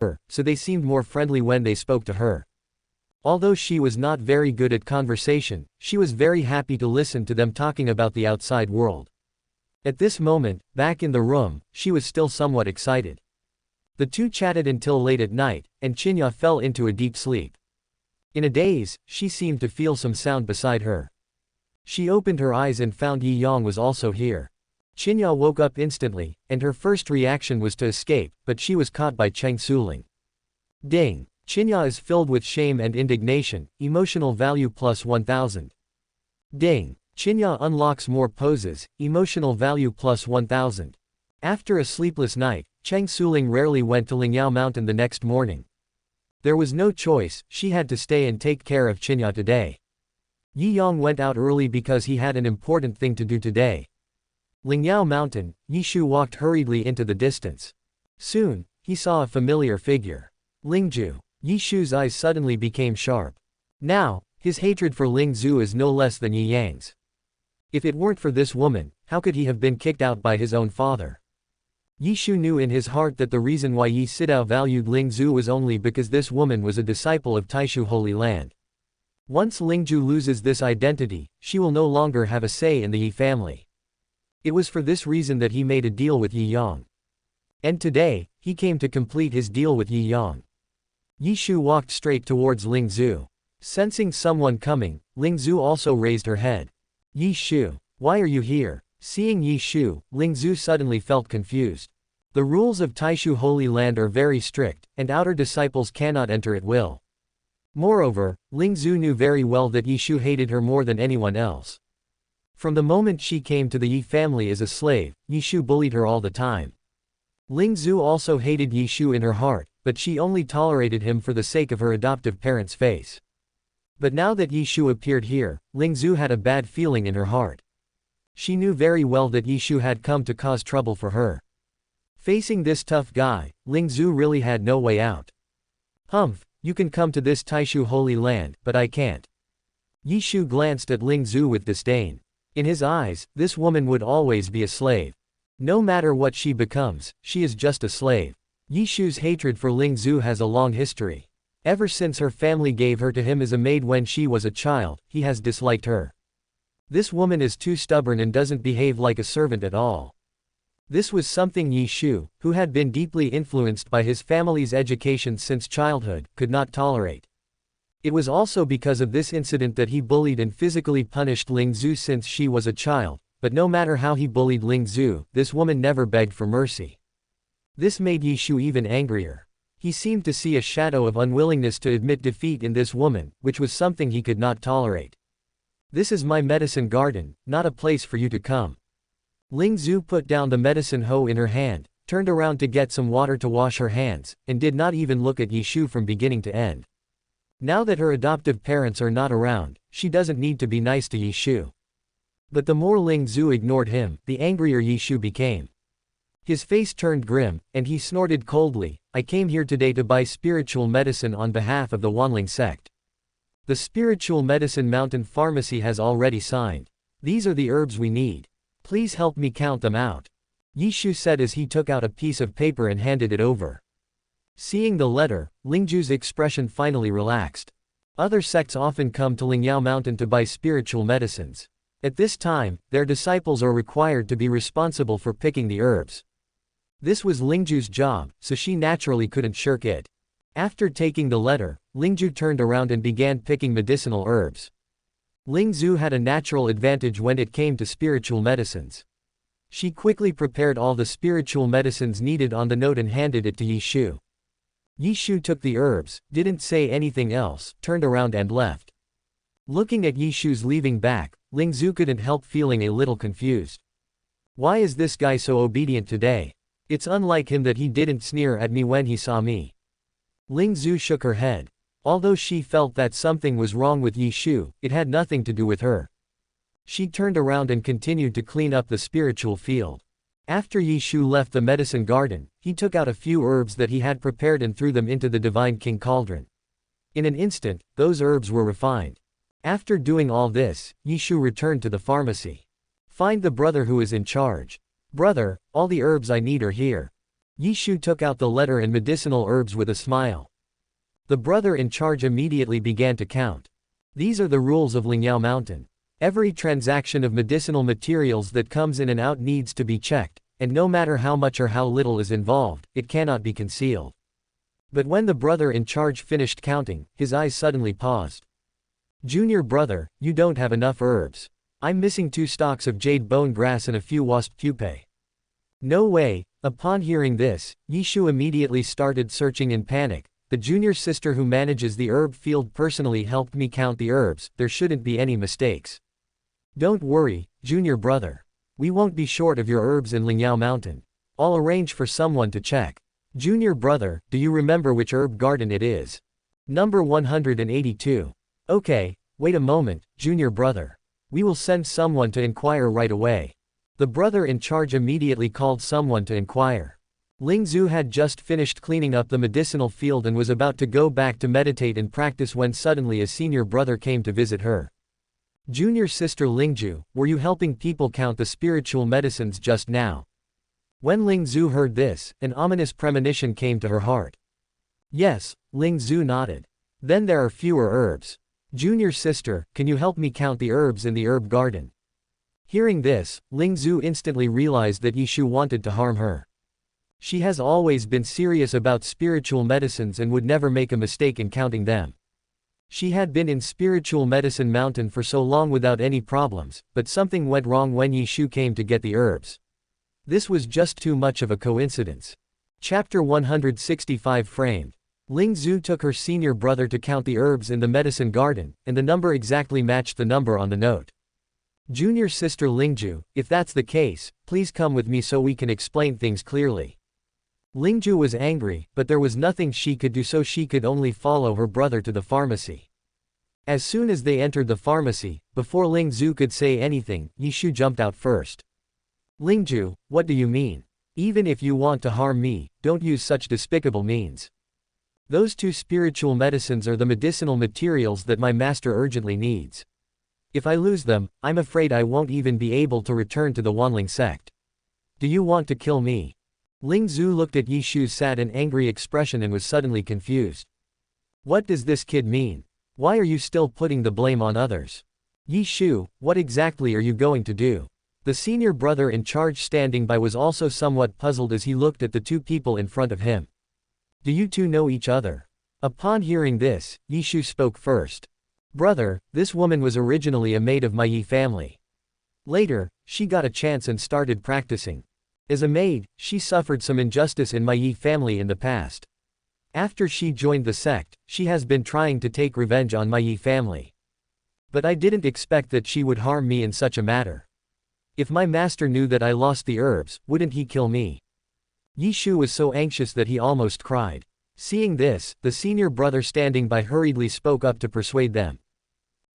her, so they seemed more friendly when they spoke to her. Although she was not very good at conversation, she was very happy to listen to them talking about the outside world. At this moment, back in the room, she was still somewhat excited. The two chatted until late at night, and Chinya fell into a deep sleep. In a daze, she seemed to feel some sound beside her. She opened her eyes and found Yi Yang was also here. Chinya woke up instantly, and her first reaction was to escape, but she was caught by Cheng Suling. Ding! Chinya is filled with shame and indignation, emotional value plus 1000. Ding! Chinya unlocks more poses, emotional value plus 1000. After a sleepless night, Cheng Suling rarely went to Lingyao Mountain the next morning. There was no choice, she had to stay and take care of Chinya today. Yi Yang went out early because he had an important thing to do today. Lingyao Mountain, Yishu walked hurriedly into the distance. Soon, he saw a familiar figure. Lingju. Yishu's eyes suddenly became sharp. Now, his hatred for Lingzhu is no less than Yi Yang's. If it weren't for this woman, how could he have been kicked out by his own father? Yishu knew in his heart that the reason why Yi Sidao valued Lingzhu was only because this woman was a disciple of Taishu Holy Land. Once Lingzhu loses this identity, she will no longer have a say in the Yi family. It was for this reason that he made a deal with Yi Yang. And today, he came to complete his deal with Yi Yang. Yishu walked straight towards Lingzhu. Sensing someone coming, Lingzhu also raised her head. Yishu, why are you here? Seeing Yishu, Lingzhu suddenly felt confused. The rules of Taishu Holy Land are very strict, and outer disciples cannot enter at will. Moreover, Lingzhu knew very well that Yishu hated her more than anyone else. From the moment she came to the Yi family as a slave, Yishu bullied her all the time. Lingzhu also hated Yishu in her heart, but she only tolerated him for the sake of her adoptive parents' face. But now that Yishu appeared here, Lingzhu had a bad feeling in her heart. She knew very well that Yishu had come to cause trouble for her. Facing this tough guy, Lingzhu really had no way out. Humph, you can come to this Taishu Holy Land, but I can't. Yishu glanced at Lingzhu with disdain. In his eyes, this woman would always be a slave. No matter what she becomes, she is just a slave. Yishu's hatred for Lingzhu has a long history. Ever since her family gave her to him as a maid when she was a child, he has disliked her. This woman is too stubborn and doesn't behave like a servant at all. This was something Yishu, who had been deeply influenced by his family's education since childhood, could not tolerate. It was also because of this incident that he bullied and physically punished Lingzhu since she was a child, but no matter how he bullied Lingzhu, this woman never begged for mercy. This made Yishu even angrier. He seemed to see a shadow of unwillingness to admit defeat in this woman, which was something he could not tolerate. This is my medicine garden, not a place for you to come. Lingzhu put down the medicine hoe in her hand, turned around to get some water to wash her hands, and did not even look at Yishu from beginning to end. Now that her adoptive parents are not around, she doesn't need to be nice to Yishu. But the more Lingzhu ignored him, the angrier Yishu became. His face turned grim, and he snorted coldly, I came here today to buy spiritual medicine on behalf of the Wanling sect. The Spiritual Medicine Mountain Pharmacy has already signed. These are the herbs we need. Please help me count them out. Yishu said as he took out a piece of paper and handed it over. Seeing the letter, Lingzhu's expression finally relaxed. Other sects often come to Lingyao Mountain to buy spiritual medicines. At this time, their disciples are required to be responsible for picking the herbs. This was Lingzhu's job, so she naturally couldn't shirk it. After taking the letter, Lingzhu turned around and began picking medicinal herbs. Lingzhu had a natural advantage when it came to spiritual medicines. She quickly prepared all the spiritual medicines needed on the note and handed it to Yishu. Yishu took the herbs, didn't say anything else, turned around and left. Looking at Yishu's leaving back, Lingzhu couldn't help feeling a little confused. Why is this guy so obedient today? It's unlike him that he didn't sneer at me when he saw me. Lingzhu shook her head. Although she felt that something was wrong with Yishu, it had nothing to do with her. She turned around and continued to clean up the spiritual field. After Yishu left the medicine garden, he took out a few herbs that he had prepared and threw them into the Divine King Cauldron. In an instant, those herbs were refined. After doing all this, Yishu returned to the pharmacy. Find the brother who is in charge. Brother, all the herbs I need are here. Yishu took out the letter and medicinal herbs with a smile. The brother in charge immediately began to count. These are the rules of Lingyao Mountain. Every transaction of medicinal materials that comes in and out needs to be checked, and no matter how much or how little is involved, it cannot be concealed. But when the brother in charge finished counting, his eyes suddenly paused. Junior brother, you don't have enough herbs. I'm missing 2 stalks of jade bone grass and a few wasp pupae. No way. Upon hearing this, Yishu immediately started searching in panic. The junior sister who manages the herb field personally helped me count the herbs, there shouldn't be any mistakes. Don't worry, junior brother. We won't be short of your herbs in Lingyao Mountain. I'll arrange for someone to check. Junior brother, do you remember which herb garden it is? Number 182. Okay, wait a moment, junior brother. We will send someone to inquire right away. The brother in charge immediately called someone to inquire. Ling Zhu had just finished cleaning up the medicinal field and was about to go back to meditate and practice when suddenly a senior brother came to visit her. Junior sister Lingzhu, were you helping people count the spiritual medicines just now? When Ling Zhu heard this, an ominous premonition came to her heart. Yes, Ling Zhu nodded. Then there are fewer herbs. Junior sister, can you help me count the herbs in the herb garden? Hearing this, Ling Zhu instantly realized that Yishu wanted to harm her. She has always been serious about spiritual medicines and would never make a mistake in counting them. She had been in Spiritual Medicine Mountain for so long without any problems, but something went wrong when Yishu came to get the herbs. This was just too much of a coincidence. Chapter 165 Framed. Ling Zhu took her senior brother to count the herbs in the medicine garden, and the number exactly matched the number on the note. Junior sister Lingzhu, if that's the case, please come with me so we can explain things clearly. Lingzhu was angry, but there was nothing she could do, so she could only follow her brother to the pharmacy. As soon as they entered the pharmacy, before Ling Zhu could say anything, Yishu jumped out first. Lingzhu, what do you mean? Even if you want to harm me, don't use such despicable means. Those 2 spiritual medicines are the medicinal materials that my master urgently needs. If I lose them, I'm afraid I won't even be able to return to the Wanling sect. Do you want to kill me? Ling Zhu looked at Yishu's sad and angry expression and was suddenly confused. What does this kid mean? Why are you still putting the blame on others? Yishu, what exactly are you going to do? The senior brother in charge standing by was also somewhat puzzled as he looked at the 2 people in front of him. Do you 2 know each other? Upon hearing this, Yishu spoke first. Brother, this woman was originally a maid of my Yi family. Later, she got a chance and started practicing. As a maid, she suffered some injustice in my Yi family in the past. After she joined the sect, she has been trying to take revenge on my Yi family. But I didn't expect that she would harm me in such a matter. If my master knew that I lost the herbs, wouldn't he kill me? Yishu was so anxious that he almost cried. Seeing this, the senior brother standing by hurriedly spoke up to persuade them.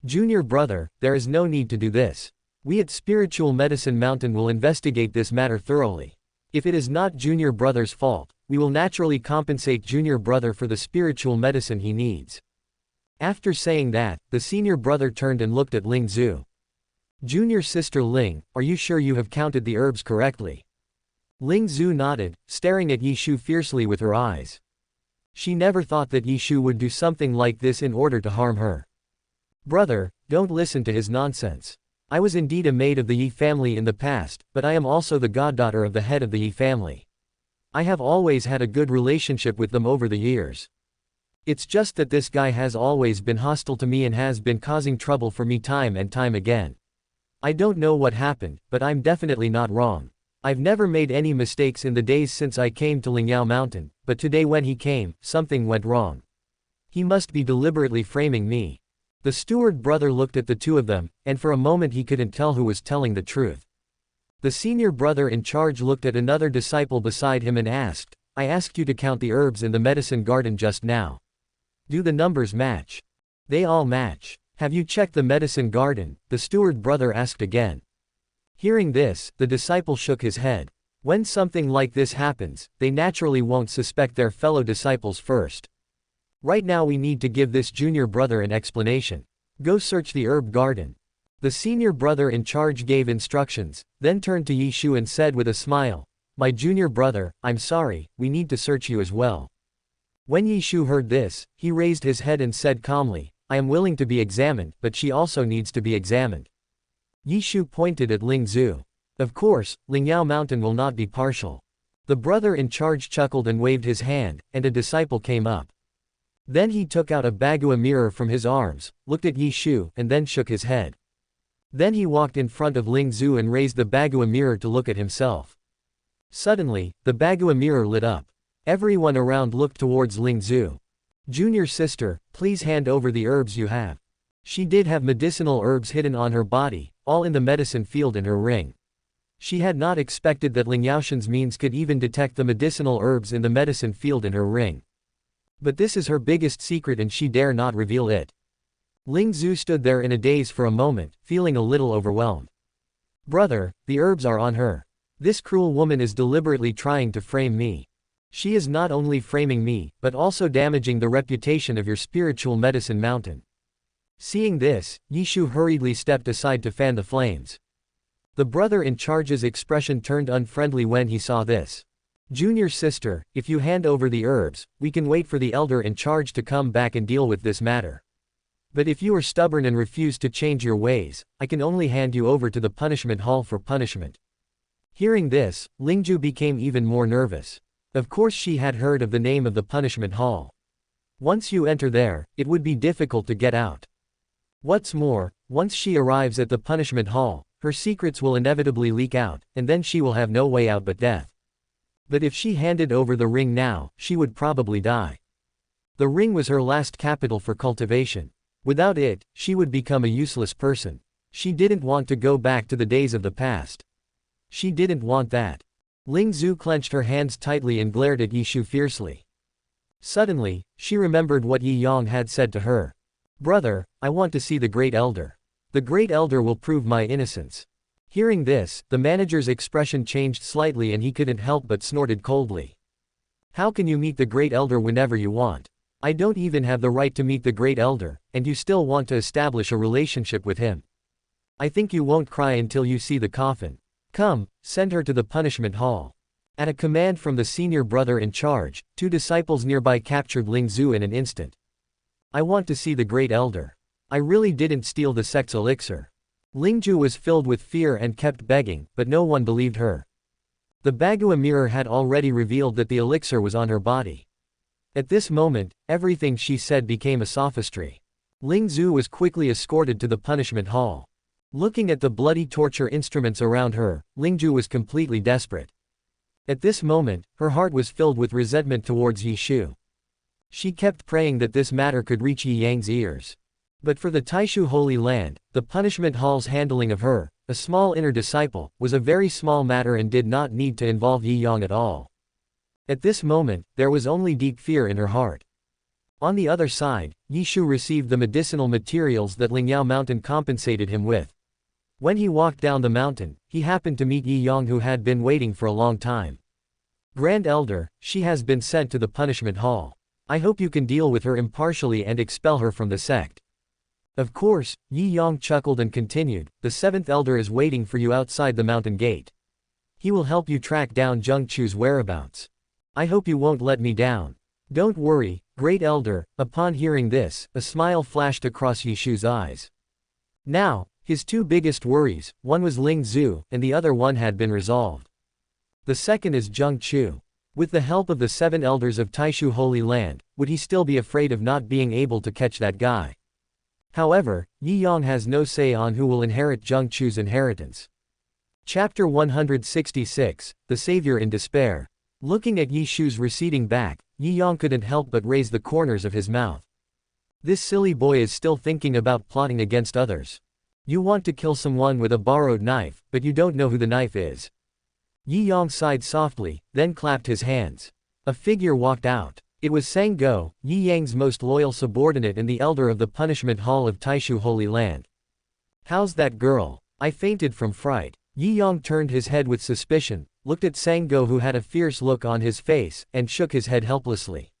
Junior brother, there is no need to do this. We at Spiritual Medicine Mountain will investigate this matter thoroughly. If it is not junior brother's fault, we will naturally compensate junior brother for the spiritual medicine he needs. After saying that, the senior brother turned and looked at Ling Zhu. Junior sister Ling, are you sure you have counted the herbs correctly? Ling Zhu nodded, staring at Yishu fiercely with her eyes. She never thought that Yishu would do something like this in order to harm her. Brother, don't listen to his nonsense. I was indeed a maid of the Yi family in the past, but I am also the goddaughter of the head of the Yi family. I have always had a good relationship with them over the years. It's just that this guy has always been hostile to me and has been causing trouble for me time and time again. I don't know what happened, but I'm definitely not wrong. I've never made any mistakes in the days since I came to Lingyao Mountain, but today when he came, something went wrong. He must be deliberately framing me. The steward brother looked at the 2 of them, and for a moment he couldn't tell who was telling the truth. The senior brother in charge looked at another disciple beside him and asked, I asked you to count the herbs in the medicine garden just now. Do the numbers match? They all match. Have you checked the medicine garden? The steward brother asked again. Hearing this, the disciple shook his head. When something like this happens, they naturally won't suspect their fellow disciples first. Right now we need to give this junior brother an explanation. Go search the herb garden. The senior brother in charge gave instructions, then turned to Yishu and said with a smile, My junior brother, I'm sorry, we need to search you as well. When Yi Shu heard this, he raised his head and said calmly, I am willing to be examined, but she also needs to be examined. Yi Shu pointed at Ling Zhu. Of course, Lingyao Mountain will not be partial. The brother in charge chuckled and waved his hand, and a disciple came up. Then he took out a bagua mirror from his arms, looked at Yi Shu, and then shook his head. Then he walked in front of Ling Zhu and raised the bagua mirror to look at himself. Suddenly, the bagua mirror lit up. Everyone around looked towards Ling Zhu. Junior sister, please hand over the herbs you have. She did have medicinal herbs hidden on her body, all in the medicine field in her ring. She had not expected that Ling Yaoshan's means could even detect the medicinal herbs in the medicine field in her ring. But this is her biggest secret and she dare not reveal it. Ling Zhu stood there in a daze for a moment, feeling a little overwhelmed. Brother, the herbs are on her. This cruel woman is deliberately trying to frame me. She is not only framing me, but also damaging the reputation of your spiritual medicine mountain. Seeing this, Yi Shu hurriedly stepped aside to fan the flames. The brother in charge's expression turned unfriendly when he saw this. Junior sister, if you hand over the herbs, we can wait for the elder in charge to come back and deal with this matter. But if you are stubborn and refuse to change your ways, I can only hand you over to the punishment hall for punishment. Hearing this, Lingju became even more nervous. Of course she had heard of the name of the punishment hall. Once you enter there, it would be difficult to get out. What's more, once she arrives at the punishment hall, her secrets will inevitably leak out, and then she will have no way out but death. But if she handed over the ring now, she would probably die. The ring was her last capital for cultivation. Without it, she would become a useless person. She didn't want to go back to the days of the past. She didn't want that. Ling Zhu clenched her hands tightly and glared at Yi Shu fiercely. Suddenly, she remembered what Yi Yang had said to her. Brother, I want to see the Great Elder. The Great Elder will prove my innocence. Hearing this, the manager's expression changed slightly and he couldn't help but snorted coldly. How can you meet the Great Elder whenever you want? I don't even have the right to meet the Great Elder, and you still want to establish a relationship with him. I think you won't cry until you see the coffin. Come, send her to the punishment hall. At a command from the senior brother in charge, 2 disciples nearby captured Ling Zhu in an instant. I want to see the Great Elder. I really didn't steal the sect's elixir. Lingju was filled with fear and kept begging, but no one believed her. The bagua mirror had already revealed that the elixir was on her body. At this moment, everything she said became a sophistry. Ling Zhu was quickly escorted to the punishment hall. Looking at the bloody torture instruments around her, Lingju was completely desperate. At this moment, her heart was filled with resentment towards Yi Shu. She kept praying that this matter could reach Yi Yang's ears. But for the Taishu Holy Land, the punishment hall's handling of her, a small inner disciple, was a very small matter and did not need to involve Yi Yang at all. At this moment, there was only deep fear in her heart. On the other side, Yi Shu received the medicinal materials that Lingyao Mountain compensated him with. When he walked down the mountain, he happened to meet Yi Yang, who had been waiting for a long time. Grand Elder, she has been sent to the punishment hall. I hope you can deal with her impartially and expel her from the sect. Of course, Yi Yang chuckled and continued, the 7th elder is waiting for you outside the mountain gate. He will help you track down Zheng Chu's whereabouts. I hope you won't let me down. Don't worry, Great Elder. Upon hearing this, a smile flashed across Yi Shu's eyes. Now, his 2 biggest worries, one was Ling Zhu, and the other one had been resolved. The second is Zheng Chu. With the help of the 7 elders of Taishu Holy Land, would he still be afraid of not being able to catch that guy? However, Yi Yang has no say on who will inherit Zheng Chu's inheritance. Chapter 166, The Savior in Despair. Looking at Yi Shu's receding back, Yi Yang couldn't help but raise the corners of his mouth. This silly boy is still thinking about plotting against others. You want to kill someone with a borrowed knife, but you don't know who the knife is. Yi Yang sighed softly, then clapped his hands. A figure walked out. It was Sang Go, Yi Yang's most loyal subordinate and the elder of the punishment hall of Taishu Holy Land. How's that girl? I fainted from fright. Yi Yang turned his head with suspicion, looked at Sang Go, who had a fierce look on his face, and shook his head helplessly.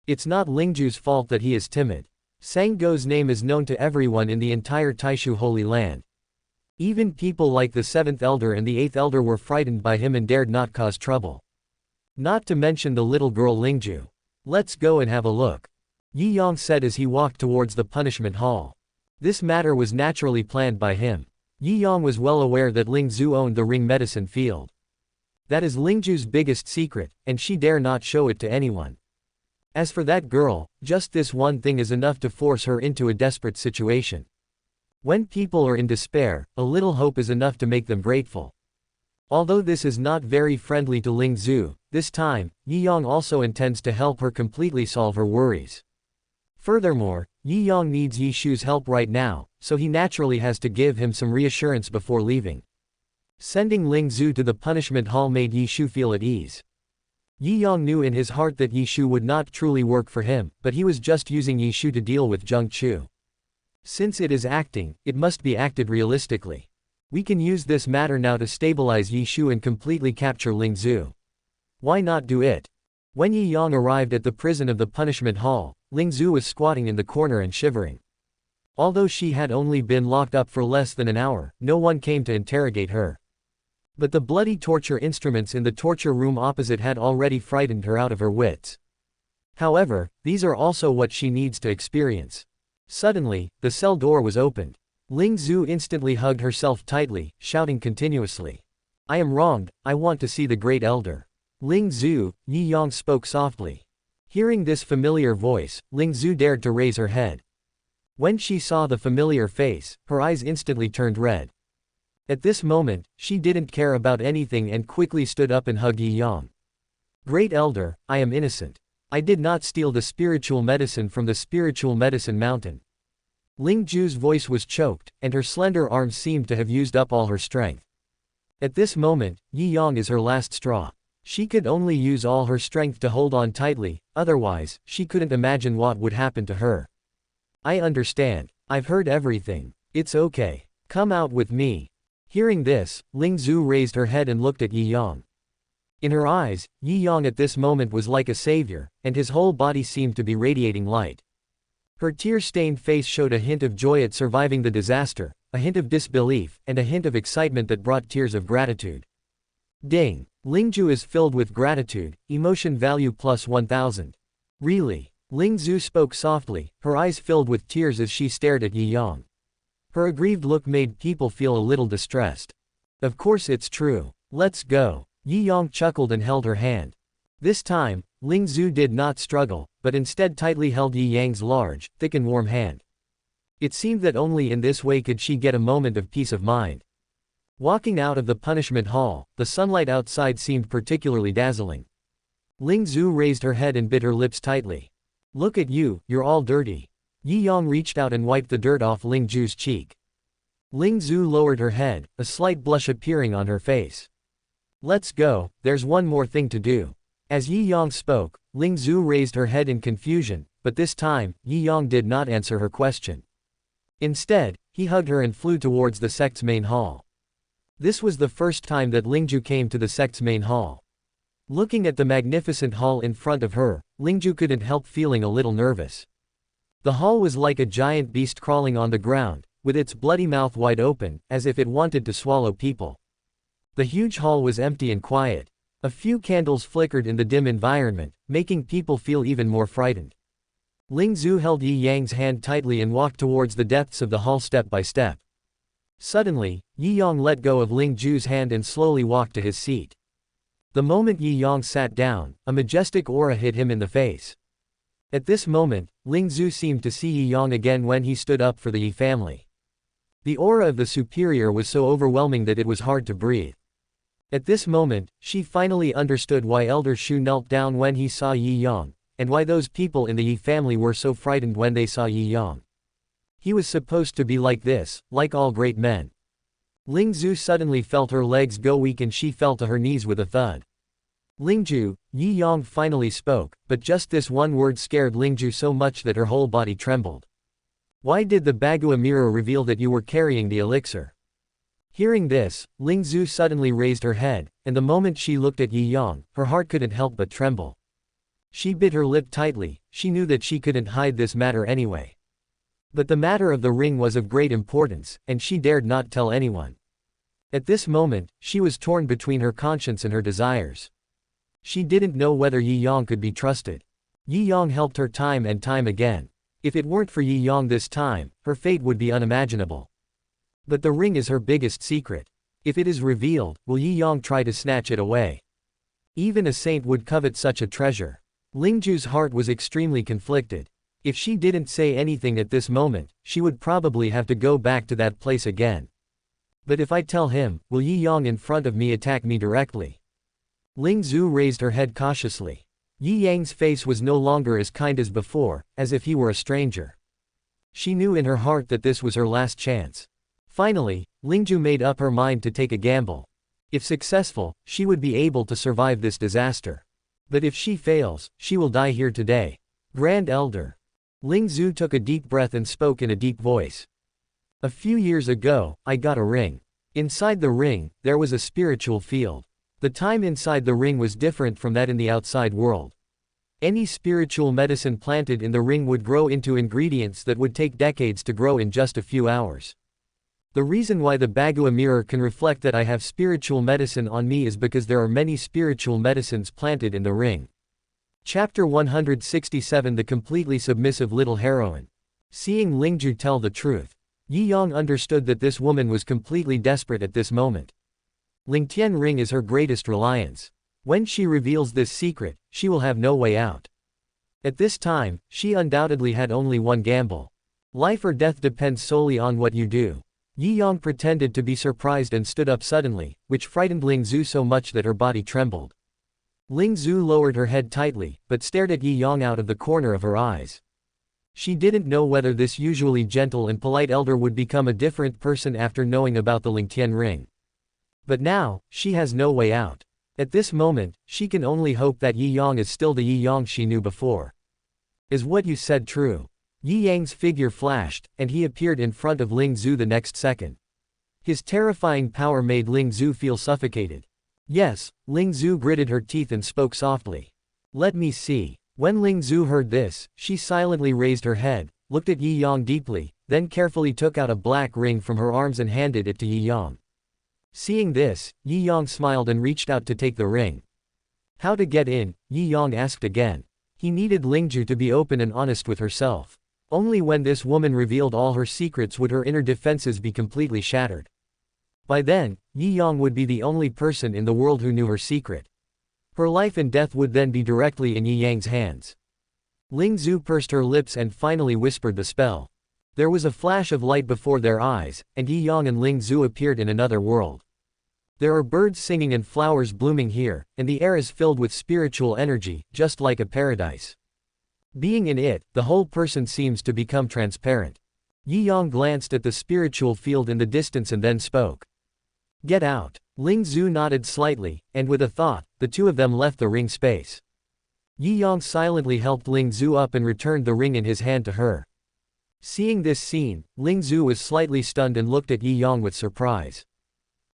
It's not Lingju's fault that he is timid. Sang Go's name is known to everyone in the entire Taishu Holy Land. Even people like the 7th elder and the 8th elder were frightened by him and dared not cause trouble. Not to mention the little girl Lingju. Let's go and have a look, Yi Yang said as he walked towards the punishment hall. This matter was naturally planned by him. Yi Yang was well aware that Ling Zhu owned the ring medicine field. That is Lingju's biggest secret, and she dare not show it to anyone. As for that girl, just this one thing is enough to force her into a desperate situation. When people are in despair, a little hope is enough to make them grateful. Although this is not very friendly to Ling Zhu, this time, Yi Yang also intends to help her completely solve her worries. Furthermore, Yi Yang needs Yi Shu's help right now, so he naturally has to give him some reassurance before leaving. Sending Ling Zhu to the punishment hall made Yi Shu feel at ease. Yi Yang knew in his heart that Yi Shu would not truly work for him, but he was just using Yi Shu to deal with Zheng Chu. Since it is acting, it must be acted realistically. We can use this matter now to stabilize Yi Shu and completely capture Ling Zhu. Why not do it? When Yi Yang arrived at the prison of the punishment hall, Ling Zhu was squatting in the corner and shivering. Although she had only been locked up for less than an hour, no one came to interrogate her. But the bloody torture instruments in the torture room opposite had already frightened her out of her wits. However, these are also what she needs to experience. Suddenly, the cell door was opened. Ling Zhu instantly hugged herself tightly, shouting continuously. I am wronged, I want to see the great elder. Ling Zhu, Yi Yang spoke softly. Hearing this familiar voice, Ling Zhu dared to raise her head. When she saw the familiar face, her eyes instantly turned red. At this moment, she didn't care about anything and quickly stood up and hugged Yi Yang. Great elder, I am innocent. I did not steal the spiritual medicine from the spiritual medicine mountain. Ling Zhu's voice was choked, and her slender arms seemed to have used up all her strength. At this moment, Yi Yang is her last straw. She could only use all her strength to hold on tightly, otherwise, she couldn't imagine what would happen to her. I understand. I've heard everything. It's okay. Come out with me. Hearing this, Ling Zhu raised her head and looked at Yi Yang. In her eyes, Yi Yang at this moment was like a savior, and his whole body seemed to be radiating light. Her tear-stained face showed a hint of joy at surviving the disaster, a hint of disbelief, and a hint of excitement that brought tears of gratitude. Ding! Lingju is filled with gratitude, emotion value plus 1000. Really? Ling Zhu spoke softly, her eyes filled with tears as she stared at Yi Yang. Her aggrieved look made people feel a little distressed. Of course it's true. Let's go. Yi Yang chuckled and held her hand. This time, Ling Zhu did not struggle, but instead tightly held Yi Yang's large, thick and warm hand. It seemed that only in this way could she get a moment of peace of mind. Walking out of the punishment hall, the sunlight outside seemed particularly dazzling. Ling Zhu raised her head and bit her lips tightly. Look at you, you're all dirty. Yi Yang reached out and wiped the dirt off Ling Zhu's cheek. Ling Zhu lowered her head, a slight blush appearing on her face. Let's go, there's one more thing to do. As Yi Yang spoke, Ling Zhu raised her head in confusion, but this time, Yi Yang did not answer her question. Instead, he hugged her and flew towards the sect's main hall. This was the first time that Lingju came to the sect's main hall. Looking at the magnificent hall in front of her, Lingju couldn't help feeling a little nervous. The hall was like a giant beast crawling on the ground, with its bloody mouth wide open, as if it wanted to swallow people. The huge hall was empty and quiet. A few candles flickered in the dim environment, making people feel even more frightened. Ling Zhu held Yi Yang's hand tightly and walked towards the depths of the hall step by step. Suddenly, Yi Yang let go of Ling Zhu's hand and slowly walked to his seat. The moment Yi Yang sat down, a majestic aura hit him in the face. At this moment, Ling Zhu seemed to see Yi Yang again when he stood up for the Yi family. The aura of the superior was so overwhelming that it was hard to breathe. At this moment, she finally understood why Elder Shu knelt down when he saw Yi Yang, and why those people in the Yi family were so frightened when they saw Yi Yang. He was supposed to be like this, like all great men. Ling Zhu suddenly felt her legs go weak and she fell to her knees with a thud. Lingju, Yi Yang finally spoke, but just this one word scared Lingju so much that her whole body trembled. Why did the Bagua mirror reveal that you were carrying the elixir? Hearing this, Ling Zhu suddenly raised her head, and the moment she looked at Yi Yang, her heart couldn't help but tremble. She bit her lip tightly, she knew that she couldn't hide this matter anyway. But the matter of the ring was of great importance, and she dared not tell anyone. At this moment, she was torn between her conscience and her desires. She didn't know whether Yi Yang could be trusted. Yi Yang helped her time and time again. If it weren't for Yi Yang this time, her fate would be unimaginable. But the ring is her biggest secret. If it is revealed, will Yi Yang try to snatch it away? Even a saint would covet such a treasure. Lingju's heart was extremely conflicted. If she didn't say anything at this moment, she would probably have to go back to that place again. But if I tell him, will Yi Yang in front of me attack me directly? Lingzu raised her head cautiously. Yi Yang's face was no longer as kind as before, as if he were a stranger. She knew in her heart that this was her last chance. Finally, Lingju made up her mind to take a gamble. If successful, she would be able to survive this disaster. But if she fails, she will die here today. Grand Elder. Lingzu took a deep breath and spoke in a deep voice. A few years ago, I got a ring. Inside the ring, there was a spiritual field. The time inside the ring was different from that in the outside world. Any spiritual medicine planted in the ring would grow into ingredients that would take decades to grow in just a few hours. The reason why the Bagua mirror can reflect that I have spiritual medicine on me is because there are many spiritual medicines planted in the ring. Chapter 167 The completely submissive little heroine. Seeing Lingju tell the truth, Yi Yang understood that this woman was completely desperate at this moment. Lingtian ring is her greatest reliance. When she reveals this secret, she will have no way out. At this time, she undoubtedly had only one gamble. Life or death depends solely on what you do. Yi Yang pretended to be surprised and stood up suddenly, which frightened Lingzu so much that her body trembled. Lingzu lowered her head tightly, but stared at Yi Yang out of the corner of her eyes. She didn't know whether this usually gentle and polite elder would become a different person after knowing about the Lingtian ring. But now, she has no way out. At this moment, she can only hope that Yi Yang is still the Yi Yang she knew before. Is what you said true? Yi Yang's figure flashed, and he appeared in front of Lingzu the next second. His terrifying power made Lingzu feel suffocated. Yes, Lingzu gritted her teeth and spoke softly. Let me see. When Lingzu heard this, she silently raised her head, looked at Yi Yang deeply, then carefully took out a black ring from her arms and handed it to Yi Yang. Seeing this, Yi Yang smiled and reached out to take the ring. How to get in? Yi Yang asked again. He needed Lingju to be open and honest with herself. Only when this woman revealed all her secrets would her inner defenses be completely shattered. By then, Yi Yang would be the only person in the world who knew her secret. Her life and death would then be directly in Yi Yang's hands. Lingzu pursed her lips and finally whispered the spell. There was a flash of light before their eyes, and Yi Yang and Lingzu appeared in another world. There are birds singing and flowers blooming here, and the air is filled with spiritual energy, just like a paradise. Being in it, the whole person seems to become transparent. Yi Yang glanced at the spiritual field in the distance and then spoke. Get out. Lingzu nodded slightly, and with a thought, the two of them left the ring space. Yi Yang silently helped Lingzu up and returned the ring in his hand to her. Seeing this scene, Lingzu was slightly stunned and looked at Yi Yang with surprise.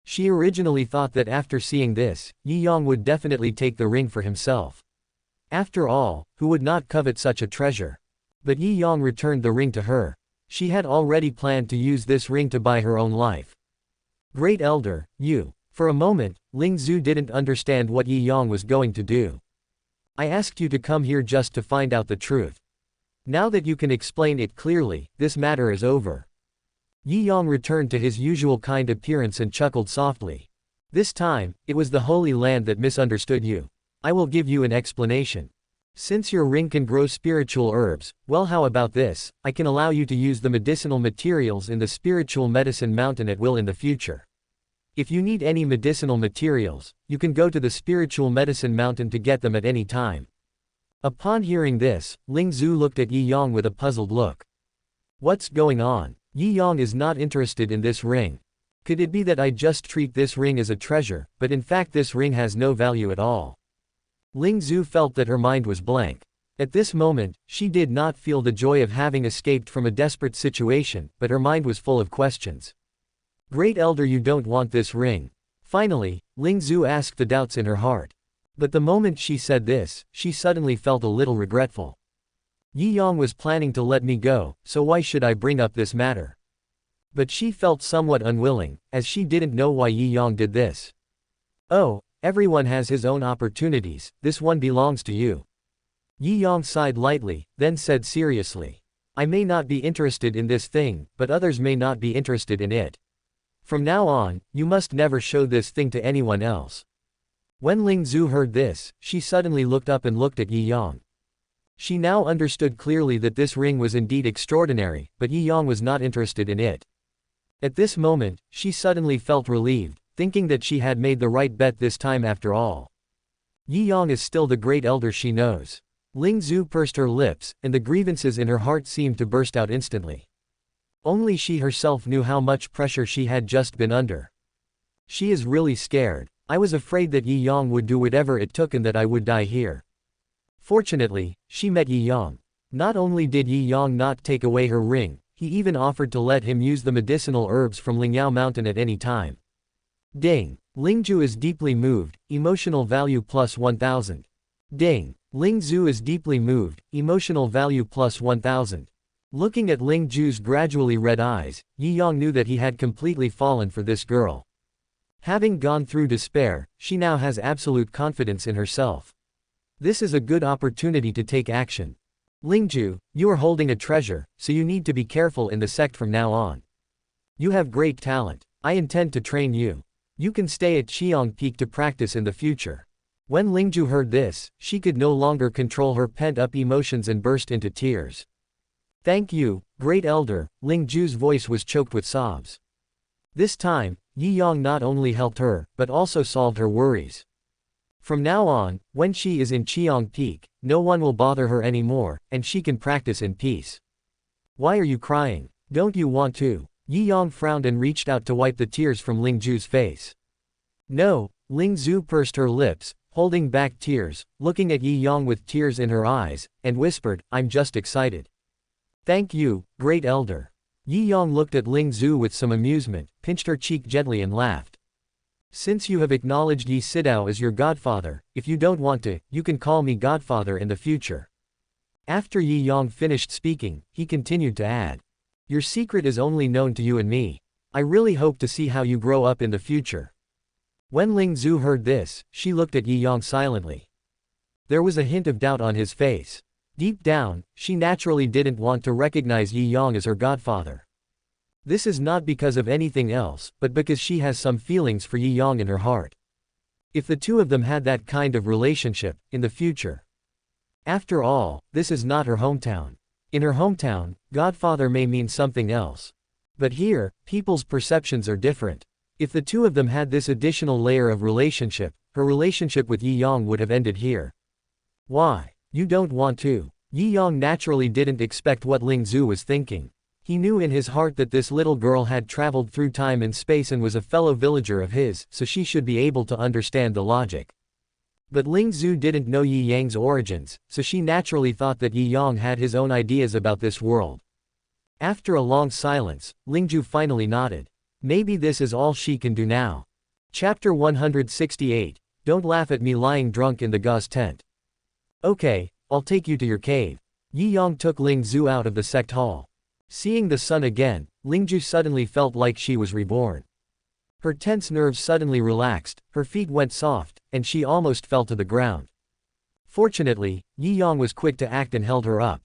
She originally thought that after seeing this, Yi Yang would definitely take the ring for himself. After all, who would not covet such a treasure? But Yi Yang returned the ring to her. She had already planned to use this ring to buy her own life. Great Elder, you. For a moment, Lingzu didn't understand what Yi Yang was going to do. I asked you to come here just to find out the truth. Now that you can explain it clearly, this matter is over. Yi Yang returned to his usual kind appearance and chuckled softly. This time, it was the Holy Land that misunderstood you. I will give you an explanation. Since your ring can grow spiritual herbs, well, how about this? I can allow you to use the medicinal materials in the spiritual medicine mountain at will in the future. If you need any medicinal materials, you can go to the spiritual medicine mountain to get them at any time. Upon hearing this, Lingzu looked at Yi Yang with a puzzled look. What's going on? Yi Yang is not interested in this ring. Could it be that I just treat this ring as a treasure, but in fact this ring has no value at all? Lingzu felt that her mind was blank. At this moment, she did not feel the joy of having escaped from a desperate situation, but her mind was full of questions. Great Elder, you don't want this ring. Finally, Lingzu asked the doubts in her heart. But the moment she said this, she suddenly felt a little regretful. Yi Yang was planning to let me go, so why should I bring up this matter? But she felt somewhat unwilling, as she didn't know why Yi Yang did this. Oh, everyone has his own opportunities, this one belongs to you. Yi Yang sighed lightly, then said seriously. I may not be interested in this thing, but others may not be interested in it. From now on, you must never show this thing to anyone else. When Ling Zhu heard this, she suddenly looked up and looked at Yi Yang. She now understood clearly that this ring was indeed extraordinary, but Yi Yang was not interested in it. At this moment, she suddenly felt relieved, thinking that she had made the right bet this time after all. Yi Yang is still the great elder she knows. Ling Zhu pursed her lips, and the grievances in her heart seemed to burst out instantly. Only she herself knew how much pressure she had just been under. She is really scared. I was afraid that Yi Yang would do whatever it took and that I would die here. Fortunately, she met Yi Yang. Not only did Yi Yang not take away her ring, he even offered to let him use the medicinal herbs from Lingyao Mountain at any time. Ding. Lingzhu is deeply moved, emotional value plus 1000. Ding. Ling Zhu is deeply moved, emotional value plus 1000. Looking at Ling Zhu's gradually red eyes, Yi Yang knew that he had completely fallen for this girl. Having gone through despair, she now has absolute confidence in herself. This is a good opportunity to take action. Lingzhu, you are holding a treasure, so you need to be careful in the sect from now on. You have great talent. I intend to train you. You can stay at Qiang Peak to practice in the future. When Lingzhu heard this, she could no longer control her pent-up emotions and burst into tears. Thank you, great elder. Lingzhu's voice was choked with sobs. This time, Yi Yang not only helped her, but also solved her worries. From now on, when she is in Qiang Peak, no one will bother her anymore, and she can practice in peace. Why are you crying? Don't you want to? Yi Yang frowned and reached out to wipe the tears from Lingzhu's face. No. Ling Zhu pursed her lips, holding back tears, looking at Yi Yang with tears in her eyes, and whispered, I'm just excited. Thank you, great elder. Yi Yang looked at Ling Zhu with some amusement, pinched her cheek gently and laughed. Since you have acknowledged Yi Sidao as your godfather, if you don't want to, you can call me godfather in the future. After Yi Yang finished speaking, he continued to add. Your secret is only known to you and me. I really hope to see how you grow up in the future. When Ling Zhu heard this, she looked at Yi Yang silently. There was a hint of doubt on his face. Deep down, she naturally didn't want to recognize Yi Yang as her godfather. This is not because of anything else, but because she has some feelings for Yi Yang in her heart. If the two of them had that kind of relationship, in the future. After all, this is not her hometown. In her hometown, godfather may mean something else. But here, people's perceptions are different. If the two of them had this additional layer of relationship, her relationship with Yi Yang would have ended here. Why? You don't want to? Yi Yang naturally didn't expect what Ling Zhu was thinking. He knew in his heart that this little girl had traveled through time and space and was a fellow villager of his, so she should be able to understand the logic. But Ling Zhu didn't know Yi Yang's origins, so she naturally thought that Yi Yang had his own ideas about this world. After a long silence, Ling Zhu finally nodded. Maybe this is all she can do now. Chapter 168. Don't laugh at me lying drunk in the gauze tent. Okay, I'll take you to your cave. Yi Yang took Ling Zhu out of the sect hall. Seeing the sun again, Ling Zhu suddenly felt like she was reborn. Her tense nerves suddenly relaxed, her feet went soft, and she almost fell to the ground. Fortunately, Yi Yang was quick to act and held her up.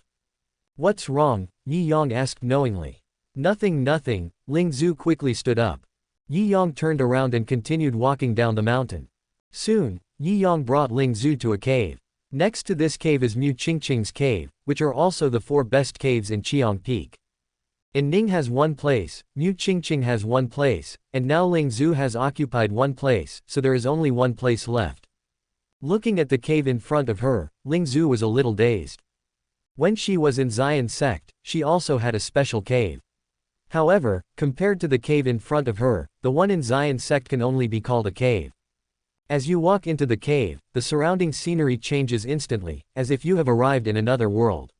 What's wrong? Yi Yang asked knowingly. Nothing, nothing. Ling Zhu quickly stood up. Yi Yang turned around and continued walking down the mountain. Soon, Yi Yang brought Ling Zhu to a cave. Next to this cave is Mu Qingqing's cave, which are also the 4 best caves in Qiang Peak. In Ning has one place, Mu Qingqing has one place, and now Ling Zhu has occupied one place, so there is only one place left. Looking at the cave in front of her, Ling Zhu was a little dazed. When she was in Xian sect, she also had a special cave. However, compared to the cave in front of her, the one in Xian sect can only be called a cave. As you walk into the cave, the surrounding scenery changes instantly, as if you have arrived in another world.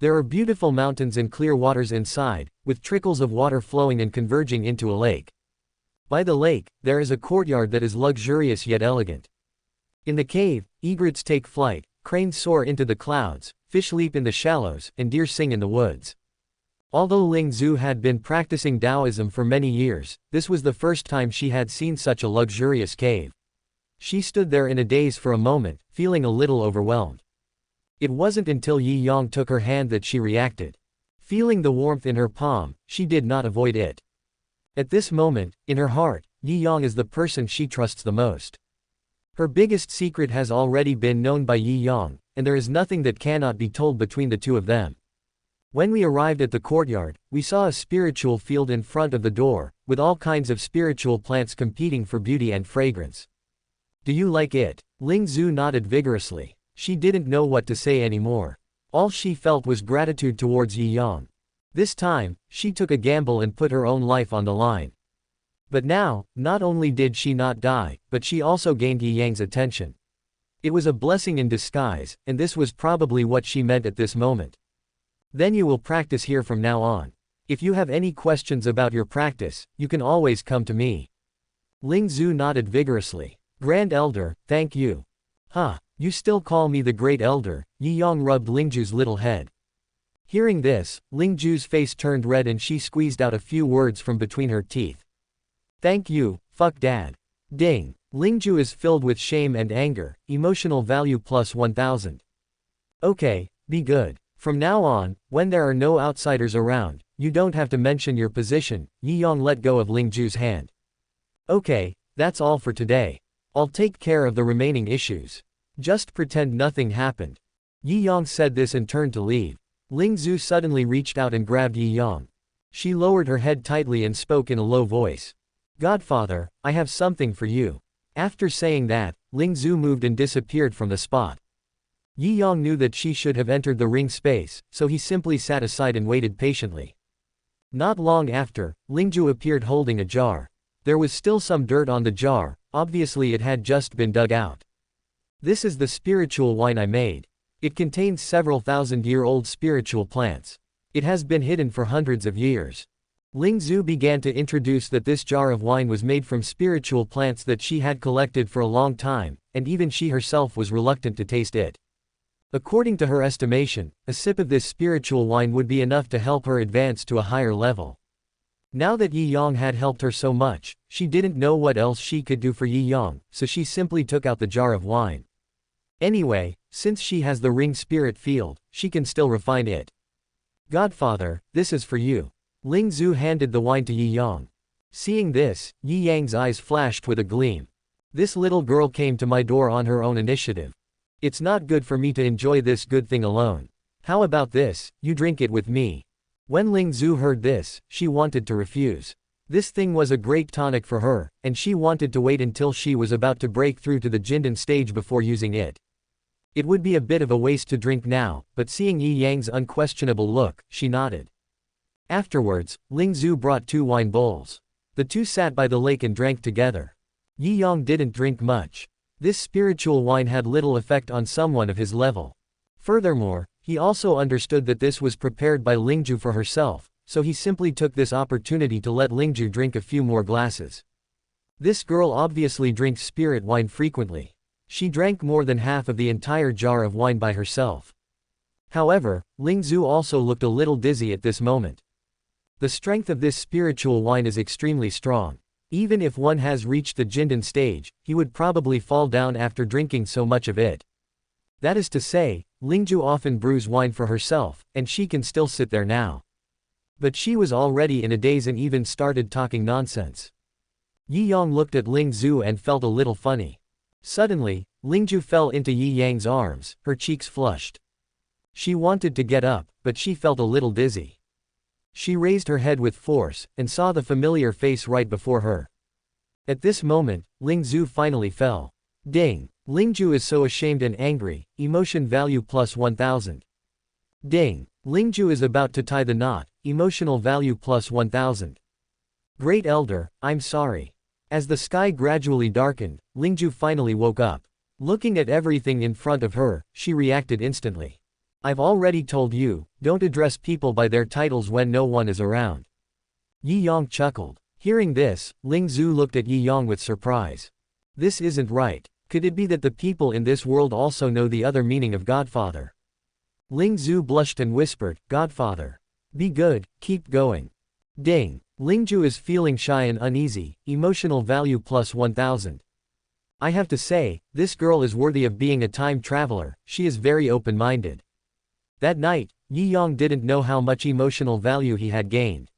There are beautiful mountains and clear waters inside, with trickles of water flowing and converging into a lake. By the lake, there is a courtyard that is luxurious yet elegant. In the cave, egrets take flight, cranes soar into the clouds, fish leap in the shallows, and deer sing in the woods. Although Ling Zhu had been practicing Taoism for many years, this was the first time she had seen such a luxurious cave. She stood there in a daze for a moment, feeling a little overwhelmed. It wasn't until Yi Yang took her hand that she reacted. Feeling the warmth in her palm, she did not avoid it. At this moment, in her heart, Yi Yang is the person she trusts the most. Her biggest secret has already been known by Yi Yang, and there is nothing that cannot be told between the two of them. When we arrived at the courtyard, we saw a spiritual field in front of the door, with all kinds of spiritual plants competing for beauty and fragrance. Do you like it? Ling Zhu nodded vigorously. She didn't know what to say anymore. All she felt was gratitude towards Yi Yang. This time, she took a gamble and put her own life on the line. But now, not only did she not die, but she also gained Yi Yang's attention. It was a blessing in disguise, and this was probably what she meant at this moment. Then you will practice here from now on. If you have any questions about your practice, you can always come to me. Ling Zhu nodded vigorously. Grand Elder, thank you. Huh, you still call me the Great Elder? Yi Yang rubbed Ling Zhu's little head. Hearing this, Ling Zhu's face turned red and she squeezed out a few words from between her teeth. Thank you, fuck dad. Ding. Ling Zhu is filled with shame and anger, emotional value plus 1000. Okay, be good. From now on, when there are no outsiders around, you don't have to mention your position. Yi Yang let go of Ling Zhu's hand. Okay, that's all for today. I'll take care of the remaining issues. Just pretend nothing happened. Yi Yang said this and turned to leave. Ling Zhu suddenly reached out and grabbed Yi Yang. She lowered her head tightly and spoke in a low voice. Godfather, I have something for you. After saying that, Ling Zhu moved and disappeared from the spot. Yi Yang knew that she should have entered the ring space, so he simply sat aside and waited patiently. Not long after, Ling Zhu appeared holding a jar. There was still some dirt on the jar, obviously it had just been dug out. This is the spiritual wine I made. It contains several thousand-year-old spiritual plants. It has been hidden for hundreds of years. Ling Zhu began to introduce that this jar of wine was made from spiritual plants that she had collected for a long time, and even she herself was reluctant to taste it. According to her estimation, a sip of this spiritual wine would be enough to help her advance to a higher level. Now that Yi Yang had helped her so much, she didn't know what else she could do for Yi Yang, so she simply took out the jar of wine. Anyway, since she has the ring spirit field, she can still refine it. Godfather, this is for you. Ling Zhu handed the wine to Yi Yang. Seeing this, Yi Yang's eyes flashed with a gleam. This little girl came to my door on her own initiative. It's not good for me to enjoy this good thing alone. How about this, you drink it with me? When Ling Zhu heard this, she wanted to refuse. This thing was a great tonic for her, and she wanted to wait until she was about to break through to the Jindan stage before using it. It would be a bit of a waste to drink now, but seeing Yi Yang's unquestionable look, she nodded. Afterwards, Ling Zhu brought 2 wine bowls. The two sat by the lake and drank together. Yi Yang didn't drink much. This spiritual wine had little effect on someone of his level. Furthermore, he also understood that this was prepared by Ling Zhu for herself, so he simply took this opportunity to let Ling Zhu drink a few more glasses. This girl obviously drinks spirit wine frequently. She drank more than half of the entire jar of wine by herself. However, Ling Zhu also looked a little dizzy at this moment. The strength of this spiritual wine is extremely strong. Even if one has reached the Jindan stage, he would probably fall down after drinking so much of it. That is to say, Ling Zhu often brews wine for herself, and she can still sit there now. But she was already in a daze and even started talking nonsense. Yi Yang looked at Ling Zhu and felt a little funny. Suddenly, Ling Zhu fell into Yi Yang's arms, her cheeks flushed. She wanted to get up, but she felt a little dizzy. She raised her head with force, and saw the familiar face right before her. At this moment, Ling Zhu finally fell. Ding! Ling Zhu is so ashamed and angry, emotion value plus 1000. Ding! Ling Zhu is about to tie the knot, emotional value plus 1000. Great Elder, I'm sorry. As the sky gradually darkened, Ling Zhu finally woke up. Looking at everything in front of her, she reacted instantly. I've already told you, don't address people by their titles when no one is around. Yi Yang chuckled. Hearing this, Ling Zhu looked at Yi Yang with surprise. This isn't right. Could it be that the people in this world also know the other meaning of Godfather? Ling Zhu blushed and whispered, Godfather. Be good, keep going. Ding. Ling Zhu is feeling shy and uneasy, emotional value plus 1000. I have to say, this girl is worthy of being a time traveler, she is very open-minded. That night, Yi Yang didn't know how much emotional value he had gained.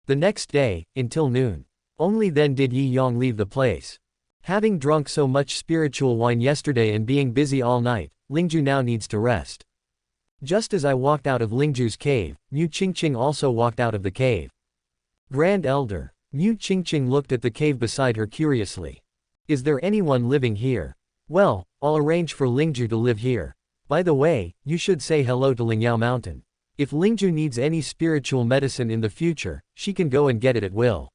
The next day, until noon. Only then did Yi Yang leave the place. Having drunk so much spiritual wine yesterday and being busy all night, Ling Zhu now needs to rest. Just as I walked out of Ling Zhu's cave, Mu Qingqing also walked out of the cave. Grand Elder. Mu Qingqing looked at the cave beside her curiously. Is there anyone living here? Well, I'll arrange for Ling Zhu to live here. By the way, you should say hello to Lingyao Mountain. If Ling Zhu needs any spiritual medicine in the future, she can go and get it at will.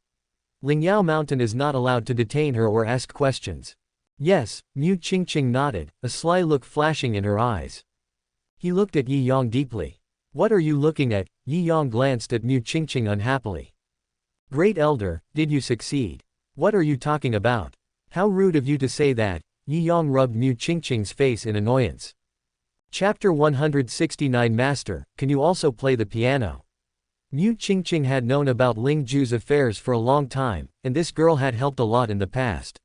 Lingyao Mountain is not allowed to detain her or ask questions. Yes, Mu Qingqing nodded, a sly look flashing in her eyes. He looked at Yi Yang deeply. What are you looking at? Yi Yang glanced at Mu Qingqing unhappily. Great Elder, did you succeed? What are you talking about? How rude of you to say that. Yi Yang rubbed Mu Qingqing's face in annoyance. Chapter 169 Master, can you also play the piano? Mu Qingqing had known about Ling Zhu's affairs for a long time, and this girl had helped a lot in the past.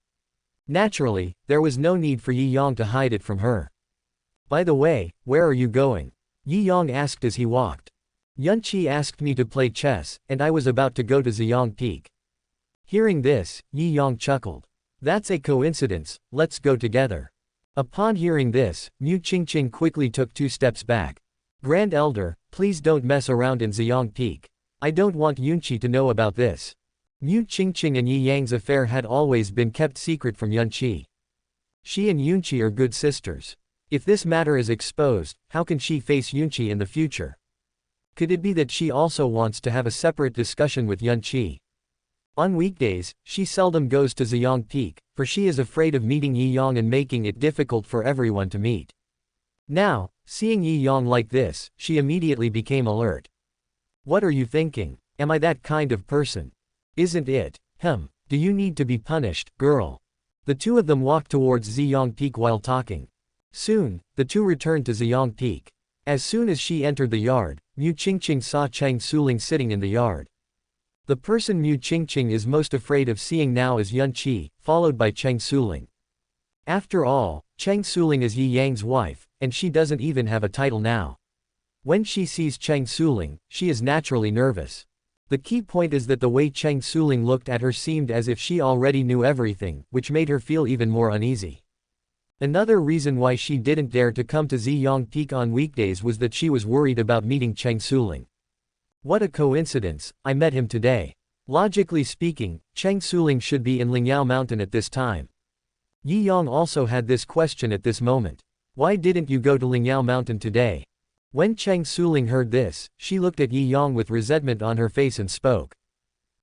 Naturally, there was no need for Yi Yang to hide it from her. By the way, where are you going? Yi Yang asked as he walked. Yunqi asked me to play chess, and I was about to go to Ziyang Peak. Hearing this, Yi Yang chuckled. That's a coincidence, let's go together. Upon hearing this, Mu Qingqing quickly took 2 steps back. Grand Elder, please don't mess around in Ziyang Peak. I don't want Yunqi to know about this. Mu Qingqing and Yi Yang's affair had always been kept secret from Yunqi. She and Yunqi are good sisters. If this matter is exposed, how can she face Yunqi in the future? Could it be that she also wants to have a separate discussion with Yunqi? On weekdays, she seldom goes to Ziyang Peak, for she is afraid of meeting Yi Yang and making it difficult for everyone to meet. Now, seeing Yi Yang like this, she immediately became alert. What are you thinking? Am I that kind of person? Isn't it? Do you need to be punished, girl? The two of them walked towards Ziyang Peak while talking. Soon, the two returned to Ziyang Peak. As soon as she entered the yard, Mu Qingqing saw Cheng Suling sitting in the yard. The person Mu Qingqing is most afraid of seeing now is Yunqi, followed by Cheng Suling. After all, Cheng Suling is Yi Yang's wife, and she doesn't even have a title now. When she sees Cheng Suling, she is naturally nervous. The key point is that the way Cheng Suling looked at her seemed as if she already knew everything, which made her feel even more uneasy. Another reason why she didn't dare to come to Ziyang Peak on weekdays was that she was worried about meeting Cheng Suling. What a coincidence, I met him today. Logically speaking, Cheng Suling should be in Lingyao Mountain at this time. Yi Yang also had this question at this moment. Why didn't you go to Lingyao Mountain today? When Cheng Suling heard this, she looked at Yi Yang with resentment on her face and spoke.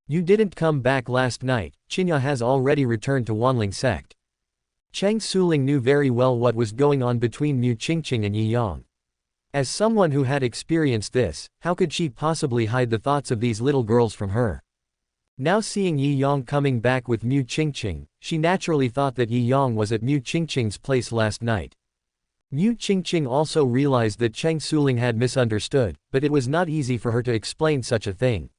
You didn't come back last night, Qinya has already returned to Wanling sect. Cheng Suling knew very well what was going on between Mu Qingqing and Yi Yang. As someone who had experienced this, how could she possibly hide the thoughts of these little girls from her? Now seeing Yi Yang coming back with Mu Qingqing, she naturally thought that Yi Yang was at Mu Qingqing's place last night. Mu Qingqing also realized that Cheng Suling had misunderstood, but it was not easy for her to explain such a thing.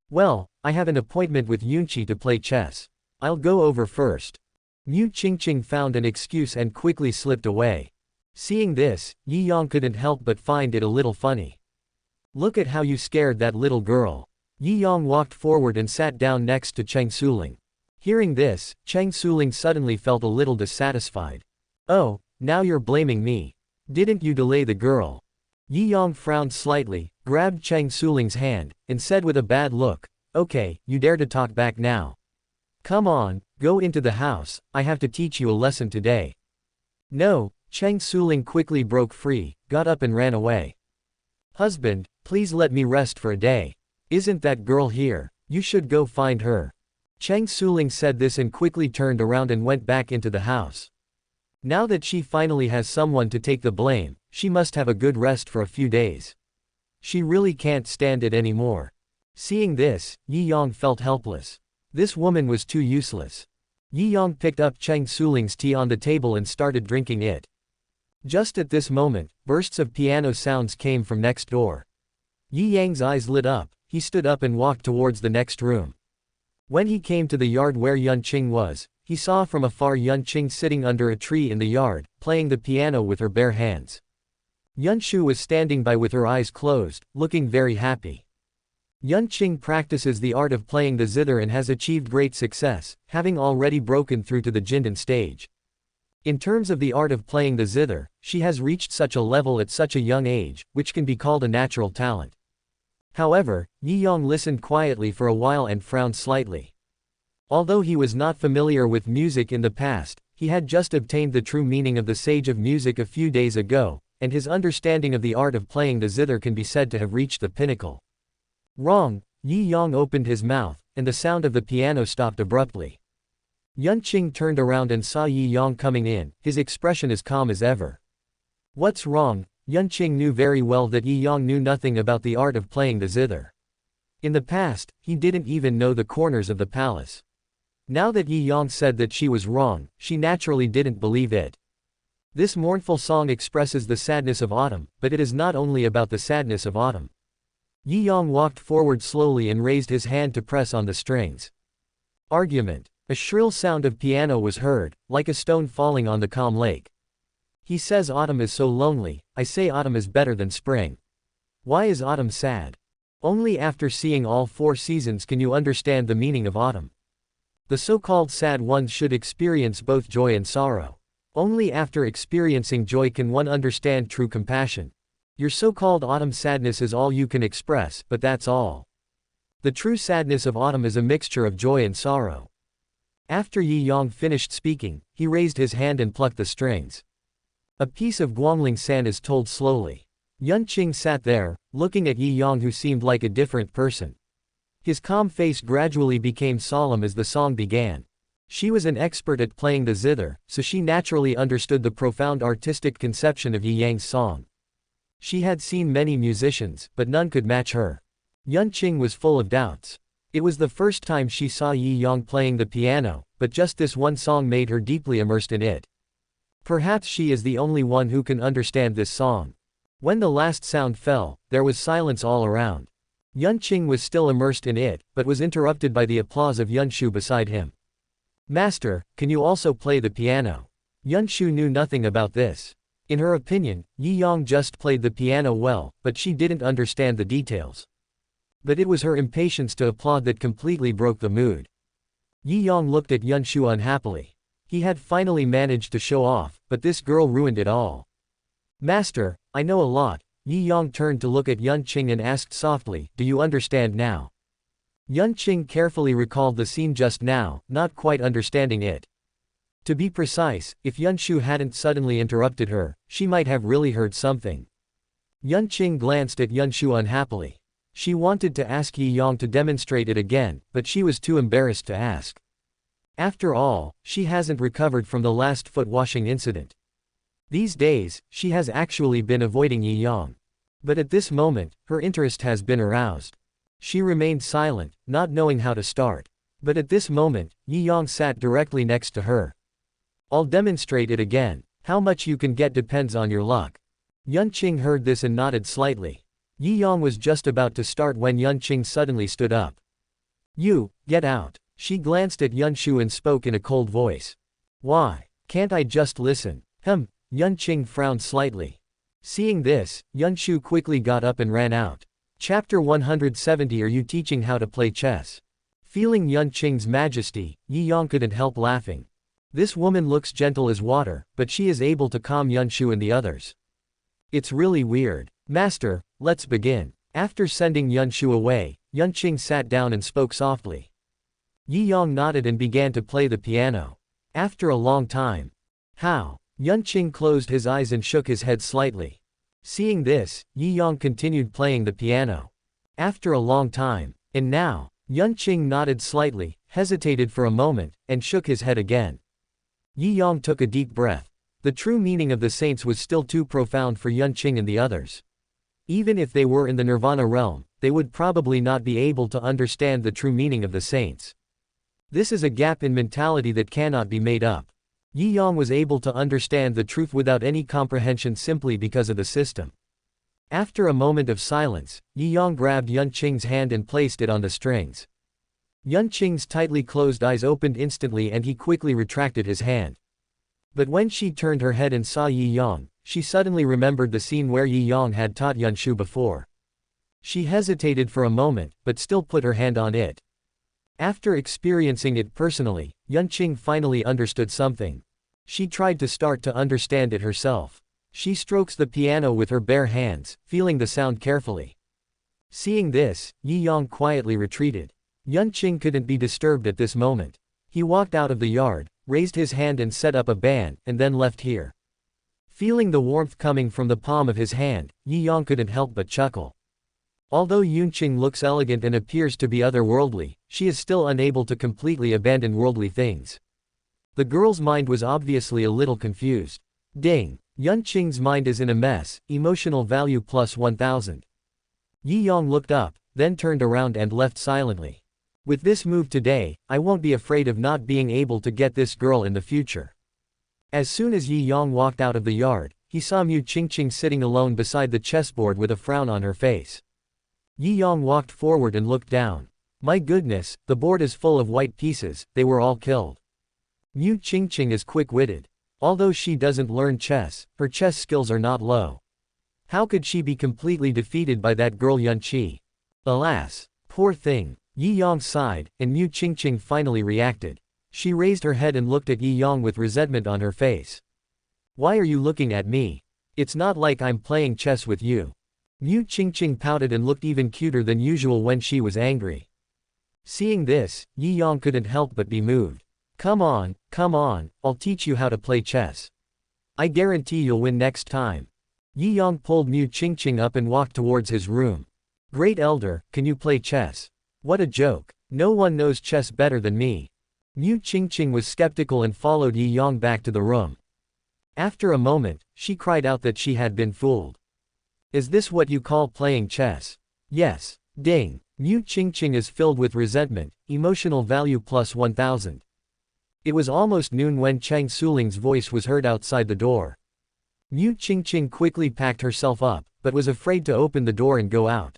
Well, I have an appointment with Yunqi to play chess. I'll go over first. Mu Qingqing found an excuse and quickly slipped away. Seeing this, Yi Yang couldn't help but find it a little funny. Look at how you scared that little girl. Yi Yang walked forward and sat down next to Cheng Suling. Hearing this, Cheng Suling suddenly felt a little dissatisfied. Oh, now you're blaming me. Didn't you delay the girl? Yi Yang frowned slightly, grabbed Cheng Suling's hand, and said with a bad look, okay, you dare to talk back now. Come on, go into the house, I have to teach you a lesson today. No, Cheng Suling quickly broke free, got up and ran away. Husband, please let me rest for a day. Isn't that girl here? You should go find her. Cheng Suling said this and quickly turned around and went back into the house. Now that she finally has someone to take the blame, she must have a good rest for a few days. She really can't stand it anymore. Seeing this, Yi Yang felt helpless. This woman was too useless. Yi Yang picked up Cheng Suling's tea on the table and started drinking it. Just at this moment, bursts of piano sounds came from next door. Yi Yang's eyes lit up, he stood up and walked towards the next room. When he came to the yard where Yun Qing was, he saw from afar Yun Qing sitting under a tree in the yard, playing the piano with her bare hands. Yun Shu was standing by with her eyes closed, looking very happy. Yun Qing practices the art of playing the zither and has achieved great success, having already broken through to the Jindan stage. In terms of the art of playing the zither, she has reached such a level at such a young age, which can be called a natural talent. However, Yi Yang listened quietly for a while and frowned slightly. Although he was not familiar with music in the past, he had just obtained the true meaning of the sage of music a few days ago, and his understanding of the art of playing the zither can be said to have reached the pinnacle. Wrong, Yi Yang opened his mouth, and the sound of the piano stopped abruptly. Yun Qing turned around and saw Yi Yang coming in, his expression as calm as ever. What's wrong? Yun Qing knew very well that Yi Yang knew nothing about the art of playing the zither. In the past, he didn't even know the corners of the palace. Now that Yi Yang said that she was wrong, she naturally didn't believe it. This mournful song expresses the sadness of autumn, but it is not only about the sadness of autumn. Yi Yang walked forward slowly and raised his hand to press on the strings. Argument. A shrill sound of piano was heard, like a stone falling on the calm lake. He says autumn is so lonely, I say autumn is better than spring. Why is autumn sad? Only after seeing all 4 seasons can you understand the meaning of autumn. The so-called sad ones should experience both joy and sorrow. Only after experiencing joy can one understand true compassion. Your so-called autumn sadness is all you can express, but that's all. The true sadness of autumn is a mixture of joy and sorrow. After Yi Yang finished speaking, he raised his hand and plucked the strings. A piece of Guangling sand is told slowly. Yun Qing sat there, looking at Yi Yang who seemed like a different person. His calm face gradually became solemn as the song began. She was an expert at playing the zither, so she naturally understood the profound artistic conception of Yi Yang's song. She had seen many musicians, but none could match her. Yun Qing was full of doubts. It was the first time she saw Yi Yang playing the piano, but just this one song made her deeply immersed in it. Perhaps she is the only one who can understand this song. When the last sound fell, there was silence all around. Yun Qing was still immersed in it, but was interrupted by the applause of Yun Shu beside him. Master, can you also play the piano? Yun Shu knew nothing about this. In her opinion, Yi Yang just played the piano well, but she didn't understand the details. But it was her impatience to applaud that completely broke the mood. Yi Yang looked at Yun Shu unhappily. He had finally managed to show off, but this girl ruined it all. Master, I know a lot. Yi Yang turned to look at Yun Qing and asked softly, do you understand now? Yun Qing carefully recalled the scene just now, not quite understanding it. To be precise, if Yun Shu hadn't suddenly interrupted her, she might have really heard something. Yun Qing glanced at Yun Shu unhappily. She wanted to ask Yi Yang to demonstrate it again, but she was too embarrassed to ask. After all, she hasn't recovered from the last foot-washing incident. These days, she has actually been avoiding Yi Yang. But at this moment, her interest has been aroused. She remained silent, not knowing how to start. But at this moment, Yi Yang sat directly next to her. I'll demonstrate it again. How much you can get depends on your luck. Yun Qing heard this and nodded slightly. Yi Yang was just about to start when Yun Qing suddenly stood up. You, get out. She glanced at Yun Shu and spoke in a cold voice. Why? Can't I just listen? Yun Qing frowned slightly. Seeing this, Yun Shu quickly got up and ran out. Chapter 170. Are you teaching how to play chess? Feeling Yun Qing's majesty, Yi Yang couldn't help laughing. This woman looks gentle as water, but she is able to calm Yun Shu and the others. It's really weird. Master, let's begin. After sending Yun Shu away, Yun Qing sat down and spoke softly. Yi Yang nodded and began to play the piano. After a long time. How? Yun Qing closed his eyes and shook his head slightly. Seeing this, Yi Yang continued playing the piano. After a long time. And now? Yun Qing nodded slightly, hesitated for a moment, and shook his head again. Yi Yang took a deep breath. The true meaning of the saints was still too profound for Yun Qing and the others. Even if they were in the Nirvana realm, they would probably not be able to understand the true meaning of the saints. This is a gap in mentality that cannot be made up. Yi Yang was able to understand the truth without any comprehension simply because of the system. After a moment of silence, Yi Yang grabbed Yun Qing's hand and placed it on the strings. Yun Qing's tightly closed eyes opened instantly and he quickly retracted his hand. But when she turned her head and saw Yi Yang, she suddenly remembered the scene where Yi Yang had taught Yun Shu before. She hesitated for a moment, but still put her hand on it. After experiencing it personally, Yun Qing finally understood something. She tried to start to understand it herself. She strokes the piano with her bare hands, feeling the sound carefully. Seeing this, Yi Yang quietly retreated. Yun Qing couldn't be disturbed at this moment. He walked out of the yard, raised his hand and set up a band, and then left here. Feeling the warmth coming from the palm of his hand, Yi Yang couldn't help but chuckle. Although Yun Qing looks elegant and appears to be otherworldly, she is still unable to completely abandon worldly things. The girl's mind was obviously a little confused. Ding! Yun Qing's mind is in a mess, emotional value plus 1000. Yi Yang looked up, then turned around and left silently. With this move today, I won't be afraid of not being able to get this girl in the future. As soon as Yi Yang walked out of the yard, he saw Mu Qingqing sitting alone beside the chessboard with a frown on her face. Yi Yang walked forward and looked down. My goodness, the board is full of white pieces, they were all killed. Mu Qingqing is quick-witted. Although she doesn't learn chess, her chess skills are not low. How could she be completely defeated by that girl Yun Qi? Alas, poor thing. Yi Yang sighed, and Mu Qingqing finally reacted. She raised her head and looked at Yi Yang with resentment on her face. Why are you looking at me? It's not like I'm playing chess with you. Mu Qingqing pouted and looked even cuter than usual when she was angry. Seeing this, Yi Yang couldn't help but be moved. Come on, I'll teach you how to play chess. I guarantee you'll win next time. Yi Yang pulled Mu Qingqing up and walked towards his room. Great Elder, can you play chess? What a joke. No one knows chess better than me. Mu Qingqing was skeptical and followed Yi Yang back to the room. After a moment, she cried out that she had been fooled. Is this what you call playing chess? Yes. Ding. Mu Qingqing is filled with resentment, emotional value plus 1000. It was almost noon when Chang Suling's voice was heard outside the door. Mu Qingqing quickly packed herself up, but was afraid to open the door and go out.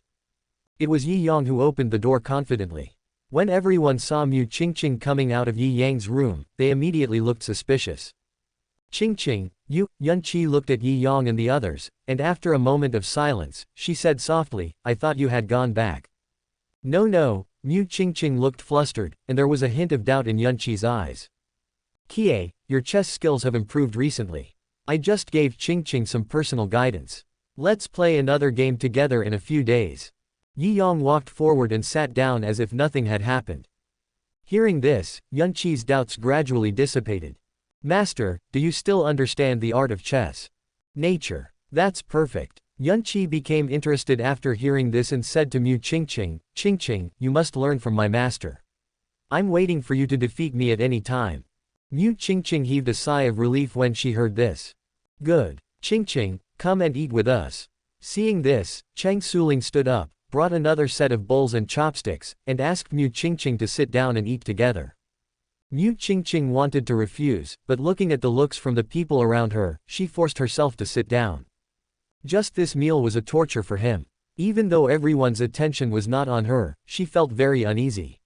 It was Yi Yang who opened the door confidently. When everyone saw Mu Qingqing coming out of Yi Yang's room, they immediately looked suspicious. Qingqing, Yun Qi looked at Yi Yang and the others, and after a moment of silence, she said softly, I thought you had gone back. No, Mu Qingqing looked flustered, and there was a hint of doubt in Yun Qi's eyes. Kie, your chess skills have improved recently. I just gave Qingqing some personal guidance. Let's play another game together in a few days. Yi Yang walked forward and sat down as if nothing had happened. Hearing this, Yun Qi's doubts gradually dissipated. Master, do you still understand the art of chess? Nature. That's perfect. Yun Qi became interested after hearing this and said to Mu Qingqing, Qingqing, you must learn from my master. I'm waiting for you to defeat me at any time. Mu Qingqing heaved a sigh of relief when she heard this. Good. Qingqing, come and eat with us. Seeing this, Chang Suling stood up, brought another set of bowls and chopsticks, and asked Mu Qingqing to sit down and eat together. Mu Qingqing wanted to refuse, but looking at the looks from the people around her, she forced herself to sit down. Just this meal was a torture for him. Even though everyone's attention was not on her, she felt very uneasy.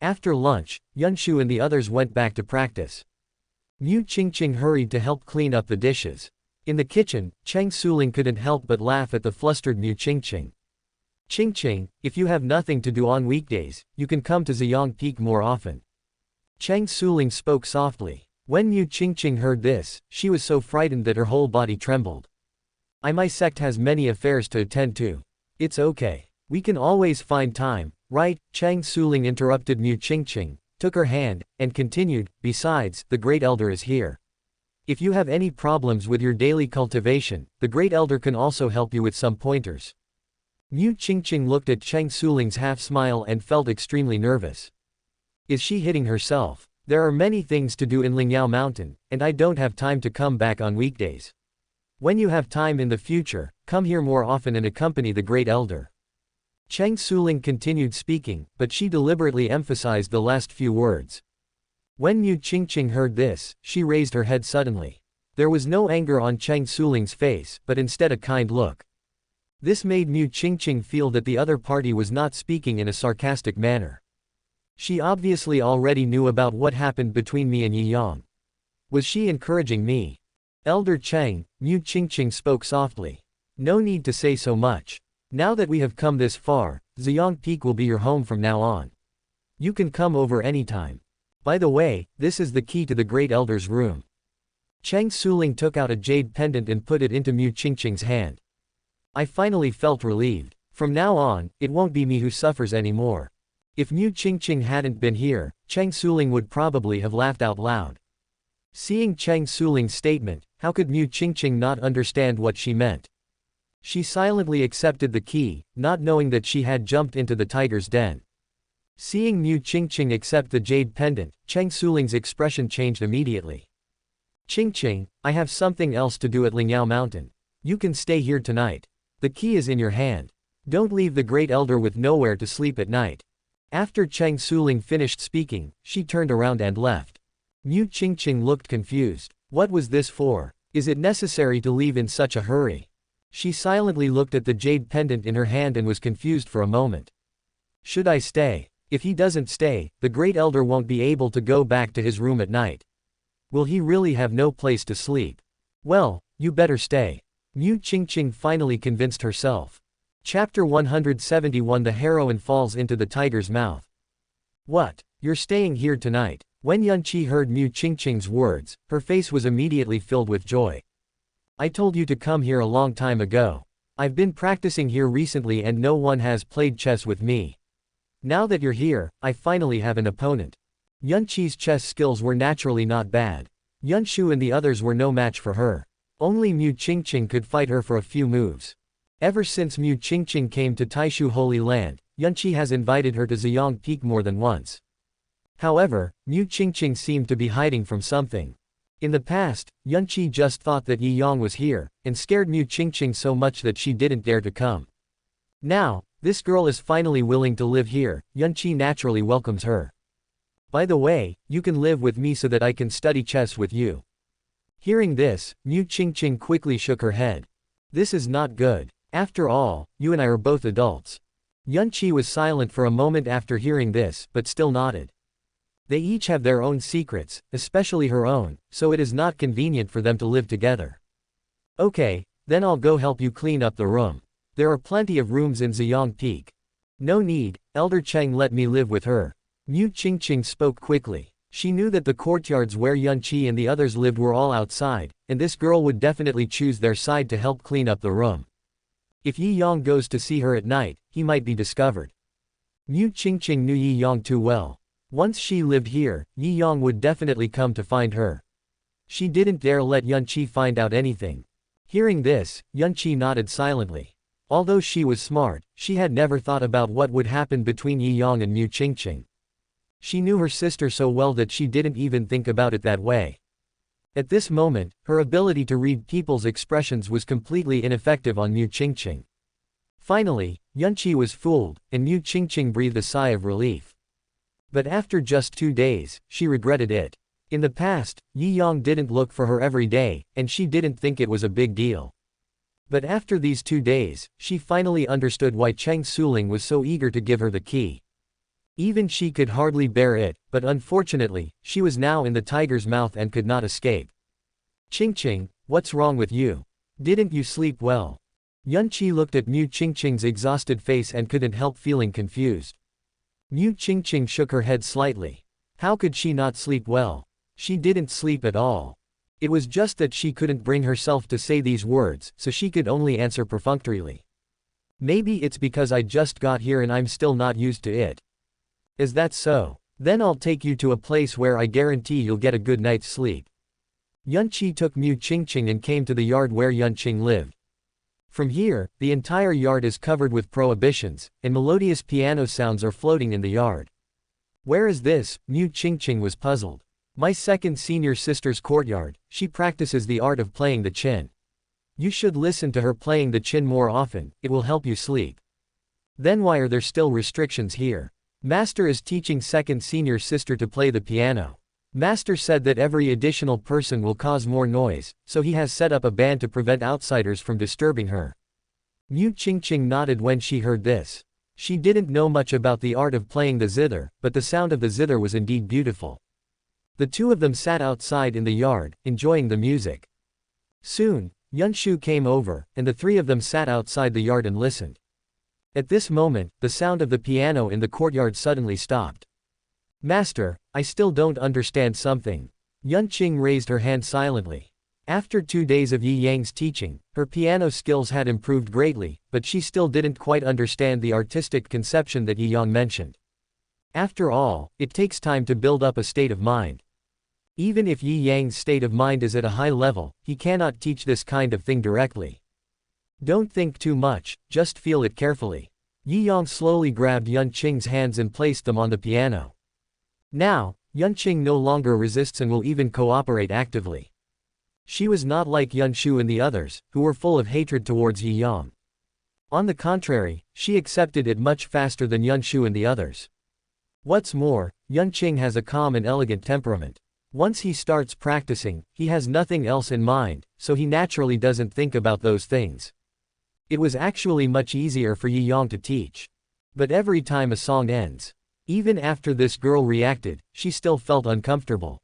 After lunch, Yunshu and the others went back to practice. Mu Qingqing hurried to help clean up the dishes. In the kitchen, Chang Suling couldn't help but laugh at the flustered Mu Qingqing. Qingqing, if you have nothing to do on weekdays, you can come to Ziyang Peak more often. Chang Suling spoke softly. When Mu Qingqing heard this, she was so frightened that her whole body trembled. My sect has many affairs to attend to. It's okay. We can always find time, right? Chang Suling interrupted Mu Qingqing, took her hand, and continued, besides, the Great Elder is here. If you have any problems with your daily cultivation, the Great Elder can also help you with some pointers. Mu Qingqing looked at Chang Suling's half-smile and felt extremely nervous. Is she hitting herself? There are many things to do in Lingyao Mountain, and I don't have time to come back on weekdays. When you have time in the future, come here more often and accompany the Great Elder. Chang Suling continued speaking, but she deliberately emphasized the last few words. When Mu Qingqing heard this, she raised her head suddenly. There was no anger on Cheng Suling's face, but instead a kind look. This made Mu Qingqing feel that the other party was not speaking in a sarcastic manner. She obviously already knew about what happened between me and Yi Yang. Was she encouraging me? Elder Cheng, Mu Qingqing spoke softly. No need to say so much. Now that we have come this far, Ziyang Peak will be your home from now on. You can come over anytime. By the way, this is the key to the Great Elder's room. Cheng Suling took out a jade pendant and put it into Mu Qingqing's hand. I finally felt relieved. From now on, it won't be me who suffers anymore. If Mu Qingqing hadn't been here, Cheng Suling would probably have laughed out loud. Seeing Cheng Suling's statement, how could Mu Qingqing not understand what she meant? She silently accepted the key, not knowing that she had jumped into the tiger's den. Seeing Mu Qingqing accept the jade pendant, Cheng Suling's expression changed immediately. Qingqing, I have something else to do at Lingyao Mountain. You can stay here tonight. The key is in your hand. Don't leave the Great Elder with nowhere to sleep at night. After Cheng Suling finished speaking, she turned around and left. Mu Qingqing looked confused. What was this for? Is it necessary to leave in such a hurry? She silently looked at the jade pendant in her hand and was confused for a moment. Should I stay? If he doesn't stay, the Great Elder won't be able to go back to his room at night. Will he really have no place to sleep? Well, you better stay. Mu Qingqing finally convinced herself. Chapter 171 The heroine falls into the tiger's mouth. What? You're staying here tonight? When Yunqi heard Mu Qingqing's words, her face was immediately filled with joy. I told you to come here a long time ago. I've been practicing here recently and no one has played chess with me. Now that you're here, I finally have an opponent. Yunqi's chess skills were naturally not bad. Yunshu and the others were no match for her. Only Mu Qingqing could fight her for a few moves. Ever since Mu Qingqing came to Taishu Holy Land, Yunqi has invited her to Ziyang Peak more than once. However, Mu Qingqing seemed to be hiding from something. In the past, Yunqi just thought that Yi Yang was here, and scared Mu Qingqing so much that she didn't dare to come. Now, this girl is finally willing to live here, Yunqi naturally welcomes her. By the way, you can live with me so that I can study chess with you. Hearing this, Mu Qingqing quickly shook her head. This is not good. After all, you and I are both adults. Yunqi was silent for a moment after hearing this, but still nodded. They each have their own secrets, especially her own, so it is not convenient for them to live together. Okay, then I'll go help you clean up the room. There are plenty of rooms in Ziyang Peak. No need, Elder Cheng let me live with her. Mu Qingqing spoke quickly. She knew that the courtyards where Yunqi and the others lived were all outside, and this girl would definitely choose their side to help clean up the room. If Yi Yang goes to see her at night, he might be discovered. Mu Qingqing knew Yi Yang too well. Once she lived here, Yi Yang would definitely come to find her. She didn't dare let Yunqi find out anything. Hearing this, Yunqi nodded silently. Although she was smart, she had never thought about what would happen between Yi Yang and Mu Qingqing. She knew her sister so well that she didn't even think about it that way. At this moment, her ability to read people's expressions was completely ineffective on Mu Qingqing. Finally, Yunqi was fooled, and Mu Qingqing breathed a sigh of relief. But after just 2 days, she regretted it. In the past, Yi Yang didn't look for her every day, and she didn't think it was a big deal. But after these 2 days, she finally understood why Cheng Suling was so eager to give her the key. Even she could hardly bear it, but unfortunately, she was now in the tiger's mouth and could not escape. Qingqing, what's wrong with you? Didn't you sleep well? Yunqi looked at Mu Qingqing's exhausted face and couldn't help feeling confused. Mu Qingqing shook her head slightly. How could she not sleep well? She didn't sleep at all. It was just that she couldn't bring herself to say these words, so she could only answer perfunctorily. Maybe it's because I just got here and I'm still not used to it. Is that so? Then I'll take you to a place where I guarantee you'll get a good night's sleep. Yunqi took Mu Qingqing and came to the yard where Yunqing lived. From here, the entire yard is covered with prohibitions, and melodious piano sounds are floating in the yard. Where is this? Mu Qingqing was puzzled. My second senior sister's courtyard, she practices the art of playing the qin. You should listen to her playing the qin more often, it will help you sleep. Then why are there still restrictions here? Master is teaching second senior sister to play the piano. Master said that every additional person will cause more noise, so he has set up a ban to prevent outsiders from disturbing her. Mu Qingqing nodded when she heard this. She didn't know much about the art of playing the zither, but the sound of the zither was indeed beautiful. The two of them sat outside in the yard, enjoying the music. Soon, Yunshu came over, and the three of them sat outside the yard and listened. At this moment, the sound of the piano in the courtyard suddenly stopped. Master, I still don't understand something. Yunqing raised her hand silently. After 2 days of Yi Yang's teaching, her piano skills had improved greatly, but she still didn't quite understand the artistic conception that Yi Yang mentioned. After all, it takes time to build up a state of mind. Even if Yi Yang's state of mind is at a high level, he cannot teach this kind of thing directly. Don't think too much, just feel it carefully. Yi Yang slowly grabbed Yunqing's hands and placed them on the piano. Now, Yunqing no longer resists and will even cooperate actively. She was not like Yunshu and the others, who were full of hatred towards Yi Yang. On the contrary, she accepted it much faster than Yunshu and the others. What's more, Yunqing has a calm and elegant temperament. Once he starts practicing, he has nothing else in mind, so he naturally doesn't think about those things. It was actually much easier for Yi Yang to teach. But every time a song ends, even after this girl reacted, she still felt uncomfortable.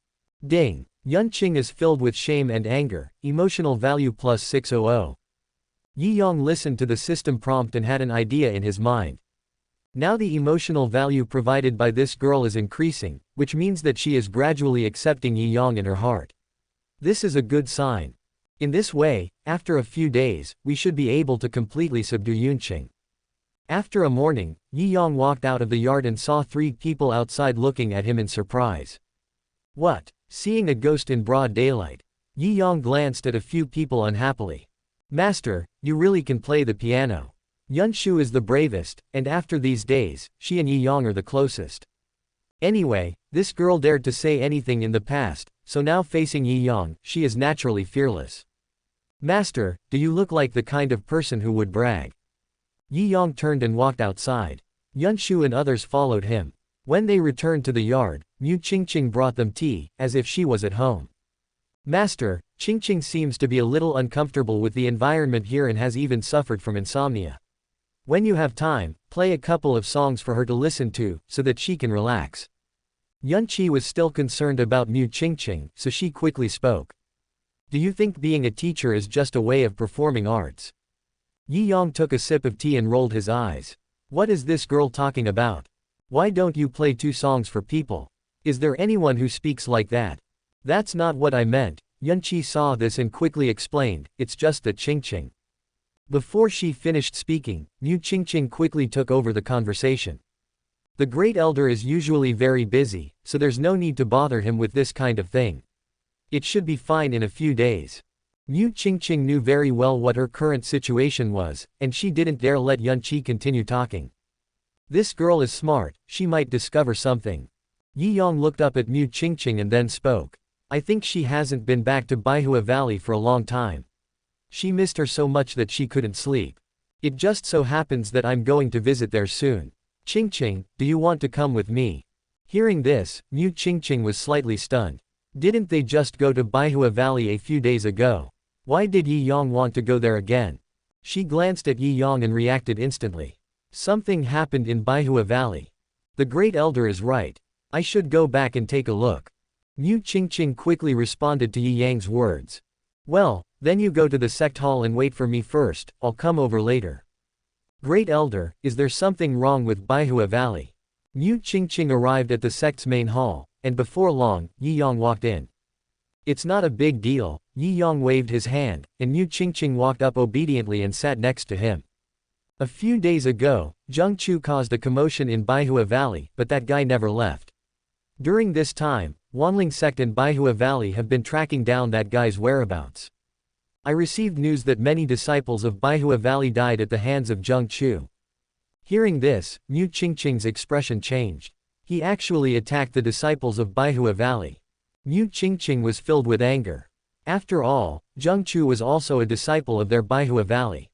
Ding! Yunqing is filled with shame and anger, emotional value plus 600. Yi Yang listened to the system prompt and had an idea in his mind. Now the emotional value provided by this girl is increasing, which means that she is gradually accepting Yi Yang in her heart. This is a good sign. In this way, after a few days, we should be able to completely subdue Yunqing. After a morning, Yi Yang walked out of the yard and saw 3 people outside looking at him in surprise. What? Seeing a ghost in broad daylight. Yi Yang glanced at a few people unhappily. Master, you really can play the piano. Yunshu is the bravest, and after these days, she and Yi Yang are the closest. Anyway, this girl dared to say anything in the past, so now facing Yi Yang, she is naturally fearless. Master, do you look like the kind of person who would brag? Yi Yang turned and walked outside. Yunshu and others followed him. When they returned to the yard, Mu Qingqing brought them tea, as if she was at home. Master, Qingqing seems to be a little uncomfortable with the environment here and has even suffered from insomnia. When you have time, play a couple of songs for her to listen to, so that she can relax. Yunqi was still concerned about Mu Qingqing, so she quickly spoke. Do you think being a teacher is just a way of performing arts? Yi Yang took a sip of tea and rolled his eyes. What is this girl talking about? Why don't you play 2 songs for people? Is there anyone who speaks like that? That's not what I meant. Yunqi saw this and quickly explained, it's just that Qingqing. Before she finished speaking, Mu Qingqing quickly took over the conversation. The great elder is usually very busy, so there's no need to bother him with this kind of thing. It should be fine in a few days. Mu Qingqing knew very well what her current situation was, and she didn't dare let Yunqi continue talking. This girl is smart, she might discover something. Yi Yang looked up at Mu Qingqing and then spoke. I think she hasn't been back to Baihua Valley for a long time. She missed her so much that she couldn't sleep. It just so happens that I'm going to visit there soon. Qingqing, do you want to come with me? Hearing this, Mu Qingqing was slightly stunned. Didn't they just go to Baihua Valley a few days ago? Why did Yi Yang want to go there again? She glanced at Yi Yang and reacted instantly. Something happened in Baihua Valley. The great elder is right. I should go back and take a look. Mu Qingqing quickly responded to Yi Yang's words. Well, then you go to the sect hall and wait for me first, I'll come over later. Great elder, is there something wrong with Baihua Valley? Mu Qingqing arrived at the sect's main hall, and before long, Yi Yang walked in. It's not a big deal. Yi Yang waved his hand, and Mu Qingqing walked up obediently and sat next to him. A few days ago, Zheng Chu caused a commotion in Baihua Valley, but that guy never left. During this time, Wanling sect and Baihua Valley have been tracking down that guy's whereabouts. I received news that many disciples of Baihua Valley died at the hands of Zheng Chu. Hearing this, Mu Qingqing's expression changed. He actually attacked the disciples of Baihua Valley. Mu Qingqing was filled with anger. After all, Zheng Chu was also a disciple of their Baihua Valley.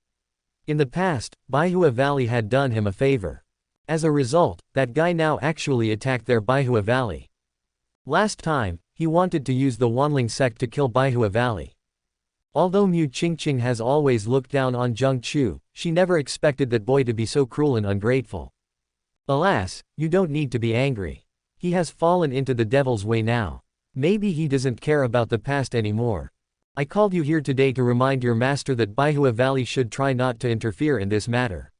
In the past, Baihua Valley had done him a favor. As a result, that guy now actually attacked their Baihua Valley. Last time, he wanted to use the Wanling sect to kill Baihua Valley. Although Mu Qingqing has always looked down on Zheng Chu, she never expected that boy to be so cruel and ungrateful. Alas, you don't need to be angry. He has fallen into the devil's way now. Maybe he doesn't care about the past anymore. I called you here today to remind your master that Baihua Valley should try not to interfere in this matter.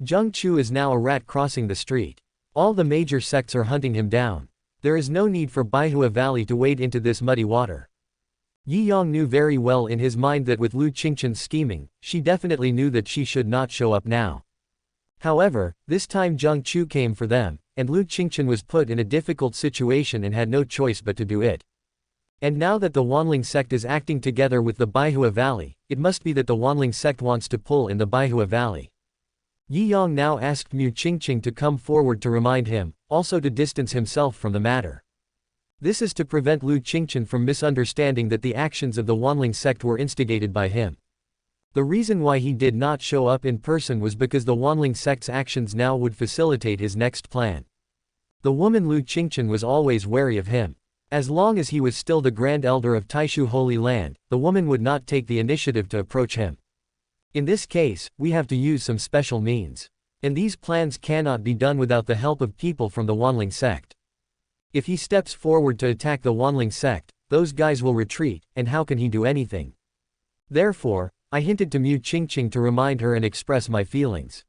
Zheng Chu is now a rat crossing the street. All the major sects are hunting him down. There is no need for Baihua Valley to wade into this muddy water. Yi Yang knew very well in his mind that with Lu Qingqin's scheming, she definitely knew that she should not show up now. However, this time Zheng Chu came for them, and Lu Qingqin was put in a difficult situation and had no choice but to do it. And now that the Wanling sect is acting together with the Baihua Valley, it must be that the Wanling sect wants to pull in the Baihua Valley. Yi Yang now asked Mu Qingqing to come forward to remind him, also to distance himself from the matter. This is to prevent Lu Qingqin from misunderstanding that the actions of the Wanling sect were instigated by him. The reason why he did not show up in person was because the Wanling sect's actions now would facilitate his next plan. The woman Lu Qingqin was always wary of him. As long as he was still the Grand Elder of Taishu Holy Land, the woman would not take the initiative to approach him. In this case, we have to use some special means. And these plans cannot be done without the help of people from the Wanling sect. If he steps forward to attack the Wanling sect, those guys will retreat, and how can he do anything? Therefore, I hinted to Mu Qingqing to remind her and express my feelings.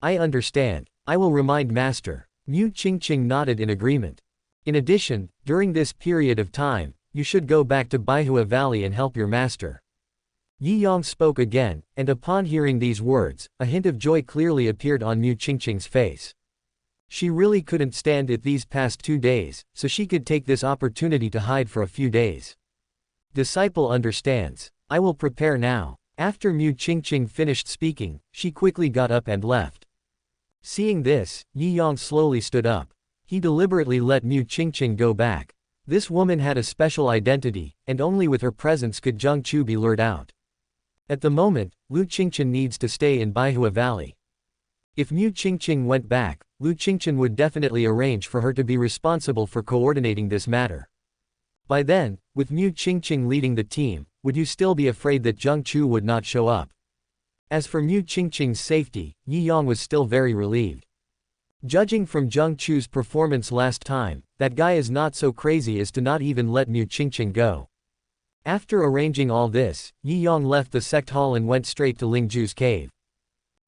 I understand. I will remind Master. Mu Qingqing nodded in agreement. In addition, during this period of time, you should go back to Baihua Valley and help your master. Yi Yang spoke again, and upon hearing these words, a hint of joy clearly appeared on Mu Qingqing's face. She really couldn't stand it these past 2 days, so she could take this opportunity to hide for a few days. Disciple understands. I will prepare now. After Mu Qingqing finished speaking, she quickly got up and left. Seeing this, Yi Yang slowly stood up. He deliberately let Mu Qingqing go back. This woman had a special identity, and only with her presence could Zheng Chu be lured out. At the moment, Lu Qingqin needs to stay in Baihua Valley. If Mu Qingqing went back, Lu Qingqin would definitely arrange for her to be responsible for coordinating this matter. By then, with Mu Qingqing leading the team, would you still be afraid that Zheng Chu would not show up? As for Mu Qingqing's safety, Yi Yang was still very relieved. Judging from Zheng Chu's performance last time, that guy is not so crazy as to not even let Mu Qingqing go. After arranging all this, Yi Yang left the sect hall and went straight to Ling Zhu's cave.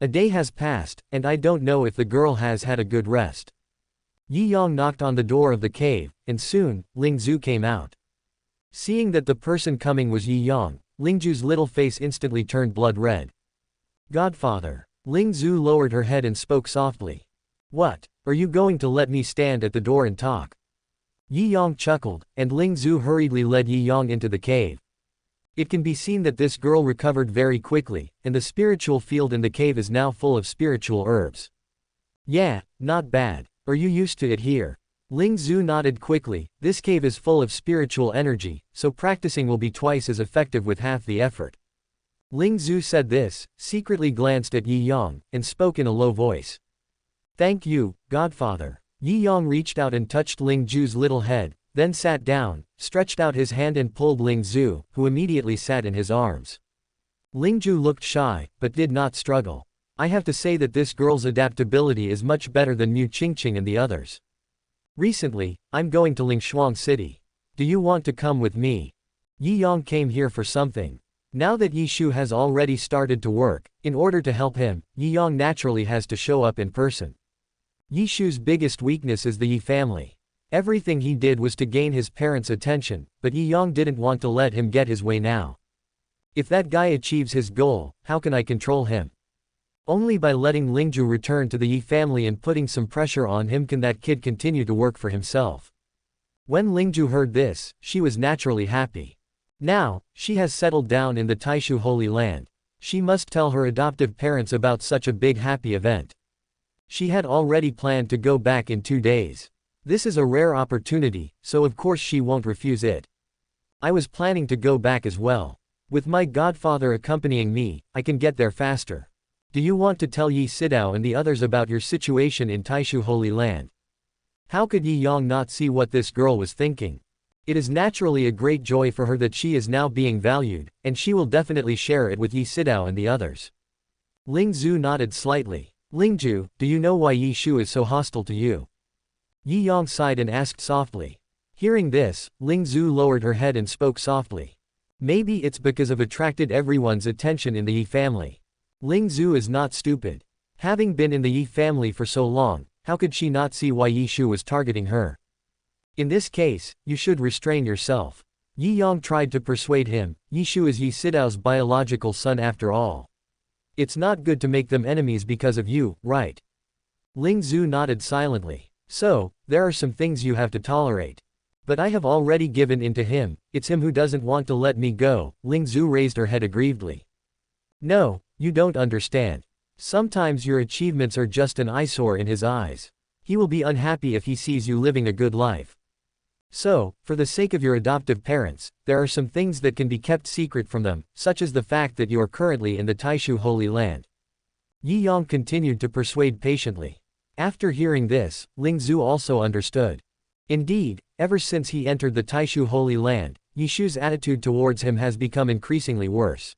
A day has passed, and I don't know if the girl has had a good rest. Yi Yang knocked on the door of the cave, and soon, Ling Zhu came out. Seeing that the person coming was Yi Yang, Ling Zhu's little face instantly turned blood red. Godfather. Ling Zhu lowered her head and spoke softly. What? Are you going to let me stand at the door and talk? Yi Yang chuckled, and Ling Zhu hurriedly led Yi Yang into the cave. It can be seen that this girl recovered very quickly, and the spiritual field in the cave is now full of spiritual herbs. Yeah, not bad. Are you used to it here? Ling Zhu nodded quickly. This cave is full of spiritual energy, so practicing will be twice as effective with half the effort. Ling Zhu said this, secretly glanced at Yi Yang, and spoke in a low voice. Thank you, Godfather. Yi Yang reached out and touched Ling Zhu's little head, then sat down, stretched out his hand and pulled Ling Zhu, who immediately sat in his arms. Ling Zhu looked shy, but did not struggle. I have to say that this girl's adaptability is much better than Mu Qingqing and the others. Recently, I'm going to Lingshuang City. Do you want to come with me? Yi Yang came here for something. Now that Yi Shu has already started to work, in order to help him, Yi Yang naturally has to show up in person. Yi Shu's biggest weakness is the Yi family. Everything he did was to gain his parents' attention, but Yi Yang didn't want to let him get his way now. If that guy achieves his goal, how can I control him? Only by letting Ling Zhu return to the Yi family and putting some pressure on him can that kid continue to work for himself. When Ling Zhu heard this, she was naturally happy. Now, she has settled down in the Taishu Holy Land. She must tell her adoptive parents about such a big happy event. She had already planned to go back in 2 days. This is a rare opportunity, so of course she won't refuse it. I was planning to go back as well. With my godfather accompanying me, I can get there faster. Do you want to tell Yi Sidao and the others about your situation in Taishu Holy Land? How could Yi Yang not see what this girl was thinking? It is naturally a great joy for her that she is now being valued, and she will definitely share it with Yi Sidao and the others. Ling Zhu nodded slightly. Lingju, do you know why Yi Shu is so hostile to you? Yi Yang sighed and asked softly. Hearing this, Ling Zhu lowered her head and spoke softly. Maybe it's because I've attracted everyone's attention in the Yi family. Ling Zhu is not stupid. Having been in the Yi family for so long, how could she not see why Yi Shu was targeting her? In this case, you should restrain yourself. Yi Yang tried to persuade him. Yi Shu is Yi Sidao's biological son after all. It's not good to make them enemies because of you, right? Ling Zhu nodded silently. So, there are some things you have to tolerate. But I have already given in to him, it's him who doesn't want to let me go. Ling Zhu raised her head aggrievedly. No, you don't understand. Sometimes your achievements are just an eyesore in his eyes. He will be unhappy if he sees you living a good life. So, for the sake of your adoptive parents, there are some things that can be kept secret from them, such as the fact that you are currently in the Taishu Holy Land. Yi Yang continued to persuade patiently. After hearing this, Ling Zhu also understood. Indeed, ever since he entered the Taishu Holy Land, Yi Shu's attitude towards him has become increasingly worse.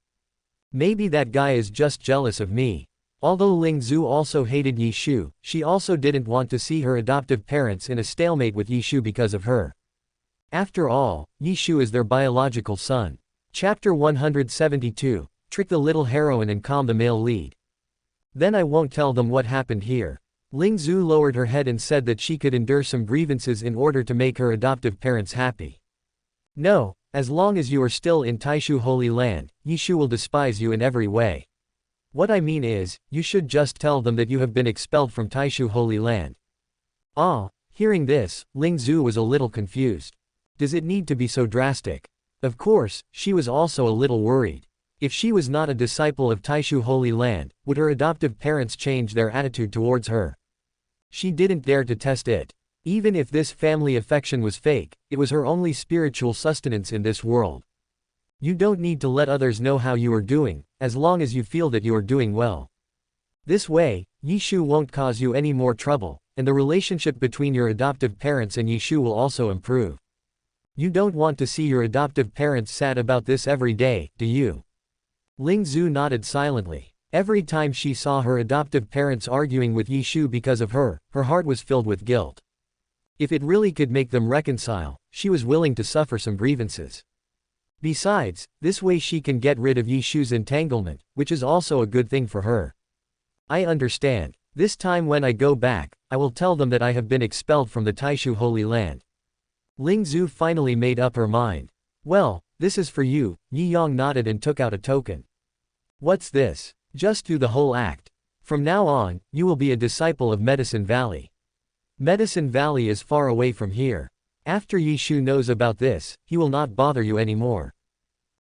Maybe that guy is just jealous of me. Although Ling Zhu also hated Yi Shu, she also didn't want to see her adoptive parents in a stalemate with Yi Shu because of her. After all, Yi Shu is their biological son. Chapter 172, Trick the little heroine and calm the male lead. Then I won't tell them what happened here. Ling Zhu lowered her head and said that she could endure some grievances in order to make her adoptive parents happy. No, as long as you are still in Taishu Holy Land, Yi Shu will despise you in every way. What I mean is, you should just tell them that you have been expelled from Taishu Holy Land. Ah, hearing this, Ling Zhu was a little confused. Does it need to be so drastic? Of course, she was also a little worried. If she was not a disciple of Taishu Holy Land, would her adoptive parents change their attitude towards her? She didn't dare to test it. Even if this family affection was fake, it was her only spiritual sustenance in this world. You don't need to let others know how you are doing, as long as you feel that you are doing well. This way, Yi Shu won't cause you any more trouble, and the relationship between your adoptive parents and Yi Shu will also improve. You don't want to see your adoptive parents sad about this every day, do you? Ling Zhu nodded silently. Every time she saw her adoptive parents arguing with Yi Shu because of her, her heart was filled with guilt. If it really could make them reconcile, she was willing to suffer some grievances. Besides, this way she can get rid of Yi Shu's entanglement, which is also a good thing for her. I understand. This time when I go back, I will tell them that I have been expelled from the Taishu Holy Land. Ling Zhu finally made up her mind. Well, this is for you. Yi Yang nodded and took out a token. What's this? Just do the whole act. From now on, you will be a disciple of Medicine Valley. Medicine Valley is far away from here. After Yi Shu knows about this, he will not bother you anymore.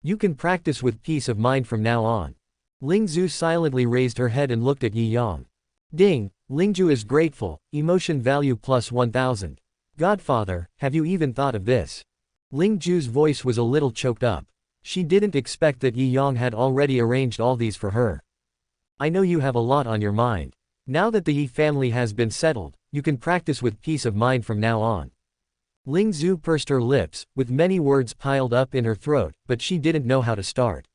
You can practice with peace of mind from now on. Ling Zhu silently raised her head and looked at Yi Yang. Ding, Lingju is grateful, emotion value plus 1000. Godfather, have you even thought of this? Ling Zhu's voice was a little choked up. She didn't expect that Yi Yang had already arranged all these for her. I know you have a lot on your mind. Now that the Yi family has been settled, you can practice with peace of mind from now on. Ling Zhu pursed her lips, with many words piled up in her throat, but she didn't know how to start.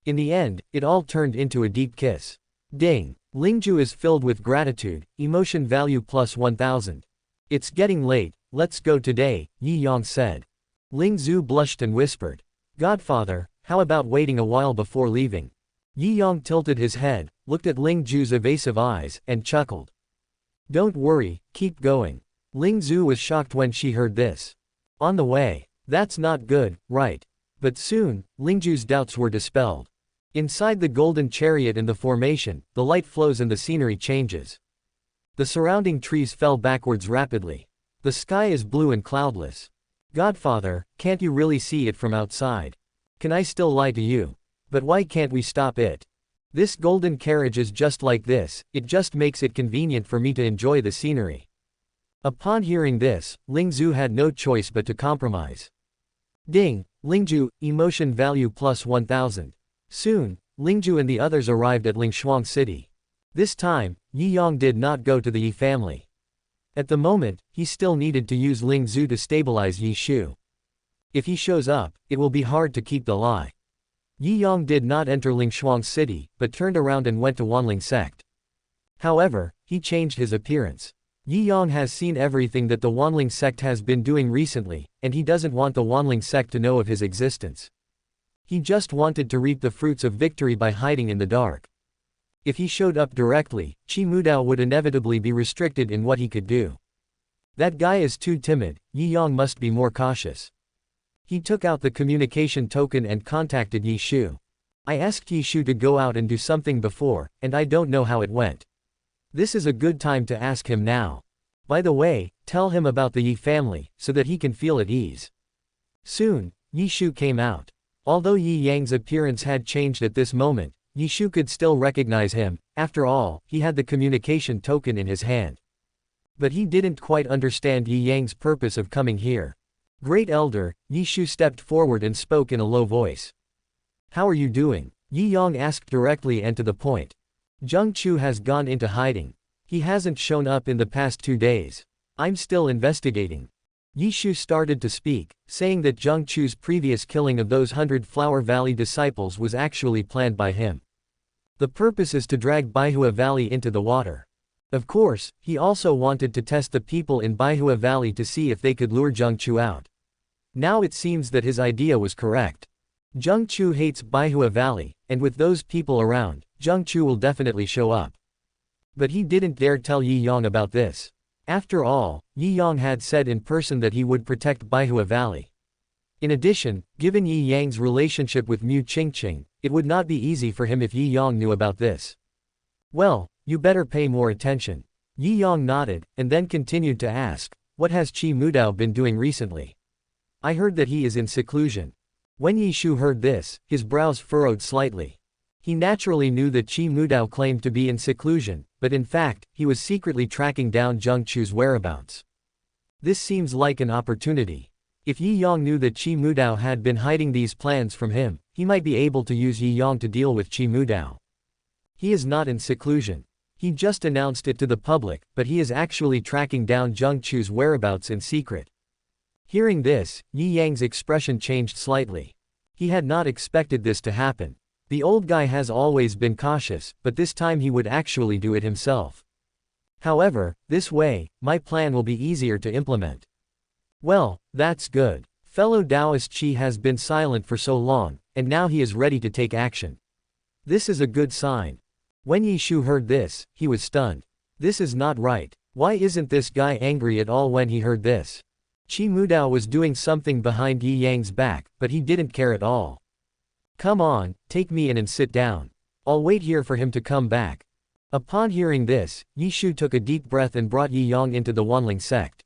In the end, it all turned into a deep kiss. Ding! Lingju is filled with gratitude, emotion value plus 1000. It's getting late, let's go today, Yi Yang said. Ling Zhu blushed and whispered. Godfather, how about waiting a while before leaving? Yi Yang tilted his head, looked at Ling Zhu's evasive eyes, and chuckled. Don't worry, keep going. Ling Zhu was shocked when she heard this. On the way. That's not good, right? But soon, Ling Zhu's doubts were dispelled. Inside the golden chariot in the formation, the light flows and the scenery changes. The surrounding trees fell backwards rapidly. The sky is blue and cloudless. Godfather, can't you really see it from outside? Can I still lie to you? But why can't we stop it? This golden carriage is just like this, it just makes it convenient for me to enjoy the scenery. Upon hearing this, Ling Zhu had no choice but to compromise. Ding, Lingju, emotion value plus 1000. Soon, Lingju and the others arrived at Lingshuang City. This time, Yi Yang did not go to the Yi family. At the moment, he still needed to use Ling Zhu to stabilize Yi Shu. If he shows up, it will be hard to keep the lie. Yi Yang did not enter Ling Shuang's city, but turned around and went to Wanling sect. However, he changed his appearance. Yi Yang has seen everything that the Wanling sect has been doing recently, and he doesn't want the Wanling sect to know of his existence. He just wanted to reap the fruits of victory by hiding in the dark. If he showed up directly, Qi Mudao would inevitably be restricted in what he could do. That guy is too timid, Yi Yang must be more cautious. He took out the communication token and contacted Yi Shu. I asked Yi Shu to go out and do something before, and I don't know how it went. This is a good time to ask him now. By the way, tell him about the Yi family, so that he can feel at ease. Soon, Yi Shu came out. Although Yi Yang's appearance had changed at this moment, Yi Shu could still recognize him. After all, he had the communication token in his hand. But he didn't quite understand Yi Yang's purpose of coming here. Great Elder, Yi Shu stepped forward and spoke in a low voice. How are you doing? Yi Yang asked directly and to the point. Zheng Chu has gone into hiding. He hasn't shown up in the past 2 days. I'm still investigating. Yi Shu started to speak, saying that Zheng Chu's previous killing of those 100 Flower Valley disciples was actually planned by him. The purpose is to drag Baihua Valley into the water. Of course, he also wanted to test the people in Baihua Valley to see if they could lure Zheng Chu out. Now it seems that his idea was correct. Zheng Chu hates Baihua Valley, and with those people around, Zheng Chu will definitely show up. But he didn't dare tell Yi Yang about this. After all, Yi Yang had said in person that he would protect Baihua Valley. In addition, given Yi Yang's relationship with Mu Qingqing, it would not be easy for him if Yi Yang knew about this. Well, you better pay more attention. Yi Yang nodded, and then continued to ask, what has Qi Mudao been doing recently? I heard that he is in seclusion. When Yi Shu heard this, his brows furrowed slightly. He naturally knew that Qi Mudao claimed to be in seclusion, but in fact, he was secretly tracking down Zheng Chu's whereabouts. This seems like an opportunity. If Yi Yang knew that Qi Mudao had been hiding these plans from him, he might be able to use Yi Yang to deal with Qi Mudao. He is not in seclusion. He just announced it to the public, but he is actually tracking down Zheng Chu's whereabouts in secret. Hearing this, Yi Yang's expression changed slightly. He had not expected this to happen. The old guy has always been cautious, but this time he would actually do it himself. However, this way, my plan will be easier to implement. Well, that's good. Fellow Taoist Qi has been silent for so long, and now he is ready to take action. This is a good sign. When Yi Shu heard this, he was stunned. This is not right. Why isn't this guy angry at all when he heard this? Qi Mudao was doing something behind Yi Yang's back, but he didn't care at all. Come on, take me in and sit down. I'll wait here for him to come back. Upon hearing this, Yi Shu took a deep breath and brought Yi Yang into the Wanling sect.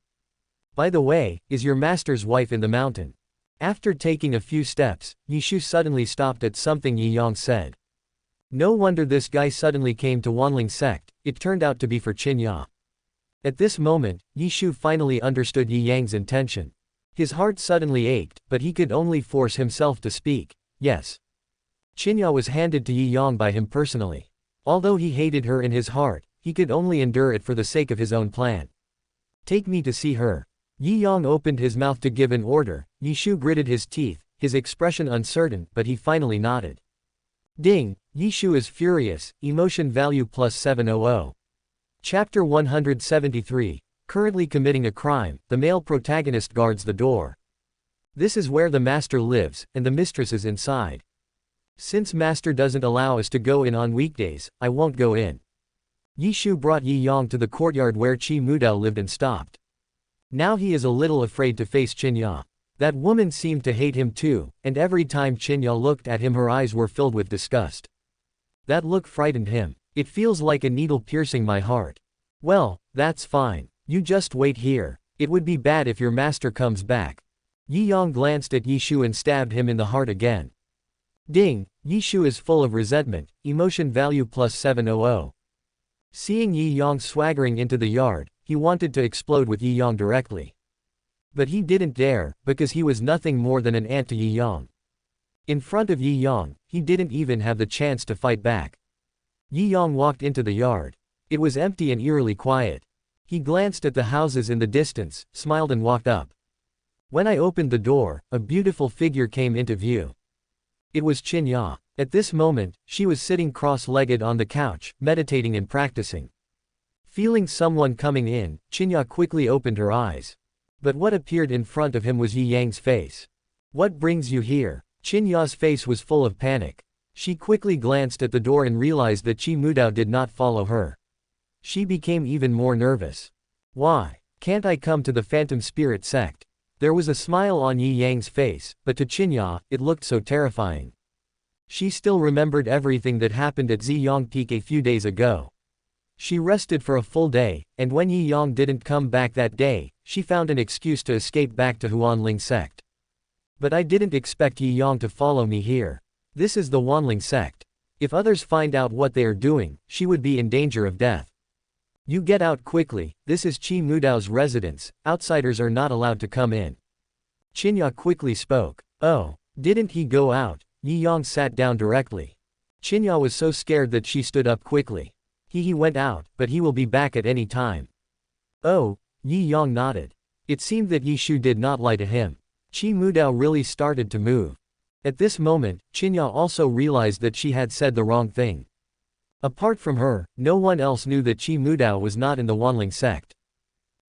By the way, is your master's wife in the mountain? After taking a few steps, Yi Shu suddenly stopped at something Yi Yang said. No wonder this guy suddenly came to Wanling sect, it turned out to be for Qinya. At this moment, Yi Shu finally understood Yi Yang's intention. His heart suddenly ached, but he could only force himself to speak. Yes. Qinya was handed to Yi Yang by him personally. Although he hated her in his heart, he could only endure it for the sake of his own plan. Take me to see her. Yi Yang opened his mouth to give an order. Yi Shu gritted his teeth, his expression uncertain, but he finally nodded. Ding, Yi Shu is furious, emotion value plus 700. Chapter 173, currently committing a crime, the male protagonist guards the door. This is where the master lives, and the mistress is inside. Since master doesn't allow us to go in on weekdays, I won't go in. Yi Shu brought Yi Yang to the courtyard where Qi Mudao lived and stopped. Now he is a little afraid to face Qinya. That woman seemed to hate him too, and every time Qinya looked at him her eyes were filled with disgust. That look frightened him. It feels like a needle piercing my heart. Well, that's fine. You just wait here. It would be bad if your master comes back. Yi Yang glanced at Yi Shu and stabbed him in the heart again. Ding, Yi Shu is full of resentment, emotion value plus 700. Seeing Yi Yang swaggering into the yard, he wanted to explode with Yi Yang directly. But he didn't dare, because he was nothing more than an ant to Yi Yang. In front of Yi Yang, he didn't even have the chance to fight back. Yi Yang walked into the yard. It was empty and eerily quiet. He glanced at the houses in the distance, smiled and walked up. When I opened the door, a beautiful figure came into view. It was Qinya. At this moment, she was sitting cross-legged on the couch, meditating and practicing. Feeling someone coming in, Qinya quickly opened her eyes. But what appeared in front of him was Yi Yang's face. "What brings you here?" Qinya's face was full of panic. She quickly glanced at the door and realized that Qi Mudao did not follow her. She became even more nervous. "Why can't I come to the Phantom Spirit sect?" There was a smile on Yi Yang's face, but to Qinya, it looked so terrifying. She still remembered everything that happened at Ziyang Peak a few days ago. She rested for a full day, and when Yi Yang didn't come back that day, she found an excuse to escape back to Huanling sect. "But I didn't expect Yi Yang to follow me here. This is the Huanling sect. If others find out what they are doing, she would be in danger of death. You get out quickly, this is Qi Mudao's residence, outsiders are not allowed to come in." Qinya quickly spoke. "Oh, didn't he go out?" Yi Yang sat down directly. Qinya was so scared that she stood up quickly. He went out, but he will be back at any time." "Oh," Yi Yang nodded. It seemed that Yi Shu did not lie to him. Qi Mudao really started to move. At this moment, Qinya also realized that she had said the wrong thing. Apart from her, no one else knew that Qi Mudao was not in the Huanling sect.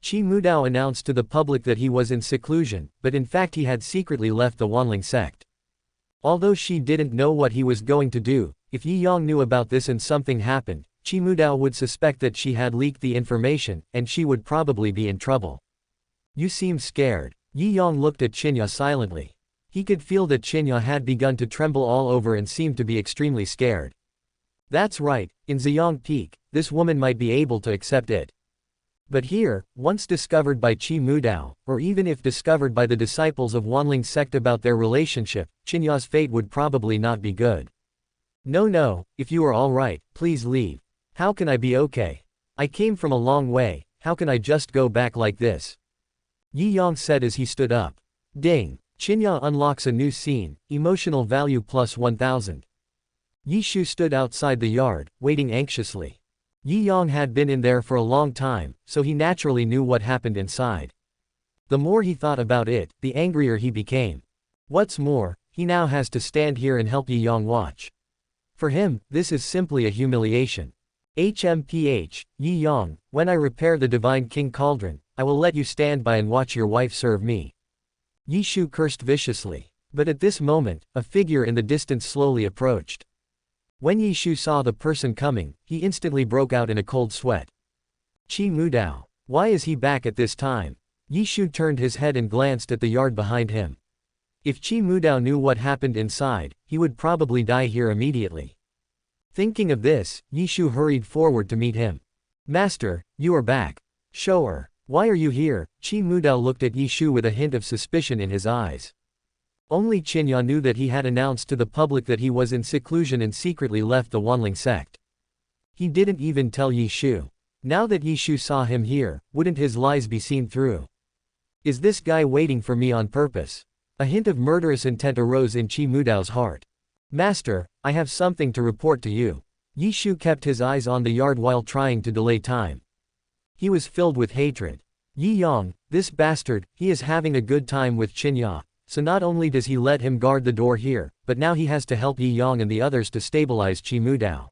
Qi Mudao announced to the public that he was in seclusion, but in fact he had secretly left the Huanling sect. Although she didn't know what he was going to do, if Yi Yang knew about this and something happened, Qi Mudao would suspect that she had leaked the information, and she would probably be in trouble. "You seem scared." Yi Yang looked at Qinya silently. He could feel that Qinya had begun to tremble all over and seemed to be extremely scared. That's right, in Ziyang Peak, this woman might be able to accept it. But here, once discovered by Qi Mudao, or even if discovered by the disciples of Huanling sect about their relationship, Qinya's fate would probably not be good. No, if you are all right, please leave." "How can I be okay? I came from a long way, how can I just go back like this?" Yi Yang said as he stood up. Ding! Qinya unlocks a new scene, emotional value plus 1000. Yi Shu stood outside the yard, waiting anxiously. Yi Yang had been in there for a long time, so he naturally knew what happened inside. The more he thought about it, the angrier he became. What's more, he now has to stand here and help Yi Yang watch. For him, this is simply a humiliation. HMPH, Yi Yang, when I repair the Divine King Cauldron, I will let you stand by and watch your wife serve me. Yi Shu cursed viciously. But at this moment, a figure in the distance slowly approached. When Yi Shu saw the person coming, he instantly broke out in a cold sweat. Qi Mudao. Why is he back at this time? Yi Shu turned his head and glanced at the yard behind him. If Qi Mudao knew what happened inside, he would probably die here immediately. Thinking of this, Yi Shu hurried forward to meet him. Master, you are back. Show her. Why are you here? Qi Mudao looked at Yi Shu with a hint of suspicion in his eyes. Only Qinya knew that he had announced to the public that he was in seclusion and secretly left the Huanling sect. He didn't even tell Yi Shu. Now that Yi Shu saw him here, wouldn't his lies be seen through? Is this guy waiting for me on purpose? A hint of murderous intent arose in Qi Mudao's heart. Master, I have something to report to you. Yi Shu kept his eyes on the yard while trying to delay time. He was filled with hatred. Yi Yang, this bastard, he is having a good time with Qinya. So not only does he let him guard the door here, but now he has to help Yi Yang and the others to stabilize Qi Mudao.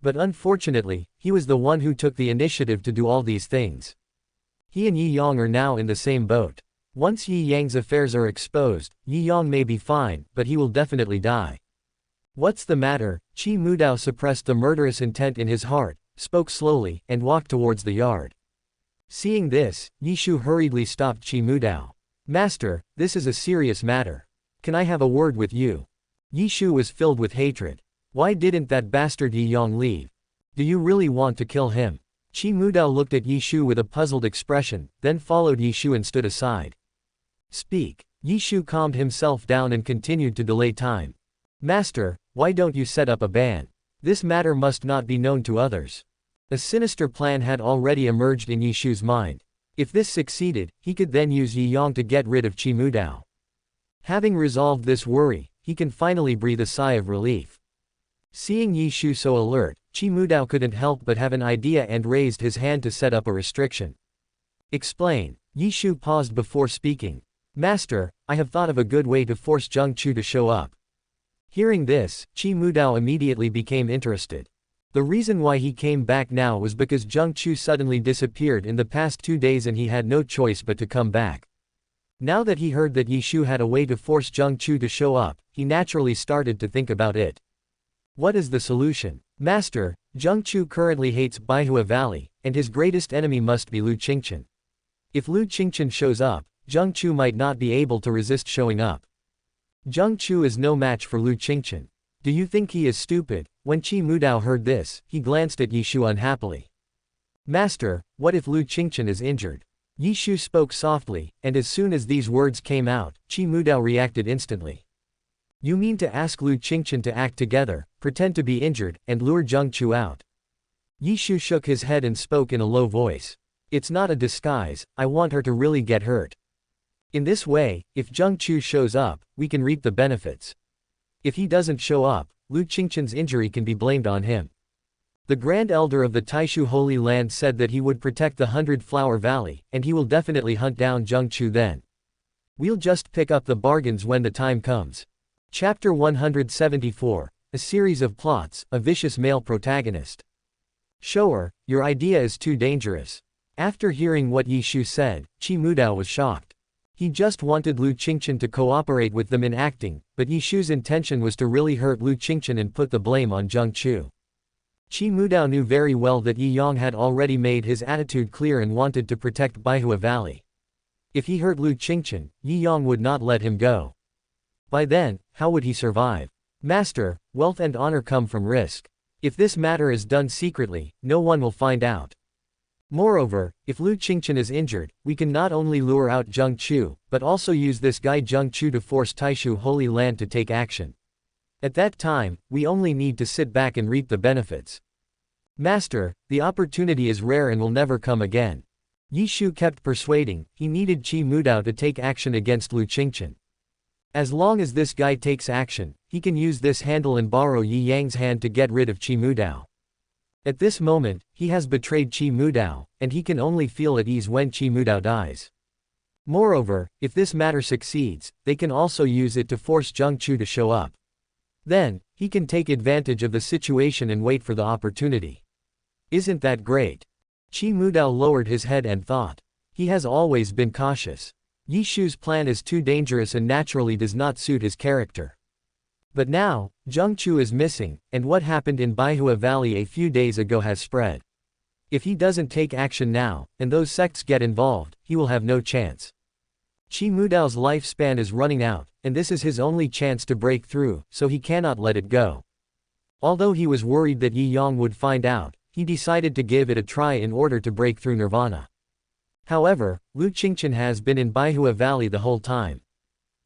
But unfortunately, he was the one who took the initiative to do all these things. He and Yi Yang are now in the same boat. Once Yi Yang's affairs are exposed, Yi Yang may be fine, but he will definitely die. What's the matter? Qi Mudao suppressed the murderous intent in his heart, spoke slowly, and walked towards the yard. Seeing this, Yi Shu hurriedly stopped Qi Mudao. Master, this is a serious matter. Can I have a word with you? Yi Shu was filled with hatred. Why didn't that bastard Yi Yang leave? Do you really want to kill him? Qi Mudao looked at Yi Shu with a puzzled expression, then followed Yi Shu and stood aside. Speak. Yi Shu calmed himself down and continued to delay time. Master, why don't you set up a ban? This matter must not be known to others. A sinister plan had already emerged in Yi Shu's mind. If this succeeded, he could then use Yi Yang to get rid of Qi Mudao. Having resolved this worry, he can finally breathe a sigh of relief. Seeing Yi Shu so alert, Chi Mudao couldn't help but have an idea and raised his hand to set up a restriction. Explain. Yishu paused before speaking. Master, I have thought of a good way to force Zheng Chu to show up. Hearing this, Chi Mudao immediately became interested. The reason why he came back now was because Zheng Chu suddenly disappeared in the past 2 days and he had no choice but to come back. Now that he heard that Yishu had a way to force Zheng Chu to show up, he naturally started to think about it. What is the solution? Master, Zheng Chu currently hates Baihua Valley, and his greatest enemy must be Lu Qingchen. If Lu Qingchen shows up, Zheng Chu might not be able to resist showing up. Zheng Chu is no match for Lu Qingchen. Do you think he is stupid? When Chi Mudao heard this, he glanced at Yishu unhappily. Master, what if Lu Qingchen is injured? Yishu spoke softly, and as soon as these words came out, Chi Mudao reacted instantly. You mean to ask Lu Qingchen to act together, pretend to be injured, and lure Zheng Chu out? Yishu shook his head and spoke in a low voice. It's not a disguise, I want her to really get hurt. In this way, if Zheng Chu shows up, we can reap the benefits. If he doesn't show up, Lu Qingchen's injury can be blamed on him. The Grand Elder of the Taishu Holy Land said that he would protect the 100-Flower Valley, and he will definitely hunt down Zheng Chu then. We'll just pick up the bargains when the time comes. Chapter 174, a series of plots, a vicious male protagonist. Shower, your idea is too dangerous. After hearing what Yishu said, Chi Mudao was shocked. He just wanted Lu Qingchen to cooperate with them in acting, but Yishu's intention was to really hurt Lu Qingchen and put the blame on Zheng Chu. Chi Mudao knew very well that Yi Yang had already made his attitude clear and wanted to protect Baihua Valley. If he hurt Lu Qingchen, Yi Yang would not let him go. By then, how would he survive? Master, wealth and honor come from risk. If this matter is done secretly, no one will find out. Moreover, if Lu Qingchen is injured, we can not only lure out Zheng Chu, but also use this guy Zheng Chu to force Taishu Holy Land to take action. At that time, we only need to sit back and reap the benefits. Master, the opportunity is rare and will never come again. Yishu kept persuading, he needed Chi Mudao to take action against Lu Qingchen. As long as this guy takes action, he can use this handle and borrow Yi Yang's hand to get rid of Chi Mudao. At this moment, he has betrayed Chi Mudao, and he can only feel at ease when Chi Mudao dies. Moreover, if this matter succeeds, they can also use it to force Zheng Chu to show up. Then, he can take advantage of the situation and wait for the opportunity. Isn't that great? Chi Mudao lowered his head and thought. He has always been cautious. Yishu's plan is too dangerous and naturally does not suit his character. But now, Zheng Chu is missing, and what happened in Baihua Valley a few days ago has spread. If he doesn't take action now, and those sects get involved, he will have no chance. Chi Mudao's lifespan is running out, and this is his only chance to break through, so he cannot let it go. Although he was worried that Yi Yang would find out, he decided to give it a try in order to break through Nirvana. However, Lu Qingchen has been in Baihua Valley the whole time.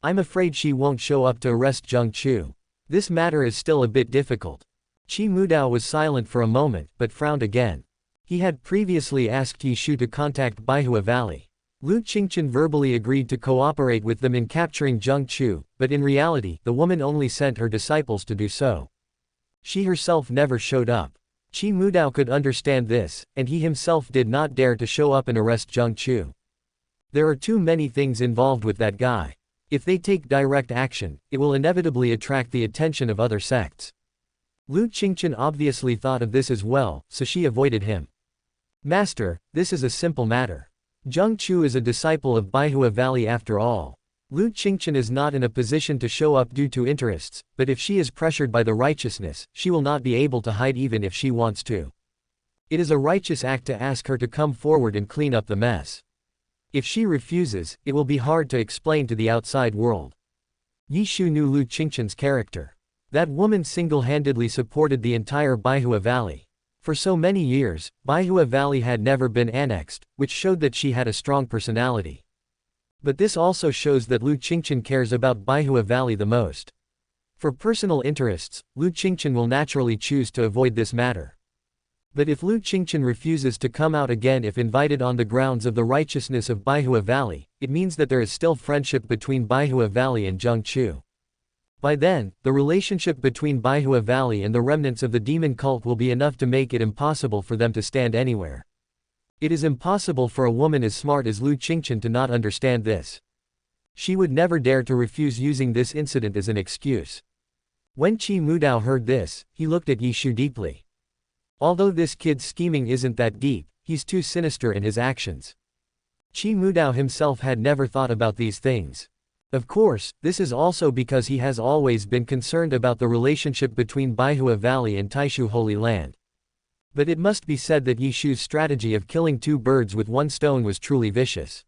I'm afraid she won't show up to arrest Zheng Chu. This matter is still a bit difficult. Chi Mudao was silent for a moment, but frowned again. He had previously asked Yishu to contact Baihua Valley. Lu Qingchen verbally agreed to cooperate with them in capturing Zheng Chu, but in reality, the woman only sent her disciples to do so. She herself never showed up. Chi Mudao could understand this, and he himself did not dare to show up and arrest Zheng Chu. There are too many things involved with that guy. If they take direct action, it will inevitably attract the attention of other sects. Lu Qingchen obviously thought of this as well, so she avoided him. Master, this is a simple matter. Zheng Chu is a disciple of Baihua Valley after all. Lu Qingchen is not in a position to show up due to interests, but if she is pressured by the righteousness, she will not be able to hide even if she wants to. It is a righteous act to ask her to come forward and clean up the mess. If she refuses, it will be hard to explain to the outside world. Yishu knew Lu Qingchen's character. That woman single-handedly supported the entire Baihua Valley. For so many years, Baihua Valley had never been annexed, which showed that she had a strong personality. But this also shows that Lu Qingchen cares about Baihua Valley the most. For personal interests, Lu Qingchen will naturally choose to avoid this matter. But if Lu Qingchen refuses to come out again if invited on the grounds of the righteousness of Baihua Valley, it means that there is still friendship between Baihua Valley and Zheng Chu. By then, the relationship between Baihua Valley and the remnants of the demon cult will be enough to make it impossible for them to stand anywhere. It is impossible for a woman as smart as Lu Qingchen to not understand this. She would never dare to refuse using this incident as an excuse. When Qi Mudao heard this, he looked at Yishu deeply. Although this kid's scheming isn't that deep, he's too sinister in his actions. Qi Mudao himself had never thought about these things. Of course, this is also because he has always been concerned about the relationship between Baihua Valley and Taishu Holy Land. But it must be said that Yishu's strategy of killing two birds with one stone was truly vicious.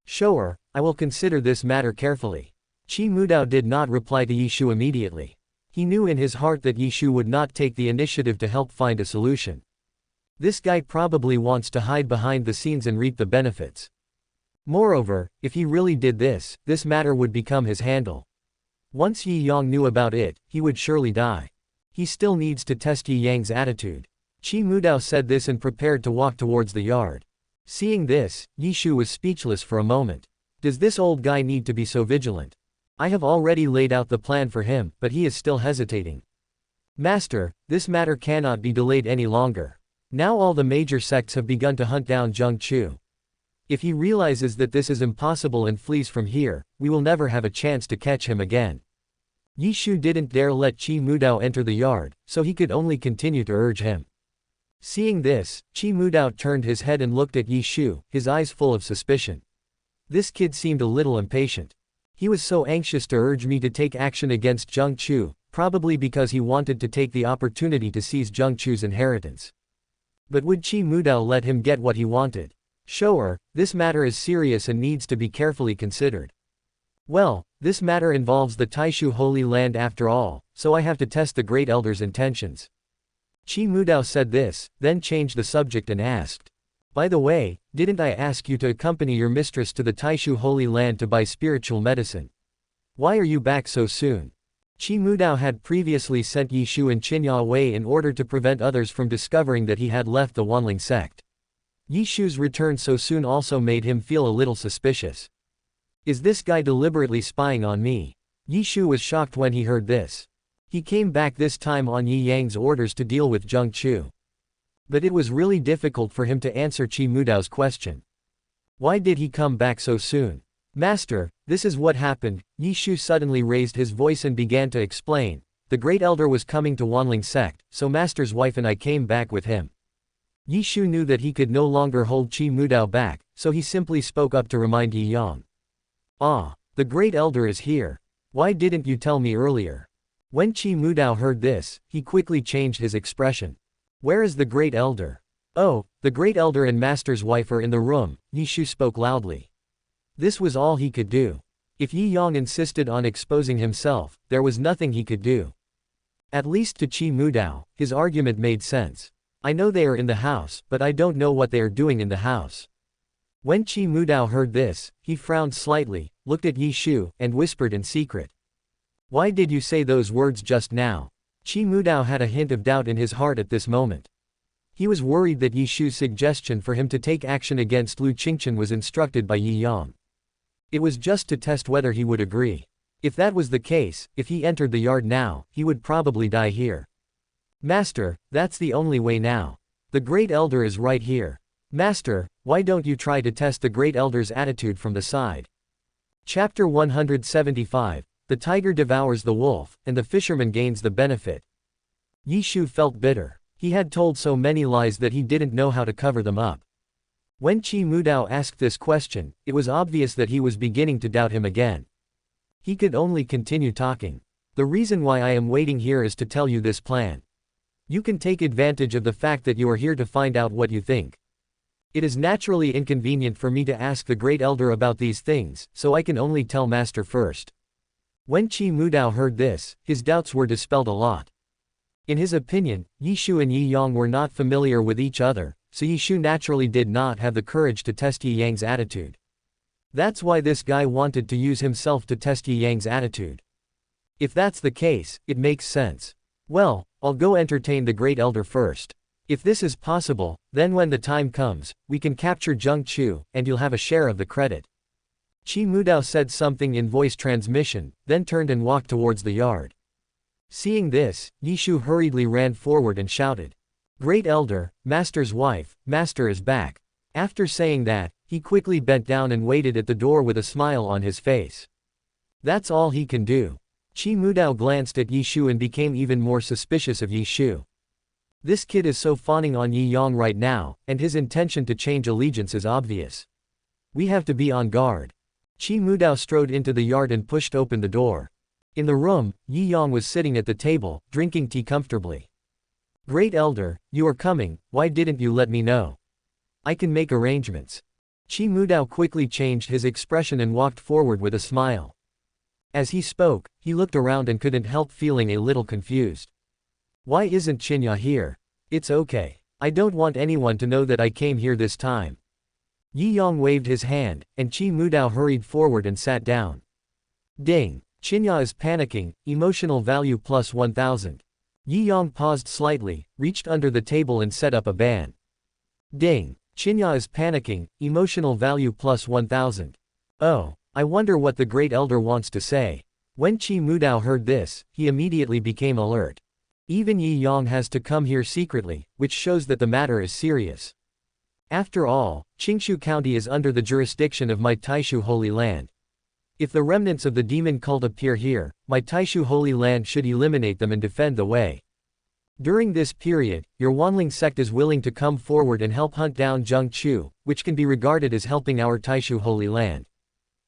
Sure, I will consider this matter carefully. Qi Mudao did not reply to Yishu immediately. He knew in his heart that Yishu would not take the initiative to help find a solution. This guy probably wants to hide behind the scenes and reap the benefits. Moreover, if he really did this, this matter would become his handle. Once Yi Yang knew about it, he would surely die. He still needs to test Yi Yang's attitude. Qi Mudao said this and prepared to walk towards the yard. Seeing this, Yishu was speechless for a moment. Does this old guy need to be so vigilant? I have already laid out the plan for him, but he is still hesitating. Master, this matter cannot be delayed any longer. Now all the major sects have begun to hunt down Zheng Chu. If he realizes that this is impossible and flees from here, we will never have a chance to catch him again. Yishu didn't dare let Qi Mudao enter the yard, so he could only continue to urge him. Seeing this, Qi Mudao turned his head and looked at Yishu, his eyes full of suspicion. This kid seemed a little impatient. He was so anxious to urge me to take action against Zheng Chu, probably because he wanted to take the opportunity to seize Zheng Chu's inheritance. But would Qi Mudao let him get what he wanted? Sure, this matter is serious and needs to be carefully considered. Well, this matter involves the Taishu Holy Land after all, so I have to test the Great Elder's intentions. Qi Mudao said this, then changed the subject and asked. By the way, didn't I ask you to accompany your mistress to the Taishu Holy Land to buy spiritual medicine? Why are you back so soon? Qi Mudao had previously sent Yishu and Qinya away in order to prevent others from discovering that he had left the Wanling sect. Yishu's return so soon also made him feel a little suspicious. Is this guy deliberately spying on me? Yishu was shocked when he heard this. He came back this time on Yi Yang's orders to deal with Zheng Chu. But it was really difficult for him to answer Qi Mudao's question. Why did he come back so soon? Master, this is what happened. Yishu suddenly raised his voice and began to explain. The Great Elder was coming to Wanling sect, so Master's wife and I came back with him. Yishu knew that he could no longer hold Qi Mudao back, so he simply spoke up to remind Yi Yang. Ah, the Great Elder is here. Why didn't you tell me earlier? When Qi Mudao heard this, he quickly changed his expression. Where is the Great Elder? Oh, the Great Elder and Master's wife are in the room, Yishu spoke loudly. This was all he could do. If Yi Yang insisted on exposing himself, there was nothing he could do. At least to Qi Mudao, his argument made sense. I know they are in the house, but I don't know what they are doing in the house. When Qi Mudao heard this, he frowned slightly, looked at Yishu, and whispered in secret. Why did you say those words just now? Qi Mudao had a hint of doubt in his heart at this moment. He was worried that Yishu's suggestion for him to take action against Lu Qingchen was instructed by Yi Yang. It was just to test whether he would agree. If that was the case, if he entered the yard now, he would probably die here. Master, that's the only way now. The Great Elder is right here. Master, why don't you try to test the Great Elder's attitude from the side? Chapter 175. The tiger devours the wolf, and the fisherman gains the benefit. Yishu felt bitter. He had told so many lies that he didn't know how to cover them up. When Qi Mudao asked this question, it was obvious that he was beginning to doubt him again. He could only continue talking. The reason why I am waiting here is to tell you this plan. You can take advantage of the fact that you are here to find out what you think. It is naturally inconvenient for me to ask the Great Elder about these things, so I can only tell Master first. When Qi Mudao heard this, his doubts were dispelled a lot. In his opinion, Yishu and Yi Yang were not familiar with each other, so Yishu naturally did not have the courage to test Yi Yang's attitude. That's why this guy wanted to use himself to test Yi Yang's attitude. If that's the case, it makes sense. Well, I'll go entertain the Great Elder first. If this is possible, then when the time comes, we can capture Zheng Chu, and you'll have a share of the credit. Qi Mudao said something in voice transmission, then turned and walked towards the yard. Seeing this, Yishu hurriedly ran forward and shouted, "Great Elder, Master's wife, Master is back." After saying that, he quickly bent down and waited at the door with a smile on his face. That's all he can do. Qi Mudao glanced at Yishu and became even more suspicious of Yishu. This kid is so fawning on Yi Yang right now, and his intention to change allegiance is obvious. We have to be on guard. Qi Mudao strode into the yard and pushed open the door. In the room, Yi Yang was sitting at the table, drinking tea comfortably. "Great Elder, you are coming, why didn't you let me know? I can make arrangements." Qi Mudao quickly changed his expression and walked forward with a smile. As he spoke, he looked around and couldn't help feeling a little confused. Why isn't Qinya here? It's okay. I don't want anyone to know that I came here this time. Yi Yang waved his hand, and Qi Mudao hurried forward and sat down. Ding! Qinya is panicking, emotional value plus 1000. Yi Yang paused slightly, reached under the table and set up a ban. Ding! Qinya is panicking, emotional value plus 1000. Oh, I wonder what the Great Elder wants to say. When Qi Mudao heard this, he immediately became alert. Even Yi Yang has to come here secretly, which shows that the matter is serious. After all, Qingshu County is under the jurisdiction of my Taishu Holy Land. If the remnants of the demon cult appear here, my Taishu Holy Land should eliminate them and defend the way. During this period, your Wanling sect is willing to come forward and help hunt down Zheng Chu, which can be regarded as helping our Taishu Holy Land.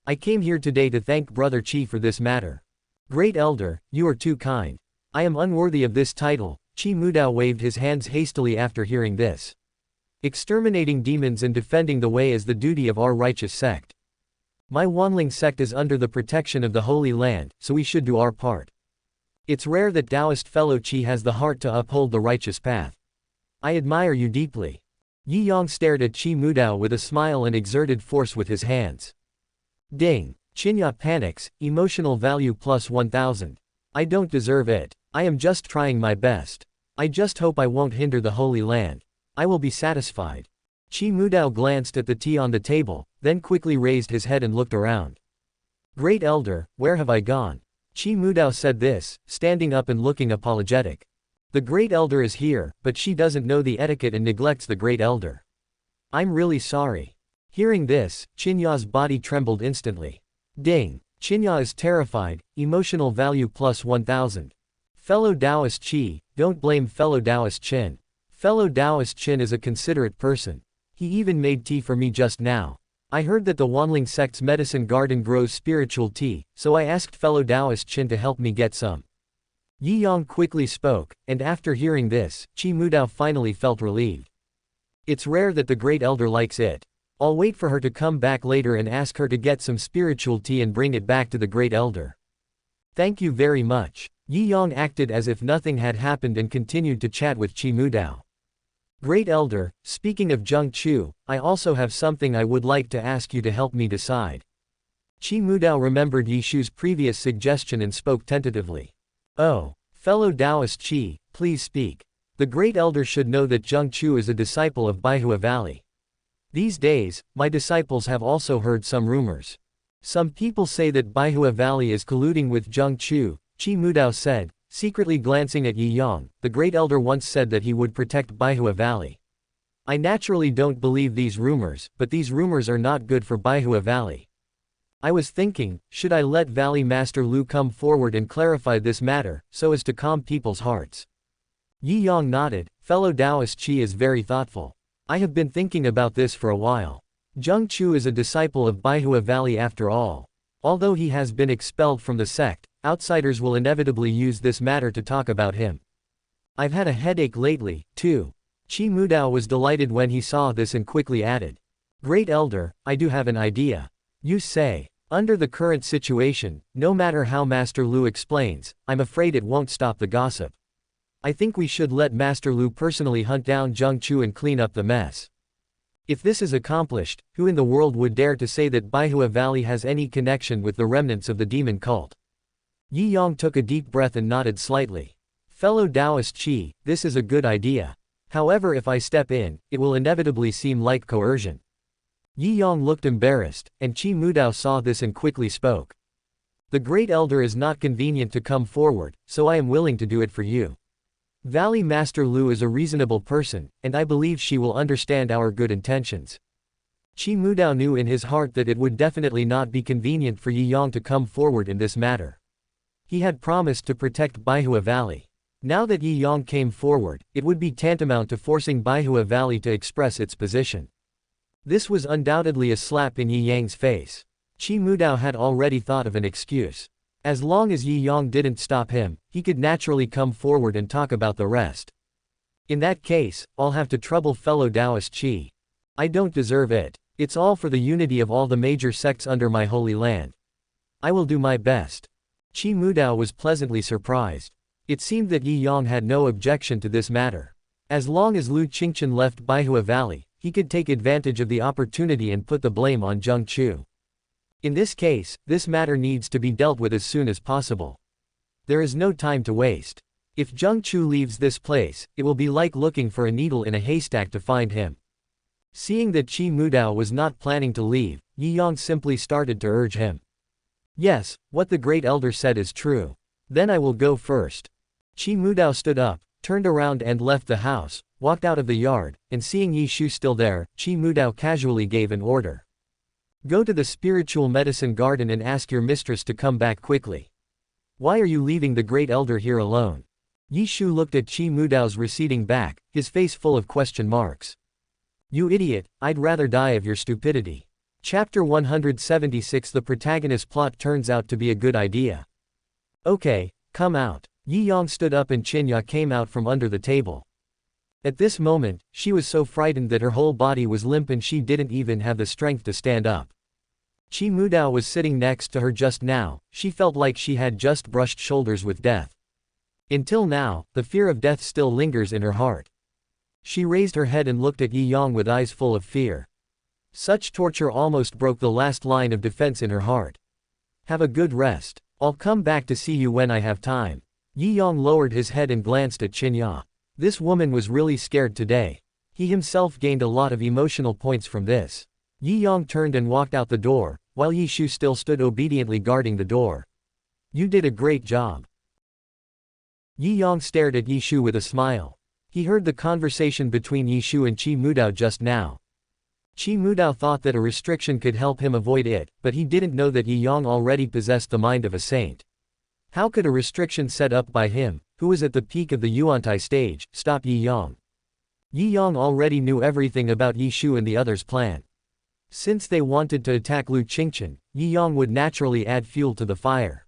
I came here today to thank Brother Qi for this matter. Great Elder, you are too kind. I am unworthy of this title. Qi Mudao waved his hands hastily after hearing this. Exterminating demons and defending the way is the duty of our righteous sect. My Wanling sect is under the protection of the Holy Land, so we should do our part. It's rare that Taoist fellow Qi has the heart to uphold the righteous path. I admire you deeply. Yi Yang stared at Qi Mudao with a smile and exerted force with his hands. Ding! Qinya panics, emotional value plus 1000. I don't deserve it. I am just trying my best. I just hope I won't hinder the Holy Land. I will be satisfied. Qi Mudao glanced at the tea on the table, then quickly raised his head and looked around. Great Elder, where have I gone? Qi Mudao said this, standing up and looking apologetic. The Great Elder is here, but she doesn't know the etiquette and neglects the Great Elder. I'm really sorry. Hearing this, Qinya's body trembled instantly. Ding! Qinya is terrified, emotional value plus 1000. Fellow Taoist Qi, don't blame fellow Taoist Qin. Fellow Taoist Qin is a considerate person. He even made tea for me just now. I heard that the Wanling sect's medicine garden grows spiritual tea, so I asked fellow Taoist Qin to help me get some. Yi Yang quickly spoke, and after hearing this, Qi Mudao finally felt relieved. It's rare that the Great Elder likes it. I'll wait for her to come back later and ask her to get some spiritual tea and bring it back to the Great Elder. Thank you very much. Yi Yang acted as if nothing had happened and continued to chat with Qi Mudao. Great Elder, speaking of Zheng Chu, I also have something I would like to ask you to help me decide. Qi Mudao remembered Yishu's previous suggestion and spoke tentatively. Oh, fellow Taoist Qi, please speak. The Great Elder should know that Zheng Chu is a disciple of Baihua Valley. These days, my disciples have also heard some rumors. Some people say that Baihua Valley is colluding with Zheng Chu, Qi Mudao said, secretly glancing at Yi Yang. The Great Elder once said that he would protect Baihua Valley. I naturally don't believe these rumors, but these rumors are not good for Baihua Valley. I was thinking, should I let Valley Master Lu come forward and clarify this matter, so as to calm people's hearts? Yi Yang nodded. Fellow Taoist Qi is very thoughtful. I have been thinking about this for a while. Zheng Chu is a disciple of Baihua Valley after all. Although he has been expelled from the sect, outsiders will inevitably use this matter to talk about him. I've had a headache lately, too. Qi Mudao was delighted when he saw this and quickly added. Great Elder, I do have an idea. You say. Under the current situation, no matter how Master Lu explains, I'm afraid it won't stop the gossip. I think we should let Master Lu personally hunt down Zheng Chu and clean up the mess. If this is accomplished, who in the world would dare to say that Baihua Valley has any connection with the remnants of the demon cult? Yi Yang took a deep breath and nodded slightly. Fellow Taoist Qi, this is a good idea. However, if I step in, it will inevitably seem like coercion. Yi Yang looked embarrassed, and Qi Mudao saw this and quickly spoke. The great elder is not convenient to come forward, so I am willing to do it for you. Valley Master Lu is a reasonable person, and I believe she will understand our good intentions. Qi Mudao knew in his heart that it would definitely not be convenient for Yi Yang to come forward in this matter. He had promised to protect Baihua Valley. Now that Yi Yang came forward, it would be tantamount to forcing Baihua Valley to express its position. This was undoubtedly a slap in Yi Yang's face. Qi Mudao had already thought of an excuse. As long as Yi Yang didn't stop him, he could naturally come forward and talk about the rest. In that case, I'll have to trouble fellow Taoist Qi. I don't deserve it. It's all for the unity of all the major sects under my holy land. I will do my best. Qi Mudao was pleasantly surprised. It seemed that Yi Yang had no objection to this matter. As long as Lu Qingchen left Baihua Valley, he could take advantage of the opportunity and put the blame on Zheng Chu. In this case, this matter needs to be dealt with as soon as possible. There is no time to waste. If Zheng Chu leaves this place, it will be like looking for a needle in a haystack to find him. Seeing that Qi Mudao was not planning to leave, Yi Yang simply started to urge him. Yes, what the great elder said is true. Then I will go first. Qi Mudao stood up, turned around and left the house, walked out of the yard, and seeing Yi Shu still there, Qi Mudao casually gave an order. Go to the spiritual medicine garden and ask your mistress to come back quickly. Why are you leaving the great elder here alone? Yi Shu looked at Qi Mudao's receding back, his face full of question marks. You idiot, I'd rather die of your stupidity. Chapter 176. The protagonist plot turns out to be a good idea. Okay, come out. Yi Yang stood up and Qinya came out from under the table. At this moment, she was so frightened that her whole body was limp and she didn't even have the strength to stand up. Qi Mudao was sitting next to her just now. She felt like she had just brushed shoulders with death. Until now, the fear of death still lingers in her heart. She raised her head and looked at Yi Yang with eyes full of fear. Such torture almost broke the last line of defense in her heart. Have a good rest. I'll come back to see you when I have time. Yi Yang lowered his head and glanced at Qinya. This woman was really scared today. He himself gained a lot of emotional points from this. Yi Yang turned and walked out the door, while Yi Shu still stood obediently guarding the door. You did a great job. Yi Yang stared at Yi Shu with a smile. He heard the conversation between Yi Shu and Qi Mudao just now. Qi Mudao thought that a restriction could help him avoid it, but he didn't know that Yi Yang already possessed the mind of a saint. How could a restriction set up by him, who was at the peak of the Yuantai stage, stop Yi Yang? Yi Yang already knew everything about Yi Shu and the others' plan. Since they wanted to attack Lu Qingchen, Yi Yang would naturally add fuel to the fire.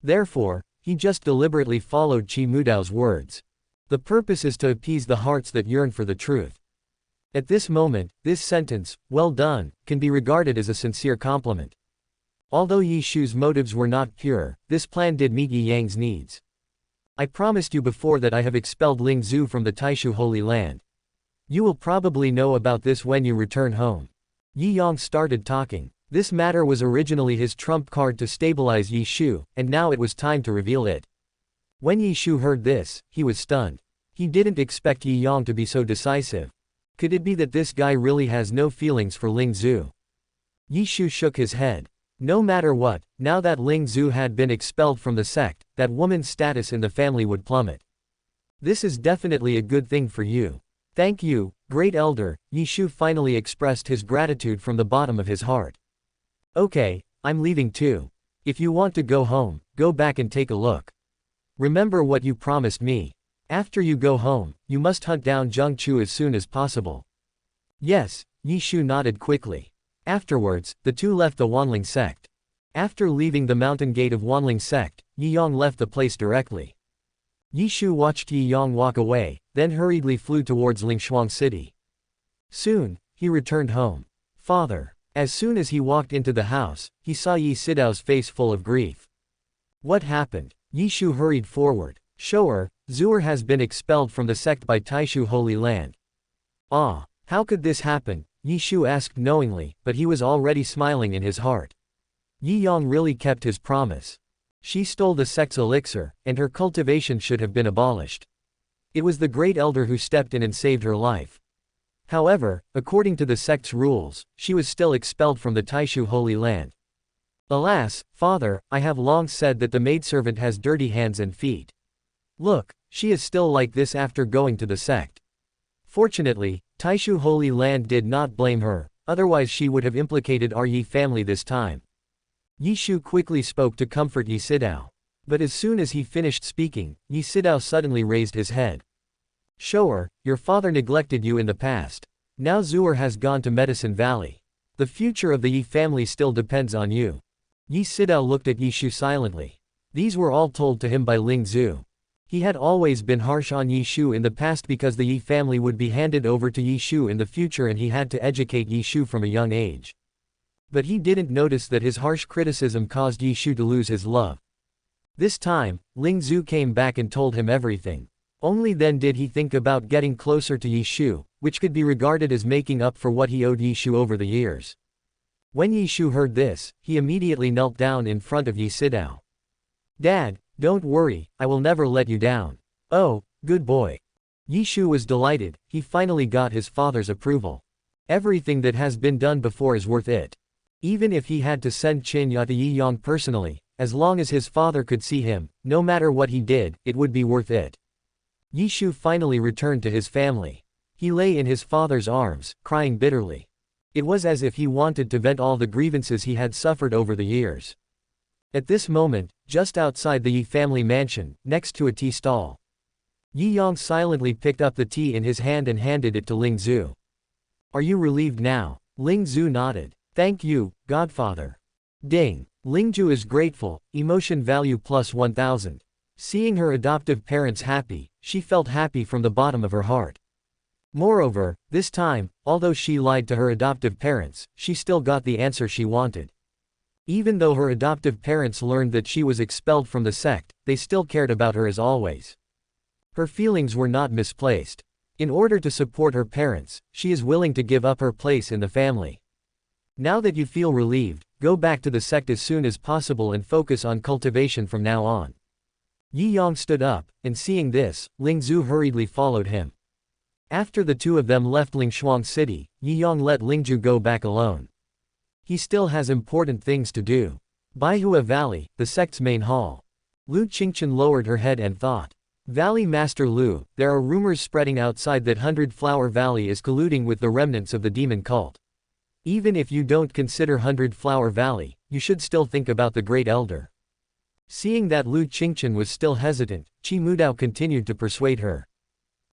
Therefore, he just deliberately followed Qi Mudao's words. The purpose is to appease the hearts that yearn for the truth. At this moment, this sentence, well done, can be regarded as a sincere compliment. Although Yi Shu's motives were not pure, this plan did meet Yi Yang's needs. I promised you before that I have expelled Ling Zhu from the Taishu Holy Land. You will probably know about this when you return home. Yi Yang started talking. This matter was originally his trump card to stabilize Yi Shu, and now it was time to reveal it. When Yi Shu heard this, he was stunned. He didn't expect Yi Yang to be so decisive. Could it be that this guy really has no feelings for Ling Zhu? Yi Shu shook his head. No matter what, now that Ling Zhu had been expelled from the sect, that woman's status in the family would plummet. This is definitely a good thing for you. Thank you, great elder. Yi Shu finally expressed his gratitude from the bottom of his heart. Okay, I'm leaving too. If you want to go home, go back and take a look. Remember what you promised me. After you go home, you must hunt down Zheng Chu as soon as possible. Yes, Yi Shu nodded quickly. Afterwards, the two left the Wanling sect. After leaving the mountain gate of Wanling sect, Yi Yang left the place directly. Yi Shu watched Yi Yang walk away, then hurriedly flew towards Lingshuang City. Soon, he returned home. Father. As soon as he walked into the house, he saw Yi Sidao's face full of grief. What happened? Yi Shu hurried forward. Shower, Zhuer has been expelled from the sect by Taishu Holy Land. Ah, how could this happen? Yi Shu asked knowingly, but he was already smiling in his heart. Yi Yang really kept his promise. She stole the sect's elixir, and her cultivation should have been abolished. It was the great elder who stepped in and saved her life. However, according to the sect's rules, she was still expelled from the Taishu Holy Land. Alas, father, I have long said that the maidservant has dirty hands and feet. Look, she is still like this after going to the sect. Fortunately, Taishu Holy Land did not blame her, otherwise she would have implicated our Yi family this time. Yi Shu quickly spoke to comfort Yi Sidao. But as soon as he finished speaking, Yi Sidao suddenly raised his head. Shower, your father neglected you in the past. Now Zuer has gone to Medicine Valley. The future of the Yi family still depends on you. Yi Sidao looked at Yi Shu silently. These were all told to him by Ling Zhu. He had always been harsh on Yi Shu in the past because the Yi family would be handed over to Yi Shu in the future and he had to educate Yi Shu from a young age. But he didn't notice that his harsh criticism caused Yi Shu to lose his love. This time, Ling Zhu came back and told him everything. Only then did he think about getting closer to Yi Shu, which could be regarded as making up for what he owed Yi Shu over the years. When Yi Shu heard this, he immediately knelt down in front of Yi Sidao. Dad, don't worry, I will never let you down. Oh, good boy. Yi Shu was delighted, he finally got his father's approval. Everything that has been done before is worth it. Even if he had to send Qin Ya to Yi Yang personally, as long as his father could see him, no matter what he did, it would be worth it. Yi Shu finally returned to his family. He lay in his father's arms, crying bitterly. It was as if he wanted to vent all the grievances he had suffered over the years. At this moment, just outside the Yi family mansion, next to a tea stall, Yi Yang silently picked up the tea in his hand and handed it to Ling Zhu. Are you relieved now? Ling Zhu nodded. Thank you, godfather. Ding. Ling Zhu is grateful, emotion value plus 1000. Seeing her adoptive parents happy, she felt happy from the bottom of her heart. Moreover, this time, although she lied to her adoptive parents, she still got the answer she wanted. Even though her adoptive parents learned that she was expelled from the sect, they still cared about her as always. Her feelings were not misplaced. In order to support her parents, she is willing to give up her place in the family. Now that you feel relieved, go back to the sect as soon as possible and focus on cultivation from now on. Yi Yang stood up, and seeing this, Ling Zhu hurriedly followed him. After the two of them left Lingshuang City, Yi Yang let Ling Zhu go back alone. He still has important things to do. Baihua Valley, the sect's main hall. Lu Qingchen lowered her head and thought. Valley Master Lu, there are rumors spreading outside that 100 Flower Valley is colluding with the remnants of the demon cult. Even if you don't consider 100 Flower Valley, you should still think about the Great Elder. Seeing that Lu Qingchen was still hesitant, Qi Mudao continued to persuade her.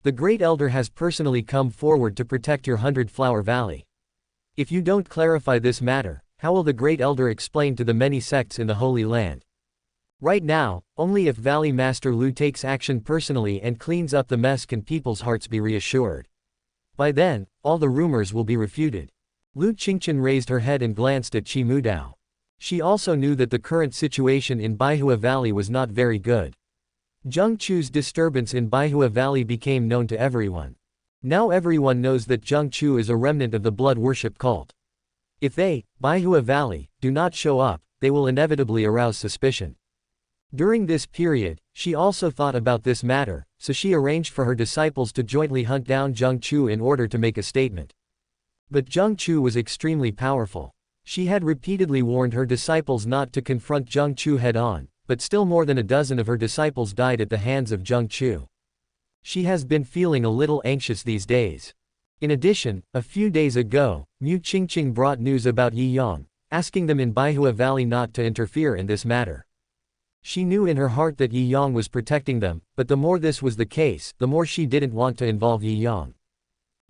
The Great Elder has personally come forward to protect your 100 Flower Valley. If you don't clarify this matter, how will the Great Elder explain to the many sects in the Holy Land? Right now, only if Valley Master Lu takes action personally and cleans up the mess can people's hearts be reassured. By then, all the rumors will be refuted. Lu Qingchen raised her head and glanced at Qi Mudao. She also knew that the current situation in Baihua Valley was not very good. Zheng Chu's disturbance in Baihua Valley became known to everyone. Now everyone knows that Zheng Chu is a remnant of the blood worship cult. If they, Baihua Valley, do not show up, they will inevitably arouse suspicion. During this period, she also thought about this matter, so she arranged for her disciples to jointly hunt down Zheng Chu in order to make a statement. But Zheng Chu was extremely powerful. She had repeatedly warned her disciples not to confront Zheng Chu head-on, but still more than a dozen of her disciples died at the hands of Zheng Chu. She has been feeling a little anxious these days. In addition, a few days ago, Mu Qingqing brought news about Yi Yang, asking them in Baihua Valley not to interfere in this matter. She knew in her heart that Yi Yang was protecting them, but the more this was the case, the more she didn't want to involve Yi Yang.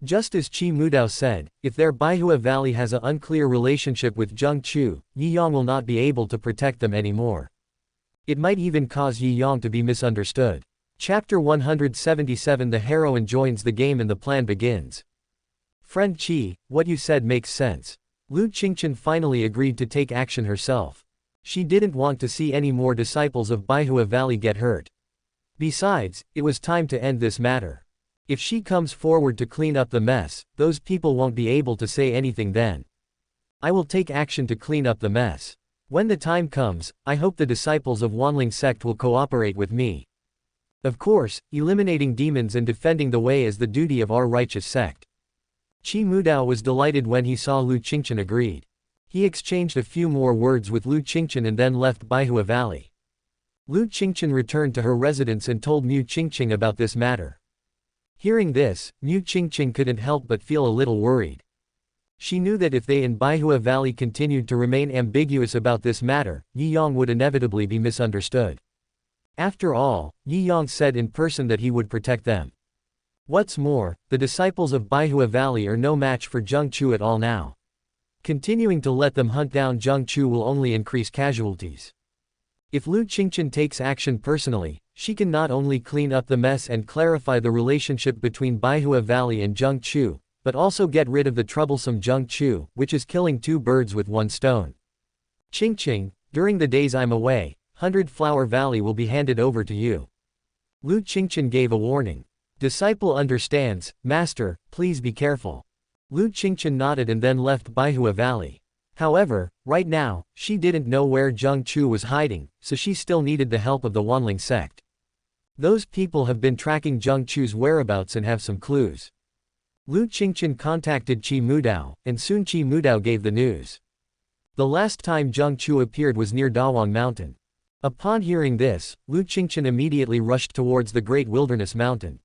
Just as Qi Mudao said, if their Baihua Valley has an unclear relationship with Zheng Chu, Yi Yang will not be able to protect them anymore. It might even cause Yi Yang to be misunderstood. Chapter 177. The heroine joins the game and the plan begins. Friend Qi, what you said makes sense. Lu Qingchen finally agreed to take action herself. She didn't want to see any more disciples of Baihua Valley get hurt. Besides, it was time to end this matter. If she comes forward to clean up the mess, those people won't be able to say anything then. I will take action to clean up the mess. When the time comes, I hope the disciples of Wanling sect will cooperate with me. Of course, eliminating demons and defending the way is the duty of our righteous sect. Qi Mudao was delighted when he saw Lu Qingchen agreed. He exchanged a few more words with Lu Qingchen and then left Baihua Valley. Lu Qingchen returned to her residence and told Mu Qingqing about this matter. Hearing this, Mu Qingqing couldn't help but feel a little worried. She knew that if they in Baihua Valley continued to remain ambiguous about this matter, Yi Yang would inevitably be misunderstood. After all, Yi Yang said in person that he would protect them. What's more, the disciples of Baihua Valley are no match for Zheng Chu at all now. Continuing to let them hunt down Zheng Chu will only increase casualties. If Lu Qingqing takes action personally, she can not only clean up the mess and clarify the relationship between Baihua Valley and Zheng Chu, but also get rid of the troublesome Zheng Chu, which is killing two birds with one stone. Qingqing, during the days I'm away, 100 Flower Valley will be handed over to you. Lu Qingqing gave a warning. Disciple understands, Master, please be careful. Lu Qingqing nodded and then left Baihua Valley. However, right now, she didn't know where Zheng Chu was hiding, so she still needed the help of the Wanling sect. Those people have been tracking Zheng Chu's whereabouts and have some clues. Lu Qingqing contacted Qi Mudao, and soon Qi Mudao gave the news. The last time Zheng Chu appeared was near Dawang Mountain. Upon hearing this, Lu Qingqing immediately rushed towards the Great Wilderness Mountain.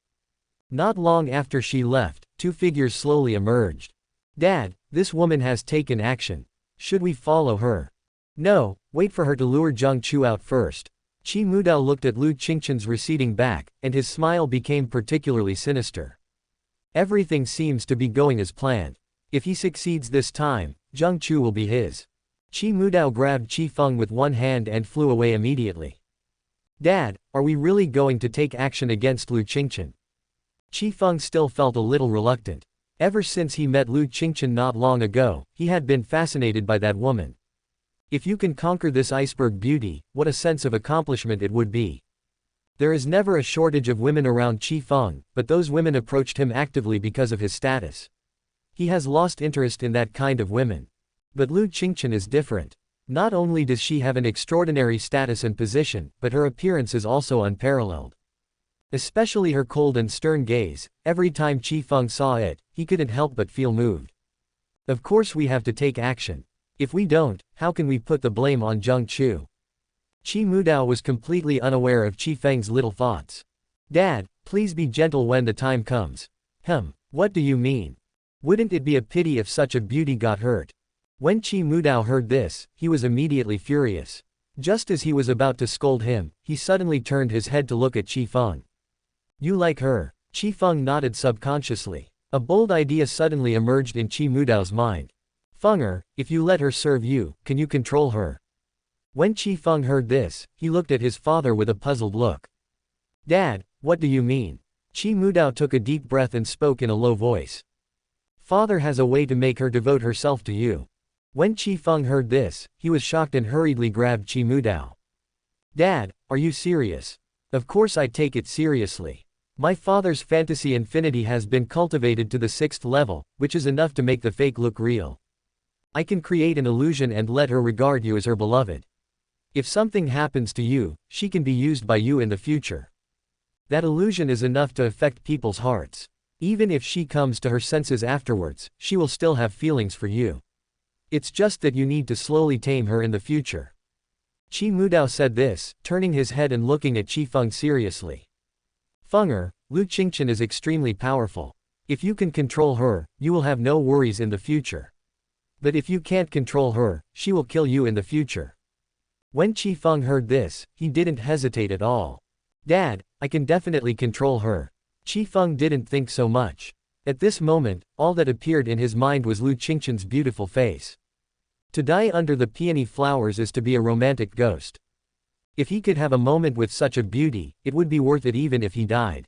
Not long after she left, two figures slowly emerged. Dad, this woman has taken action. Should we follow her? No, wait for her to lure Zheng Chu out first. Qi Mudao looked at Lu Qingqing's receding back, and his smile became particularly sinister. Everything seems to be going as planned. If he succeeds this time, Zheng Chu will be his. Qi Mudao grabbed Qi Feng with one hand and flew away immediately. Dad, are we really going to take action against Lu Qingqing? Qi Feng still felt a little reluctant. Ever since he met Lu Qingqing not long ago, he had been fascinated by that woman. If you can conquer this iceberg beauty, what a sense of accomplishment it would be. There is never a shortage of women around Qi Feng, but those women approached him actively because of his status. He has lost interest in that kind of women. But Lu Qingqing is different. Not only does she have an extraordinary status and position, but her appearance is also unparalleled. Especially her cold and stern gaze, every time Qi Feng saw it, he couldn't help but feel moved. Of course we have to take action. If we don't, how can we put the blame on Zheng Chu? Qi Mudao was completely unaware of Qi Feng's little thoughts. Dad, please be gentle when the time comes. What do you mean? Wouldn't it be a pity if such a beauty got hurt? When Qi Mudao heard this, he was immediately furious. Just as he was about to scold him, he suddenly turned his head to look at Qi Feng. You like her? Qi Feng nodded subconsciously. A bold idea suddenly emerged in Qi Mudao's mind. Fenger, if you let her serve you, can you control her? When Qi Feng heard this, he looked at his father with a puzzled look. Dad, what do you mean? Qi Mudao took a deep breath and spoke in a low voice. Father has a way to make her devote herself to you. When Qi Feng heard this, he was shocked and hurriedly grabbed Qi Mudao. Dad, are you serious? Of course I take it seriously. My father's fantasy infinity has been cultivated to the 6th level, which is enough to make the fake look real. I can create an illusion and let her regard you as her beloved. If something happens to you, she can be used by you in the future. That illusion is enough to affect people's hearts. Even if she comes to her senses afterwards, she will still have feelings for you. It's just that you need to slowly tame her in the future. Qi Mudao said this, turning his head and looking at Qi Feng seriously. Fenger, Lu Qingqing is extremely powerful. If you can control her, you will have no worries in the future. But if you can't control her, she will kill you in the future. When Qi Feng heard this, he didn't hesitate at all. Dad, I can definitely control her. Qi Feng didn't think so much. At this moment, all that appeared in his mind was Lu Qingqing's beautiful face. To die under the peony flowers is to be a romantic ghost. If he could have a moment with such a beauty, it would be worth it even if he died.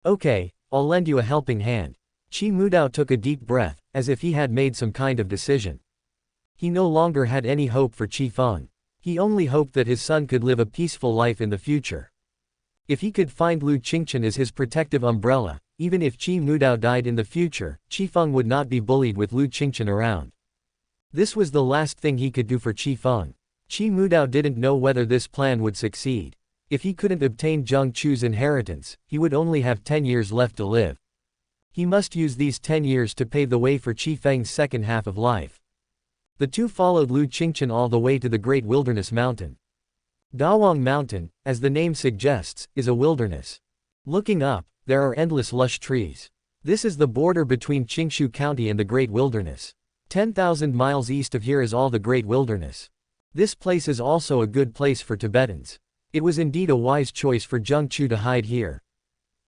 Okay, I'll lend you a helping hand. Qi Mudao took a deep breath, as if he had made some kind of decision. He no longer had any hope for Qi Feng. He only hoped that his son could live a peaceful life in the future. If he could find Lu Qingqing as his protective umbrella, even if Qi Mudao died in the future, Qi Feng would not be bullied with Lu Qingqing around. This was the last thing he could do for Qi Feng. Qi Mudao didn't know whether this plan would succeed. If he couldn't obtain Zheng Chu's inheritance, he would only have 10 years left to live. He must use these 10 years to pave the way for Qi Feng's second half of life. The two followed Lu Qingchen all the way to the Great Wilderness Mountain. Dawang Mountain, as the name suggests, is a wilderness. Looking up, there are endless lush trees. This is the border between Qingshu County and the Great Wilderness. 10,000 miles east of here is all the Great Wilderness. This place is also a good place for Tibetans. It was indeed a wise choice for Zheng Chu to hide here.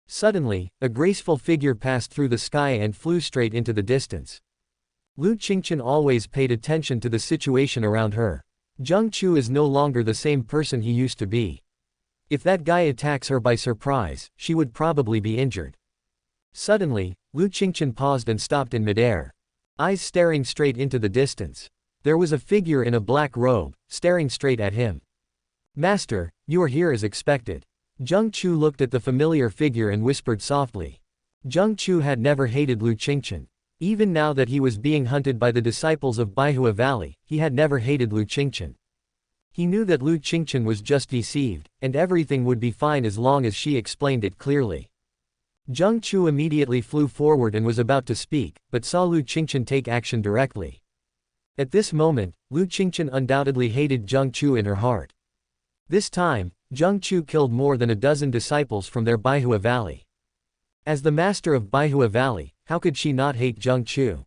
Suddenly, a graceful figure passed through the sky and flew straight into the distance. Lu Qingchen always paid attention to the situation around her. Zheng Chu is no longer the same person he used to be. If that guy attacks her by surprise, she would probably be injured. Suddenly, Lu Qingchen paused and stopped in midair. Eyes staring straight into the distance. There was a figure in a black robe, staring straight at him. "Master, you are here as expected." Zheng Chu looked at the familiar figure and whispered softly. Zheng Chu had never hated Lu Qingchen. Even now that he was being hunted by the disciples of Baihua Valley, he had never hated Lu Qingchen. He knew that Lu Qingchen was just deceived, and everything would be fine as long as she explained it clearly. Zheng Chu immediately flew forward and was about to speak, but saw Lu Qingchen take action directly. At this moment, Lu Qingchen undoubtedly hated Zheng Chu in her heart. This time, Zheng Chu killed more than a dozen disciples from their Baihua Valley. As the master of Baihua Valley, how could she not hate Zheng Chu?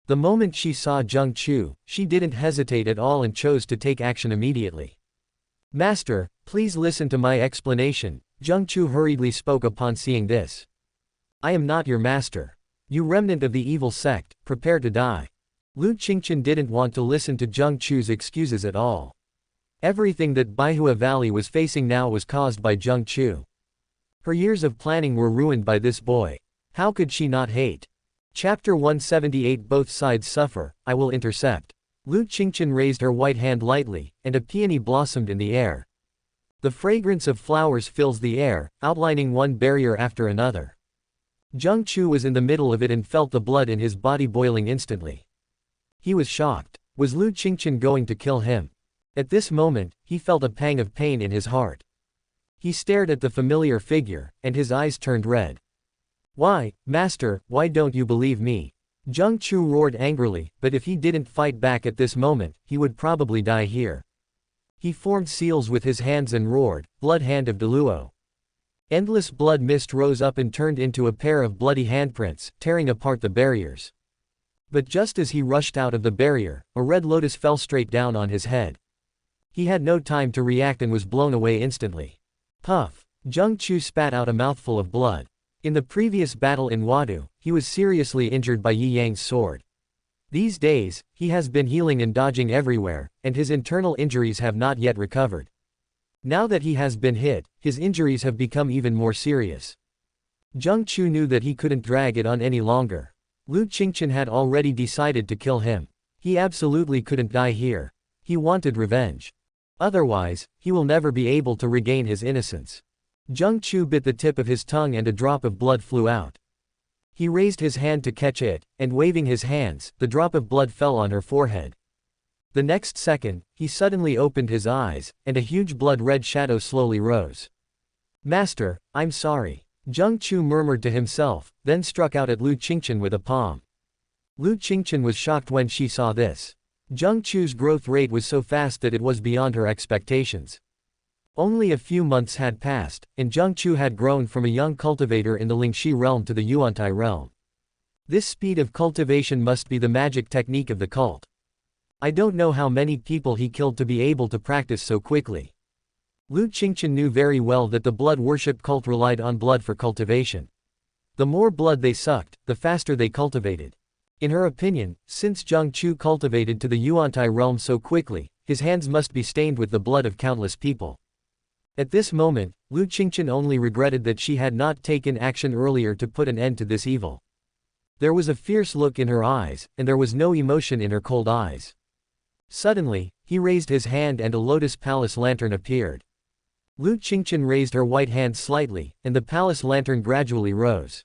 The moment she saw Zheng Chu, she didn't hesitate at all and chose to take action immediately. "Master, please listen to my explanation," Zheng Chu hurriedly spoke upon seeing this. "I am not your master. You remnant of the evil sect, prepare to die." Lu Qingchen didn't want to listen to Zheng Chu's excuses at all. Everything that Baihua Valley was facing now was caused by Zheng Chu. Her years of planning were ruined by this boy. How could she not hate? Chapter 178 Both sides suffer, I will intercept. Lu Qingchen raised her white hand lightly, and a peony blossomed in the air. The fragrance of flowers fills the air, outlining one barrier after another. Zheng Chu was in the middle of it and felt the blood in his body boiling instantly. He was shocked. Was Lu Qingchen going to kill him? At this moment, he felt a pang of pain in his heart. He stared at the familiar figure, and his eyes turned red. "Why, master, why don't you believe me?" Zheng Chu roared angrily, but if he didn't fight back at this moment, he would probably die here. He formed seals with his hands and roared, "Blood hand of Deluo." Endless blood mist rose up and turned into a pair of bloody handprints, tearing apart the barriers. But just as he rushed out of the barrier, a red lotus fell straight down on his head. He had no time to react and was blown away instantly. Puff! Zheng Chu spat out a mouthful of blood. In the previous battle in Wadu, he was seriously injured by Yi Yang's sword. These days, he has been healing and dodging everywhere, and his internal injuries have not yet recovered. Now that he has been hit, his injuries have become even more serious. Zheng Chu knew that he couldn't drag it on any longer. Lu Qingchen had already decided to kill him. He absolutely couldn't die here. He wanted revenge. Otherwise, he will never be able to regain his innocence. Zheng Chu bit the tip of his tongue and a drop of blood flew out. He raised his hand to catch it, and waving his hands, the drop of blood fell on her forehead. The next second, he suddenly opened his eyes, and a huge blood-red shadow slowly rose. "Master, I'm sorry," Zheng Chu murmured to himself, then struck out at Lu Qingchen with a palm. Lu Qingchen was shocked when she saw this. Zheng Chu's growth rate was so fast that it was beyond her expectations. Only a few months had passed, and Zheng Chu had grown from a young cultivator in the Lingxi realm to the Yuantai realm. This speed of cultivation must be the magic technique of the cult. I don't know how many people he killed to be able to practice so quickly. Lu Qingchen knew very well that the blood worship cult relied on blood for cultivation. The more blood they sucked, the faster they cultivated. In her opinion, since Zheng Chu cultivated to the Yuantai realm so quickly, his hands must be stained with the blood of countless people. At this moment, Lu Qingchen only regretted that she had not taken action earlier to put an end to this evil. There was a fierce look in her eyes, and there was no emotion in her cold eyes. Suddenly, he raised his hand and a lotus palace lantern appeared. Lu Qingchen raised her white hand slightly, and the palace lantern gradually rose.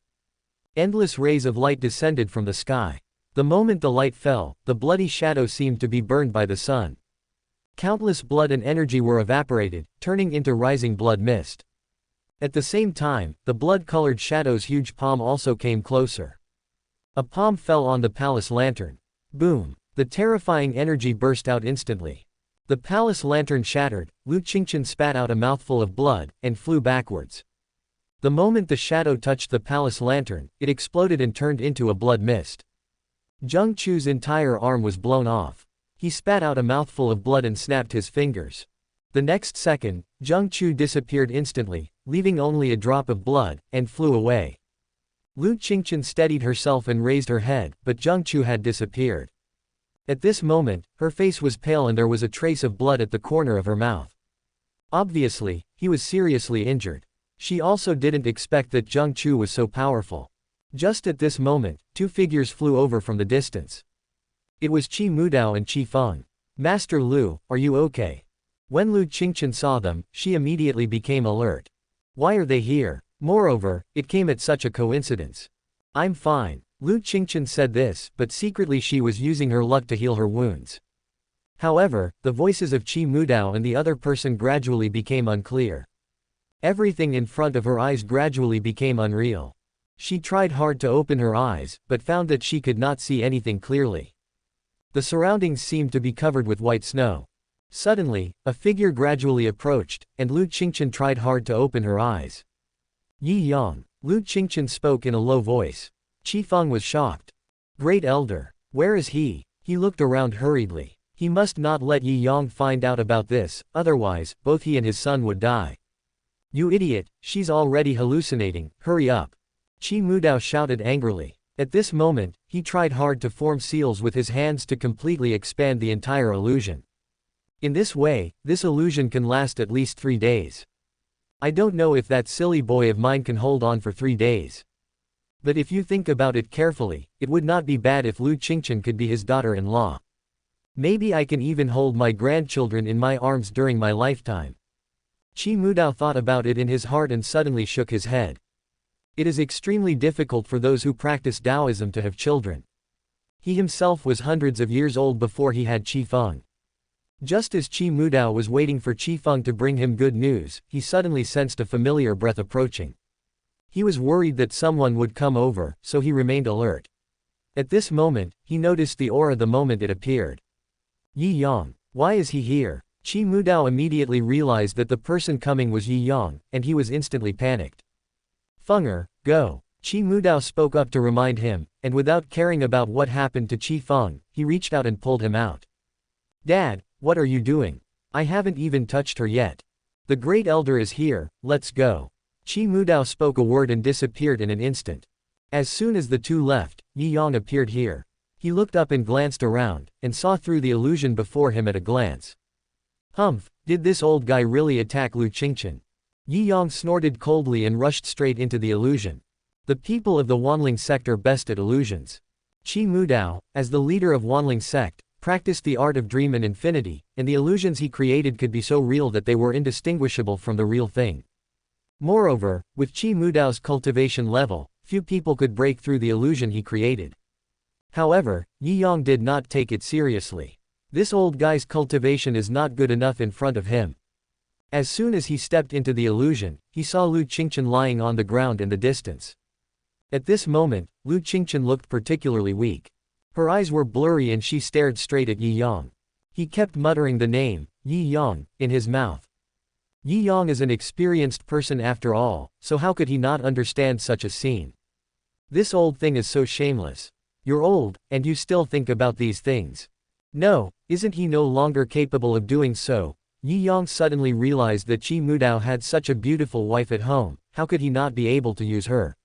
Endless rays of light descended from the sky. The moment the light fell, the bloody shadow seemed to be burned by the sun. Countless blood and energy were evaporated, turning into rising blood mist. At the same time, the blood-colored shadow's huge palm also came closer. A palm fell on the palace lantern. Boom! The terrifying energy burst out instantly. The palace lantern shattered, Lu Qingchen spat out a mouthful of blood, and flew backwards. The moment the shadow touched the palace lantern, it exploded and turned into a blood mist. Zheng Chu's entire arm was blown off. He spat out a mouthful of blood and snapped his fingers. The next second, Zheng Chu disappeared instantly, leaving only a drop of blood, and flew away. Lu Qingchen steadied herself and raised her head, but Zheng Chu had disappeared. At this moment, her face was pale and there was a trace of blood at the corner of her mouth. Obviously, he was seriously injured. She also didn't expect that Zheng Chu was so powerful. Just at this moment, two figures flew over from the distance. It was Qi Mudao and Qi Feng. "Master Lu, are you okay?" When Lu Qingchen saw them, she immediately became alert. Why are they here? Moreover, it came at such a coincidence. "I'm fine." Lu Qingchen said this, but secretly she was using her luck to heal her wounds. However, the voices of Qi Mudao and the other person gradually became unclear. Everything in front of her eyes gradually became unreal. She tried hard to open her eyes, but found that she could not see anything clearly. The surroundings seemed to be covered with white snow. Suddenly, a figure gradually approached, and Lu Qingchen tried hard to open her eyes. "Yi Yang." Lu Qingchen spoke in a low voice. Qi Feng was shocked. "Great Elder. Where is he?" He looked around hurriedly. He must not let Yi Yang find out about this, otherwise, both he and his son would die. "You idiot, she's already hallucinating, hurry up." Qi Mudao shouted angrily. At this moment, he tried hard to form seals with his hands to completely expand the entire illusion. In this way, this illusion can last at least 3 days. I don't know if that silly boy of mine can hold on for 3 days. But if you think about it carefully, it would not be bad if Lu Qingchen could be his daughter-in-law. Maybe I can even hold my grandchildren in my arms during my lifetime. Qi Mudao thought about it in his heart and suddenly shook his head. It is extremely difficult for those who practice Taoism to have children. He himself was hundreds of years old before he had Qi Feng. Just as Qi Mudao was waiting for Qi Feng to bring him good news, he suddenly sensed a familiar breath approaching. He was worried that someone would come over, so he remained alert. At this moment, he noticed the aura the moment it appeared. "Yi Yang. Why is he here?" Qi Mudao immediately realized that the person coming was Yi Yang, and he was instantly panicked. "Fenger, go." Qi Mudao spoke up to remind him, and without caring about what happened to Qi Feng, he reached out and pulled him out. "Dad, what are you doing? I haven't even touched her yet. The Great Elder is here, let's go." Qi Mudao spoke a word and disappeared in an instant. As soon as the two left, Yi Yang appeared here. He looked up and glanced around, and saw through the illusion before him at a glance. Humph, did this old guy really attack Lu Qingchen? Yi Yang snorted coldly and rushed straight into the illusion. The people of the Wanling sect are best at illusions. Qi Mudao, as the leader of Wanling sect, practiced the art of dream and infinity, and the illusions he created could be so real that they were indistinguishable from the real thing. Moreover, with Qi Mudao's cultivation level, few people could break through the illusion he created. However, Yi Yang did not take it seriously. This old guy's cultivation is not good enough in front of him. As soon as he stepped into the illusion, he saw Lu Qingchen lying on the ground in the distance. At this moment, Lu Qingchen looked particularly weak. Her eyes were blurry and she stared straight at Yi Yang. He kept muttering the name, Yi Yang, in his mouth. Yi Yang is an experienced person after all, so how could he not understand such a scene? This old thing is so shameless. You're old, and you still think about these things. No, isn't he no longer capable of doing so? Yi Yang suddenly realized that Qi Mudao had such a beautiful wife at home, how could he not be able to use her?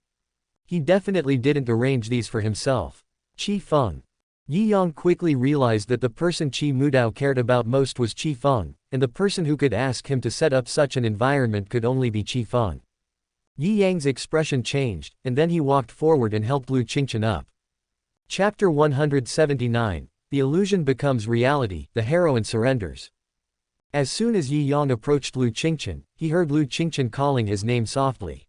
He definitely didn't arrange these for himself. Qi Feng. Yi Yang quickly realized that the person Qi Mudao cared about most was Qi Feng, and the person who could ask him to set up such an environment could only be Qi Feng. Yi Yang's expression changed, and then he walked forward and helped Lu Qingchen up. Chapter 179, The Illusion Becomes Reality, the Heroine Surrenders. As soon as Yi Yang approached Lu Qingchen, he heard Lu Qingchen calling his name softly.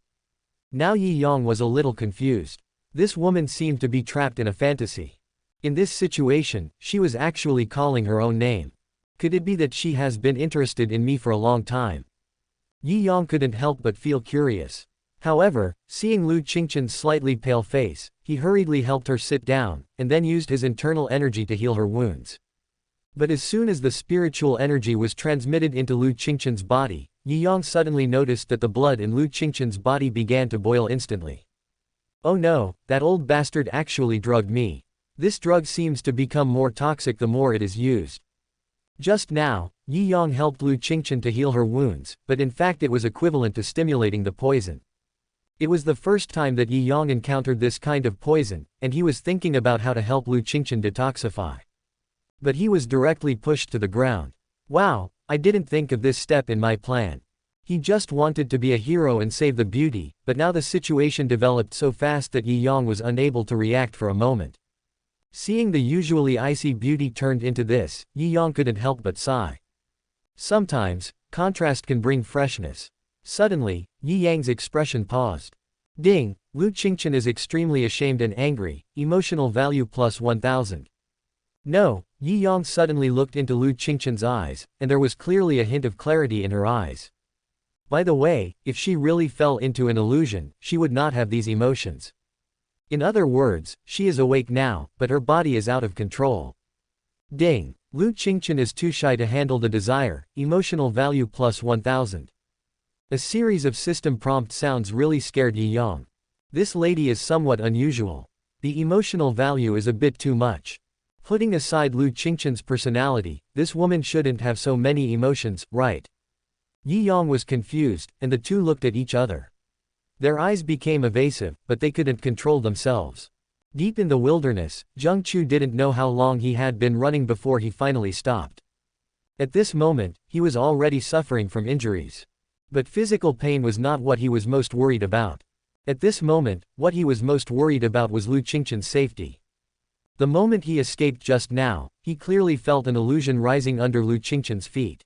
Now Yi Yang was a little confused. This woman seemed to be trapped in a fantasy. In this situation, she was actually calling her own name. Could it be that she has been interested in me for a long time? Yi Yang couldn't help but feel curious. However, seeing Lu Qingqian's slightly pale face, he hurriedly helped her sit down, and then used his internal energy to heal her wounds. But as soon as the spiritual energy was transmitted into Lu Qingqian's body, Yi Yang suddenly noticed that the blood in Lu Qingqian's body began to boil instantly. Oh no, that old bastard actually drugged me. This drug seems to become more toxic the more it is used. Just now, Yi Yang helped Lu Qingqian to heal her wounds, but in fact it was equivalent to stimulating the poison. It was the first time that Yi Yang encountered this kind of poison, and he was thinking about how to help Lu Qingqian detoxify. But he was directly pushed to the ground. Wow, I didn't think of this step in my plan. He just wanted to be a hero and save the beauty, but now the situation developed so fast that Yi Yang was unable to react for a moment. Seeing the usually icy beauty turned into this, Yi Yang couldn't help but sigh. Sometimes, contrast can bring freshness. Suddenly, Yi Yang's expression paused. Ding, Lu Qingqian is extremely ashamed and angry, emotional value plus 1000. No, Yi Yang suddenly looked into Lu Qingqian's eyes, and there was clearly a hint of clarity in her eyes. By the way, if she really fell into an illusion, she would not have these emotions. In other words, she is awake now, but her body is out of control. Ding, Lu Qingqian is too shy to handle the desire, emotional value plus 1000. A series of system prompt sounds really scared Yi Yang. This lady is somewhat unusual. The emotional value is a bit too much. Putting aside Lu Qingqian's personality, this woman shouldn't have so many emotions, right? Yi Yang was confused, and the two looked at each other. Their eyes became evasive, but they couldn't control themselves. Deep in the wilderness, Zheng Chu didn't know how long he had been running before he finally stopped. At this moment, he was already suffering from injuries. But physical pain was not what he was most worried about. At this moment, what he was most worried about was Lu Qingqian's safety. The moment he escaped just now, he clearly felt an illusion rising under Lu Qingqian's feet.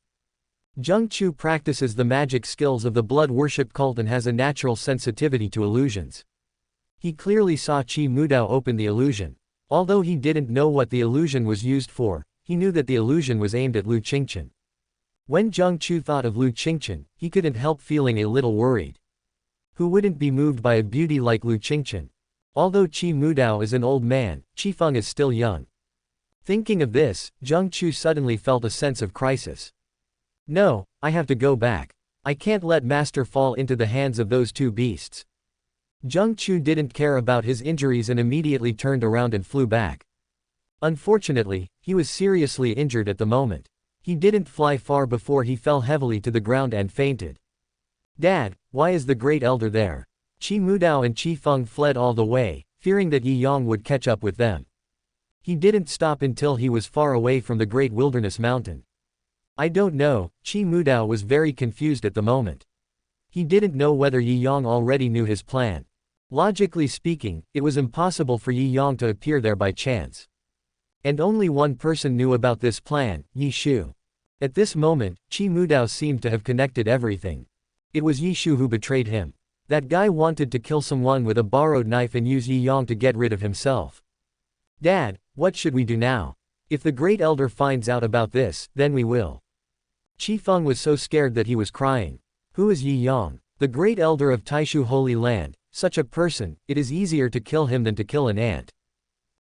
Zheng Chu practices the magic skills of the blood worship cult and has a natural sensitivity to illusions. He clearly saw Qi Mudao open the illusion. Although he didn't know what the illusion was used for, he knew that the illusion was aimed at Lu Qingqian. When Zheng Chu thought of Lu Qingqian, he couldn't help feeling a little worried. Who wouldn't be moved by a beauty like Lu Qingqian? Although Qi Mudao is an old man, Qi Feng is still young. Thinking of this, Zheng Chu suddenly felt a sense of crisis. No, I have to go back. I can't let Master fall into the hands of those two beasts. Zheng Chu didn't care about his injuries and immediately turned around and flew back. Unfortunately, he was seriously injured at the moment. He didn't fly far before he fell heavily to the ground and fainted. Dad, why is the Great Elder there? Qi Mudao and Qi Feng fled all the way, fearing that Yi Yang would catch up with them. He didn't stop until he was far away from the Great Wilderness Mountain. I don't know, Qi Mudao was very confused at the moment. He didn't know whether Yi Yang already knew his plan. Logically speaking, it was impossible for Yi Yang to appear there by chance. And only one person knew about this plan, Yi Shu. At this moment, Qi Mudao seemed to have connected everything. It was Yi Shu who betrayed him. That guy wanted to kill someone with a borrowed knife and use Yi Yang to get rid of himself. Dad, what should we do now? If the Great Elder finds out about this, then we will. Qi Feng was so scared that he was crying. Who is Yi Yang? The Great Elder of Taishu Holy Land. Such a person, it is easier to kill him than to kill an ant.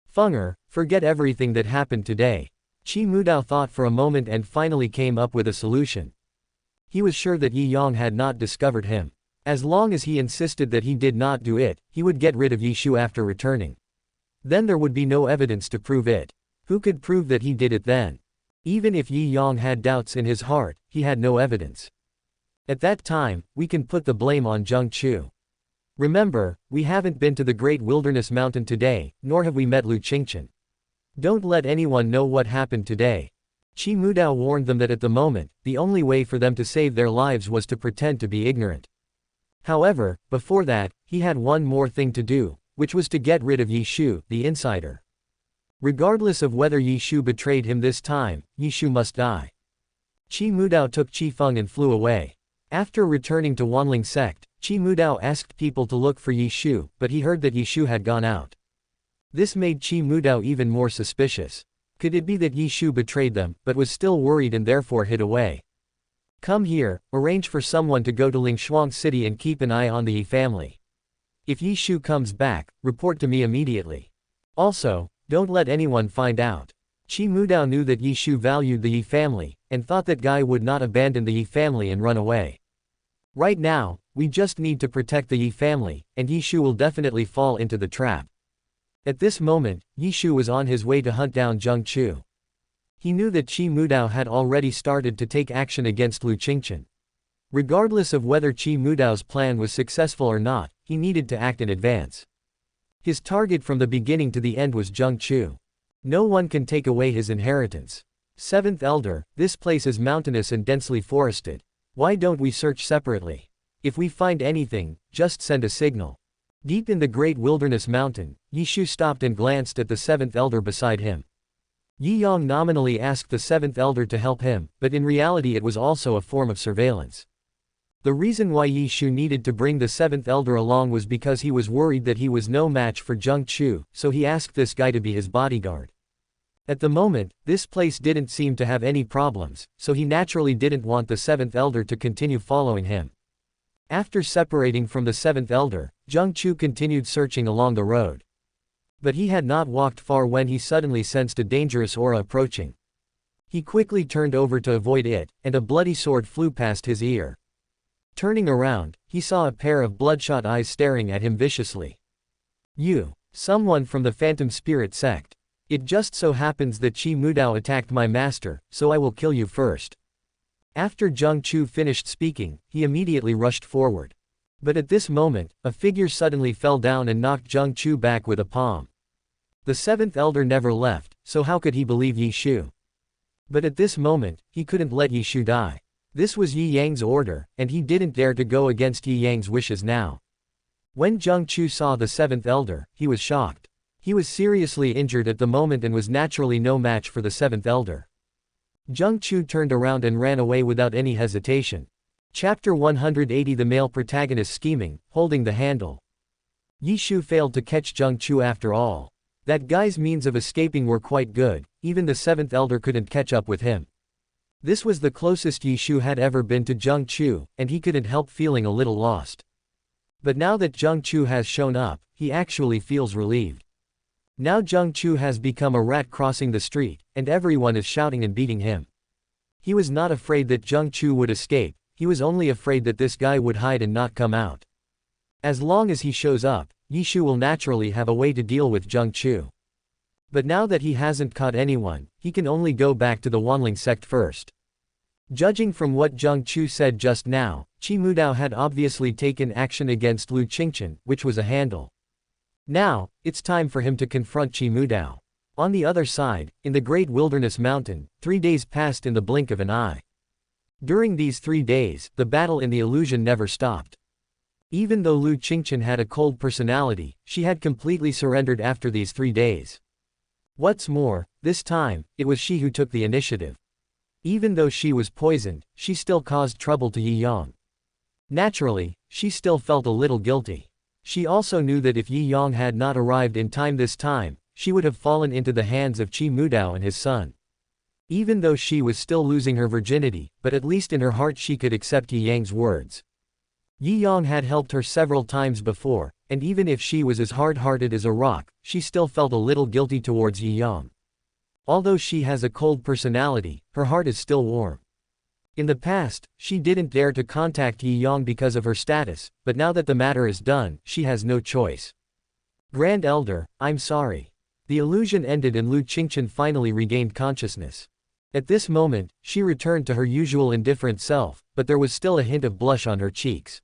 Fenger, forget everything that happened today. Qi Mudao thought for a moment and finally came up with a solution. He was sure that Yi Yang had not discovered him. As long as he insisted that he did not do it, he would get rid of Yi Shu after returning. Then there would be no evidence to prove it. Who could prove that he did it then? Even if Yi Yang had doubts in his heart, he had no evidence. At that time, we can put the blame on Zheng Chu. Remember, we haven't been to the Great Wilderness Mountain today, nor have we met Lu Qingqian. Don't let anyone know what happened today. Qi Mudao warned them that at the moment, the only way for them to save their lives was to pretend to be ignorant. However, before that, he had one more thing to do, which was to get rid of Yi Shu, the insider. Regardless of whether Yi Shu betrayed him this time, Yi Shu must die. Qi Mudao took Qi Feng and flew away. After returning to Wanling sect, Qi Mudao asked people to look for Yi Shu, but he heard that Yi Shu had gone out. This made Qi Mudao even more suspicious. Could it be that Yi Shu betrayed them, but was still worried and therefore hid away? Come here, arrange for someone to go to Lingshuang City and keep an eye on the Yi family. If Yi Shu comes back, report to me immediately. Also, don't let anyone find out. Qi Mudao knew that Yi Shu valued the Yi family, and thought that Guy would not abandon the Yi family and run away. Right now, we just need to protect the Yi family, and Yi Shu will definitely fall into the trap. At this moment, Yi Shu was on his way to hunt down Zheng Chu. He knew that Qi Mudao had already started to take action against Lu Qingchen. Regardless of whether Qi Mudao's plan was successful or not, he needed to act in advance. His target from the beginning to the end was Zheng Chu. No one can take away his inheritance. Seventh Elder, this place is mountainous and densely forested. Why don't we search separately? If we find anything, just send a signal. Deep in the great wilderness mountain, Yi Shu stopped and glanced at the seventh elder beside him. Yi Yang nominally asked the seventh elder to help him, but in reality it was also a form of surveillance. The reason why Yi Shu needed to bring the seventh elder along was because he was worried that he was no match for Zheng Chu, so he asked this guy to be his bodyguard. At the moment, this place didn't seem to have any problems, so he naturally didn't want the seventh elder to continue following him. After separating from the seventh elder, Zheng Chu continued searching along the road. But he had not walked far when he suddenly sensed a dangerous aura approaching. He quickly turned over to avoid it, and a bloody sword flew past his ear. Turning around, he saw a pair of bloodshot eyes staring at him viciously. You, someone from the Phantom Spirit sect. It just so happens that Qi Mudao attacked my master, so I will kill you first. After Zheng Chu finished speaking, he immediately rushed forward. But at this moment, a figure suddenly fell down and knocked Zheng Chu back with a palm. The seventh elder never left, so how could he believe Yi Shu? But at this moment, he couldn't let Yi Shu die. This was Yi Yang's order, and he didn't dare to go against Yi Yang's wishes now. When Zheng Chu saw the seventh elder, he was shocked. He was seriously injured at the moment and was naturally no match for the seventh elder. Zheng Chu turned around and ran away without any hesitation. Chapter 180 The male protagonist scheming, holding the handle. Yi Shu failed to catch Zheng Chu after all. That guy's means of escaping were quite good, even the seventh elder couldn't catch up with him. This was the closest Yi Shu had ever been to Zheng Chu, and he couldn't help feeling a little lost. But now that Zheng Chu has shown up, he actually feels relieved. Now Zheng Chu has become a rat crossing the street, and everyone is shouting and beating him. He was not afraid that Zheng Chu would escape, he was only afraid that this guy would hide and not come out. As long as he shows up, Yi Shu will naturally have a way to deal with Zheng Chu. But now that he hasn't caught anyone, he can only go back to the Wanling sect first. Judging from what Zheng Chu said just now, Qi Mudao had obviously taken action against Lu Qingchen, which was a handle. Now, it's time for him to confront Qi Mudao. On the other side, in the great wilderness mountain, 3 days passed in the blink of an eye. During these 3 days, the battle in the illusion never stopped. Even though Lu Qingchen had a cold personality, she had completely surrendered after these 3 days. What's more, this time, it was she who took the initiative. Even though she was poisoned, she still caused trouble to Yi Yang. Naturally, she still felt a little guilty. She also knew that if Yi Yang had not arrived in time this time, she would have fallen into the hands of Qi Mudao and his son. Even though she was still losing her virginity, but at least in her heart she could accept Yi Yang's words. Yi Yang had helped her several times before, and even if she was as hard-hearted as a rock, she still felt a little guilty towards Yi Yang. Although she has a cold personality, her heart is still warm. In the past, she didn't dare to contact Yi Yang because of her status, but now that the matter is done, she has no choice. Grand Elder, I'm sorry. The illusion ended and Lu Qingchen finally regained consciousness. At this moment, she returned to her usual indifferent self, but there was still a hint of blush on her cheeks.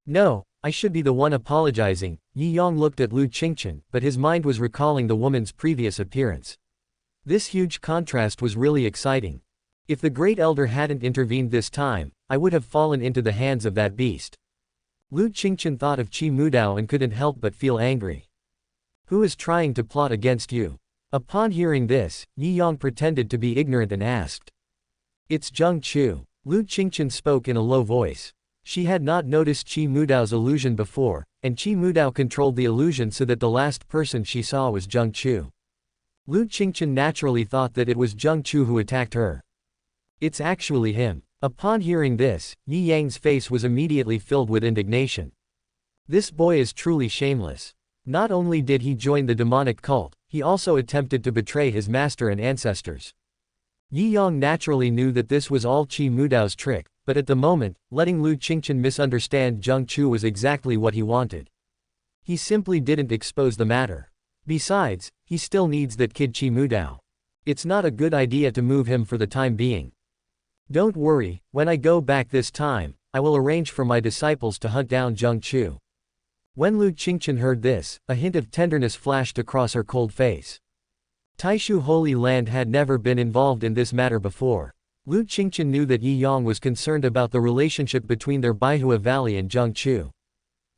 No, I should be the one apologizing. Yi Yang looked at Lu Qingchen, but his mind was recalling the woman's previous appearance. This huge contrast was really exciting. If the Great Elder hadn't intervened this time, I would have fallen into the hands of that beast. Lu Qingchen thought of Qi Mudao and couldn't help but feel angry. Who is trying to plot against you? Upon hearing this, Yi Yang pretended to be ignorant and asked. It's Zheng Chu. Lu Qingchen spoke in a low voice. She had not noticed Qi Mudao's illusion before, and Qi Mudao controlled the illusion so that the last person she saw was Zheng Chu. Lu Qingchen naturally thought that it was Zheng Chu who attacked her. It's actually him. Upon hearing this, Yi Yang's face was immediately filled with indignation. This boy is truly shameless. Not only did he join the demonic cult, he also attempted to betray his master and ancestors. Yi Yang naturally knew that this was all Qi Mudao's trick, but at the moment, letting Lu Qingchen misunderstand Zheng Chu was exactly what he wanted. He simply didn't expose the matter. Besides, he still needs that kid Qi Mudao. It's not a good idea to move him for the time being. Don't worry, when I go back this time, I will arrange for my disciples to hunt down Zheng Chu. When Lu Qingchen heard this, a hint of tenderness flashed across her cold face. Taishu Holy Land had never been involved in this matter before. Lu Qingchen knew that Yi Yang was concerned about the relationship between their Baihua Valley and Zheng Chu.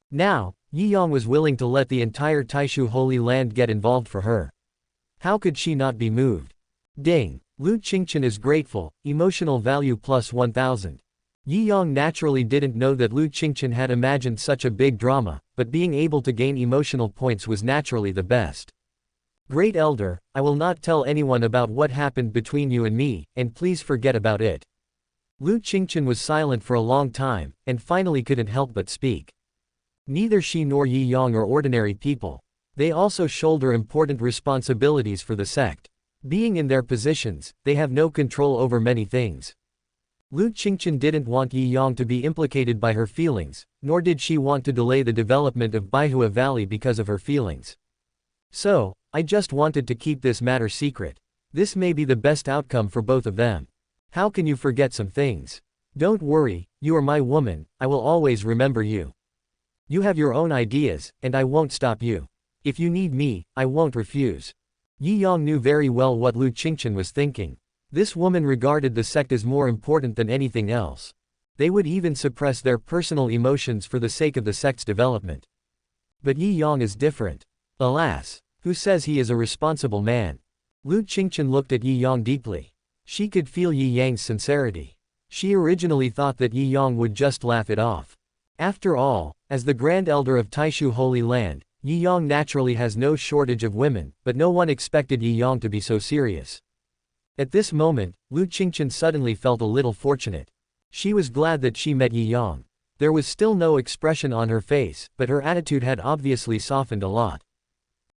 Now, Yi Yang was willing to let the entire Taishu Holy Land get involved for her. How could she not be moved? Ding! Lu Qingchen is grateful, emotional value plus 1000. Yi Yang naturally didn't know that Lu Qingchen had imagined such a big drama, but being able to gain emotional points was naturally the best. Great Elder, I will not tell anyone about what happened between you and me, and please forget about it. Lu Qingchen was silent for a long time, and finally couldn't help but speak. Neither she nor Yi Yang are ordinary people. They also shoulder important responsibilities for the sect. Being in their positions, they have no control over many things. Lu Qingchen didn't want Yi Yang to be implicated by her feelings, nor did she want to delay the development of Baihua Valley because of her feelings. So, I just wanted to keep this matter secret. This may be the best outcome for both of them. How can you forget some things? Don't worry, you are my woman, I will always remember you. You have your own ideas, and I won't stop you. If you need me, I won't refuse. Yi Yang knew very well what Lu Qingchen was thinking. This woman regarded the sect as more important than anything else. They would even suppress their personal emotions for the sake of the sect's development. But Yi Yang is different. Alas, who says he is a responsible man? Lu Qingchen looked at Yi Yang deeply. She could feel Yi Yang's sincerity. She originally thought that Yi Yang would just laugh it off. After all, as the Grand Elder of Taishu Holy Land, Yi Yang naturally has no shortage of women, but no one expected Yi Yang to be so serious. At this moment, Lu Qingchen suddenly felt a little fortunate. She was glad that she met Yi Yang. There was still no expression on her face, but her attitude had obviously softened a lot.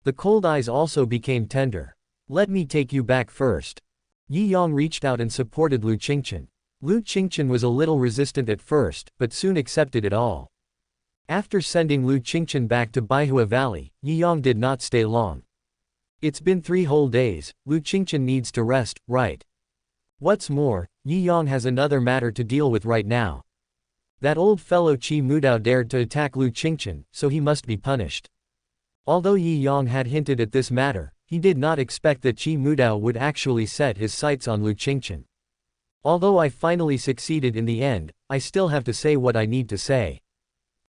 The cold eyes also became tender. Let me take you back first. Yi Yang reached out and supported Lu Qingchen. Lu Qingchen was a little resistant at first, but soon accepted it all. After sending Lu Qingchen back to Baihua Valley, Yi Yang did not stay long. It's been 3 whole days, Lu Qingchen needs to rest, right? What's more, Yi Yang has another matter to deal with right now. That old fellow Qi Mudao dared to attack Lu Qingchen, so he must be punished. Although Yi Yang had hinted at this matter, he did not expect that Qi Mudao would actually set his sights on Lu Qingchen. Although I finally succeeded in the end, I still have to say what I need to say.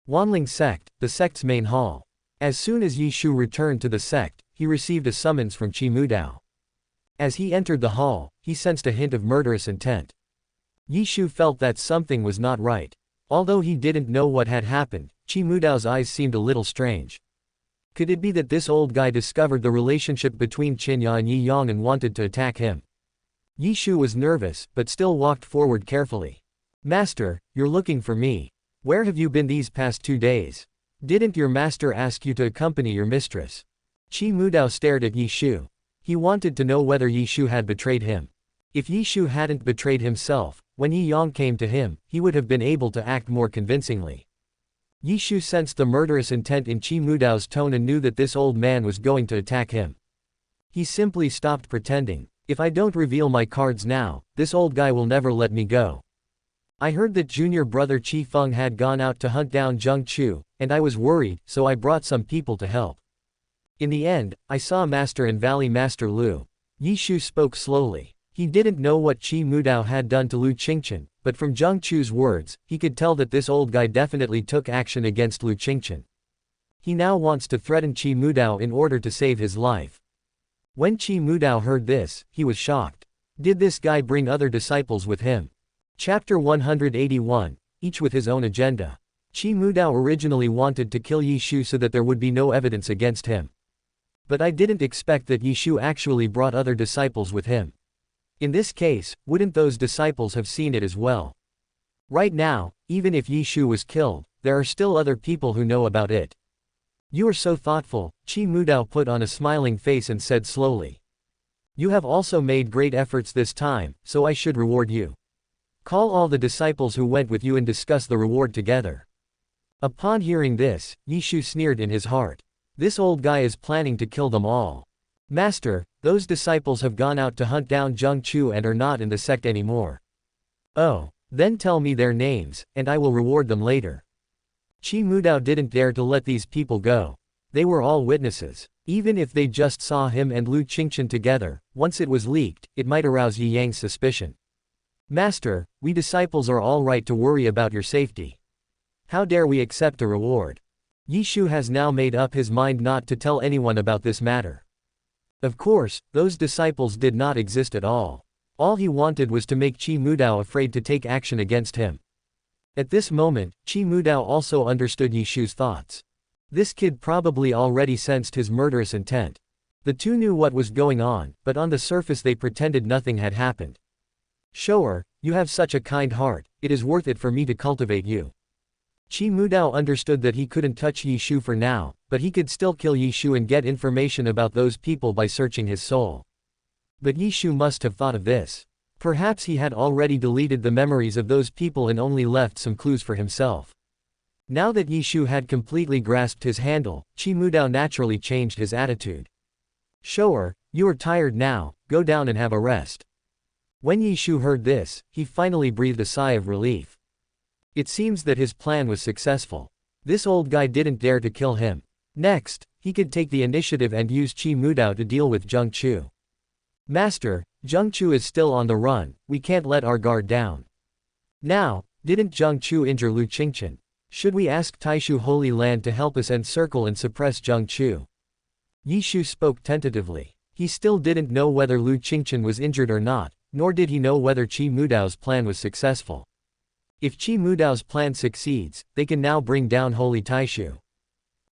Wanling Sect, the sect's main hall. As soon as Yi Shu returned to the sect, he received a summons from Qi Mudao. As he entered the hall, he sensed a hint of murderous intent. Yi Shu felt that something was not right. Although he didn't know what had happened, Qi Mudao's eyes seemed a little strange. Could it be that this old guy discovered the relationship between Qinya and Yi Yang and wanted to attack him? Yi Shu was nervous, but still walked forward carefully. Master, you're looking for me. Where have you been these past 2 days? Didn't your master ask you to accompany your mistress? Qi Mudao stared at Yi Shu. He wanted to know whether Yi Shu had betrayed him. If Yi Shu hadn't betrayed himself, when Yi Yang came to him, he would have been able to act more convincingly. Yi Shu sensed the murderous intent in Qi Mudao's tone and knew that this old man was going to attack him. He simply stopped pretending. If I don't reveal my cards now, this old guy will never let me go. I heard that junior brother Qi Feng had gone out to hunt down Zheng Chu, and I was worried, so I brought some people to help. In the end, I saw Master and Valley Master Lu. Yi Shu spoke slowly. He didn't know what Qi Mudao had done to Lu Qingchen, but from Zheng Chu's words, he could tell that this old guy definitely took action against Lu Qingchen. He now wants to threaten Qi Mudao in order to save his life. When Qi Mudao heard this, he was shocked. Did this guy bring other disciples with him? Chapter 181, each with his own agenda. Qi Mudao originally wanted to kill Yi Shu so that there would be no evidence against him. But I didn't expect that Yi Shu actually brought other disciples with him. In this case, wouldn't those disciples have seen it as well? Right now, even if Yi Shu was killed, there are still other people who know about it. You are so thoughtful, Qi Mudao put on a smiling face and said slowly. You have also made great efforts this time, so I should reward you. Call all the disciples who went with you and discuss the reward together. Upon hearing this, Yi Shu sneered in his heart. This old guy is planning to kill them all. Master, those disciples have gone out to hunt down Zheng Chu and are not in the sect anymore. Oh, then tell me their names, and I will reward them later. Qi Mudao didn't dare to let these people go. They were all witnesses. Even if they just saw him and Lu Qingchen together, once it was leaked, it might arouse Yi Yang's suspicion. Master, we disciples are all right to worry about your safety. How dare we accept a reward? Yi Shu has now made up his mind not to tell anyone about this matter. Of course, those disciples did not exist at all. All he wanted was to make Qi Mudao afraid to take action against him. At this moment, Qi Mudao also understood Yi Shu's thoughts. This kid probably already sensed his murderous intent. The two knew what was going on, but on the surface they pretended nothing had happened. Shower, you have such a kind heart, it is worth it for me to cultivate you. Qi Mudao understood that he couldn't touch Yi Shu for now, but he could still kill Yi Shu and get information about those people by searching his soul. But Yi Shu must have thought of this. Perhaps he had already deleted the memories of those people and only left some clues for himself. Now that Yi Shu had completely grasped his handle, Qi Mudao naturally changed his attitude. Shower, you are tired now, go down and have a rest. When Yi Shu heard this, he finally breathed a sigh of relief. It seems that his plan was successful. This old guy didn't dare to kill him. Next, he could take the initiative and use Qi Mudao to deal with Zheng Chu. Master, Zheng Chu is still on the run, we can't let our guard down. Now, didn't Zheng Chu injure Lu Qingchen? Should we ask Taishu Holy Land to help us encircle and suppress Zheng Chu? Yi Shu spoke tentatively. He still didn't know whether Lu Qingchen was injured or not, nor did he know whether Qi Mudao's plan was successful. If Qi Mudao's plan succeeds, they can now bring down Holy Taishu.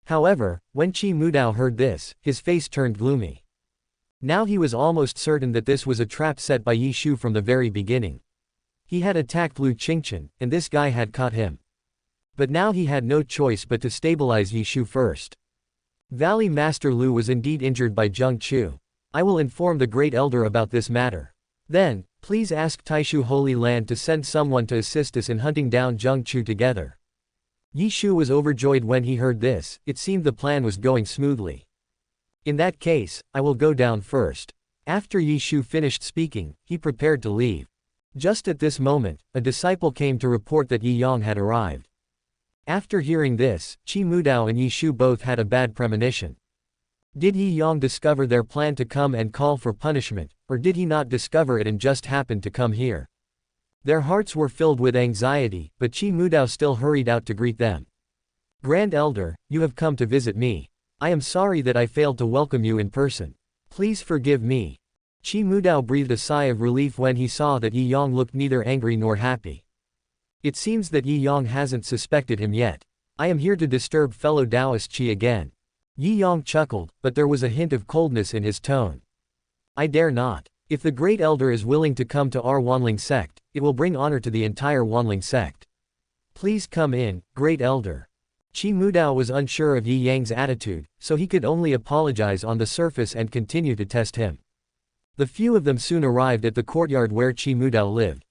However, when Qi Mudao heard this, his face turned gloomy. Now he was almost certain that this was a trap set by Yi Shu from the very beginning. He had attacked Lu Qingchen, and this guy had caught him. But now he had no choice but to stabilize Yi Shu first. Valley Master Lu was indeed injured by Zheng Chu. I will inform the Great Elder about this matter. Then, please ask Taishu Holy Land to send someone to assist us in hunting down Zheng Chu together. Yi Shu was overjoyed when he heard this. It seemed the plan was going smoothly. In that case, I will go down first. After Yi Shu finished speaking, he prepared to leave. Just at this moment, a disciple came to report that Yi Yang had arrived. After hearing this, Qi Mudao and Yi Shu both had a bad premonition. Did Yi Yang discover their plan to come and call for punishment, or did he not discover it and just happened to come here? Their hearts were filled with anxiety, but Qi Mudao still hurried out to greet them. Grand Elder, you have come to visit me. I am sorry that I failed to welcome you in person. Please forgive me. Qi Mudao breathed a sigh of relief when he saw that Yi Yang looked neither angry nor happy. It seems that Yi Yang hasn't suspected him yet. I am here to disturb fellow Taoist Qi again. Yi Yang chuckled, but there was a hint of coldness in his tone. I dare not. If the Great Elder is willing to come to our Wanling sect, it will bring honor to the entire Wanling sect. Please come in, Great Elder. Qi Mudao was unsure of Yi Yang's attitude, so he could only apologize on the surface and continue to test him. The few of them soon arrived at the courtyard where Qi Mudao lived.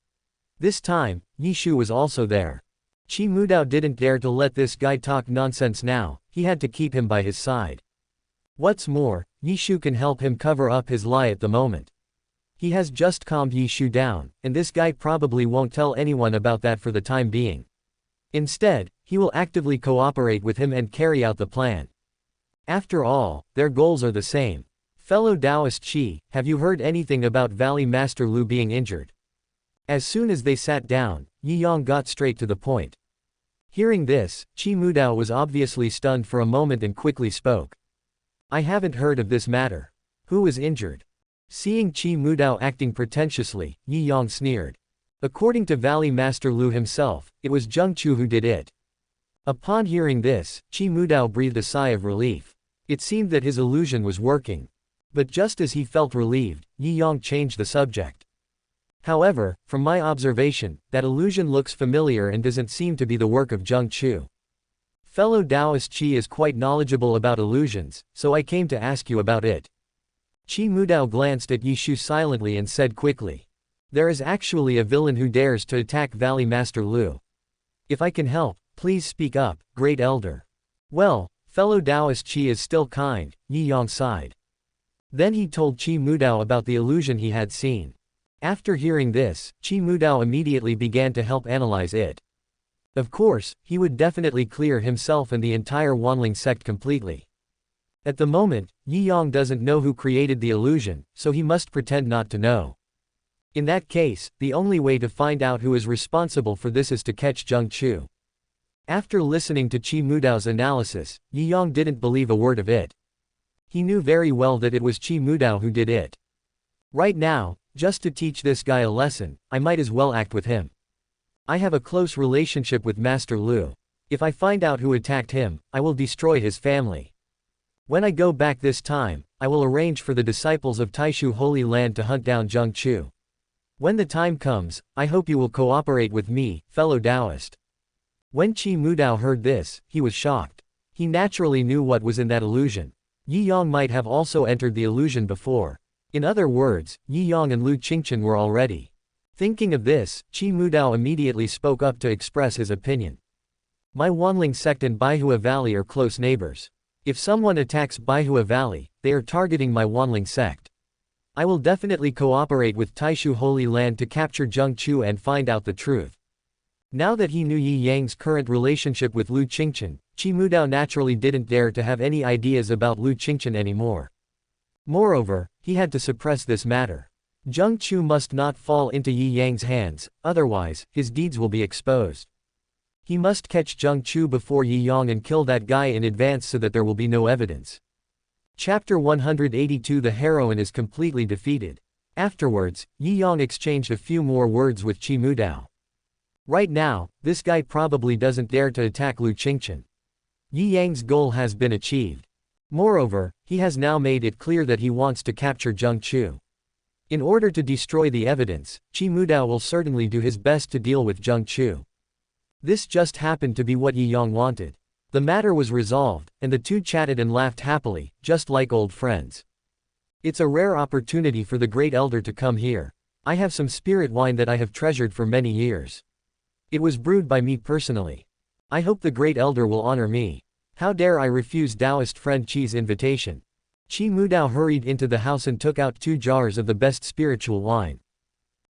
This time, Yi Shu was also there. Qi Mudao didn't dare to let this guy talk nonsense now, he had to keep him by his side. What's more, Yi Shu can help him cover up his lie at the moment. He has just calmed Yi Shu down, and this guy probably won't tell anyone about that for the time being. Instead, he will actively cooperate with him and carry out the plan. After all, their goals are the same. Fellow Taoist Qi, have you heard anything about Valley Master Lu being injured? As soon as they sat down, Yi Yang got straight to the point. Hearing this, Qi Mudao was obviously stunned for a moment and quickly spoke. I haven't heard of this matter. Who is injured? Seeing Qi Mudao acting pretentiously, Yi Yang sneered. According to Valley Master Lu himself, it was Zheng Chu who did it. Upon hearing this, Qi Mudao breathed a sigh of relief. It seemed that his illusion was working. But just as he felt relieved, Yi Yang changed the subject. However, from my observation, that illusion looks familiar and doesn't seem to be the work of Zheng Chu. Fellow Taoist Qi is quite knowledgeable about illusions, so I came to ask you about it. Qi Mudao glanced at Yi Shu silently and said quickly. There is actually a villain who dares to attack Valley Master Lu. If I can help, please speak up, Great Elder. Well, fellow Taoist Qi is still kind, Yi Yang sighed. Then he told Qi Mudao about the illusion he had seen. After hearing this, Qi Mudao immediately began to help analyze it. Of course, he would definitely clear himself and the entire Wanling sect completely. At the moment, Yi Yang doesn't know who created the illusion, so he must pretend not to know. In that case, the only way to find out who is responsible for this is to catch Zheng Chu. After listening to Qi Mudao's analysis, Yi Yang didn't believe a word of it. He knew very well that it was Qi Mudao who did it. Right now, just to teach this guy a lesson, I might as well act with him. I have a close relationship with Master Lu. If I find out who attacked him, I will destroy his family. When I go back this time, I will arrange for the disciples of Taishu Holy Land to hunt down Zheng Chu. When the time comes, I hope you will cooperate with me, fellow Taoist. When Qi Mudao heard this, he was shocked. He naturally knew what was in that illusion. Yi Yang might have also entered the illusion before. In other words, Yi Yang and Lu Qingchen were already. Thinking of this, Qi Mudao immediately spoke up to express his opinion. My Wanling sect and Baihua Valley are close neighbors. If someone attacks Baihua Valley, they are targeting my Wanling sect. I will definitely cooperate with Taishu Holy Land to capture Zheng Chu and find out the truth. Now that he knew Yi Yang's current relationship with Lu Qingchen, Qi Mudao naturally didn't dare to have any ideas about Lu Qingchen anymore. Moreover, he had to suppress this matter. Zheng Chu must not fall into Yi Yang's hands, otherwise, his deeds will be exposed. He must catch Zheng Chu before Yi Yang and kill that guy in advance so that there will be no evidence. Chapter 182. The heroine is completely defeated. Afterwards, Yi Yang exchanged a few more words with Qi Mudao. Right now, this guy probably doesn't dare to attack Lu Qingchen. Yi Yang's goal has been achieved. Moreover, he has now made it clear that he wants to capture Zheng Chu. In order to destroy the evidence, Qi Mudao will certainly do his best to deal with Zheng Chu. This just happened to be what Yi Yang wanted. The matter was resolved, and the two chatted and laughed happily, just like old friends. It's a rare opportunity for the Great Elder to come here. I have some spirit wine that I have treasured for many years. It was brewed by me personally. I hope the Great Elder will honor me. How dare I refuse Taoist friend Qi's invitation? Qi Mudao hurried into the house and took out 2 jars of the best spiritual wine.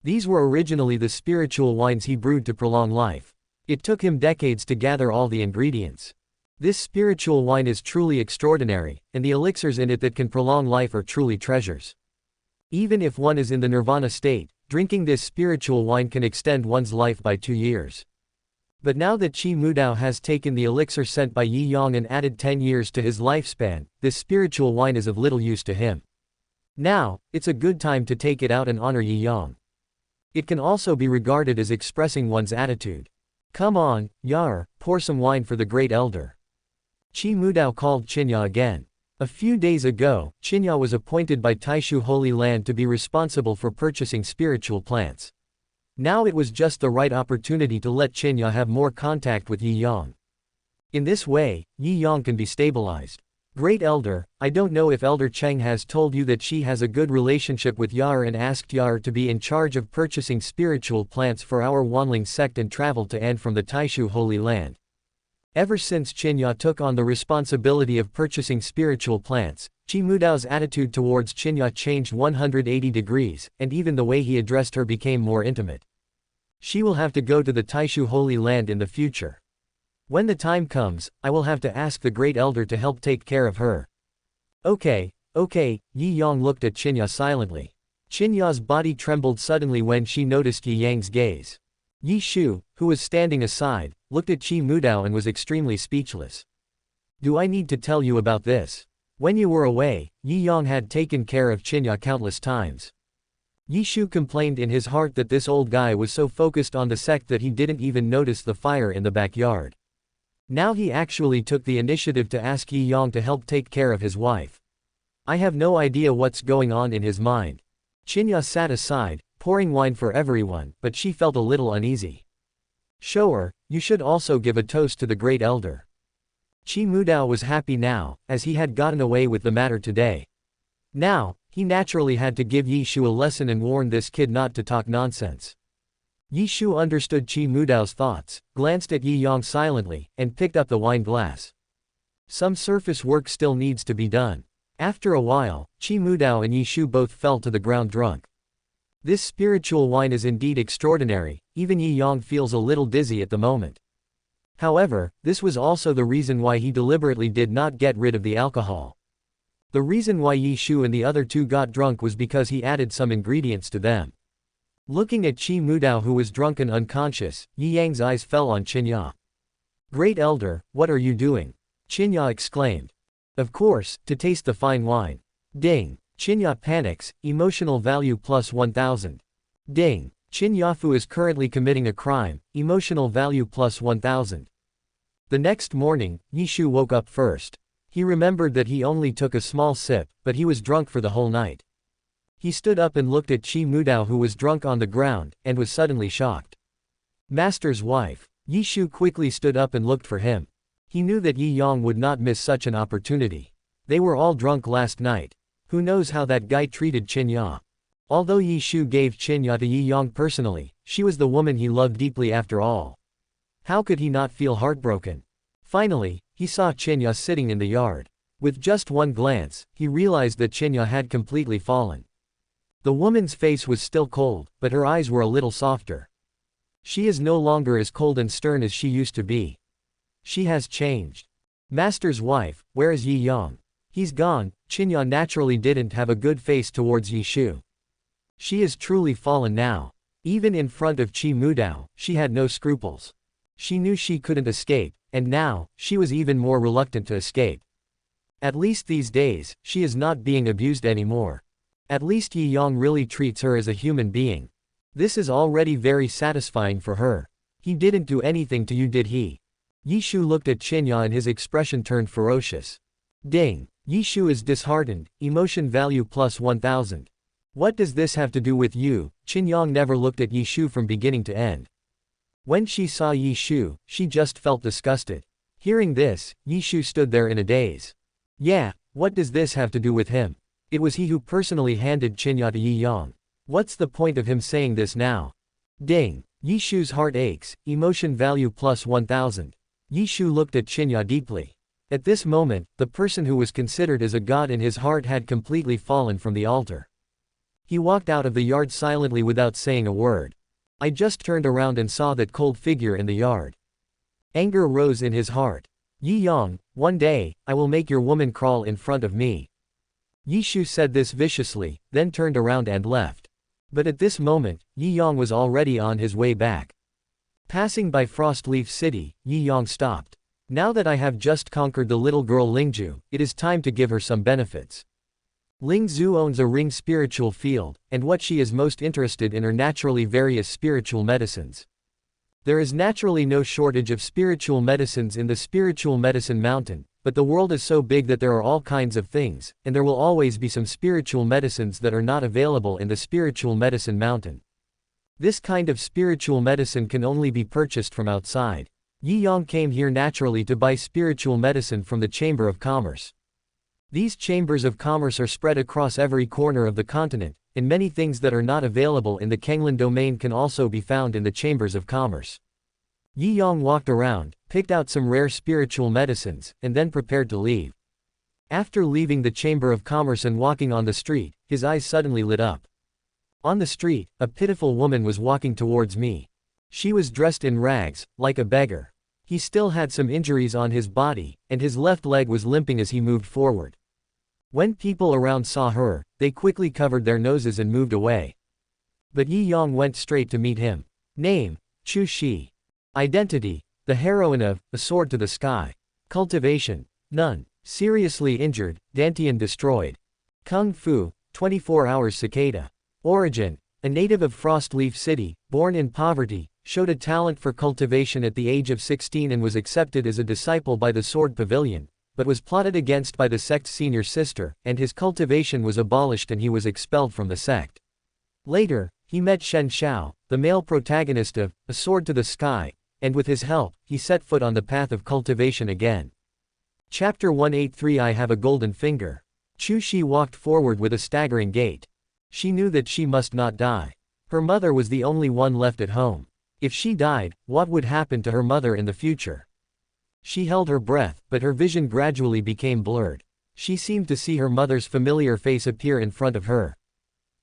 These were originally the spiritual wines he brewed to prolong life. It took him decades to gather all the ingredients. This spiritual wine is truly extraordinary, and the elixirs in it that can prolong life are truly treasures. Even if one is in the nirvana state, drinking this spiritual wine can extend one's life by 2 years. But now that Qi Mudao has taken the elixir sent by Yi Yang and added 10 years to his lifespan, this spiritual wine is of little use to him. Now, it's a good time to take it out and honor Yi Yang. It can also be regarded as expressing one's attitude. Come on, Yar, pour some wine for the Great Elder. Qi Mudao called Qinya again. A few days ago, Qinya was appointed by Taishu Holy Land to be responsible for purchasing spiritual plants. Now it was just the right opportunity to let Qinya have more contact with Yi Yang. In this way, Yi Yang can be stabilized. Great Elder, I don't know if Elder Cheng has told you that she has a good relationship with Yar and asked Yar to be in charge of purchasing spiritual plants for our Wanling sect and travel to and from the Taishu Holy Land. Ever since Qinya took on the responsibility of purchasing spiritual plants, Qi Mudao's attitude towards Qinya changed 180 degrees, and even the way he addressed her became more intimate. She will have to go to the Taishu Holy Land in the future. When the time comes, I will have to ask the Great Elder to help take care of her. Okay, Yi Yang looked at Qinya silently. Qinya's body trembled suddenly when she noticed Yi Yang's gaze. Yi Shu, who was standing aside, looked at Qi Mudao and was extremely speechless. Do I need to tell you about this? When you were away, Yi Yang had taken care of Qinya countless times. Yi Shu complained in his heart that this old guy was so focused on the sect that he didn't even notice the fire in the backyard. Now he actually took the initiative to ask Yi Yang to help take care of his wife. I have no idea what's going on in his mind. Qinya sat aside, pouring wine for everyone, but she felt a little uneasy. "Shower, you should also give a toast to the great elder." Qi Mudao was happy now, as he had gotten away with the matter today. Now, he naturally had to give Yi Shu a lesson and warn this kid not to talk nonsense. Yi Shu understood Qi Mudao's thoughts, glanced at Yi Yang silently, and picked up the wine glass. Some surface work still needs to be done. After a while, Qi Mudao and Yi Shu both fell to the ground drunk. This spiritual wine is indeed extraordinary, even Yi Yang feels a little dizzy at the moment. However, this was also the reason why he deliberately did not get rid of the alcohol. The reason why Yi Shu and the other two got drunk was because he added some ingredients to them. Looking at Qi Mudao who was drunk and unconscious, Yi Yang's eyes fell on Qinya. "Great elder, what are you doing?" Qinya exclaimed. "Of course, to taste the fine wine." Ding. Qinya panics, emotional value plus 1000. Ding. Qin Yafu is currently committing a crime, emotional value plus 1000. The next morning, Yi Shu woke up first. He remembered that he only took a small sip, but he was drunk for the whole night. He stood up and looked at Qi Mudao who was drunk on the ground, and was suddenly shocked. "Master's wife." Yi Shu quickly stood up and looked for him. He knew that Yi Yang would not miss such an opportunity. They were all drunk last night. Who knows how that guy treated Qinya? Although Yi Shu gave Qinya to Yi Yang personally, she was the woman he loved deeply after all. How could he not feel heartbroken? Finally, he saw Qinya sitting in the yard. With just one glance, he realized that Qinya had completely fallen. The woman's face was still cold, but her eyes were a little softer. She is no longer as cold and stern as she used to be. She has changed. "Master's wife, where is Yi Yang?" "He's gone." Qinya naturally didn't have a good face towards Yi Shu. She is truly fallen now. Even in front of Qi Mudao, she had no scruples. She knew she couldn't escape, and now, she was even more reluctant to escape. At least these days, she is not being abused anymore. At least Yi Yang really treats her as a human being. This is already very satisfying for her. "He didn't do anything to you, did he?" Yi Shu looked at Qinya and his expression turned ferocious. Ding. Yi Shu is disheartened, emotion value plus 1000. "What does this have to do with you?" Qinyang never looked at Yi Shu from beginning to end. When she saw Yi Shu, she just felt disgusted. Hearing this, Yi Shu stood there in a daze. "Yeah, what does this have to do with him? It was he who personally handed Qinya to Yi Yang. What's the point of him saying this now?" Ding. Yi Shu's heart aches, emotion value plus 1000. Yi Shu looked at Qinya deeply. At this moment, the person who was considered as a god in his heart had completely fallen from the altar. He walked out of the yard silently without saying a word. I just turned around and saw that cold figure in the yard. Anger rose in his heart. "Yi Yang, one day, I will make your woman crawl in front of me." Yi Shu said this viciously, then turned around and left. But at this moment, Yi Yang was already on his way back. Passing by Frostleaf City, Yi Yang stopped. "Now that I have just conquered the little girl Lingzhu, it is time to give her some benefits." Lingzhu owns a ring spiritual field, and what she is most interested in are naturally various spiritual medicines. There is naturally no shortage of spiritual medicines in the spiritual medicine mountain, but the world is so big that there are all kinds of things, and there will always be some spiritual medicines that are not available in the spiritual medicine mountain. This kind of spiritual medicine can only be purchased from outside. Yi Yang came here naturally to buy spiritual medicine from the Chamber of Commerce. These chambers of commerce are spread across every corner of the continent, and many things that are not available in the Kanglan domain can also be found in the chambers of commerce. Yi Yang walked around, picked out some rare spiritual medicines, and then prepared to leave. After leaving the Chamber of Commerce and walking on the street, his eyes suddenly lit up. On the street, a pitiful woman was walking towards me. She was dressed in rags, like a beggar. He still had some injuries on his body, and his left leg was limping as he moved forward. When people around saw her, they quickly covered their noses and moved away. But Yi Yang went straight to meet him. Name: Chu Shi. Identity: the heroine of A Sword to the Sky. Cultivation: none. Seriously injured, Dantian destroyed. Kung Fu: 24 hours cicada. Origin: a native of Frostleaf City, born in poverty, showed a talent for cultivation at the age of 16 and was accepted as a disciple by the Sword Pavilion, but was plotted against by the sect's senior sister, and his cultivation was abolished and he was expelled from the sect. Later, he met Shen Xiao, the male protagonist of A Sword to the Sky, and with his help, he set foot on the path of cultivation again. Chapter 183 I Have a Golden Finger. Chu Shi walked forward with a staggering gait. She knew that she must not die. Her mother was the only one left at home. If she died, what would happen to her mother in the future? She held her breath, but her vision gradually became blurred. She seemed to see her mother's familiar face appear in front of her.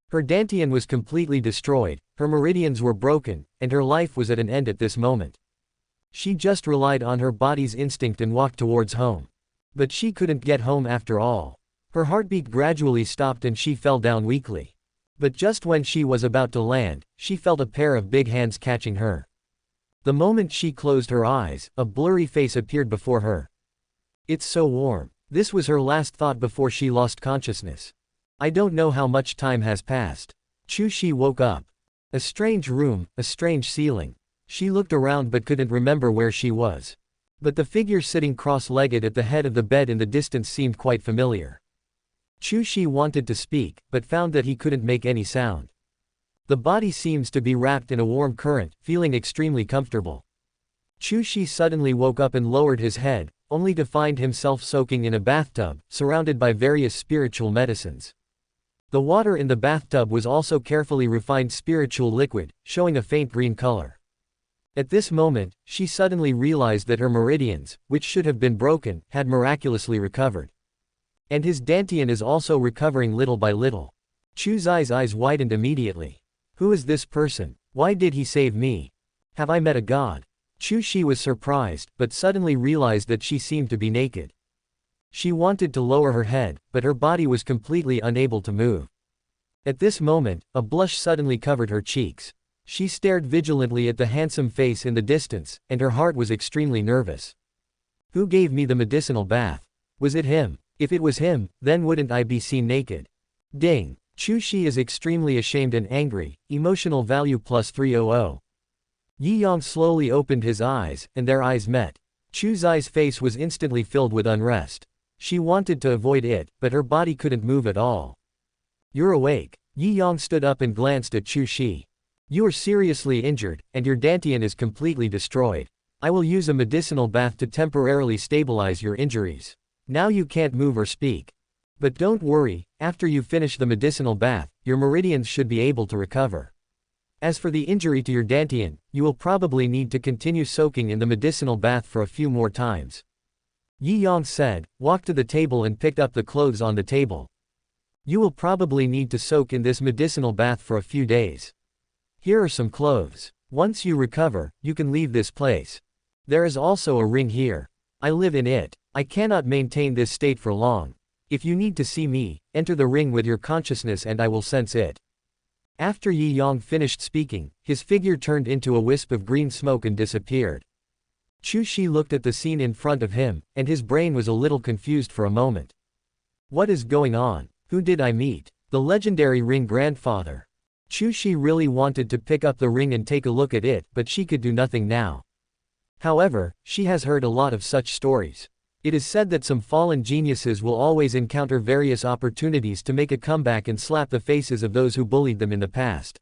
Her dantian was completely destroyed, her meridians were broken, and her life was at an end at this moment. She just relied on her body's instinct and walked towards home. But she couldn't get home after all. Her heartbeat gradually stopped and she fell down weakly. But just when she was about to land, she felt a pair of big hands catching her. The moment she closed her eyes, a blurry face appeared before her. It's so warm. This was her last thought before she lost consciousness. I don't know how much time has passed. Chu Shi woke up. A strange room, a strange ceiling. She looked around but couldn't remember where she was. But the figure sitting cross-legged at the head of the bed in the distance seemed quite familiar. Chu Shi wanted to speak, but found that he couldn't make any sound. The body seems to be wrapped in a warm current, feeling extremely comfortable. Chu Shi suddenly woke up and lowered his head, only to find himself soaking in a bathtub, surrounded by various spiritual medicines. The water in the bathtub was also carefully refined spiritual liquid, showing a faint green color. At this moment, she suddenly realized that her meridians, which should have been broken, had miraculously recovered. And his dantian is also recovering little by little. Chu Zai's eyes widened immediately. Who is this person? Why did he save me? Have I met a god? Chu Shi was surprised, but suddenly realized that she seemed to be naked. She wanted to lower her head, but her body was completely unable to move. At this moment, a blush suddenly covered her cheeks. She stared vigilantly at the handsome face in the distance, and her heart was extremely nervous. Who gave me the medicinal bath? Was it him? If it was him, then wouldn't I be seen naked? Ding! Chu Shi is extremely ashamed and angry, emotional value plus 300. Yi Yang slowly opened his eyes, and their eyes met. Chu Zai's face was instantly filled with unrest. She wanted to avoid it, but her body couldn't move at all. You're awake. Yi Yang stood up and glanced at Chu Shi. You are seriously injured, and your dantian is completely destroyed. I will use a medicinal bath to temporarily stabilize your injuries. Now you can't move or speak. But don't worry, after you finish the medicinal bath, your meridians should be able to recover. As for the injury to your dantian, you will probably need to continue soaking in the medicinal bath for a few more times. Yi Yang said, walked to the table and picked up the clothes on the table. You will probably need to soak in this medicinal bath for a few days. Here are some clothes. Once you recover, you can leave this place. There is also a ring here. I live in it. I cannot maintain this state for long. If you need to see me, enter the ring with your consciousness and I will sense it. After Yi Yang finished speaking, his figure turned into a wisp of green smoke and disappeared. Chu Shi looked at the scene in front of him, and his brain was a little confused for a moment. What is going on? Who did I meet? The legendary ring grandfather. Chu Shi really wanted to pick up the ring and take a look at it, but she could do nothing now. However, she has heard a lot of such stories. It is said that some fallen geniuses will always encounter various opportunities to make a comeback and slap the faces of those who bullied them in the past.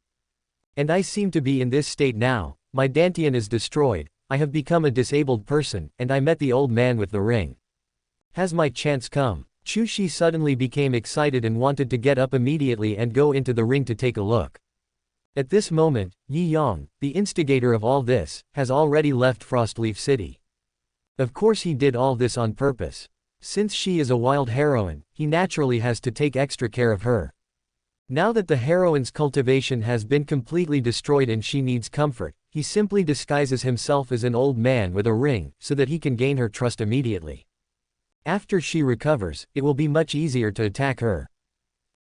And I seem to be in this state now. My dantian is destroyed, I have become a disabled person, and I met the old man with the ring. Has my chance come? Chu Shi suddenly became excited and wanted to get up immediately and go into the ring to take a look. At this moment, Yi Yang, the instigator of all this, has already left Frostleaf City. Of course he did all this on purpose. Since she is a wild heroine, he naturally has to take extra care of her. Now that the heroine's cultivation has been completely destroyed and she needs comfort, he simply disguises himself as an old man with a ring, so that he can gain her trust immediately. After she recovers, it will be much easier to attack her.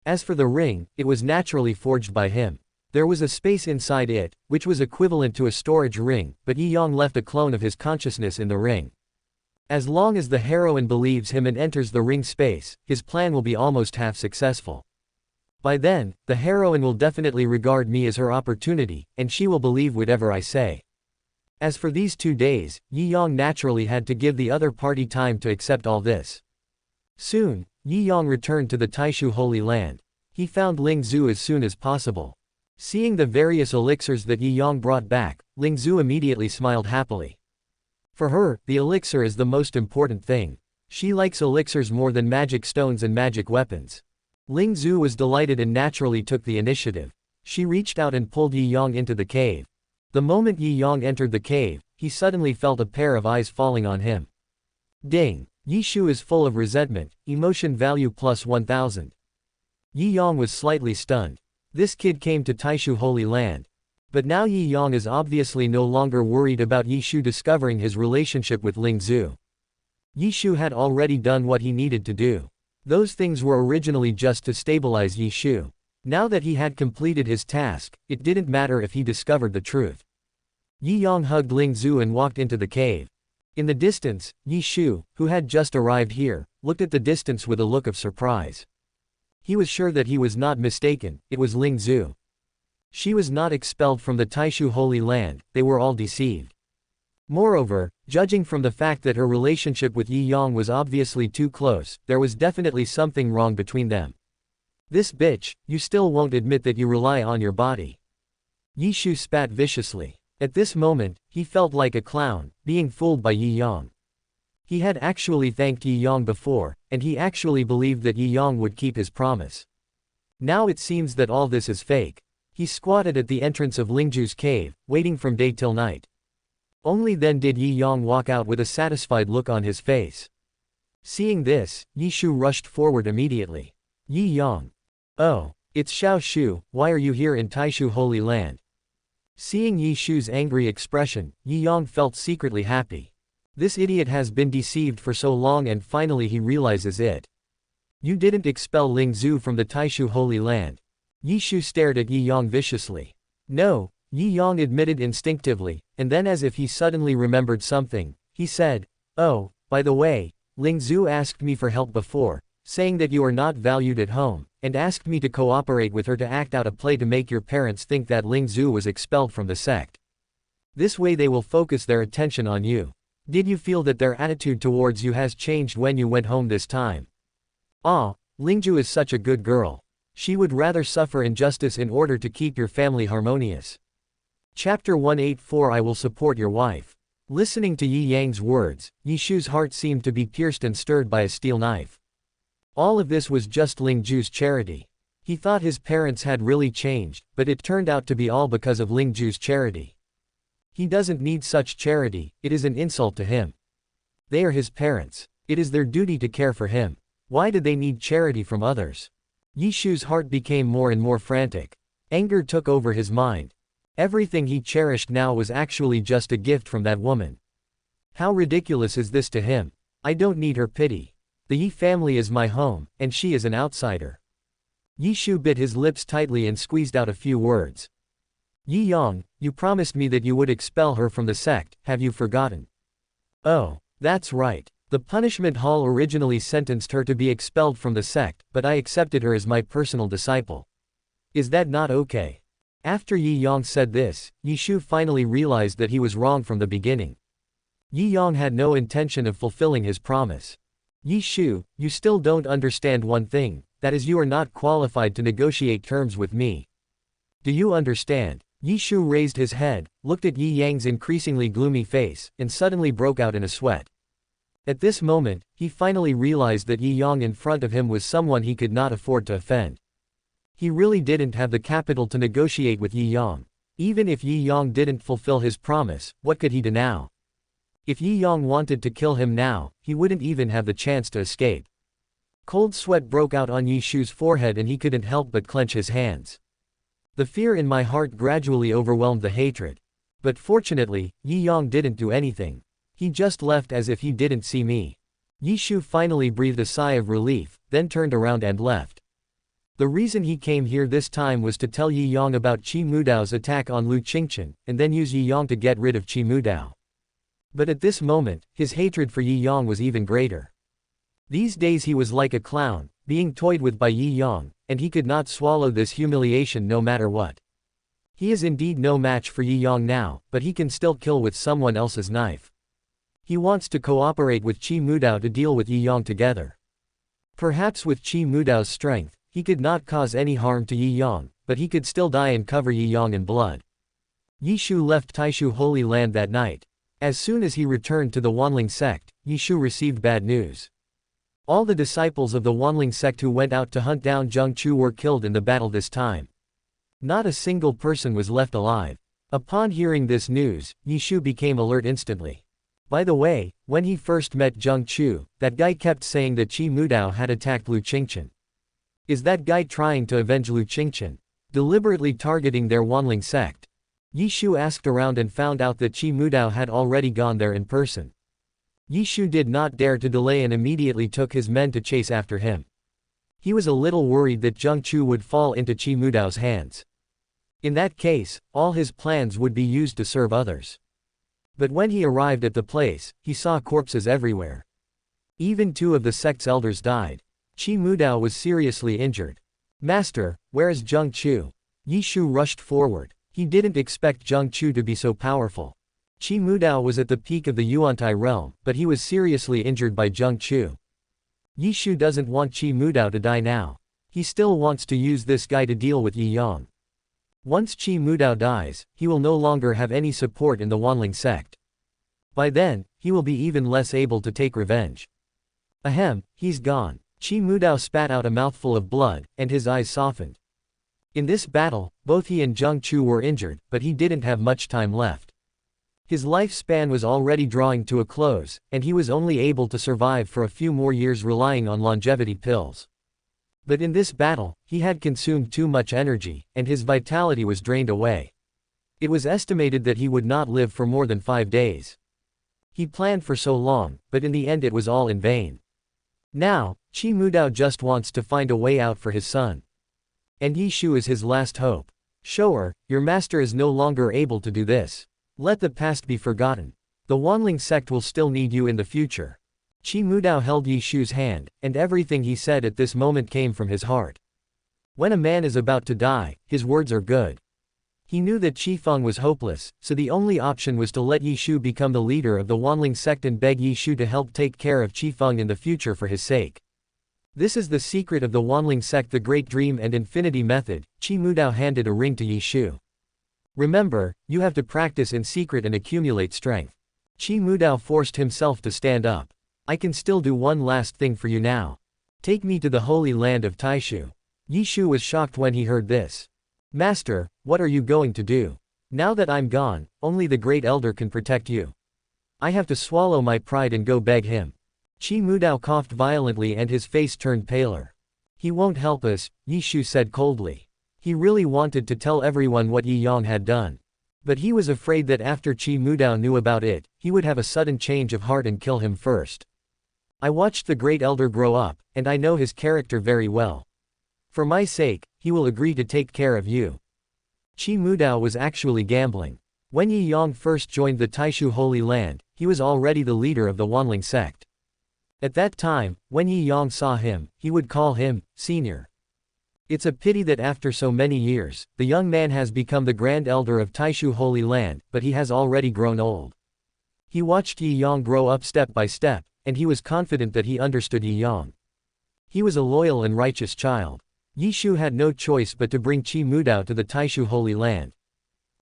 As for the ring, it was naturally forged by him. There was a space inside it, which was equivalent to a storage ring, but Yi Yang left a clone of his consciousness in the ring. As long as the heroine believes him and enters the ring space, his plan will be almost half successful. By then, the heroine will definitely regard me as her opportunity, and she will believe whatever I say. As for these 2 days, Yi Yang naturally had to give the other party time to accept all this. Soon, Yi Yang returned to the Taishu Holy Land. He found Ling Zhu as soon as possible. Seeing the various elixirs that Yi Yang brought back, Ling Zhu immediately smiled happily. For her, the elixir is the most important thing. She likes elixirs more than magic stones and magic weapons. Ling Zhu was delighted and naturally took the initiative. She reached out and pulled Yi Yang into the cave. The moment Yi Yang entered the cave, he suddenly felt a pair of eyes falling on him. Ding! Yi Shu is full of resentment, emotion value plus 1000. Yi Yang was slightly stunned. This kid came to Taishu Holy Land. But now Yi Yang is obviously no longer worried about Yi Shu discovering his relationship with Ling Zhu. Yi Shu had already done what he needed to do. Those things were originally just to stabilize Yi Shu. Now that he had completed his task, it didn't matter if he discovered the truth. Yi Yang hugged Ling Zhu and walked into the cave. In the distance, Yi Shu, who had just arrived here, looked at the distance with a look of surprise. He was sure that he was not mistaken, it was Ling Zhu. She was not expelled from the Taishu Holy Land, they were all deceived. Moreover, judging from the fact that her relationship with Yi Yang was obviously too close, there was definitely something wrong between them. This bitch, you still won't admit that you rely on your body. Yi Shu spat viciously. At this moment, he felt like a clown, being fooled by Yi Yang. He had actually thanked Yi Yang before, and he actually believed that Yi Yang would keep his promise. Now it seems that all this is fake. He squatted at the entrance of Lingzhu's cave, waiting from day till night. Only then did Yi Yang walk out with a satisfied look on his face. Seeing this, Yi Shu rushed forward immediately. Yi Yang. Oh, it's Xiao Shu, why are you here in Taishu Holy Land? Seeing Yi Shu's angry expression, Yi Yang felt secretly happy. This idiot has been deceived for so long and finally he realizes it. You didn't expel Ling Zhu from the Taishu Holy Land. Yi Shu stared at Yi Yang viciously. No, Yi Yang admitted instinctively, and then as if he suddenly remembered something, he said, oh, by the way, Ling Zhu asked me for help before, saying that you are not valued at home, and asked me to cooperate with her to act out a play to make your parents think that Ling Zhu was expelled from the sect. This way they will focus their attention on you. Did you feel that their attitude towards you has changed when you went home this time? Ah, Ling Zhu is such a good girl. She would rather suffer injustice in order to keep your family harmonious. Chapter 184 I will support your wife. Listening to Yi Yang's words, Yi Shu's heart seemed to be pierced and stirred by a steel knife. All of this was just Ling Zhu's charity. He thought his parents had really changed, but it turned out to be all because of Ling Zhu's charity. He doesn't need such charity, it is an insult to him. They are his parents. It is their duty to care for him. Why did they need charity from others? Yi Shu's heart became more and more frantic. Anger took over his mind. Everything he cherished now was actually just a gift from that woman. How ridiculous is this to him? I don't need her pity. The Yi family is my home, and she is an outsider. Yi Shu bit his lips tightly and squeezed out a few words. Yi Yang, you promised me that you would expel her from the sect, have you forgotten? Oh, that's right. The punishment hall originally sentenced her to be expelled from the sect, but I accepted her as my personal disciple. Is that not okay? After Yi Yang said this, Yi Shu finally realized that he was wrong from the beginning. Yi Yang had no intention of fulfilling his promise. Yi Shu, you still don't understand one thing, that is you are not qualified to negotiate terms with me. Do you understand? Yi Shu raised his head, looked at Yi Yang's increasingly gloomy face, and suddenly broke out in a sweat. At this moment, he finally realized that Yi Yang in front of him was someone he could not afford to offend. He really didn't have the capital to negotiate with Yi Yang. Even if Yi Yang didn't fulfill his promise, what could he do now? If Yi Yang wanted to kill him now, he wouldn't even have the chance to escape. Cold sweat broke out on Yi Shu's forehead and he couldn't help but clench his hands. The fear in my heart gradually overwhelmed the hatred. But fortunately, Yi Yang didn't do anything. He just left as if he didn't see me. Yi Shu finally breathed a sigh of relief, then turned around and left. The reason he came here this time was to tell Yi Yang about Qi Mudao's attack on Lu Qingchen, and then use Yi Yang to get rid of Qi Mudao. But at this moment, his hatred for Yi Yang was even greater. These days he was like a clown, being toyed with by Yi Yang, and he could not swallow this humiliation no matter what. He is indeed no match for Yi Yang now, but he can still kill with someone else's knife. He wants to cooperate with Qi Mudao to deal with Yi Yang together. Perhaps with Qi Mudao's strength, he could not cause any harm to Yi Yang, but he could still die and cover Yi Yang in blood. Yi Shu left Taishu Holy Land that night. As soon as he returned to the Wanling sect, Yi Shu received bad news. All the disciples of the Wanling sect who went out to hunt down Zheng Chu were killed in the battle this time. Not a single person was left alive. Upon hearing this news, Yi Shu became alert instantly. By the way, when he first met Zheng Chu, that guy kept saying that Qi Mudao had attacked Lu Qingchen. Is that guy trying to avenge Lu Qingchen? Deliberately targeting their Wanling sect? Yi Shu asked around and found out that Qi Mudao had already gone there in person. Yi Shu did not dare to delay and immediately took his men to chase after him. He was a little worried that Zheng Chu would fall into Qi Mudao's hands. In that case, all his plans would be used to serve others. But when he arrived at the place, he saw corpses everywhere. Even 2 of the sect's elders died. Qi Mudao was seriously injured. Master, where is Zheng Chu? Yi Shu rushed forward. He didn't expect Zheng Chu to be so powerful. Qi Mudao was at the peak of the Yuantai realm, but he was seriously injured by Zheng Chu. Yi Shu doesn't want Qi Mudao to die now. He still wants to use this guy to deal with Yi Yang. Once Qi Mudao dies, he will no longer have any support in the Wanling sect. By then, he will be even less able to take revenge. Ahem, he's gone. Qi Mudao spat out a mouthful of blood, and his eyes softened. In this battle, both he and Zheng Chu were injured, but he didn't have much time left. His lifespan was already drawing to a close, and he was only able to survive for a few more years relying on longevity pills. But in this battle, he had consumed too much energy, and his vitality was drained away. It was estimated that he would not live for more than 5 days. He planned for so long, but in the end it was all in vain. Now, Qi Mudao just wants to find a way out for his son. And Yi Shu is his last hope. Shower, your master is no longer able to do this. Let the past be forgotten. The Wanling sect will still need you in the future. Qi Mudao held Yi Shu's hand, and everything he said at this moment came from his heart. When a man is about to die, his words are good. He knew that Qi Feng was hopeless, so the only option was to let Yi Shu become the leader of the Wanling sect and beg Yi Shu to help take care of Qi Feng in the future for his sake. This is the secret of the Wanling sect, the Great Dream and Infinity Method. Qi Mudao handed a ring to Yi Shu. Remember, you have to practice in secret and accumulate strength. Qi Mudao forced himself to stand up. I can still do one last thing for you now. Take me to the holy land of Taishu. Yi Shu was shocked when he heard this. Master, what are you going to do? Now that I'm gone, only the great elder can protect you. I have to swallow my pride and go beg him. Qi Mudao coughed violently and his face turned paler. He won't help us, Yi Shu said coldly. He really wanted to tell everyone what Yi Yang had done. But he was afraid that after Qi Mudao knew about it, he would have a sudden change of heart and kill him first. I watched the great elder grow up, and I know his character very well. For my sake, he will agree to take care of you. Qi Mudao was actually gambling. When Yi Yang first joined the Taishu Holy Land, he was already the leader of the Wanling sect. At that time, when Yi Yang saw him, he would call him, Senior. It's a pity that after so many years, the young man has become the Grand Elder of Taishu Holy Land, but he has already grown old. He watched Yi Yang grow up step by step, and he was confident that he understood Yi Yang. He was a loyal and righteous child. Yi Shu had no choice but to bring Qi Mudao to the Taishu Holy Land.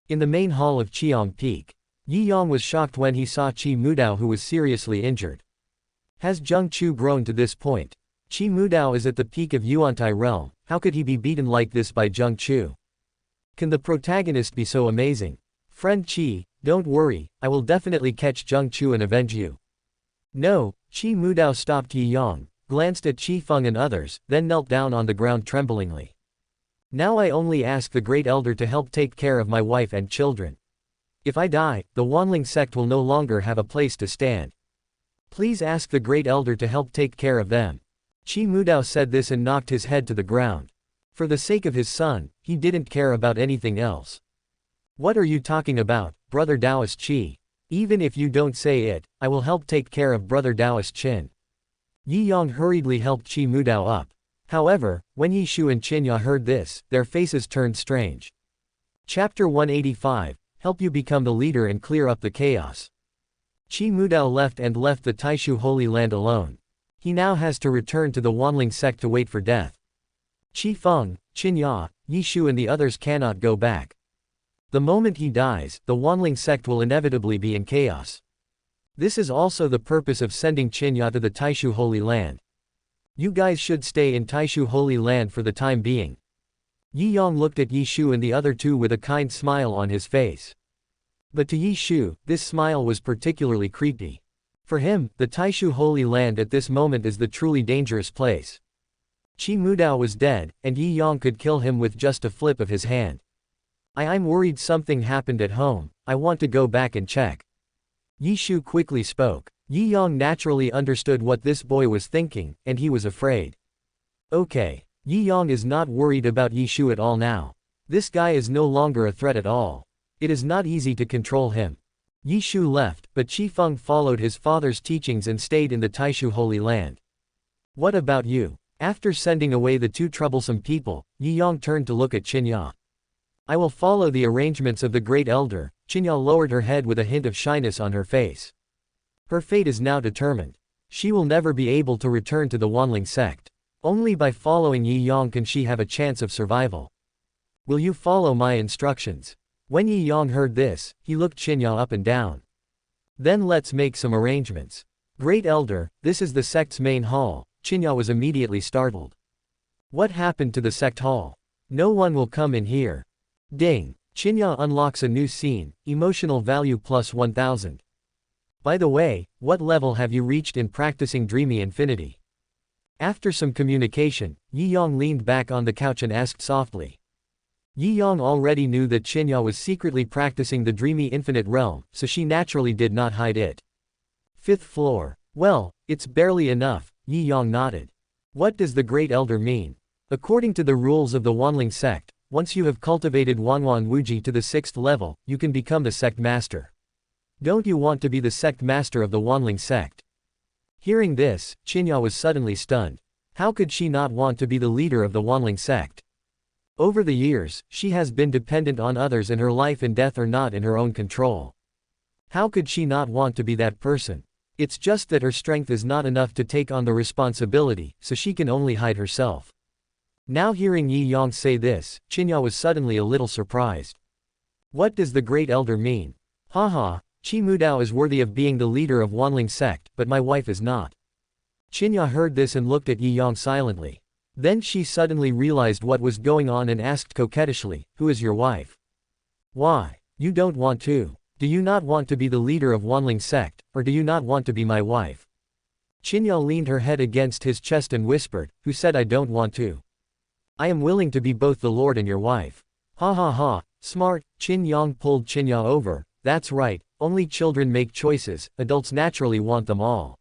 In the main hall of Qiang Peak, Yi Yang was shocked when he saw Qi Mudao, who was seriously injured. Has Zheng Chu grown to this point? Qi Mudao is at the peak of Yuantai realm, how could he be beaten like this by Zheng Chu? Can the protagonist be so amazing? Friend Qi, don't worry, I will definitely catch Zheng Chu and avenge you. No, Qi Mudao stopped Yi Yang, glanced at Qi Feng and others, then knelt down on the ground tremblingly. Now I only ask the Great Elder to help take care of my wife and children. If I die, the Wanling sect will no longer have a place to stand. Please ask the Great Elder to help take care of them. Qi Mudao said this and knocked his head to the ground. For the sake of his son, he didn't care about anything else. What are you talking about, brother Taoist Qi? Even if you don't say it, I will help take care of brother Taoist Qin. Yi Yang hurriedly helped Qi Mudao up. However, when Yi Shu and Qinya heard this, their faces turned strange. Chapter 185, Help you become the leader and clear up the chaos. Qi Mudao left the Taishu Holy Land alone. He now has to return to the Wanling sect to wait for death. Qi Feng, Qin Ya, Yi Shu and the others cannot go back. The moment he dies, the Wanling sect will inevitably be in chaos. This is also the purpose of sending Qin Ya to the Taishu Holy Land. You guys should stay in Taishu Holy Land for the time being. Yi Yang looked at Yi Shu and the other two with a kind smile on his face. But to Yi Shu, this smile was particularly creepy. For him, the Taishu Holy Land at this moment is the truly dangerous place. Qi Mudao was dead, and Yi Yang could kill him with just a flip of his hand. I'm worried something happened at home, I want to go back and check. Yi Shu quickly spoke. Yi Yang naturally understood what this boy was thinking, and he was afraid. Okay. Yi Yang is not worried about Yi Shu at all now. This guy is no longer a threat at all. It is not easy to control him. Yi Shu left, but Qi Feng followed his father's teachings and stayed in the Taishu Holy Land. What about you? After sending away the two troublesome people, Yi Yang turned to look at Qin Ya. I will follow the arrangements of the Great Elder. Qin Ya lowered her head with a hint of shyness on her face. Her fate is now determined. She will never be able to return to the Wanling sect. Only by following Yi Yang can she have a chance of survival. Will you follow my instructions? When Yi Yang heard this, he looked Qin Ya up and down. Then let's make some arrangements. Great Elder, this is the sect's main hall. Qin Ya was immediately startled. What happened to the sect hall? No one will come in here. Ding. Qin Ya unlocks a new scene, emotional value plus 1000. By the way, what level have you reached in practicing Dreamy Infinity? After some communication, Yi Yang leaned back on the couch and asked softly. Yi Yang already knew that Qin Ya was secretly practicing the Dreamy Infinite realm, so she naturally did not hide it. 5th floor. Well, it's barely enough, Yi Yang nodded. What does the Great Elder mean? According to the rules of the Wanling sect, once you have cultivated Wanwan Wuji to the 6th level, you can become the sect master. Don't you want to be the sect master of the Wanling sect? Hearing this, Qin Ya was suddenly stunned. How could she not want to be the leader of the Wanling sect? Over the years, she has been dependent on others and her life and death are not in her own control. How could she not want to be that person? It's just that her strength is not enough to take on the responsibility, so she can only hide herself. Now hearing Yi Yang say this, Qin Ya was suddenly a little surprised. What does the Great Elder mean? Haha, Qi Mudao is worthy of being the leader of Wanling sect, but my wife is not. Qin Ya heard this and looked at Yi Yang silently. Then she suddenly realized what was going on and asked coquettishly, who is your wife? Why? You don't want to? Do you not want to be the leader of Wanling sect, or do you not want to be my wife? Qin Ya leaned her head against his chest and whispered, who said I don't want to? I am willing to be both the lord and your wife. Ha ha ha, smart. Qin Yang pulled Qin Ya over. That's right, only children make choices, adults naturally want them all.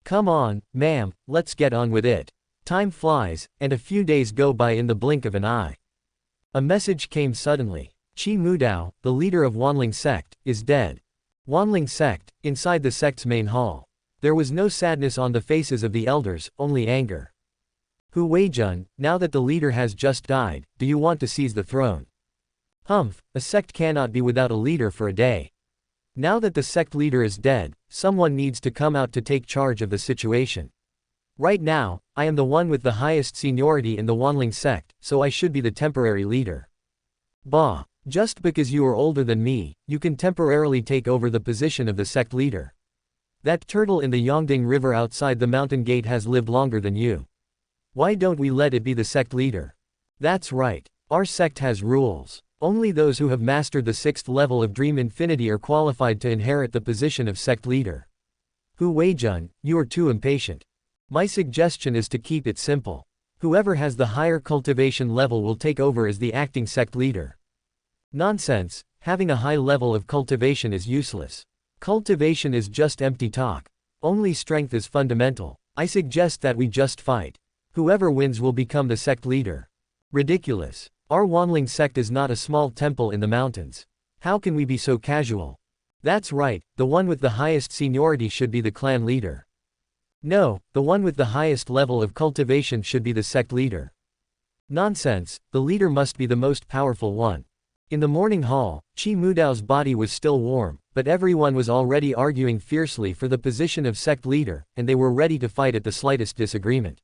Come on, ma'am, let's get on with it. Time flies, and a few days go by in the blink of an eye. A message came suddenly. Qi Mudao, the leader of Wanling sect, is dead. Wanling sect, inside the sect's main hall. There was no sadness on the faces of the elders, only anger. Hu Weijun, now that the leader has just died, do you want to seize the throne? Humph, a sect cannot be without a leader for a day. Now that the sect leader is dead, someone needs to come out to take charge of the situation. Right now, I am the one with the highest seniority in the Wanling sect, so I should be the temporary leader. Bah, just because you are older than me, you can temporarily take over the position of the sect leader. That turtle in the Yongding River outside the mountain gate has lived longer than you. Why don't we let it be the sect leader? That's right. Our sect has rules. Only those who have mastered the 6th level of Dream Infinity are qualified to inherit the position of sect leader. Hu Weijun, you are too impatient. My suggestion is to keep it simple. Whoever has the higher cultivation level will take over as the acting sect leader. Nonsense, having a high level of cultivation is useless. Cultivation is just empty talk. Only strength is fundamental. I suggest that we just fight. Whoever wins will become the sect leader. Ridiculous. Our Wanling sect is not a small temple in the mountains. How can we be so casual? That's right, the one with the highest seniority should be the clan leader. No, the one with the highest level of cultivation should be the sect leader. Nonsense, the leader must be the most powerful one. In the morning hall, Qi Mudao's body was still warm, but everyone was already arguing fiercely for the position of sect leader, and they were ready to fight at the slightest disagreement.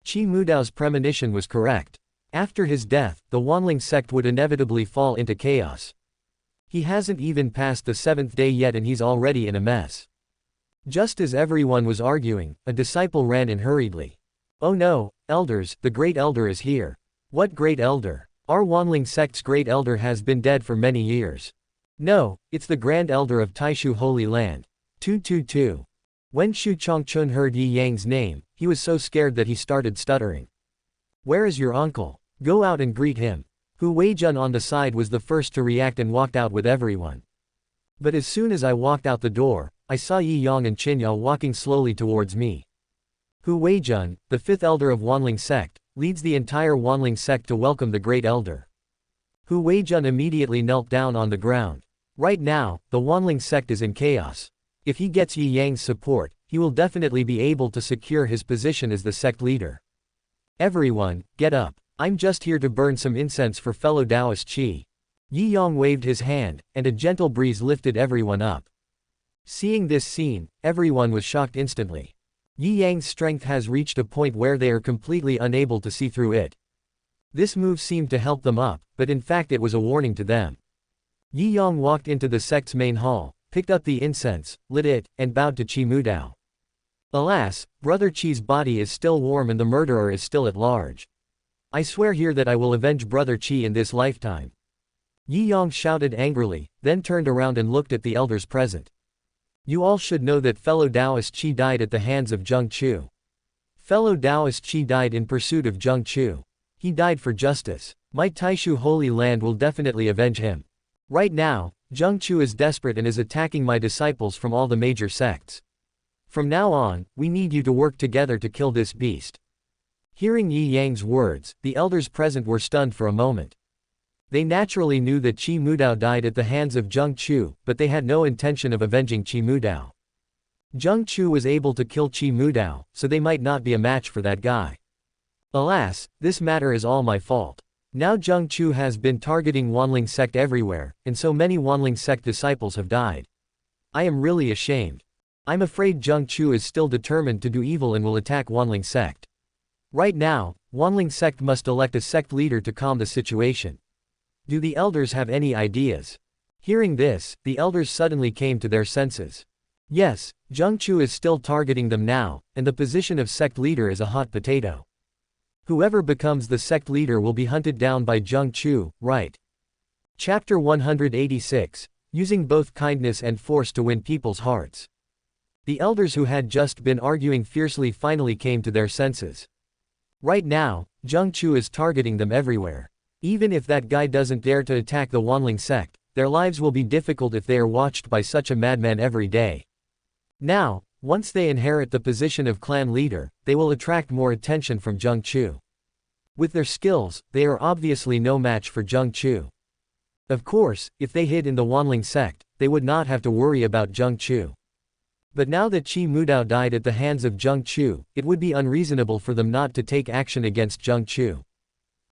Qi Mudao's premonition was correct. After his death, the Wanling sect would inevitably fall into chaos. He hasn't even passed the 7th day yet and he's already in a mess. Just as everyone was arguing, a disciple ran in hurriedly. Oh no, elders, the great elder is here. What great elder? Our Wanling sect's great elder has been dead for many years. No, it's the grand elder of Taishu Holy Land. 222. When Xu Chongchun heard Yi Yang's name, he was so scared that he started stuttering. Where is your uncle? Go out and greet him. Hu Weijun on the side was the first to react and walked out with everyone. But as soon as I walked out the door, I saw Yi Yang and Qin Yao walking slowly towards me. Hu Weijun, the 5th elder of Wanling sect, leads the entire Wanling sect to welcome the great elder. Hu Weijun immediately knelt down on the ground. Right now, the Wanling sect is in chaos. If he gets Yi Yang's support, he will definitely be able to secure his position as the sect leader. Everyone, get up. I'm just here to burn some incense for fellow Taoist Qi. Yi Yang waved his hand, and a gentle breeze lifted everyone up. Seeing this scene, everyone was shocked instantly. Yi Yang's strength has reached a point where they are completely unable to see through it. This move seemed to help them up, but in fact it was a warning to them. Yi Yang walked into the sect's main hall, picked up the incense, lit it, and bowed to Qi Mudao. Alas, Brother Qi's body is still warm and the murderer is still at large. I swear here that I will avenge Brother Qi in this lifetime. Yi Yang shouted angrily, then turned around and looked at the elders present. You all should know that fellow Taoist Qi died at the hands of Zheng Chu. Fellow Taoist Qi died in pursuit of Zheng Chu. He died for justice. My Taishu Holy Land will definitely avenge him. Right now, Zheng Chu is desperate and is attacking my disciples from all the major sects. From now on, we need you to work together to kill this beast. Hearing Yi Yang's words, the elders present were stunned for a moment. They naturally knew that Qi Mudao died at the hands of Zheng Chu, but they had no intention of avenging Qi Mudao. Zheng Chu was able to kill Qi Mudao, so they might not be a match for that guy. Alas, this matter is all my fault. Now Zheng Chu has been targeting Wanling sect everywhere, and so many Wanling sect disciples have died. I am really ashamed. I'm afraid Zheng Chu is still determined to do evil and will attack Wanling sect. Right now, Wanling sect must elect a sect leader to calm the situation. Do the elders have any ideas? Hearing this, the elders suddenly came to their senses. Yes, Zheng Chu is still targeting them now, and the position of sect leader is a hot potato. Whoever becomes the sect leader will be hunted down by Zheng Chu, right? Chapter 186, Using both kindness and force to win people's hearts. The elders who had just been arguing fiercely finally came to their senses. Right now, Zheng Chu is targeting them everywhere. Even if that guy doesn't dare to attack the Wanling sect, their lives will be difficult if they are watched by such a madman every day. Now, once they inherit the position of clan leader, they will attract more attention from Zheng Chu. With their skills, they are obviously no match for Zheng Chu. Of course, if they hid in the Wanling sect, they would not have to worry about Zheng Chu. But now that Qi Mudao died at the hands of Zheng Chu, it would be unreasonable for them not to take action against Zheng Chu.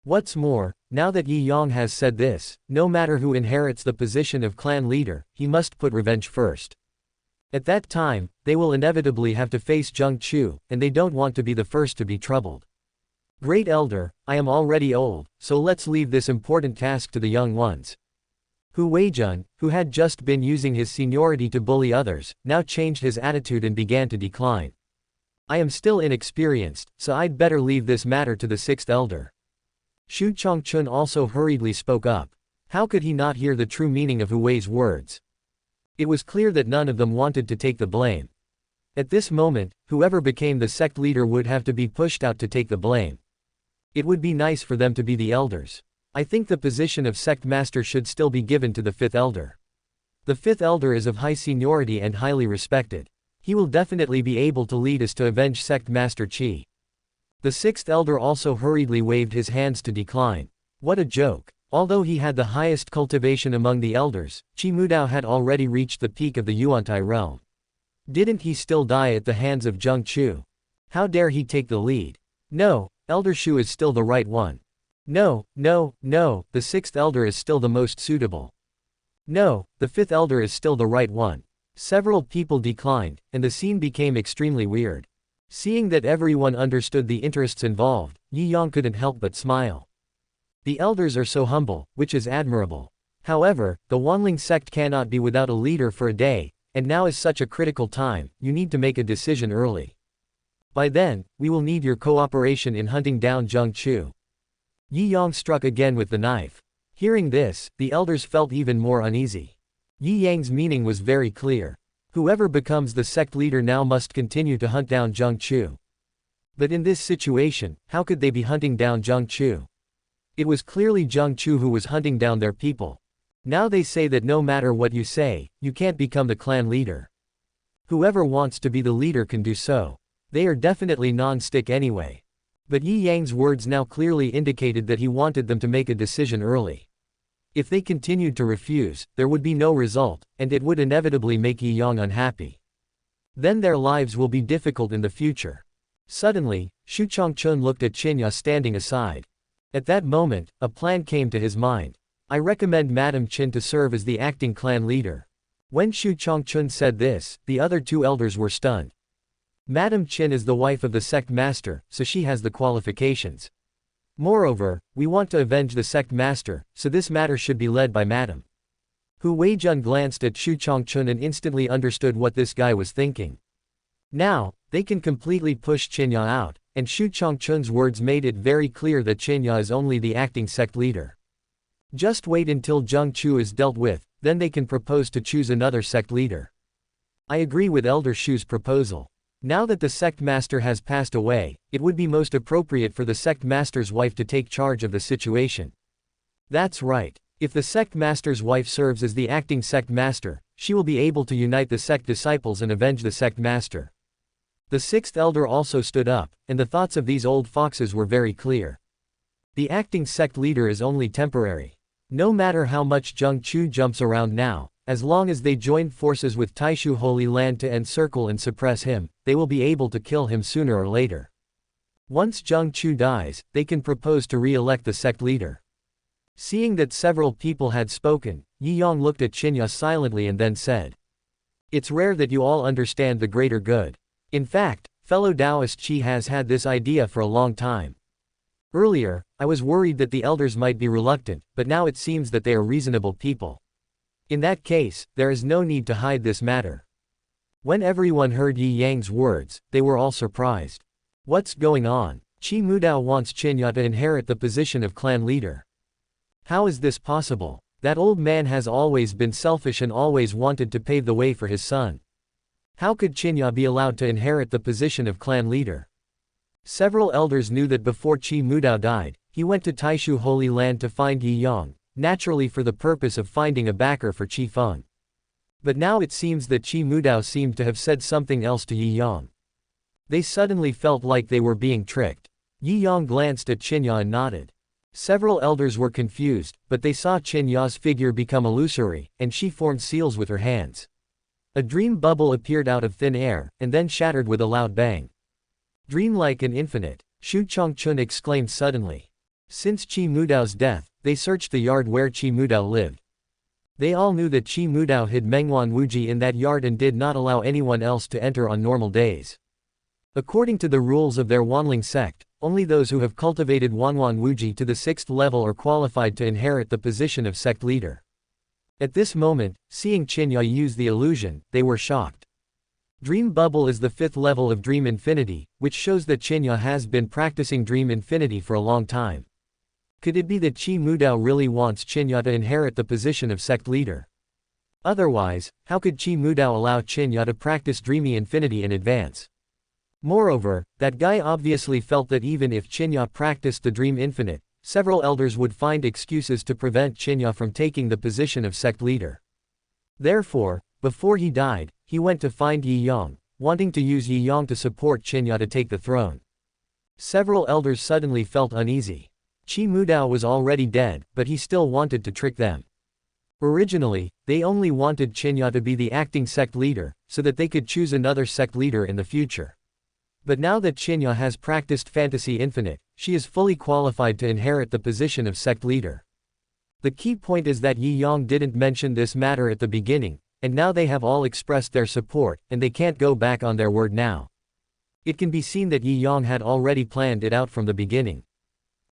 What's more, now that Yi Yang has said this, no matter who inherits the position of clan leader, he must put revenge first. At that time, they will inevitably have to face Zheng Chu, and they don't want to be the first to be troubled. Great Elder, I am already old, so let's leave this important task to the young ones. Hu Weijun, who had just been using his seniority to bully others, now changed his attitude and began to decline. I am still inexperienced, so I'd better leave this matter to the 6th elder. Xu Chongchun also hurriedly spoke up. How could he not hear the true meaning of Hu Wei's words? It was clear that none of them wanted to take the blame. At this moment, whoever became the sect leader would have to be pushed out to take the blame. It would be nice for them to be the elders. I think the position of sect master should still be given to the 5th elder. The 5th elder is of high seniority and highly respected. He will definitely be able to lead us to avenge sect master Qi. The 6th elder also hurriedly waved his hands to decline. What a joke. Although he had the highest cultivation among the elders, Qi Mudao had already reached the peak of the Yuantai realm. Didn't he still die at the hands of Zheng Chu? How dare he take the lead? No, Elder Shu is still the right one. No, no, no, the 6th elder is still the most suitable. No, the 5th elder is still the right one. Several people declined, and the scene became extremely weird. Seeing that everyone understood the interests involved, Yi Yang couldn't help but smile. The elders are so humble, which is admirable. However, the Wanling sect cannot be without a leader for a day, and now is such a critical time, you need to make a decision early. By then, we will need your cooperation in hunting down Zheng Chu. Yi Yang struck again with the knife. Hearing this, the elders felt even more uneasy. Yi Yang's meaning was very clear. Whoever becomes the sect leader now must continue to hunt down Zheng Chu. But in this situation, how could they be hunting down Zheng Chu? It was clearly Zheng Chu who was hunting down their people. Now they say that no matter what you say, you can't become the clan leader. Whoever wants to be the leader can do so. They are definitely non-stick anyway. But Yi Yang's words now clearly indicated that he wanted them to make a decision early. If they continued to refuse, there would be no result, and it would inevitably make Yi Yang unhappy. Then their lives will be difficult in the future. Suddenly, Shu Changchun looked at Qinya standing aside. At that moment, a plan came to his mind. I recommend Madame Qin to serve as the acting clan leader. When Shu Changchun said this, the other two elders were stunned. Madame Qin is the wife of the sect master, so she has the qualifications. Moreover, we want to avenge the sect master, so this matter should be led by Madame. Hu Weijun glanced at Shu Changchun and instantly understood what this guy was thinking. Now, they can completely push Qinya out, and Shu Changchun's words made it very clear that Qinya is only the acting sect leader. Just wait until Zheng Chu is dealt with, then they can propose to choose another sect leader. I agree with Elder Shu's proposal. Now that the sect master has passed away, it would be most appropriate for the sect master's wife to take charge of the situation. That's right. If the sect master's wife serves as the acting sect master, she will be able to unite the sect disciples and avenge the sect master. The sixth elder also stood up, and the thoughts of these old foxes were very clear. The acting sect leader is only temporary. No matter how much Zheng Chu jumps around now, as long as they join forces with Taishu Holy Land to encircle and suppress him, they will be able to kill him sooner or later. Once Zheng Chu dies, they can propose to re-elect the sect leader. Seeing that several people had spoken, Yi Yang looked at Qinya silently and then said, "It's rare that you all understand the greater good. In fact, fellow Taoist Qi has had this idea for a long time. Earlier, I was worried that the elders might be reluctant, but now it seems that they are reasonable people. In that case, there is no need to hide this matter." When everyone heard Yi Yang's words, they were all surprised. What's going on? Qi Mudao wants Qinya to inherit the position of clan leader. How is this possible? That old man has always been selfish and always wanted to pave the way for his son. How could Qinya be allowed to inherit the position of clan leader? Several elders knew that before Qi Mudao died, he went to Taishu Holy Land to find Yi Yang, naturally for the purpose of finding a backer for Qi Feng. But now it seems that Qi Mudao seemed to have said something else to Yi Yang. They suddenly felt like they were being tricked. Yi Yang glanced at Qinya and nodded. Several elders were confused, but they saw Qinya's figure become illusory, and she formed seals with her hands. A dream bubble appeared out of thin air, and then shattered with a loud bang. Dreamlike and infinite, Shu Changchun exclaimed suddenly. Since Qi Mudao's death, they searched the yard where Qi Mudao lived. They all knew that Qi Mudao hid Mengwan Wuji in that yard and did not allow anyone else to enter on normal days. According to the rules of their Wanling sect, only those who have cultivated Wanwan Wuji to the 6th level are qualified to inherit the position of sect leader. At this moment, seeing Qinya use the illusion, they were shocked. Dream Bubble is the 5th level of Dream Infinity, which shows that Qinya has been practicing Dream Infinity for a long time. Could it be that Qi Mudao really wants Qinya to inherit the position of sect leader? Otherwise, how could Qi Mudao allow Qinya to practice Dreamy Infinity in advance? Moreover, that guy obviously felt that even if Qinya practiced the Dream Infinite, several elders would find excuses to prevent Qinya from taking the position of sect leader. Therefore, before he died, he went to find Yi Yang, wanting to use Yi Yang to support Qinya to take the throne. Several elders suddenly felt uneasy. Qi Mudao was already dead, but he still wanted to trick them. Originally, they only wanted Qinya to be the acting sect leader, so that they could choose another sect leader in the future. But now that Qinya has practiced Fantasy Infinite, she is fully qualified to inherit the position of sect leader. The key point is that Yi Yang didn't mention this matter at the beginning, and now they have all expressed their support, and they can't go back on their word now. It can be seen that Yi Yang had already planned it out from the beginning.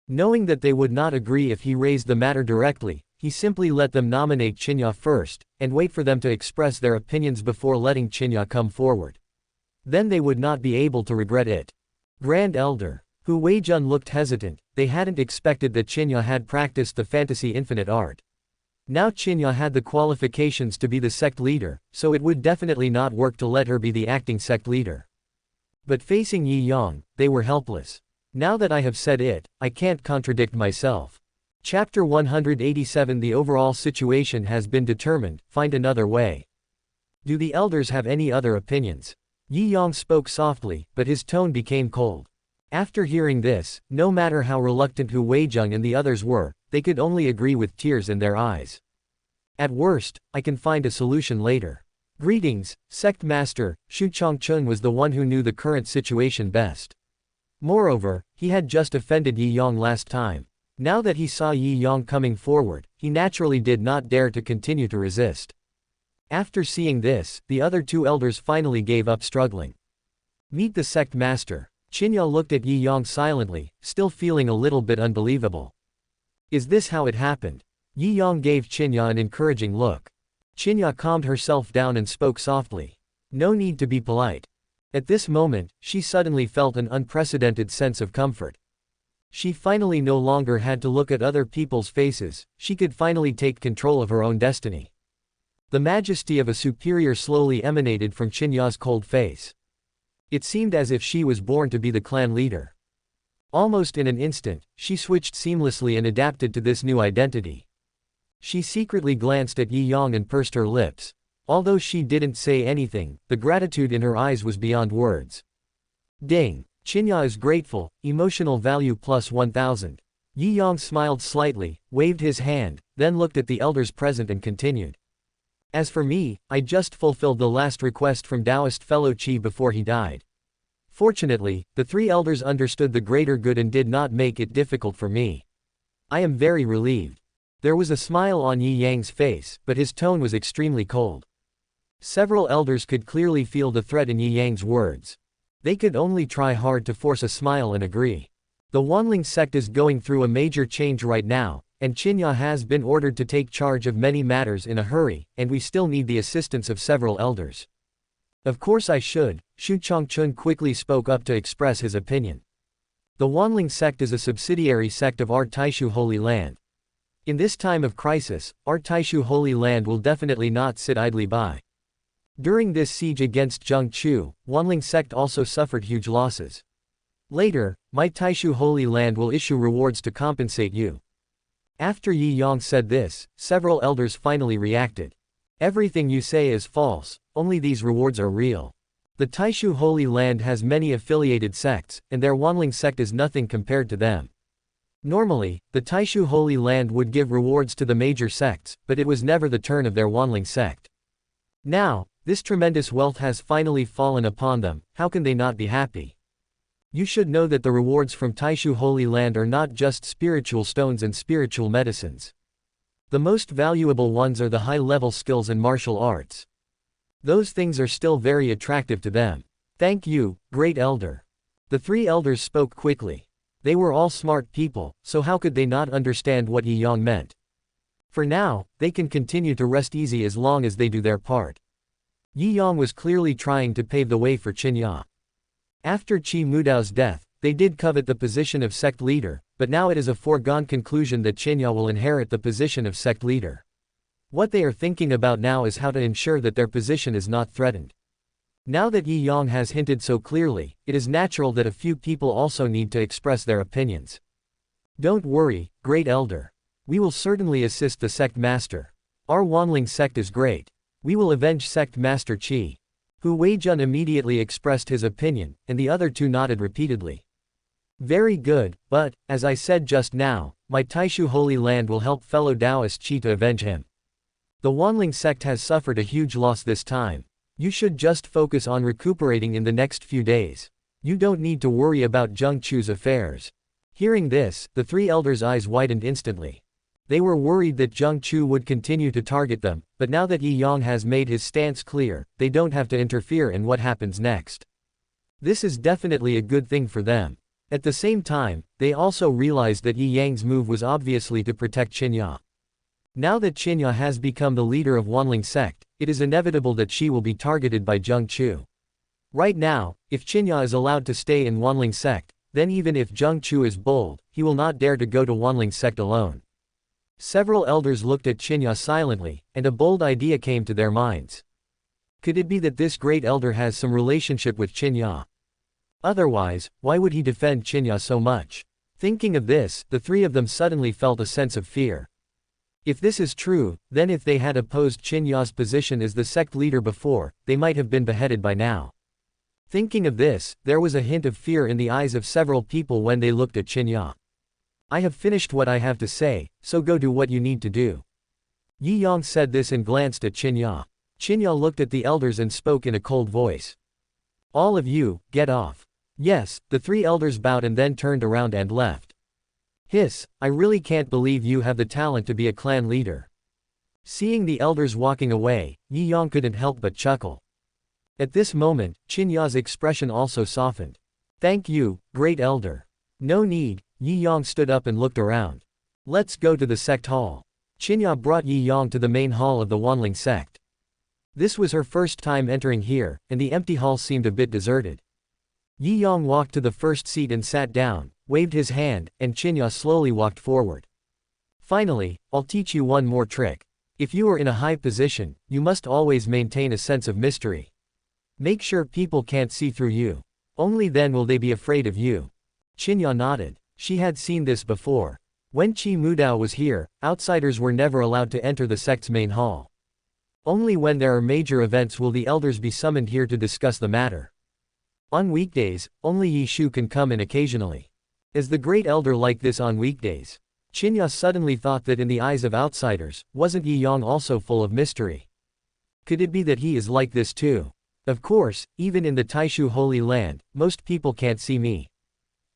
Knowing that they would not agree if he raised the matter directly, he simply let them nominate Qinya first, and wait for them to express their opinions before letting Qinya come forward. Then they would not be able to regret it. Grand Elder. Hu Weijun looked hesitant. They hadn't expected that Qinya had practiced the fantasy infinite art. Now Qinya had the qualifications to be the sect leader, so it would definitely not work to let her be the acting sect leader. But facing Yi Yang, they were helpless. Now that I have said it, I can't contradict myself. Chapter 187. The overall situation has been determined, find another way. Do the elders have any other opinions? Yi Yang spoke softly, but his tone became cold. After hearing this, no matter how reluctant Hu Weijun and the others were, they could only agree with tears in their eyes. At worst, I can find a solution later. Greetings, Sect Master. Shu Changchun was the one who knew the current situation best. Moreover, he had just offended Yi Yang last time. Now that he saw Yi Yang coming forward, he naturally did not dare to continue to resist. After seeing this, the other two elders finally gave up struggling. Meet the Sect Master. Qinya looked at Yi Yang silently, still feeling a little bit unbelievable. Is this how it happened? Yi Yang gave Qinya an encouraging look. Qinya calmed herself down and spoke softly. No need to be polite. At this moment, she suddenly felt an unprecedented sense of comfort. She finally no longer had to look at other people's faces, she could finally take control of her own destiny. The majesty of a superior slowly emanated from Qinya's cold face. It seemed as if she was born to be the clan leader. Almost in an instant, she switched seamlessly and adapted to this new identity. She secretly glanced at Yi Yang and pursed her lips. Although she didn't say anything, the gratitude in her eyes was beyond words. Ding! Qinya is grateful, emotional value plus 1000. Yi Yang smiled slightly, waved his hand, then looked at the elders present and continued. As for me, I just fulfilled the last request from Taoist fellow Qi before he died. Fortunately, the three elders understood the greater good and did not make it difficult for me. I am very relieved. There was a smile on Yi Yang's face, but his tone was extremely cold. Several elders could clearly feel the threat in Yi Yang's words. They could only try hard to force a smile and agree. The Wanling sect is going through a major change right now, and Qinya has been ordered to take charge of many matters in a hurry, and we still need the assistance of several elders. Of course I should, Shu Changchun quickly spoke up to express his opinion. The Wanling sect is a subsidiary sect of our Taishu Holy Land. In this time of crisis, our Taishu Holy Land will definitely not sit idly by. During this siege against Zhengchu, Wanling sect also suffered huge losses. Later, my Taishu Holy Land will issue rewards to compensate you. After Yi Yang said this, several elders finally reacted. Everything you say is false, only these rewards are real. The Taishu Holy Land has many affiliated sects, and their Wanling sect is nothing compared to them. Normally, the Taishu Holy Land would give rewards to the major sects, but it was never the turn of their Wanling sect. Now, this tremendous wealth has finally fallen upon them, how can they not be happy? You should know that the rewards from Taishu Holy Land are not just spiritual stones and spiritual medicines. The most valuable ones are the high-level skills and martial arts. Those things are still very attractive to them. Thank you, Great Elder. The three elders spoke quickly. They were all smart people, so how could they not understand what Yi Yang meant? For now, they can continue to rest easy as long as they do their part. Yi Yang was clearly trying to pave the way for Qinya. After Qi Mudao's death, they did covet the position of sect leader, but now it is a foregone conclusion that Qinya will inherit the position of sect leader. What they are thinking about now is how to ensure that their position is not threatened. Now that Yi Yang has hinted so clearly, it is natural that a few people also need to express their opinions. Don't worry, Great Elder. We will certainly assist the sect master. Our Wanling sect is great. We will avenge sect master Qi. Hu Weijun immediately expressed his opinion, and the other two nodded repeatedly. Very good, but, as I said just now, my Taishu Holy Land will help fellow Taoist Qi to avenge him. The Wanling sect has suffered a huge loss this time. You should just focus on recuperating in the next few days. You don't need to worry about Zhengchu's affairs. Hearing this, the three elders' eyes widened instantly. They were worried that Zhengchu would continue to target them, but now that Yi Yang has made his stance clear, they don't have to interfere in what happens next. This is definitely a good thing for them. At the same time, they also realized that Yi Yang's move was obviously to protect Qinya. Now that Qinya has become the leader of Wanling sect, it is inevitable that she will be targeted by Zheng Chu. Right now, if Qinya is allowed to stay in Wanling sect, then even if Zheng Chu is bold, he will not dare to go to Wanling sect alone. Several elders looked at Qinya silently, and a bold idea came to their minds. Could it be that this great elder has some relationship with Qinya? Otherwise, why would he defend Qinya so much? Thinking of this, the three of them suddenly felt a sense of fear. If this is true, then if they had opposed Qinya's position as the sect leader before, they might have been beheaded by now. Thinking of this, there was a hint of fear in the eyes of several people when they looked at Qinya. I have finished what I have to say, so go do what you need to do. Yi Yang said this and glanced at Qinya. Qinya looked at the elders and spoke in a cold voice. All of you, get off. Yes, the three elders bowed and then turned around and left. Hiss, I really can't believe you have the talent to be a clan leader. Seeing the elders walking away, Yi Yang couldn't help but chuckle. At this moment, Qinya's expression also softened. Thank you, great elder. No need. Yi Yang stood up and looked around. Let's go to the sect hall. Qinya brought Yi Yang to the main hall of the Wanling sect. This was her first time entering here, and the empty hall seemed a bit deserted. Yi Yang walked to the first seat and sat down, waved his hand, and Qinya slowly walked forward. Finally, I'll teach you one more trick. If you are in a high position, you must always maintain a sense of mystery. Make sure people can't see through you. Only then will they be afraid of you. Qinya nodded. She had seen this before. When Qi Mudao was here, outsiders were never allowed to enter the sect's main hall. Only when there are major events will the elders be summoned here to discuss the matter. On weekdays, only Yi Shu can come in occasionally. Is the great elder like this on weekdays? Qinya suddenly thought that in the eyes of outsiders, wasn't Yi Yang also full of mystery? Could it be that he is like this too? Of course, even in the Taishu Holy Land, most people can't see me.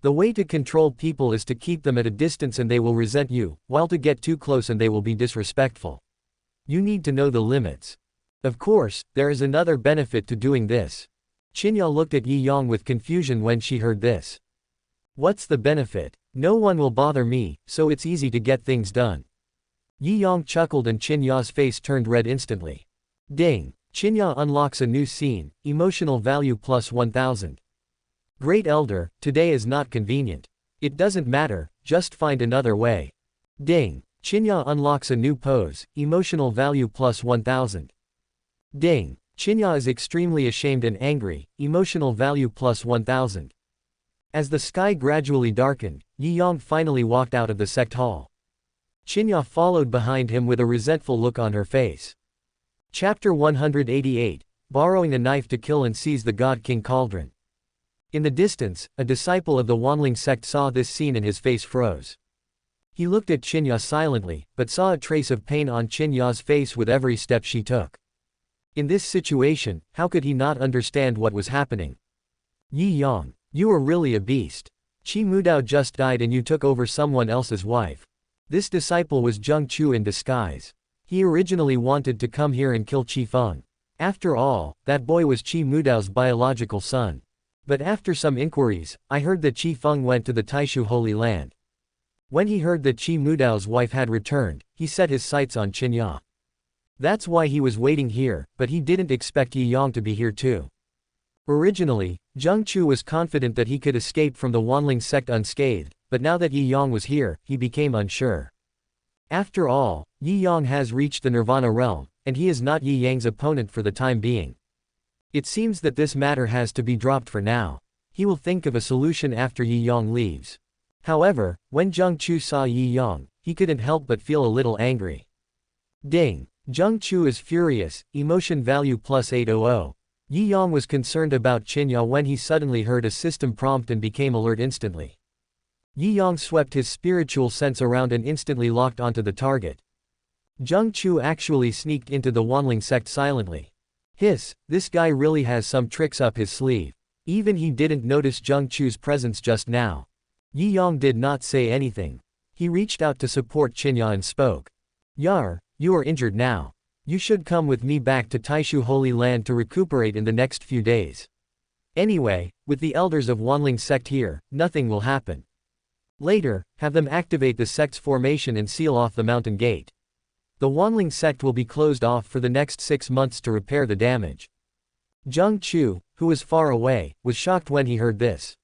The way to control people is to keep them at a distance and they will resent you, while to get too close and they will be disrespectful. You need to know the limits. Of course, there is another benefit to doing this. Qinya looked at Yi Yang with confusion when she heard this. What's the benefit? No one will bother me, so it's easy to get things done. Yi Yang chuckled and Qinya's face turned red instantly. Ding! Qinya unlocks a new scene, emotional value plus 1000. Great elder, today is not convenient. It doesn't matter, just find another way. Ding! Qinya unlocks a new pose, emotional value plus 1000. Ding! Qinya is extremely ashamed and angry, emotional value plus 1000. As the sky gradually darkened, Yi Yang finally walked out of the sect hall. Qinya followed behind him with a resentful look on her face. Chapter 188, Borrowing a Knife to Kill and Seize the God King Cauldron. In the distance, a disciple of the Wanling sect saw this scene and his face froze. He looked at Qinya silently, but saw a trace of pain on Qinya's face with every step she took. In this situation, how could he not understand what was happening? Yi Yang, you are really a beast. Qi Mudao just died and you took over someone else's wife. This disciple was Zheng Chu in disguise. He originally wanted to come here and kill Qi Feng. After all, that boy was Qi Mudao's biological son. But after some inquiries, I heard that Qi Feng went to the Taishu Holy Land. When he heard that Qi Mudao's wife had returned, he set his sights on Qinya. That's why he was waiting here, but he didn't expect Yi Yang to be here too. Originally, Zheng Chu was confident that he could escape from the Wanling sect unscathed, but now that Yi Yang was here, he became unsure. After all, Yi Yang has reached the Nirvana realm, and he is not Yi Yang's opponent for the time being. It seems that this matter has to be dropped for now. He will think of a solution after Yi Yang leaves. However, when Zheng Chu saw Yi Yang, he couldn't help but feel a little angry. Ding! Zheng Chu is furious, emotion value plus 800. Yi Yang was concerned about Qinya when he suddenly heard a system prompt and became alert instantly. Yi Yang swept his spiritual sense around and instantly locked onto the target. Zheng Chu actually sneaked into the Wanling sect silently. Hiss, this guy really has some tricks up his sleeve. Even he didn't notice Zheng Chu's presence just now. Yi Yang did not say anything. He reached out to support Qinya and spoke. Yar, you are injured now. You should come with me back to Taishu Holy Land to recuperate in the next few days. Anyway, with the elders of Wanling sect here, nothing will happen. Later, have them activate the sect's formation and seal off the mountain gate. The Wanling sect will be closed off for the next 6 months to repair the damage. Zheng Chu, who was far away, was shocked when he heard this.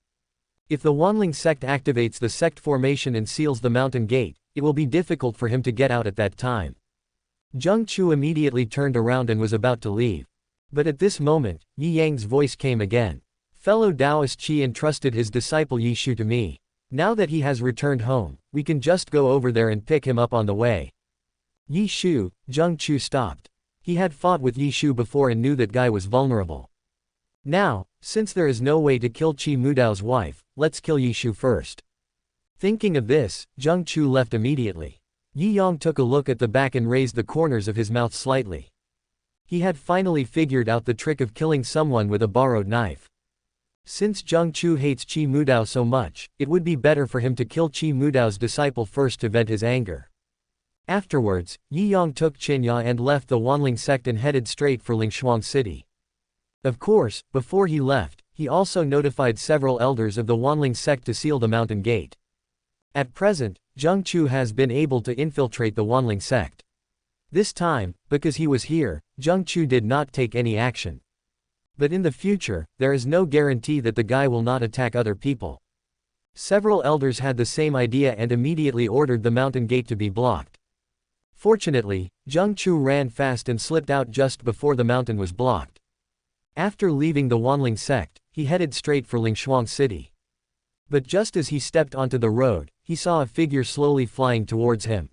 If the Wanling sect activates the sect formation and seals the mountain gate, it will be difficult for him to get out at that time. Zheng Chu immediately turned around and was about to leave. But at this moment, Yi Yang's voice came again. Fellow Taoist Qi entrusted his disciple Yi Shu to me. Now that he has returned home, we can just go over there and pick him up on the way. Yi Shu, Zheng Chu stopped. He had fought with Yi Shu before and knew that guy was vulnerable. Now, since there is no way to kill Qi Mudao's wife, let's kill Yi Shu first. Thinking of this, Zheng Chu left immediately. Yi Yang took a look at the back and raised the corners of his mouth slightly. He had finally figured out the trick of killing someone with a borrowed knife. Since Zheng Chu hates Qi Mudao so much, it would be better for him to kill Qi Mudao's disciple first to vent his anger. Afterwards, Yi Yang took Qinya and left the Wanling sect and headed straight for Lingshuang City. Of course, before he left, he also notified several elders of the Wanling sect to seal the mountain gate. At present, Zheng Chu has been able to infiltrate the Wanling sect. This time, because he was here, Zheng Chu did not take any action. But in the future, there is no guarantee that the guy will not attack other people. Several elders had the same idea and immediately ordered the mountain gate to be blocked. Fortunately, Zheng Chu ran fast and slipped out just before the mountain was blocked. After leaving the Wanling sect, he headed straight for Lingshuang City. But just as he stepped onto the road, he saw a figure slowly flying towards him.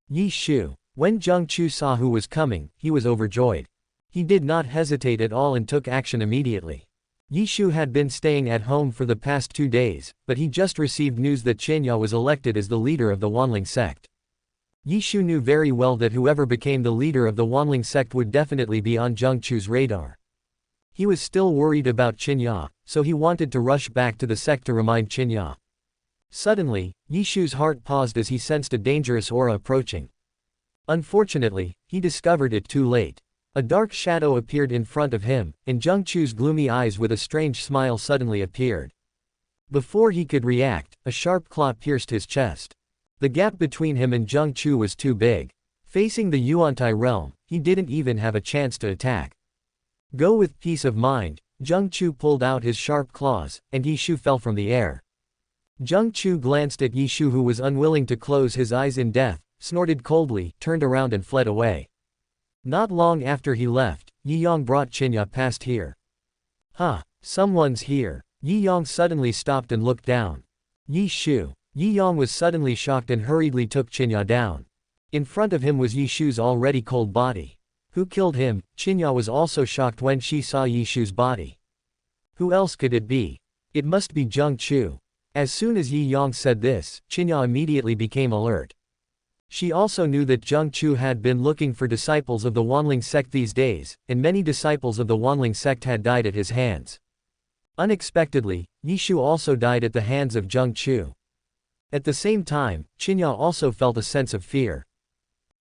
Yi Shu. When Zheng Chu saw who was coming, he was overjoyed. He did not hesitate at all and took action immediately. Yi Shu had been staying at home for the past 2 days, but he just received news that Qinya was elected as the leader of the Wanling sect. Yi Shu knew very well that whoever became the leader of the Wanling sect would definitely be on Zheng Chu's radar. He was still worried about Qinya, so he wanted to rush back to the sect to remind Qinya. Suddenly, Yi Shu's heart paused as he sensed a dangerous aura approaching. Unfortunately, he discovered it too late. A dark shadow appeared in front of him, and Zheng Chu's gloomy eyes with a strange smile suddenly appeared. Before he could react, a sharp claw pierced his chest. The gap between him and Zheng Chu was too big. Facing the Yuantai realm, he didn't even have a chance to attack. Go with peace of mind, Zheng Chu pulled out his sharp claws, and Yi Shu fell from the air. Zheng Chu glanced at Yi Shu, who was unwilling to close his eyes in death, snorted coldly, turned around and fled away. Not long after he left, Yi Yang brought Qinya past here. Huh, someone's here. Yi Yang suddenly stopped and looked down. Yi Shu. Yi Yang was suddenly shocked and hurriedly took Qinya down. In front of him was Yi Shu's already cold body. Who killed him? Qinya was also shocked when she saw Yi Shu's body. Who else could it be? It must be Zheng Chu. As soon as Yi Yang said this, Qinya immediately became alert. She also knew that Zheng Chu had been looking for disciples of the Wanling sect these days, and many disciples of the Wanling sect had died at his hands. Unexpectedly, Yi Shu also died at the hands of Zheng Chu. At the same time, Qinya also felt a sense of fear.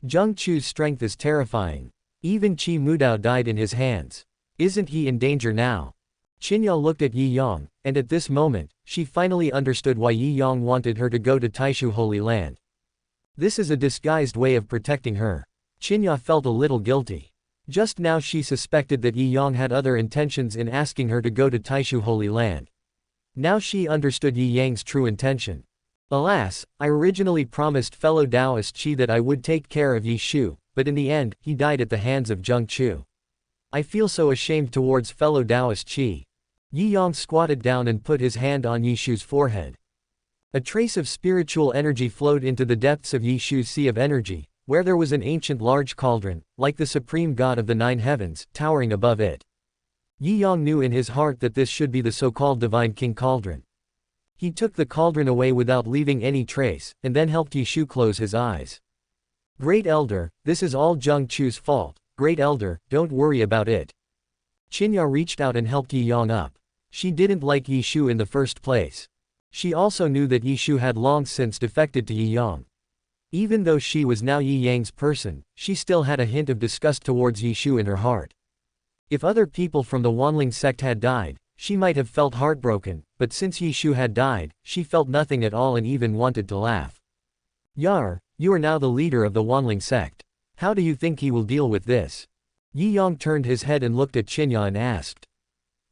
Zheng Chu's strength is terrifying. Even Qi Mudao died in his hands. Isn't he in danger now? Qinya looked at Yi Yang, and at this moment, she finally understood why Yi Yang wanted her to go to Taishu Holy Land. This is a disguised way of protecting her. Qinya felt a little guilty. Just now she suspected that Yi Yang had other intentions in asking her to go to Taishu Holy Land. Now she understood Yi Yang's true intention. Alas, I originally promised fellow Taoist Qi that I would take care of Yi Shu, but in the end, he died at the hands of Zheng Chu. I feel so ashamed towards fellow Taoist Qi. Yi Yang squatted down and put his hand on Yi Shu's forehead. A trace of spiritual energy flowed into the depths of Yi Shu's sea of energy, where there was an ancient large cauldron, like the supreme god of the 9 heavens, towering above it. Yi Yang knew in his heart that this should be the so-called divine king cauldron. He took the cauldron away without leaving any trace, and then helped Yi Shu close his eyes. Great Elder, this is all Zheng Chu's fault. Great Elder, don't worry about it. Qinya reached out and helped Yi Yang up. She didn't like Yi Shu in the first place. She also knew that Yi Shu had long since defected to Yi Yang. Even though she was now Yi Yang's person, she still had a hint of disgust towards Yi Shu in her heart. If other people from the Wanling sect had died, She might have felt heartbroken, but since Yi Shu had died, she felt nothing at all and even wanted to laugh. Yar, you are now the leader of the Wanling sect. How do you think he will deal with this? Yi Yang turned his head and looked at Qinya and asked.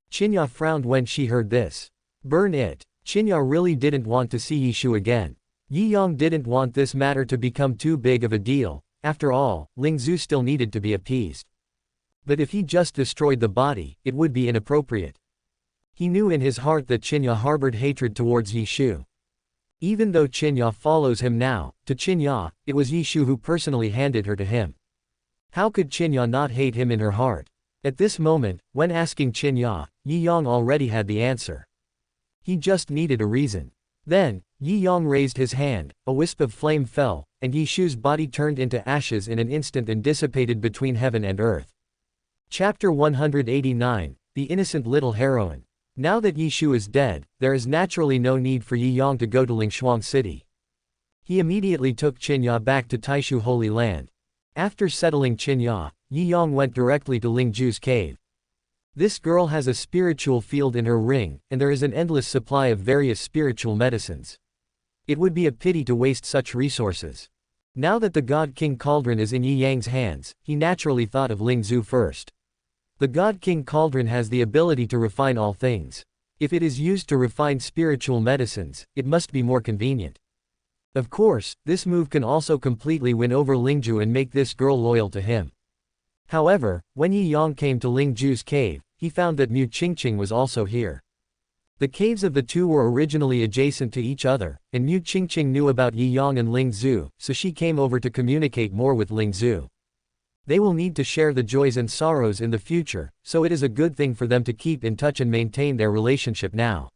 Qinya frowned when she heard this. Burn it. Qinya really didn't want to see Yi Shu again. Yi Yang didn't want this matter to become too big of a deal. After all, Ling Zhu still needed to be appeased. But if he just destroyed the body, it would be inappropriate. He knew in his heart that Qinya harbored hatred towards Yi Shu. Even though Qinya follows him now, to Qinya, it was Yi Shu who personally handed her to him. How could Qinya not hate him in her heart? At this moment, when asking Qinya, Yi Yang already had the answer. He just needed a reason. Then, Yi Yang raised his hand, a wisp of flame fell, and Yi Shu's body turned into ashes in an instant and dissipated between heaven and earth. Chapter 189, The Innocent Little Heroine. Now that Yi Shu is dead, there is naturally no need for Yi Yang to go to Lingshuang City. He immediately took Qinya back to Taishu Holy Land. After settling Qinya, Yi Yang went directly to Ling Zhu's cave. This girl has a spiritual field in her ring, and there is an endless supply of various spiritual medicines. It would be a pity to waste such resources. Now that the God King Cauldron is in Yi Yang's hands, he naturally thought of Ling Zhu first. The God King Cauldron has the ability to refine all things. If it is used to refine spiritual medicines, it must be more convenient. Of course, this move can also completely win over Ling Zhu and make this girl loyal to him. However, when Yi Yang came to Ling Zhu's cave, he found that Mu Qingqing was also here. The caves of the two were originally adjacent to each other, and Mu Qingqing knew about Yi Yang and Ling Zhu, so she came over to communicate more with Ling Zhu. They will need to share the joys and sorrows in the future, so it is a good thing for them to keep in touch and maintain their relationship now.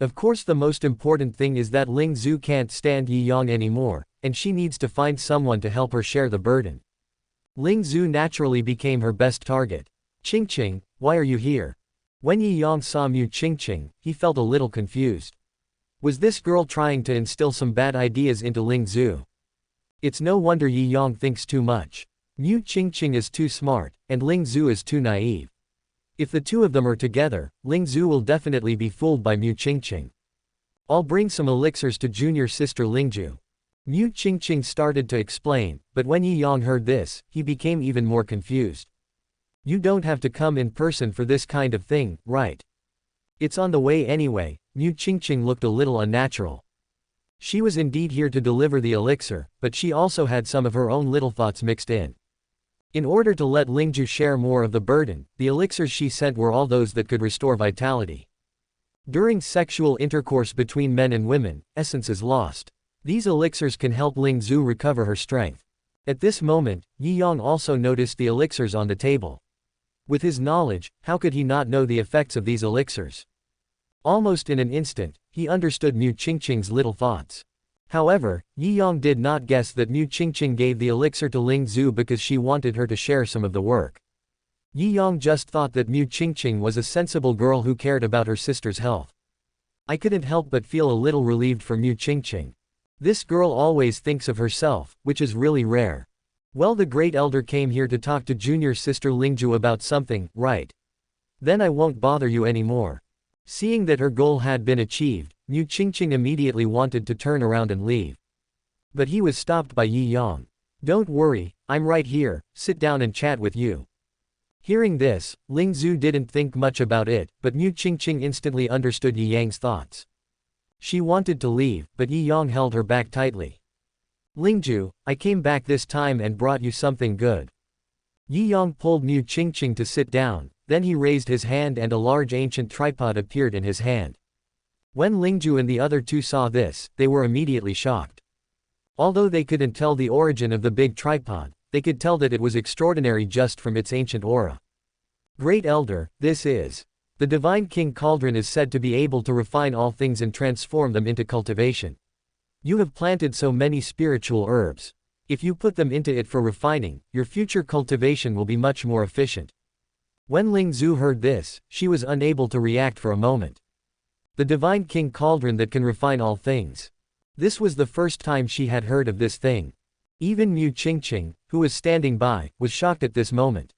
Of course, the most important thing is that Ling Zhu can't stand Yi Yang anymore, and she needs to find someone to help her share the burden. Ling Zhu naturally became her best target. Qingqing, why are you here? When Yi Yang saw Mu Qingqing, he felt a little confused. Was this girl trying to instill some bad ideas into Ling Zhu? It's no wonder Yi Yang thinks too much. Mu Qingqing is too smart, and Ling Zhu is too naive. If the two of them are together, Ling Zhu will definitely be fooled by Mu Qingqing. I'll bring some elixirs to junior sister Lingzhu. Mu Qingqing started to explain, but when Yi Yang heard this, he became even more confused. You don't have to come in person for this kind of thing, right? It's on the way anyway. Mu Qingqing looked a little unnatural. She was indeed here to deliver the elixir, but she also had some of her own little thoughts mixed in. In order to let Lingzhu share more of the burden, the elixirs she sent were all those that could restore vitality. During sexual intercourse between men and women, essence is lost. These elixirs can help Ling Zhu recover her strength. At this moment, Yi Yang also noticed the elixirs on the table. With his knowledge, how could he not know the effects of these elixirs? Almost in an instant, he understood Mu Qingqing's little thoughts. However, Yi Yang did not guess that Mu Qingqing gave the elixir to Ling Zhu because she wanted her to share some of the work. Yi Yang just thought that Mu Qingqing was a sensible girl who cared about her sister's health. I couldn't help but feel a little relieved for Mu Qingqing. This girl always thinks of herself, which is really rare. Well, the great elder came here to talk to junior sister Lingzhu about something, right? Then I won't bother you anymore. Seeing that her goal had been achieved, Mu Qingqing immediately wanted to turn around and leave. But he was stopped by Yi Yang. Don't worry, I'm right here, sit down and chat with you. Hearing this, Ling Zhu didn't think much about it, but Mu Qingqing instantly understood Yi Yang's thoughts. She wanted to leave, but Yi Yang held her back tightly. Lingzhu, I came back this time and brought you something good. Yi Yang pulled Mu Qingqing to sit down, then he raised his hand and a large ancient tripod appeared in his hand. When Lingzhu and the other two saw this, they were immediately shocked. Although they couldn't tell the origin of the big tripod, they could tell that it was extraordinary just from its ancient aura. Great Elder, this is. The Divine King Cauldron is said to be able to refine all things and transform them into cultivation. You have planted so many spiritual herbs. If you put them into it for refining, your future cultivation will be much more efficient. When Ling Zhu heard this, she was unable to react for a moment. The Divine King Cauldron that can refine all things. This was the first time she had heard of this thing. Even Mu Qingqing, who was standing by, was shocked at this moment.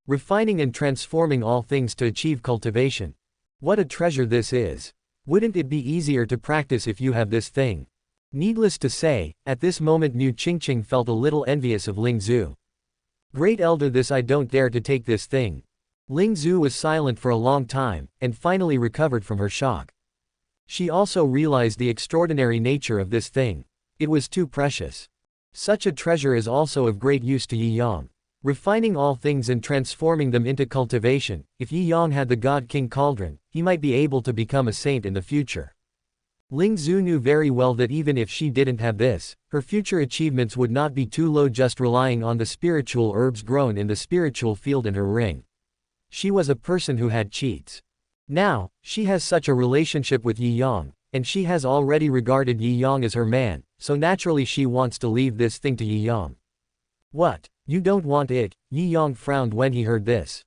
Refining and transforming all things to achieve cultivation. What a treasure this is. Wouldn't it be easier to practice if you have this thing? Needless to say, at this moment Mu Qingqing felt a little envious of Ling Zhu. Great elder, this I don't dare to take this thing. Ling Zhu was silent for a long time, and finally recovered from her shock. She also realized the extraordinary nature of this thing. It was too precious. Such a treasure is also of great use to Yi Yang. Refining all things and transforming them into cultivation. If Yi Yang had the God King Cauldron, he might be able to become a saint in the future. Ling Zhu knew very well that even if she didn't have this, her future achievements would not be too low just relying on the spiritual herbs grown in the spiritual field in her ring. She was a person who had cheats. Now, she has such a relationship with Yi Yang, and she has already regarded Yi Yang as her man, so naturally she wants to leave this thing to Yi Yang. What? You don't want it? Yi Yang frowned when he heard this.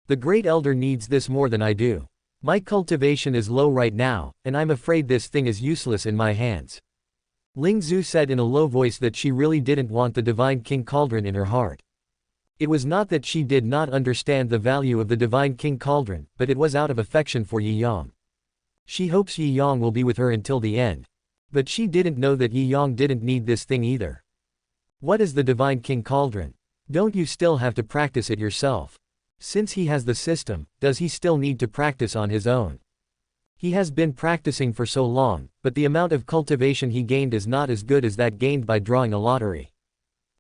The great elder needs this more than I do. My cultivation is low right now, and I'm afraid this thing is useless in my hands. Ling Zhu said in a low voice that she really didn't want the Divine King Cauldron in her heart. It was not that she did not understand the value of the Divine King Cauldron, but it was out of affection for Yi Yang. She hopes Yi Yang will be with her until the end. But she didn't know that Yi Yang didn't need this thing either. What is the Divine King Cauldron? Don't you still have to practice it yourself? Since he has the system, does he still need to practice on his own? He has been practicing for so long, but the amount of cultivation he gained is not as good as that gained by drawing a lottery.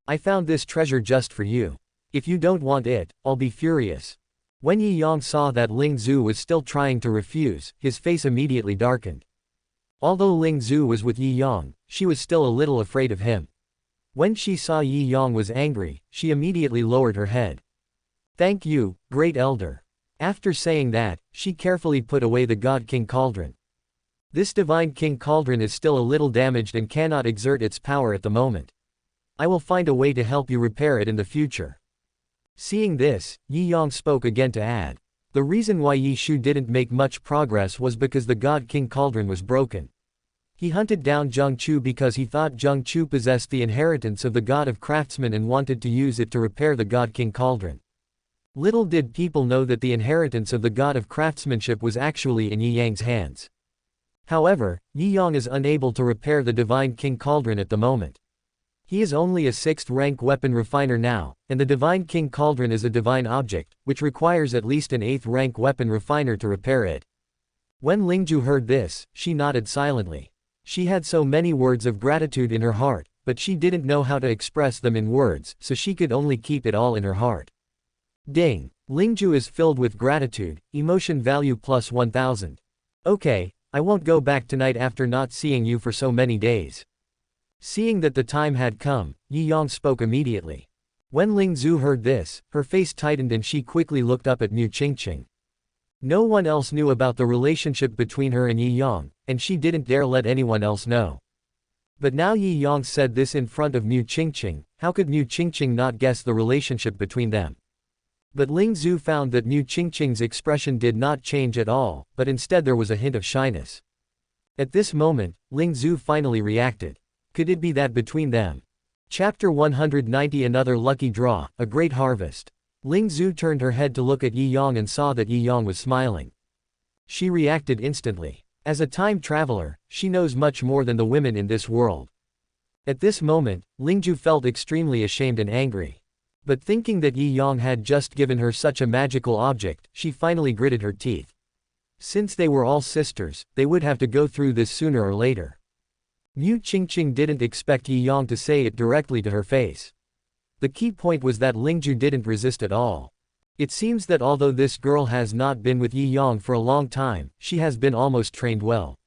I found this treasure just for you. If you don't want it, I'll be furious. When Yi Yang saw that Ling Zhu was still trying to refuse, his face immediately darkened. Although Ling Zhu was with Yi Yang, she was still a little afraid of him. When she saw Yi Yang was angry, she immediately lowered her head. Thank you, great elder. After saying that, she carefully put away the God King Cauldron. This Divine King Cauldron is still a little damaged and cannot exert its power at the moment. I will find a way to help you repair it in the future. Seeing this, Yi Yang spoke again to add. The reason why Yi Shu didn't make much progress was because the God King Cauldron was broken. He hunted down Zheng Chu because he thought Zheng Chu possessed the inheritance of the God of Craftsmen and wanted to use it to repair the God King Cauldron. Little did people know that the inheritance of the God of Craftsmanship was actually in Yi Yang's hands. However, Yi Yang is unable to repair the Divine King Cauldron at the moment. He is only a 6th rank weapon refiner now, and the Divine King Cauldron is a divine object, which requires at least an 8th rank weapon refiner to repair it. When Lingju heard this, she nodded silently. She had so many words of gratitude in her heart, but she didn't know how to express them in words, so she could only keep it all in her heart. Ding! Lingju is filled with gratitude, emotion value plus 1000. Okay, I won't go back tonight after not seeing you for so many days. Seeing that the time had come, Yi Yang spoke immediately. When Ling Zhu heard this, her face tightened and she quickly looked up at Mu Qingqing. No one else knew about the relationship between her and Yi Yang, and she didn't dare let anyone else know. But now Yi Yang said this in front of Mu Qingqing, how could Mu Qingqing not guess the relationship between them? But Ling Zhu found that Mu Qingqing's expression did not change at all, but instead there was a hint of shyness. At this moment, Ling Zhu finally reacted. Could it be that between them? Chapter 190 Another lucky draw, a great harvest. Ling Zhu turned her head to look at Yi Yang and saw that Yi Yang was smiling. She reacted instantly. As a time traveler, she knows much more than the women in this world. At this moment, Lingju felt extremely ashamed and angry. But thinking that Yi Yang had just given her such a magical object, she finally gritted her teeth. Since they were all sisters, they would have to go through this sooner or later. Mu Qingqing didn't expect Yi Yang to say it directly to her face. The key point was that Lingju didn't resist at all. It seems that although this girl has not been with Yi Yang for a long time, she has been almost trained well.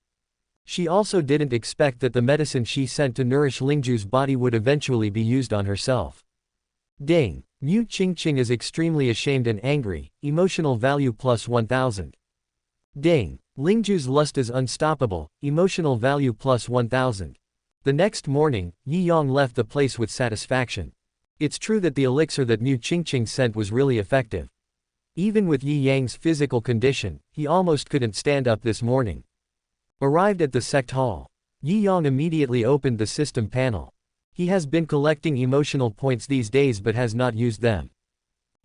She also didn't expect that the medicine she sent to nourish Lingju's body would eventually be used on herself. Ding! Mu Qingqing is extremely ashamed and angry, emotional value plus 1000. Ding! Lingju's lust is unstoppable, emotional value plus 1000. The next morning, Yi Yang left the place with satisfaction. It's true that the elixir that Mu Qingqing sent was really effective. Even with Yi Yang's physical condition, he almost couldn't stand up this morning. Arrived at the sect hall, Yi Yang immediately opened the system panel. He has been collecting emotional points these days but has not used them.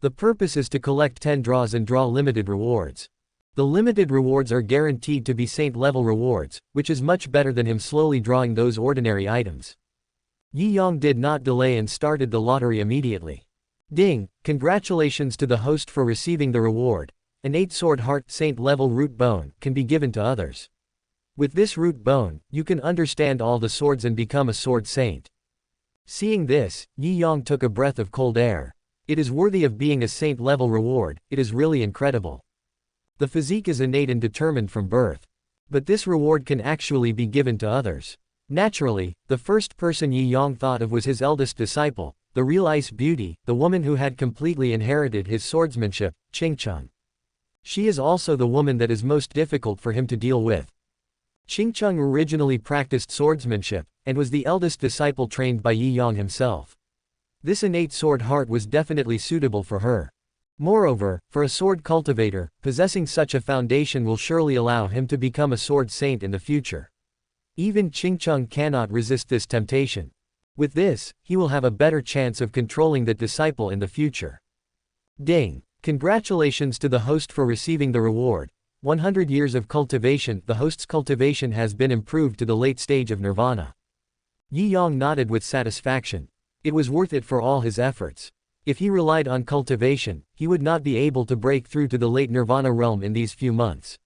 The purpose is to collect 10 draws and draw limited rewards. The limited rewards are guaranteed to be saint-level rewards, which is much better than him slowly drawing those ordinary items. Yi Yang did not delay and started the lottery immediately. Ding! Congratulations to the host for receiving the reward. An 8-sword heart saint-level root bone can be given to others. With this root bone, you can understand all the swords and become a sword saint. Seeing this, Yi Yang took a breath of cold air. It is worthy of being a saint-level reward, it is really incredible. The physique is innate and determined from birth. But this reward can actually be given to others. Naturally, the first person Yi Yang thought of was his eldest disciple, the real ice beauty, the woman who had completely inherited his swordsmanship, Qingcheng. She is also the woman that is most difficult for him to deal with. Qingcheng originally practiced swordsmanship, and was the eldest disciple trained by Yi Yang himself. This innate sword heart was definitely suitable for her. Moreover, for a sword cultivator, possessing such a foundation will surely allow him to become a sword saint in the future. Even Qingcheng cannot resist this temptation. With this, he will have a better chance of controlling that disciple in the future. Ding! Congratulations to the host for receiving the reward. 100 years of cultivation. The host's cultivation has been improved to the late stage of nirvana. Yi Yang nodded with satisfaction. It was worth it for all his efforts. If he relied on cultivation, he would not be able to break through to the late nirvana realm in these few months.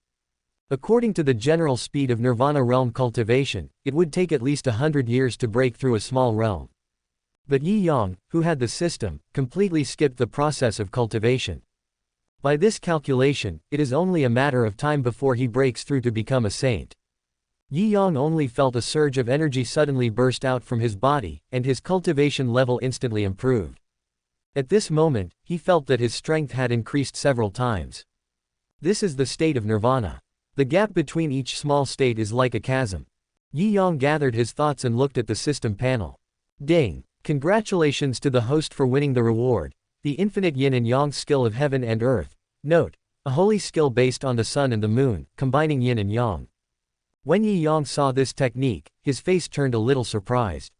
According to the general speed of nirvana realm cultivation, it would take at least 100 years to break through a small realm. But Yi Yang, who had the system, completely skipped the process of cultivation. By this calculation, it is only a matter of time before he breaks through to become a saint. Yi Yang only felt a surge of energy suddenly burst out from his body, and his cultivation level instantly improved. At this moment, he felt that his strength had increased several times. This is the state of nirvana. The gap between each small state is like a chasm. Yi Yang gathered his thoughts and looked at the system panel. Ding! Congratulations to the host for winning the reward, the infinite yin and yang skill of heaven and earth. Note: a holy skill based on the sun and the moon, combining yin and yang. When Yi Yang saw this technique, his face turned a little surprised.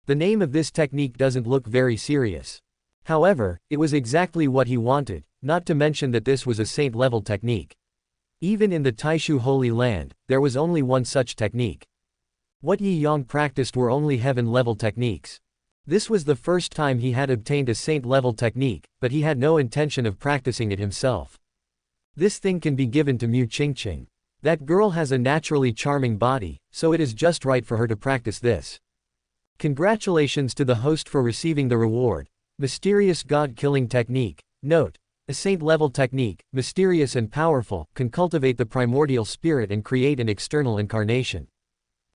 The name of this technique doesn't look very serious. However, it was exactly what he wanted, not to mention that this was a saint-level technique. Even in the Taishu Holy Land, there was only one such technique. What Yi Yang practiced were only heaven-level techniques. This was the first time he had obtained a saint-level technique, but he had no intention of practicing it himself. This thing can be given to Mu Qingqing. That girl has a naturally charming body, so it is just right for her to practice this. Congratulations to the host for receiving the reward. Mysterious God-killing technique. Note: a saint-level technique, mysterious and powerful, can cultivate the primordial spirit and create an external incarnation.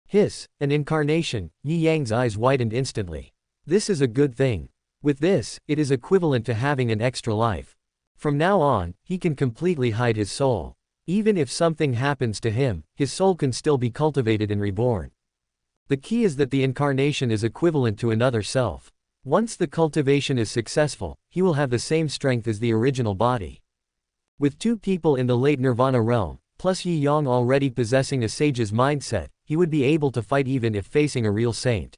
Hiss, an incarnation. Yi Yang's eyes widened instantly. This is a good thing. With this, it is equivalent to having an extra life. From now on, he can completely hide his soul. Even if something happens to him, his soul can still be cultivated and reborn. The key is that the incarnation is equivalent to another self. Once the cultivation is successful, he will have the same strength as the original body. With two people in the late nirvana realm, plus Yi Yang already possessing a sage's mindset, he would be able to fight even if facing a real saint.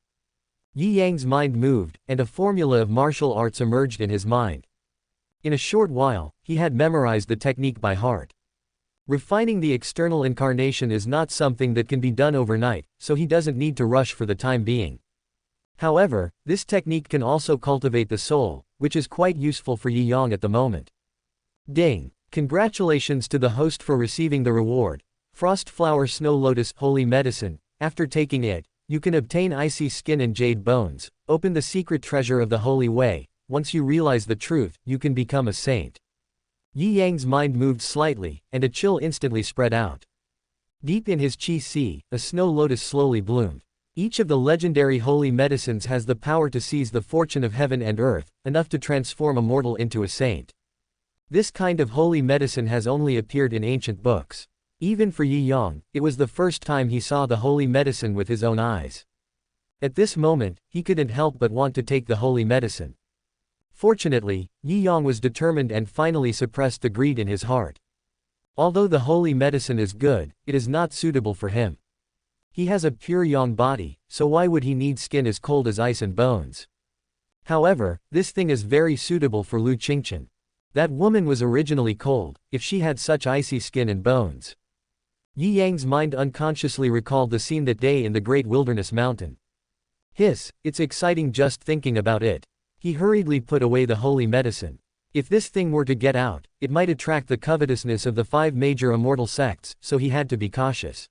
Yi Yang's mind moved, and a formula of martial arts emerged in his mind. In a short while, he had memorized the technique by heart. Refining the external incarnation is not something that can be done overnight, so he doesn't need to rush for the time being. However, this technique can also cultivate the soul, which is quite useful for Yi Yang at the moment. Ding! Congratulations to the host for receiving the reward, Frost Flower Snow Lotus Holy Medicine. After taking it, you can obtain icy skin and jade bones, open the secret treasure of the Holy Way. Once you realize the truth, you can become a saint. Yi Yang's mind moved slightly, and a chill instantly spread out. Deep in his chi sea, a snow lotus slowly bloomed. Each of the legendary holy medicines has the power to seize the fortune of heaven and earth, enough to transform a mortal into a saint. This kind of holy medicine has only appeared in ancient books. Even for Yi Yang, it was the first time he saw the holy medicine with his own eyes. At this moment, he couldn't help but want to take the holy medicine. Fortunately, Yi Yang was determined and finally suppressed the greed in his heart. Although the holy medicine is good, it is not suitable for him. He has a pure yang body, so why would he need skin as cold as ice and bones? However, this thing is very suitable for Lu Qingchen. That woman was originally cold, if she had such icy skin and bones. Yi Yang's mind unconsciously recalled the scene that day in the great wilderness mountain. It's exciting just thinking about it. He hurriedly put away the holy medicine. If this thing were to get out, it might attract the covetousness of the 5 major immortal sects, so he had to be cautious.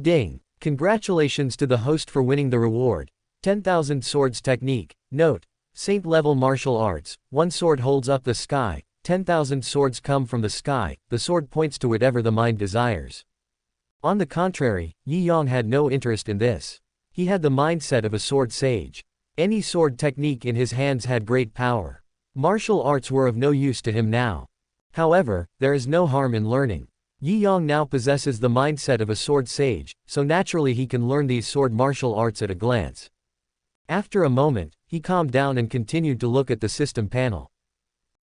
Ding! Congratulations to the host for winning the reward. 10,000 swords technique. Note: Saint-level martial arts. 1 sword holds up the sky. 10,000 swords come from the sky. The sword points to whatever the mind desires. On the contrary, Yi Yang had no interest in this. He had the mindset of a sword sage. Any sword technique in his hands had great power. Martial arts were of no use to him now. However, there is no harm in learning. Yi Yang now possesses the mindset of a sword sage, so naturally he can learn these sword martial arts at a glance. After a moment, he calmed down and continued to look at the system panel.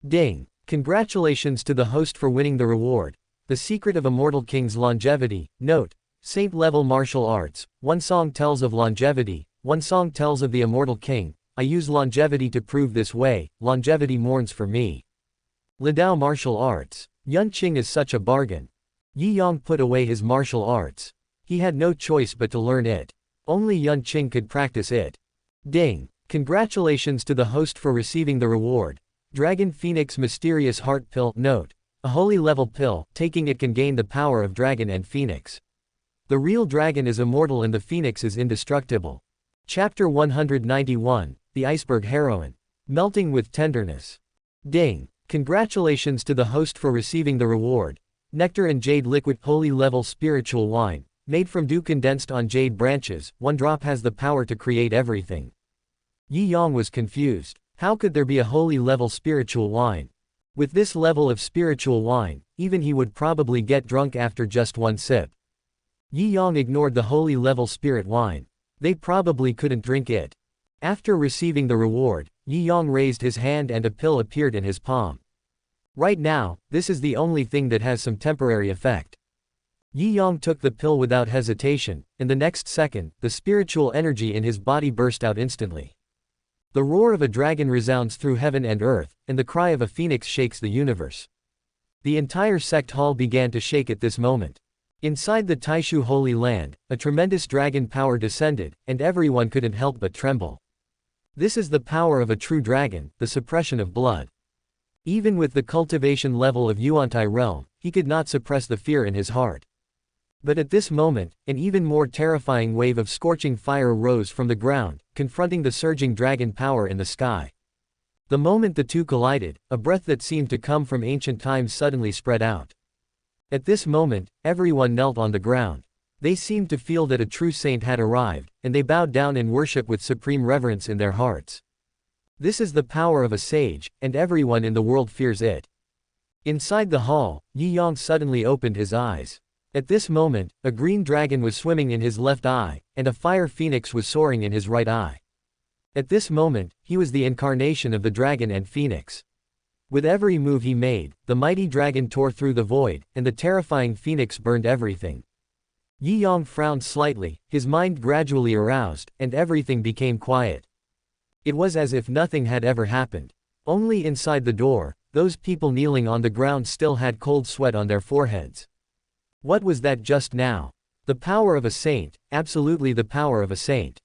Ding! Congratulations to the host for winning the reward. The secret of Immortal King's longevity. Note: Saint-level martial arts. 1 song tells of longevity. 1 song tells of the Immortal King. I use longevity to prove this way. Longevity mourns for me. Lidao martial arts. Yun Qing is such a bargain. Yi Yang put away his martial arts. He had no choice but to learn it. Only Yun Qing could practice it. Ding! Congratulations to the host for receiving the reward. Dragon Phoenix Mysterious Heart Pill. Note: a holy level pill. Taking it can gain the power of dragon and phoenix. The real dragon is immortal and the phoenix is indestructible. Chapter 191, The Iceberg Heroine. Melting with tenderness. Ding! Congratulations to the host for receiving the reward. Nectar and Jade Liquid Holy Level Spiritual Wine. Made from dew condensed on jade branches, 1 drop has the power to create everything. Yi Yang was confused. How could there be a holy level spiritual wine? With this level of spiritual wine, even he would probably get drunk after just 1 sip. Yi Yang ignored the holy level spirit wine. They probably couldn't drink it. After receiving the reward, Yi Yang raised his hand and a pill appeared in his palm. Right now, this is the only thing that has some temporary effect. Yi Yang took the pill without hesitation, and the next second, the spiritual energy in his body burst out instantly. The roar of a dragon resounds through heaven and earth, and the cry of a phoenix shakes the universe. The entire sect hall began to shake at this moment. Inside the Taishu Holy Land, a tremendous dragon power descended, and everyone couldn't help but tremble. This is the power of a true dragon, the suppression of blood. Even with the cultivation level of Yuantai realm, he could not suppress the fear in his heart. But at this moment, an even more terrifying wave of scorching fire rose from the ground, confronting the surging dragon power in the sky. The moment the two collided, a breath that seemed to come from ancient times suddenly spread out. At this moment, everyone knelt on the ground. They seemed to feel that a true saint had arrived, and they bowed down in worship with supreme reverence in their hearts. This is the power of a sage, and everyone in the world fears it. Inside the hall, Yi Yang suddenly opened his eyes. At this moment, a green dragon was swimming in his left eye, and a fire phoenix was soaring in his right eye. At this moment, he was the incarnation of the dragon and phoenix. With every move he made, the mighty dragon tore through the void, and the terrifying phoenix burned everything. Yi Yang frowned slightly, his mind gradually aroused, and everything became quiet. It was as if nothing had ever happened. Only inside the door, those people kneeling on the ground still had cold sweat on their foreheads. What was that just now? The power of a saint, absolutely the power of a saint.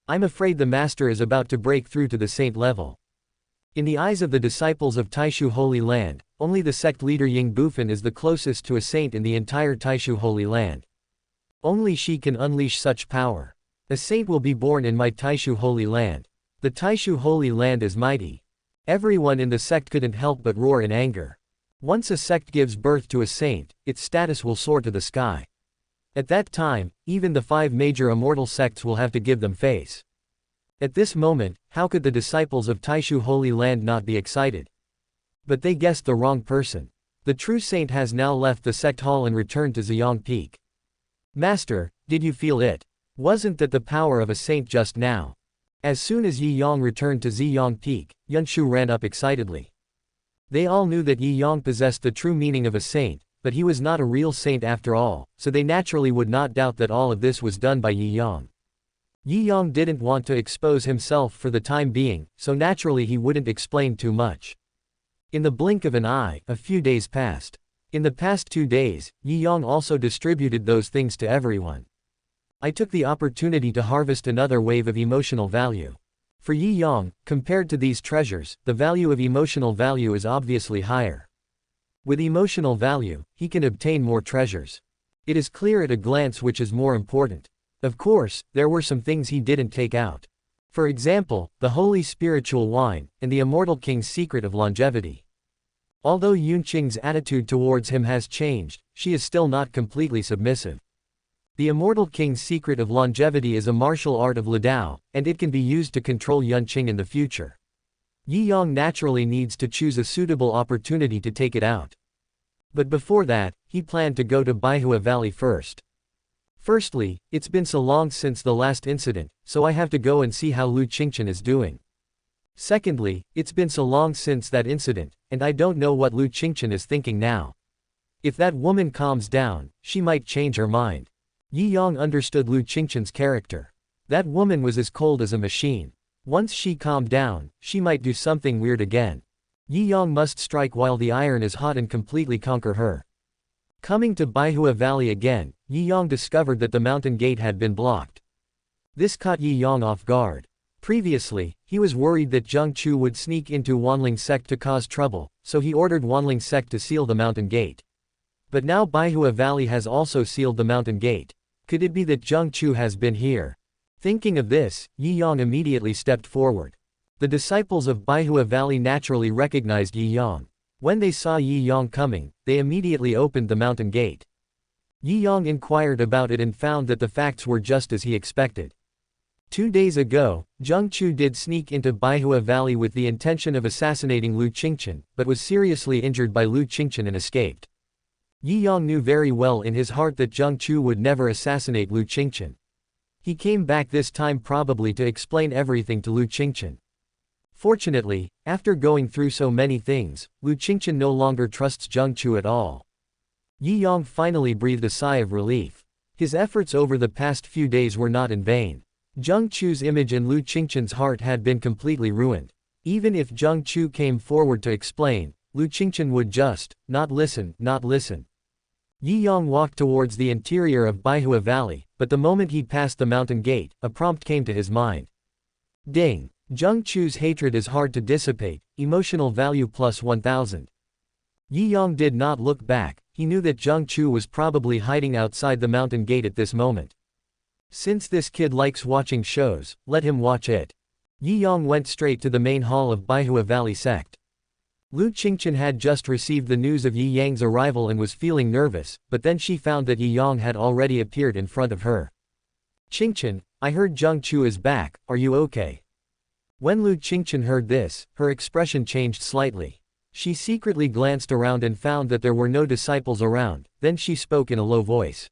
I'm afraid the master is about to break through to the saint level. In the eyes of the disciples of Taishu Holy Land, only the sect leader Ying Bufan is the closest to a saint in the entire Taishu Holy Land. Only she can unleash such power. A saint will be born in my Taishu Holy Land. The Taishu Holy Land is mighty. Everyone in the sect couldn't help but roar in anger. Once a sect gives birth to a saint, its status will soar to the sky. At that time, even the 5 major immortal sects will have to give them face. At this moment, how could the disciples of Taishu Holy Land not be excited? But they guessed the wrong person. The true saint has now left the sect hall and returned to Ziyang Peak. Master, did you feel it? Wasn't that the power of a saint just now? As soon as Yi Yang returned to Ziyang Peak, Yunshu ran up excitedly. They all knew that Yi Yang possessed the true meaning of a saint, but he was not a real saint after all, so they naturally would not doubt that all of this was done by Yi Yang. Yi Yang didn't want to expose himself for the time being, so naturally he wouldn't explain too much. In the blink of an eye, a few days passed. In the past 2 days, Yi Yang also distributed those things to everyone. I took the opportunity to harvest another wave of emotional value. For Yi Yang, compared to these treasures, the value of emotional value is obviously higher. With emotional value, he can obtain more treasures. It is clear at a glance which is more important. Of course, there were some things he didn't take out. For example, the holy spiritual wine, and the immortal king's secret of longevity. Although Yunqing's attitude towards him has changed, she is still not completely submissive. The immortal king's secret of longevity is a martial art of Lidao, and it can be used to control Yunqing in the future. Yi Yang naturally needs to choose a suitable opportunity to take it out. But before that, he planned to go to Baihua Valley first. Firstly, it's been so long since the last incident, so I have to go and see how Lu Qingchen is doing. Secondly, it's been so long since that incident, and I don't know what Lu Qingchen is thinking now. If that woman calms down, she might change her mind. Yi Yang understood Lu Qingchen's character. That woman was as cold as a machine. Once she calmed down, she might do something weird again. Yi Yang must strike while the iron is hot and completely conquer her. Coming to Baihua Valley again, Yi Yang discovered that the mountain gate had been blocked. This caught Yi Yang off guard. Previously, he was worried that Zheng Chu would sneak into Wanling sect to cause trouble, so he ordered Wanling sect to seal the mountain gate. But now Baihua Valley has also sealed the mountain gate. Could it be that Zheng Chu has been here? Thinking of this, Yi Yang immediately stepped forward. The disciples of Baihua Valley naturally recognized Yi Yang. When they saw Yi Yang coming, they immediately opened the mountain gate. Yi Yang inquired about it and found that the facts were just as he expected. 2 days ago, Zheng Chu did sneak into Baihua Valley with the intention of assassinating Lu Qingchen, but was seriously injured by Lu Qingchen and escaped. Yi Yang knew very well in his heart that Zheng Chu would never assassinate Lu Qingchen. He came back this time probably to explain everything to Lu Qingchen. Fortunately, after going through so many things, Lu Qingchen no longer trusts Zheng Chu at all. Yi Yang finally breathed a sigh of relief. His efforts over the past few days were not in vain. Zheng Chu's image in Lu Qingchen's heart had been completely ruined. Even if Zheng Chu came forward to explain, Lu Qingchen would just not listen. Yi Yang walked towards the interior of Baihua Valley, but the moment he passed the mountain gate, a prompt came to his mind. Ding! Zheng Chu's hatred is hard to dissipate, emotional value plus 1000. Yi Yang did not look back, he knew that Zheng Chu was probably hiding outside the mountain gate at this moment. Since this kid likes watching shows, let him watch it. Yi Yang went straight to the main hall of Baihua Valley sect. Lu Qingchen had just received the news of Yi Yang's arrival and was feeling nervous, but then she found that Yi Yang had already appeared in front of her. Qingchen, I heard Zheng Chu is back, are you okay? When Lu Qingchen heard this, her expression changed slightly. She secretly glanced around and found that there were no disciples around, then she spoke in a low voice.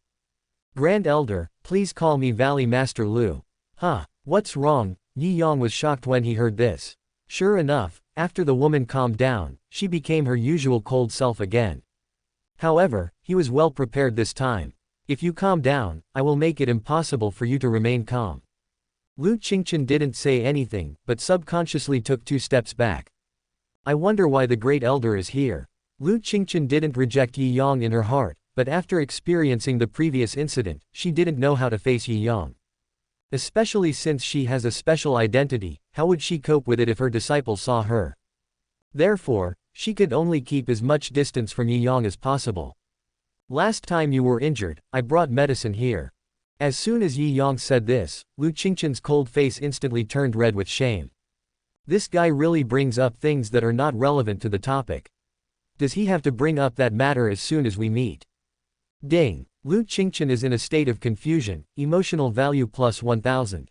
Grand Elder, please call me Valley Master Lu. Huh, what's wrong? Yi Yang was shocked when he heard this. Sure enough, after the woman calmed down, she became her usual cold self again. However, he was well prepared this time. If you calm down, I will make it impossible for you to remain calm. Lu Qingchen didn't say anything, but subconsciously took 2 steps back. I wonder why the great elder is here. Lu Qingchen didn't reject Yi Yang in her heart, but after experiencing the previous incident, she didn't know how to face Yi Yang. Especially since she has a special identity, how would she cope with it if her disciples saw her? Therefore, she could only keep as much distance from Yi Yang as possible. Last time you were injured, I brought medicine here. As soon as Yi Yang said this, Lu Qingchen's cold face instantly turned red with shame. This guy really brings up things that are not relevant to the topic. Does he have to bring up that matter as soon as we meet? Ding! Lu Qingchen is in a state of confusion, emotional value plus 1000.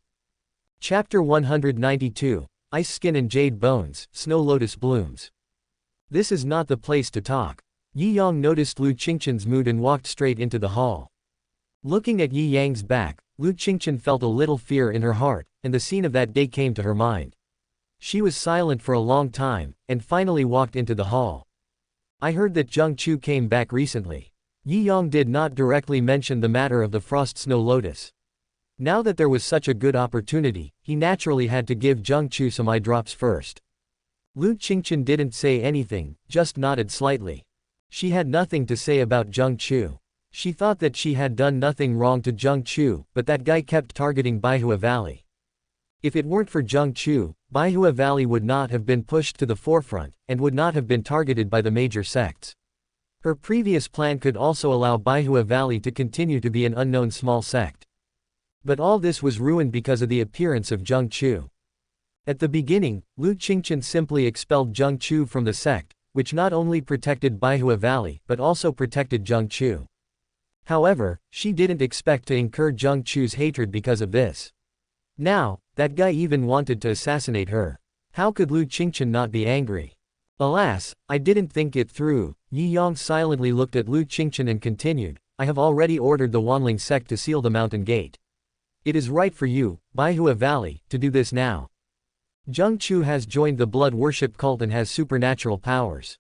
Chapter 192, Ice Skin and Jade Bones, Snow Lotus Blooms. This is not the place to talk. Yi Yang noticed Lu Qingchen's mood and walked straight into the hall. Looking at Yi Yang's back, Lu Qingchen felt a little fear in her heart, and the scene of that day came to her mind. She was silent for a long time, and finally walked into the hall. I heard that Zheng Chu came back recently. Yi Yang did not directly mention the matter of the Frost Snow Lotus. Now that there was such a good opportunity, he naturally had to give Zheng Chu some eye drops first. Lu Qingqian didn't say anything, just nodded slightly. She had nothing to say about Zheng Chu. She thought that she had done nothing wrong to Zheng Chu, but that guy kept targeting Baihua Valley. If it weren't for Zheng Chu, Baihua Valley would not have been pushed to the forefront, and would not have been targeted by the major sects. Her previous plan could also allow Baihua Valley to continue to be an unknown small sect. But all this was ruined because of the appearance of Zheng Chu. At the beginning, Lu Qingqian simply expelled Zheng Chu from the sect, which not only protected Baihua Valley but also protected Zheng Chu. However, she didn't expect to incur Zheng Chu's hatred because of this. Now, that guy even wanted to assassinate her. How could Lu Qingqian not be angry? Alas, I didn't think it through. Yi Yang silently looked at Lu Qingqian and continued, I have already ordered the Wanling sect to seal the mountain gate. It is right for you, Baihua Valley, to do this now. Zheng Chu has joined the blood worship cult and has supernatural powers.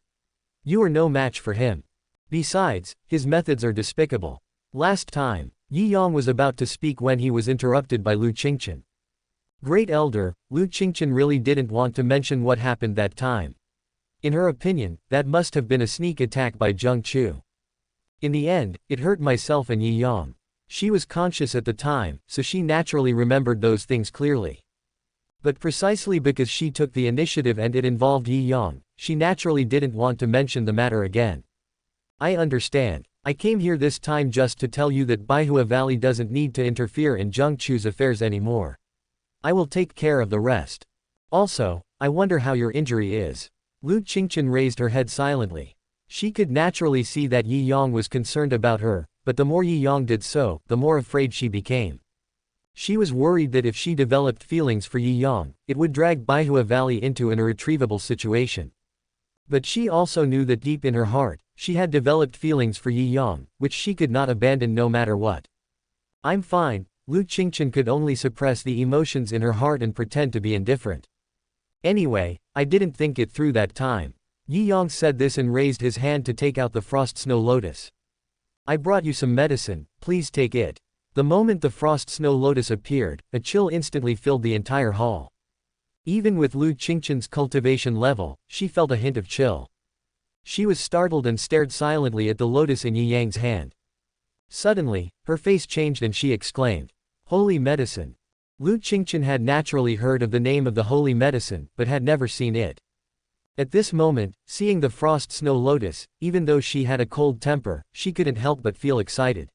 You are no match for him. Besides, his methods are despicable. Last time, Yi Yang was about to speak when he was interrupted by Lu Qingqian. Great Elder, Lu Qingqian really didn't want to mention what happened that time. In her opinion, that must have been a sneak attack by Zheng Chu. In the end, it hurt myself and Yi Yang. She was conscious at the time, so she naturally remembered those things clearly. But precisely because she took the initiative and it involved Yi Yang, she naturally didn't want to mention the matter again. I understand. I came here this time just to tell you that Baihua Valley doesn't need to interfere in Zheng Chu's affairs anymore. I will take care of the rest. Also, I wonder how your injury is. Lu Qingqian raised her head silently. She could naturally see that Yi Yang was concerned about her, but the more Yi Yang did so, the more afraid she became. She was worried that if she developed feelings for Yi Yang, it would drag Baihua Valley into an irretrievable situation. But she also knew that deep in her heart, she had developed feelings for Yi Yang, which she could not abandon no matter what. I'm fine. Lu Qingqian could only suppress the emotions in her heart and pretend to be indifferent. Anyway, I didn't think it through that time. Yi Yang said this and raised his hand to take out the frost snow lotus. I brought you some medicine, please take it. The moment the frost snow lotus appeared, a chill instantly filled the entire hall. Even with Lu Qingqian's cultivation level, she felt a hint of chill. She was startled and stared silently at the lotus in Yi Yang's hand. Suddenly, her face changed and she exclaimed, Holy medicine. Lu Qingqian had naturally heard of the name of the holy medicine, but had never seen it. At this moment, seeing the frost snow lotus, even though she had a cold temper, she couldn't help but feel excited.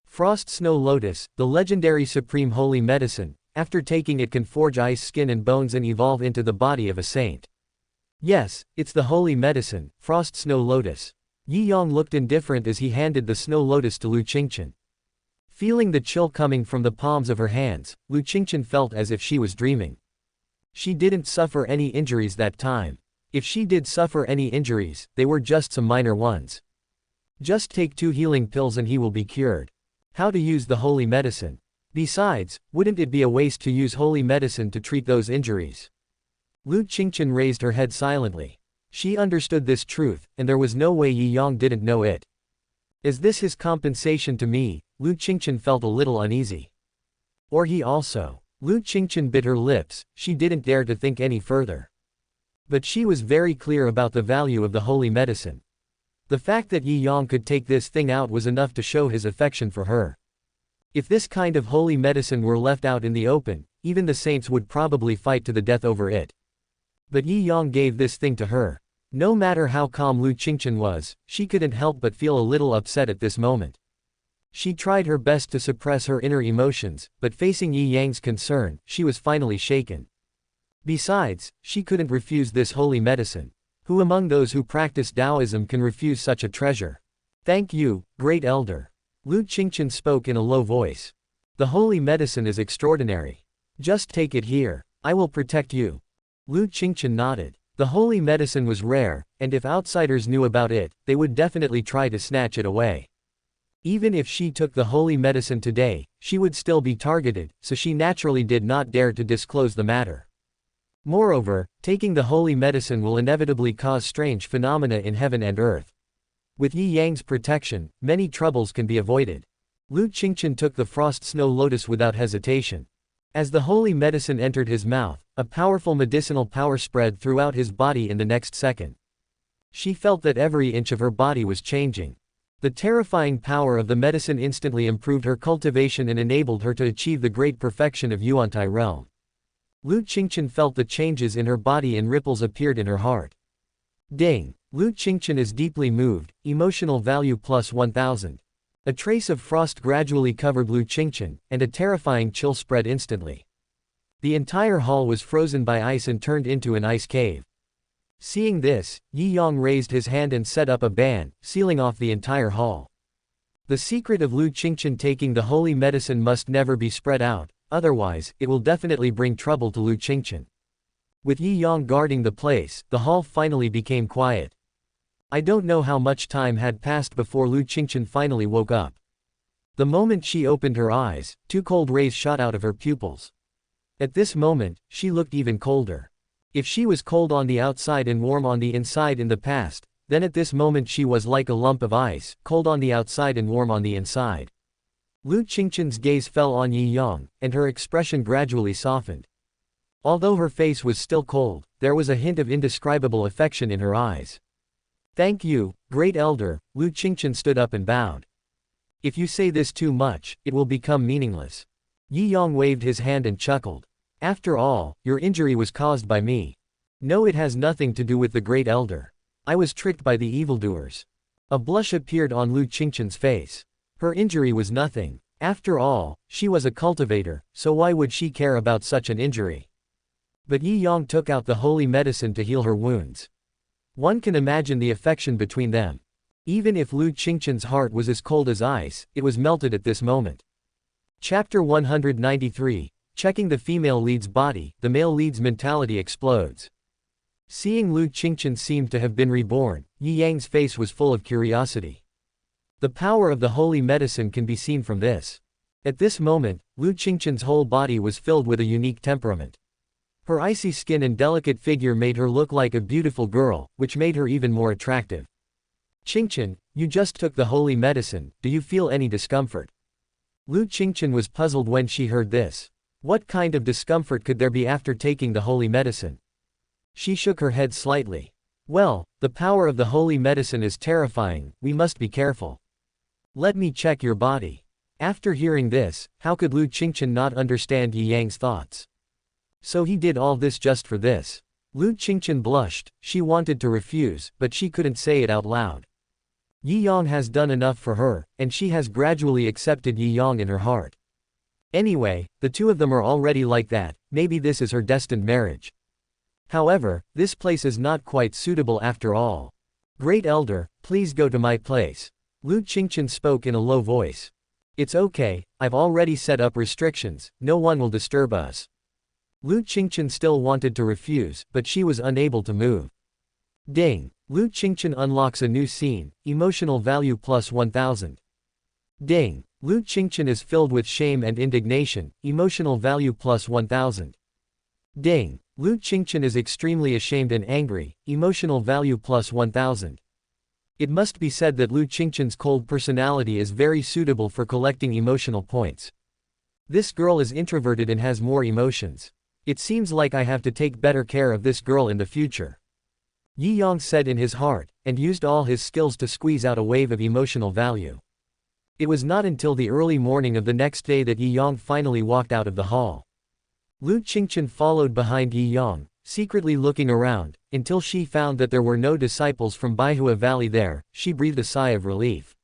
Frost snow lotus, the legendary supreme holy medicine, after taking it can forge ice skin and bones and evolve into the body of a saint. Yes, it's the holy medicine, frost snow lotus. Yi Yang looked indifferent as he handed the snow lotus to Lu Qingqian. Feeling the chill coming from the palms of her hands, Lu Qingqian felt as if she was dreaming. She didn't suffer any injuries that time. If she did suffer any injuries, they were just some minor ones. Just take 2 healing pills and he will be cured. How to use the holy medicine. Besides, wouldn't it be a waste to use holy medicine to treat those injuries? Lu Qingqian raised her head silently. She understood this truth, and there was no way Yi Yang didn't know it. Is this his compensation to me? Lu Qingqian felt a little uneasy. Or he also. Lu Qingqian bit her lips, she didn't dare to think any further. But she was very clear about the value of the holy medicine. The fact that Yi Yang could take this thing out was enough to show his affection for her. If this kind of holy medicine were left out in the open, even the saints would probably fight to the death over it. But Yi Yang gave this thing to her. No matter how calm Lu Qingqian was, she couldn't help but feel a little upset at this moment. She tried her best to suppress her inner emotions, but facing Yi Yang's concern, she was finally shaken. Besides, she couldn't refuse this holy medicine. Who among those who practice Taoism can refuse such a treasure? Thank you, great elder. Lu Qingqian spoke in a low voice. The holy medicine is extraordinary. Just take it here. I will protect you. Lu Qingqian nodded. The holy medicine was rare, and if outsiders knew about it, they would definitely try to snatch it away. Even if she took the holy medicine today, she would still be targeted, so she naturally did not dare to disclose the matter. Moreover, taking the holy medicine will inevitably cause strange phenomena in heaven and earth. With Yi Yang's protection, many troubles can be avoided. Lu Qingqian took the frost snow lotus without hesitation. As the holy medicine entered his mouth, A powerful medicinal power spread throughout his body in the next second. She felt that every inch of her body was changing. The terrifying power of the medicine instantly improved her cultivation and enabled her to achieve the great perfection of Yuan-Tai realm. Lu Qingchen felt the changes in her body and ripples appeared in her heart. Ding! Lu Qingchen is deeply moved, emotional value plus 1000. A trace of frost gradually covered Lu Qingchen, and a terrifying chill spread instantly. The entire hall was frozen by ice and turned into an ice cave. Seeing this, Yi Yang raised his hand and set up a ban, sealing off the entire hall. The secret of Lu Qingchen taking the holy medicine must never be spread out, otherwise, it will definitely bring trouble to Lu Qingchen. With Yi Yang guarding the place, the hall finally became quiet. I don't know how much time had passed before Lu Qingchen finally woke up. The moment she opened her eyes, 2 cold rays shot out of her pupils. At this moment, she looked even colder. If she was cold on the outside and warm on the inside in the past, then at this moment she was like a lump of ice, cold on the outside and warm on the inside. Lu Qingchen's gaze fell on Yi Yang, and her expression gradually softened. Although her face was still cold, there was a hint of indescribable affection in her eyes. Thank you, great elder. Lu Qingchen stood up and bowed. If you say this too much, it will become meaningless. Yi Yang waved his hand and chuckled. After all, your injury was caused by me. No, it has nothing to do with the great elder. I was tricked by the evildoers. A blush appeared on Lu Qingchen's face. Her injury was nothing. After all, she was a cultivator, so why would she care about such an injury? But Yi Yang took out the holy medicine to heal her wounds. One can imagine the affection between them. Even if Lu Qingchen's heart was as cold as ice, it was melted at this moment. Chapter 193. Checking the female lead's body, the male lead's mentality explodes. Seeing Lu Qingchen seemed to have been reborn, Yi Yang's face was full of curiosity. The power of the holy medicine can be seen from this. At this moment, Lu Qingchen's whole body was filled with a unique temperament. Her icy skin and delicate figure made her look like a beautiful girl, which made her even more attractive. Qingchen, you just took the holy medicine, do you feel any discomfort? Lu Qingchen was puzzled when she heard this. What kind of discomfort could there be after taking the holy medicine? She shook her head slightly. Well, the power of the holy medicine is terrifying, we must be careful. Let me check your body. After hearing this, how could Lu Qingchen not understand Yi Yang's thoughts? So he did all this just for this. Lu Qingchen blushed, she wanted to refuse, but she couldn't say it out loud. Yi Yang has done enough for her, and she has gradually accepted Yi Yang in her heart. Anyway, the two of them are already like that, maybe this is her destined marriage. However, this place is not quite suitable after all. Great elder, please go to my place. Lu Qingchen spoke in a low voice. It's okay, I've already set up restrictions, no one will disturb us. Lu Qingchen still wanted to refuse, but she was unable to move. Ding! Lu Qingchen unlocks a new scene, emotional value plus 1000. Ding! Lu Qingchen is filled with shame and indignation, emotional value plus 1000. Ding! Lu Qingchen is extremely ashamed and angry, emotional value plus 1000. It must be said that Lu Qingchen's cold personality is very suitable for collecting emotional points. This girl is introverted and has more emotions. It seems like I have to take better care of this girl in the future. Yi Yang said in his heart, and used all his skills to squeeze out a wave of emotional value. It was not until the early morning of the next day that Yi Yang finally walked out of the hall. Lu Qingchen followed behind Yi Yang, secretly looking around, until she found that there were no disciples from Baihua Valley there. She breathed a sigh of relief.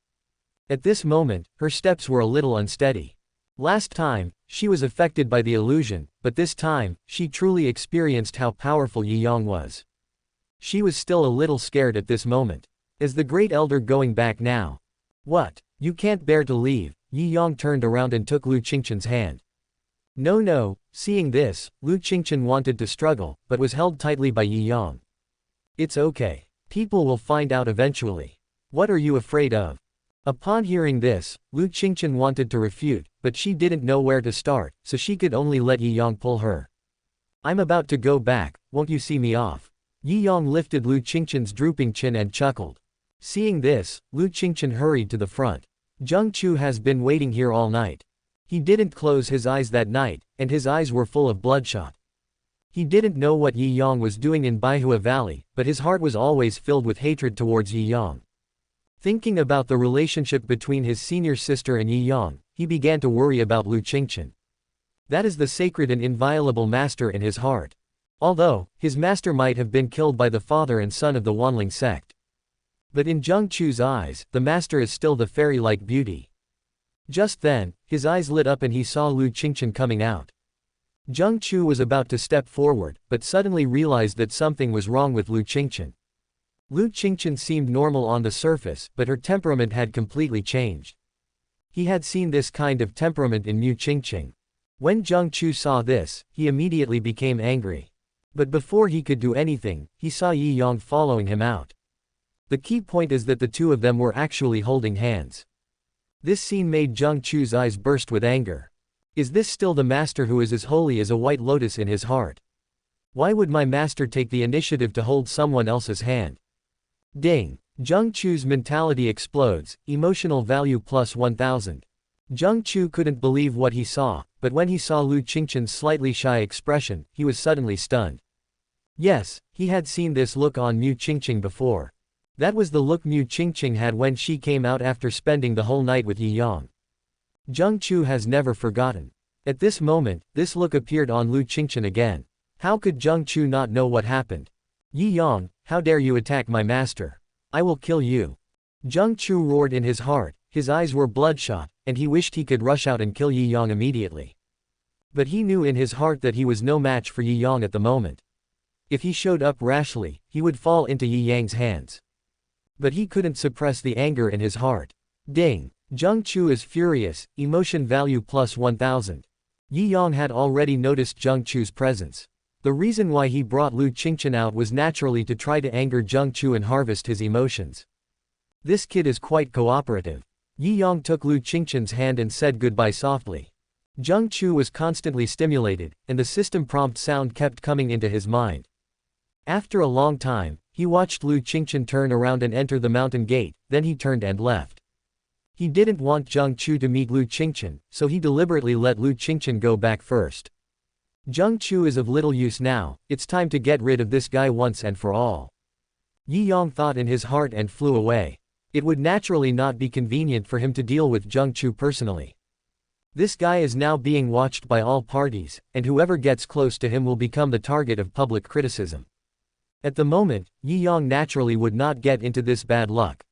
At this moment, her steps were a little unsteady. Last time, she was affected by the illusion, but this time, she truly experienced how powerful Yi Yang was. She was still a little scared at this moment. Is the great elder going back now? What? You can't bear to leave. Yi Yang turned around and took Lu Qingchen's hand. No. Seeing this, Lu Qingchen wanted to struggle, but was held tightly by Yi Yang. It's okay. People will find out eventually. What are you afraid of? Upon hearing this, Lu Qingchen wanted to refute, but she didn't know where to start, so she could only let Yi Yang pull her. I'm about to go back, won't you see me off? Yi Yang lifted Lu Qingchen's drooping chin and chuckled. Seeing this, Lu Qingchen hurried to the front. Zheng Chu has been waiting here all night. He didn't close his eyes that night, and his eyes were full of bloodshot. He didn't know what Yi Yang was doing in Baihua Valley, but his heart was always filled with hatred towards Yi Yang. Thinking about the relationship between his senior sister and Yi Yang, he began to worry about Lu Qingchen. That is the sacred and inviolable master in his heart. Although, his master might have been killed by the father and son of the Wanling sect. But in Zheng Chu's eyes, the master is still the fairy-like beauty. Just then, his eyes lit up and he saw Lu Qingchen coming out. Zheng Chu was about to step forward, but suddenly realized that something was wrong with Lu Qingchen. Lu Qingchen seemed normal on the surface, but her temperament had completely changed. He had seen this kind of temperament in Mu Qingqing. When Zheng Chu saw this, he immediately became angry. But before he could do anything, he saw Yi Yang following him out. The key point is that the two of them were actually holding hands. This scene made Zheng Chu's eyes burst with anger. Is this still the master who is as holy as a white lotus in his heart? Why would my master take the initiative to hold someone else's hand? Ding! Zheng Chu's mentality explodes, emotional value plus 1000. Zheng Chu couldn't believe what he saw, but when he saw Lu Qingchen's slightly shy expression, he was suddenly stunned. Yes, he had seen this look on Mu Qingqing before. That was the look Mu Qingqing had when she came out after spending the whole night with Yi Yang. Zheng Chu has never forgotten. At this moment, this look appeared on Lu Qingchen again. How could Zheng Chu not know what happened? Yi Yang, how dare you attack my master? I will kill you. Zheng Chu roared in his heart, his eyes were bloodshot, and he wished he could rush out and kill Yi Yang immediately. But he knew in his heart that he was no match for Yi Yang at the moment. If he showed up rashly, he would fall into Yi Yang's hands. But he couldn't suppress the anger in his heart. Ding! Zheng Chu is furious, emotion value plus 1000. Yi Yang had already noticed Zheng Chu's presence. The reason why he brought Lu Qingchen out was naturally to try to anger Zheng Chu and harvest his emotions. This kid is quite cooperative. Yi Yang took Lu Qingchen's hand and said goodbye softly. Zheng Chu was constantly stimulated, and the system prompt sound kept coming into his mind. After a long time, he watched Lu Qingchen turn around and enter the mountain gate, then he turned and left. He didn't want Zheng Chu to meet Lu Qingchen, so he deliberately let Lu Qingchen go back first. Zheng Chu is of little use now, it's time to get rid of this guy once and for all. Yi Yang thought in his heart and flew away. It would naturally not be convenient for him to deal with Zheng Chu personally. This guy is now being watched by all parties, and whoever gets close to him will become the target of public criticism. At the moment, Yi Yang naturally would not get into this bad luck.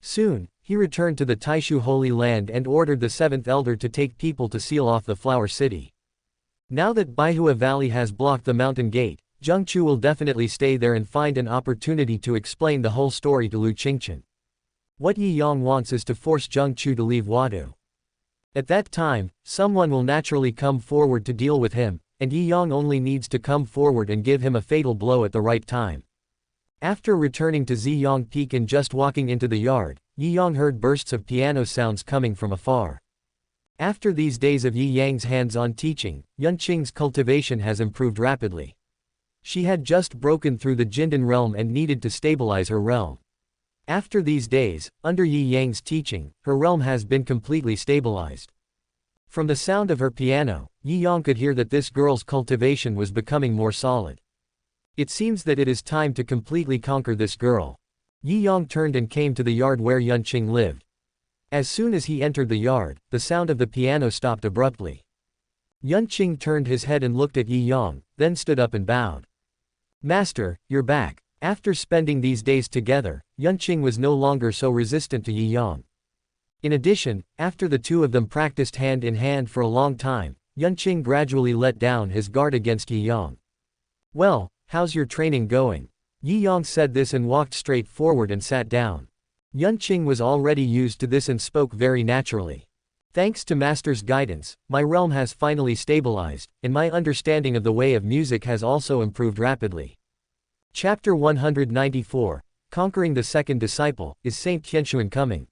Soon, he returned to the Taishu Holy Land and ordered the seventh elder to take people to seal off the Flower City. Now that Baihua Valley has blocked the mountain gate, Zheng Chu will definitely stay there and find an opportunity to explain the whole story to Lu Qingchen. What Yi Yang wants is to force Zheng Chu to leave Wadu. At that time, someone will naturally come forward to deal with him, and Yi Yang only needs to come forward and give him a fatal blow at the right time. After returning to Ziyang Peak and just walking into the yard, Yi Yang heard bursts of piano sounds coming from afar. After these days of Yi Yang's hands-on teaching, Yunqing's cultivation has improved rapidly. She had just broken through the Jindan realm and needed to stabilize her realm. After these days, under Yi Yang's teaching, her realm has been completely stabilized. From the sound of her piano, Yi Yang could hear that this girl's cultivation was becoming more solid. It seems that it is time to completely conquer this girl. Yi Yang turned and came to the yard where Yunqing lived. As soon as he entered the yard, the sound of the piano stopped abruptly. Yunqing turned his head and looked at Yi Yang, then stood up and bowed. Master, you're back. After spending these days together, Yunqing was no longer so resistant to Yi Yang. In addition, after the two of them practiced hand in hand for a long time, Yunqing gradually let down his guard against Yi Yang. Well, how's your training going? Yi Yang said this and walked straight forward and sat down. Yunqing was already used to this and spoke very naturally. Thanks to Master's guidance, my realm has finally stabilized, and my understanding of the way of music has also improved rapidly. Chapter 194, Conquering the Second Disciple, is Saint Qianshuan coming?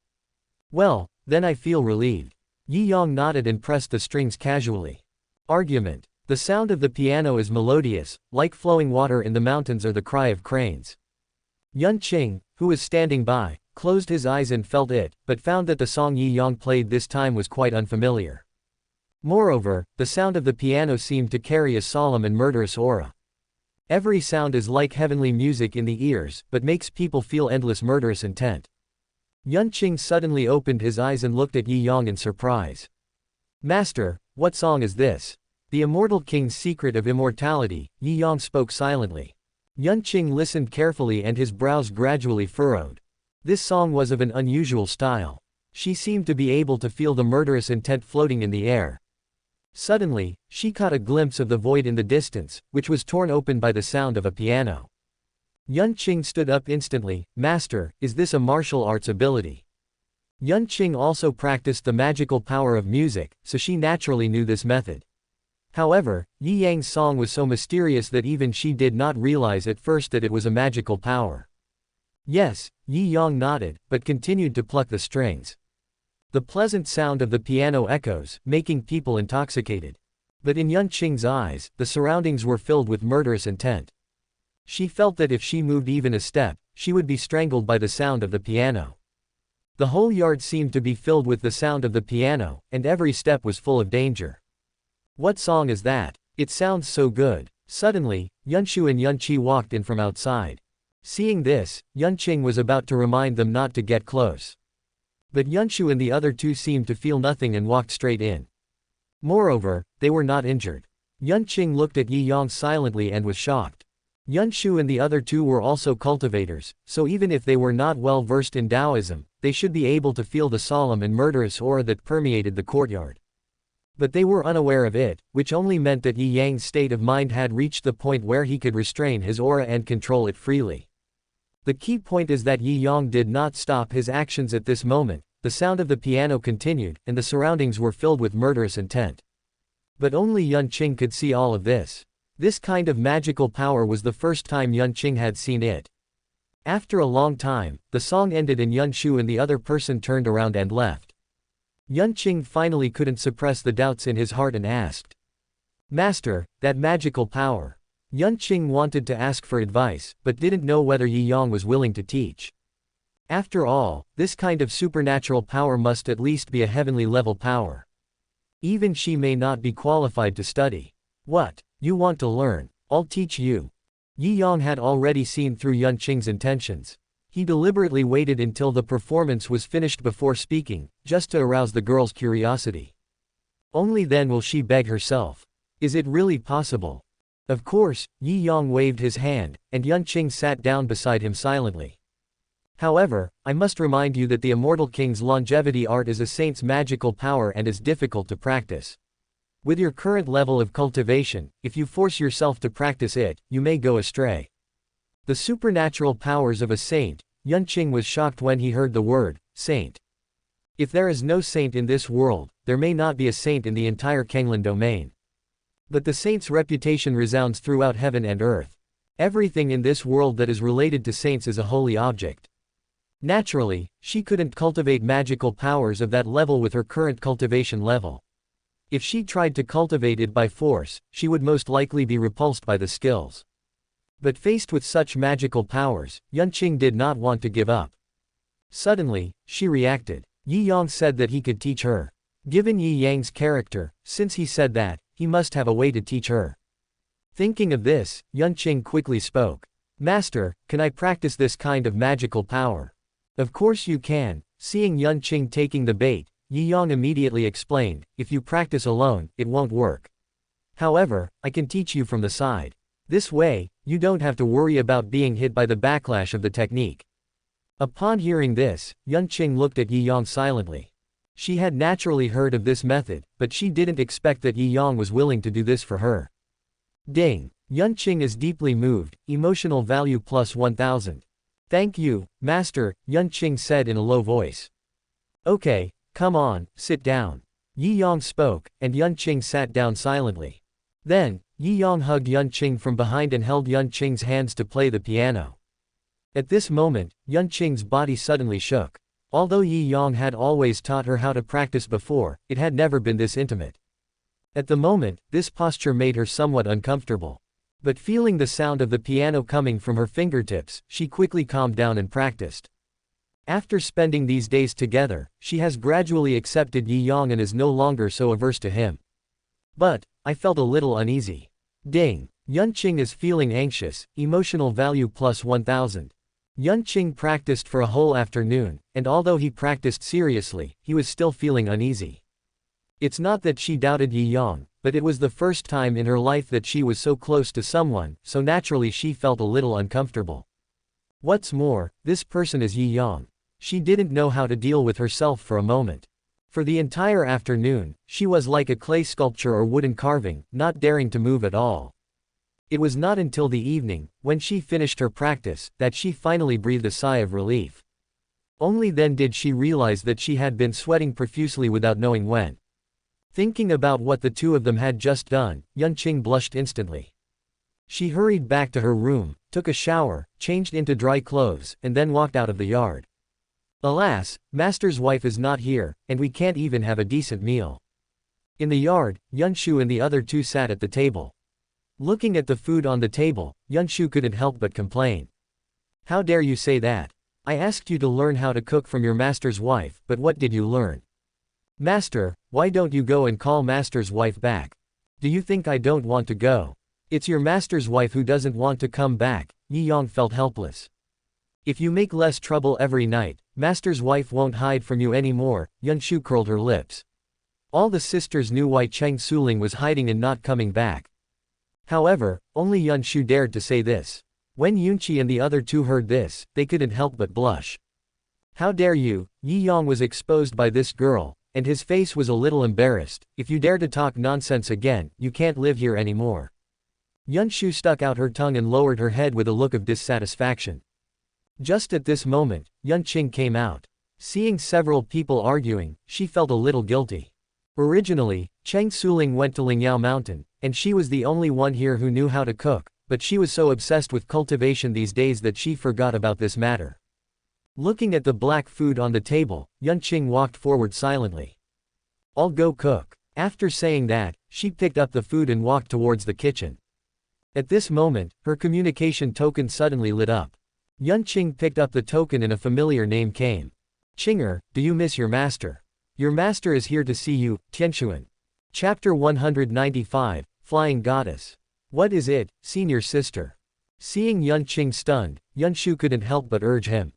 Well, then I feel relieved. Yi Yang nodded and pressed the strings casually. Argument. The sound of the piano is melodious, like flowing water in the mountains or the cry of cranes. Yunqing, who was standing by, closed his eyes and felt it, but found that the song Yi Yang played this time was quite unfamiliar. Moreover, the sound of the piano seemed to carry a solemn and murderous aura. Every sound is like heavenly music in the ears, but makes people feel endless murderous intent. Yunqing suddenly opened his eyes and looked at Yi Yang in surprise. Master, what song is this? The immortal king's secret of immortality, Yi Yang spoke silently. Yunqing listened carefully and his brows gradually furrowed. This song was of an unusual style. She seemed to be able to feel the murderous intent floating in the air. Suddenly, she caught a glimpse of the void in the distance, which was torn open by the sound of a piano. Yunqing stood up instantly. Master, is this a martial arts ability? Yunqing also practiced the magical power of music, so she naturally knew this method. However, Yi Yang's song was so mysterious that even she did not realize at first that it was a magical power. Yes, Yi Yang nodded, but continued to pluck the strings. The pleasant sound of the piano echoes, making people intoxicated. But in Yunqing's eyes, the surroundings were filled with murderous intent. She felt that if she moved even a step, she would be strangled by the sound of the piano. The whole yard seemed to be filled with the sound of the piano, and every step was full of danger. What song is that? It sounds so good. Suddenly, Yunshu and Yunqi walked in from outside. Seeing this, Yunqing was about to remind them not to get close. But Yunshu and the other two seemed to feel nothing and walked straight in. Moreover, they were not injured. Yunqing looked at Yi Yang silently and was shocked. Yunshu and the other two were also cultivators, so even if they were not well versed in Taoism, they should be able to feel the solemn and murderous aura that permeated the courtyard. But they were unaware of it, which only meant that Yi Yang's state of mind had reached the point where he could restrain his aura and control it freely. The key point is that Yi Yang did not stop his actions at this moment. The sound of the piano continued, and the surroundings were filled with murderous intent. But only Yunqing could see all of this. This kind of magical power was the first time Yunqing had seen it. After a long time, the song ended and Yunshu and the other person turned around and left. Yunqing finally couldn't suppress the doubts in his heart and asked, Master, that magical power. Yunqing wanted to ask for advice, but didn't know whether Yi Yang was willing to teach. After all, this kind of supernatural power must at least be a heavenly level power. Even she may not be qualified to study. What? You want to learn? I'll teach you. Yi Yang had already seen through Yunqing's intentions. He deliberately waited until the performance was finished before speaking, just to arouse the girl's curiosity. Only then will she beg herself. Is it really possible? Of course, Yi Yang waved his hand, and Yunqing sat down beside him silently. However, I must remind you that the immortal king's longevity art is a saint's magical power and is difficult to practice. With your current level of cultivation, if you force yourself to practice it, you may go astray. The supernatural powers of a saint. Yunqing was shocked when he heard the word, saint. If there is no saint in this world, there may not be a saint in the entire Kanglan domain. But the saint's reputation resounds throughout heaven and earth. Everything in this world that is related to saints is a holy object. Naturally, she couldn't cultivate magical powers of that level with her current cultivation level. If she tried to cultivate it by force, she would most likely be repulsed by the skills. But faced with such magical powers, Yunqing did not want to give up. Suddenly, she reacted. Yi Yang said that he could teach her. Given Yi Yang's character, since he said that, he must have a way to teach her. Thinking of this, Yunqing quickly spoke. Master, can I practice this kind of magical power? Of course you can. Seeing Yunqing taking the bait, Yi Yang immediately explained, if you practice alone, it won't work. However, I can teach you from the side. This way, you don't have to worry about being hit by the backlash of the technique. Upon hearing this, Yunqing looked at Yi Yang silently. She had naturally heard of this method, but she didn't expect that Yi Yang was willing to do this for her. Ding! Yunqing is deeply moved, emotional value plus 1000. Thank you, Master, Yunqing said in a low voice. Okay, come on, sit down. Yi Yang spoke, and Yunqing sat down silently. Then, Yi Yang hugged Yunqing from behind and held Yunqing's hands to play the piano. At this moment, Yunqing's body suddenly shook. Although Yi Yang had always taught her how to practice before, it had never been this intimate. At the moment, this posture made her somewhat uncomfortable. But feeling the sound of the piano coming from her fingertips, she quickly calmed down and practiced. After spending these days together, she has gradually accepted Yi Yang and is no longer so averse to him. But, I felt a little uneasy. Ding. Yunqing is feeling anxious, emotional value plus 1000. Yunqing practiced for a whole afternoon, and although he practiced seriously, he was still feeling uneasy. It's not that she doubted Yi Yang, but it was the first time in her life that she was so close to someone, so naturally she felt a little uncomfortable. What's more, this person is Yi Yang. She didn't know how to deal with herself for a moment. For the entire afternoon, she was like a clay sculpture or wooden carving, not daring to move at all. It was not until the evening, when she finished her practice, that she finally breathed a sigh of relief. Only then did she realize that she had been sweating profusely without knowing when. Thinking about what the two of them had just done, Yunqing blushed instantly. She hurried back to her room, took a shower, changed into dry clothes, and then walked out of the yard. Alas, Master's wife is not here, and we can't even have a decent meal. In the yard, Yunshu and the other two sat at the table. Looking at the food on the table, Yunshu couldn't help but complain. How dare you say that? I asked you to learn how to cook from your master's wife, but what did you learn? Master, why don't you go and call Master's wife back? Do you think I don't want to go? It's your master's wife who doesn't want to come back. Yi Yang felt helpless. If you make less trouble every night, Master's wife won't hide from you anymore. Yunshu curled her lips. All the sisters knew why Cheng Suling was hiding and not coming back. However, only Yunshu dared to say this. When Yunqi and the other two heard this, they couldn't help but blush. How dare you? Yi Yang was exposed by this girl, and his face was a little embarrassed. If you dare to talk nonsense again, you can't live here anymore. Yunshu stuck out her tongue and lowered her head with a look of dissatisfaction. Just at this moment, Yunqing came out. Seeing several people arguing, she felt a little guilty. Originally, Cheng Suling went to Lingyao Mountain, and she was the only one here who knew how to cook, but she was so obsessed with cultivation these days that she forgot about this matter. Looking at the black food on the table, Yunqing walked forward silently. I'll go cook. After saying that, she picked up the food and walked towards the kitchen. At this moment, her communication token suddenly lit up. Yunqing picked up the token and a familiar name came. Qinger, do you miss your master? Your master is here to see you, Tianxuan. Chapter 195, Flying Goddess. What is it, senior sister? Seeing Yunqing stunned, Yunshu couldn't help but urge him.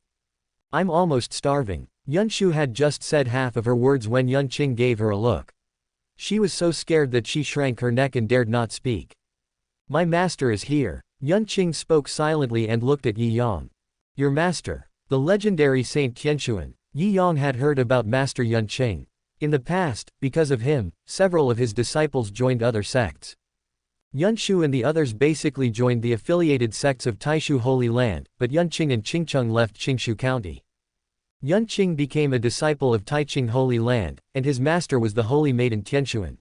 I'm almost starving. Yunshu had just said half of her words when Yunqing gave her a look. She was so scared that she shrank her neck and dared not speak. My master is here. Yunqing spoke silently and looked at Yi Yang. Your master. The legendary Saint Tianxuan. Yi Yang had heard about Master Yunqing. In the past, because of him, several of his disciples joined other sects. Yunshu and the others basically joined the affiliated sects of Taishu Holy Land, but Yunqing and Qingcheng left Qingshu County. Yunqing became a disciple of Taiching Holy Land, and his master was the holy maiden Tianxuan.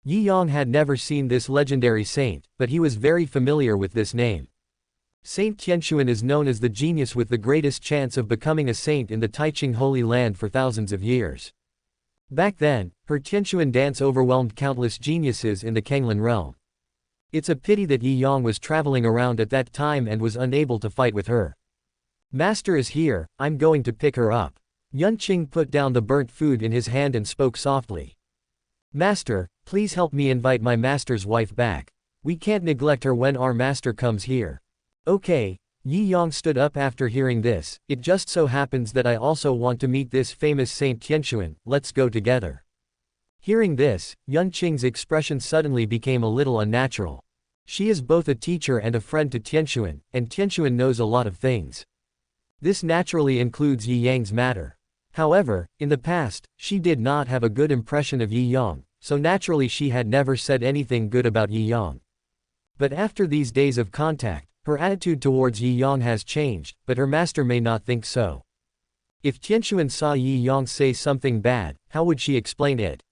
Yi Yang had never seen this legendary saint, but he was very familiar with this name. Saint Tianxuan is known as the genius with the greatest chance of becoming a saint in the Taiching Holy Land for thousands of years. Back then, her Tianxuan dance overwhelmed countless geniuses in the Kanglan realm. It's a pity that Yi Yang was traveling around at that time and was unable to fight with her. Master is here, I'm going to pick her up. Yunqing put down the burnt food in his hand and spoke softly. Master, please help me invite my master's wife back. We can't neglect her when our master comes here. Okay. Yi Yang stood up after hearing this. It just so happens that I also want to meet this famous Saint Tianxuan, let's go together. Hearing this, Yunqing's expression suddenly became a little unnatural. She is both a teacher and a friend to Tianxuan, and Tianxuan knows a lot of things. This naturally includes Yi Yang's matter. However, in the past, she did not have a good impression of Yi Yang, so naturally she had never said anything good about Yi Yang. But after these days of contact, her attitude towards Yi Yang has changed, but her master may not think so. If Tianxuan saw Yi Yang say something bad, how would she explain it?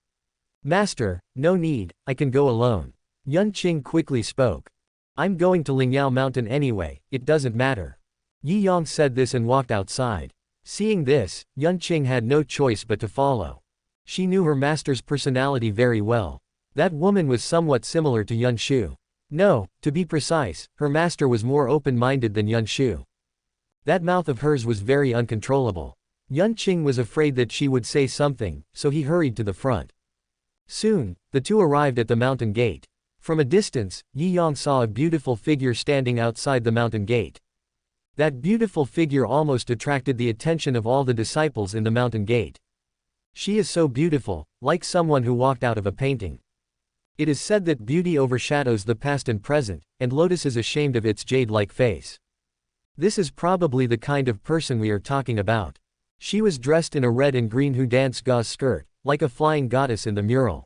Master, no need, I can go alone. Yunqing quickly spoke. I'm going to Lingyao Mountain anyway, it doesn't matter. Yi Yang said this and walked outside. Seeing this, Yunqing had no choice but to follow. She knew her master's personality very well. That woman was somewhat similar to Yunshu. No, to be precise, her master was more open-minded than Yunshu. That mouth of hers was very uncontrollable. Yunqing was afraid that she would say something, so he hurried to the front. Soon, the two arrived at the mountain gate. From a distance, Yi Yang saw a beautiful figure standing outside the mountain gate. That beautiful figure almost attracted the attention of all the disciples in the mountain gate. She is so beautiful, like someone who walked out of a painting. It is said that beauty overshadows the past and present, and Lotus is ashamed of its jade-like face. This is probably the kind of person we are talking about. She was dressed in a red and green Hudance gauze skirt, like a flying goddess in the mural.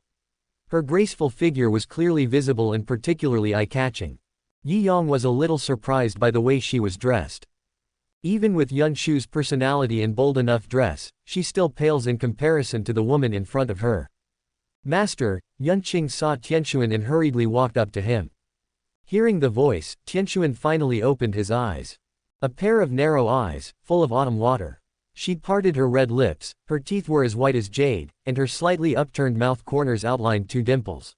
Her graceful figure was clearly visible and particularly eye-catching. Yi Yang was a little surprised by the way she was dressed. Even with Yun Shu's personality and bold enough dress, she still pales in comparison to the woman in front of her. Master, Yun Qing saw Tianxuan and hurriedly walked up to him. Hearing the voice, Tianxuan finally opened his eyes. A pair of narrow eyes, full of autumn water. She parted her red lips, her teeth were as white as jade, and her slightly upturned mouth corners outlined two dimples.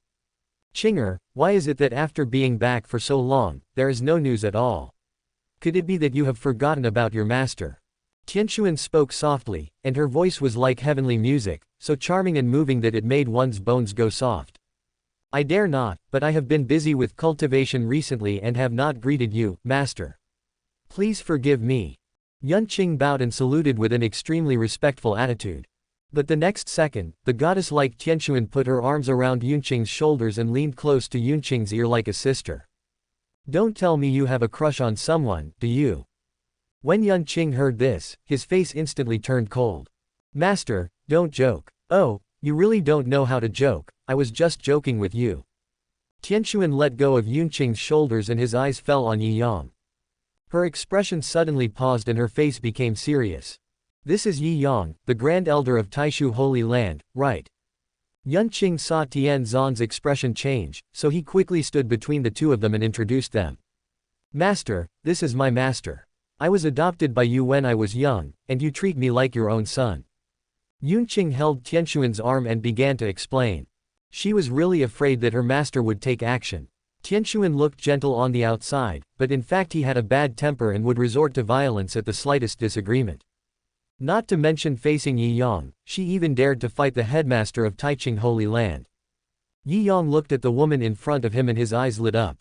Qinger, why is it that after being back for so long, there is no news at all? Could it be that you have forgotten about your master? Tianxuan spoke softly, and her voice was like heavenly music, so charming and moving that it made one's bones go soft. I dare not, but I have been busy with cultivation recently and have not greeted you, master. Please forgive me. Yun Qing bowed and saluted with an extremely respectful attitude. But the next second, the goddess-like Tianxuan put her arms around Yun Qing's shoulders and leaned close to Yun Qing's ear like a sister. Don't tell me you have a crush on someone, do you? When Yun Qing heard this, his face instantly turned cold. Master, don't joke. Oh, you really don't know how to joke, I was just joking with you. Tianxuan let go of Yun Qing's shoulders and his eyes fell on Yi Yang. Her expression suddenly paused and her face became serious. This is Yi Yang, the Grand Elder of Taishu Holy Land, right? Yun Qing saw Tian Zan's expression change, so he quickly stood between the two of them and introduced them. Master, this is my master. I was adopted by you when I was young, and you treat me like your own son. Yun Qing held Tianxuan's arm and began to explain. She was really afraid that her master would take action. Tianxuan looked gentle on the outside, but in fact he had a bad temper and would resort to violence at the slightest disagreement. Not to mention facing Yi Yang, she even dared to fight the headmaster of Taiching Holy Land. Yi Yang looked at the woman in front of him and his eyes lit up.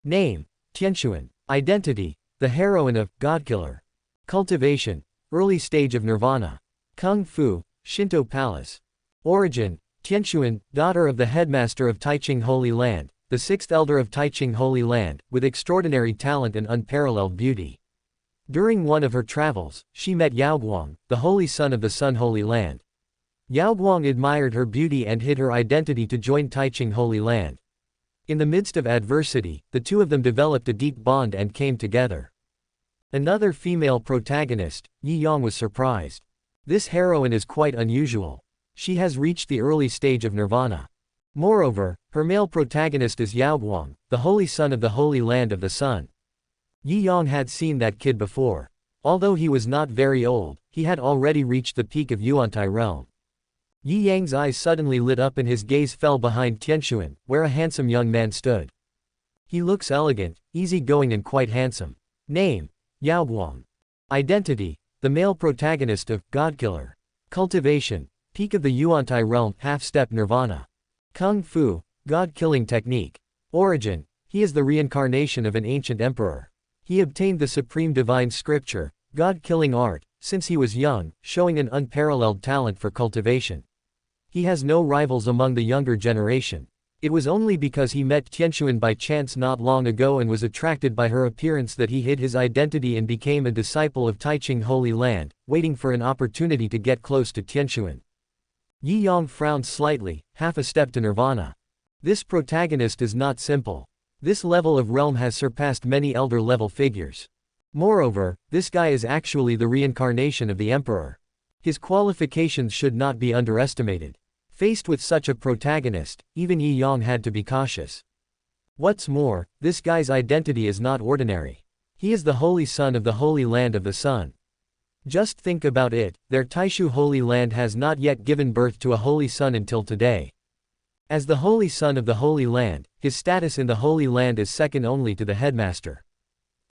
Name: Tianxuan. Identity: the heroine of Godkiller. Cultivation: early stage of Nirvana. Kung Fu: Shinto Palace. Origin: Tianxuan, daughter of the headmaster of Taiching Holy Land, the sixth elder of Taiching Holy Land, with extraordinary talent and unparalleled beauty. During one of her travels, she met Yaoguang, the holy son of the Sun Holy Land. Yaoguang admired her beauty and hid her identity to join Taiching Holy Land. In the midst of adversity, the two of them developed a deep bond and came together. Another female protagonist, Yi Yang, was surprised. This heroine is quite unusual. She has reached the early stage of Nirvana. Moreover, her male protagonist is Yaoguang, the holy son of the Holy Land of the Sun. Yi Yang had seen that kid before. Although he was not very old, he had already reached the peak of Yuantai realm. Yi Yang's eyes suddenly lit up and his gaze fell behind Tianxuan, where a handsome young man stood. He looks elegant, easygoing and quite handsome. Name: Yaoguang. Identity: the male protagonist of Godkiller. Cultivation: peak of the Yuantai realm, half-step Nirvana. Kung Fu: God-killing technique. Origin: he is the reincarnation of an ancient emperor. He obtained the supreme divine scripture, God-killing art, since he was young, showing an unparalleled talent for cultivation. He has no rivals among the younger generation. It was only because he met Tianxuan by chance not long ago and was attracted by her appearance that he hid his identity and became a disciple of Taiching Holy Land, waiting for an opportunity to get close to Tianxuan. Yi Yang frowned slightly, half a step to Nirvana. This protagonist is not simple. This level of realm has surpassed many elder-level figures. Moreover, this guy is actually the reincarnation of the emperor. His qualifications should not be underestimated. Faced with such a protagonist, even Yi Yang had to be cautious. What's more, this guy's identity is not ordinary. He is the holy son of the Holy Land of the Sun. Just think about it, their Taishu Holy Land has not yet given birth to a holy son until today. As the holy son of the Holy Land, his status in the Holy Land is second only to the headmaster.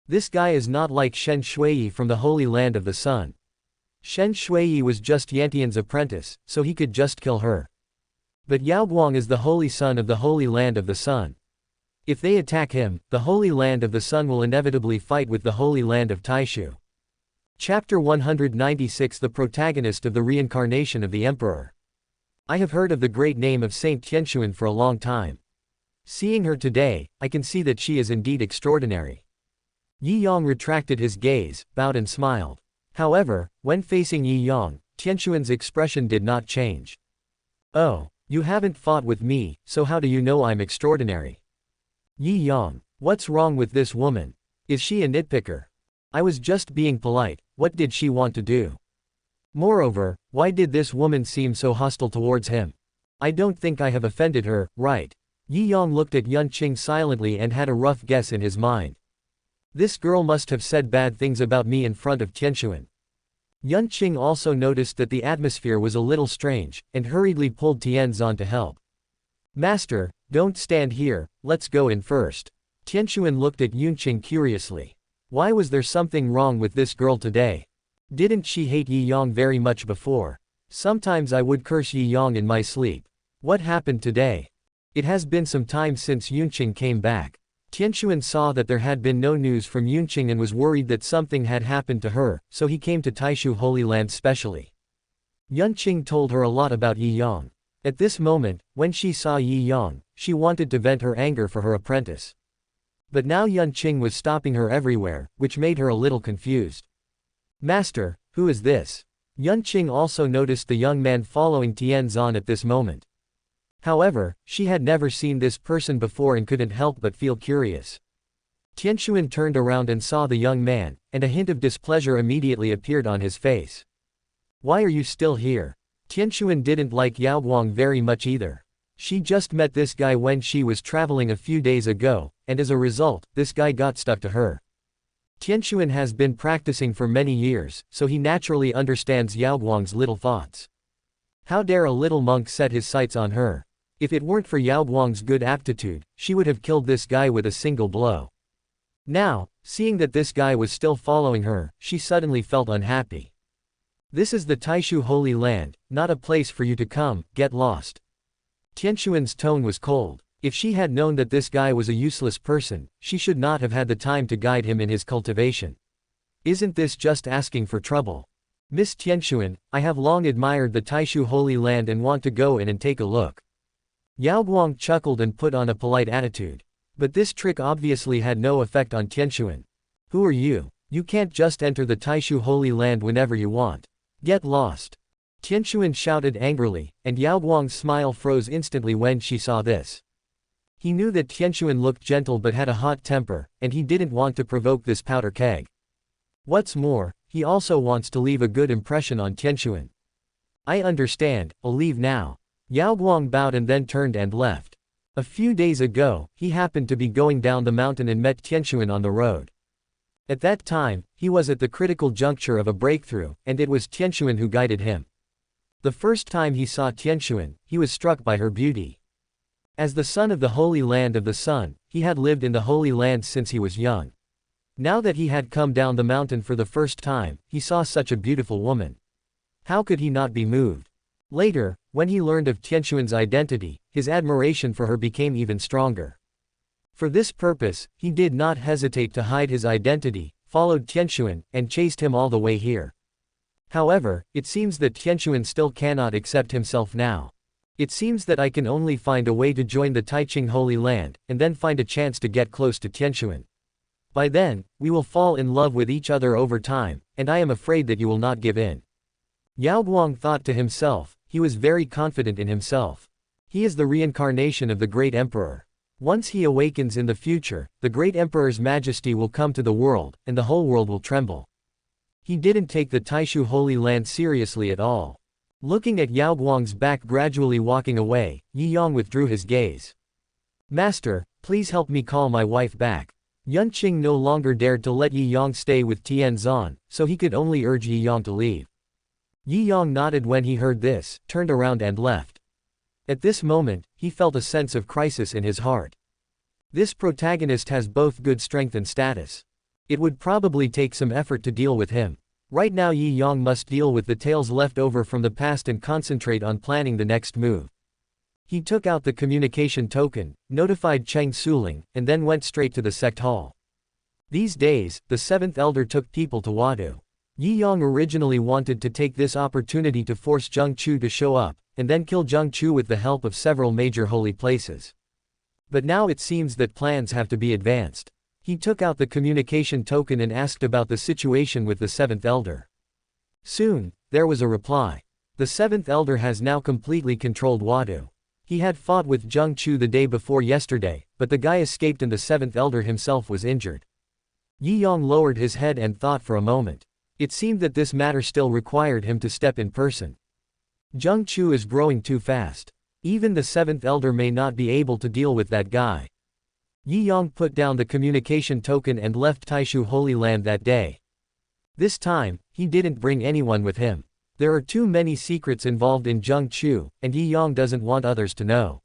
This guy is not like Shen Shuiyi from the Holy Land of the Sun. Shen Shuiyi was just Yantian's apprentice, so he could just kill her. But Yaoguang is the holy son of the Holy Land of the Sun. If they attack him, the Holy Land of the Sun will inevitably fight with the Holy Land of Taishu. Chapter 196 The Protagonist of the Reincarnation of the Emperor. I have heard of the great name of Saint Tianxuan for a long time. Seeing her today, I can see that she is indeed extraordinary. Yi Yang retracted his gaze, bowed and smiled. However, when facing Yi Yang, Tianxuan's expression did not change. Oh, you haven't fought with me, so how do you know I'm extraordinary? Yi Yang, what's wrong with this woman? Is she a nitpicker? I was just being polite, what did she want to do? Moreover, why did this woman seem so hostile towards him? I don't think I have offended her, right? Yi Yang looked at Yun Qing silently and had a rough guess in his mind. This girl must have said bad things about me in front of Tianxuan. Yun Qing also noticed that the atmosphere was a little strange, and hurriedly pulled Tianzan to help. Master, don't stand here, let's go in first. Tianxuan looked at Yun Qing curiously. Why was there something wrong with this girl today? Didn't she hate Yi Yang very much before? Sometimes I would curse Yi Yang in my sleep. What happened today? It has been some time since Yun Qing came back. Tianxuan saw that there had been no news from Yun Qing and was worried that something had happened to her, so he came to Taishu Holy Land specially. Yun Qing told her a lot about Yi Yang. At this moment, when she saw Yi Yang, she wanted to vent her anger for her apprentice. But now Yun Qing was stopping her everywhere, which made her a little confused. Master, who is this? Yun Qing also noticed the young man following Tianzan at this moment. However, she had never seen this person before and couldn't help but feel curious. Tianxuan turned around and saw the young man, and a hint of displeasure immediately appeared on his face. Why are you still here? Tianxuan didn't like Yaoguang very much either. She just met this guy when she was traveling a few days ago, and as a result, this guy got stuck to her. Tianxuan has been practicing for many years, so he naturally understands Yaoguang's little thoughts. How dare a little monk set his sights on her? If it weren't for Yaoguang's good aptitude, she would have killed this guy with a single blow. Now, seeing that this guy was still following her, she suddenly felt unhappy. This is the Taishu Holy Land, not a place for you to come, get lost. Tianxuan's tone was cold. If she had known that this guy was a useless person, she should not have had the time to guide him in his cultivation. Isn't this just asking for trouble? Miss Tianxuan, I have long admired the Taishu Holy Land and want to go in and take a look. Yaoguang chuckled and put on a polite attitude. But this trick obviously had no effect on Tianxuan. Who are you? You can't just enter the Taishu Holy Land whenever you want. Get lost. Tianxuan shouted angrily, and Yaoguang's smile froze instantly when she saw this. He knew that Tianxuan looked gentle but had a hot temper, and he didn't want to provoke this powder keg. What's more, he also wants to leave a good impression on Tianxuan. I understand, I'll leave now. Yaoguang bowed and then turned and left. A few days ago, he happened to be going down the mountain and met Tianxuan on the road. At that time, he was at the critical juncture of a breakthrough, and it was Tianxuan who guided him. The first time he saw Tianxuan, he was struck by her beauty. As the son of the Holy Land of the Sun, he had lived in the Holy Land since he was young. Now that he had come down the mountain for the first time, he saw such a beautiful woman. How could he not be moved? Later, when he learned of Tianxuan's identity, his admiration for her became even stronger. For this purpose, he did not hesitate to hide his identity, followed Tianxuan, and chased him all the way here. However, it seems that Tianxuan still cannot accept himself now. It seems that I can only find a way to join the Taiqing Holy Land, and then find a chance to get close to Tianxuan. By then, we will fall in love with each other over time, and I am afraid that you will not give in. Yaoguang thought to himself. He was very confident in himself. He is the reincarnation of the great emperor. Once he awakens in the future, the great emperor's majesty will come to the world, and the whole world will tremble. He didn't take the Taishu Holy Land seriously at all. Looking at Yaoguang's back gradually walking away, Yi Yang withdrew his gaze. Master, please help me call my wife back. Yun Qing no longer dared to let Yi Yang stay with Tianzan, so he could only urge Yi Yang to leave. Yi Yang nodded when he heard this, turned around and left. At this moment, he felt a sense of crisis in his heart. This protagonist has both good strength and status. It would probably take some effort to deal with him. Right now Yi Yang must deal with the tales left over from the past and concentrate on planning the next move. He took out the communication token, notified Cheng Suling, and then went straight to the sect hall. These days, the seventh elder took people to Wadu. Yi Yang originally wanted to take this opportunity to force Zheng Chu to show up, and then kill Zheng Chu with the help of several major holy places. But now it seems that plans have to be advanced. He took out the communication token and asked about the situation with the seventh elder. Soon, there was a reply. The seventh elder has now completely controlled Wadu. He had fought with Zheng Chu the day before yesterday, but the guy escaped and the seventh elder himself was injured. Yi Yang lowered his head and thought for a moment. It seemed that this matter still required him to step in person. Zheng Chu is growing too fast. Even the seventh elder may not be able to deal with that guy. Yi Yang put down the communication token and left Taishu Holy Land that day. This time, he didn't bring anyone with him. There are too many secrets involved in Zheng Chu, and Yi Yang doesn't want others to know.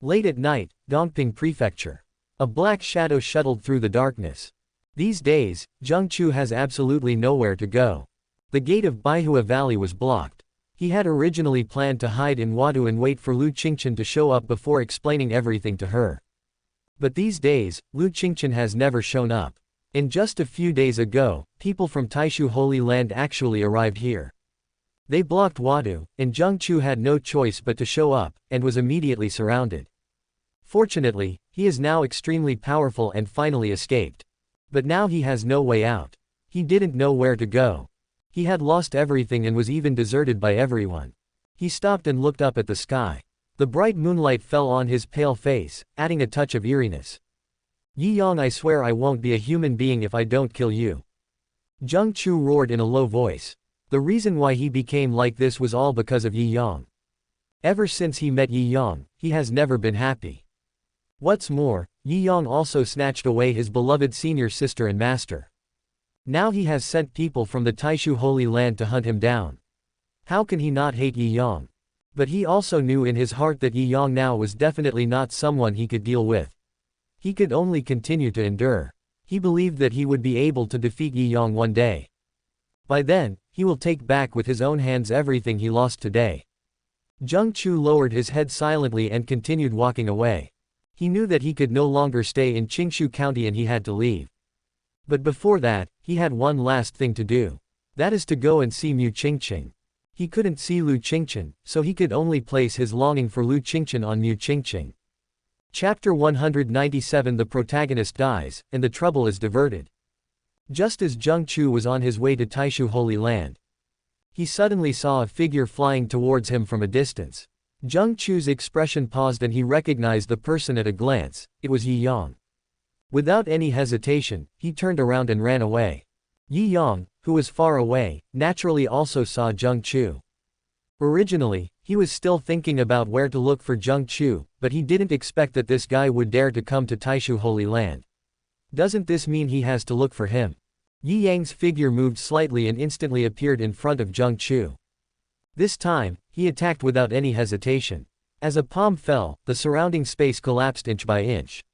Late at night, Dongping Prefecture. A black shadow shuttled through the darkness. These days, Zheng Chu has absolutely nowhere to go. The gate of Baihua Valley was blocked. He had originally planned to hide in Wadu and wait for Lu Qingchen to show up before explaining everything to her. But these days, Lu Qingchen has never shown up. And just a few days ago, people from Taishu Holy Land actually arrived here. They blocked Wadu, and Zheng Chu had no choice but to show up, and was immediately surrounded. Fortunately, he is now extremely powerful and finally escaped. But now he has no way out. He didn't know where to go. He had lost everything and was even deserted by everyone. He stopped and looked up at the sky. The bright moonlight fell on his pale face, adding a touch of eeriness. Yi Yang, I swear I won't be a human being if I don't kill you. Zheng Chu roared in a low voice. The reason why he became like this was all because of Yi Yang. Ever since he met Yi Yang, he has never been happy. What's more, Yi Yang also snatched away his beloved senior sister and master. Now he has sent people from the Taishu Holy Land to hunt him down. How can he not hate Yi Yang? But he also knew in his heart that Yi Yang now was definitely not someone he could deal with. He could only continue to endure. He believed that he would be able to defeat Yi Yang one day. By then, he will take back with his own hands everything he lost today. Zheng Chu lowered his head silently and continued walking away. He knew that he could no longer stay in Qingshu County and he had to leave. But before that, he had one last thing to do. That is to go and see Mu Qingqing. He couldn't see Lu Qingchen, so he could only place his longing for Lu Qingchen on Mu Qingqing. Chapter 197. The protagonist dies, and the trouble is diverted. Just as Zheng Chu was on his way to Taishu Holy Land, he suddenly saw a figure flying towards him from a distance. Zheng Chu's expression paused and he recognized the person at a glance. It was Yi Yang. Without any hesitation, he turned around and ran away. Yi Yang, who was far away, naturally also saw Zheng Chu. Originally, he was still thinking about where to look for Zheng Chu, but he didn't expect that this guy would dare to come to Taishu Holy Land. Doesn't this mean he has to look for him? Yi Yang's figure moved slightly and instantly appeared in front of Zheng Chu. This time, he attacked without any hesitation. As a palm fell, the surrounding space collapsed inch by inch.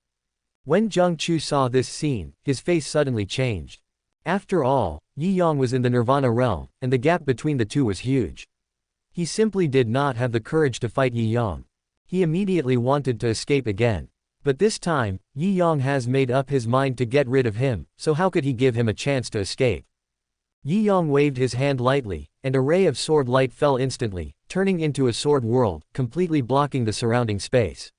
When Zheng Chu saw this scene, his face suddenly changed. After all, Yi Yang was in the Nirvana realm, and the gap between the two was huge. He simply did not have the courage to fight Yi Yang. He immediately wanted to escape again. But this time, Yi Yang has made up his mind to get rid of him, so how could he give him a chance to escape? Yi Yang waved his hand lightly, and a ray of sword light fell instantly, turning into a sword world, completely blocking the surrounding space.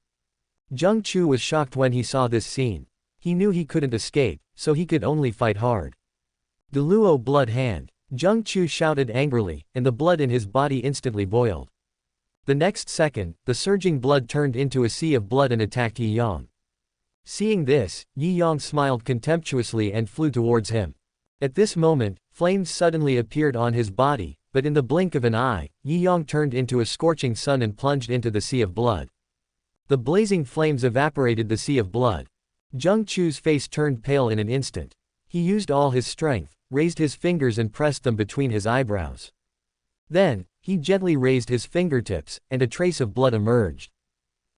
Zheng Chu was shocked when he saw this scene. He knew he couldn't escape, so he could only fight hard. Deluo blood hand. Zheng Chu shouted angrily, and the blood in his body instantly boiled. The next second, the surging blood turned into a sea of blood and attacked Yi Yang. Seeing this, Yi Yang smiled contemptuously and flew towards him. At this moment, flames suddenly appeared on his body, but in the blink of an eye, Yi Yang turned into a scorching sun and plunged into the sea of blood. The blazing flames evaporated the sea of blood. Zheng Chu's face turned pale in an instant. He used all his strength, raised his fingers and pressed them between his eyebrows. Then, he gently raised his fingertips, and a trace of blood emerged.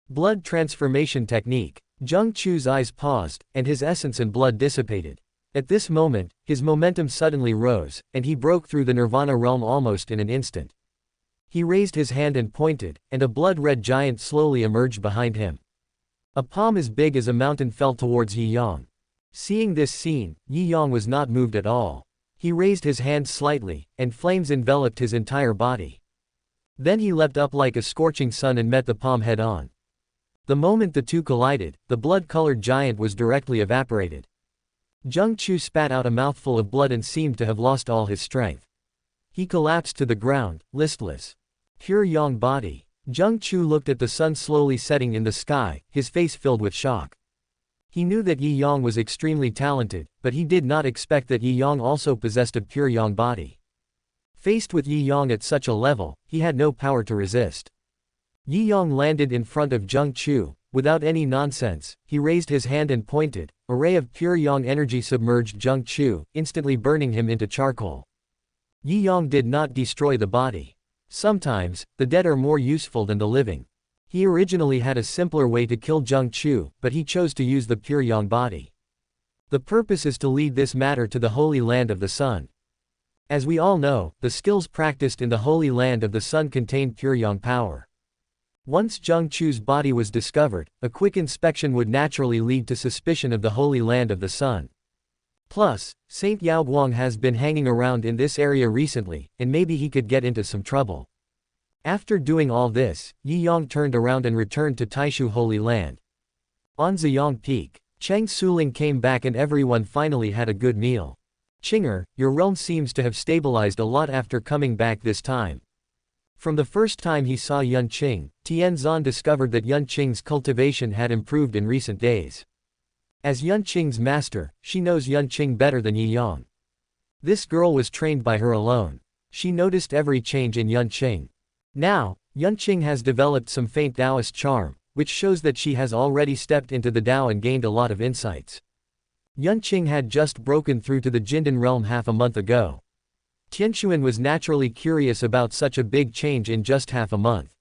Blood transformation technique. Zheng Chu's eyes paused, and his essence and blood dissipated. At this moment, his momentum suddenly rose, and he broke through the Nirvana realm almost in an instant. He raised his hand and pointed, and a blood-red giant slowly emerged behind him. A palm as big as a mountain fell towards Yi Yang. Seeing this scene, Yi Yang was not moved at all. He raised his hand slightly, and flames enveloped his entire body. Then he leapt up like a scorching sun and met the palm head-on. The moment the two collided, the blood-colored giant was directly evaporated. Zheng Chu spat out a mouthful of blood and seemed to have lost all his strength. He collapsed to the ground, listless. Pure yang body. Zheng Chu looked at the sun slowly setting in the sky, his face filled with shock. He knew that Yi Yang was extremely talented, but he did not expect that Yi Yang also possessed a pure yang body. Faced with Yi Yang at such a level, he had no power to resist. Yi Yang landed in front of Zheng Chu. Without any nonsense, he raised his hand and pointed. A ray of pure yang energy submerged Zheng Chu, instantly burning him into charcoal. Yi Yang did not destroy the body. Sometimes, the dead are more useful than the living. He originally had a simpler way to kill Zheng Chu, but he chose to use the pure yang body. The purpose is to lead this matter to the Holy Land of the Sun. As we all know, the skills practiced in the Holy Land of the Sun contained pure yang power. Once Zheng Chu's body was discovered, a quick inspection would naturally lead to suspicion of the Holy Land of the Sun. Plus, Saint Yao Guang has been hanging around in this area recently, and maybe he could get into some trouble. After doing all this, Yi Yang turned around and returned to Taishu Holy Land. On Ziyang Peak, Cheng Suling came back and everyone finally had a good meal. Qinger, your realm seems to have stabilized a lot after coming back this time. From the first time he saw Yun Qing, Tianzan discovered that Yun Qing's cultivation had improved in recent days. As Yun Qing's master, she knows Yun Qing better than Yi Yang. This girl was trained by her alone. She noticed every change in Yun Qing. Now, Yun Qing has developed some faint Taoist charm, which shows that she has already stepped into the Tao and gained a lot of insights. Yun Qing had just broken through to the Jindan realm half a month ago. Tianxuan was naturally curious about such a big change in just half a month.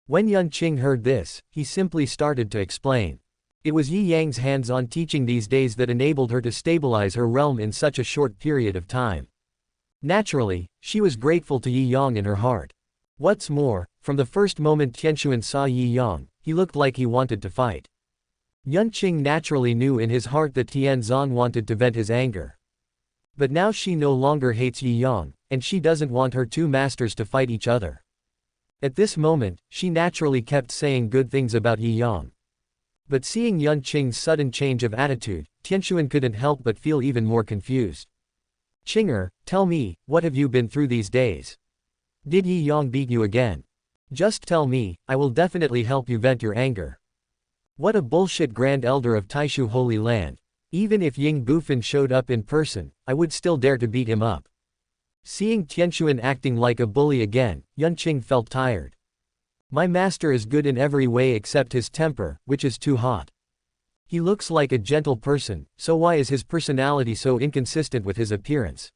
When Yun Qing heard this, he simply started to explain. It was Yi Yang's hands-on teaching these days that enabled her to stabilize her realm in such a short period of time. Naturally, she was grateful to Yi Yang in her heart. What's more, from the first moment Tianxuan saw Yi Yang, he looked like he wanted to fight. Yun Qing naturally knew in his heart that Tianzan wanted to vent his anger. But now she no longer hates Yi Yang, and she doesn't want her two masters to fight each other. At this moment, she naturally kept saying good things about Yi Yang. But seeing Yun Qing's sudden change of attitude, Tianxuan couldn't help but feel even more confused. Qinger, tell me, what have you been through these days? Did Yi Yang beat you again? Just tell me, I will definitely help you vent your anger. What a bullshit Grand Elder of Taishu Holy Land. Even if Ying Bufan showed up in person, I would still dare to beat him up. Seeing Tianxuan acting like a bully again, Yun Qing felt tired. My master is good in every way except his temper, which is too hot. He looks like a gentle person, so why is his personality so inconsistent with his appearance?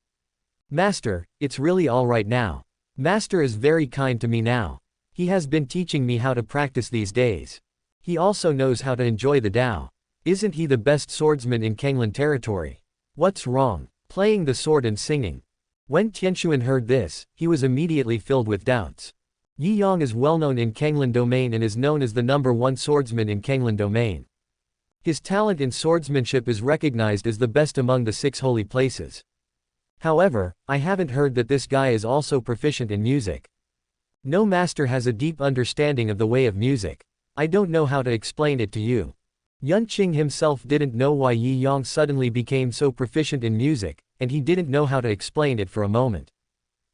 Master, it's really all right now. Master is very kind to me now. He has been teaching me how to practice these days. He also knows how to enjoy the Tao. Isn't he the best swordsman in Kanglan territory? What's wrong? Playing the sword and singing. When Tianxuan heard this, he was immediately filled with doubts. Yi Yang is well known in Kanglan domain and is known as the #1 swordsman in Kanglan domain. His talent in swordsmanship is recognized as the best among the 6 holy places. However, I haven't heard that this guy is also proficient in music. No master has a deep understanding of the way of music. I don't know how to explain it to you. Yun Qing himself didn't know why Yi Yang suddenly became so proficient in music, and he didn't know how to explain it for a moment.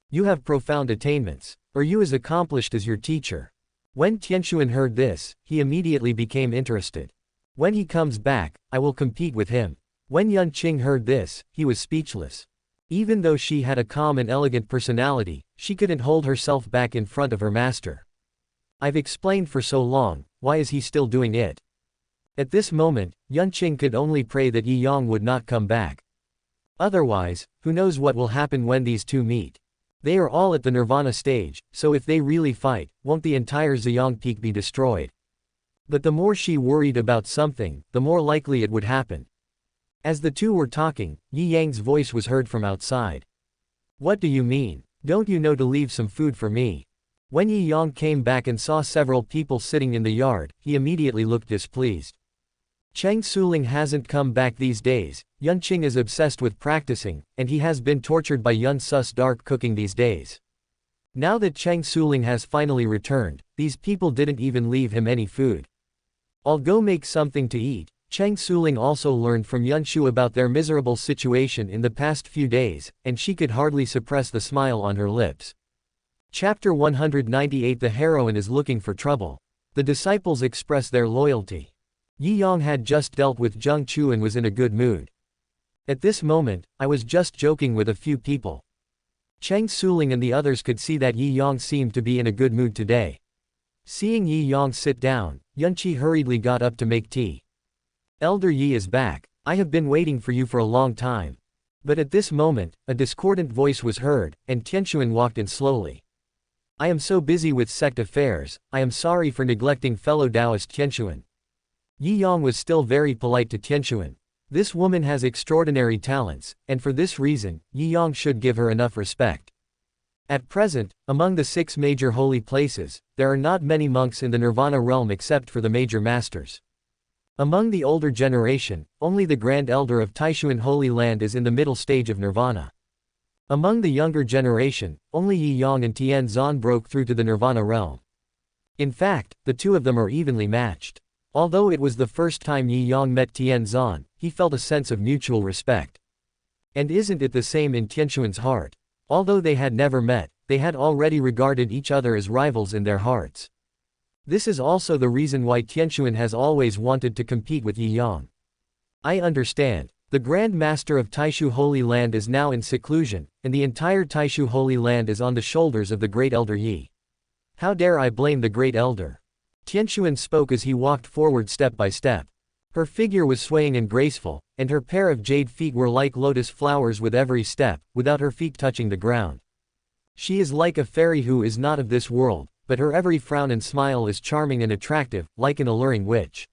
You have profound attainments. Are you as accomplished as your teacher? When Tianxuan heard this, he immediately became interested. When he comes back, I will compete with him. When Yun Qing heard this, he was speechless. Even though she had a calm and elegant personality, she couldn't hold herself back in front of her master. I've explained for so long, why is he still doing it? At this moment, Yun Qing could only pray that Yi Yang would not come back. Otherwise, who knows what will happen when these two meet. They are all at the Nirvana stage, so if they really fight, won't the entire Ziyang Peak be destroyed? But the more she worried about something, the more likely it would happen. As the two were talking, Yi Yang's voice was heard from outside. What do you mean? Don't you know to leave some food for me? When Yi Yang came back and saw several people sitting in the yard, he immediately looked displeased. Cheng Suling hasn't come back these days. Yun Qing is obsessed with practicing, and he has been tortured by Yun Sus dark cooking these days. Now that Cheng Suling has finally returned, these people didn't even leave him any food. I'll go make something to eat. Cheng Suling also learned from Yun Shu about their miserable situation in the past few days, and she could hardly suppress the smile on her lips. Chapter 198. The heroine is looking for trouble. The disciples express their loyalty. Yi Yang had just dealt with Zheng Chu and was in a good mood. At this moment, I was just joking with a few people. Cheng Suling and the others could see that Yi Yang seemed to be in a good mood today. Seeing Yi Yang sit down, Yun Qi hurriedly got up to make tea. Elder Yi is back. I have been waiting for you for a long time. But at this moment, a discordant voice was heard, and Tianquan walked in slowly. I am so busy with sect affairs, I am sorry for neglecting fellow Taoist Tianquan. Yi Yang was still very polite to Tianquan. This woman has extraordinary talents, and for this reason, Yi Yang should give her enough respect. At present, among the 6 major holy places, there are not many monks in the Nirvana realm except for the major masters. Among the older generation, only the Grand Elder of Taishuan Holy Land is in the middle stage of Nirvana. Among the younger generation, only Yi Yang and Tian Zan broke through to the Nirvana realm. In fact, the two of them are evenly matched. Although it was the first time Yi Yang met Tian Zan, he felt a sense of mutual respect. And isn't it the same in Tianquan's heart? Although they had never met, they had already regarded each other as rivals in their hearts. This is also the reason why Tianquan has always wanted to compete with Yi Yang. I understand. The Grand Master of Taishu Holy Land is now in seclusion, and the entire Taishu Holy Land is on the shoulders of the Great Elder Yi. How dare I blame the Great Elder? Tianquan spoke as he walked forward step by step. Her figure was swaying and graceful, and her pair of jade feet were like lotus flowers with every step, without her feet touching the ground. She is like a fairy who is not of this world, but her every frown and smile is charming and attractive, like an alluring witch.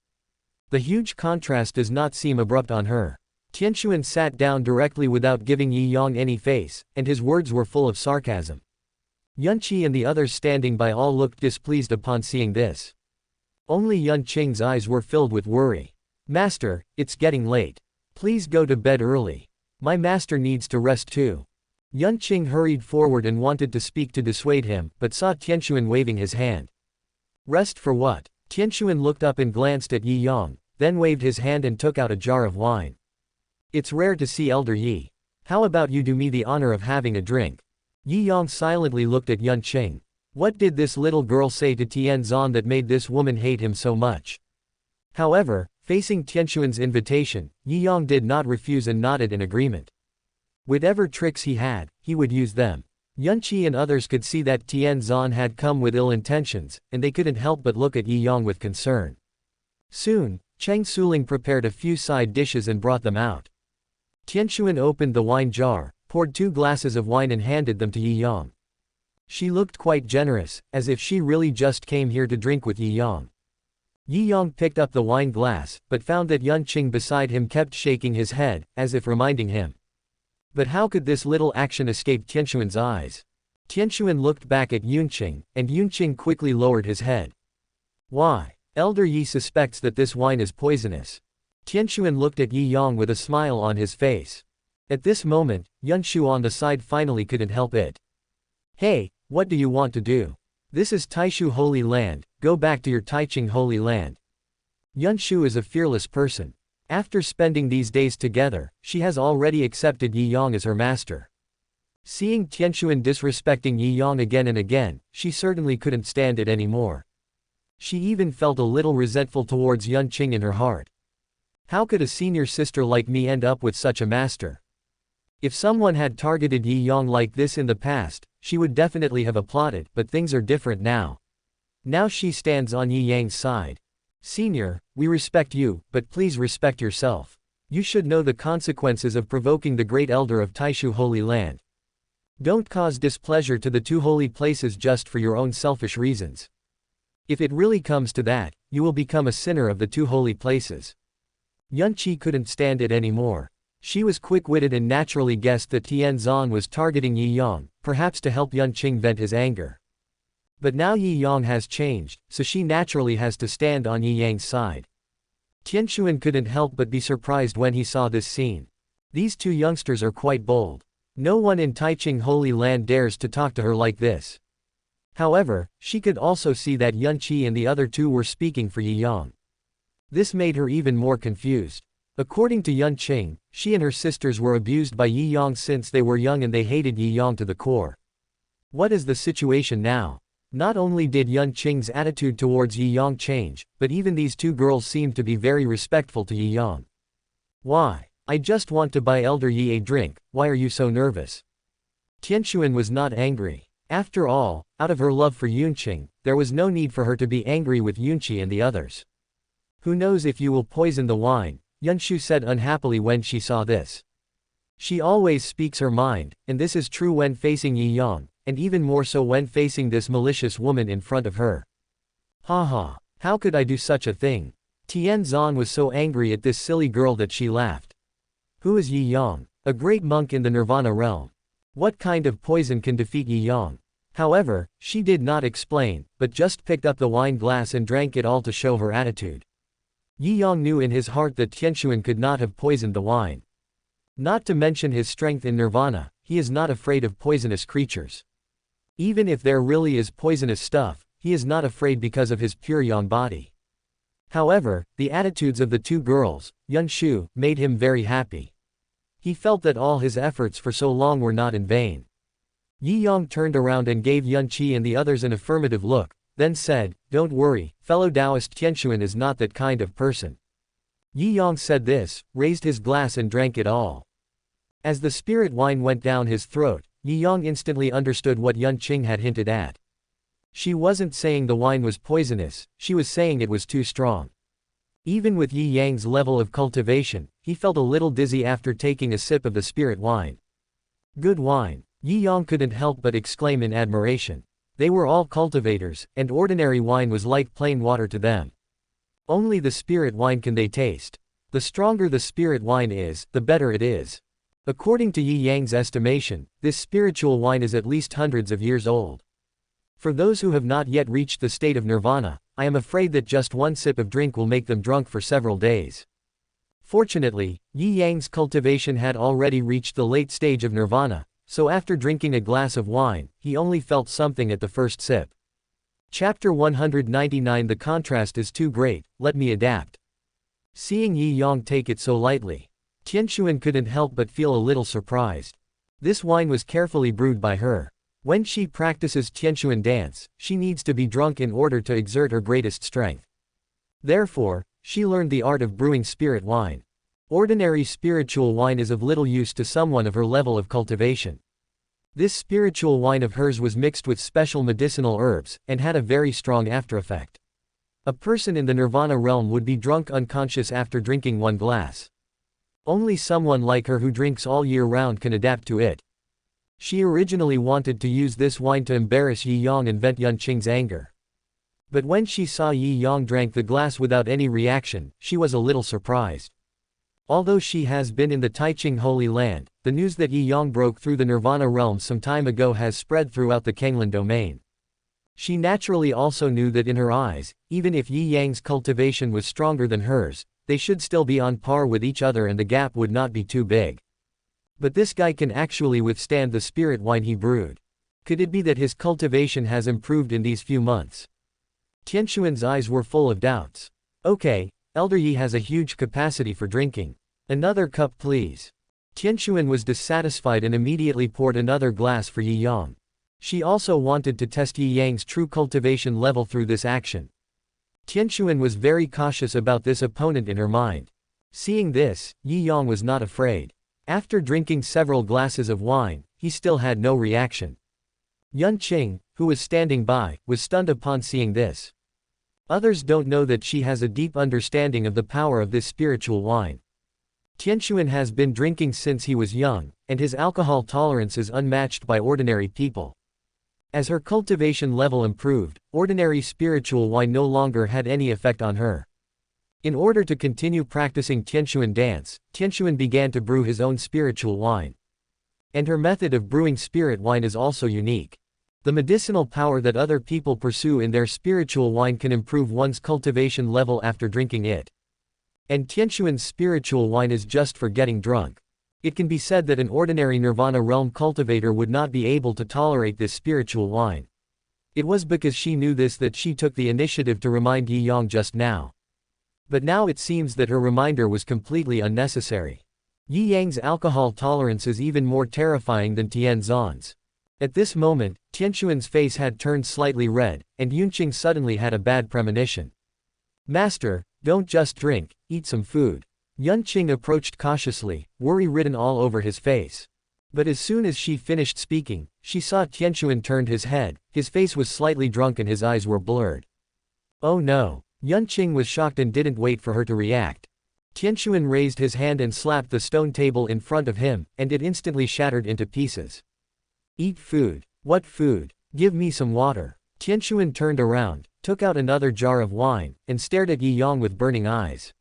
The huge contrast does not seem abrupt on her. Tianquan sat down directly without giving Yi Yang any face, and his words were full of sarcasm. Yun Qi and the others standing by all looked displeased upon seeing this. Only Yun Qing's eyes were filled with worry. Master, it's getting late. Please go to bed early. My master needs to rest too. Yun Qing hurried forward and wanted to speak to dissuade him, but saw Tianquan waving his hand. Rest for what? Tianquan looked up and glanced at Yi Yang, then waved his hand and took out a jar of wine. It's rare to see Elder Yi. How about you do me the honor of having a drink? Yi Yang silently looked at Yun Qing. What did this little girl say to Tian Zan that made this woman hate him so much? However, facing Tianquan's invitation, Yi Yang did not refuse and nodded in agreement. Whatever tricks he had, he would use them. Yun Qi and others could see that Tian Zan had come with ill intentions, and they couldn't help but look at Yi Yang with concern. Soon, Cheng Suling prepared a few side dishes and brought them out. Tianquan opened the wine jar, poured 2 glasses of wine and handed them to Yi Yang. She looked quite generous, as if she really just came here to drink with Yi Yang. Yi Yang picked up the wine glass, but found that Yun Qing beside him kept shaking his head, as if reminding him. But how could this little action escape Tianquan's eyes? Tianquan looked back at Yun Qing, and Yun Qing quickly lowered his head. Why? Elder Yi suspects that this wine is poisonous. Tianquan looked at Yi Yang with a smile on his face. At this moment, Yun Shu on the side finally couldn't help it. Hey, what do you want to do? This is Taishu Holy Land, go back to your Taiching Holy Land. Yun Shu is a fearless person. After spending these days together, she has already accepted Yi Yang as her master. Seeing Tianquan disrespecting Yi Yang again and again, she certainly couldn't stand it anymore. She even felt a little resentful towards Yun Qing in her heart. How could a senior sister like me end up with such a master? If someone had targeted Yi Yang like this in the past, she would definitely have applauded, but things are different now. Now she stands on Yi Yang's side. Senior, we respect you, but please respect yourself. You should know the consequences of provoking the great elder of Taishu Holy Land. Don't cause displeasure to the 2 holy places just for your own selfish reasons. If it really comes to that, you will become a sinner of the 2 holy places. Yun Qi couldn't stand it anymore. She was quick-witted and naturally guessed that Tian Zan was targeting Yi Yang, perhaps to help Yun Qing vent his anger. But now Yi Yang has changed, so she naturally has to stand on Yi Yang's side. Tianxuan couldn't help but be surprised when he saw this scene. These two youngsters are quite bold. No one in Taiching Holy Land dares to talk to her like this. However, she could also see that Yun Qi and the other two were speaking for Yi Yang. This made her even more confused. According to Yun Qing, she and her sisters were abused by Yi Yang since they were young and they hated Yi Yang to the core. What is the situation now? Not only did Yun Qing's attitude towards Yi Yang change, but even these two girls seemed to be very respectful to Yi Yang. Why? I just want to buy Elder Yi a drink, why are you so nervous? Tianxuan was not angry. After all, out of her love for Yunqing, there was no need for her to be angry with Yunqi and the others. Who knows if you will poison the wine, Yunshu said unhappily when she saw this. She always speaks her mind, and this is true when facing Yi Yang, and even more so when facing this malicious woman in front of her. Ha, how could I do such a thing? Tian Zan was so angry at this silly girl that she laughed. Who is Yi Yang? A great monk in the Nirvana realm. What kind of poison can defeat Yi Yang? However, she did not explain, but just picked up the wine glass and drank it all to show her attitude. Yi Yang knew in his heart that Tianxuan could not have poisoned the wine. Not to mention his strength in Nirvana, he is not afraid of poisonous creatures. Even if there really is poisonous stuff, he is not afraid because of his pure yang body. However, the attitudes of the two girls, Yun Shu, made him very happy. He felt that all his efforts for so long were not in vain. Yi Yang turned around and gave Yun Qi and the others an affirmative look, then said, "Don't worry, fellow Taoist Tianxuan is not that kind of person." Yi Yang said this, raised his glass and drank it all. As the spirit wine went down his throat, Yi Yang instantly understood what Yun Qing had hinted at. She wasn't saying the wine was poisonous, she was saying it was too strong. Even with Yi Yang's level of cultivation, he felt a little dizzy after taking a sip of the spirit wine. Good wine. Yi Yang couldn't help but exclaim in admiration. They were all cultivators, and ordinary wine was like plain water to them. Only the spirit wine can they taste. The stronger the spirit wine is, the better it is. According to Yi Yang's estimation, this spiritual wine is at least hundreds of years old. For those who have not yet reached the state of nirvana, I am afraid that just one sip of drink will make them drunk for several days. Fortunately, Yi Yang's cultivation had already reached the late stage of nirvana, so after drinking a glass of wine, he only felt something at the first sip. Chapter 199 The contrast is too great, let me adapt. Seeing Yi Yang take it so lightly, Tianxuan couldn't help but feel a little surprised. This wine was carefully brewed by her. When she practices Tianxuan dance, she needs to be drunk in order to exert her greatest strength. Therefore, she learned the art of brewing spirit wine. Ordinary spiritual wine is of little use to someone of her level of cultivation. This spiritual wine of hers was mixed with special medicinal herbs, and had a very strong aftereffect. A person in the nirvana realm would be drunk unconscious after drinking one glass. Only someone like her who drinks all year round can adapt to it. She originally wanted to use this wine to embarrass Yi Yang and vent Yun Qing's anger. But when she saw Yi Yang drank the glass without any reaction, she was a little surprised. Although she has been in the Taiching Holy Land, the news that Yi Yang broke through the Nirvana realm some time ago has spread throughout the Kanglan domain. She naturally also knew that in her eyes, even if Yi Yang's cultivation was stronger than hers, they should still be on par with each other and the gap would not be too big. But this guy can actually withstand the spirit wine he brewed. Could it be that his cultivation has improved in these few months? Tianxuan's eyes were full of doubts. Okay, Elder Yi has a huge capacity for drinking. Another cup please. Tianxuan was dissatisfied and immediately poured another glass for Yi Yang. She also wanted to test Yi Yang's true cultivation level through this action. Tianxuan was very cautious about this opponent in her mind. Seeing this, Yi Yang was not afraid. After drinking several glasses of wine, he still had no reaction. Yun Qing, who was standing by, was stunned upon seeing this. Others don't know that she has a deep understanding of the power of this spiritual wine. Tianxuan has been drinking since he was young, and his alcohol tolerance is unmatched by ordinary people. As her cultivation level improved, ordinary spiritual wine no longer had any effect on her. In order to continue practicing Tianxuan dance, Tianxuan began to brew his own spiritual wine. And her method of brewing spirit wine is also unique. The medicinal power that other people pursue in their spiritual wine can improve one's cultivation level after drinking it. And Tianquan's spiritual wine is just for getting drunk. It can be said that an ordinary Nirvana realm cultivator would not be able to tolerate this spiritual wine. It was because she knew this that she took the initiative to remind Yi Yang just now. But now it seems that her reminder was completely unnecessary. Yi Yang's alcohol tolerance is even more terrifying than Tian Zan's. At this moment, Tianquan's face had turned slightly red, and Yunqing suddenly had a bad premonition. Master, don't just drink, eat some food. Yunqing approached cautiously, worry written all over his face. But as soon as she finished speaking, she saw Tianquan turned his head, his face was slightly drunk and his eyes were blurred. Oh no! Yunqing was shocked and didn't wait for her to react. Tianquan raised his hand and slapped the stone table in front of him, and it instantly shattered into pieces. Eat food. What food? Give me some water. Tianquan turned around, took out another jar of wine, and stared at Yi Yang with burning eyes.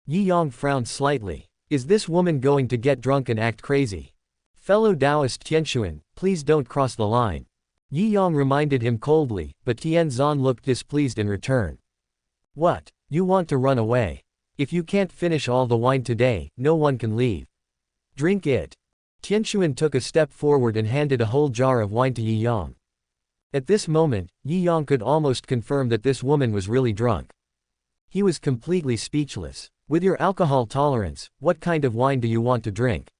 Yi Yang frowned slightly. Is this woman going to get drunk and act crazy? Fellow Taoist Tianquan, please don't cross the line. Yi Yang reminded him coldly, but Tian Zan looked displeased in return. What? You want to run away? If you can't finish all the wine today, no one can leave. Drink it. Tianquan took a step forward and handed a whole jar of wine to Yi Yang. At this moment, Yi Yang could almost confirm that this woman was really drunk. He was completely speechless. With your alcohol tolerance, what kind of wine do you want to drink?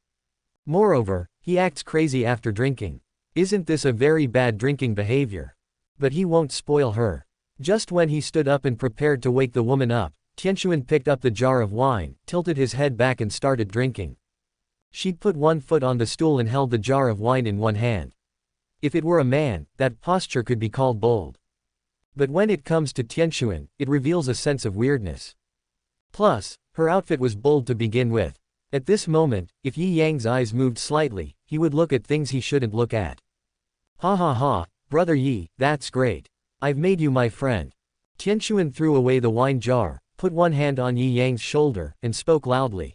Moreover, he acts crazy after drinking. Isn't this a very bad drinking behavior? But he won't spoil her. Just when he stood up and prepared to wake the woman up, Tianquan picked up the jar of wine, tilted his head back and started drinking. She'd put one foot on the stool and held the jar of wine in one hand. If it were a man, that posture could be called bold. But when it comes to Tianquan, it reveals a sense of weirdness. Plus, her outfit was bold to begin with. At this moment, if Yi Yang's eyes moved slightly, he would look at things he shouldn't look at. Ha ha ha, brother Yi, that's great. I've made you my friend. Tianquan threw away the wine jar, put one hand on Yi Yang's shoulder, and spoke loudly.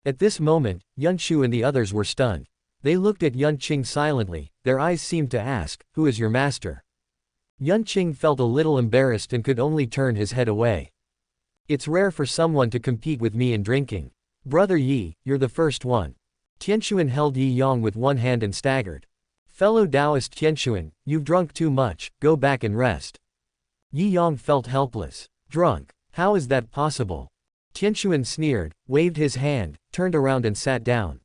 At this moment, Yunshu and the others were stunned. They looked at Yunqing silently, their eyes seemed to ask, who is your master? Yunqing felt a little embarrassed and could only turn his head away. It's rare for someone to compete with me in drinking. Brother Yi, you're the first one. Tianquan held Yi Yang with one hand and staggered. Fellow Taoist Tianquan, you've drunk too much, go back and rest. Yi Yang felt helpless. Drunk? How is that possible? Tianquan sneered, waved his hand, turned around and sat down.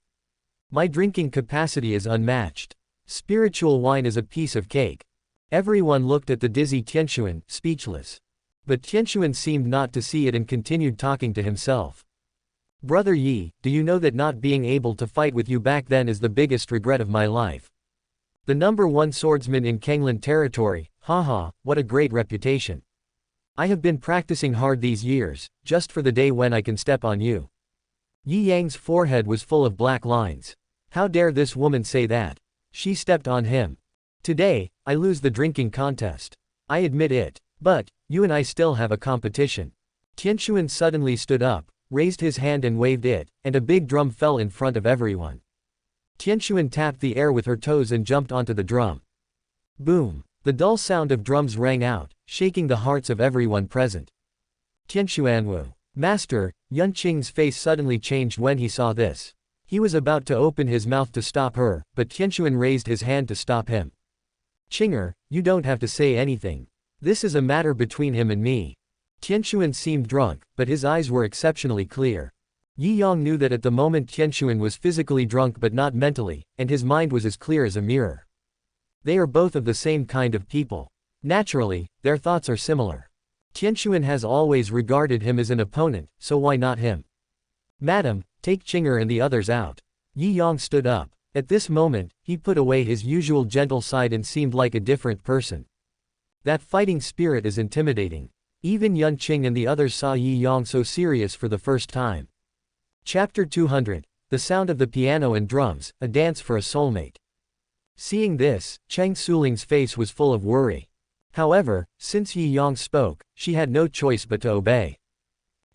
My drinking capacity is unmatched. Spiritual wine is a piece of cake. Everyone looked at the dizzy Tianquan, speechless. But Tianquan seemed not to see it and continued talking to himself. Brother Yi, do you know that not being able to fight with you back then is the biggest regret of my life? The #1 swordsman in Kanglan territory, haha, what a great reputation. I have been practicing hard these years, just for the day when I can step on you. Yi Yang's forehead was full of black lines. How dare this woman say that? She stepped on him. Today, I lose the drinking contest. I admit it. But, you and I still have a competition. Tianquan suddenly stood up, raised his hand and waved it, and a big drum fell in front of everyone. Tianquan tapped the air with her toes and jumped onto the drum. Boom! The dull sound of drums rang out, shaking the hearts of everyone present. Tianquanwu. Master, Yunqing's face suddenly changed when he saw this. He was about to open his mouth to stop her, but Tianquan raised his hand to stop him. Qinger, you don't have to say anything. This is a matter between him and me. Tianquan seemed drunk, but his eyes were exceptionally clear. Yi Yang knew that at the moment Tianquan was physically drunk but not mentally, and his mind was as clear as a mirror. They are both of the same kind of people. Naturally, their thoughts are similar. Tianquan has always regarded him as an opponent, so why not him? Madam, take Qinger and the others out. Yi Yang stood up. At this moment, he put away his usual gentle side and seemed like a different person. That fighting spirit is intimidating. Even Yunqing and the others saw Yi Yang so serious for the first time. Chapter 200. The sound of the piano and drums, a dance for a soulmate. Seeing this, Cheng Suling's face was full of worry. However, since Yi Yang spoke, she had no choice but to obey.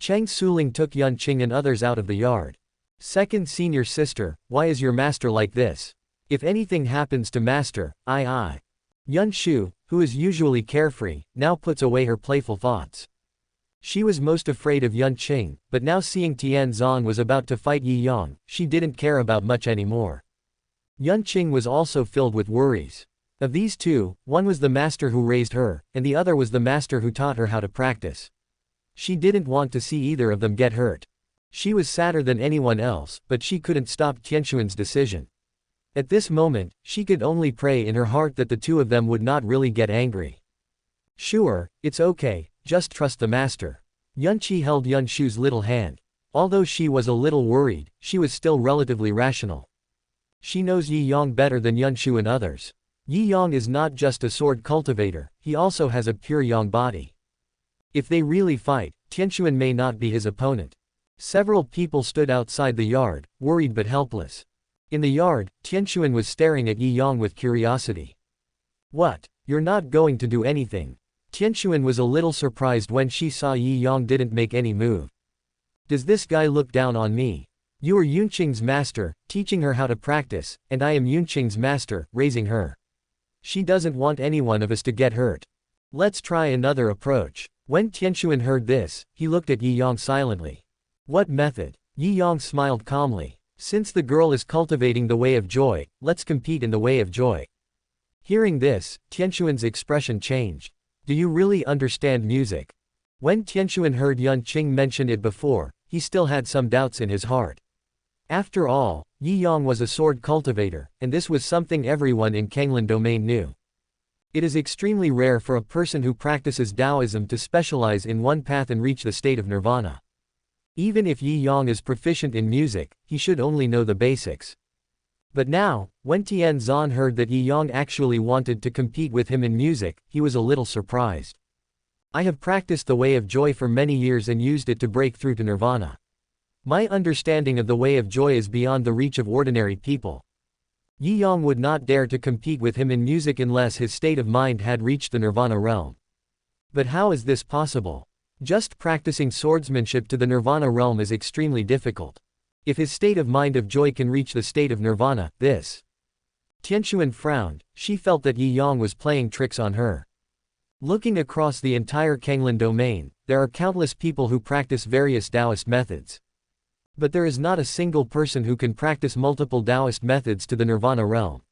Cheng Suling took Yunqing and others out of the yard. Second senior sister, why is your master like this? If anything happens to master, I. Yun Shu, who is usually carefree, now puts away her playful thoughts. She was most afraid of Yun Qing, but now seeing Tian Zhan was about to fight Yi Yang, she didn't care about much anymore. Yun Qing was also filled with worries. Of these two, one was the master who raised her, and the other was the master who taught her how to practice. She didn't want to see either of them get hurt. She was sadder than anyone else, but she couldn't stop Tianxuan's decision. At this moment, she could only pray in her heart that the two of them would not really get angry. Sure, it's okay, just trust the master. Yun Qi held Yun Shu's little hand. Although she was a little worried, she was still relatively rational. She knows Yi Yang better than Yun Shu and others. Yi Yang is not just a sword cultivator, he also has a pure yang body. If they really fight, Tianxuan may not be his opponent. Several people stood outside the yard, worried but helpless. In the yard, Tianxuan was staring at Yi Yang with curiosity. What? You're not going to do anything? Tianxuan was a little surprised when she saw Yi Yang didn't make any move. Does this guy look down on me? You are Yunqing's master, teaching her how to practice, and I am Yunqing's master, raising her. She doesn't want any one of us to get hurt. Let's try another approach. When Tianxuan heard this, he looked at Yi Yang silently. What method? Yi Yang smiled calmly. Since the girl is cultivating the way of joy, let's compete in the way of joy. Hearing this, Tianxuan's expression changed. Do you really understand music? When Tianxuan heard Yun Qing mention it before, he still had some doubts in his heart. After all, Yi Yang was a sword cultivator, and this was something everyone in Kanglan domain knew. It is extremely rare for a person who practices Taoism to specialize in one path and reach the state of nirvana. Even if Yi Yang is proficient in music, he should only know the basics. But now, when Tian Zhan heard that Yi Yang actually wanted to compete with him in music, he was a little surprised. I have practiced the way of joy for many years and used it to break through to nirvana. My understanding of the way of joy is beyond the reach of ordinary people. Yi Yang would not dare to compete with him in music unless his state of mind had reached the nirvana realm. But how is this possible? Just practicing swordsmanship to the nirvana realm is extremely difficult. If his state of mind of joy can reach the state of nirvana, this. Tianxuan frowned, she felt that Yi Yang was playing tricks on her. Looking across the entire Kanglan domain, there are countless people who practice various Taoist methods. But there is not a single person who can practice multiple Taoist methods to the nirvana realm.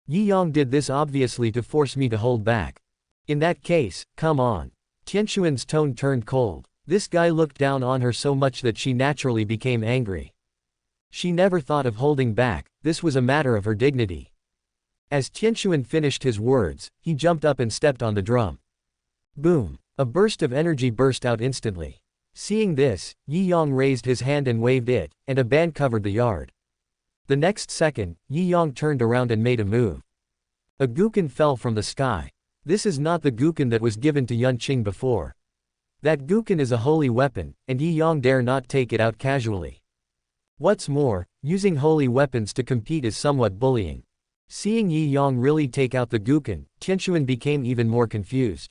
Yi Yang did this obviously to force me to hold back. In that case, come on. Tianxuan's tone turned cold. This guy looked down on her so much that she naturally became angry. She never thought of holding back, this was a matter of her dignity. As Tianxuan finished his words, he jumped up and stepped on the drum. Boom! A burst of energy burst out instantly. Seeing this, Yi Yang raised his hand and waved it, and a band covered the yard. The next second, Yi Yang turned around and made a move. A guqin fell from the sky. This is not the guqin that was given to Yun Qing before. That guqin is a holy weapon, and Yi Yang dare not take it out casually. What's more, using holy weapons to compete is somewhat bullying. Seeing Yi Yang really take out the guqin, Tianxuan became even more confused.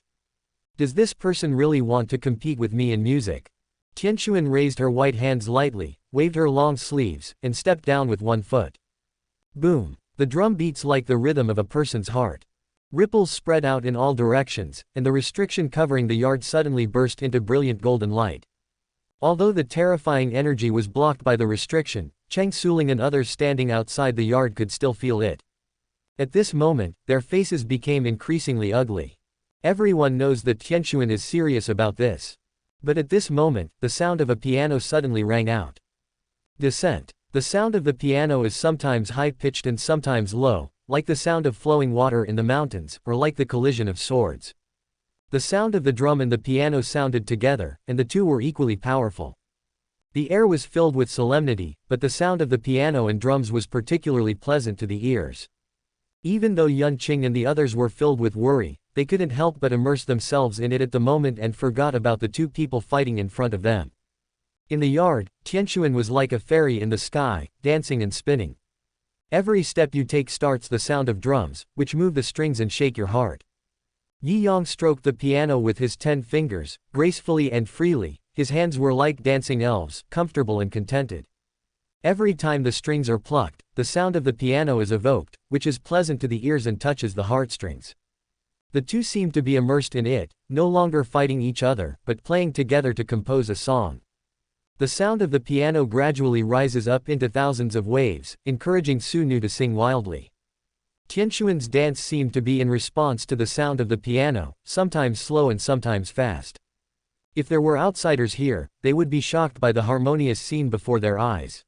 Does this person really want to compete with me in music? Tianxuan raised her white hands lightly, waved her long sleeves, and stepped down with one foot. Boom! The drum beats like the rhythm of a person's heart. Ripples spread out in all directions, and the restriction covering the yard suddenly burst into brilliant golden light. Although the terrifying energy was blocked by the restriction, Cheng Suling and others standing outside the yard could still feel it. At this moment, their faces became increasingly ugly. Everyone knows that Tianxuan is serious about this. But at this moment, the sound of a piano suddenly rang out. Descent. The sound of the piano is sometimes high-pitched and sometimes low, like the sound of flowing water in the mountains, or like the collision of swords. The sound of the drum and the piano sounded together, and the two were equally powerful. The air was filled with solemnity, but the sound of the piano and drums was particularly pleasant to the ears. Even though Yun Qing and the others were filled with worry, they couldn't help but immerse themselves in it at the moment and forgot about the two people fighting in front of them. In the yard, Tianxuan was like a fairy in the sky, dancing and spinning. Every step you take starts the sound of drums, which move the strings and shake your heart. Yi Yang stroked the piano with his 10 fingers, gracefully and freely. His hands were like dancing elves, comfortable and contented. Every time the strings are plucked, the sound of the piano is evoked, which is pleasant to the ears and touches the heartstrings. The two seemed to be immersed in it, no longer fighting each other, but playing together to compose a song. The sound of the piano gradually rises up into thousands of waves, encouraging Su-nu to sing wildly. Tianxuan's dance seemed to be in response to the sound of the piano, sometimes slow and sometimes fast. If there were outsiders here, they would be shocked by the harmonious scene before their eyes.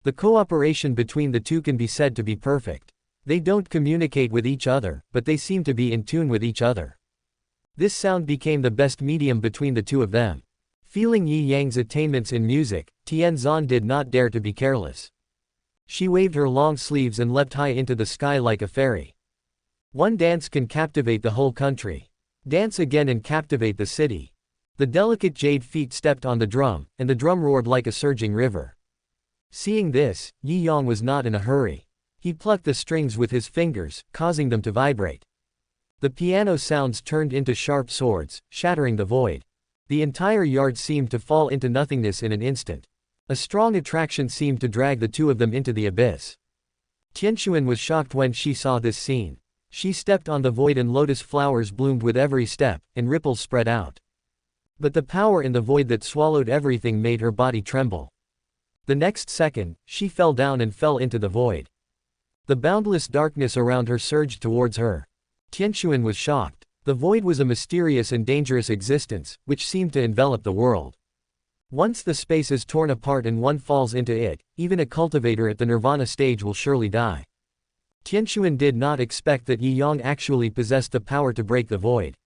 The cooperation between the two can be said to be perfect. They don't communicate with each other, but they seem to be in tune with each other. This sound became the best medium between the two of them. Feeling Yi Yang's attainments in music, Tianzan did not dare to be careless. She waved her long sleeves and leapt high into the sky like a fairy. One dance can captivate the whole country. Dance again and captivate the city. The delicate jade feet stepped on the drum, and the drum roared like a surging river. Seeing this, Yi Yang was not in a hurry. He plucked the strings with his fingers, causing them to vibrate. The piano sounds turned into sharp swords, shattering the void. The entire yard seemed to fall into nothingness in an instant. A strong attraction seemed to drag the two of them into the abyss. Tianxuan was shocked when she saw this scene. She stepped on the void and lotus flowers bloomed with every step, and ripples spread out. But the power in the void that swallowed everything made her body tremble. The next second, she fell down and fell into the void. The boundless darkness around her surged towards her. Tianxuan was shocked. The void was a mysterious and dangerous existence, which seemed to envelop the world. Once the space is torn apart and one falls into it, even a cultivator at the nirvana stage will surely die. Tianxuan did not expect that Yi Yang actually possessed the power to break the void.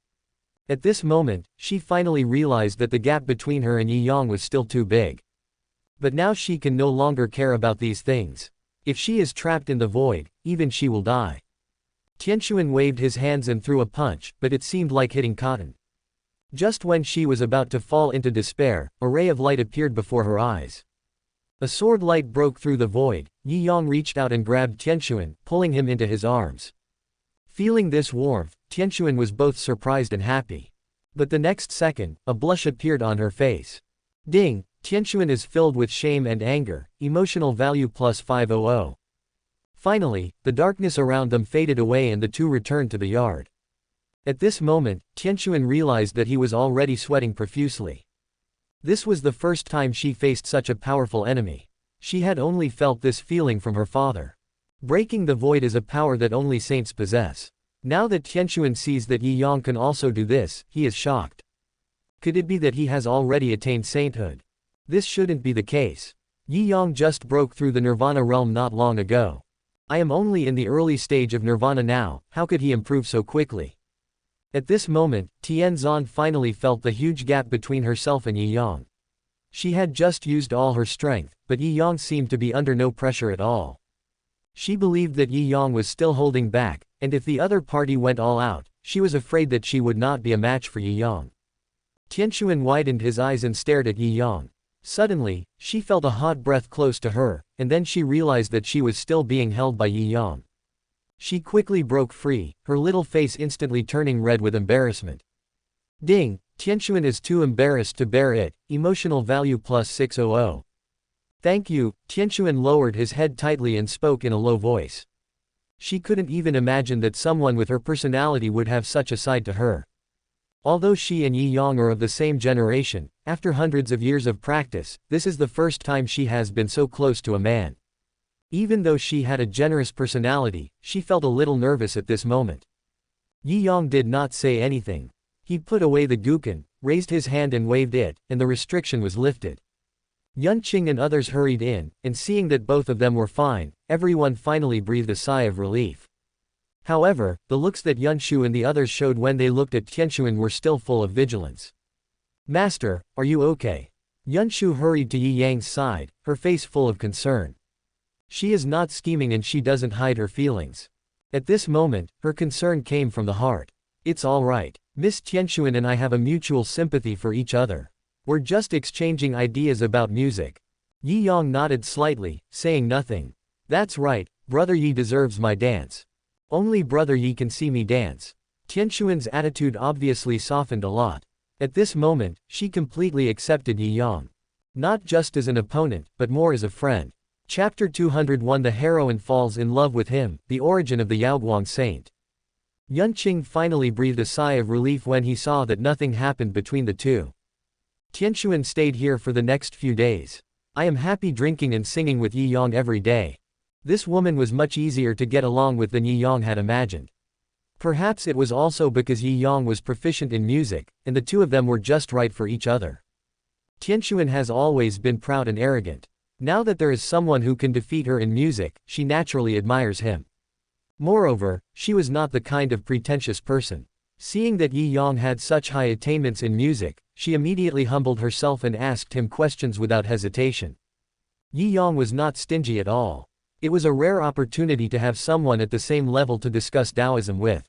At this moment, she finally realized that the gap between her and Yi Yang was still too big. But now she can no longer care about these things. If she is trapped in the void, even she will die. Tianxuan waved his hands and threw a punch, but it seemed like hitting cotton. Just when she was about to fall into despair, a ray of light appeared before her eyes. A sword light broke through the void. Yi Yang reached out and grabbed Tianxuan, pulling him into his arms. Feeling this warmth, Tianxuan was both surprised and happy. But the next second, a blush appeared on her face. Ding! Tianxuan is filled with shame and anger, emotional value plus 500. Finally, the darkness around them faded away and the two returned to the yard. At this moment, Tianxuan realized that he was already sweating profusely. This was the first time she faced such a powerful enemy. She had only felt this feeling from her father. Breaking the void is a power that only saints possess. Now that Tianxuan sees that Yi Yang can also do this, he is shocked. Could it be that he has already attained sainthood? This shouldn't be the case. Yi Yang just broke through the nirvana realm not long ago. I am only in the early stage of nirvana now, how could he improve so quickly? At this moment, Tianzan finally felt the huge gap between herself and Yi Yang. She had just used all her strength, but Yi Yang seemed to be under no pressure at all. She believed that Yi Yang was still holding back, and if the other party went all out, she was afraid that she would not be a match for Yi Yang. Tianxuan widened his eyes and stared at Yi Yang. Suddenly, she felt a hot breath close to her, and then she realized that she was still being held by Yi Yang. She quickly broke free, her little face instantly turning red with embarrassment. Ding! Tianxuan is too embarrassed to bear it, emotional value plus 600. Thank you. Tianxuan lowered his head tightly and spoke in a low voice. She couldn't even imagine that someone with her personality would have such a side to her. Although she and Yi Yang are of the same generation, after hundreds of years of practice, this is the first time she has been so close to a man. Even though she had a generous personality, she felt a little nervous at this moment. Yi Yang did not say anything. He put away the guqin, raised his hand and waved it, and the restriction was lifted. Yunqing and others hurried in, and seeing that both of them were fine, everyone finally breathed a sigh of relief. However, the looks that Yunshu and the others showed when they looked at Tianxuan were still full of vigilance. Master, are you okay? Yunshu hurried to Yi Yang's side, her face full of concern. She is not scheming and she doesn't hide her feelings. At this moment, her concern came from the heart. It's all right. Miss Tianxuan and I have a mutual sympathy for each other. We're just exchanging ideas about music. Yi Yang nodded slightly, saying nothing. That's right, Brother Yi deserves my dance. Only Brother Yi can see me dance. Tianxuan's attitude obviously softened a lot. At this moment, she completely accepted Yi Yang. Not just as an opponent, but more as a friend. Chapter 201 The heroine falls in love with him, the origin of the Yaoguang saint. Yunqing finally breathed a sigh of relief when he saw that nothing happened between the two. Tianxuan stayed here for the next few days. I am happy drinking and singing with Yi Yang every day. This woman was much easier to get along with than Yi Yang had imagined. Perhaps it was also because Yi Yang was proficient in music, and the two of them were just right for each other. Tianxuan has always been proud and arrogant. Now that there is someone who can defeat her in music, she naturally admires him. Moreover, she was not the kind of pretentious person. Seeing that Yi Yang had such high attainments in music, she immediately humbled herself and asked him questions without hesitation. Yi Yang was not stingy at all. It was a rare opportunity to have someone at the same level to discuss Taoism with.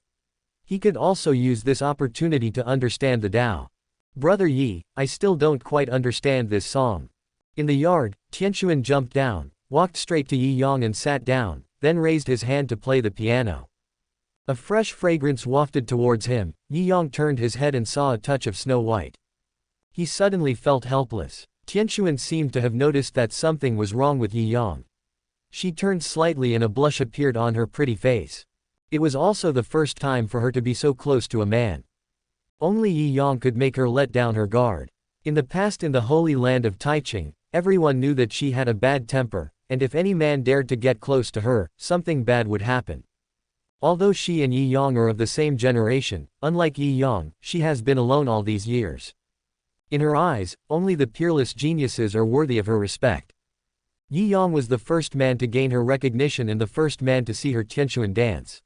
He could also use this opportunity to understand the Tao. Brother Yi, I still don't quite understand this song. In the yard, Tianxuan jumped down, walked straight to Yi Yang and sat down, then raised his hand to play the piano. A fresh fragrance wafted towards him. Yi Yang turned his head and saw a touch of Snow White. He suddenly felt helpless. Tianxuan seemed to have noticed that something was wrong with Yi Yang. She turned slightly and a blush appeared on her pretty face. It was also the first time for her to be so close to a man. Only Yi Yang could make her let down her guard. In the past in the holy land of Taiching, everyone knew that she had a bad temper, and if any man dared to get close to her, something bad would happen. Although she and Yi Yang are of the same generation, unlike Yi Yang, she has been alone all these years. In her eyes, only the peerless geniuses are worthy of her respect. Yi Yang was the first man to gain her recognition and the first man to see her Tianxuan dance.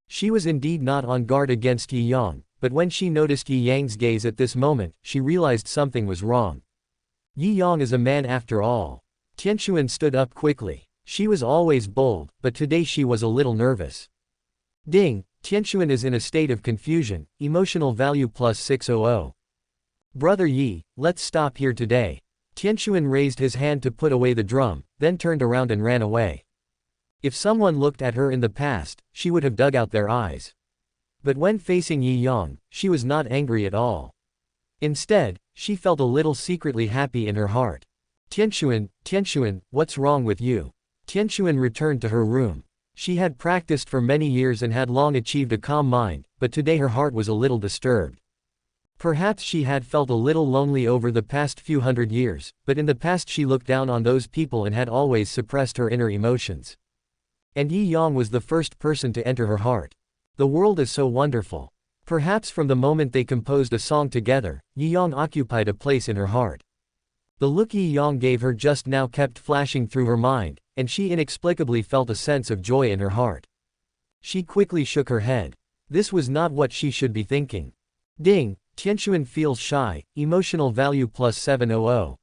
She was indeed not on guard against Yi Yang, but when she noticed Yi Yang's gaze at this moment, she realized something was wrong. Yi Yang is a man after all. Tianxuan stood up quickly. She was always bold, but today she was a little nervous. Ding, Tianxuan is in a state of confusion, emotional value plus 600. Brother Yi, let's stop here today. Tianxuan raised his hand to put away the drum, then turned around and ran away. If someone looked at her in the past, she would have dug out their eyes. But when facing Yi Yang, she was not angry at all. Instead, she felt a little secretly happy in her heart. Tianxuan, what's wrong with you? Tianxuan returned to her room. She had practiced for many years and had long achieved a calm mind, but today her heart was a little disturbed. Perhaps she had felt a little lonely over the past few hundred years, but in the past she looked down on those people and had always suppressed her inner emotions. And Yi Yang was the first person to enter her heart. The world is so wonderful. Perhaps from the moment they composed a song together, Yi Yang occupied a place in her heart. The look Yi Yang gave her just now kept flashing through her mind, and she inexplicably felt a sense of joy in her heart. She quickly shook her head. This was not what she should be thinking. Ding, Tianxuan feels shy, emotional value plus 700.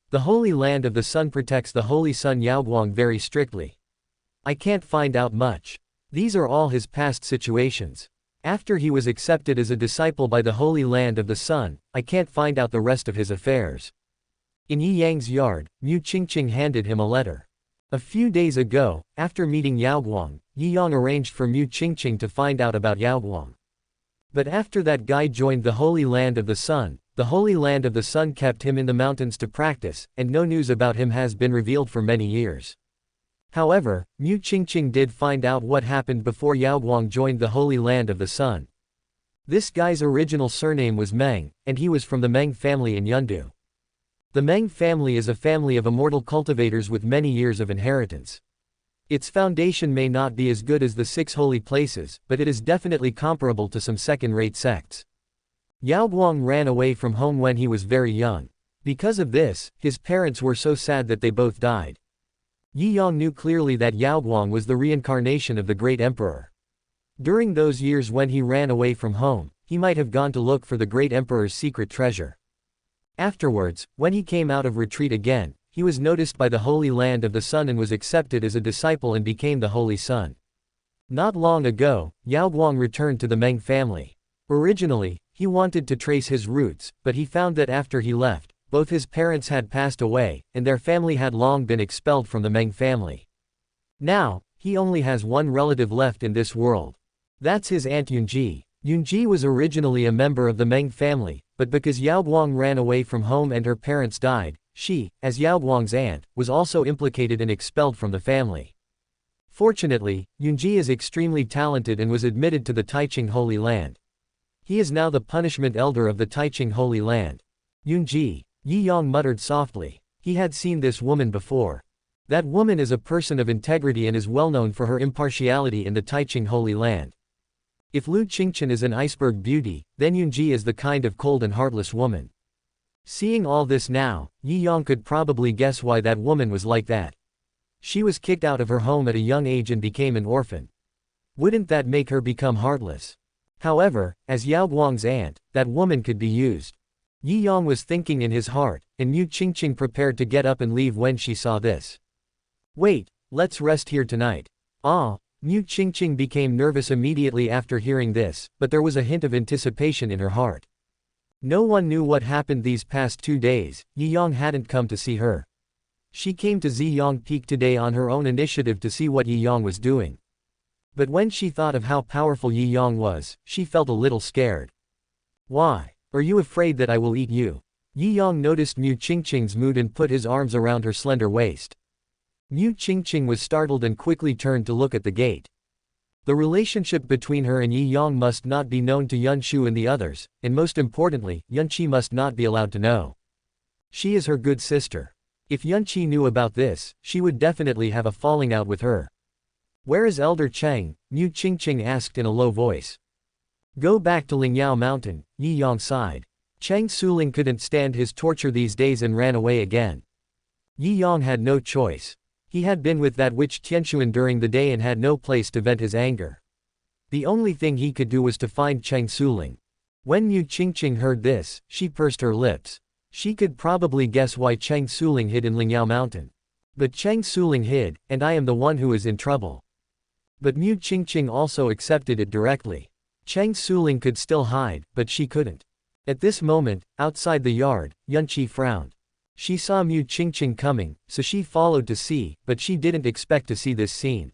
The Holy Land of the Sun protects the Holy Sun Yaoguang very strictly. I can't find out much. These are all his past situations. After he was accepted as a disciple by the Holy Land of the Sun, I can't find out the rest of his affairs. In Yi Yang's yard, Mu Qingqing handed him a letter. A few days ago, after meeting Yaoguang, Yi Yang arranged for Mu Qingqing to find out about Yaoguang. But after that guy joined the Holy Land of the Sun kept him in the mountains to practice, and no news about him has been revealed for many years. However, Mu Qingqing did find out what happened before Yaoguang joined the Holy Land of the Sun. This guy's original surname was Meng, and he was from the Meng family in Yundu. The Meng family is a family of immortal cultivators with many years of inheritance. Its foundation may not be as good as the 6 holy places, but it is definitely comparable to some second-rate sects. Yaoguang ran away from home when he was very young. Because of this, his parents were so sad that they both died. Yi Yang knew clearly that Yaoguang was the reincarnation of the great emperor. During those years when he ran away from home, he might have gone to look for the great emperor's secret treasure. Afterwards, when he came out of retreat again, he was noticed by the Holy Land of the Sun and was accepted as a disciple and became the Holy Sun. Not long ago, Yaoguang returned to the Meng family. Originally, he wanted to trace his roots, but he found that after he left, both his parents had passed away, and their family had long been expelled from the Meng family. Now, he only has one relative left in this world. That's his aunt Yunji. Yunji was originally a member of the Meng family, but because Yaoguang ran away from home and her parents died, she, as Yaoguang's aunt, was also implicated and expelled from the family. Fortunately, Yunji is extremely talented and was admitted to the Taiching Holy Land. He is now the punishment elder of the Taiching Holy Land. Yunji, Yi Yang muttered softly. He had seen this woman before. That woman is a person of integrity and is well known for her impartiality in the Taiching Holy Land. If Lu Qingchen is an iceberg beauty, then Yunji is the kind of cold and heartless woman. Seeing all this now, Yi Yang could probably guess why that woman was like that. She was kicked out of her home at a young age and became an orphan. Wouldn't that make her become heartless? However, as Yao Guang's aunt, that woman could be used. Yi Yang was thinking in his heart, and Mu Qingqing prepared to get up and leave when she saw this. Wait, let's rest here tonight. Ah, Mu Qingqing became nervous immediately after hearing this, but there was a hint of anticipation in her heart. No one knew what happened these past 2 days. Yi Yang hadn't come to see her. She came to Ziyang Peak today on her own initiative to see what Yi Yang was doing. But when she thought of how powerful Yi Yang was, she felt a little scared. Why? Are you afraid that I will eat you? Yi Yang noticed Mu Qingqing's mood and put his arms around her slender waist. Mu Qingqing was startled and quickly turned to look at the gate. The relationship between her and Yi Yang must not be known to Yun Shu and the others, and most importantly, Yun Qi must not be allowed to know. She is her good sister. If Yun Qi knew about this, she would definitely have a falling out with her. Where is Elder Cheng? Mu Qingqing asked in a low voice. Go back to Lingyao Mountain, Yi Yang sighed. Cheng Suling couldn't stand his torture these days and ran away again. Yi Yang had no choice. He had been with that witch Tianshuan during the day and had no place to vent his anger. The only thing he could do was to find Cheng Suling. When Mu Qingqing heard this, she pursed her lips. She could probably guess why Cheng Suling hid in Lingyao Mountain. But Cheng Suling hid, and I am the one who is in trouble. But Mu Qingqing also accepted it directly. Cheng Suling could still hide, but she couldn't. At this moment, outside the yard, Yun Qi frowned. She saw Mu Qingqing coming, so she followed to see, but she didn't expect to see this scene.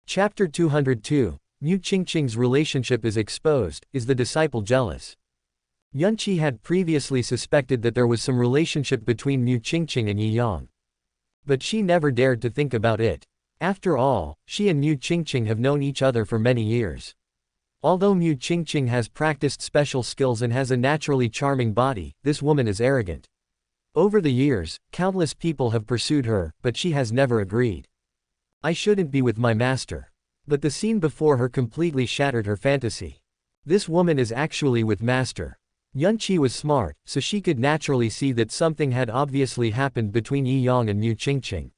Chapter 202, Mu Qingqing's relationship is exposed. Is the disciple jealous? Yun Qi had previously suspected that there was some relationship between Mu Qingqing and Yi Yang. But she never dared to think about it. After all, she and Mu Qingqing have known each other for many years. Although Mu Qingqing has practiced special skills and has a naturally charming body, this woman is arrogant. Over the years, countless people have pursued her, but she has never agreed. I shouldn't be with my master. But the scene before her completely shattered her fantasy. This woman is actually with master. Yun Qi was smart, so she could naturally see that something had obviously happened between Yi Yang and Mu Qingqing.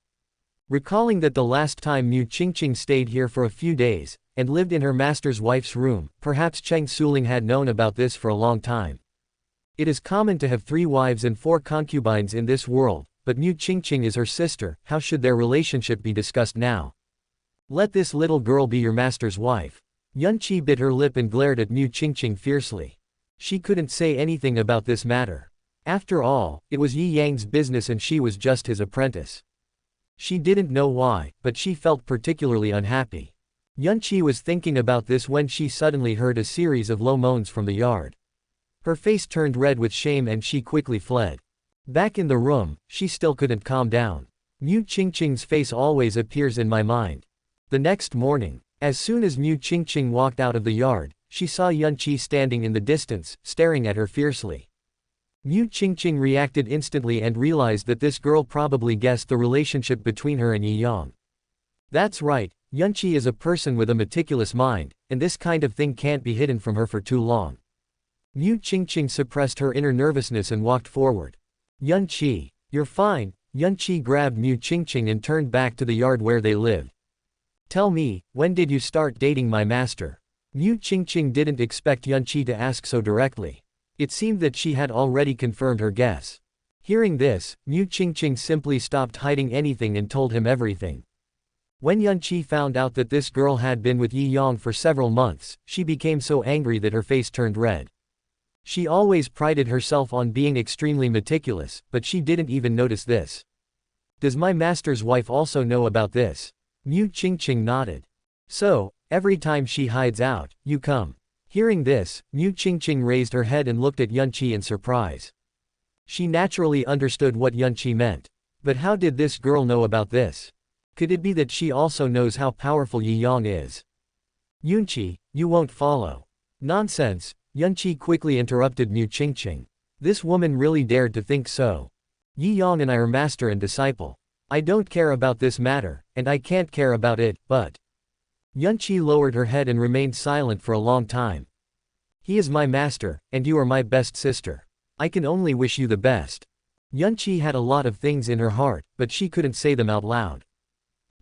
Recalling that the last time Mu Qingqing stayed here for a few days, and lived in her master's wife's room, perhaps Cheng Suling had known about this for a long time. It is common to have 3 wives and 4 concubines in this world, but Mu Qingqing is her sister. How should their relationship be discussed now? Let this little girl be your master's wife. Yun Qi bit her lip and glared at Mu Qingqing fiercely. She couldn't say anything about this matter. After all, it was Yi Yang's business and she was just his apprentice. She didn't know why, but she felt particularly unhappy. Yun Qi was thinking about this when she suddenly heard a series of low moans from the yard. Her face turned red with shame and she quickly fled. Back in the room, she still couldn't calm down. Mu Qingqing's face always appears in my mind. The next morning, as soon as Mu Qingqing walked out of the yard, she saw Yun Qi standing in the distance, staring at her fiercely. Mu Qingqing reacted instantly and realized that this girl probably guessed the relationship between her and Yi Yang. That's right, Yun Qi is a person with a meticulous mind, and this kind of thing can't be hidden from her for too long. Mu Qingqing suppressed her inner nervousness and walked forward. Yun Qi, you're fine. Yun Qi grabbed Mu Qingqing and turned back to the yard where they lived. Tell me, when did you start dating my master? Mu Qingqing didn't expect Yun Qi to ask so directly. It seemed that she had already confirmed her guess. Hearing this, Mu Qingqing simply stopped hiding anything and told him everything. When Yun Qi found out that this girl had been with Yi Yang for several months, she became so angry that her face turned red. She always prided herself on being extremely meticulous, but she didn't even notice this. Does my master's wife also know about this? Mu Qingqing nodded. So, every time she hides out, you come. Hearing this, Mu Qingqing raised her head and looked at Yun Qi in surprise. She naturally understood what Yun Qi meant. But how did this girl know about this? Could it be that she also knows how powerful Yi Yang is? Yunqi, you won't follow. Nonsense, Yunqi quickly interrupted Mu Qingqing. This woman really dared to think so. Yi Yang and I are master and disciple. I don't care about this matter, and I can't care about it, but… Yunqi lowered her head and remained silent for a long time. He is my master, and you are my best sister. I can only wish you the best. Yunqi had a lot of things in her heart, but she couldn't say them out loud.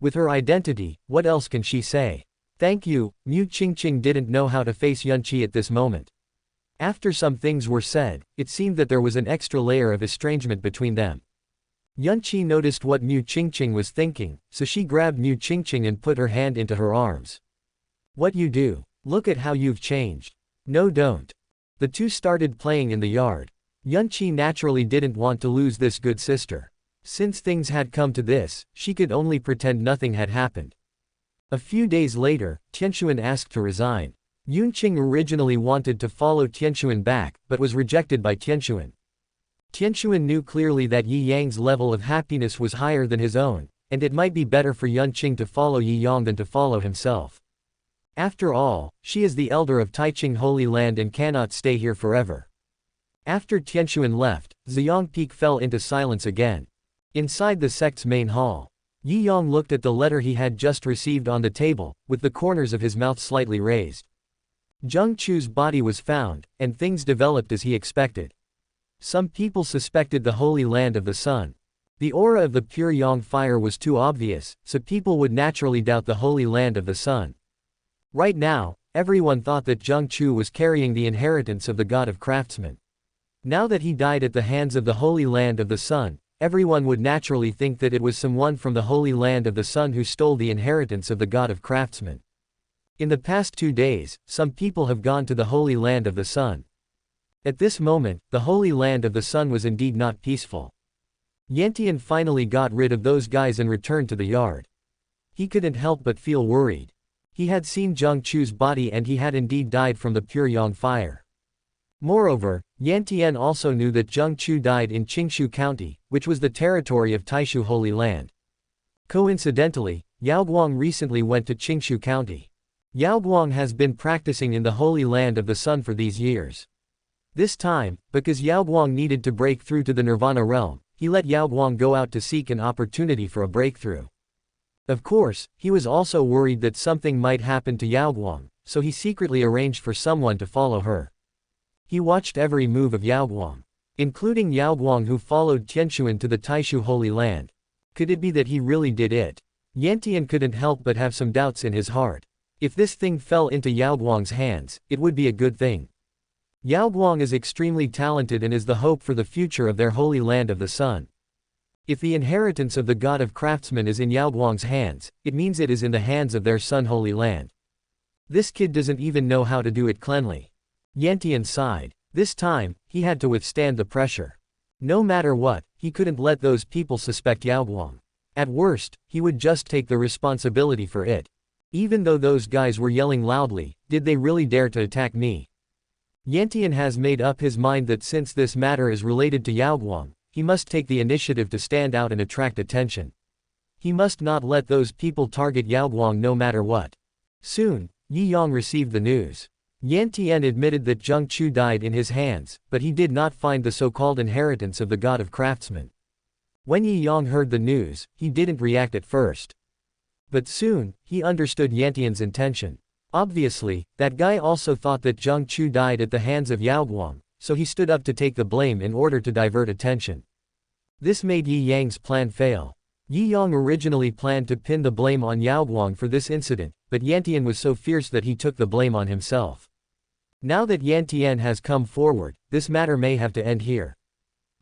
With her identity, what else can she say? Thank you. Mu Qingqing didn't know how to face Yunqi at this moment. After some things were said, it seemed that there was an extra layer of estrangement between them. Yunqi noticed what Mu Qingqing was thinking, so she grabbed Mu Qingqing and put her hand into her arms. What you do? Look at how you've changed. No, don't. The two started playing in the yard. Yunqi naturally didn't want to lose this good sister. Since things had come to this, she could only pretend nothing had happened. A few days later, Tianxuan asked to resign. Yunqing originally wanted to follow Tianxuan back, but was rejected by Tianxuan. Tianxuan knew clearly that Yi Yang's level of happiness was higher than his own, and it might be better for Yunqing to follow Yi Yang than to follow himself. After all, she is the elder of Taiqing Holy Land and cannot stay here forever. After Tianxuan left, Ziyang Peak fell into silence again. Inside the sect's main hall, Yi Yang looked at the letter he had just received on the table, with the corners of his mouth slightly raised. Zheng Chu's body was found, and things developed as he expected. Some people suspected the Holy Land of the Sun. The aura of the pure Yang fire was too obvious, so people would naturally doubt the Holy Land of the Sun. Right now, everyone thought that Zheng Chu was carrying the inheritance of the god of craftsmen. Now that he died at the hands of the Holy Land of the Sun, everyone would naturally think that it was someone from the Holy Land of the Sun who stole the inheritance of the god of craftsmen. In the past 2 days, some people have gone to the Holy Land of the Sun. At this moment, the Holy Land of the Sun was indeed not peaceful. Yantian finally got rid of those guys and returned to the yard. He couldn't help but feel worried. He had seen Zheng Chu's body and he had indeed died from the pure Yang fire. Moreover, Yantian also knew that Zheng Chu died in Qingshu County, which was the territory of Taishu Holy Land. Coincidentally, Yao Guang recently went to Qingshu County. Yao Guang has been practicing in the Holy Land of the Sun for these years. This time, because Yao Guang needed to break through to the Nirvana realm, he let Yao Guang go out to seek an opportunity for a breakthrough. Of course, he was also worried that something might happen to Yao Guang, so he secretly arranged for someone to follow her. He watched every move of Yao Guang, including Yao Guang who followed Tianxuan to the Taishu Holy Land. Could it be that he really did it? Yantian couldn't help but have some doubts in his heart. If this thing fell into Yao Guang's hands, it would be a good thing. Yao Guang is extremely talented and is the hope for the future of their Holy Land of the Sun. If the inheritance of the god of craftsmen is in Yao Guang's hands, it means it is in the hands of their Sun Holy Land. This kid doesn't even know how to do it cleanly. Yantian sighed. This time, he had to withstand the pressure. No matter what, he couldn't let those people suspect Yao Guang. At worst, he would just take the responsibility for it. Even though those guys were yelling loudly, did they really dare to attack me? Yantian has made up his mind that since this matter is related to Yao Guang, he must take the initiative to stand out and attract attention. He must not let those people target Yao Guang no matter what. Soon, Yi Yang received the news. Yantian admitted that Zheng Chu died in his hands, but he did not find the so-called inheritance of the god of craftsmen. When Yi Yang heard the news, he didn't react at first. But soon, he understood Yantian's intention. Obviously, that guy also thought that Zheng Chu died at the hands of Yao Guang, so he stood up to take the blame in order to divert attention. This made Yi Yang's plan fail. Yi Yang originally planned to pin the blame on Yao Guang for this incident, but Yantian was so fierce that he took the blame on himself. Now that Yantian has come forward, this matter may have to end here.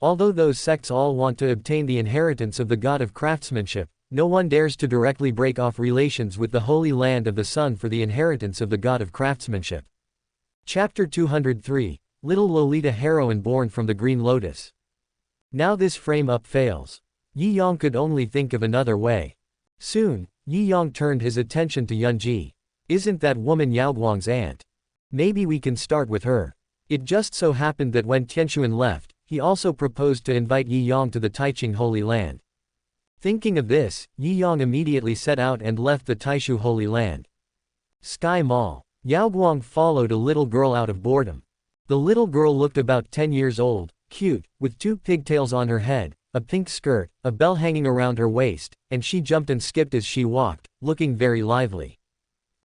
Although those sects all want to obtain the inheritance of the god of craftsmanship, no one dares to directly break off relations with the Holy Land of the Sun for the inheritance of the god of craftsmanship. Chapter 203, Little Lolita heroine born from the Green Lotus. Now this frame-up fails. Yi Yang could only think of another way. Soon, Yi Yang turned his attention to Yunji. Isn't that woman Yao Guang's aunt? Maybe we can start with her. It just so happened that when Tianxuan left, he also proposed to invite Yi Yang to the Taiqing Holy Land. Thinking of this, Yi Yang immediately set out and left the Taishu Holy Land. Sky Mall. Yaoguang followed a little girl out of boredom. The little girl looked about 10 years old, cute, with 2 pigtails on her head, a pink skirt, a bell hanging around her waist, and she jumped and skipped as she walked, looking very lively.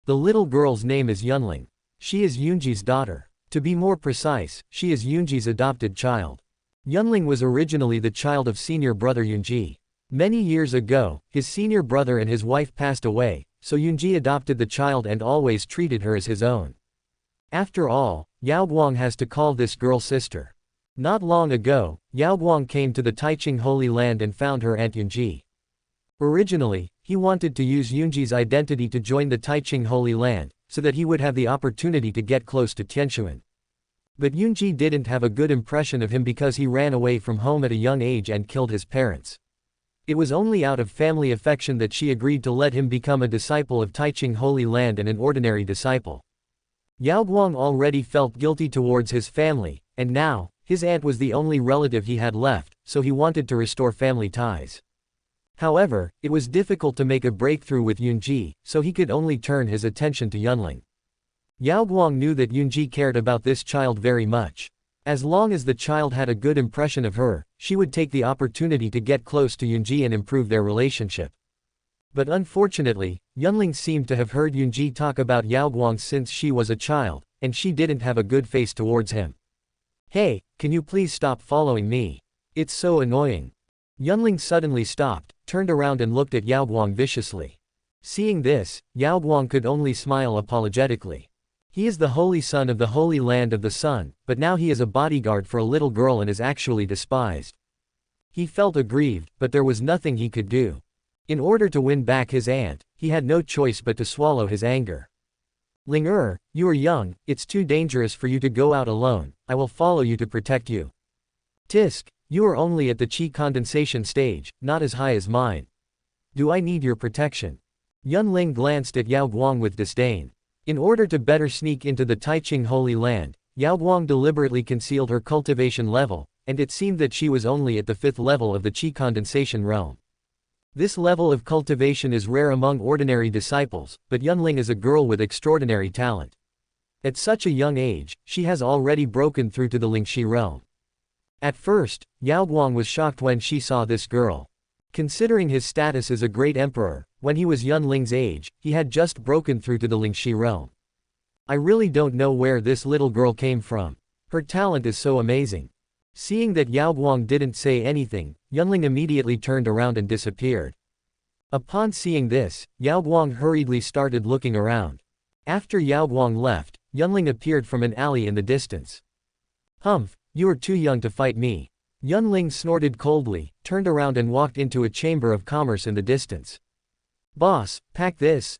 The little girl's name is Yunling. She is Yunji's daughter. To be more precise, she is Yunji's adopted child. Yunling was originally the child of senior brother Yunji. Many years ago, his senior brother and his wife passed away, so Yunji adopted the child and always treated her as his own. After all, Yaoguang has to call this girl sister. Not long ago, Yaoguang came to the Taiching Holy Land and found her aunt Yunji. Originally, he wanted to use Yunji's identity to join the Taiching Holy Land, so that he would have the opportunity to get close to Tianquan. But Yunji didn't have a good impression of him because he ran away from home at a young age and killed his parents. It was only out of family affection that she agreed to let him become a disciple of Taiching Holy Land and an ordinary disciple. Yaoguang already felt guilty towards his family, and now, his aunt was the only relative he had left, so he wanted to restore family ties. However, it was difficult to make a breakthrough with Yunji, so he could only turn his attention to Yunling. Yaoguang knew that Yunji cared about this child very much. As long as the child had a good impression of her, she would take the opportunity to get close to Yunji and improve their relationship. But unfortunately, Yunling seemed to have heard Yunji talk about Yaoguang since she was a child, and she didn't have a good face towards him. "Hey, can you please stop following me? It's so annoying." Yunling suddenly stopped, turned around and looked at Yaoguang viciously. Seeing this, Yaoguang could only smile apologetically. He is the holy son of the Holy Land of the Sun, but now he is a bodyguard for a little girl and is actually despised. He felt aggrieved, but there was nothing he could do. In order to win back his aunt, he had no choice but to swallow his anger. "Ling you are young, it's too dangerous for you to go out alone, I will follow you to protect you. Tisk, you are only at the qi condensation stage, not as high as mine. Do I need your protection?" Yunling glanced at Yaoguang with disdain. In order to better sneak into the Taiching Holy Land, Yaoguang deliberately concealed her cultivation level, and it seemed that she was only at the 5th level of the qi condensation realm. This level of cultivation is rare among ordinary disciples, but Yunling is a girl with extraordinary talent. At such a young age, she has already broken through to the Lingxi realm. At first, Yaoguang was shocked when she saw this girl. Considering his status as a great emperor, when he was Yunling's age, he had just broken through to the Lingxi realm. "I really don't know where this little girl came from. Her talent is so amazing." Seeing that Yaoguang didn't say anything, Yunling immediately turned around and disappeared. Upon seeing this, Yaoguang hurriedly started looking around. After Yaoguang left, Yunling appeared from an alley in the distance. "Humph, you are too young to fight me." Yunling snorted coldly, turned around and walked into a chamber of commerce in the distance. "Boss, pack this,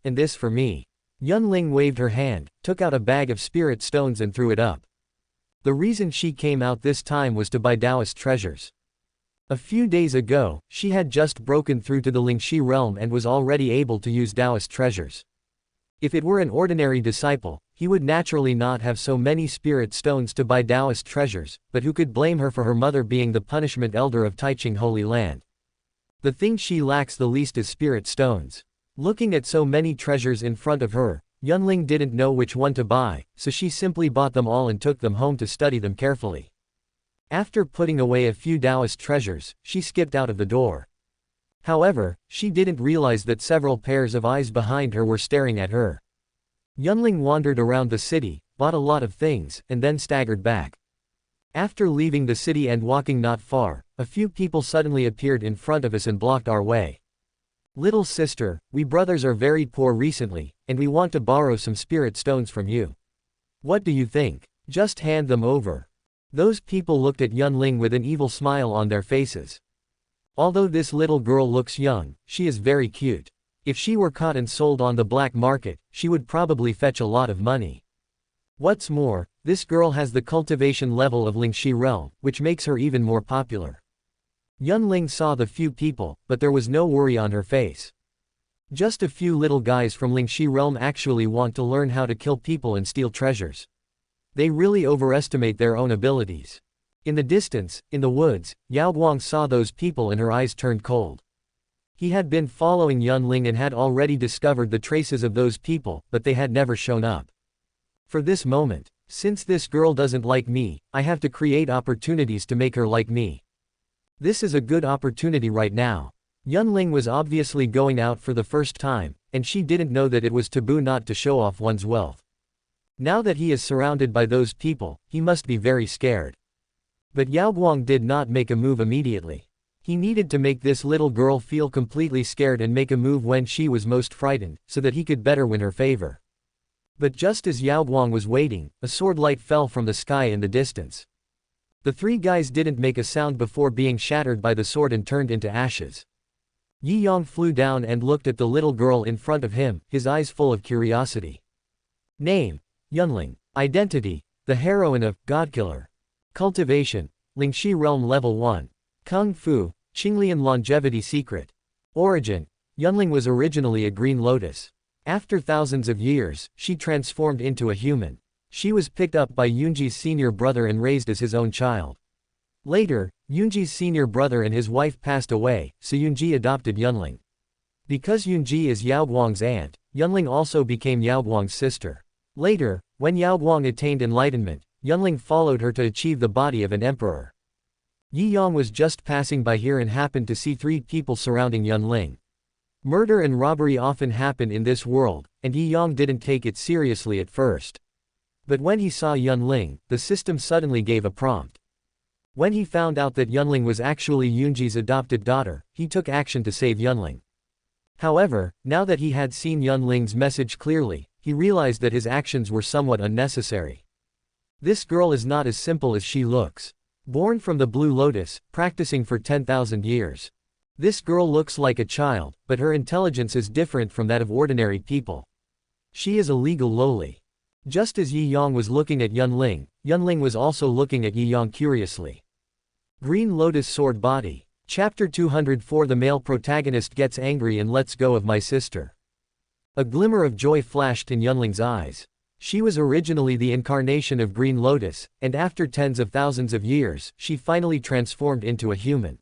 and this for me." Yunling waved her hand, took out a bag of spirit stones and threw it up. The reason she came out this time was to buy Taoist treasures. A few days ago, she had just broken through to the Lingxi realm and was already able to use Taoist treasures. If it were an ordinary disciple, he would naturally not have so many spirit stones to buy Taoist treasures, but who could blame her for her mother being the punishment elder of Taiching Holy Land? The thing she lacks the least is spirit stones. Looking at so many treasures in front of her, Yunling didn't know which one to buy, so she simply bought them all and took them home to study them carefully. After putting away a few Taoist treasures, she skipped out of the door. However, she didn't realize that several pairs of eyes behind her were staring at her. Yunling wandered around the city, bought a lot of things, and then staggered back. After leaving the city and walking not far, a few people suddenly appeared in front of us and blocked our way. "Little sister, we brothers are very poor recently, and we want to borrow some spirit stones from you. What do you think? Just hand them over." Those people looked at Yunling with an evil smile on their faces. Although this little girl looks young, she is very cute. If she were caught and sold on the black market, she would probably fetch a lot of money. What's more, this girl has the cultivation level of Lingxi realm, which makes her even more popular. Yunling saw the few people, but there was no worry on her face. Just a few little guys from Lingxi realm actually want to learn how to kill people and steal treasures. They really overestimate their own abilities. In the distance, in the woods, Yaoguang saw those people and her eyes turned cold. He had been following Yunling and had already discovered the traces of those people, but they had never shown up. For this moment, since this girl doesn't like me, I have to create opportunities to make her like me. This is a good opportunity right now. Yunling was obviously going out for the first time, and she didn't know that it was taboo not to show off one's wealth. Now that he is surrounded by those people, he must be very scared. But Yaoguang did not make a move immediately. He needed to make this little girl feel completely scared and make a move when she was most frightened, so that he could better win her favor. But just as Yaoguang was waiting, a sword light fell from the sky in the distance. The three guys didn't make a sound before being shattered by the sword and turned into ashes. Yi Yang flew down and looked at the little girl in front of him, his eyes full of curiosity. Name: Yunling. Identity: the heroine of Godkiller. Cultivation: Lingxi Realm Level 1. Kung Fu: Qinglian Longevity Secret. Origin: Yunling was originally a green lotus. After thousands of years, she transformed into a human. She was picked up by Yunji's senior brother and raised as his own child. Later, Yunji's senior brother and his wife passed away, so Yunji adopted Yunling. Because Yunji is Yaoguang's aunt, Yunling also became Yaoguang's sister. Later, when Yaoguang attained enlightenment, Yunling followed her to achieve the body of an emperor. Yi Yang was just passing by here and happened to see three people surrounding Yunling. Murder and robbery often happen in this world, and Yi Yang didn't take it seriously at first. But when he saw Yunling, the system suddenly gave a prompt. When he found out that Yunling was actually Yunji's adopted daughter, he took action to save Yunling. However, now that he had seen Yunling's message clearly, he realized that his actions were somewhat unnecessary. This girl is not as simple as she looks. Born from the Blue Lotus, practicing for 10,000 years. This girl looks like a child, but her intelligence is different from that of ordinary people. She is a legal lowly. Just as Yi Yang was looking at Yunling, Yunling was also looking at Yi Yang curiously. Green Lotus Sword Body. Chapter 204. The male protagonist gets angry and lets go of my sister. A glimmer of joy flashed in Yunling's eyes. She was originally the incarnation of Green Lotus, and after tens of thousands of years, she finally transformed into a human.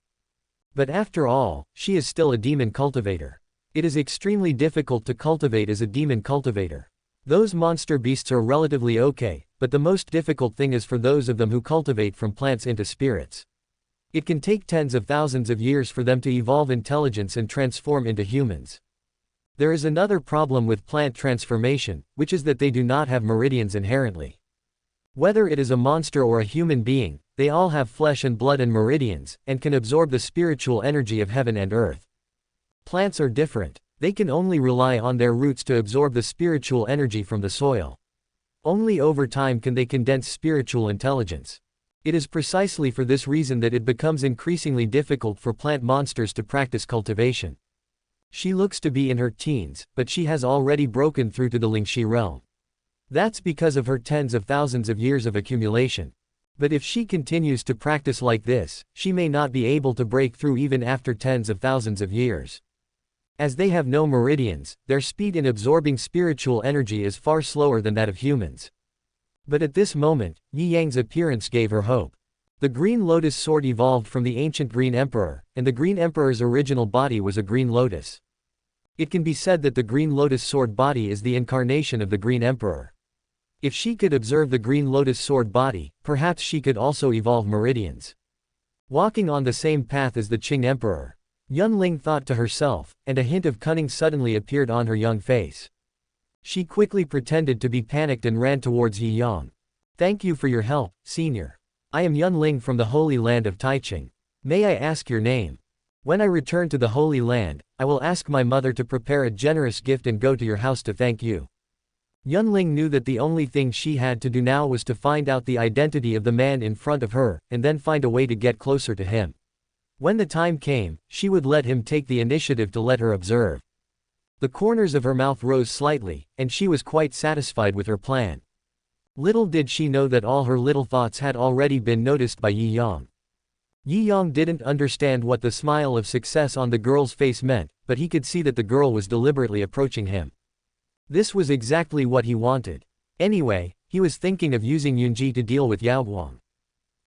But after all, she is still a demon cultivator. It is extremely difficult to cultivate as a demon cultivator. Those monster beasts are relatively okay, but the most difficult thing is for those of them who cultivate from plants into spirits. It can take tens of thousands of years for them to evolve intelligence and transform into humans. There is another problem with plant transformation, which is that they do not have meridians inherently. Whether it is a monster or a human being, they all have flesh and blood and meridians, and can absorb the spiritual energy of heaven and earth. Plants are different. They can only rely on their roots to absorb the spiritual energy from the soil. Only over time can they condense spiritual intelligence. It is precisely for this reason that it becomes increasingly difficult for plant monsters to practice cultivation. She looks to be in her teens, but she has already broken through to the Lingxi realm. That's because of her tens of thousands of years of accumulation. But if she continues to practice like this, she may not be able to break through even after tens of thousands of years. As they have no meridians, their speed in absorbing spiritual energy is far slower than that of humans. But at this moment, Yi Yang's appearance gave her hope. The Green Lotus sword evolved from the ancient Green Emperor, and the Green Emperor's original body was a Green Lotus. It can be said that the Green Lotus sword body is the incarnation of the Green Emperor. If she could observe the Green Lotus sword body, perhaps she could also evolve meridians. Walking on the same path as the Qing Emperor, Yunling thought to herself, and a hint of cunning suddenly appeared on her young face. She quickly pretended to be panicked and ran towards Yi Yang. Thank you for your help, senior. I am Yunling from the Holy Land of Taiching. May I ask your name? When I return to the Holy Land, I will ask my mother to prepare a generous gift and go to your house to thank you. Yunling knew that the only thing she had to do now was to find out the identity of the man in front of her, and then find a way to get closer to him. When the time came, she would let him take the initiative to let her observe. The corners of her mouth rose slightly, and she was quite satisfied with her plan. Little did she know that all her little thoughts had already been noticed by Yi Yang. Yi Yang didn't understand what the smile of success on the girl's face meant, but he could see that the girl was deliberately approaching him. This was exactly what he wanted. Anyway, he was thinking of using Yunji to deal with Yaoguang.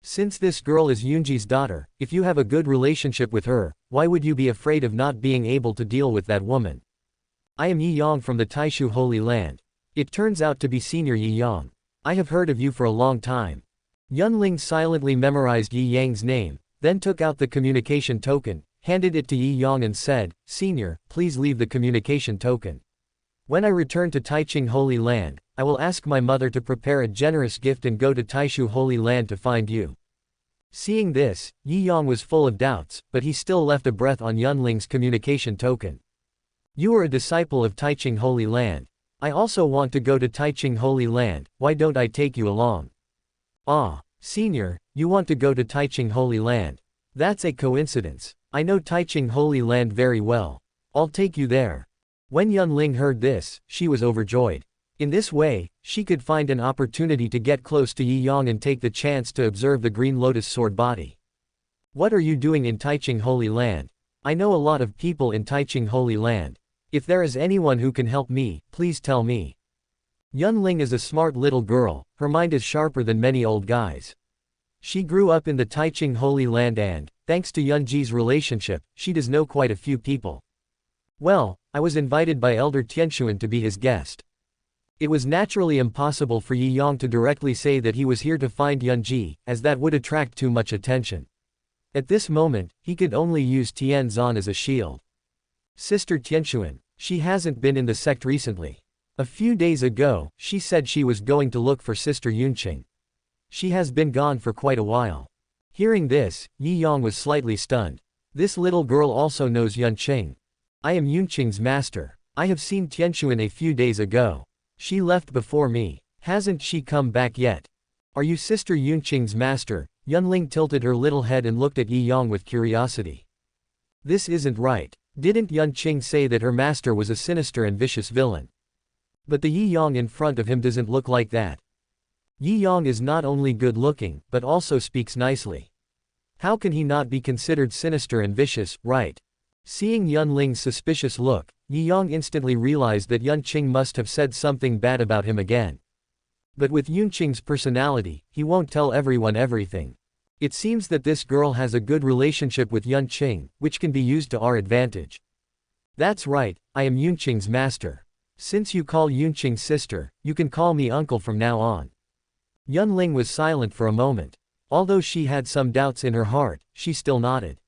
Since this girl is Yunji's daughter, if you have a good relationship with her, why would you be afraid of not being able to deal with that woman? I am Yi Yang from the Taishu Holy Land. It turns out to be Senior Yi Yang. I have heard of you for a long time. Yunling silently memorized Yi Yang's name, then took out the communication token, handed it to Yi Yang and said, Senior, please leave the communication token. When I return to Taiching Holy Land, I will ask my mother to prepare a generous gift and go to Taishu Holy Land to find you. Seeing this, Yi Yang was full of doubts, but he still left a breath on Yunling's communication token. You are a disciple of Taiching Holy Land. I also want to go to Taiching Holy Land, why don't I take you along? Ah, Senior, you want to go to Taiching Holy Land. That's a coincidence. I know Taiching Holy Land very well. I'll take you there. When Yunling heard this, she was overjoyed. In this way, she could find an opportunity to get close to Yi Yang and take the chance to observe the Green Lotus sword body. What are you doing in Taiching Holy Land? I know a lot of people in Taiching Holy Land. If there is anyone who can help me, please tell me. Yunling is a smart little girl, her mind is sharper than many old guys. She grew up in the Taiching Holy Land and, thanks to Yunji's relationship, she does know quite a few people. Well, I was invited by Elder Tianxuan to be his guest. It was naturally impossible for Yi Yang to directly say that he was here to find Yunji, as that would attract too much attention. At this moment, he could only use Tian Zhan as a shield. Sister Tianxuan, she hasn't been in the sect recently. A few days ago, she said she was going to look for Sister Yunqing. She has been gone for quite a while. Hearing this, Yi Yang was slightly stunned. This little girl also knows Yunqing. I am Yunqing's master. I have seen Tianxuan a few days ago. She left before me. Hasn't she come back yet? Are you Sister Yunqing's master? Yunling tilted her little head and looked at Yi Yang with curiosity. This isn't right. Didn't Yunqing say that her master was a sinister and vicious villain? But the Yi Yang in front of him doesn't look like that. Yi Yang is not only good looking, but also speaks nicely. How can he not be considered sinister and vicious, right? Seeing Yunling's suspicious look, Yi Yang instantly realized that Yunqing must have said something bad about him again. But with Yunqing's personality, he won't tell everyone everything. It seems that this girl has a good relationship with Yunqing, which can be used to our advantage. That's right, I am Yunqing's master. Since you call Yunqing sister, you can call me uncle from now on. Yunling was silent for a moment. Although she had some doubts in her heart, she still nodded.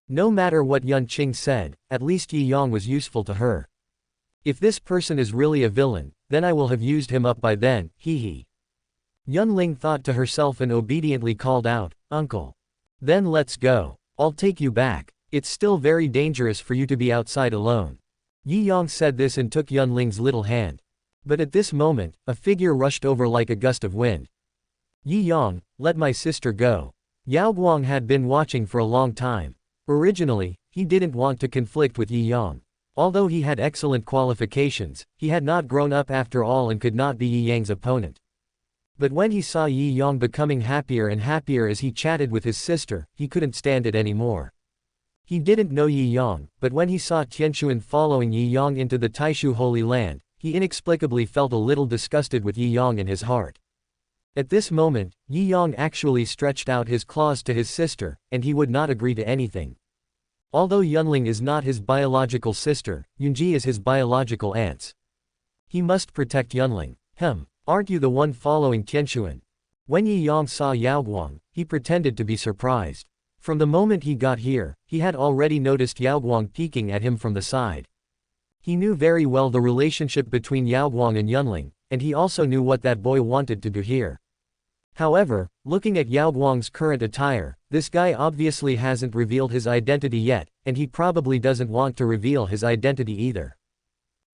No matter what Yunqing said, at least Yi Yang was useful to her. If this person is really a villain, then I will have used him up by then, hee. Yunling thought to herself and obediently called out, Uncle. Then let's go. I'll take you back. It's still very dangerous for you to be outside alone. Yi Yang said this and took Yunling's little hand. But at this moment, a figure rushed over like a gust of wind. Yi Yang, let my sister go. Yao Guang had been watching for a long time. Originally, he didn't want to conflict with Yi Yang. Although he had excellent qualifications, he had not grown up after all and could not be Yi Yang's opponent. But when he saw Yi Yang becoming happier and happier as he chatted with his sister, he couldn't stand it anymore. He didn't know Yi Yang, but when he saw Tianxuan following Yi Yang into the Taishu Holy Land, he inexplicably felt a little disgusted with Yi Yang in his heart. At this moment, Yi Yang actually stretched out his claws to his sister, and he would not agree to anything. Although Yunling is not his biological sister, Yunji is his biological aunt. He must protect Yunling. Aren't you the one following Tianxuan? When Yi Yang saw Yao Guang, he pretended to be surprised. From the moment he got here, he had already noticed Yao Guang peeking at him from the side. He knew very well the relationship between Yao Guang and Yunling, and he also knew what that boy wanted to do here. However, looking at Yao Guang's current attire, this guy obviously hasn't revealed his identity yet, and he probably doesn't want to reveal his identity either.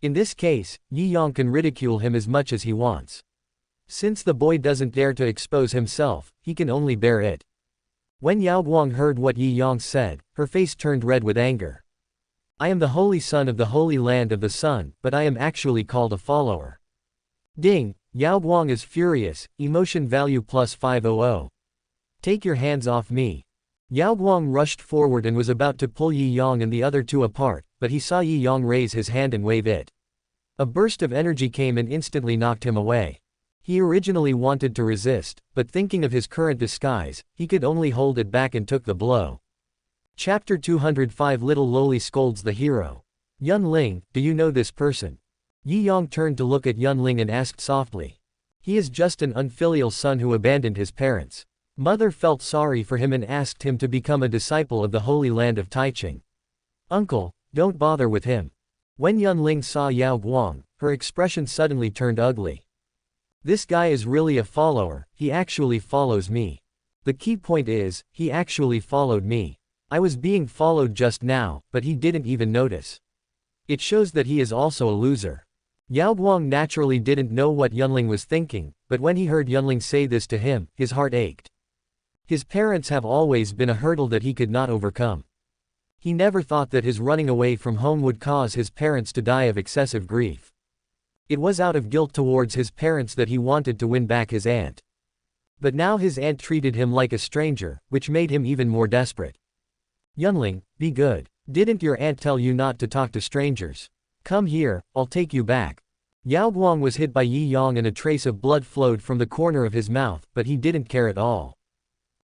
In this case, Yi Yang can ridicule him as much as he wants. Since the boy doesn't dare to expose himself, he can only bear it. When Yao Guang heard what Yi Yang said, her face turned red with anger. I am the holy son of the holy land of the sun, but I am actually called a follower. Ding! Yao Guang is furious, emotion value plus 500. Take your hands off me. Yao Guang rushed forward and was about to pull Yi Yang and the other two apart, but he saw Yi Yang raise his hand and wave it. A burst of energy came and instantly knocked him away. He originally wanted to resist, but thinking of his current disguise, he could only hold it back and took the blow. Chapter 205 Little Loli scolds the hero. Yunling, do you know this person? Yi Yang turned to look at Yunling and asked softly. He is just an unfilial son who abandoned his parents. Mother felt sorry for him and asked him to become a disciple of the Holy Land of Taiching. Uncle, don't bother with him. When Yunling saw Yao Guang, her expression suddenly turned ugly. This guy is really a follower, he actually follows me. The key point is, he actually followed me. I was being followed just now, but he didn't even notice. It shows that he is also a loser. Yao Guang naturally didn't know what Yunling was thinking, but when he heard Yunling say this to him, his heart ached. His parents have always been a hurdle that he could not overcome. He never thought that his running away from home would cause his parents to die of excessive grief. It was out of guilt towards his parents that he wanted to win back his aunt. But now his aunt treated him like a stranger, which made him even more desperate. Yunling, be good. Didn't your aunt tell you not to talk to strangers? Come here, I'll take you back. Yao Guang was hit by Yi Yang and a trace of blood flowed from the corner of his mouth, but he didn't care at all.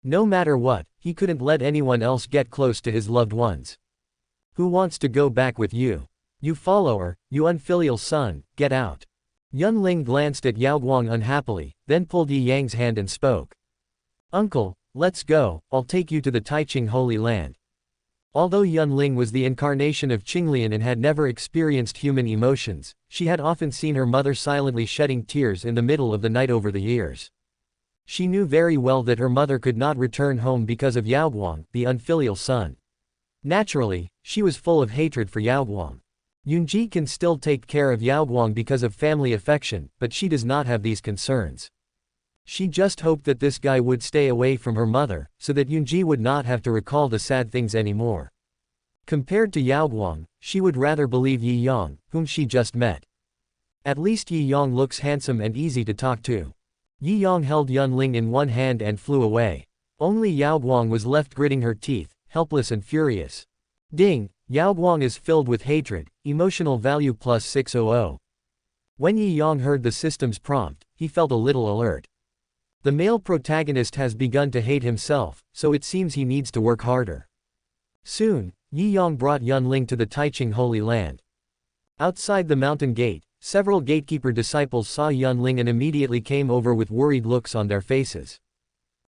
No matter what, he couldn't let anyone else get close to his loved ones. Who wants to go back with you? You follower, you unfilial son, get out. Yunling glanced at Yao Guang unhappily, then pulled Yi Yang's hand and spoke. Uncle, let's go, I'll take you to the Taiching Holy Land. Although Yunling was the incarnation of Qinglian and had never experienced human emotions, she had often seen her mother silently shedding tears in the middle of the night over the years. She knew very well that her mother could not return home because of Yao Guang, the unfilial son. Naturally, she was full of hatred for Yao Guang. Yunji can still take care of Yao Guang because of family affection, but she does not have these concerns. She just hoped that this guy would stay away from her mother, so that Yunji would not have to recall the sad things anymore. Compared to Yao Guang, she would rather believe Yi Yang, whom she just met. At least Yi Yang looks handsome and easy to talk to. Yi Yang held Yunling in one hand and flew away. Only Yao Guang was left gritting her teeth, helpless and furious. Ding, Yao Guang is filled with hatred, emotional value plus 600. When Yi Yang heard the system's prompt, he felt a little alert. The male protagonist has begun to hate himself, so it seems he needs to work harder. Soon, Yi Yang brought Yunling to the Taiching Holy Land. Outside the mountain gate, several gatekeeper disciples saw Yunling and immediately came over with worried looks on their faces.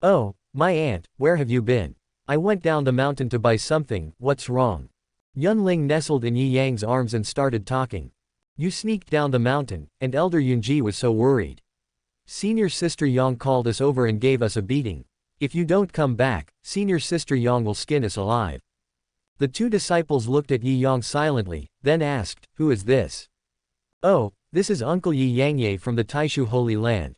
Oh, my aunt, where have you been? I went down the mountain to buy something, what's wrong? Yunling nestled in Yi Yang's arms and started talking. You sneaked down the mountain, and Elder Yunji was so worried. Senior Sister Yang called us over and gave us a beating. If you don't come back, Senior Sister Yang will skin us alive. The two disciples looked at Yi Yang silently, then asked, who is this? Oh, this is Uncle Yi Yangye from the Taishu Holy Land.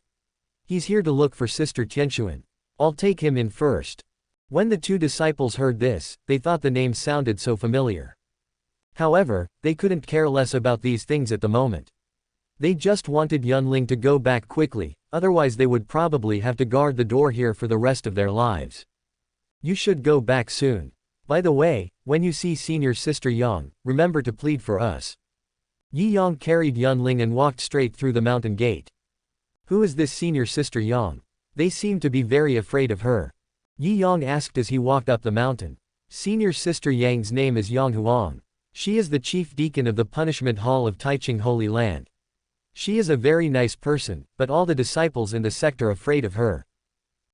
He's here to look for Sister Tianxuan. I'll take him in first. When the two disciples heard this, they thought the name sounded so familiar. However, they couldn't care less about these things at the moment. They just wanted Yunling to go back quickly, otherwise they would probably have to guard the door here for the rest of their lives. You should go back soon. By the way, when you see Senior Sister Yang, remember to plead for us. Yi Yang carried Yunling and walked straight through the mountain gate. Who is this Senior Sister Yang? They seem to be very afraid of her. Yi Yang asked as he walked up the mountain. Senior Sister Yang's name is Yang Huang. She is the chief deacon of the punishment hall of Taiching Holy Land. She is a very nice person, but all the disciples in the sect are afraid of her.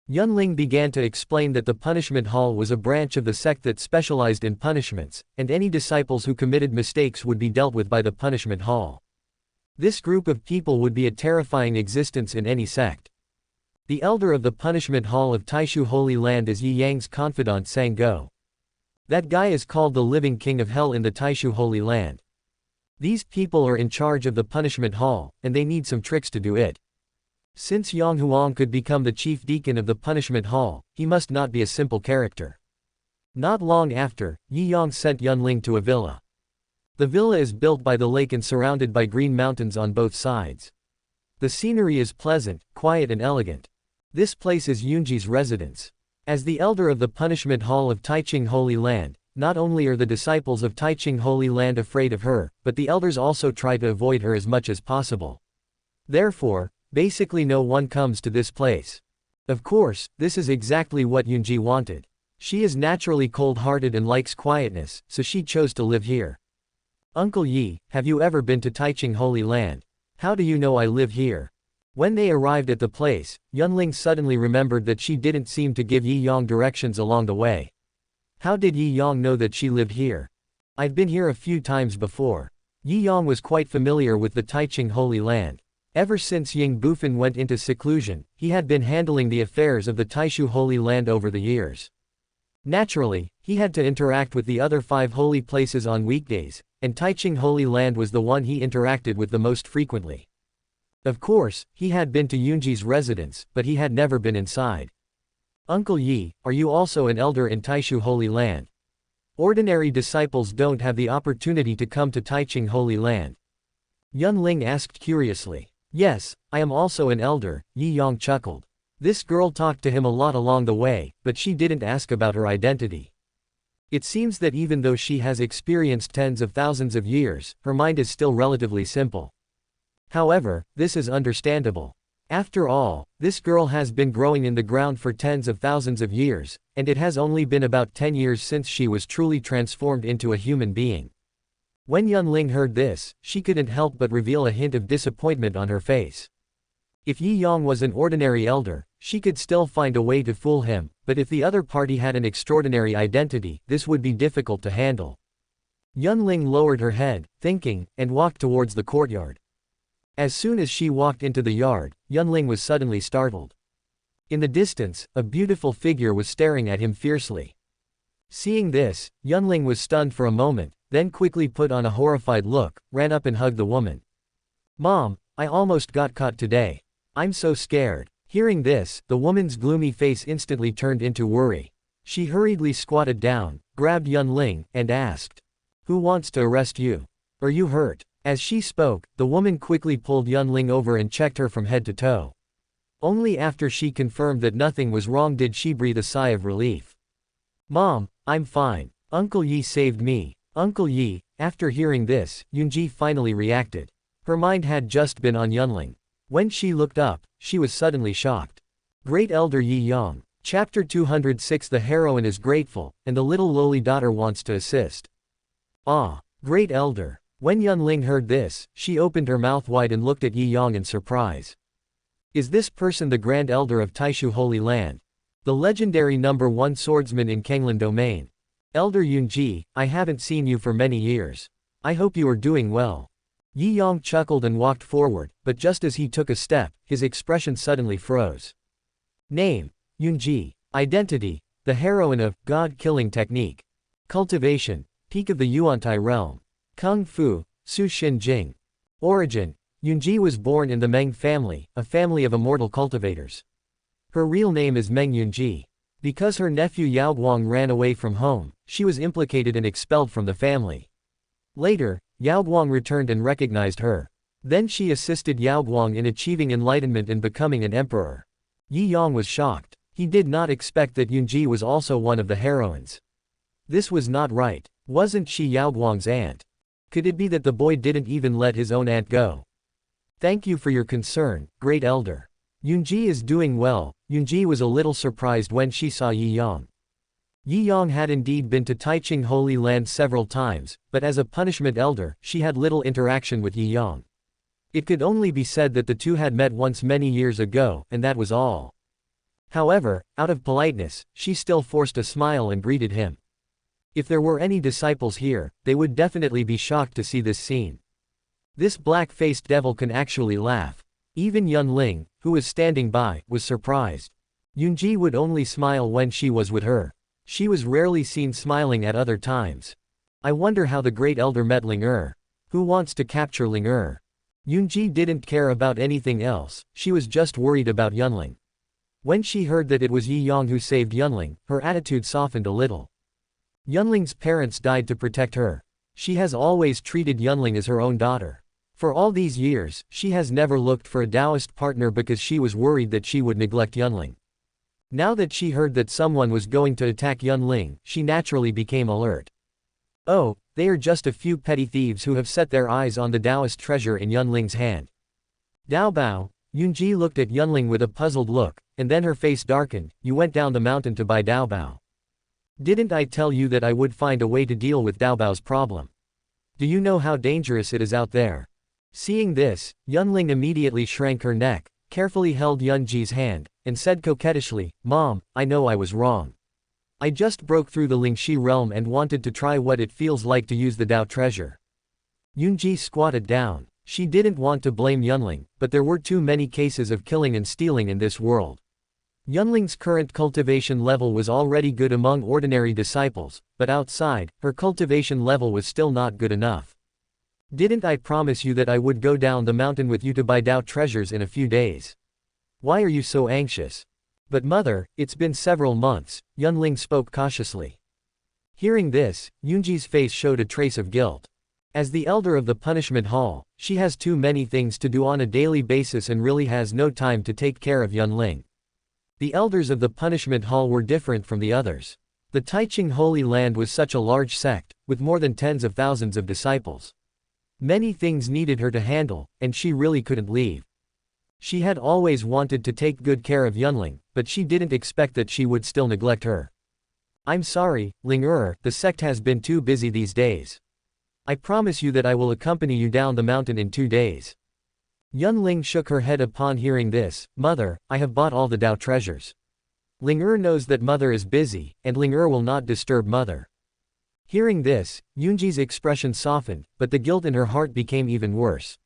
Yunling began to explain that the punishment hall was a branch of the sect that specialized in punishments, and any disciples who committed mistakes would be dealt with by the punishment hall. This group of people would be a terrifying existence in any sect. The elder of the punishment hall of Taishu Holy Land is Yi Yang's confidant Sango. That guy is called the living king of hell in the Taishu Holy Land. These people are in charge of the punishment hall, and they need some tricks to do it. Since Yang Huang could become the chief deacon of the punishment hall, he must not be a simple character. Not long after, Yi Yang sent Yunling to a villa. The villa is built by the lake and surrounded by green mountains on both sides. The scenery is pleasant, quiet and elegant. This place is Yunji's residence. As the elder of the punishment hall of Taiching Holy Land, not only are the disciples of Taiching Holy Land afraid of her, but the elders also try to avoid her as much as possible. Therefore, Basically no one comes to this place. Of course, this is exactly what Yunji wanted. She is naturally cold-hearted and likes quietness, so she chose to live here. Uncle Yi, have you ever been to Taiching Holy Land? How do you know I live here? When they arrived at the place, Yunling suddenly remembered that she didn't seem to give Yi Yang directions along the way. How did Yi Yang know that she lived here? I'd been here a few times before. Yi Yang was quite familiar with the Taiching Holy Land. Ever since Ying Bufan went into seclusion, he had been handling the affairs of the Taishu Holy Land over the years. Naturally, he had to interact with the other 5 holy places on weekdays, and Taiching Holy Land was the one he interacted with the most frequently. Of course, he had been to Yunji's residence, but he had never been inside. Uncle Yi, are you also an elder in Taishu Holy Land? Ordinary disciples don't have the opportunity to come to Taiching Holy Land. Yunling asked curiously. Yes, I am also an elder, Yi Yang chuckled. This girl talked to him a lot along the way, but she didn't ask about her identity. It seems that even though she has experienced tens of thousands of years, her mind is still relatively simple. However, this is understandable. After all, this girl has been growing in the ground for tens of thousands of years, and it has only been about 10 years since she was truly transformed into a human being. When Yunling heard this, she couldn't help but reveal a hint of disappointment on her face. If Yi Yang was an ordinary elder, she could still find a way to fool him, but if the other party had an extraordinary identity, this would be difficult to handle. Yunling lowered her head, thinking, and walked towards the courtyard. As soon as she walked into the yard, Yunling was suddenly startled. In the distance, a beautiful figure was staring at him fiercely. Seeing this, Yunling was stunned for a moment, then quickly put on a horrified look, ran up and hugged the woman. Mom, I almost got caught today. I'm so scared. Hearing this, the woman's gloomy face instantly turned into worry. She hurriedly squatted down, grabbed Yunling, and asked, "Who wants to arrest you? Are you hurt?" As she spoke, the woman quickly pulled Yunling over and checked her from head to toe. Only after she confirmed that nothing was wrong did she breathe a sigh of relief. Mom, I'm fine. Uncle Yi saved me. Uncle Yi. After hearing this, Yunji finally reacted. Her mind had just been on Yunling. When she looked up, she was suddenly shocked. Great Elder Yi Yang. Chapter 206. The heroine is grateful, and the little lowly daughter wants to assist. Ah, Great Elder. When Yunling heard this, she opened her mouth wide and looked at Yi Yang in surprise. Is this person the Grand Elder of Taishu Holy Land? The legendary #1 swordsman in Kanglan Domain. Elder Yunji, I haven't seen you for many years. I hope you are doing well. Yi Yang chuckled and walked forward, but just as he took a step, his expression suddenly froze. Name: Yunji. Identity: the heroine of God-killing technique. Cultivation: peak of the Yuantai realm. Kung Fu, Su Xin Jing. Origin: Yunji was born in the Meng family, a family of immortal cultivators. Her real name is Meng Yunji. Because her nephew Yaoguang ran away from home, she was implicated and expelled from the family. Later, Yaoguang returned and recognized her. Then she assisted Yaoguang in achieving enlightenment and becoming an emperor. Yi Yang was shocked. He did not expect that Yunji was also one of the heroines. This was not right. Wasn't she Yaoguang's aunt? Could it be that the boy didn't even let his own aunt go? Thank you for your concern, Great Elder. Yunji is doing well. Yunji was a little surprised when she saw Yi Yang. Yi Yang had indeed been to Taiching Holy Land several times, but as a punishment elder, she had little interaction with Yi Yang. It could only be said that the two had met once many years ago, and that was all. However, out of politeness, she still forced a smile and greeted him. If there were any disciples here, they would definitely be shocked to see this scene. This black-faced devil can actually laugh. Even Yunling, who was standing by, was surprised. Yunji would only smile when she was with her. She was rarely seen smiling at other times. I wonder how the Great Elder met Ling Er. Who wants to capture Ling Er? Yunji didn't care about anything else, she was just worried about Yunling. When she heard that it was Yi Yang who saved Yunling, her attitude softened a little. Yunling's parents died to protect her. She has always treated Yunling as her own daughter. For all these years, she has never looked for a Taoist partner because she was worried that she would neglect Yunling. Now that she heard that someone was going to attack Yunling, she naturally became alert. Oh, they are just a few petty thieves who have set their eyes on the Taoist treasure in Yunling's hand. Dao Bao, Yunji looked at Yunling with a puzzled look, and then her face darkened. You went down the mountain to buy Daobao. Didn't I tell you that I would find a way to deal with Daobao's problem? Do you know how dangerous it is out there? Seeing this, Yunling immediately shrank her neck, carefully held Yunji's hand, and said coquettishly, Mom, I know I was wrong. I just broke through the Lingxi realm and wanted to try what it feels like to use the Dao treasure. Yunji squatted down. She didn't want to blame Yunling, but there were too many cases of killing and stealing in this world. Yunling's current cultivation level was already good among ordinary disciples, but outside, her cultivation level was still not good enough. Didn't I promise you that I would go down the mountain with you to buy Dao treasures in a few days? Why are you so anxious? But mother, it's been several months, Yunling spoke cautiously. Hearing this, Yunji's face showed a trace of guilt. As the elder of the punishment hall, she has too many things to do on a daily basis and really has no time to take care of Yunling. The elders of the punishment hall were different from the others. The Taiching Holy Land was such a large sect, with more than tens of thousands of disciples. Many things needed her to handle, and she really couldn't leave. She had always wanted to take good care of Yunling, but she didn't expect that she would still neglect her. I'm sorry, Ling the sect has been too busy these days. I promise you that I will accompany you down the mountain in 2 days. Yunling shook her head upon hearing this. Mother, I have bought all the Dao treasures. Ling knows that mother is busy, and Ling will not disturb mother. Hearing this, Yunji's expression softened, but the guilt in her heart became even worse.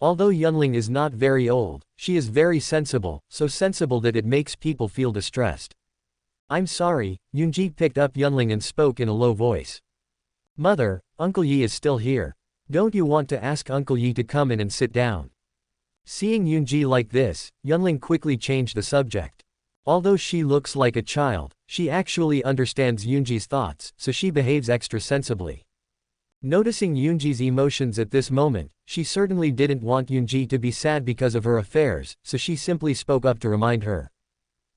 Although Yunling is not very old, she is very sensible, so sensible that it makes people feel distressed. I'm sorry, Yunji picked up Yunling and spoke in a low voice. Mother, Uncle Yi is still here. Don't you want to ask Uncle Yi to come in and sit down? Seeing Yunji like this, Yunling quickly changed the subject. Although she looks like a child, she actually understands Yunji's thoughts, so she behaves extra sensibly. Noticing Yunji's emotions at this moment, she certainly didn't want Yunji to be sad because of her affairs, so she simply spoke up to remind her.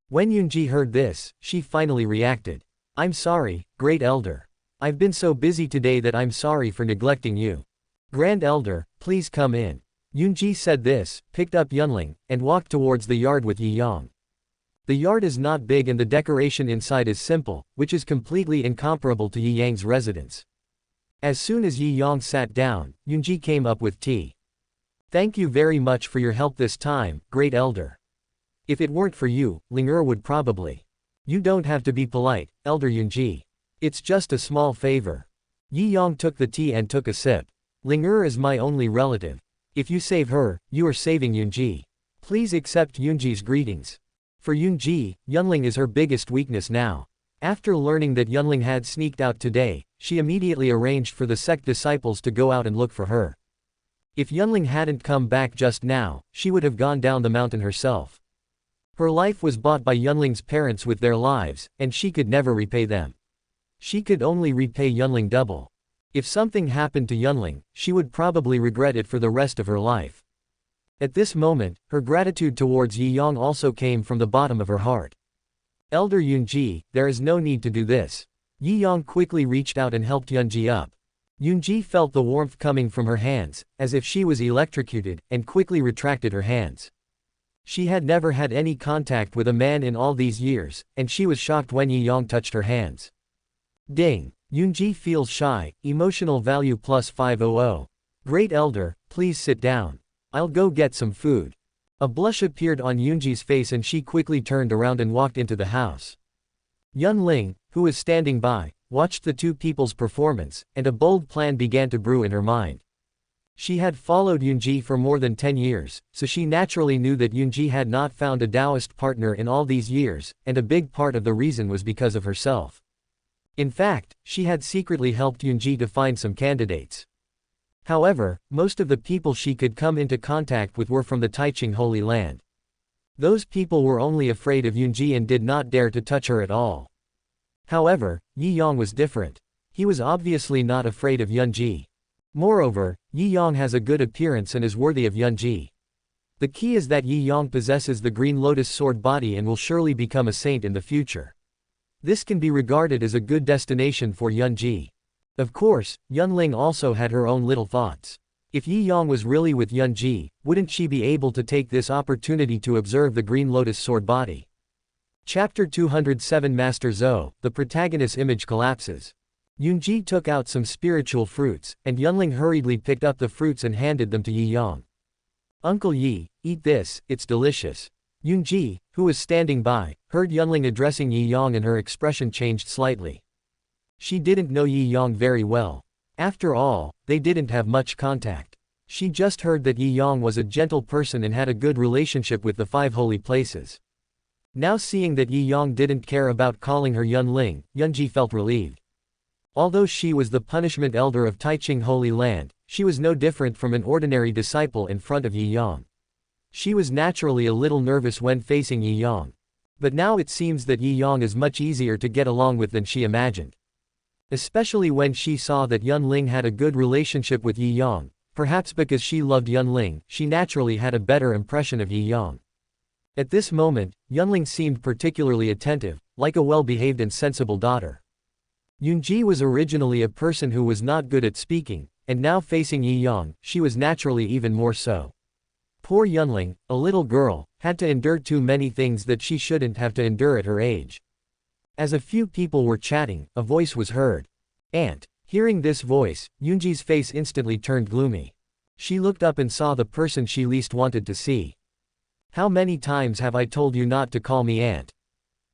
When Yunji heard this, she finally reacted. I'm sorry, Great Elder. I've been so busy today that I'm sorry for neglecting you. Grand Elder, please come in. Yunji said this, picked up Yunling, and walked towards the yard with Yi Yang. The yard is not big and the decoration inside is simple, which is completely incomparable to Yi Yang's residence. As soon as Yi Yang sat down, Yunji came up with tea. Thank you very much for your help this time, Great Elder. If it weren't for you, Ling would probably. You don't have to be polite, Elder Yunji. It's just a small favor. Yi Yang took the tea and took a sip. Ling is my only relative. If you save her, you are saving Yunji. Please accept Yunji's greetings. For Yunji, Yunling is her biggest weakness now. After learning that Yunling had sneaked out today, she immediately arranged for the sect disciples to go out and look for her. If Yunling hadn't come back just now, she would have gone down the mountain herself. Her life was bought by Yunling's parents with their lives, and she could never repay them. She could only repay Yunling double. If something happened to Yunling, she would probably regret it for the rest of her life. At this moment, her gratitude towards Yi Yang also came from the bottom of her heart. Elder Yunji, there is no need to do this. Yi Yang quickly reached out and helped Yunji up. Yunji felt the warmth coming from her hands, as if she was electrocuted, and quickly retracted her hands. She had never had any contact with a man in all these years, and she was shocked when Yi Yang touched her hands. Ding! Yunji feels shy, emotional value plus 500. Great Elder, please sit down. I'll go get some food. A blush appeared on Yunji's face and she quickly turned around and walked into the house. Yunling, who was standing by, watched the two people's performance, and a bold plan began to brew in her mind. She had followed Yunji for more than 10 years, so she naturally knew that Yunji had not found a Taoist partner in all these years, and a big part of the reason was because of herself. In fact, she had secretly helped Yunji to find some candidates. However, most of the people she could come into contact with were from the Taiching Holy Land. Those people were only afraid of Yunji and did not dare to touch her at all. However, Yi Yang was different. He was obviously not afraid of Yunji. Moreover, Yi Yang has a good appearance and is worthy of Yunji. The key is that Yi Yang possesses the Green Lotus sword body and will surely become a saint in the future. This can be regarded as a good destination for Yunji. Of course, Yunling also had her own little thoughts. If Yi Yang was really with Yunji, wouldn't she be able to take this opportunity to observe the Green Lotus sword body? Chapter 207 Master Zhou, the protagonist's image collapses. Yunji took out some spiritual fruits, and Yunling hurriedly picked up the fruits and handed them to Yi Yang. Uncle Yi, eat this, it's delicious. Yunji, who was standing by, heard Yunling addressing Yi Yang and her expression changed slightly. She didn't know Yi Yang very well. After all, they didn't have much contact. She just heard that Yi Yang was a gentle person and had a good relationship with the 5 holy places. Now seeing that Yi Yang didn't care about calling her Yunling, Yunji felt relieved. Although she was the punishment elder of Taiching Holy Land, she was no different from an ordinary disciple in front of Yi Yang. She was naturally a little nervous when facing Yi Yang. But now it seems that Yi Yang is much easier to get along with than she imagined. Especially when she saw that Yunling had a good relationship with Yi Yang, perhaps because she loved Yunling, she naturally had a better impression of Yi Yang. At this moment, Yunling seemed particularly attentive, like a well-behaved and sensible daughter. Yunji was originally a person who was not good at speaking, and now facing Yi Yang, she was naturally even more so. Poor Yunling, a little girl, had to endure too many things that she shouldn't have to endure at her age. As a few people were chatting, a voice was heard. Aunt. Hearing this voice, Yunji's face instantly turned gloomy. She looked up and saw the person she least wanted to see. How many times have I told you not to call me aunt?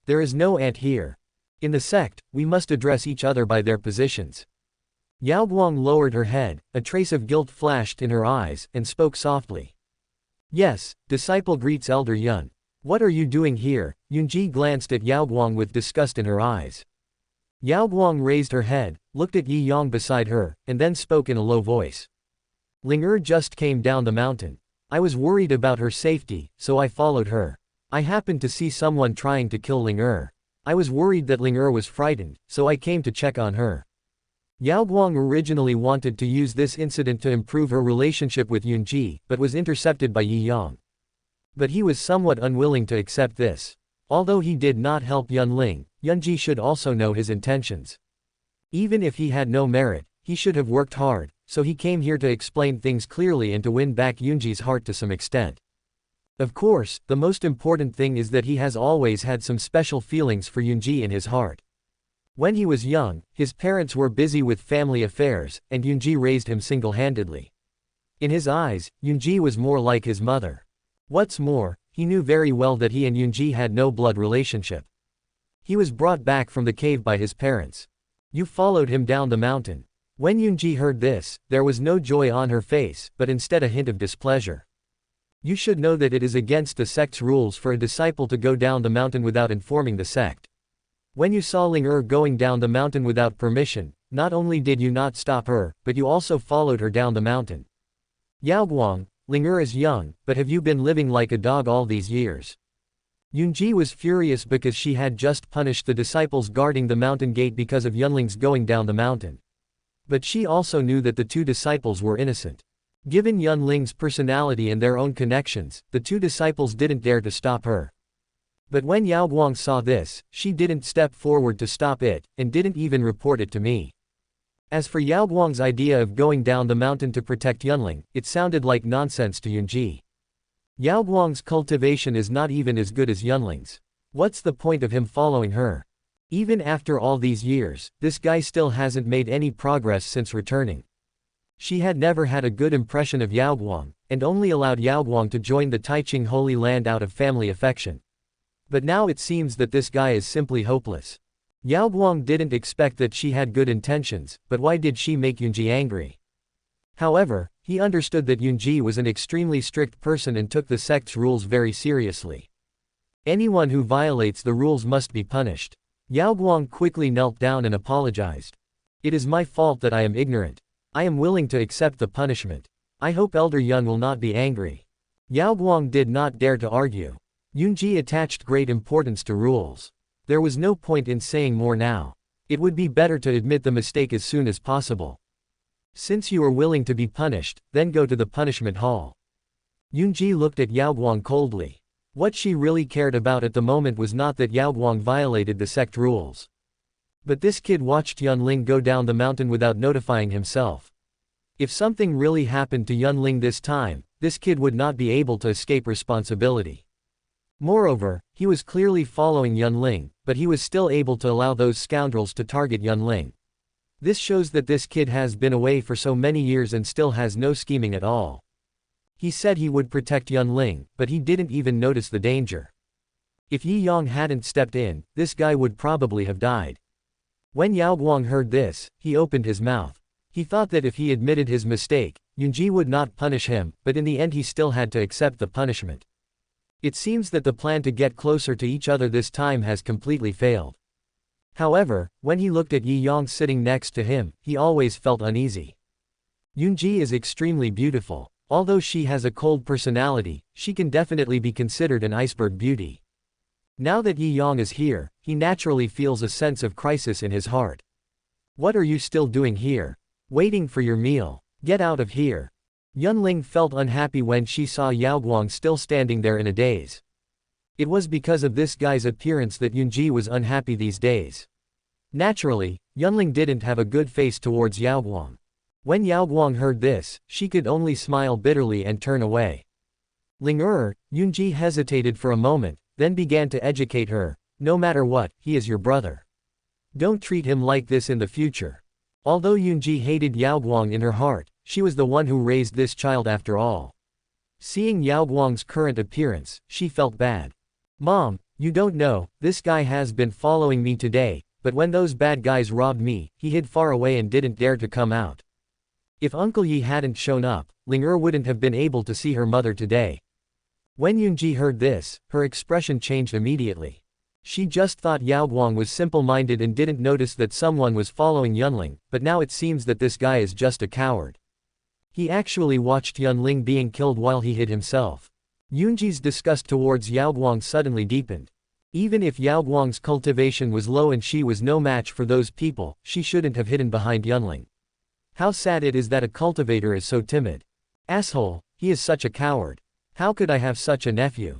There is no aunt here. In the sect, we must address each other by their positions. Yao Guang lowered her head, a trace of guilt flashed in her eyes, and spoke softly. Yes, disciple greets Elder Yun. What are you doing here? Yunji glanced at Yao Guang with disgust in her eyes. Yao Guang raised her head, looked at Yi Yang beside her, and then spoke in a low voice. Ling just came down the mountain. I was worried about her safety, so I followed her. I happened to see someone trying to kill Ling. I was worried that Ling was frightened, so I came to check on her. Yao Guang originally wanted to use this incident to improve her relationship with Yunji, but was intercepted by Yi Yang. But he was somewhat unwilling to accept this. Although he did not help Yunling, Yunji should also know his intentions. Even if he had no merit, he should have worked hard, so he came here to explain things clearly and to win back Yunji's heart to some extent. Of course, the most important thing is that he has always had some special feelings for Yunji in his heart. When he was young, his parents were busy with family affairs, and Yunji raised him single-handedly. In his eyes, Yunji was more like his mother. What's more, he knew very well that he and Yunji had no blood relationship. He was brought back from the cave by his parents. You followed him down the mountain. When Yunji heard this, there was no joy on her face, but instead a hint of displeasure. You should know that it is against the sect's rules for a disciple to go down the mountain without informing the sect. When you saw Ling going down the mountain without permission, not only did you not stop her, but you also followed her down the mountain. Yao Guang, Ling is young, but have you been living like a dog all these years? Yunji was furious because she had just punished the disciples guarding the mountain gate because of Yunling's going down the mountain. But she also knew that the 2 disciples were innocent. Given Yunling's personality and their own connections, the 2 disciples didn't dare to stop her. But when Yao Guang saw this, she didn't step forward to stop it, and didn't even report it to me. As for Yao Guang's idea of going down the mountain to protect Yunling, it sounded like nonsense to Yunji. Yao Guang's cultivation is not even as good as Yunling's. What's the point of him following her? Even after all these years, this guy still hasn't made any progress since returning. She had never had a good impression of Yao Guang, and only allowed Yao Guang to join the Taiching Holy Land out of family affection. But now it seems that this guy is simply hopeless. Yao Guang didn't expect that she had good intentions, but why did she make Yunji angry? However, he understood that Yunji was an extremely strict person and took the sect's rules very seriously. Anyone who violates the rules must be punished. Yao Guang quickly knelt down and apologized. It is my fault that I am ignorant. I am willing to accept the punishment. I hope Elder Yun will not be angry. Yao Guang did not dare to argue. Yunji attached great importance to rules. There was no point in saying more now. It would be better to admit the mistake as soon as possible. Since you are willing to be punished, then go to the punishment hall. Yunji looked at Yao Guang coldly. What she really cared about at the moment was not that Yao Guang violated the sect rules. But this kid watched Yunling go down the mountain without notifying himself. If something really happened to Yunling this time, this kid would not be able to escape responsibility. Moreover, he was clearly following Yunling, but he was still able to allow those scoundrels to target Yunling. This shows that this kid has been away for so many years and still has no scheming at all. He said he would protect Yunling, but he didn't even notice the danger. If Yi Yang hadn't stepped in, this guy would probably have died. When Yao Guang heard this, he opened his mouth. He thought that if he admitted his mistake, Yunji would not punish him, but in the end he still had to accept the punishment. It seems that the plan to get closer to each other this time has completely failed. However, when he looked at Yi Yang sitting next to him, he always felt uneasy. Yunji is extremely beautiful. Although she has a cold personality, she can definitely be considered an iceberg beauty. Now that Yi Yang is here, he naturally feels a sense of crisis in his heart. What are you still doing here? Waiting for your meal. Get out of here. Yunling felt unhappy when she saw Yao Guang still standing there in a daze. It was because of this guy's appearance that Yunji was unhappy these days. Naturally, Yunling didn't have a good face towards Yao Guang. When Yao Guang heard this, she could only smile bitterly and turn away. Ling Yunji hesitated for a moment, then began to educate her. No matter what, he is your brother. Don't treat him like this in the future. Although Yunji hated Yao Guang in her heart, she was the one who raised this child after all. Seeing Yao Guang's current appearance, she felt bad. Mom, you don't know, this guy has been following me today, but when those bad guys robbed me, he hid far away and didn't dare to come out. If Uncle Yi hadn't shown up, Ling wouldn't have been able to see her mother today. When Yunji heard this, her expression changed immediately. She just thought Yao Guang was simple-minded and didn't notice that someone was following Yunling, but now it seems that this guy is just a coward. He actually watched Yunling being killed while he hid himself. Yunji's disgust towards Yao Guang suddenly deepened. Even if Yao Guang's cultivation was low and she was no match for those people, she shouldn't have hidden behind Yunling. How sad it is that a cultivator is so timid. Asshole, he is such a coward. How could I have such a nephew?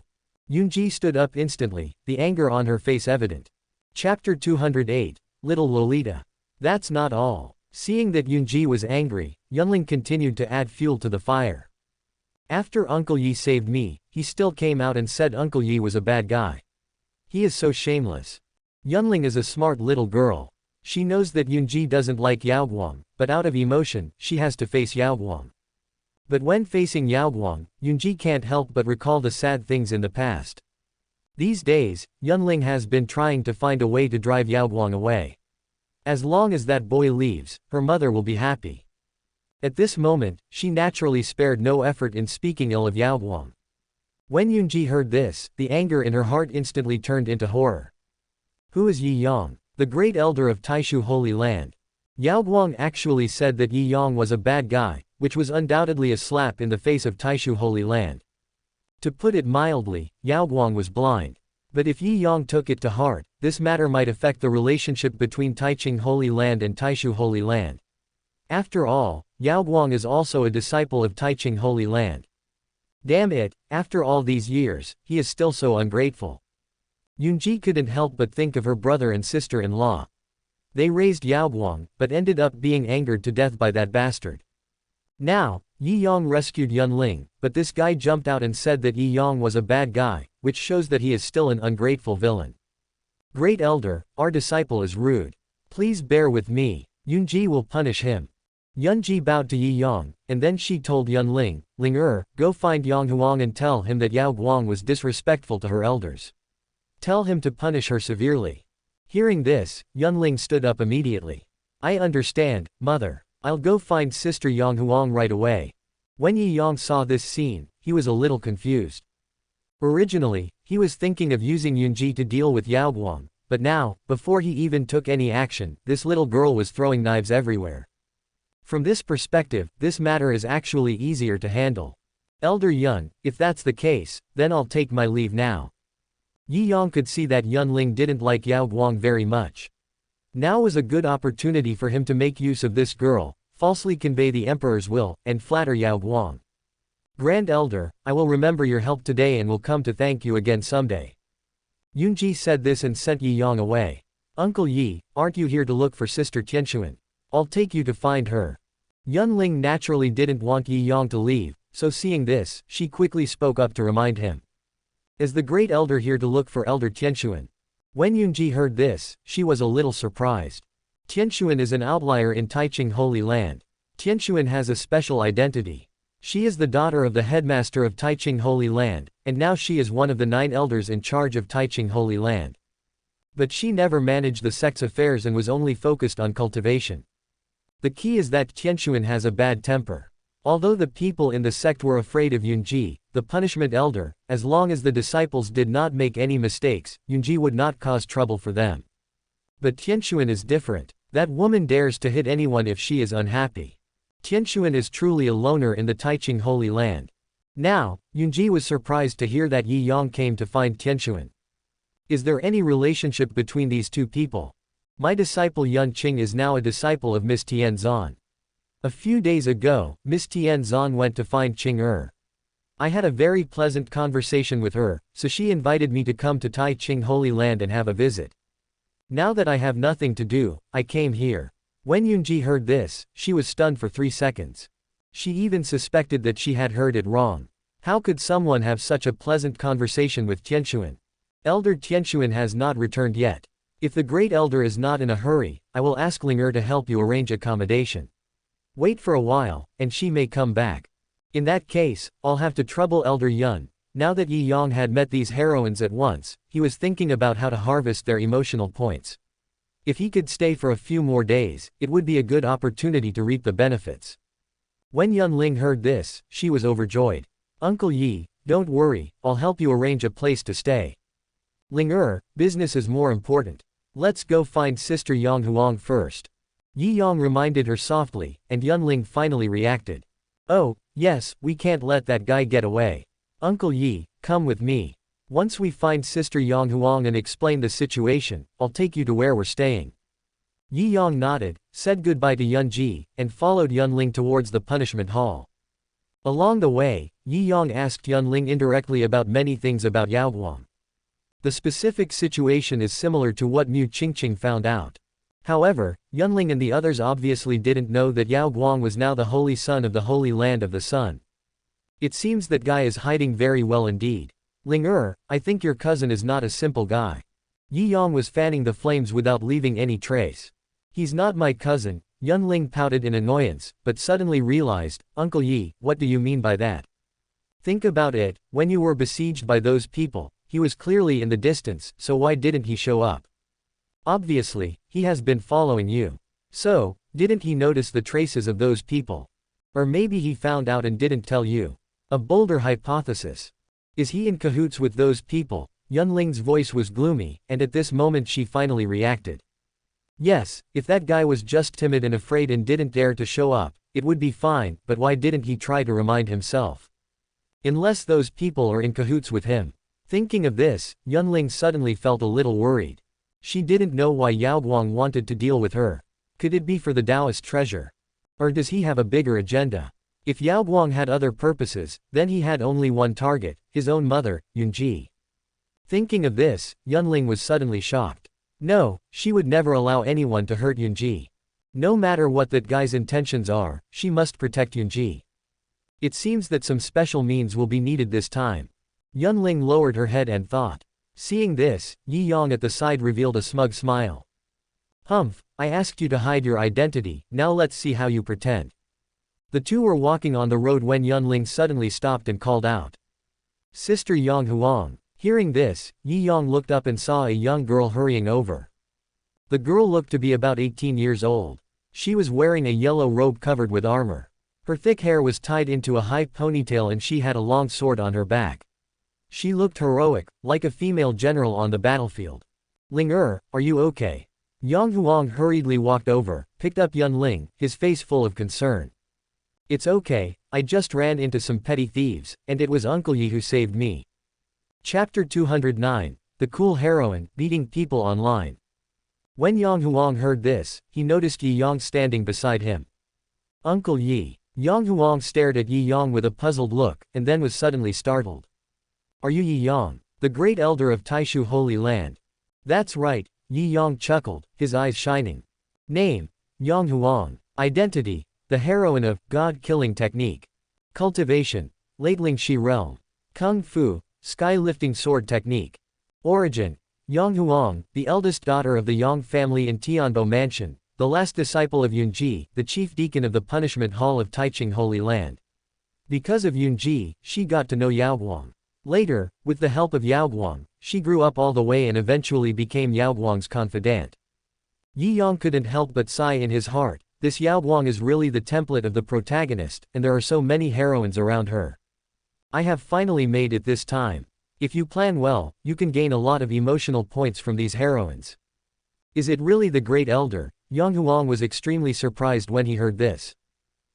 Yunji stood up instantly, the anger on her face evident. Chapter 208, Little Lolita. That's not all. Seeing that Yunji was angry, Yunling continued to add fuel to the fire. After Uncle Yi saved me, he still came out and said Uncle Yi was a bad guy. He is so shameless. Yunling is a smart little girl. She knows that Yunji doesn't like Yao Guang, but out of emotion, she has to face Yao Guang. But when facing Yao Guang, Yunji can't help but recall the sad things in the past. These days, Yunling has been trying to find a way to drive Yao Guang away. As long as that boy leaves, her mother will be happy. At this moment, she naturally spared no effort in speaking ill of Yao Guang. When Yunji heard this, the anger in her heart instantly turned into horror. Who is Yi Yang? The great elder of Taishu Holy Land. Yao Guang actually said that Yi Yang was a bad guy, which was undoubtedly a slap in the face of Taishu Holy Land. To put it mildly, Yao Guang was blind. But if Yi Yang took it to heart, this matter might affect the relationship between Taiching Holy Land and Taishu Holy Land. After all, Yao Guang is also a disciple of Taiching Holy Land. Damn it, after all these years, he is still so ungrateful. Yunji couldn't help but think of her brother and sister-in-law. They raised Yao Guang, but ended up being angered to death by that bastard. Now, Yi Yang rescued Yunling, but this guy jumped out and said that Yi Yang was a bad guy, which shows that he is still an ungrateful villain. Great Elder, our disciple is rude. Please bear with me. Yunji will punish him. Yunji bowed to Yi Yang, and then she told Yunling, go find Yang Huang and tell him that Yao Guang was disrespectful to her elders. Tell him to punish her severely. Hearing this, Yunling stood up immediately. I understand, mother. I'll go find Sister Yang Huang right away. When Yi Yang saw this scene, he was a little confused. Originally, he was thinking of using Yunji to deal with Yao Guang, but now, before he even took any action, this little girl was throwing knives everywhere. From this perspective, this matter is actually easier to handle. Elder Yun, if that's the case, then I'll take my leave now. Yi Yang could see that Yunling didn't like Yao Guang very much. Now was a good opportunity for him to make use of this girl, falsely convey the emperor's will, and flatter Yao Guang. Grand Elder, I will remember your help today and will come to thank you again someday. Yunji said this and sent Yi Yang away. Uncle Yi, aren't you here to look for Sister Tianxuan? I'll take you to find her. Yunling naturally didn't want Yi Yang to leave, so seeing this, she quickly spoke up to remind him. Is the great elder here to look for Elder Tianxuan? When Yunji heard this, she was a little surprised. Tianxuan is an outlier in Taiching Holy Land. Tianxuan has a special identity. She is the daughter of the headmaster of Taiching Holy Land, and now she is one of the 9 elders in charge of Taiching Holy Land. But she never managed the sect's affairs and was only focused on cultivation. The key is that Tianxuan has a bad temper. Although the people in the sect were afraid of Yunji, the punishment elder, as long as the disciples did not make any mistakes, Yunji would not cause trouble for them. But Tianxuan is different. That woman dares to hit anyone if she is unhappy. Tianxuan is truly a loner in the Taiching Holy Land. Now, Yunji was surprised to hear that Yi Yang came to find Tianxuan. Is there any relationship between these two people? My disciple Yun Qing is now a disciple of Miss Tianzan. A few days ago, Miss Tianzan went to find Qing. I had a very pleasant conversation with her, so she invited me to come to Taiching Holy Land and have a visit. Now that I have nothing to do, I came here. When Yunji heard this, she was stunned for 3 seconds. She even suspected that she had heard it wrong. How could someone have such a pleasant conversation with Tianxuan? Elder Tianxuan has not returned yet. If the great elder is not in a hurry, I will ask Ling to help you arrange accommodation. Wait for a while, and she may come back. In that case, I'll have to trouble Elder Yun. Now that Yi Yang had met these heroines at once, he was thinking about how to harvest their emotional points. If he could stay for a few more days, it would be a good opportunity to reap the benefits. When Yunling heard this, she was overjoyed. Uncle Yi, don't worry, I'll help you arrange a place to stay. Ling business is more important. Let's go find Sister Yang Huang first. Yi Yang reminded her softly, and Yunling finally reacted. Oh, yes, we can't let that guy get away. Uncle Yi, come with me. Once we find Sister Yang Huang and explain the situation, I'll take you to where we're staying. Yi Yang nodded, said goodbye to Yunji, and followed Yunling towards the punishment hall. Along the way, Yi Yang asked Yunling indirectly about many things about Yaoguang. The specific situation is similar to what Mu Qingqing found out. However, Yunling and the others obviously didn't know that Yao Guang was now the holy son of the Holy Land of the Sun. It seems that guy is hiding very well indeed. Ling I think your cousin is not a simple guy. Yi Yang was fanning the flames without leaving any trace. He's not my cousin, Yunling pouted in annoyance, but suddenly realized, Uncle Yi, what do you mean by that? Think about it, when you were besieged by those people, he was clearly in the distance, so why didn't he show up? Obviously, he has been following you. So, didn't he notice the traces of those people? Or maybe he found out and didn't tell you. A bolder hypothesis. Is he in cahoots with those people? Yunling's voice was gloomy, and at this moment she finally reacted. Yes, if that guy was just timid and afraid and didn't dare to show up, it would be fine, but why didn't he try to remind himself? Unless those people are in cahoots with him. Thinking of this, Yunling suddenly felt a little worried. She didn't know why Yaoguang wanted to deal with her. Could it be for the Taoist treasure? Or does he have a bigger agenda? If Yaoguang had other purposes, then he had only one target, his own mother, Yunji. Thinking of this, Yunling was suddenly shocked. No, she would never allow anyone to hurt Yunji. No matter what that guy's intentions are, she must protect Yunji. It seems that some special means will be needed this time. Yunling lowered her head and thought. Seeing this, Yi Yang at the side revealed a smug smile. Humph, I asked you to hide your identity, now let's see how you pretend. The two were walking on the road when Yunling suddenly stopped and called out. Sister Yang Huang. Hearing this, Yi Yang looked up and saw a young girl hurrying over. The girl looked to be about 18 years old. She was wearing a yellow robe covered with armor. Her thick hair was tied into a high ponytail and she had a long sword on her back. She looked heroic, like a female general on the battlefield. Ling are you okay? Yang Huang hurriedly walked over, picked up Yunling, his face full of concern. It's okay, I just ran into some petty thieves, and it was Uncle Yi who saved me. Chapter 209, The Cool Heroine, Beating People Online. When Yang Huang heard this, he noticed Yi Yang standing beside him. Uncle Yi. Yang Huang stared at Yi Yang with a puzzled look, and then was suddenly startled. Are you Yi Yang, the great elder of Taishu Holy Land? That's right, Yi Yang chuckled, his eyes shining. Name, Yang Huang. Identity, the heroine of God-killing technique. Cultivation, Latling Shi realm. Kung Fu, sky-lifting sword technique. Origin, Yang Huang, the eldest daughter of the Yang family in Tianbo Mansion, the last disciple of Yunji, the chief deacon of the punishment hall of Taiching Holy Land. Because of Yunji, she got to know Yaoguang. Later, with the help of Yaoguang, she grew up all the way and eventually became Yaoguang's confidant. Yi Yang couldn't help but sigh in his heart. This Yaoguang is really the template of the protagonist, and there are so many heroines around her. I have finally made it this time. If you plan well, you can gain a lot of emotional points from these heroines. Is it really the Great Elder? Yang Huang was extremely surprised when he heard this.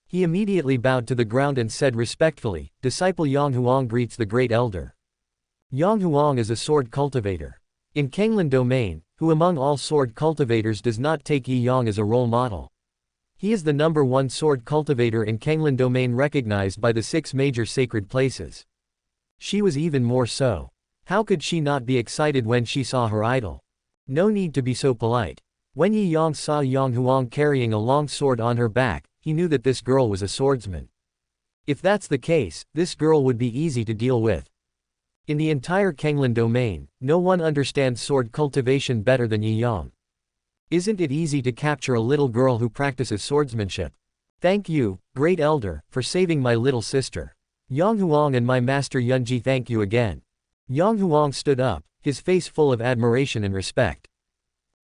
He immediately bowed to the ground and said respectfully, Disciple Yang Huang greets the Great Elder. Yang Huang is a sword cultivator. In Kanglan domain, who among all sword cultivators does not take Yi Yang as a role model? He is the #1 sword cultivator in Kanglan domain recognized by the 6 major sacred places. She was even more so. How could she not be excited when she saw her idol? No need to be so polite. When Yi Yang saw Yang Huang carrying a long sword on her back, he knew that this girl was a swordsman. If that's the case, this girl would be easy to deal with. In the entire Kanglan domain, no one understands sword cultivation better than Yi Yang. Isn't it easy to capture a little girl who practices swordsmanship? Thank you, Great Elder, for saving my little sister. Yang Huang and my master Yunji thank you again. Yang Huang stood up, his face full of admiration and respect.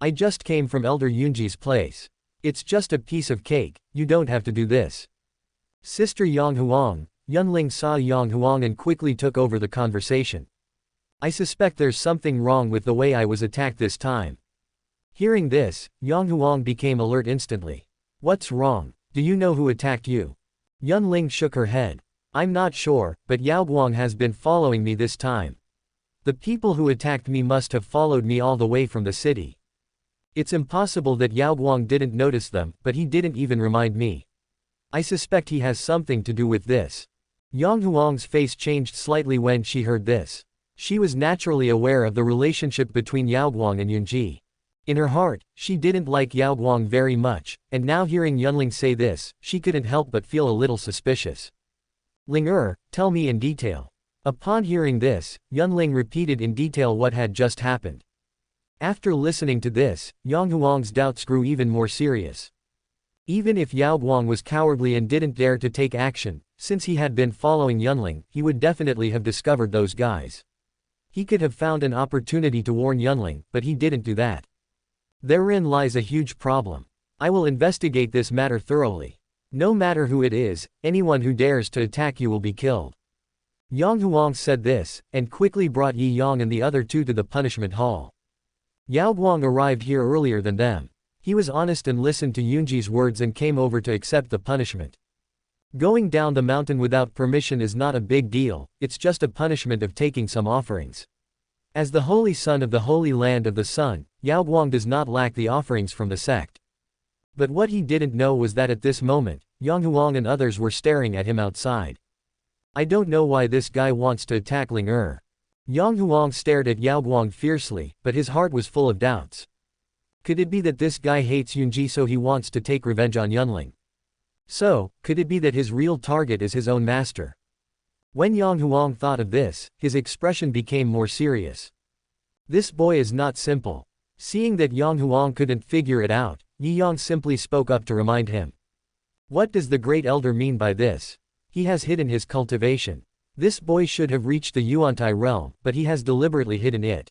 I just came from Elder Yunji's place. It's just a piece of cake, you don't have to do this. Sister Yang Huang, Yunling saw Yang Huang and quickly took over the conversation. I suspect there's something wrong with the way I was attacked this time. Hearing this, Yang Huang became alert instantly. What's wrong? Do you know who attacked you? Yunling shook her head. I'm not sure, but Yaoguang has been following me this time. The people who attacked me must have followed me all the way from the city. It's impossible that Yaoguang didn't notice them, but he didn't even remind me. I suspect he has something to do with this. Yang Huang's face changed slightly when she heard this. She was naturally aware of the relationship between Yaoguang and Yunji. In her heart, she didn't like Yaoguang very much, and now hearing Yunling say this, she couldn't help but feel a little suspicious. Ling tell me in detail. Upon hearing this, Yunling repeated in detail what had just happened. After listening to this, Yang Huang's doubts grew even more serious. Even if Yaoguang was cowardly and didn't dare to take action, since he had been following Yunling, he would definitely have discovered those guys. He could have found an opportunity to warn Yunling, but he didn't do that. Therein lies a huge problem. I will investigate this matter thoroughly. No matter who it is, anyone who dares to attack you will be killed. Yang Huang said this, and quickly brought Yi Yang and the other 2 to the punishment hall. Yaoguang arrived here earlier than them. He was honest and listened to Yunji's words and came over to accept the punishment. Going down the mountain without permission is not a big deal, it's just a punishment of taking some offerings. As the holy son of the holy land of the sun, Yaoguang does not lack the offerings from the sect. But what he didn't know was that at this moment, Yang Huang and others were staring at him outside. I don't know why this guy wants to attack Ling Yang Huang stared at Yaoguang fiercely, but his heart was full of doubts. Could it be that this guy hates Yunji so he wants to take revenge on Yunling? So, could it be that his real target is his own master? When Yang Huang thought of this, his expression became more serious. This boy is not simple. Seeing that Yang Huang couldn't figure it out, Yi Yang simply spoke up to remind him. What does the Great Elder mean by this? He has hidden his cultivation. This boy should have reached the Yuantai realm, but he has deliberately hidden it.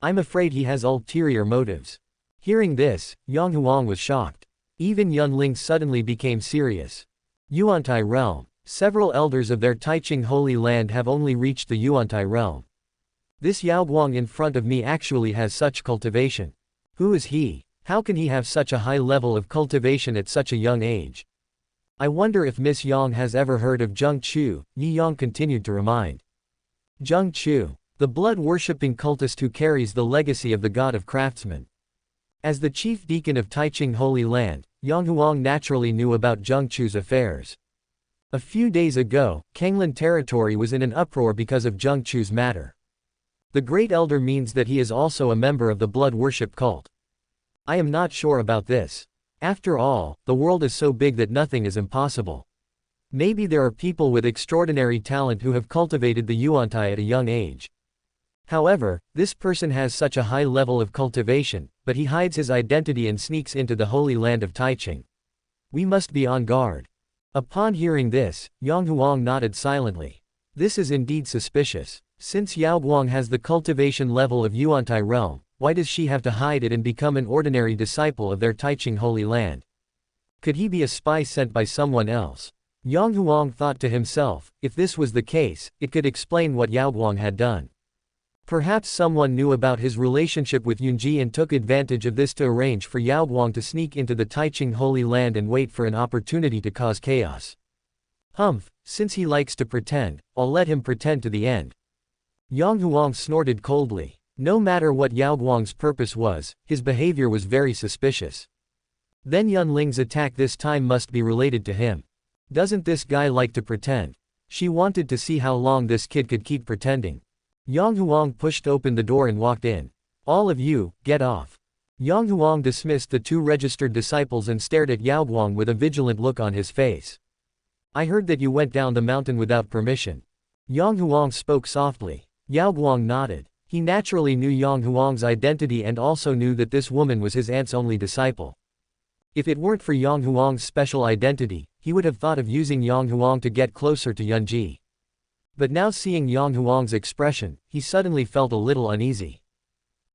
I'm afraid he has ulterior motives. Hearing this, Yang Huang was shocked. Even Yunling suddenly became serious. Yuantai realm. Several elders of their Taiching holy land have only reached the Yuantai realm. This Yaoguang in front of me actually has such cultivation. Who is he? How can he have such a high level of cultivation at such a young age? I wonder if Miss Yang has ever heard of Zheng Chu, Yi Yang continued to remind. Zheng Chu, the blood-worshipping cultist who carries the legacy of the god of craftsmen. As the chief deacon of Taiching Holy Land, Yang Huang naturally knew about Zheng Chu's affairs. A few days ago, Kanglan territory was in an uproar because of Zheng Chu's matter. The Great Elder means that he is also a member of the blood worship cult. I am not sure about this. After all, the world is so big that nothing is impossible. Maybe there are people with extraordinary talent who have cultivated the yuan-tai at a young age. However, this person has such a high level of cultivation, but he hides his identity and sneaks into the holy land of Taiching. We must be on guard. Upon hearing this, Yang Huang nodded silently. This is indeed suspicious. Since Yao Guang has the cultivation level of yuan-tai realm, why does she have to hide it and become an ordinary disciple of their Taiching holy land? Could he be a spy sent by someone else? Yang Huang thought to himself, if this was the case, it could explain what Yao Guang had done. Perhaps someone knew about his relationship with Yunji and took advantage of this to arrange for Yao Guang to sneak into the Taiching holy land and wait for an opportunity to cause chaos. Humph, since he likes to pretend, I'll let him pretend to the end. Yang Huang snorted coldly. No matter what Yao Guang's purpose was, his behavior was very suspicious. Then Yunling's attack this time must be related to him. Doesn't this guy like to pretend? She wanted to see how long this kid could keep pretending. Yang Huang pushed open the door and walked in. All of you, get off. Yang Huang dismissed the two registered disciples and stared at Yao Guang with a vigilant look on his face. I heard that you went down the mountain without permission. Yang Huang spoke softly. Yao Guang nodded. He naturally knew Yang Huang's identity and also knew that this woman was his aunt's only disciple. If it weren't for Yang Huang's special identity, he would have thought of using Yang Huang to get closer to Yunji. But now seeing Yang Huang's expression, he suddenly felt a little uneasy.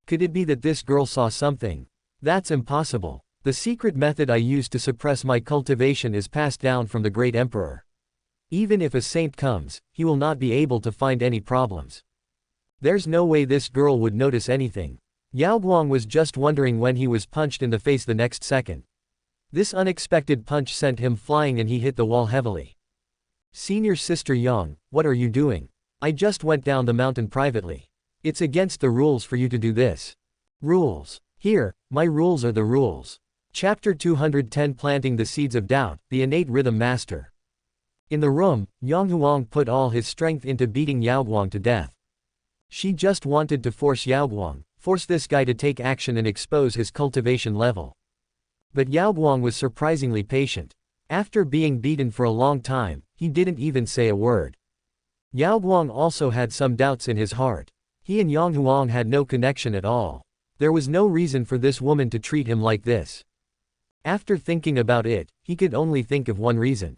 Could it be that this girl saw something? That's impossible. The secret method I use to suppress my cultivation is passed down from the great emperor. Even if a saint comes, he will not be able to find any problems. There's no way this girl would notice anything. Yao Guang was just wondering when he was punched in the face the next second. This unexpected punch sent him flying and he hit the wall heavily. Senior Sister Yang, what are you doing? I just went down the mountain privately. It's against the rules for you to do this. Rules. Here, my rules are the rules. Chapter 210 Planting the Seeds of Doubt, the Innate Rhythm Master. In the room, Yang Huang put all his strength into beating Yao Guang to death. She just wanted to force Yao Guang, force this guy to take action and expose his cultivation level. But Yao Guang was surprisingly patient. After being beaten for a long time, he didn't even say a word. Yao Guang also had some doubts in his heart. He and Yang Huang had no connection at all. There was no reason for this woman to treat him like this. After thinking about it, he could only think of one reason.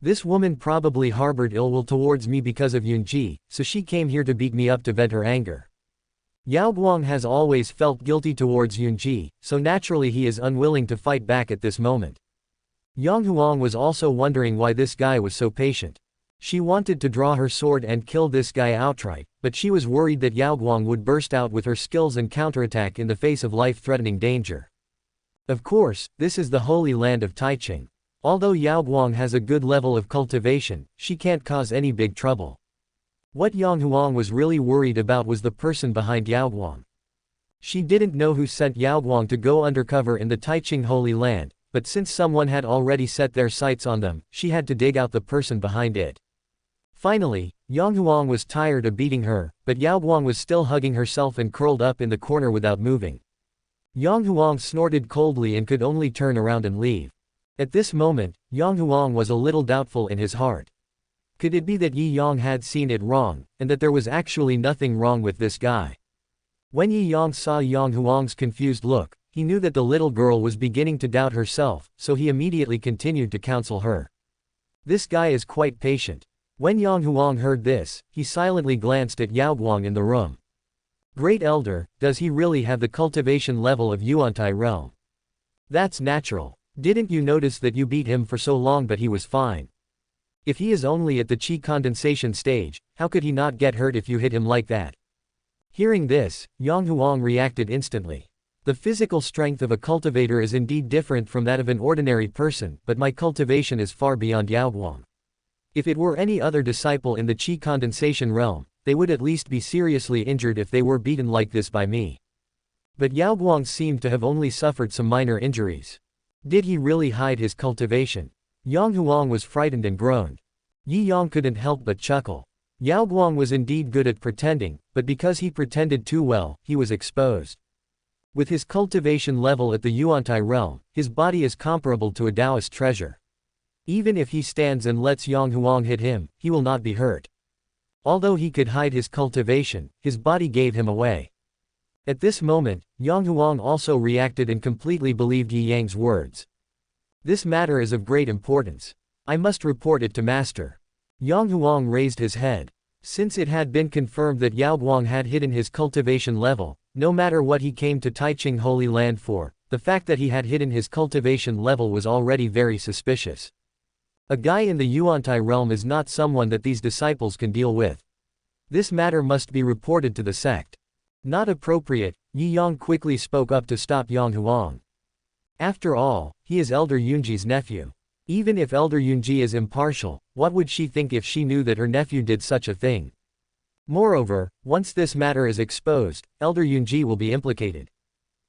This woman probably harbored ill will towards me because of Yunji, so she came here to beat me up to vent her anger. Yao Guang has always felt guilty towards Yunji, so naturally he is unwilling to fight back at this moment. Yang Huang was also wondering why this guy was so patient. She wanted to draw her sword and kill this guy outright, but she was worried that Yao Guang would burst out with her skills and counterattack in the face of life-threatening danger. Of course, this is the holy land of Taiching. Although Yao Guang has a good level of cultivation, she can't cause any big trouble. What Yang Huang was really worried about was the person behind Yao Guang. She didn't know who sent Yao Guang to go undercover in the Taiching holy land, but since someone had already set their sights on them, she had to dig out the person behind it. Finally, Yang Huang was tired of beating her, but Yao Guang was still hugging herself and curled up in the corner without moving. Yang Huang snorted coldly and could only turn around and leave. At this moment, Yang Huang was a little doubtful in his heart. Could it be that Yi Yang had seen it wrong, and that there was actually nothing wrong with this guy? When Yi Yang saw Yang Huang's confused look, he knew that the little girl was beginning to doubt herself, so he immediately continued to counsel her. This guy is quite patient. When Yang Huang heard this, he silently glanced at Yao Guang in the room. Great Elder, does he really have the cultivation level of yuan-tai realm? That's natural. Didn't you notice that you beat him for so long but he was fine? If he is only at the qi condensation stage, how could he not get hurt if you hit him like that? Hearing this, Yang Huang reacted instantly. The physical strength of a cultivator is indeed different from that of an ordinary person, but my cultivation is far beyond Yao Guang. If it were any other disciple in the qi condensation realm, they would at least be seriously injured if they were beaten like this by me. But Yao Guang seemed to have only suffered some minor injuries. Did he really hide his cultivation? Yang Huang was frightened and groaned. Yi Yang couldn't help but chuckle. Yao Guang was indeed good at pretending, but because he pretended too well, he was exposed. With his cultivation level at the Yuantai realm, his body is comparable to a Taoist treasure. Even if he stands and lets Yang Huang hit him, he will not be hurt. Although he could hide his cultivation, his body gave him away. At this moment, Yang Huang also reacted and completely believed Yi Yang's words. This matter is of great importance. I must report it to master. Yang Huang raised his head. Since it had been confirmed that Yao Guang had hidden his cultivation level, no matter what he came to Taiching Holy Land for, the fact that he had hidden his cultivation level was already very suspicious. A guy in the Yuantai realm is not someone that these disciples can deal with. This matter must be reported to the sect. Not appropriate, Yi Yang quickly spoke up to stop Yang Huang. After all, he is Elder Yunji's nephew. Even if Elder Yunji is impartial, what would she think if she knew that her nephew did such a thing? Moreover, once this matter is exposed, Elder Yunji will be implicated.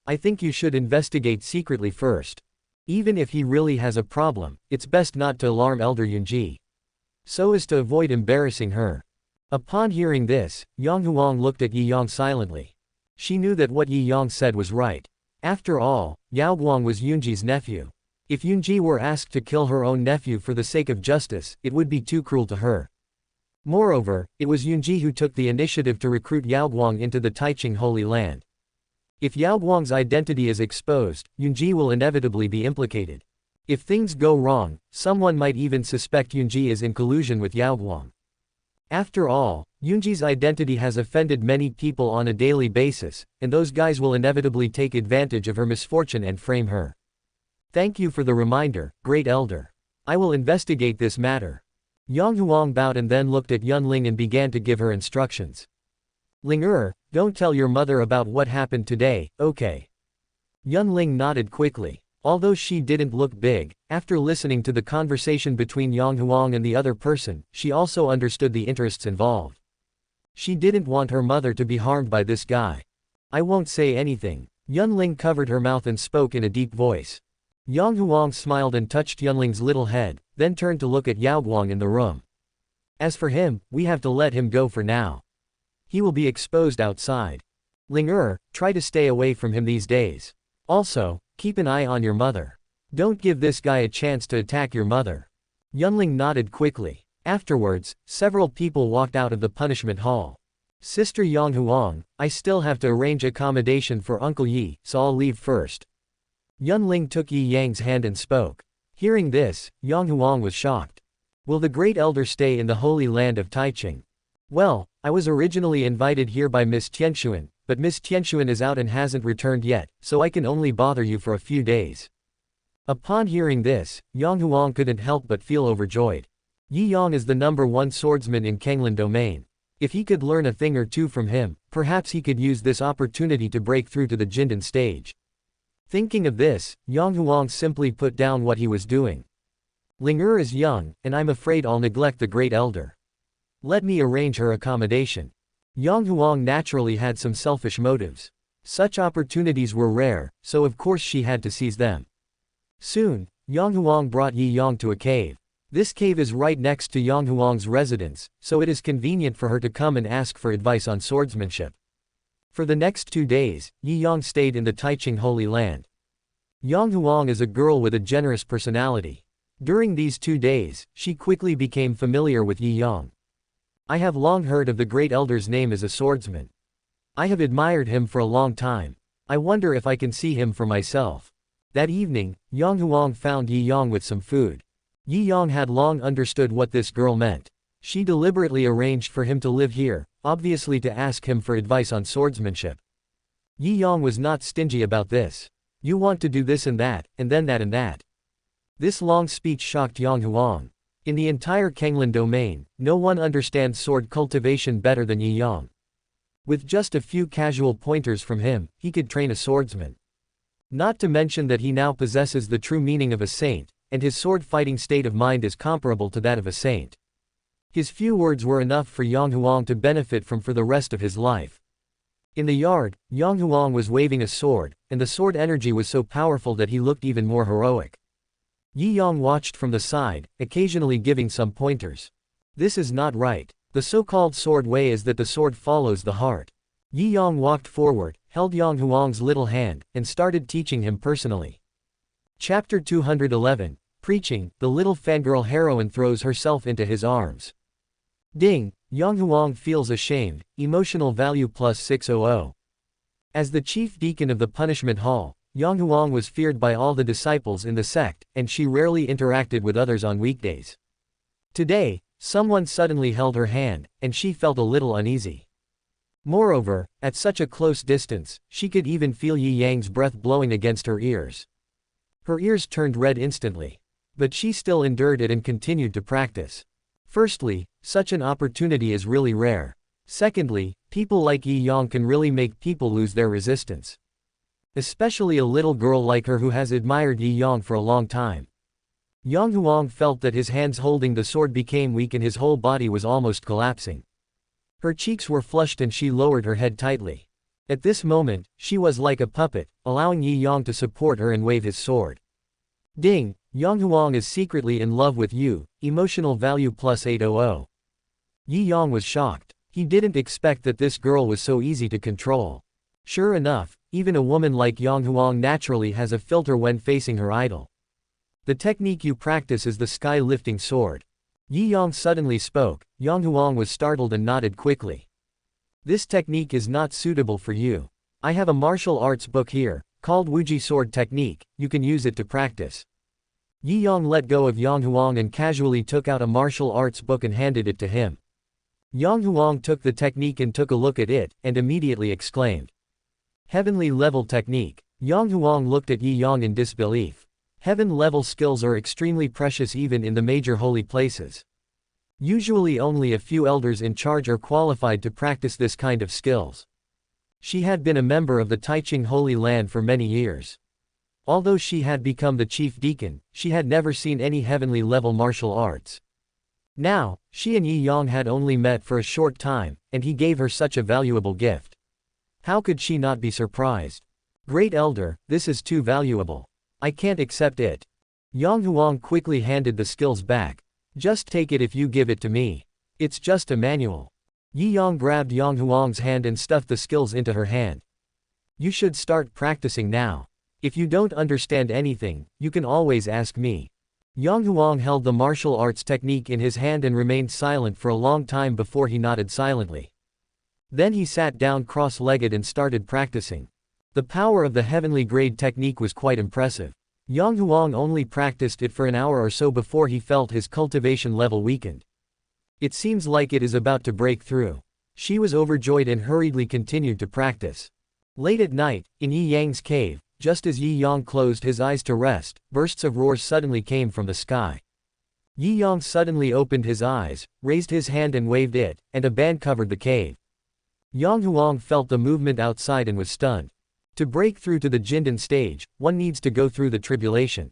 I think you should investigate secretly first. Even if he really has a problem, it's best not to alarm Elder Yunji, so as to avoid embarrassing her. Upon hearing this, Yang Huang looked at Yi Yang silently. She knew that what Yi Yang said was right. After all, Yao Guang was Yunji's nephew. If Yunji were asked to kill her own nephew for the sake of justice, it would be too cruel to her. Moreover, it was Yunji who took the initiative to recruit Yao Guang into the Taiching Holy Land. If Yao Guang's identity is exposed, Yunji will inevitably be implicated. If things go wrong, someone might even suspect Yunji is in collusion with Yao Guang. After all, Yunji's identity has offended many people on a daily basis, and those guys will inevitably take advantage of her misfortune and frame her. Thank you for the reminder, Great Elder. I will investigate this matter. Yang Huang bowed and then looked at Yunling and began to give her instructions. Ling don't tell your mother about what happened today, okay? Yunling nodded quickly. Although she didn't look big, after listening to the conversation between Yang Huang and the other person, she also understood the interests involved. She didn't want her mother to be harmed by this guy. I won't say anything. Yunling covered her mouth and spoke in a deep voice. Yang Huang smiled and touched Yunling's little head, then turned to look at Yao Guang in the room. As for him, we have to let him go for now. He will be exposed outside. Ling try to stay away from him these days. Also, keep an eye on your mother. Don't give this guy a chance to attack your mother. Yunling nodded quickly. Afterwards, several people walked out of the punishment hall. Sister Yang Huang, I still have to arrange accommodation for Uncle Yi, so I'll leave first. Yunling took Yi Yang's hand and spoke. Hearing this, Yang Huang was shocked. Will the Great Elder stay in the Holy Land of Taiching? Well, I was originally invited here by Miss Tianxuan, but Miss Tianxuan is out and hasn't returned yet, so I can only bother you for a few days. Upon hearing this, Yang Huang couldn't help but feel overjoyed. Yi Yang is the #1 swordsman in Kanglan domain. If he could learn a thing or two from him, perhaps he could use this opportunity to break through to the Jindan stage. Thinking of this, Yang Huang simply put down what he was doing. Ling is young, and I'm afraid I'll neglect the Great Elder. Let me arrange her accommodation. Yang Huang naturally had some selfish motives. Such opportunities were rare, so of course she had to seize them. Soon, Yang Huang brought Yi Yang to a cave. This cave is right next to Yang Huang's residence, so it is convenient for her to come and ask for advice on swordsmanship. For the next 2 days, Yi Yang stayed in the Taiching Holy Land. Yang Huang is a girl with a generous personality. During these 2 days, she quickly became familiar with Yi Yang. I have long heard of the Great Elder's name as a swordsman. I have admired him for a long time. I wonder if I can see him for myself. That evening, Yang Huang found Yi Yang with some food. Yi Yang had long understood what this girl meant. She deliberately arranged for him to live here, obviously to ask him for advice on swordsmanship. Yi Yang was not stingy about this. You want to do this and that, and then that and that. This long speech shocked Yang Huang. In the entire Kanglan domain, no one understands sword cultivation better than Yi Yang. With just a few casual pointers from him, he could train a swordsman. Not to mention that he now possesses the true meaning of a saint, and his sword-fighting state of mind is comparable to that of a saint. His few words were enough for Yang Huang to benefit from for the rest of his life. In the yard, Yang Huang was waving a sword, and the sword energy was so powerful that he looked even more heroic. Yi Yang watched from the side, occasionally giving some pointers. This is not right. The so-called sword way is that the sword follows the heart. Yi Yang walked forward, held Yang Huang's little hand, and started teaching him personally. Chapter 211, Preaching, the little fangirl heroine throws herself into his arms. Ding, Yang Huang feels ashamed, emotional value plus 600. As the chief deacon of the punishment hall, Yang Huang was feared by all the disciples in the sect, and she rarely interacted with others on weekdays. Today, someone suddenly held her hand, and she felt a little uneasy. Moreover, at such a close distance, she could even feel Yi Yang's breath blowing against her ears. Her ears turned red instantly. But she still endured it and continued to practice. Firstly, such an opportunity is really rare. Secondly, people like Yi Yang can really make people lose their resistance. Especially a little girl like her who has admired Yi Yang for a long time. Yang Huang felt that his hands holding the sword became weak and his whole body was almost collapsing. Her cheeks were flushed and she lowered her head tightly. At this moment, she was like a puppet, allowing Yi Yang to support her and wave his sword. Ding, Yang Huang is secretly in love with you, emotional value plus 800. Yi Yang was shocked. He didn't expect that this girl was so easy to control. Sure enough, even a woman like Yang Huang naturally has a filter when facing her idol. The technique you practice is the sky-lifting sword. Yi Yang suddenly spoke. Yang Huang was startled and nodded quickly. This technique is not suitable for you. I have a martial arts book here, called Wuji Sword Technique, you can use it to practice. Yi Yang let go of Yang Huang and casually took out a martial arts book and handed it to him. Yang Huang took the technique and took a look at it, and immediately exclaimed. Heavenly level technique. Yang Huang looked at Yi Yang in disbelief. Heaven-level skills are extremely precious even in the major holy places. Usually only a few elders in charge are qualified to practice this kind of skills. She had been a member of the Taiching Holy Land for many years. Although she had become the chief deacon, she had never seen any heavenly level martial arts. Now, she and Yi Yang had only met for a short time, and he gave her such a valuable gift. How could she not be surprised? Great elder, this is too valuable. I can't accept it. Yang Huang quickly handed the skills back. Just take it if you give it to me. It's just a manual. Yi Yang grabbed Yang Huang's hand and stuffed the skills into her hand. You should start practicing now. If you don't understand anything, you can always ask me. Yang Huang held the martial arts technique in his hand and remained silent for a long time before he nodded silently. Then he sat down cross-legged and started practicing. The power of the heavenly grade technique was quite impressive. Yang Huang only practiced it for an hour or so before he felt his cultivation level weakened. It seems like it is about to break through. She was overjoyed and hurriedly continued to practice. Late at night, in Yi Yang's cave, just as Yi Yang closed his eyes to rest, bursts of roars suddenly came from the sky. Yi Yang suddenly opened his eyes, raised his hand and waved it, and a band covered the cave. Yang Huang felt the movement outside and was stunned. To break through to the Jindan stage, one needs to go through the tribulation.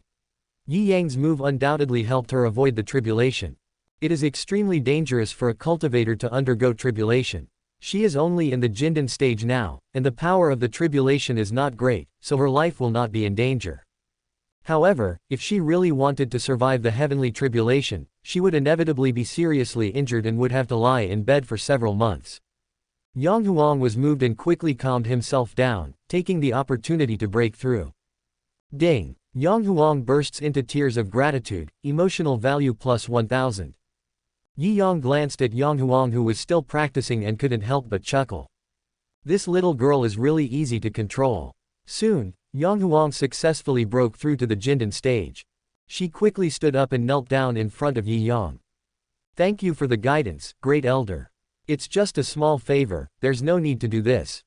Yi Yang's move undoubtedly helped her avoid the tribulation. It is extremely dangerous for a cultivator to undergo tribulation. She is only in the Jindan stage now, and the power of the tribulation is not great, so her life will not be in danger. However, if she really wanted to survive the heavenly tribulation, she would inevitably be seriously injured and would have to lie in bed for several months. Yang Huang was moved and quickly calmed himself down, taking the opportunity to break through. Ding! Yang Huang bursts into tears of gratitude, emotional value plus 1000. Yi Yang glanced at Yang Huang who was still practicing and couldn't help but chuckle. This little girl is really easy to control. Soon, Yang Huang successfully broke through to the Jindan stage. She quickly stood up and knelt down in front of Yi Yang. Thank you for the guidance, great elder. It's just a small favor, there's no need to do this.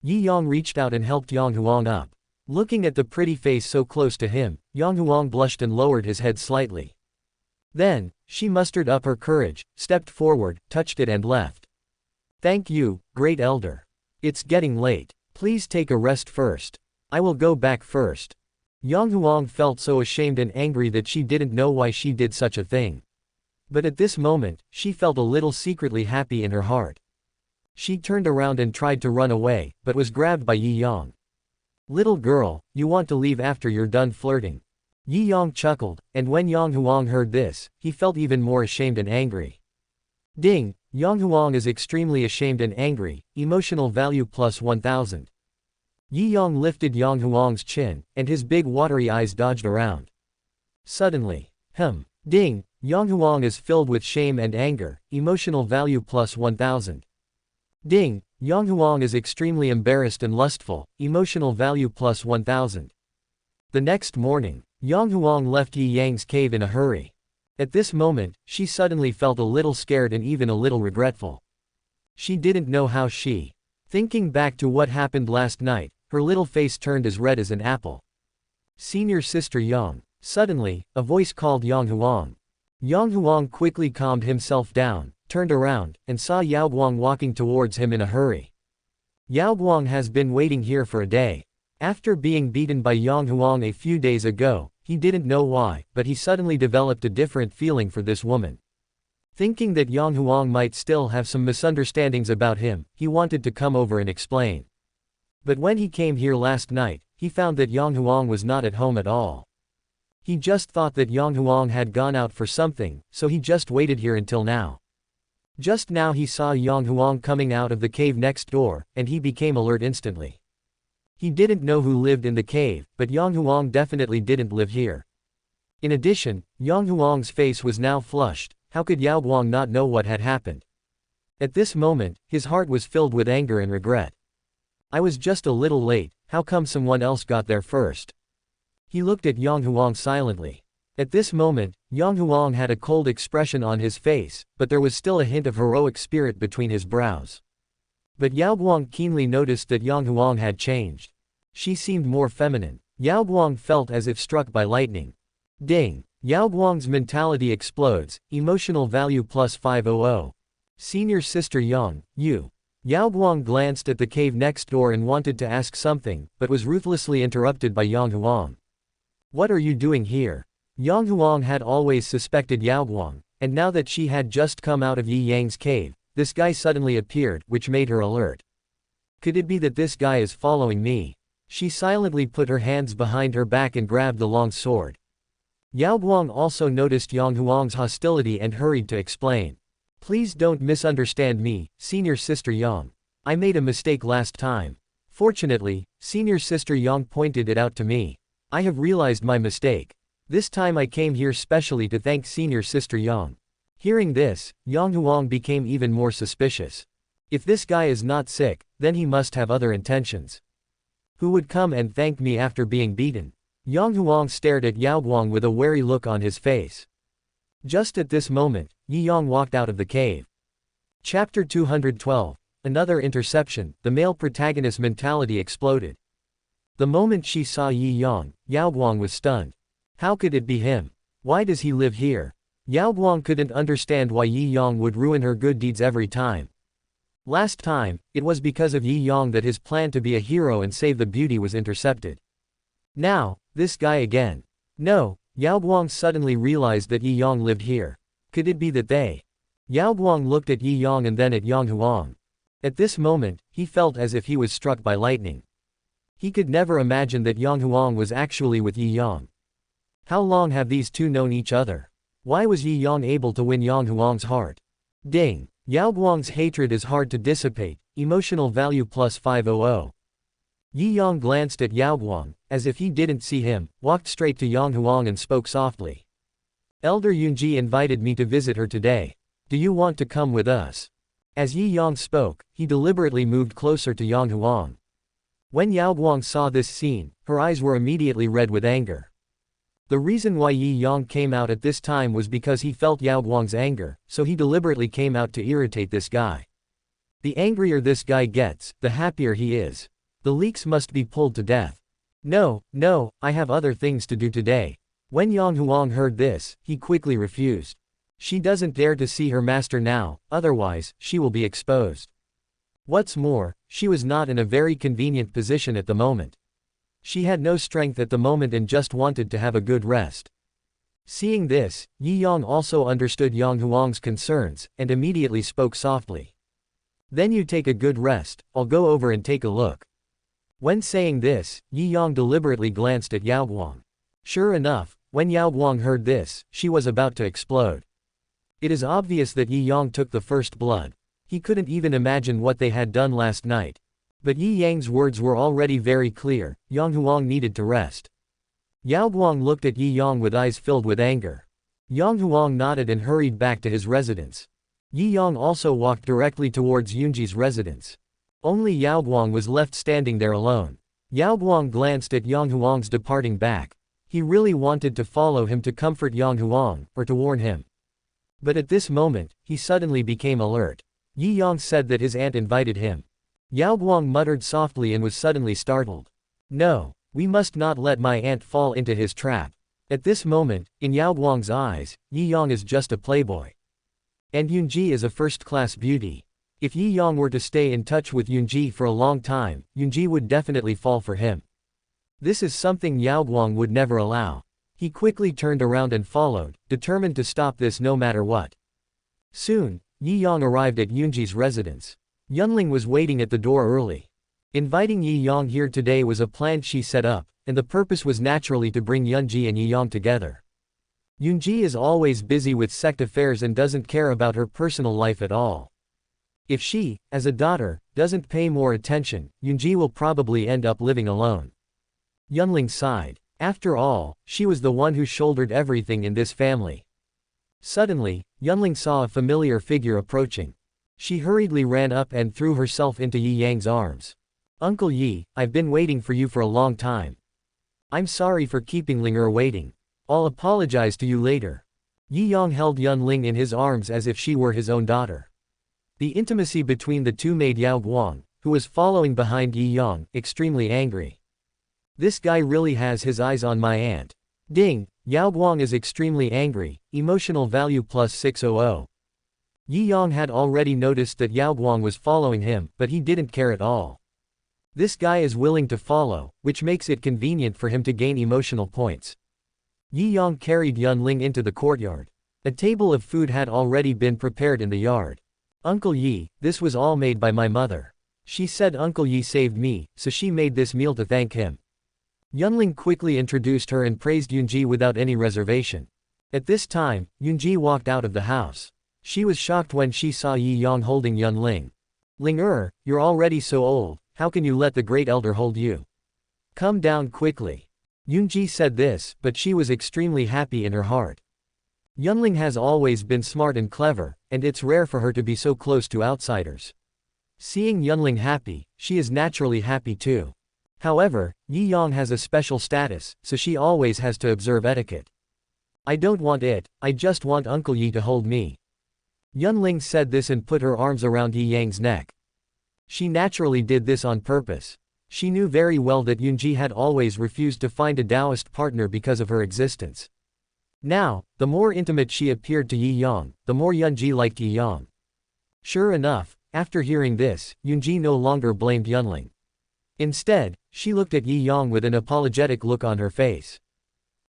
Yi Yang reached out and helped Yang Huang up. Looking at the pretty face so close to him, Yang Huang blushed and lowered his head slightly. Then, she mustered up her courage, stepped forward, touched it and left. Thank you, great elder. It's getting late. Please take a rest first. I will go back first. Yang Huang felt so ashamed and angry that she didn't know why she did such a thing. But at this moment, she felt a little secretly happy in her heart. She turned around and tried to run away, but was grabbed by Yi Yang. Little girl, you want to leave after you're done flirting. Yi Yang chuckled, and when Yang Huang heard this, he felt even more ashamed and angry. Ding! Yang Huang is extremely ashamed and angry, emotional value plus 1000. Yi Yang lifted Yang Huang's chin, and his big watery eyes dodged around. Suddenly, ding, Yang Huang is filled with shame and anger, emotional value plus 1000. Ding, Yang Huang is extremely embarrassed and lustful, emotional value plus 1000. The next morning, Yang Huang left Yi Yang's cave in a hurry. At this moment, she suddenly felt a little scared and even a little regretful. She didn't know how she. Thinking back to what happened last night, her little face turned as red as an apple. Senior Sister Yang. Suddenly, a voice called Yang Huang. Yang Huang quickly calmed himself down, turned around, and saw Yao Guang walking towards him in a hurry. Yao Guang has been waiting here for a day. After being beaten by Yang Huang a few days ago, he didn't know why, but he suddenly developed a different feeling for this woman. Thinking that Yang Huang might still have some misunderstandings about him, he wanted to come over and explain. But when he came here last night, he found that Yang Huang was not at home at all. He just thought that Yang Huang had gone out for something, so he just waited here until now. Just now he saw Yang Huang coming out of the cave next door, and he became alert instantly. He didn't know who lived in the cave, but Yang Huang definitely didn't live here. In addition, Yang Huang's face was now flushed. How could Yao Guang not know what had happened? At this moment, his heart was filled with anger and regret. I was just a little late, how come someone else got there first? He looked at Yang Huang silently. At this moment, Yang Huang had a cold expression on his face, but there was still a hint of heroic spirit between his brows. But Yao Guang keenly noticed that Yang Huang had changed. She seemed more feminine. Yao Guang felt as if struck by lightning. Ding! Yao Guang's mentality explodes, emotional value plus 500. Senior Sister Yang, you. Yao Guang glanced at the cave next door and wanted to ask something, but was ruthlessly interrupted by Yang Huang. What are you doing here? Yang Huang had always suspected Yao Guang, and now that she had just come out of Yi Yang's cave, this guy suddenly appeared, which made her alert. Could it be that this guy is following me? She silently put her hands behind her back and grabbed the long sword. Yao Guang also noticed Yang Huang's hostility and hurried to explain. Please don't misunderstand me, Senior Sister Yang. I made a mistake last time. Fortunately, Senior Sister Yang pointed it out to me. I have realized my mistake. This time I came here specially to thank Senior Sister Yang. Hearing this, Yang Huang became even more suspicious. If this guy is not sick, then he must have other intentions. Who would come and thank me after being beaten? Yang Huang stared at Yao Guang with a wary look on his face. Just at this moment, Yi Yang walked out of the cave. Chapter 212. Another interception. The male protagonist's mentality exploded. The moment she saw Yi Yang, Yao Guang was stunned. How could it be him? Why does he live here? Yao Guang couldn't understand why Yi Yang would ruin her good deeds every time. Last time, it was because of Yi Yang that his plan to be a hero and save the beauty was intercepted. Now, this guy again. No, Yao Guang suddenly realized that Yi Yang lived here. Could it be that they? Yao Guang looked at Yi Yang and then at Yang Huang. At this moment, he felt as if he was struck by lightning. He could never imagine that Yang Huang was actually with Yi Yang. How long have these two known each other? Why was Yi Yang able to win Yang Huang's heart? Ding! Yao Guang's hatred is hard to dissipate, emotional value plus 500. Yi Yang glanced at Yao Guang, as if he didn't see him, walked straight to Yang Huang and spoke softly. Elder Yunji invited me to visit her today. Do you want to come with us? As Yi Yang spoke, he deliberately moved closer to Yang Huang. When Yao Guang saw this scene, her eyes were immediately red with anger. The reason why Yi Yang came out at this time was because he felt Yao Guang's anger, so he deliberately came out to irritate this guy. The angrier this guy gets, the happier he is. The leaks must be pulled to death. No, I have other things to do today. When Yang Huang heard this, he quickly refused. She doesn't dare to see her master now, otherwise, she will be exposed. What's more, she was not in a very convenient position at the moment. She had no strength at the moment and just wanted to have a good rest. Seeing this, Yi Yang also understood Yang Huang's concerns, and immediately spoke softly. Then you take a good rest, I'll go over and take a look. When saying this, Yi Yang deliberately glanced at Yao Guang. Sure enough, when Yao Guang heard this, she was about to explode. It is obvious that Yi Yang took the first blood. He couldn't even imagine what they had done last night. But Yi Yang's words were already very clear, Yang Huang needed to rest. Yao Guang looked at Yi Yang with eyes filled with anger. Yang Huang nodded and hurried back to his residence. Yi Yang also walked directly towards Yunji's residence. Only Yao Guang was left standing there alone. Yao Guang glanced at Yang Huang's departing back. He really wanted to follow him to comfort Yang Huang, or to warn him. But at this moment, he suddenly became alert. Yi Yang said that his aunt invited him. Yao Guang muttered softly and was suddenly startled. No, we must not let my aunt fall into his trap. At this moment, in Yao Guang's eyes, Yi Yang is just a playboy. And Yunji is a first-class beauty. If Yi Yang were to stay in touch with Yunji for a long time, Yunji would definitely fall for him. This is something Yao Guang would never allow. He quickly turned around and followed, determined to stop this no matter what. Soon, Yi Yang arrived at Yunji's residence. Yunling was waiting at the door early. Inviting Yi Yang here today was a plan she set up, and the purpose was naturally to bring Yunji and Yi Yang together. Yunji is always busy with sect affairs and doesn't care about her personal life at all. If she, as a daughter, doesn't pay more attention, Yunji will probably end up living alone. Yunling sighed. After all, she was the one who shouldered everything in this family. Suddenly, Yunling saw a familiar figure approaching. She hurriedly ran up and threw herself into Yi Yang's arms. Uncle Yi, I've been waiting for you for a long time. I'm sorry for keeping Ling waiting. I'll apologize to you later. Yi Yang held Yunling in his arms as if she were his own daughter. The intimacy between the two made Yao Guang, who was following behind Yi Yang, extremely angry. This guy really has his eyes on my aunt. Ding, Yao Guang is extremely angry, emotional value plus 600. Yi Yang had already noticed that Yao Guang was following him, but he didn't care at all. This guy is willing to follow, which makes it convenient for him to gain emotional points. Yi Yang carried Yunling into the courtyard. A table of food had already been prepared in the yard. Uncle Yi, this was all made by my mother. She said Uncle Yi saved me, so she made this meal to thank him. Yunling quickly introduced her and praised Yunji without any reservation. At this time, Yunji walked out of the house. She was shocked when she saw Yi Yang holding Yunling. Ling you're already so old, how can you let the great elder hold you? Come down quickly. Yunji said this, but she was extremely happy in her heart. Yunling has always been smart and clever, and it's rare for her to be so close to outsiders. Seeing Yunling happy, she is naturally happy too. However, Yi Yang has a special status, so she always has to observe etiquette. I don't want it, I just want Uncle Yi to hold me. Yunling said this and put her arms around Yi Yang's neck. She naturally did this on purpose. She knew very well that Yunji had always refused to find a Taoist partner because of her existence. Now, the more intimate she appeared to Yi Yang, the more Yunji liked Yi Yang. Sure enough, after hearing this, Yunji no longer blamed Yunling. Instead, she looked at Yi Yang with an apologetic look on her face.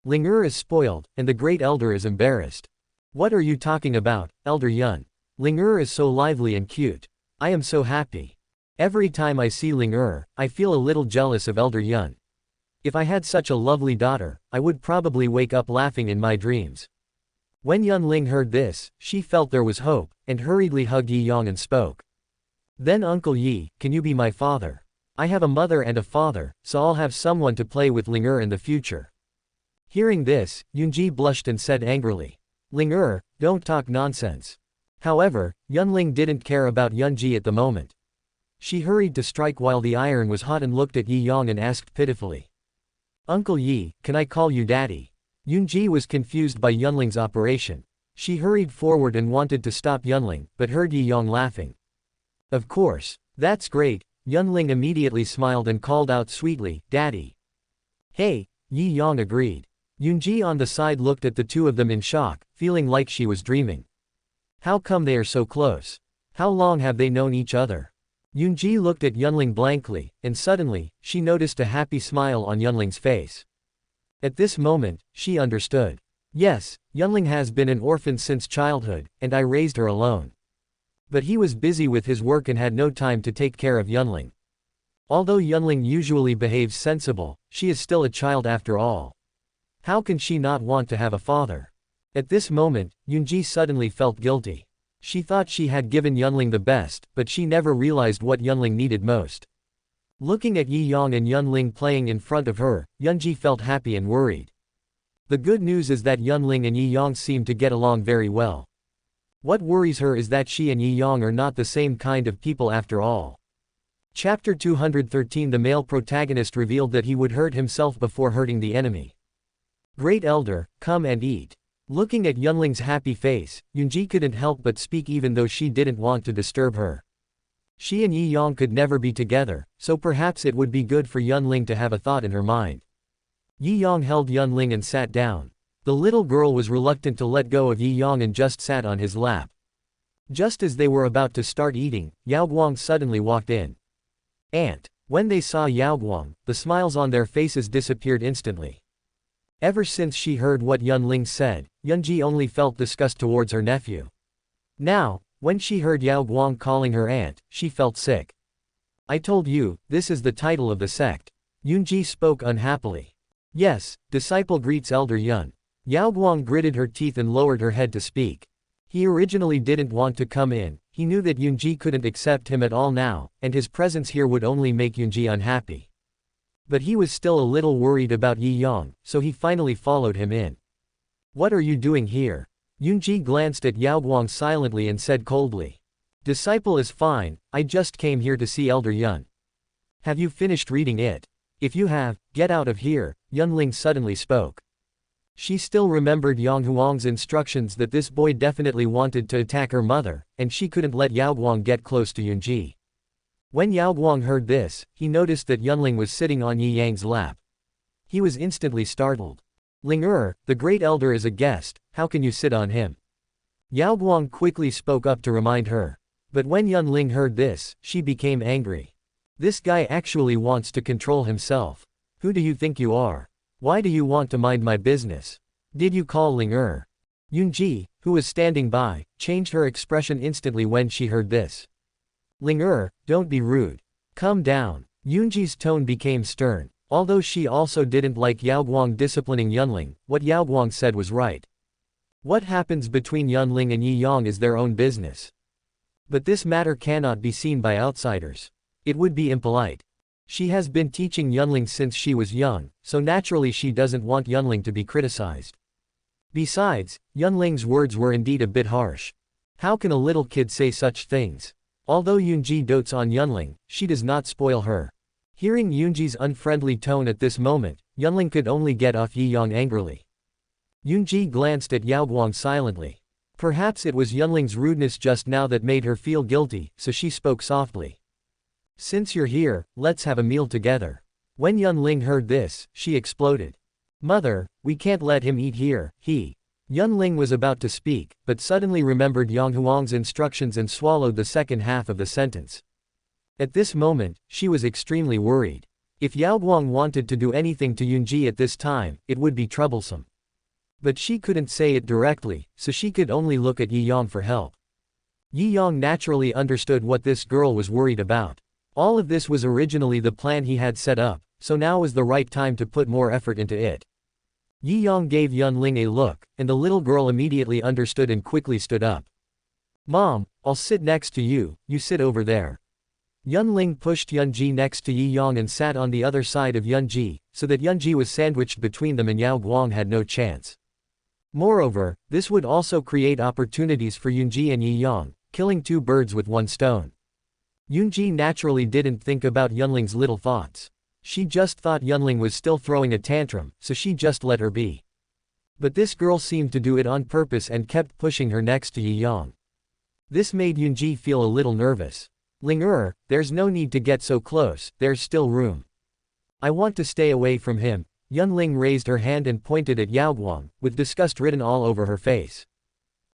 Ling is spoiled, and the great elder is embarrassed. What are you talking about, Elder Yun? Ling is so lively and cute. I am so happy. Every time I see Ling I feel a little jealous of Elder Yun. If I had such a lovely daughter, I would probably wake up laughing in my dreams. When Yunling heard this, she felt there was hope, and hurriedly hugged Yi Yang and spoke. Then Uncle Yi, can you be my father? I have a mother and a father, so I'll have someone to play with Ling in the future. Hearing this, Yunji blushed and said angrily. Ling don't talk nonsense. However, Yunling didn't care about Yunji at the moment. She hurried to strike while the iron was hot and looked at Yi Yang and asked pitifully. Uncle Yi, can I call you daddy? Yunji was confused by Yunling's operation. She hurried forward and wanted to stop Yunling, but heard Yi Yang laughing. Of course. That's great. Yunling immediately smiled and called out sweetly, Daddy. Hey, Yi Yang agreed. Yunji on the side looked at the two of them in shock, feeling like she was dreaming. How come they are so close? How long have they known each other? Yunji looked at Yunling blankly, and suddenly, she noticed a happy smile on Yunling's face. At this moment, she understood. Yes, Yunling has been an orphan since childhood, and I raised her alone. But he was busy with his work and had no time to take care of Yunling. Although Yunling usually behaves sensible, she is still a child after all. How can she not want to have a father? At this moment, Yunji suddenly felt guilty. She thought she had given Yunling the best, but she never realized what Yunling needed most. Looking at Yi Yang and Yunling playing in front of her, Yunji felt happy and worried. The good news is that Yunling and Yi Yang seem to get along very well. What worries her is that she and Yi Yang are not the same kind of people after all. Chapter 213. The male protagonist revealed that he would hurt himself before hurting the enemy. Great Elder, come and eat. Looking at Yunling's happy face, Yunji couldn't help but speak even though she didn't want to disturb her. She and Yi Yang could never be together, so perhaps it would be good for Yunling to have a thought in her mind. Yi Yang held Yunling and sat down. The little girl was reluctant to let go of Yi Yang and just sat on his lap. Just as they were about to start eating, Yao Guang suddenly walked in. Aunt. When they saw Yao Guang, the smiles on their faces disappeared instantly. Ever since she heard what Yunling said, Yunji only felt disgust towards her nephew. Now, when she heard Yao Guang calling her aunt, she felt sick. I told you, this is the title of the sect. Yunji spoke unhappily. Yes, disciple greets Elder Yun. Yao Guang gritted her teeth and lowered her head to speak. He originally didn't want to come in, he knew that Yunji couldn't accept him at all now, and his presence here would only make Yunji unhappy. But he was still a little worried about Yi Yang, so he finally followed him in. What are you doing here? Yunji glanced at Yao Guang silently and said coldly. Disciple is fine, I just came here to see Elder Yun. Have you finished reading it? If you have, get out of here, Yunling suddenly spoke. She still remembered Yang Huang's instructions that this boy definitely wanted to attack her mother, and she couldn't let Yao Guang get close to Yunji. When Yao Guang heard this, he noticed that Yunling was sitting on Yi Yang's lap. He was instantly startled. Ling the great elder is a guest, how can you sit on him? Yao Guang quickly spoke up to remind her. But when Yunling heard this, she became angry. This guy actually wants to control himself. Who do you think you are? Why do you want to mind my business? Did you call Ling Yunji, who was standing by, changed her expression instantly when she heard this. Ling don't be rude. Calm down. Yunji's tone became stern. Although she also didn't like Yao Guang disciplining Yunling, what Yao Guang said was right. What happens between Yunling and Yi Yang is their own business. But this matter cannot be seen by outsiders. It would be impolite. She has been teaching Yunling since she was young, so naturally she doesn't want Yunling to be criticized. Besides, Yunling's words were indeed a bit harsh. How can a little kid say such things? Although Yunji dotes on Yunling, she does not spoil her. Hearing Yunji's unfriendly tone at this moment, Yunling could only get off Yi Yang angrily. Yunji glanced at Yao Guang silently. Perhaps it was Yunling's rudeness just now that made her feel guilty, so she spoke softly. Since you're here, let's have a meal together. When Yunling heard this, she exploded. Mother, we can't let him eat here, Yunling was about to speak, but suddenly remembered Yang Huang's instructions and swallowed the second half of the sentence. At this moment, she was extremely worried. If Yao Guang wanted to do anything to Yunji at this time, it would be troublesome. But she couldn't say it directly, so she could only look at Yi Yang for help. Yi Yang naturally understood what this girl was worried about. All of this was originally the plan he had set up, so now was the right time to put more effort into it. Yi Yang gave Yunling a look, and the little girl immediately understood and quickly stood up. Mom, I'll sit next to you, you sit over there. Yunling pushed Yunji next to Yi Yang and sat on the other side of Yunji, so that Yunji was sandwiched between them and Yao Guang had no chance. Moreover, this would also create opportunities for Yunji and Yi Yang, killing two birds with one stone. Yunji naturally didn't think about Yunling's little thoughts. She just thought Yunling was still throwing a tantrum, so she just let her be. But this girl seemed to do it on purpose and kept pushing her next to Yi Yang. This made Yunji feel a little nervous. Ling there's no need to get so close, there's still room. I want to stay away from him. Yunling raised her hand and pointed at Yao Guang, with disgust written all over her face.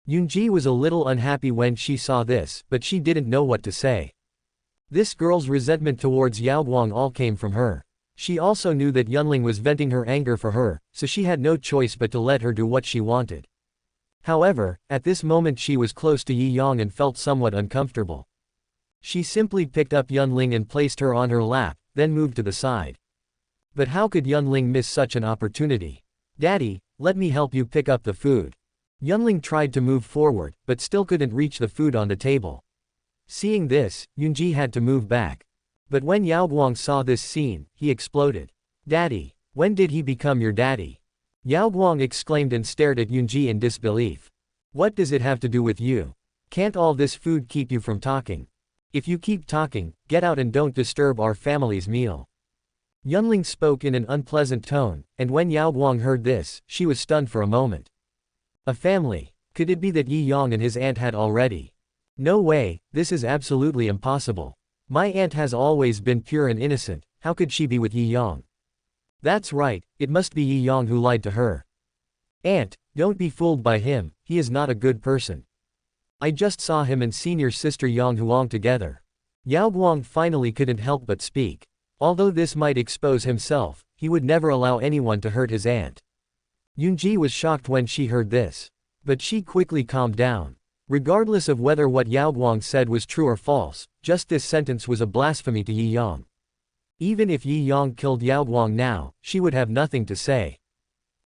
Yunji was a little unhappy when she saw this, but she didn't know what to say. This girl's resentment towards Yao Guang all came from her. She also knew that Yunling was venting her anger for her, so she had no choice but to let her do what she wanted. However, at this moment she was close to Yi Yang and felt somewhat uncomfortable. She simply picked up Yunling and placed her on her lap, then moved to the side. But how could Yunling miss such an opportunity? Daddy, let me help you pick up the food. Yunling tried to move forward, but still couldn't reach the food on the table. Seeing this, Yunji had to move back. But when Yao Guang saw this scene, he exploded. Daddy, when did he become your daddy? Yao Guang exclaimed and stared at Yunji in disbelief. What does it have to do with you? Can't all this food keep you from talking? If you keep talking, get out and don't disturb our family's meal. Yunling spoke in an unpleasant tone, and when Yao Guang heard this, she was stunned for a moment. A family? Could it be that Yi Yang and his aunt had already? No way, this is absolutely impossible. My aunt has always been pure and innocent, how could she be with Yi Yang? That's right, it must be Yi Yang who lied to her. Aunt, don't be fooled by him, he is not a good person. I just saw him and senior sister Yang Huang together. Yao Guang finally couldn't help but speak. Although this might expose himself, he would never allow anyone to hurt his aunt. Yunji was shocked when she heard this. But she quickly calmed down. Regardless of whether what Yao Guang said was true or false, just this sentence was a blasphemy to Yi Yang. Even if Yi Yang killed Yao Guang now, she would have nothing to say.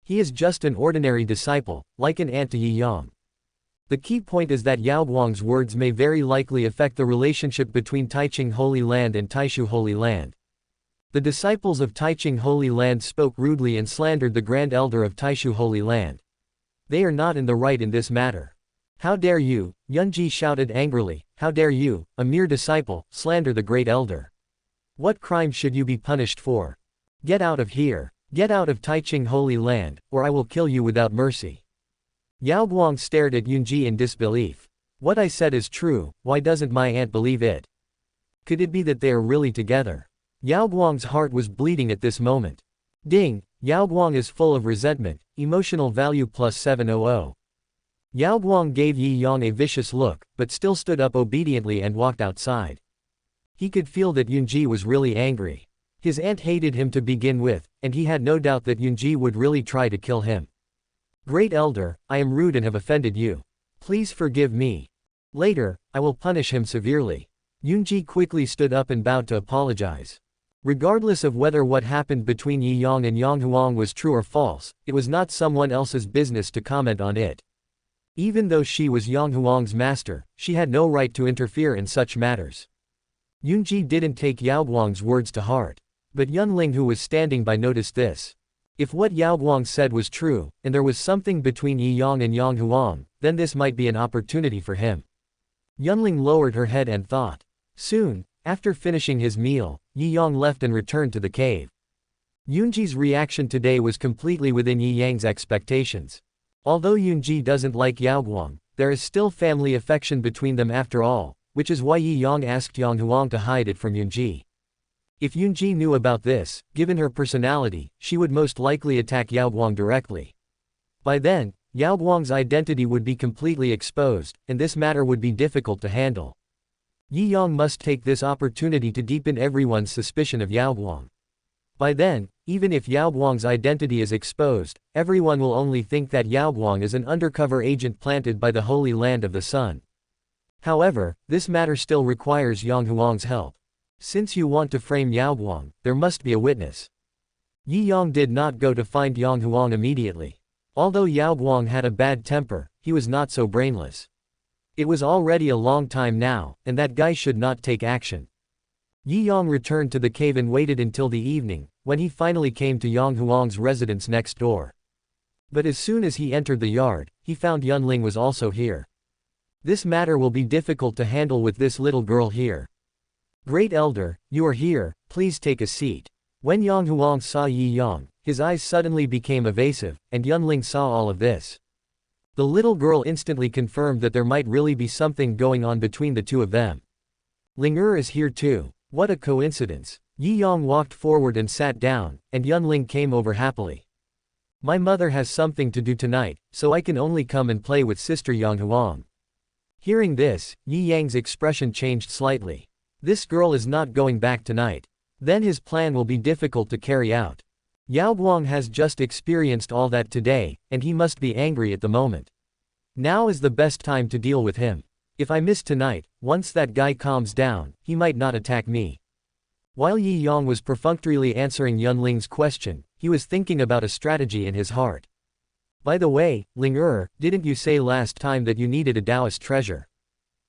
He is just an ordinary disciple, like an aunt to Yi Yang. The key point is that Yao Guang's words may very likely affect the relationship between Taiching Holy Land and Taishu Holy Land. The disciples of Taiching Holy Land spoke rudely and slandered the Grand Elder of Taishu Holy Land. They are not in the right in this matter. How dare you, Yunji shouted angrily, how dare you, a mere disciple, slander the Great Elder? What crime should you be punished for? Get out of here, get out of Taiching Holy Land, or I will kill you without mercy. Yao Guang stared at Yunji in disbelief. What I said is true, why doesn't my aunt believe it? Could it be that they are really together? Yao Guang's heart was bleeding at this moment. Ding, Yao Guang is full of resentment, emotional value plus 700. Yao Guang gave Yi Yang a vicious look, but still stood up obediently and walked outside. He could feel that Yunji was really angry. His aunt hated him to begin with, and he had no doubt that Yunji would really try to kill him. Great Elder, I am rude and have offended you. Please forgive me. Later, I will punish him severely. Yunji quickly stood up and bowed to apologize. Regardless of whether what happened between Yi Yang and Yang Huang was true or false, it was not someone else's business to comment on it. Even though she was Yang Huang's master, she had no right to interfere in such matters. Yunji didn't take Yao Guang's words to heart. But Yunling who was standing by noticed this. If what Yao Guang said was true, and there was something between Yi Yang and Yang Huang, then this might be an opportunity for him. Yunling lowered her head and thought. Soon, after finishing his meal, Yi Yang left and returned to the cave. Yunji's reaction today was completely within Yi Yang's expectations. Although Yunji doesn't like Yao Guang, there is still family affection between them after all, which is why Yi Yang asked Yang Huang to hide it from Yunji. If Yunji knew about this, given her personality, she would most likely attack Yao Guang directly. By then, Yao Guang's identity would be completely exposed, and this matter would be difficult to handle. Yi Yang must take this opportunity to deepen everyone's suspicion of Yao Guang. By then, even if Yao Guang's identity is exposed, everyone will only think that Yao Guang is an undercover agent planted by the Holy Land of the Sun. However, this matter still requires Yang Huang's help. Since you want to frame Yao Guang, there must be a witness. Yi Yang did not go to find Yang Huang immediately. Although Yao Guang had a bad temper, he was not so brainless. It was already a long time now, and that guy should not take action. Yi Yang returned to the cave and waited until the evening, when he finally came to Yang Huang's residence next door. But as soon as he entered the yard, he found Yunling was also here. This matter will be difficult to handle with this little girl here. Great Elder, you are here, please take a seat. When Yang Huang saw Yi Yang, his eyes suddenly became evasive, and Yunling saw all of this. The little girl instantly confirmed that there might really be something going on between the two of them. Ling is here too. What a coincidence. Yi Yang walked forward and sat down, and Yunling came over happily. My mother has something to do tonight, so I can only come and play with sister Yang Huang. Hearing this, Yi Yang's expression changed slightly. This girl is not going back tonight. Then his plan will be difficult to carry out. Yao Guang has just experienced all that today, and he must be angry at the moment. Now is the best time to deal with him. If I miss tonight, once that guy calms down, he might not attack me. While Yi Yang was perfunctorily answering Yunling's question, he was thinking about a strategy in his heart. By the way, Ling didn't you say last time that you needed a Taoist treasure?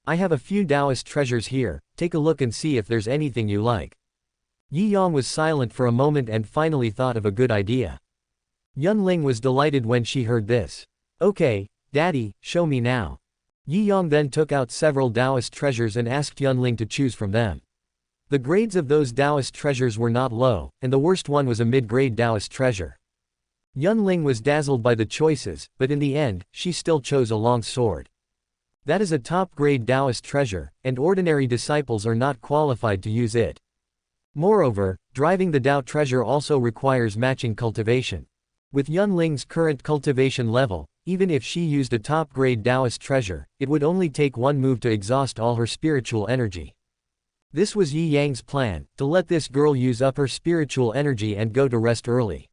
I have a few Taoist treasures here, take a look and see if there's anything you like. Yi Yang was silent for a moment and finally thought of a good idea. Yunling was delighted when she heard this. Okay, Daddy, show me now. Yi Yang then took out several Taoist treasures and asked Yunling to choose from them. The grades of those Taoist treasures were not low, and the worst one was a mid-grade Taoist treasure. Yunling was dazzled by the choices, but in the end, she still chose a long sword. That is a top-grade Taoist treasure, and ordinary disciples are not qualified to use it. Moreover, driving the Tao treasure also requires matching cultivation. With Yunling's current cultivation level, even if she used a top-grade Taoist treasure, it would only take one move to exhaust all her spiritual energy. This was Yi Yang's plan, to let this girl use up her spiritual energy and go to rest early.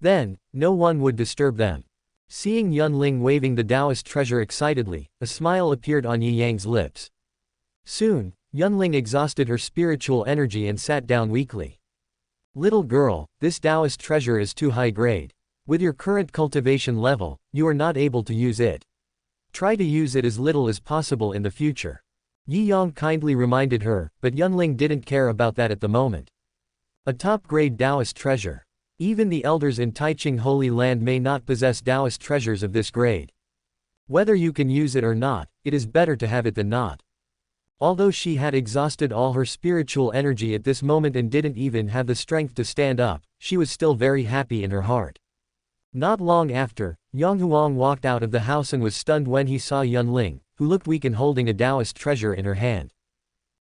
Then, no one would disturb them. Seeing Yunling waving the Taoist treasure excitedly, a smile appeared on Yi Yang's lips. Soon, Yunling exhausted her spiritual energy and sat down weakly. Little girl, this Taoist treasure is too high grade. With your current cultivation level, you are not able to use it. Try to use it as little as possible in the future. Yi Yang kindly reminded her, but Yunling didn't care about that at the moment. A top-grade Taoist treasure. Even the elders in Taiching Holy Land may not possess Taoist treasures of this grade. Whether you can use it or not, it is better to have it than not. Although she had exhausted all her spiritual energy at this moment and didn't even have the strength to stand up, she was still very happy in her heart. Not long after, Yang Huang walked out of the house and was stunned when he saw Yunling, who looked weak and holding a Taoist treasure in her hand.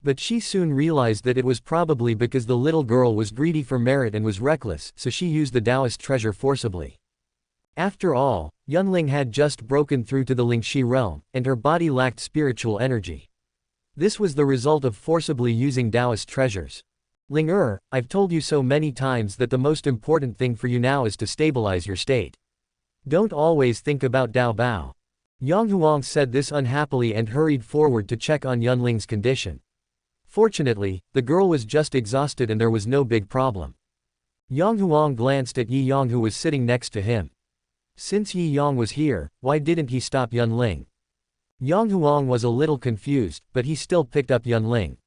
But she soon realized that it was probably because the little girl was greedy for merit and was reckless, so she used the Taoist treasure forcibly. After all, Yunling had just broken through to the Lingxi realm, and her body lacked spiritual energy. This was the result of forcibly using Taoist treasures. Ling I've told you so many times that the most important thing for you now is to stabilize your state. Don't always think about Dao Bao. Yang Huang said this unhappily and hurried forward to check on Yunling's condition. Fortunately, the girl was just exhausted and there was no big problem. Yang Huang glanced at Yi Yang who was sitting next to him. Since Yi Yang was here, why didn't he stop Yunling? Yang Huang was a little confused, but he still picked up Yunling.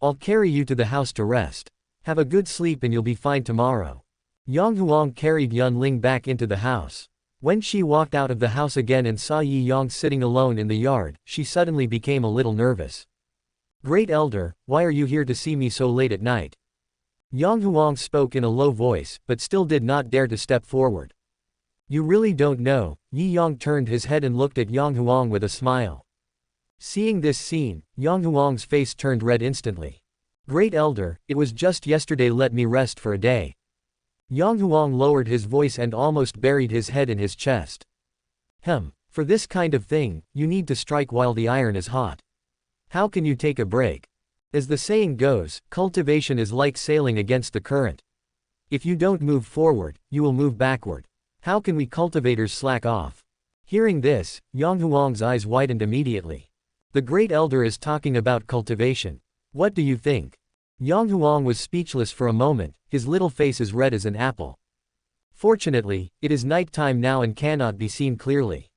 I'll carry you to the house to rest. Have a good sleep and you'll be fine tomorrow. Yang Huang carried Yunling back into the house. When she walked out of the house again and saw Yi Yang sitting alone in the yard, she suddenly became a little nervous. Great Elder, why are you here to see me so late at night? Yang Huang spoke in a low voice, but still did not dare to step forward. You really don't know. Yi Yang turned his head and looked at Yang Huang with a smile. Seeing this scene, Yang Huang's face turned red instantly. Great Elder, it was just yesterday, let me rest for a day. Yang Huang lowered his voice and almost buried his head in his chest. For this kind of thing, you need to strike while the iron is hot. How can you take a break? As the saying goes, cultivation is like sailing against the current. If you don't move forward, you will move backward. How can we cultivators slack off? Hearing this, Yang Huang's eyes widened immediately. The Great Elder is talking about cultivation. What do you think? Yang Huang was speechless for a moment, his little face as red as an apple. Fortunately, it is night time now and cannot be seen clearly.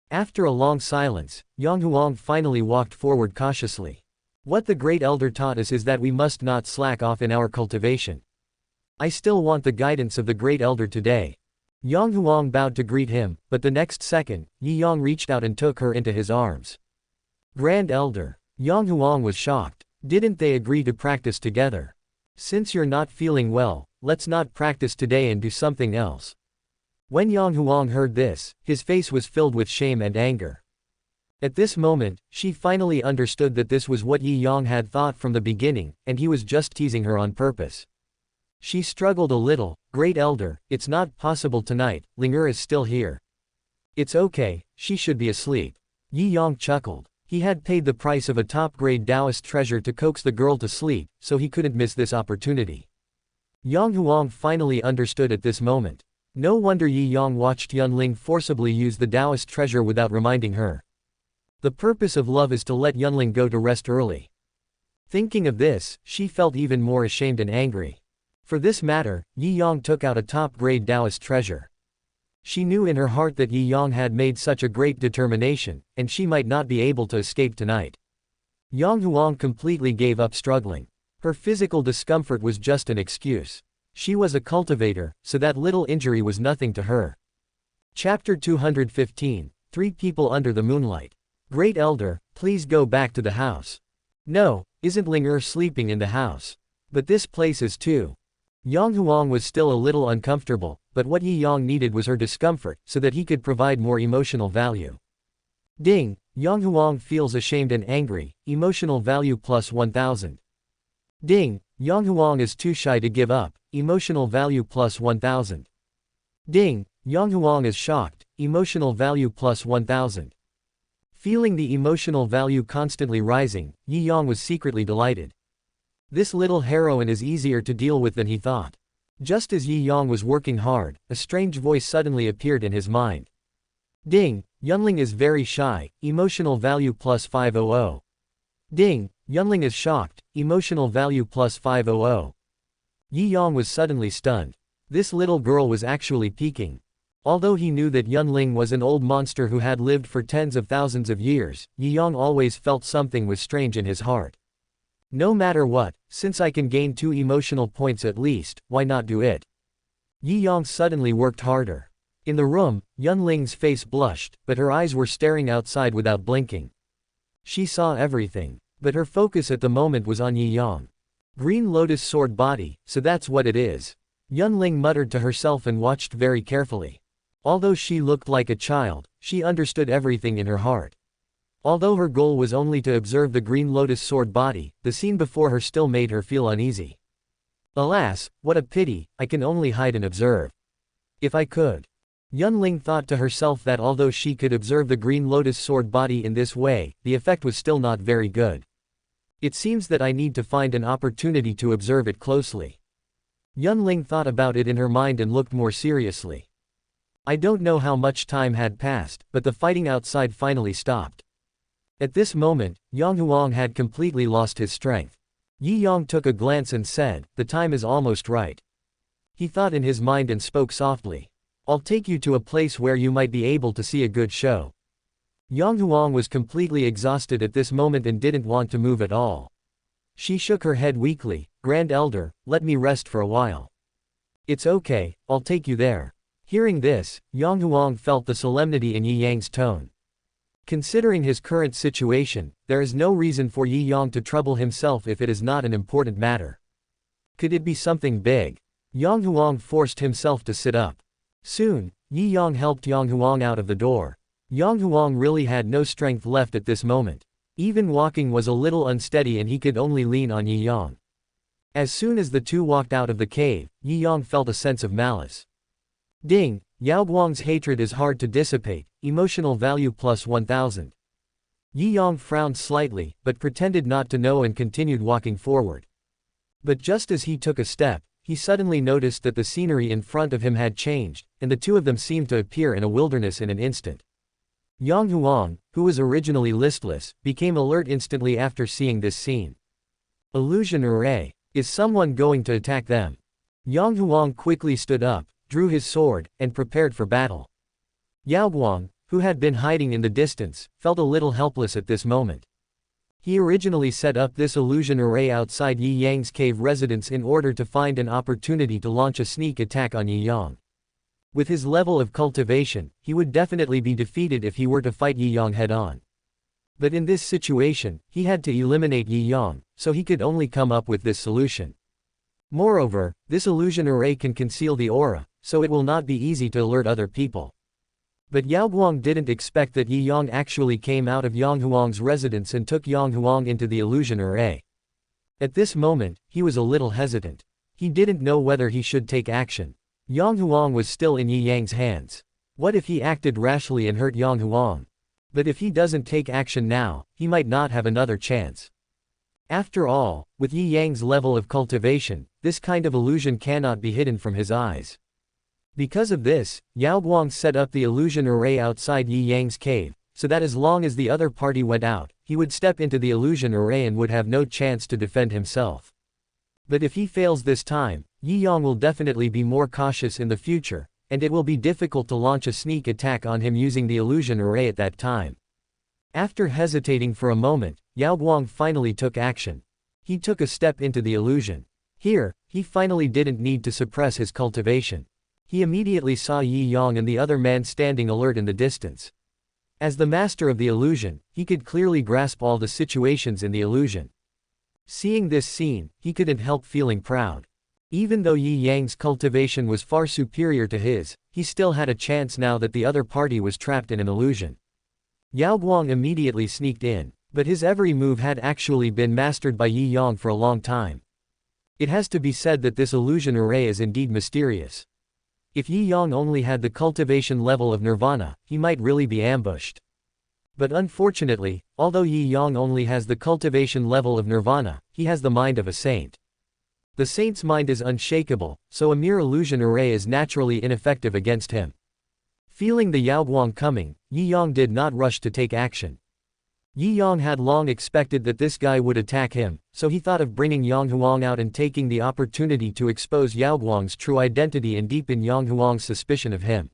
After a long silence, Yang Huang finally walked forward cautiously. What the Great Elder taught us is that we must not slack off in our cultivation. I still want the guidance of the Great Elder today. Yang Huang bowed to greet him, but the next second, Yi Yang reached out and took her into his arms. Grand Elder. Yang Huang was shocked. Didn't they agree to practice together? Since you're not feeling well, let's not practice today and do something else. When Yang Huang heard this, his face was filled with shame and anger. At this moment, she finally understood that this was what Yi Yang had thought from the beginning, and he was just teasing her on purpose. She struggled a little. Great Elder, it's not possible tonight, Ling is still here. It's okay, she should be asleep. Yi Yang chuckled. He had paid the price of a top-grade Taoist treasure to coax the girl to sleep, so he couldn't miss this opportunity. Yang Huang finally understood at this moment. No wonder Yi Yang watched Yunling forcibly use the Taoist treasure without reminding her. The purpose of love is to let Yunling go to rest early. Thinking of this, she felt even more ashamed and angry. For this matter, Yi Yang took out a top-grade Taoist treasure. She knew in her heart that Yi Yang had made such a great determination, and she might not be able to escape tonight. Yang Huang completely gave up struggling. Her physical discomfort was just an excuse. She was a cultivator, so that little injury was nothing to her. Chapter 215, 3 People Under the Moonlight. Great Elder, please go back to the house. No, isn't Ling sleeping in the house? But this place is too. Yang Huang was still a little uncomfortable, but what Yi Yang needed was her discomfort, so that he could provide more emotional value. Ding, Yang Huang feels ashamed and angry, emotional value plus 1000. Ding, Yang Huang is too shy to give up, emotional value plus 1000. Ding, Yang Huang is shocked, emotional value plus 1000. Feeling the emotional value constantly rising, Yi Yang was secretly delighted. This little heroine is easier to deal with than he thought. Just as Yi Yang was working hard, a strange voice suddenly appeared in his mind. Ding, Yunling is very shy, emotional value plus 500. Ding, Yunling is shocked, emotional value plus 500. Yi Yang was suddenly stunned. This little girl was actually peeking. Although he knew that Yunling was an old monster who had lived for tens of thousands of years, Yi Yang always felt something was strange in his heart. No matter what, since I can gain 2 emotional points at least, why not do it? Yi Yang suddenly worked harder. In the room, Yunling's face blushed, but her eyes were staring outside without blinking. She saw everything, but her focus at the moment was on Yi Yang. Green Lotus sword body, so that's what it is. Yunling muttered to herself and watched very carefully. Although she looked like a child, she understood everything in her heart. Although her goal was only to observe the Green Lotus sword body, the scene before her still made her feel uneasy. Alas, what a pity, I can only hide and observe. If I could. Yunling thought to herself that although she could observe the Green Lotus sword body in this way, the effect was still not very good. It seems that I need to find an opportunity to observe it closely. Yunling thought about it in her mind and looked more seriously. I don't know how much time had passed, but the fighting outside finally stopped. At this moment, Yang Huang had completely lost his strength. Yi Yang took a glance and said, "The time is almost right." He thought in his mind and spoke softly. "I'll take you to a place where you might be able to see a good show." Yang Huang was completely exhausted at this moment and didn't want to move at all. She shook her head weakly. "Grand Elder, let me rest for a while." "It's okay, I'll take you there." Hearing this, Yang Huang felt the solemnity in Yi Yang's tone. Considering his current situation, there is no reason for Yi Yang to trouble himself if it is not an important matter. Could it be something big? Yang Huang forced himself to sit up. Soon, Yi Yang helped Yang Huang out of the door. Yang Huang really had no strength left at this moment. Even walking was a little unsteady and he could only lean on Yi Yang. As soon as the two walked out of the cave, Yi Yang felt a sense of malice. Ding, Yao Guang's hatred is hard to dissipate, emotional value plus 1000. Yi Yang frowned slightly, but pretended not to know and continued walking forward. But just as he took a step, he suddenly noticed that the scenery in front of him had changed, and the two of them seemed to appear in a wilderness in an instant. Yang Huang, who was originally listless, became alert instantly after seeing this scene. Illusion array. Is someone going to attack them? Yang Huang quickly stood up, drew his sword, and prepared for battle. Yao Guang, who had been hiding in the distance, felt a little helpless at this moment. He originally set up this illusion array outside Yi Yang's cave residence in order to find an opportunity to launch a sneak attack on Yi Yang. With his level of cultivation, he would definitely be defeated if he were to fight Yi Yang head-on. But in this situation, he had to eliminate Yi Yang, so he could only come up with this solution. Moreover, this illusion array can conceal the aura, so it will not be easy to alert other people. But Yao Guang didn't expect that Yi Yang actually came out of Yang Huang's residence and took Yang Huang into the illusion array. At this moment, he was a little hesitant. He didn't know whether he should take action. Yang Huang was still in Yi Yang's hands. What if he acted rashly and hurt Yang Huang? But if he doesn't take action now, he might not have another chance. After all, with Yi Yang's level of cultivation, this kind of illusion cannot be hidden from his eyes. Because of this, Yao Guang set up the illusion array outside Yi Yang's cave, so that as long as the other party went out, he would step into the illusion array and would have no chance to defend himself. But if he fails this time, Yi Yang will definitely be more cautious in the future, and it will be difficult to launch a sneak attack on him using the illusion array at that time. After hesitating for a moment, Yao Guang finally took action. He took a step into the illusion. Here, he finally didn't need to suppress his cultivation. He immediately saw Yi Yang and the other man standing alert in the distance. As the master of the illusion, he could clearly grasp all the situations in the illusion. Seeing this scene, he couldn't help feeling proud. Even though Yi Yang's cultivation was far superior to his, he still had a chance now that the other party was trapped in an illusion. Yao Guang immediately sneaked in, but his every move had actually been mastered by Yi Yang for a long time. It has to be said that this illusion array is indeed mysterious. If Yi Yang only had the cultivation level of nirvana, he might really be ambushed. But unfortunately, although Yi Yang only has the cultivation level of nirvana, he has the mind of a saint. The saint's mind is unshakable, so a mere illusion array is naturally ineffective against him. Feeling the Yao Guang coming, Yi Yang did not rush to take action. Yi Yang had long expected that this guy would attack him, so he thought of bringing Yang Huang out and taking the opportunity to expose Yao Guang's true identity and deepen Yang Huang's suspicion of him.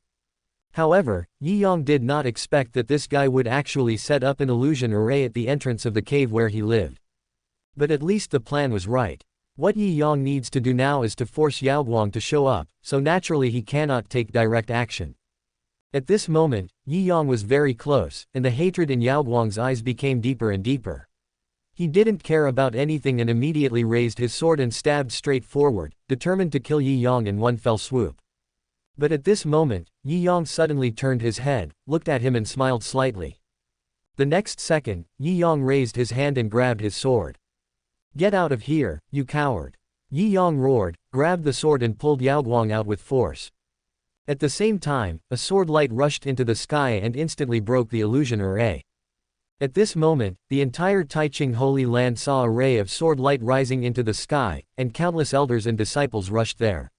However, Yi Yang did not expect that this guy would actually set up an illusion array at the entrance of the cave where he lived. But at least the plan was right. What Yi Yang needs to do now is to force Yao Guang to show up, so naturally he cannot take direct action. At this moment, Yi Yang was very close, and the hatred in Yao Guang's eyes became deeper and deeper. He didn't care about anything and immediately raised his sword and stabbed straight forward, determined to kill Yi Yang in one fell swoop. But at this moment, Yi Yang suddenly turned his head, looked at him and smiled slightly. The next second, Yi Yang raised his hand and grabbed his sword. "Get out of here, you coward!" Yi Yang roared, grabbed the sword and pulled Yao Guang out with force. At the same time, a sword light rushed into the sky and instantly broke the illusion array. At this moment, the entire Taiching Holy Land saw a ray of sword light rising into the sky, and countless elders and disciples rushed there.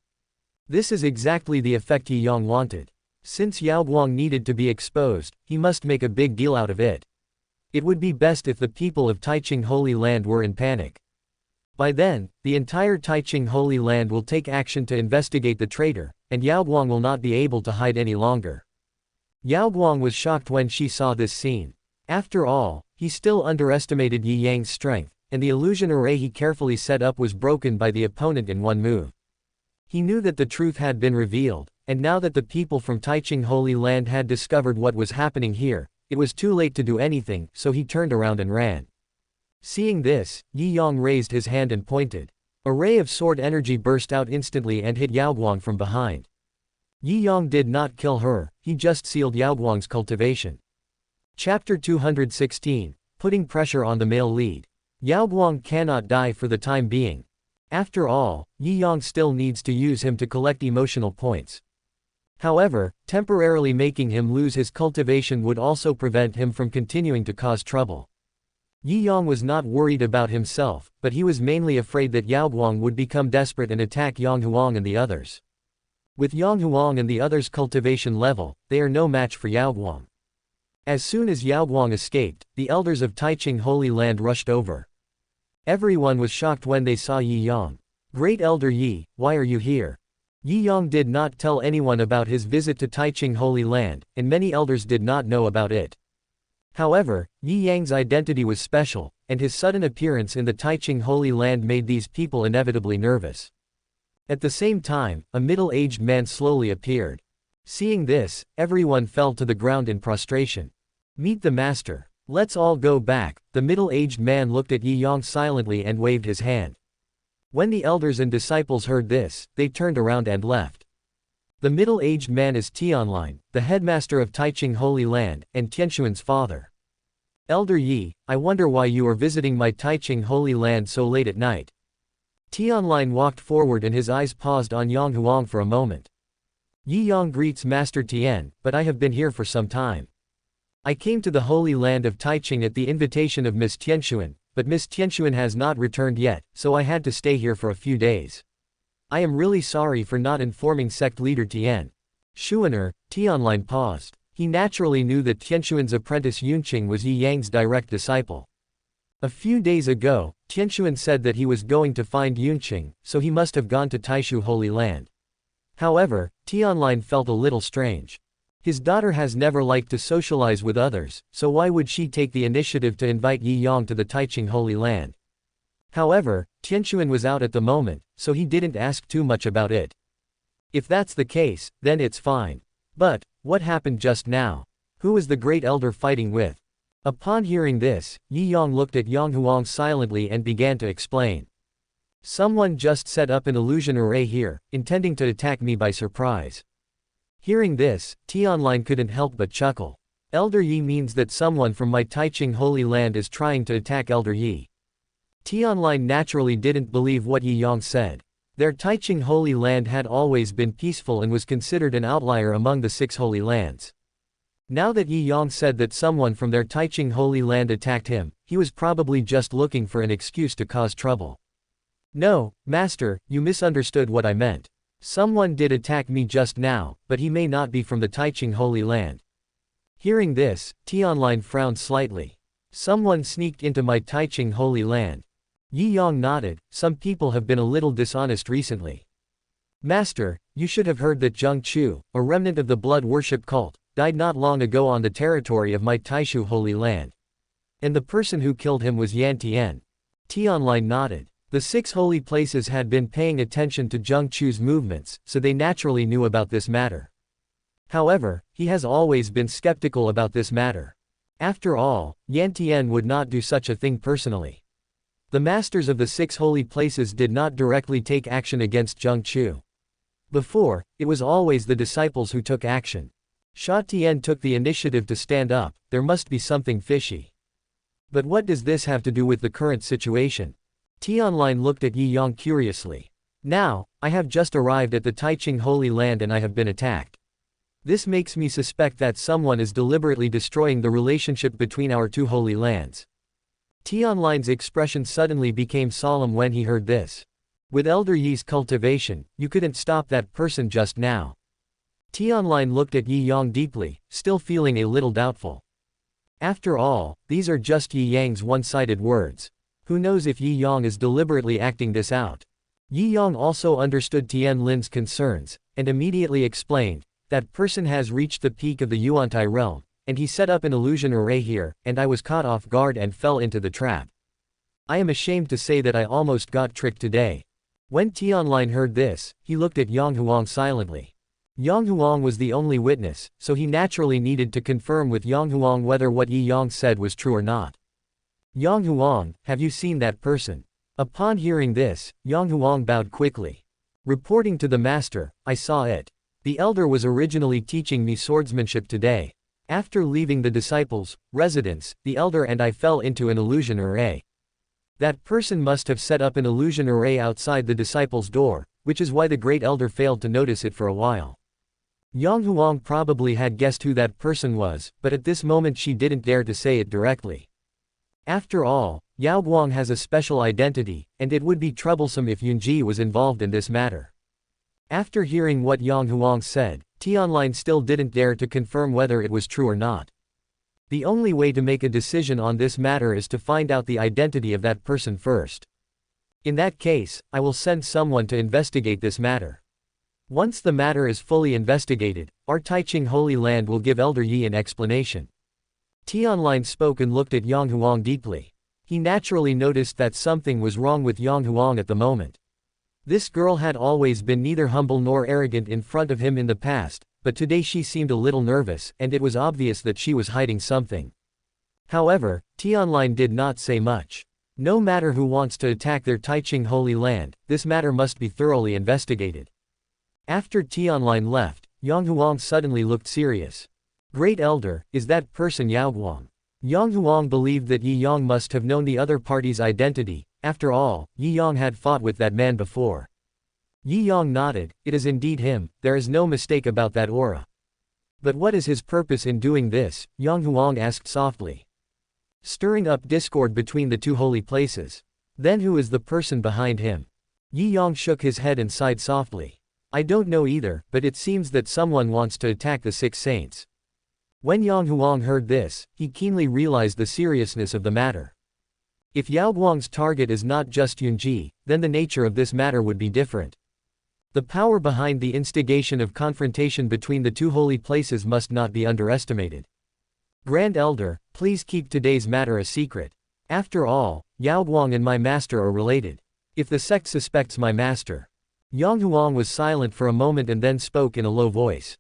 This is exactly the effect Yi Yang wanted. Since Yao Guang needed to be exposed, he must make a big deal out of it. It would be best if the people of Taiching Holy Land were in panic. By then, the entire Taiching Holy Land will take action to investigate the traitor, and Yao Guang will not be able to hide any longer. Yao Guang was shocked when she saw this scene. After all, he still underestimated Yi Yang's strength, and the illusion array he carefully set up was broken by the opponent in one move. He knew that the truth had been revealed, and now that the people from Taiching Holy Land had discovered what was happening here, it was too late to do anything, so he turned around and ran. Seeing this, Yi Yang raised his hand and pointed. A ray of sword energy burst out instantly and hit Yao Guang from behind. Yi Yang did not kill her, he just sealed Yao Guang's cultivation. Chapter 216, Putting Pressure on the Male Lead. Yao Guang cannot die for the time being. After all, Yi Yang still needs to use him to collect emotional points. However, temporarily making him lose his cultivation would also prevent him from continuing to cause trouble. Yi Yang was not worried about himself, but he was mainly afraid that Yao Guang would become desperate and attack Yang Huang and the others. With Yang Huang and the others' cultivation level, they are no match for Yao Guang. As soon as Yao Guang escaped, the elders of Taiching Holy Land rushed over. Everyone was shocked when they saw Yi Yang. "Great Elder Yi, why are you here?" Yi Yang did not tell anyone about his visit to Taiching Holy Land, and many elders did not know about it. However, Yi Yang's identity was special, and his sudden appearance in the Taiching Holy Land made these people inevitably nervous. At the same time, a middle-aged man slowly appeared. Seeing this, everyone fell to the ground in prostration. "Meet the master. Let's all go back." The middle-aged man looked at Yi Yang silently and waved his hand. When the elders and disciples heard this, they turned around and left. The middle-aged man is Tianlin, the headmaster of Taiching Holy Land, and Tianxuan's father. "Elder Yi, I wonder why you are visiting my Taiching Holy Land so late at night." Tianlin walked forward and his eyes paused on Yang Huang for a moment. "Yi Yang greets Master Tian, but I have been here for some time. I came to the Holy Land of Taiching at the invitation of Miss Tianxuan, but Miss Tianxuan has not returned yet, so I had to stay here for a few days. I am really sorry for not informing sect leader Tian." Xuaner, Tianlin paused. He naturally knew that Tianxuan's apprentice Yunqing was Yi Yang's direct disciple. A few days ago, Tianxuan said that he was going to find Yunqing, so he must have gone to Taishu Holy Land. However, Tianlin felt a little strange. His daughter has never liked to socialize with others, so why would she take the initiative to invite Yi Yang to the Taiching Holy Land? However, Tianquan was out at the moment, so he didn't ask too much about it. If that's the case, then it's fine. But, what happened just now? Who was the great elder fighting with? Upon hearing this, Yi Yang looked at Yang Huang silently and began to explain. Someone just set up an illusion array here, intending to attack me by surprise. Hearing this, Tianlin couldn't help but chuckle. Elder Yi means that someone from my Taiching Holy Land is trying to attack Elder Yi. Tianlin naturally didn't believe what Yi Yang said. Their Taiching Holy Land had always been peaceful and was considered an outlier among the 6 Holy Lands. Now that Yi Yang said that someone from their Taiching Holy Land attacked him, he was probably just looking for an excuse to cause trouble. No, Master, you misunderstood what I meant. Someone did attack me just now, but he may not be from the Taiching Holy Land. Hearing this, Tianlin frowned slightly. Someone sneaked into my Taiching Holy Land. Yi Yang nodded. Some people have been a little dishonest recently. Master, you should have heard that Zheng Chu, a remnant of the blood worship cult, died not long ago on the territory of my Taishu Holy Land. And the person who killed him was Yan Tian. Tianlin nodded. The 6 holy places had been paying attention to Zheng Chu's movements, so they naturally knew about this matter. However, he has always been skeptical about this matter. After all, Yan Tian would not do such a thing personally. The masters of the 6 holy places did not directly take action against Zheng Chu. Before, it was always the disciples who took action. Sha Tian took the initiative to stand up. There must be something fishy. But what does this have to do with the current situation? Tianlin looked at Yi Yang curiously. Now, I have just arrived at the Taiching Holy Land and I have been attacked. This makes me suspect that someone is deliberately destroying the relationship between our 2 holy lands. Tianlin's expression suddenly became solemn when he heard this. With Elder Yi's cultivation, you couldn't stop that person just now. Tianlin looked at Yi Yang deeply, still feeling a little doubtful. After all, these are just Yi Yang's one-sided words. Who knows if Yi Yang is deliberately acting this out? Yi Yang also understood Tianlin's concerns, and immediately explained, that person has reached the peak of the Yuantai realm, and he set up an illusion array here, and I was caught off guard and fell into the trap. I am ashamed to say that I almost got tricked today. When Tianlin heard this, he looked at Yang Huang silently. Yang Huang was the only witness, so he naturally needed to confirm with Yang Huang whether what Yi Yang said was true or not. Yang Huang, have you seen that person? Upon hearing this, Yang Huang bowed quickly. Reporting to the master, I saw it. The elder was originally teaching me swordsmanship today. After leaving the disciples' residence, the elder and I fell into an illusion array. That person must have set up an illusion array outside the disciples' door, which is why the great elder failed to notice it for a while. Yang Huang probably had guessed who that person was, but at this moment she didn't dare to say it directly. After all, Yao Guang has a special identity, and it would be troublesome if Yunji was involved in this matter. After hearing what Yang Huang said, Tianlin still didn't dare to confirm whether it was true or not. The only way to make a decision on this matter is to find out the identity of that person first. In that case, I will send someone to investigate this matter. Once the matter is fully investigated, our Taiching Holy Land will give Elder Yi an explanation. Tianlin spoke and looked at Yang Huang deeply. He naturally noticed that something was wrong with Yang Huang at the moment. This girl had always been neither humble nor arrogant in front of him in the past, but today she seemed a little nervous, and it was obvious that she was hiding something. However, Tianlin did not say much. No matter who wants to attack their Taiching Holy Land, this matter must be thoroughly investigated. After Tianlin left, Yang Huang suddenly looked serious. Great Elder, is that person Yao Guang? Yang Huang believed that Yi Yang must have known the other party's identity. After all, Yi Yang had fought with that man before. Yi Yang nodded. It is indeed him, there is no mistake about that aura. But what is his purpose in doing this? Yang Huang asked softly. Stirring up discord between the 2 holy places. Then who is the person behind him? Yi Yang shook his head and sighed softly. I don't know either, but it seems that someone wants to attack the 6 saints. When Yang Huang heard this, he keenly realized the seriousness of the matter. If Yao Guang's target is not just Yunji, then the nature of this matter would be different. The power behind the instigation of confrontation between the 2 holy places must not be underestimated. Grand Elder, please keep today's matter a secret. After all, Yao Guang and my master are related. If the sect suspects my master. Yang Huang was silent for a moment and then spoke in a low voice.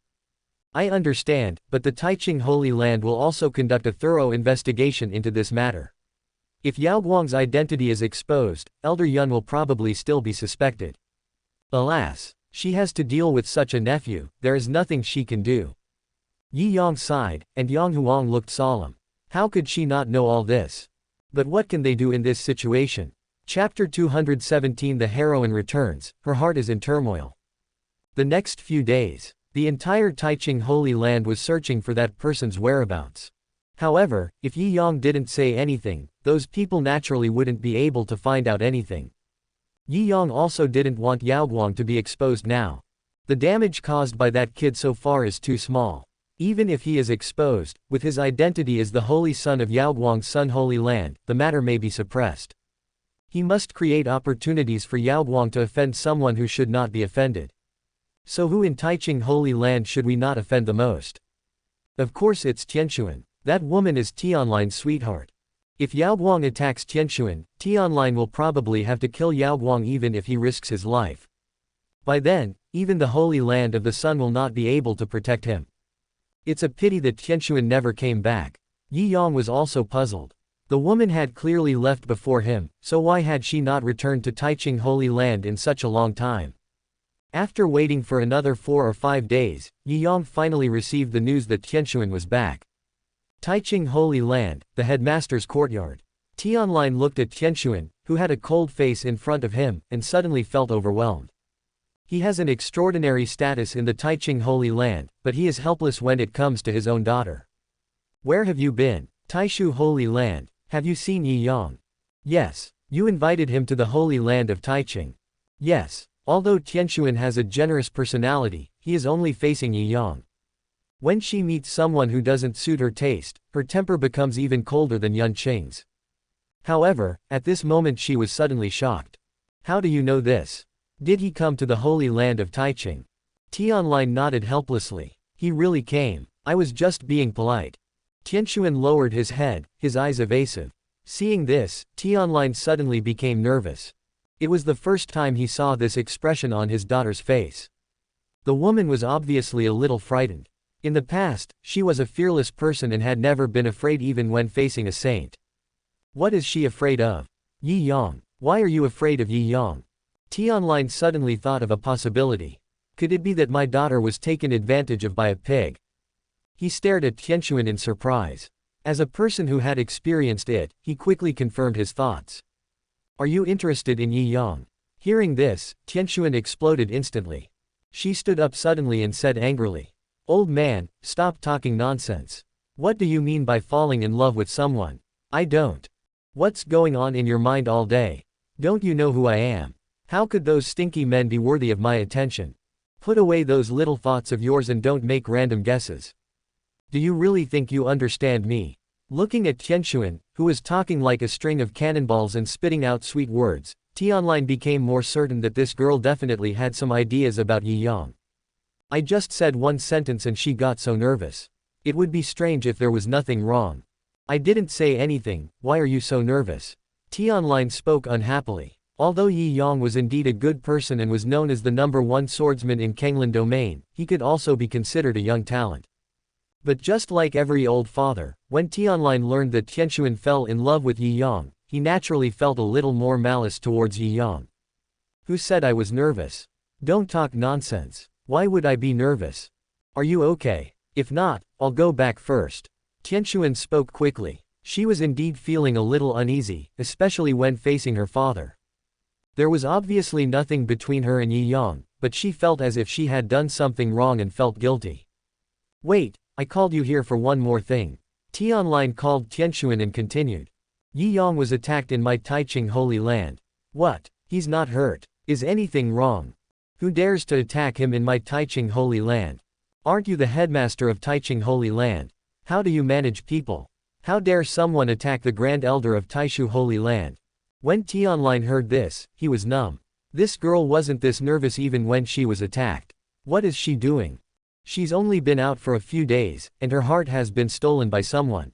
I understand, but the Taiching Holy Land will also conduct a thorough investigation into this matter. If Yao Guang's identity is exposed, Elder Yun will probably still be suspected. Alas, she has to deal with such a nephew, there is nothing she can do. Yi Yang sighed, and Yang Huang looked solemn. How could she not know all this? But what can they do in this situation? Chapter 217 The heroine returns, her heart is in turmoil. The next few days, the entire Taiching Holy Land was searching for that person's whereabouts. However, if Yi Yang didn't say anything, those people naturally wouldn't be able to find out anything. Yi Yang also didn't want Yao Guang to be exposed now. The damage caused by that kid so far is too small. Even if he is exposed, with his identity as the holy son of Yao Guang's Sun Holy Land, the matter may be suppressed. He must create opportunities for Yao Guang to offend someone who should not be offended. So who in Taiching Holy Land should we not offend the most? Of course it's Tianxuan. That woman is Tianline's sweetheart. If Yao Guang attacks Tianxuan, Tianline will probably have to kill Yao Guang even if he risks his life. By then, even the Holy Land of the Sun will not be able to protect him. It's a pity that Tianxuan never came back. Yi Yang was also puzzled. The woman had clearly left before him, so why had she not returned to Taiching Holy Land in such a long time? After waiting for another 4 or 5 days, Yi Yang finally received the news that Tianxuan was back. Taiching Holy Land, the headmaster's courtyard. Tianline looked at Tianxuan, who had a cold face in front of him, and suddenly felt overwhelmed. He has an extraordinary status in the Taiching Holy Land, but he is helpless when it comes to his own daughter. Where have you been? Taishu Holy Land. Have you seen Yi Yang? Yes. You invited him to the Holy Land of Taiching. Yes. Although Tianxuan has a generous personality, he is only facing Yi Yang. When she meets someone who doesn't suit her taste, her temper becomes even colder than Yun Qing's. However, at this moment she was suddenly shocked. How do you know this? Did he come to the Holy Land of Taiching? Tianline nodded helplessly. He really came. I was just being polite. Tianxuan lowered his head, his eyes evasive. Seeing this, Tianline suddenly became nervous. It was the first time he saw this expression on his daughter's face. The woman was obviously a little frightened. In the past, she was a fearless person and had never been afraid even when facing a saint. What is she afraid of? Yi Yang. Why are you afraid of Yi Yang? Tianline suddenly thought of a possibility. Could it be that my daughter was taken advantage of by a pig? He stared at Tianxuan in surprise. As a person who had experienced it, he quickly confirmed his thoughts. Are you interested in Yi Yang? Hearing this, Tianxuan exploded instantly. She stood up suddenly and said angrily. Old man, stop talking nonsense. What do you mean by falling in love with someone? I don't. What's going on in your mind all day? Don't you know who I am? How could those stinky men be worthy of my attention? Put away those little thoughts of yours and don't make random guesses. Do you really think you understand me? Looking at Tianxuan, who was talking like a string of cannonballs and spitting out sweet words, Tianline became more certain that this girl definitely had some ideas about Yi Yang. I just said one sentence and she got so nervous. It would be strange if there was nothing wrong. I didn't say anything, why are you so nervous? Tianline spoke unhappily. Although Yi Yang was indeed a good person and was known as the #1 swordsman in Kenglin domain, he could also be considered a young talent. But just like every old father, when Tianline learned that Tianxuan fell in love with Yi Yang, he naturally felt a little more malice towards Yi Yang. Who said I was nervous? Don't talk nonsense. Why would I be nervous? Are you okay? If not, I'll go back first. Tianxuan spoke quickly. She was indeed feeling a little uneasy, especially when facing her father. There was obviously nothing between her and Yi Yang, but she felt as if she had done something wrong and felt guilty. Wait, I called you here for one more thing. Tianline called Tianxuan and continued. Yi Yang was attacked in my Taiching Holy Land. What? He's not hurt. Is anything wrong? Who dares to attack him in my Taiching Holy Land? Aren't you the headmaster of Taiching Holy Land? How do you manage people? How dare someone attack the Grand Elder of Taishu Holy Land? When Tianline heard this, he was numb. This girl wasn't this nervous even when she was attacked. What is she doing? She's only been out for a few days, and her heart has been stolen by someone.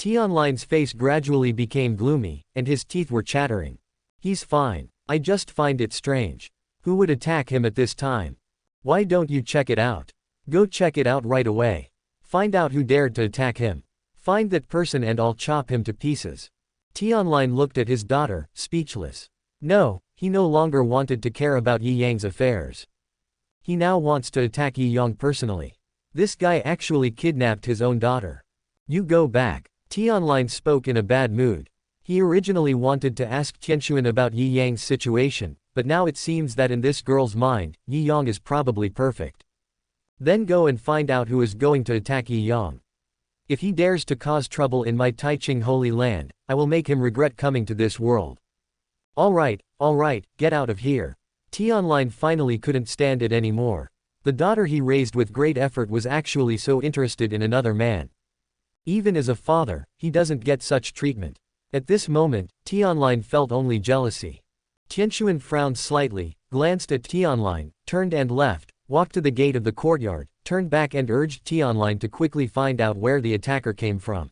Tianline's face gradually became gloomy, and his teeth were chattering. He's fine. I just find it strange. Who would attack him at this time? Why don't you check it out? Go check it out right away. Find out who dared to attack him. Find that person and I'll chop him to pieces. Tianline looked at his daughter, speechless. No, he no longer wanted to care about Yi Yang's affairs. He now wants to attack Yi Yang personally. This guy actually kidnapped his own daughter. You go back. Tianline spoke in a bad mood. He originally wanted to ask Tianxuan about Yi Yang's situation, but now it seems that in this girl's mind, Yi Yang is probably perfect. Then go and find out who is going to attack Yi Yang. If he dares to cause trouble in my Taiching Holy Land, I will make him regret coming to this world. All right, get out of here. Tianline finally couldn't stand it anymore. The daughter he raised with great effort was actually so interested in another man. Even as a father, he doesn't get such treatment. At this moment, Tianline felt only jealousy. Tianxuan frowned slightly, glanced at Tianline, turned and left, walked to the gate of the courtyard, turned back and urged Tianline to quickly find out where the attacker came from.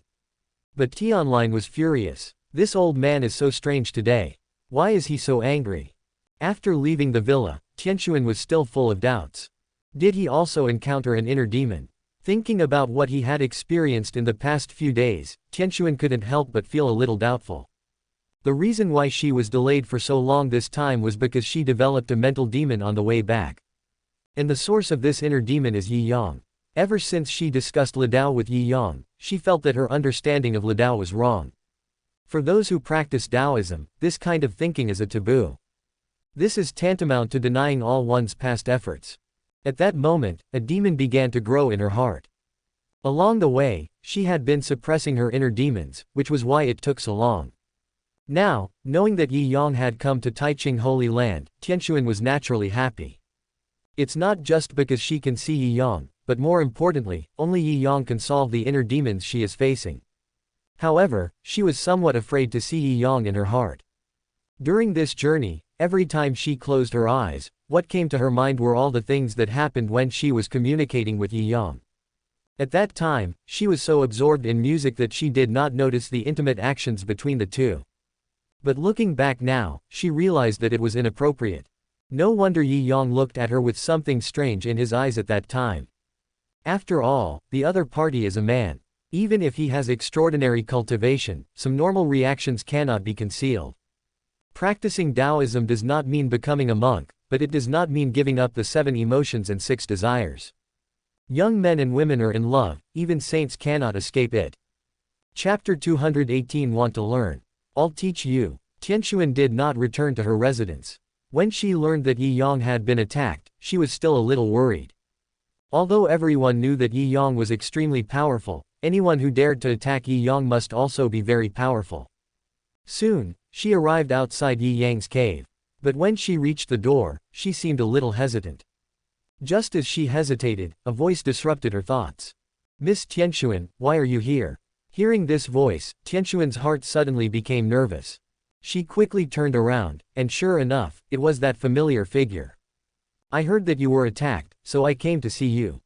But Tianline was furious. This old man is so strange today. Why is he so angry? After leaving the villa, Tianxuan was still full of doubts. Did he also encounter an inner demon? Thinking about what he had experienced in the past few days, Tianxuan couldn't help but feel a little doubtful. The reason why she was delayed for so long this time was because she developed a mental demon on the way back. And the source of this inner demon is Yi Yang. Ever since she discussed Lidao with Yi Yang, she felt that her understanding of Lidao was wrong. For those who practice Taoism, this kind of thinking is a taboo. This is tantamount to denying all one's past efforts. At that moment, a demon began to grow in her heart. Along the way, she had been suppressing her inner demons, which was why it took so long. Now, knowing that Yi Yang had come to Taiching Holy Land, Tianxuan was naturally happy. It's not just because she can see Yi Yang, but more importantly, only Yi Yang can solve the inner demons she is facing. However, she was somewhat afraid to see Yi Yang in her heart. During this journey, every time she closed her eyes, what came to her mind were all the things that happened when she was communicating with Yi Yang. At that time, she was so absorbed in music that she did not notice the intimate actions between the two. But looking back now, she realized that it was inappropriate. No wonder Yi Yang looked at her with something strange in his eyes at that time. After all, the other party is a man. Even if he has extraordinary cultivation, some normal reactions cannot be concealed. Practicing Taoism does not mean becoming a monk, but it does not mean giving up the 7 emotions and 6 desires. Young men and women are in love, even saints cannot escape it. Chapter 218 Want to learn? I'll teach you. Tianxuan did not return to her residence. When she learned that Yi Yang had been attacked, she was still a little worried. Although everyone knew that Yi Yang was extremely powerful, anyone who dared to attack Yi Yang must also be very powerful. Soon, she arrived outside Yi Yang's cave. But when she reached the door, she seemed a little hesitant. Just as she hesitated, a voice disrupted her thoughts. Miss Tianxuan, why are you here? Hearing this voice, Tianxuan's heart suddenly became nervous. She quickly turned around, and sure enough, it was that familiar figure. I heard that you were attacked, so I came to see you.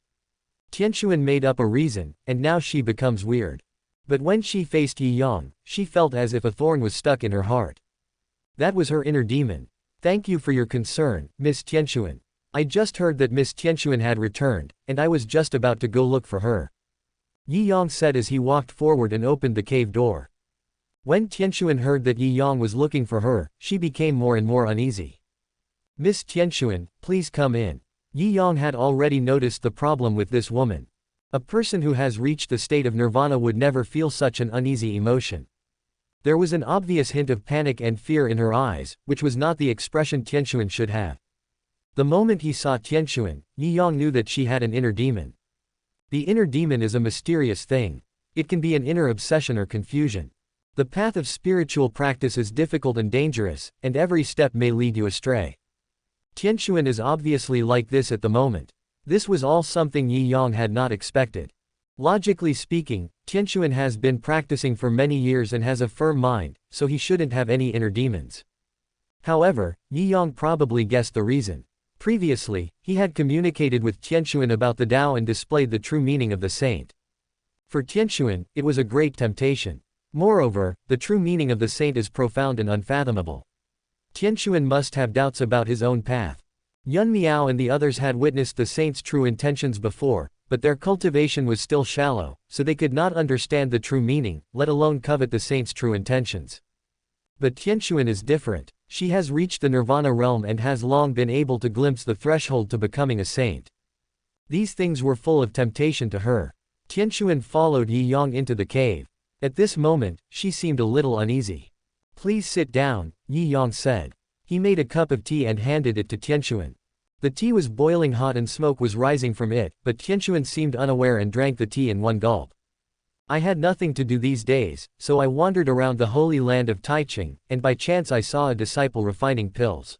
Tianxuan made up a reason, and now she becomes weird. But when she faced Yi Yang, she felt as if a thorn was stuck in her heart. That was her inner demon. Thank you for your concern, Miss Tianxuan. I just heard that Miss Tianxuan had returned, and I was just about to go look for her. Yi Yang said as he walked forward and opened the cave door. When Tianxuan heard that Yi Yang was looking for her, she became more and more uneasy. Miss Tianxuan, please come in. Yi Yang had already noticed the problem with this woman. A person who has reached the state of nirvana would never feel such an uneasy emotion. There was an obvious hint of panic and fear in her eyes, which was not the expression Tianxuan should have. The moment he saw Tianxuan, Yi Yang knew that she had an inner demon. The inner demon is a mysterious thing. It can be an inner obsession or confusion. The path of spiritual practice is difficult and dangerous, and every step may lead you astray. Tianxuan is obviously like this at the moment. This was all something Yi Yang had not expected. Logically speaking, Tianxuan has been practicing for many years and has a firm mind, so he shouldn't have any inner demons. However, Yi Yang probably guessed the reason. Previously, he had communicated with Tianxuan about the Tao and displayed the true meaning of the saint. For Tianxuan, it was a great temptation. Moreover, the true meaning of the saint is profound and unfathomable. Tianxuan must have doubts about his own path. Yun Miao and the others had witnessed the saint's true intentions before, but their cultivation was still shallow, so they could not understand the true meaning, let alone covet the saint's true intentions. But Tianxuan is different. She has reached the nirvana realm and has long been able to glimpse the threshold to becoming a saint. These things were full of temptation to her. Tianxuan followed Yi Yang into the cave. At this moment, she seemed a little uneasy. "Please sit down," Yi Yang said. He made a cup of tea and handed it to Tianxuan. The tea was boiling hot and smoke was rising from it, but Tianxuan seemed unaware and drank the tea in one gulp. "I had nothing to do these days, so I wandered around the holy land of Taiching, and by chance I saw a disciple refining pills.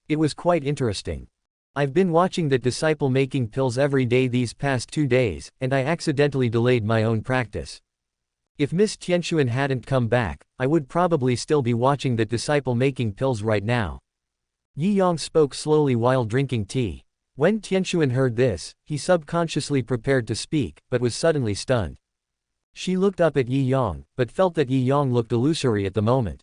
It was quite interesting. I've been watching that disciple making pills every day these past 2 days, and I accidentally delayed my own practice. If Miss Tianxuan hadn't come back, I would probably still be watching that disciple making pills right now." Yi Yang spoke slowly while drinking tea. When Tianxuan heard this, he subconsciously prepared to speak, but was suddenly stunned. She looked up at Yi Yang, but felt that Yi Yang looked illusory at the moment.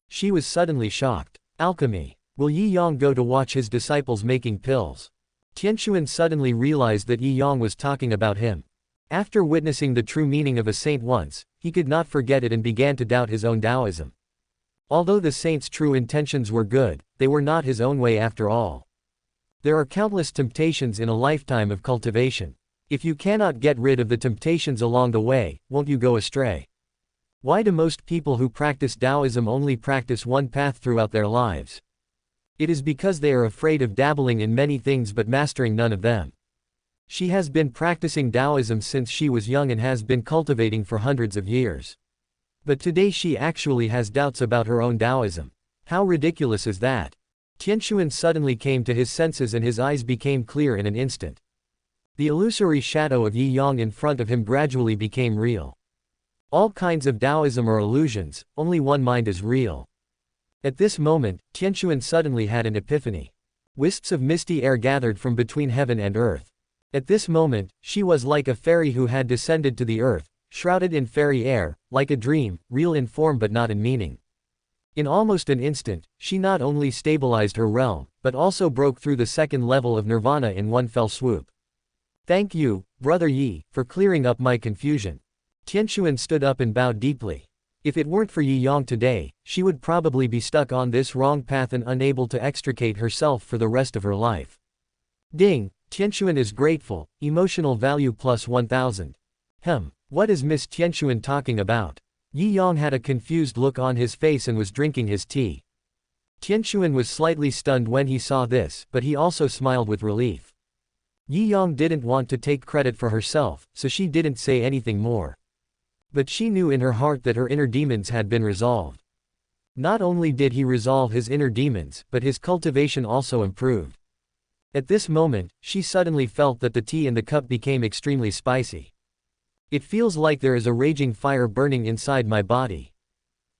She was suddenly shocked. Alchemy. Will Yi Yang go to watch his disciples making pills? Tianxuan suddenly realized that Yi Yang was talking about him. After witnessing the true meaning of a saint once, he could not forget it and began to doubt his own Taoism. Although the saint's true intentions were good, they were not his own way after all. There are countless temptations in a lifetime of cultivation. If you cannot get rid of the temptations along the way, won't you go astray? Why do most people who practice Taoism only practice one path throughout their lives? It is because they are afraid of dabbling in many things but mastering none of them. She has been practicing Taoism since she was young and has been cultivating for hundreds of years. But today she actually has doubts about her own Taoism. How ridiculous is that? Tianxuan suddenly came to his senses and his eyes became clear in an instant. The illusory shadow of Yi Yang in front of him gradually became real. All kinds of Taoism are illusions, only one mind is real. At this moment, Tianxuan suddenly had an epiphany. Wisps of misty air gathered from between heaven and earth. At this moment, she was like a fairy who had descended to the earth, shrouded in fairy air, like a dream, real in form but not in meaning. In almost an instant, she not only stabilized her realm, but also broke through the second level of nirvana in one fell swoop. "Thank you, Brother Yi, for clearing up my confusion." Tianxuan stood up and bowed deeply. If it weren't for Yi Yang today, she would probably be stuck on this wrong path and unable to extricate herself for the rest of her life. Ding, Tianxuan is grateful, emotional value plus 1000. What is Miss Tianxuan talking about? Yi Yang had a confused look on his face and was drinking his tea. Tianxuan was slightly stunned when he saw this, but he also smiled with relief. Yi Yang didn't want to take credit for herself, so she didn't say anything more. But she knew in her heart that her inner demons had been resolved. Not only did he resolve his inner demons, but his cultivation also improved. At this moment, she suddenly felt that the tea in the cup became extremely spicy. "It feels like there is a raging fire burning inside my body."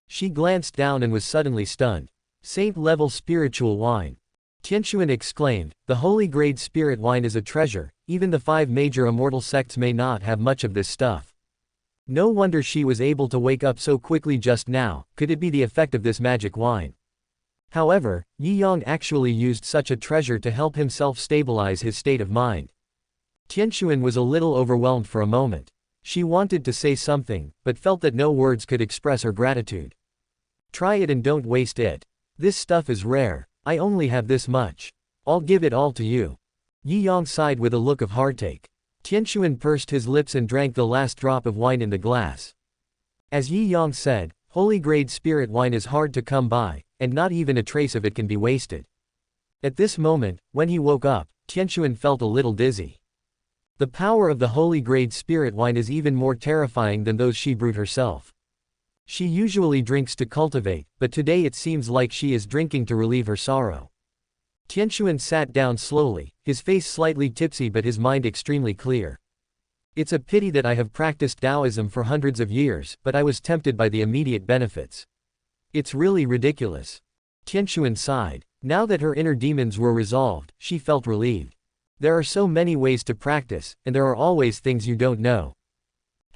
She glanced down and was suddenly stunned. "Saint-level spiritual wine." Tianxuan exclaimed, "The holy grade spirit wine is a treasure, even the 5 major immortal sects may not have much of this stuff." No wonder she was able to wake up so quickly just now. Could it be the effect of this magic wine? However, Yi Yang actually used such a treasure to help himself stabilize his state of mind. Tianxuan was a little overwhelmed for a moment. She wanted to say something, but felt that no words could express her gratitude. "Try it and don't waste it. This stuff is rare. I only have this much. I'll give it all to you." Yi Yang sighed with a look of heartache. Tianxuan pursed his lips and drank the last drop of wine in the glass. As Yi Yang said, holy grade spirit wine is hard to come by, and not even a trace of it can be wasted. At this moment, when he woke up, Tianxuan felt a little dizzy. The power of the holy grade spirit wine is even more terrifying than those she brewed herself. She usually drinks to cultivate, but today it seems like she is drinking to relieve her sorrow. Tianxuan sat down slowly, his face slightly tipsy but his mind extremely clear. "It's a pity that I have practiced Taoism for hundreds of years, but I was tempted by the immediate benefits. It's really ridiculous." Tianxuan sighed. Now that her inner demons were resolved, she felt relieved. There are so many ways to practice, and there are always things you don't know.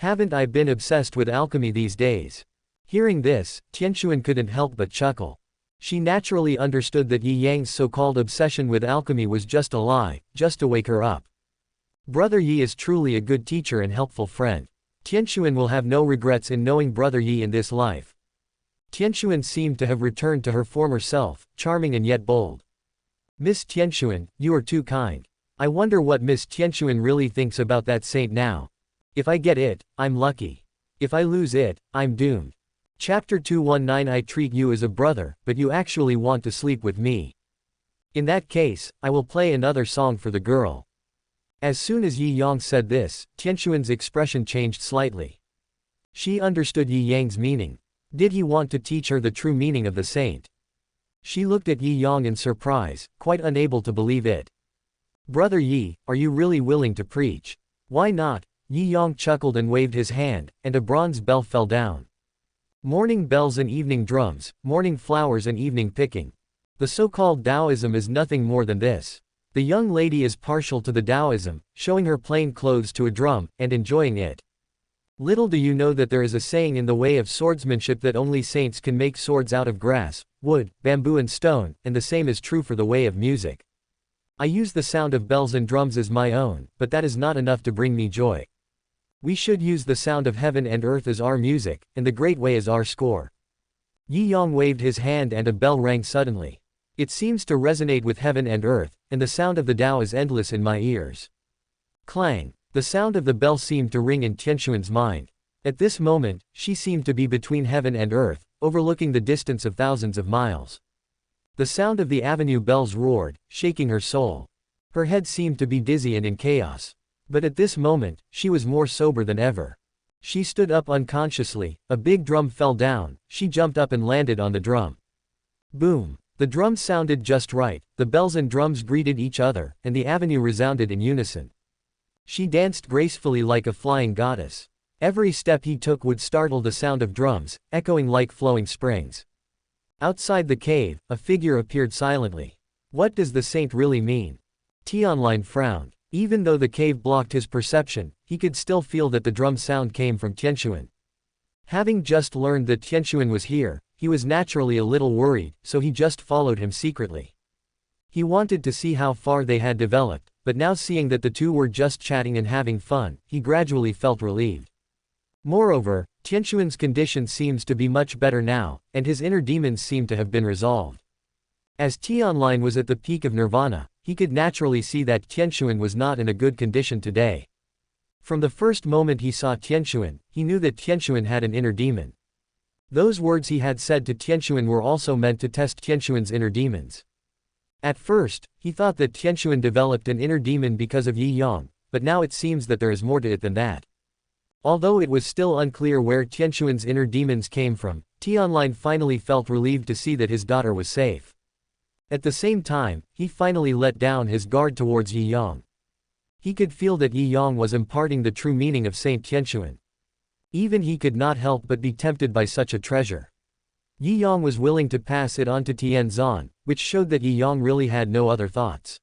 Haven't I been obsessed with alchemy these days? Hearing this, Tianxuan couldn't help but chuckle. She naturally understood that Yi Yang's so-called obsession with alchemy was just a lie, just to wake her up. Brother Yi is truly a good teacher and helpful friend. Tianxuan will have no regrets in knowing Brother Yi in this life. Tianxuan seemed to have returned to her former self, charming and yet bold. Miss Tianxuan, you are too kind. I wonder what Miss Tianxuan really thinks about that saint now. If I get it, I'm lucky. If I lose it, I'm doomed. Chapter 219. I treat you as a brother, but you actually want to sleep with me. In that case, I will play another song for the girl. As soon as Yi Yang said this, Tianxuan's expression changed slightly. She understood Yi Yang's meaning. Did he want to teach her the true meaning of the saint? She looked at Yi Yang in surprise, quite unable to believe it. Brother Yi, are you really willing to preach? Why not? Yi Yang chuckled and waved his hand, and a bronze bell fell down. Morning bells and evening drums, morning flowers and evening picking. The so-called Taoism is nothing more than this. The young lady is partial to the Taoism, showing her plain clothes to a drum, and enjoying it. Little do you know that there is a saying in the way of swordsmanship that only saints can make swords out of grass, wood, bamboo and stone, and the same is true for the way of music. I use the sound of bells and drums as my own, but that is not enough to bring me joy. We should use the sound of heaven and earth as our music, and the great way as our score. Yi Yang waved his hand and a bell rang suddenly. It seems to resonate with heaven and earth, and the sound of the Tao is endless in my ears. Clang! The sound of the bell seemed to ring in Tianxuan's mind. At this moment, she seemed to be between heaven and earth, overlooking the distance of thousands of miles. The sound of the avenue bells roared, shaking her soul. Her head seemed to be dizzy and in chaos. But at this moment, she was more sober than ever. She stood up unconsciously, a big drum fell down, she jumped up and landed on the drum. Boom! The drum sounded just right, the bells and drums greeted each other, and the avenue resounded in unison. She danced gracefully like a flying goddess. Every step he took would startle the sound of drums, echoing like flowing springs. Outside the cave, a figure appeared silently. What does the saint really mean? Tianlin frowned. Even though the cave blocked his perception, he could still feel that the drum sound came from Tianxuan. Having just learned that Tianxuan was here, he was naturally a little worried, so he just followed him secretly. He wanted to see how far they had developed, but now seeing that the two were just chatting and having fun, he gradually felt relieved. Moreover, Tianxuan's condition seems to be much better now, and his inner demons seem to have been resolved. As Tianlin was at the peak of nirvana, he could naturally see that Tianxuan was not in a good condition today. From the first moment he saw Tianxuan, he knew that Tianxuan had an inner demon. Those words he had said to Tianxuan were also meant to test Tianxuan's inner demons. At first, he thought that Tianxuan developed an inner demon because of Yi Yang, but now it seems that there is more to it than that. Although it was still unclear where Tianxuan's inner demons came from, Tianlin finally felt relieved to see that his daughter was safe. At the same time, he finally let down his guard towards Yi Yang. He could feel that Yi Yang was imparting the true meaning of Saint Tianxuan. Even he could not help but be tempted by such a treasure. Yi Yang was willing to pass it on to Tianzan, which showed that Yi Yang really had no other thoughts.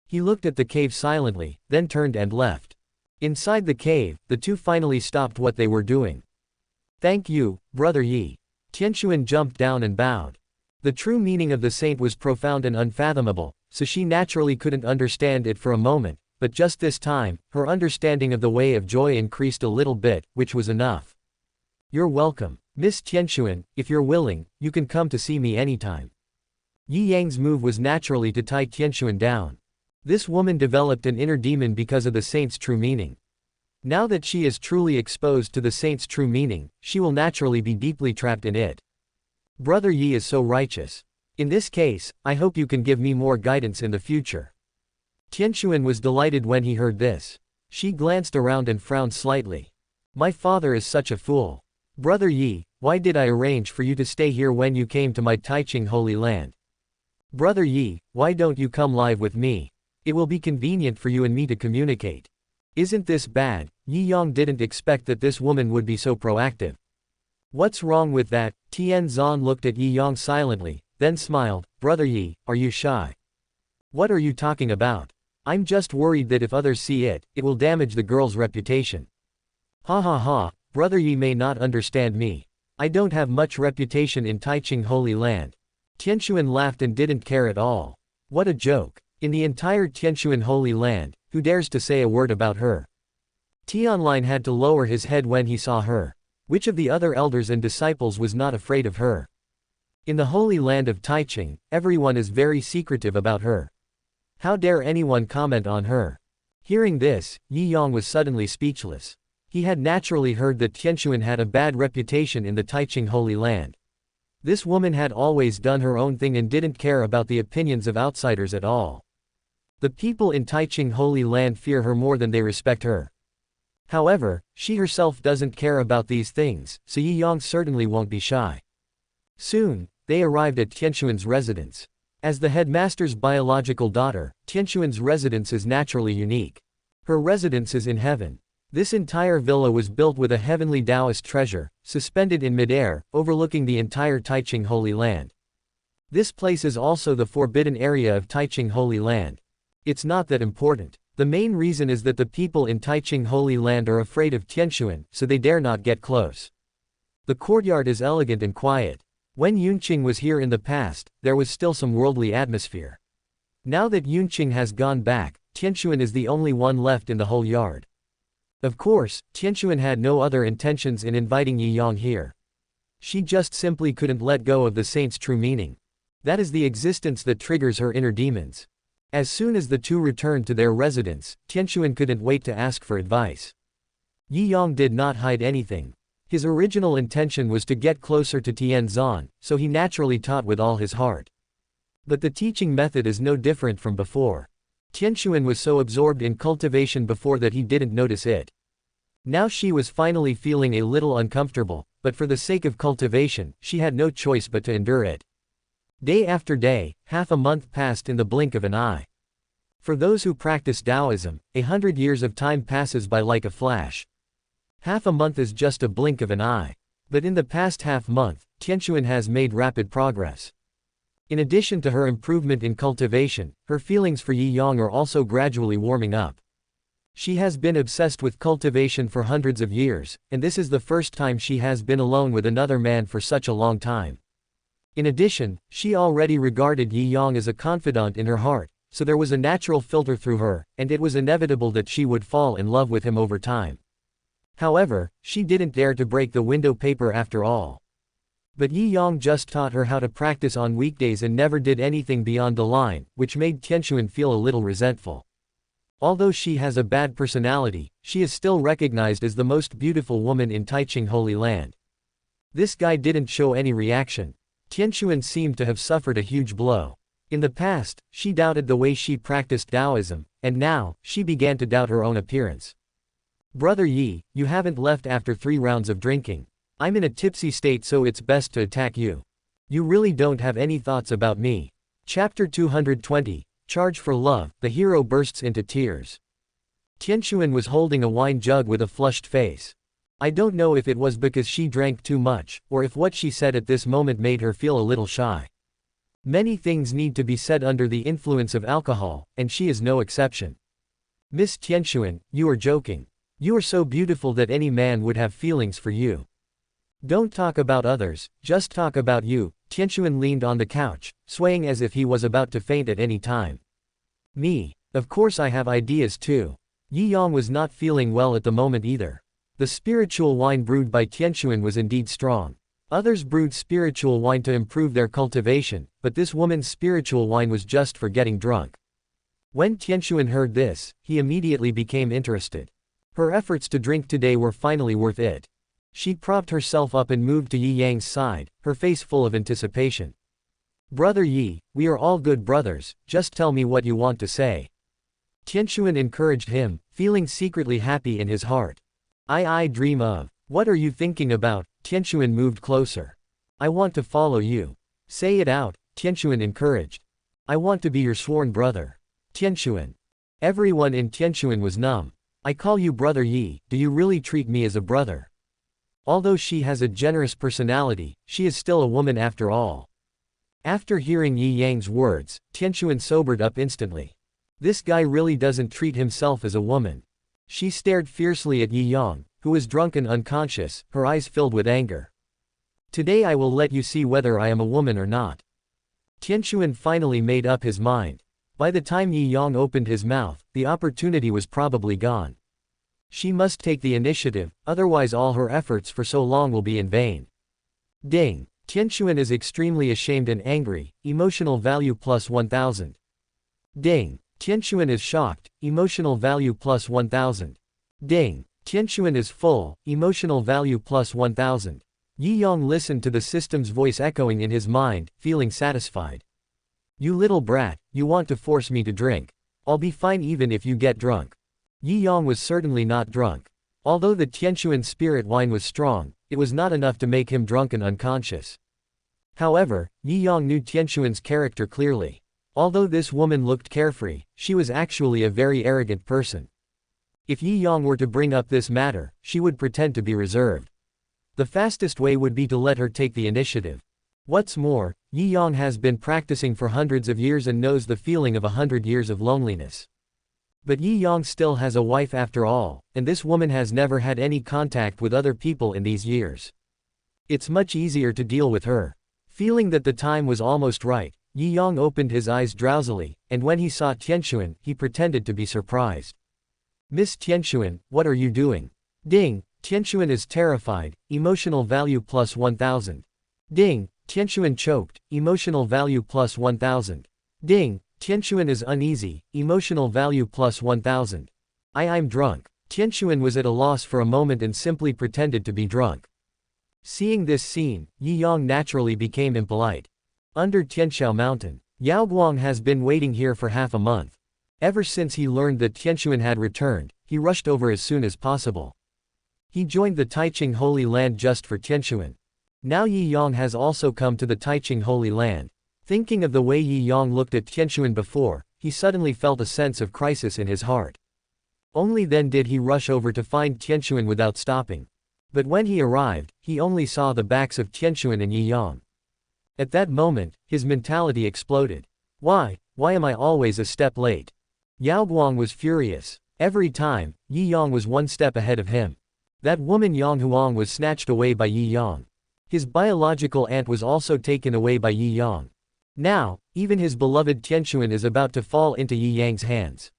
He looked at the cave silently, then turned and left. Inside the cave, the two finally stopped what they were doing. Thank you, Brother Yi. Tianxuan jumped down and bowed. The true meaning of the saint was profound and unfathomable, so she naturally couldn't understand it for a moment, but just this time, her understanding of the way of joy increased a little bit, which was enough. You're welcome, Miss Tianxuan, if you're willing, you can come to see me anytime. Yi Yang's move was naturally to tie Tianxuan down. This woman developed an inner demon because of the saint's true meaning. Now that she is truly exposed to the saint's true meaning, she will naturally be deeply trapped in it. Brother Yi is so righteous. In this case, I hope you can give me more guidance in the future. Tianxuan was delighted when he heard this. She glanced around and frowned slightly. My father is such a fool. Brother Yi, why did I arrange for you to stay here when you came to my Taiching holy land? Brother Yi, why don't you come live with me? It will be convenient for you and me to communicate. Isn't this bad? Yi Yang didn't expect that this woman would be so proactive. What's wrong with that? Tianzan looked at Yi Yang silently, then smiled. Brother Yi, are you shy? What are you talking about? I'm just worried that if others see it, it will damage the girl's reputation. Ha ha ha, brother Yi may not understand me. I don't have much reputation in Taiching Holy Land. Tianquan laughed and didn't care at all. What a joke. In the entire Tianquan Holy Land, who dares to say a word about her? Tianlin had to lower his head when he saw her. Which of the other elders and disciples was not afraid of her? In the Holy Land of Taiching, everyone is very secretive about her. How dare anyone comment on her? Hearing this, Yi Yang was suddenly speechless. He had naturally heard that Tianquan had a bad reputation in the Taiching Holy Land. This woman had always done her own thing and didn't care about the opinions of outsiders at all. The people in Taiching Holy Land fear her more than they respect her. However, she herself doesn't care about these things, so Yi Yang certainly won't be shy. Soon, they arrived at Tianquan's residence. As the headmaster's biological daughter, Tianquan's residence is naturally unique. Her residence is in heaven. This entire villa was built with a heavenly Taoist treasure, suspended in midair, overlooking the entire Taiching Holy Land. This place is also the forbidden area of Taiching Holy Land. It's not that important. The main reason is that the people in Taiching Holy Land are afraid of Tianquan, so they dare not get close. The courtyard is elegant and quiet. When Yunqing was here in the past, there was still some worldly atmosphere. Now that Yunqing has gone back, Tianquan is the only one left in the whole yard. Of course, Tianquan had no other intentions in inviting Yi Yang here. She just simply couldn't let go of the saint's true meaning. That is the existence that triggers her inner demons. As soon as the two returned to their residence, Tianquan couldn't wait to ask for advice. Yi Yang did not hide anything. His original intention was to get closer to Tianzan, so he naturally taught with all his heart. But the teaching method is no different from before. Tianquan was so absorbed in cultivation before that he didn't notice it. Now she was finally feeling a little uncomfortable, but for the sake of cultivation, she had no choice but to endure it. Day after day, half a month passed in the blink of an eye. For those who practice Taoism, 100 years of time passes by like a flash. Half a month is just a blink of an eye. But in the past half month, Tianquan has made rapid progress. In addition to her improvement in cultivation, her feelings for Yi Yang are also gradually warming up. She has been obsessed with cultivation for hundreds of years, and this is the first time she has been alone with another man for such a long time. In addition, she already regarded Yi Yang as a confidant in her heart, so there was a natural filter through her, and it was inevitable that she would fall in love with him over time. However, she didn't dare to break the window paper after all. But Yi Yang just taught her how to practice on weekdays and never did anything beyond the line, which made Tianquan feel a little resentful. Although she has a bad personality, she is still recognized as the most beautiful woman in Taiching Holy Land. This guy didn't show any reaction. Tianquan seemed to have suffered a huge blow. In the past, she doubted the way she practiced Taoism, and now, she began to doubt her own appearance. Brother Yi, you haven't left after 3 rounds of drinking. I'm in a tipsy state, so it's best to attack you. You really don't have any thoughts about me. Chapter 220, Charge for Love, the hero bursts into tears. Tianquan was holding a wine jug with a flushed face. I don't know if it was because she drank too much, or if what she said at this moment made her feel a little shy. Many things need to be said under the influence of alcohol, and she is no exception. Miss Tianquan, you are joking. You are so beautiful that any man would have feelings for you. Don't talk about others, just talk about you. Tianquan leaned on the couch, swaying as if he was about to faint at any time. Me. Of course I have ideas too. Yi Yang was not feeling well at the moment either. The spiritual wine brewed by Tianquan was indeed strong. Others brewed spiritual wine to improve their cultivation, but this woman's spiritual wine was just for getting drunk. When Tianquan heard this, he immediately became interested. Her efforts to drink today were finally worth it. She propped herself up and moved to Yi Yang's side, her face full of anticipation. Brother Yi, we are all good brothers, just tell me what you want to say. Tianquan encouraged him, feeling secretly happy in his heart. I dream of. What are you thinking about? Tianquan moved closer. I want to follow you. Say it out, Tianquan encouraged. I want to be your sworn brother. Tianquan. Everyone in Tianquan was numb. I call you Brother Yi, do you really treat me as a brother? Although she has a generous personality, she is still a woman after all. After hearing Yi Yang's words, Tianquan sobered up instantly. This guy really doesn't treat himself as a woman. She stared fiercely at Yi Yang, who was drunk and unconscious, her eyes filled with anger. Today I will let you see whether I am a woman or not. Tianquan finally made up his mind. By the time Yi Yang opened his mouth, the opportunity was probably gone. She must take the initiative, otherwise all her efforts for so long will be in vain. Ding! Tianquan is extremely ashamed and angry, emotional value plus 1000. Ding! Tianquan is shocked, emotional value plus 1000. Ding! Tianquan is full, emotional value plus 1000. Yi Yang listened to the system's voice echoing in his mind, feeling satisfied. You little brat, you want to force me to drink. I'll be fine even if you get drunk. Yi Yang was certainly not drunk. Although the Tianquan spirit wine was strong, it was not enough to make him drunk and unconscious. However, Yi Yang knew Tianquan's character clearly. Although this woman looked carefree, she was actually a very arrogant person. If Yi Yang were to bring up this matter, she would pretend to be reserved. The fastest way would be to let her take the initiative. What's more, Yi Yang has been practicing for hundreds of years and knows the feeling of 100 years of loneliness. But Yi Yang still has a wife after all, and this woman has never had any contact with other people in these years. It's much easier to deal with her. Feeling that the time was almost right, Yi Yang opened his eyes drowsily, and when he saw Tianquan, he pretended to be surprised. Miss Tianquan, what are you doing? Ding! Tianquan is terrified, emotional value plus 1000. Ding! Tianquan choked, emotional value plus 1000. Ding! Tianquan is uneasy, emotional value plus 1000. I'm drunk. Tianquan was at a loss for a moment and simply pretended to be drunk. Seeing this scene, Yi Yang naturally became impolite. Under Tianqiao Mountain, Yao Guang has been waiting here for half a month. Ever since he learned that Tianquan had returned, he rushed over as soon as possible. He joined the Taiching Holy Land just for Tianquan. Now Yi Yang has also come to the Taiching Holy Land. Thinking of the way Yi Yang looked at Tianquan before, he suddenly felt a sense of crisis in his heart. Only then did he rush over to find Tianquan without stopping. But when he arrived, he only saw the backs of Tianquan and Yi Yang. At that moment, his mentality exploded. Why am I always a step late? Yao Guang was furious. Every time, Yi Yang was one step ahead of him. That woman Yang Huang was snatched away by Yi Yang. His biological aunt was also taken away by Yi Yang. Now, even his beloved Tianquan is about to fall into Yi Yang's hands.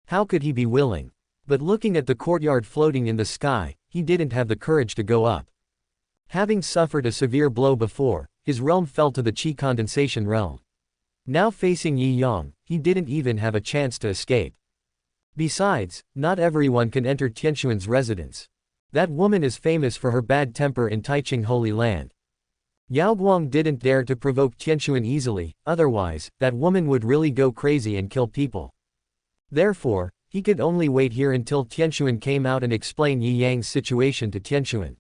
How could he be willing? But looking at the courtyard floating in the sky, he didn't have the courage to go up. Having suffered a severe blow before, his realm fell to the Qi condensation realm. Now facing Yi Yang, he didn't even have a chance to escape. Besides, not everyone can enter Tianquan's residence. That woman is famous for her bad temper in Taiching Holy Land. Yao Guang didn't dare to provoke Tianquan easily, otherwise, that woman would really go crazy and kill people. Therefore, he could only wait here until Tianquan came out and explain Yi Yang's situation to Tianquan.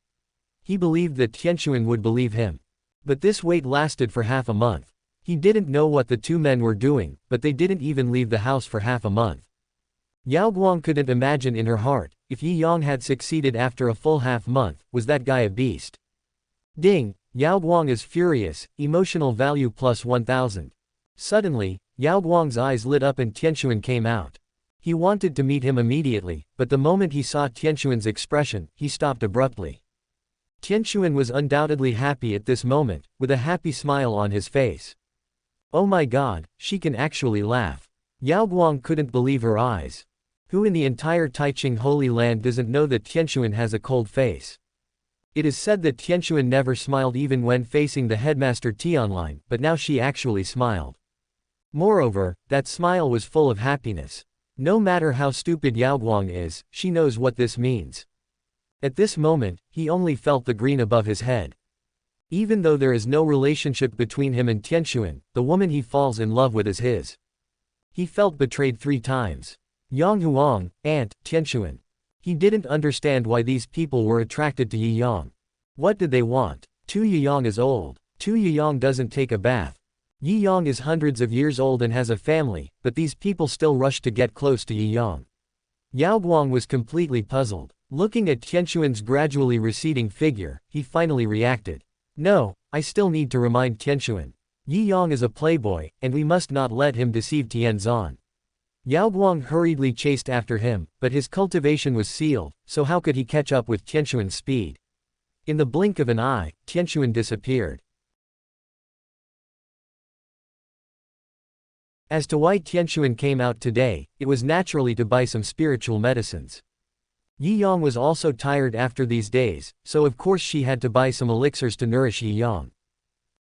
He believed that Tianquan would believe him. But this wait lasted for half a month. He didn't know what the two men were doing, but they didn't even leave the house for half a month. Yao Guang couldn't imagine in her heart, if Yi Yang had succeeded after a full half month, was that guy a beast? Ding! Yao Guang is furious, emotional value plus 1000. Suddenly, Yao Guang's eyes lit up and Tianquan came out. He wanted to meet him immediately, but the moment he saw Tianquan's expression, he stopped abruptly. Tianquan was undoubtedly happy at this moment, with a happy smile on his face. Oh my god, she can actually laugh. Yao Guang couldn't believe her eyes. Who in the entire Taiching Holy Land doesn't know that Tianquan has a cold face? It is said that Tianquan never smiled even when facing the headmaster Tianlin, but now she actually smiled. Moreover, that smile was full of happiness. No matter how stupid Yao Guang is, she knows what this means. At this moment, he only felt the green above his head. Even though there is no relationship between him and Tianquan, the woman he falls in love with is his. He felt betrayed 3 times. Yang Huang, aunt, Tianquan. He didn't understand why these people were attracted to Yi Yang. What did they want? Tu Yi Yang is old. Tu Yi Yang doesn't take a bath. Yi Yang is hundreds of years old and has a family, but these people still rush to get close to Yi Yang. Yao Guang was completely puzzled. Looking at Tianquan's gradually receding figure, he finally reacted. No, I still need to remind Tianquan. Yi Yang is a playboy, and we must not let him deceive Tianzan. Yao Guang hurriedly chased after him, but his cultivation was sealed, so how could he catch up with Tianquan's speed? In the blink of an eye, Tianquan disappeared. As to why Tianquan came out today, it was naturally to buy some spiritual medicines. Yi Yang was also tired after these days, so of course she had to buy some elixirs to nourish Yi Yang.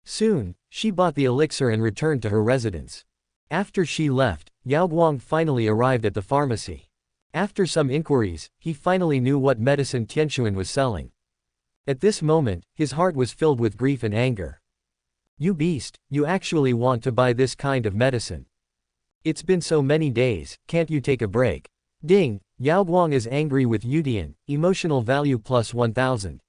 Soon, she bought the elixir and returned to her residence. After she left, Yao Guang finally arrived at the pharmacy. After some inquiries, he finally knew what medicine Tianquan was selling. At this moment, his heart was filled with grief and anger. You beast, you actually want to buy this kind of medicine? It's been so many days, can't you take a break? Ding, Yao Guang is angry with Yudian, emotional value plus 1000.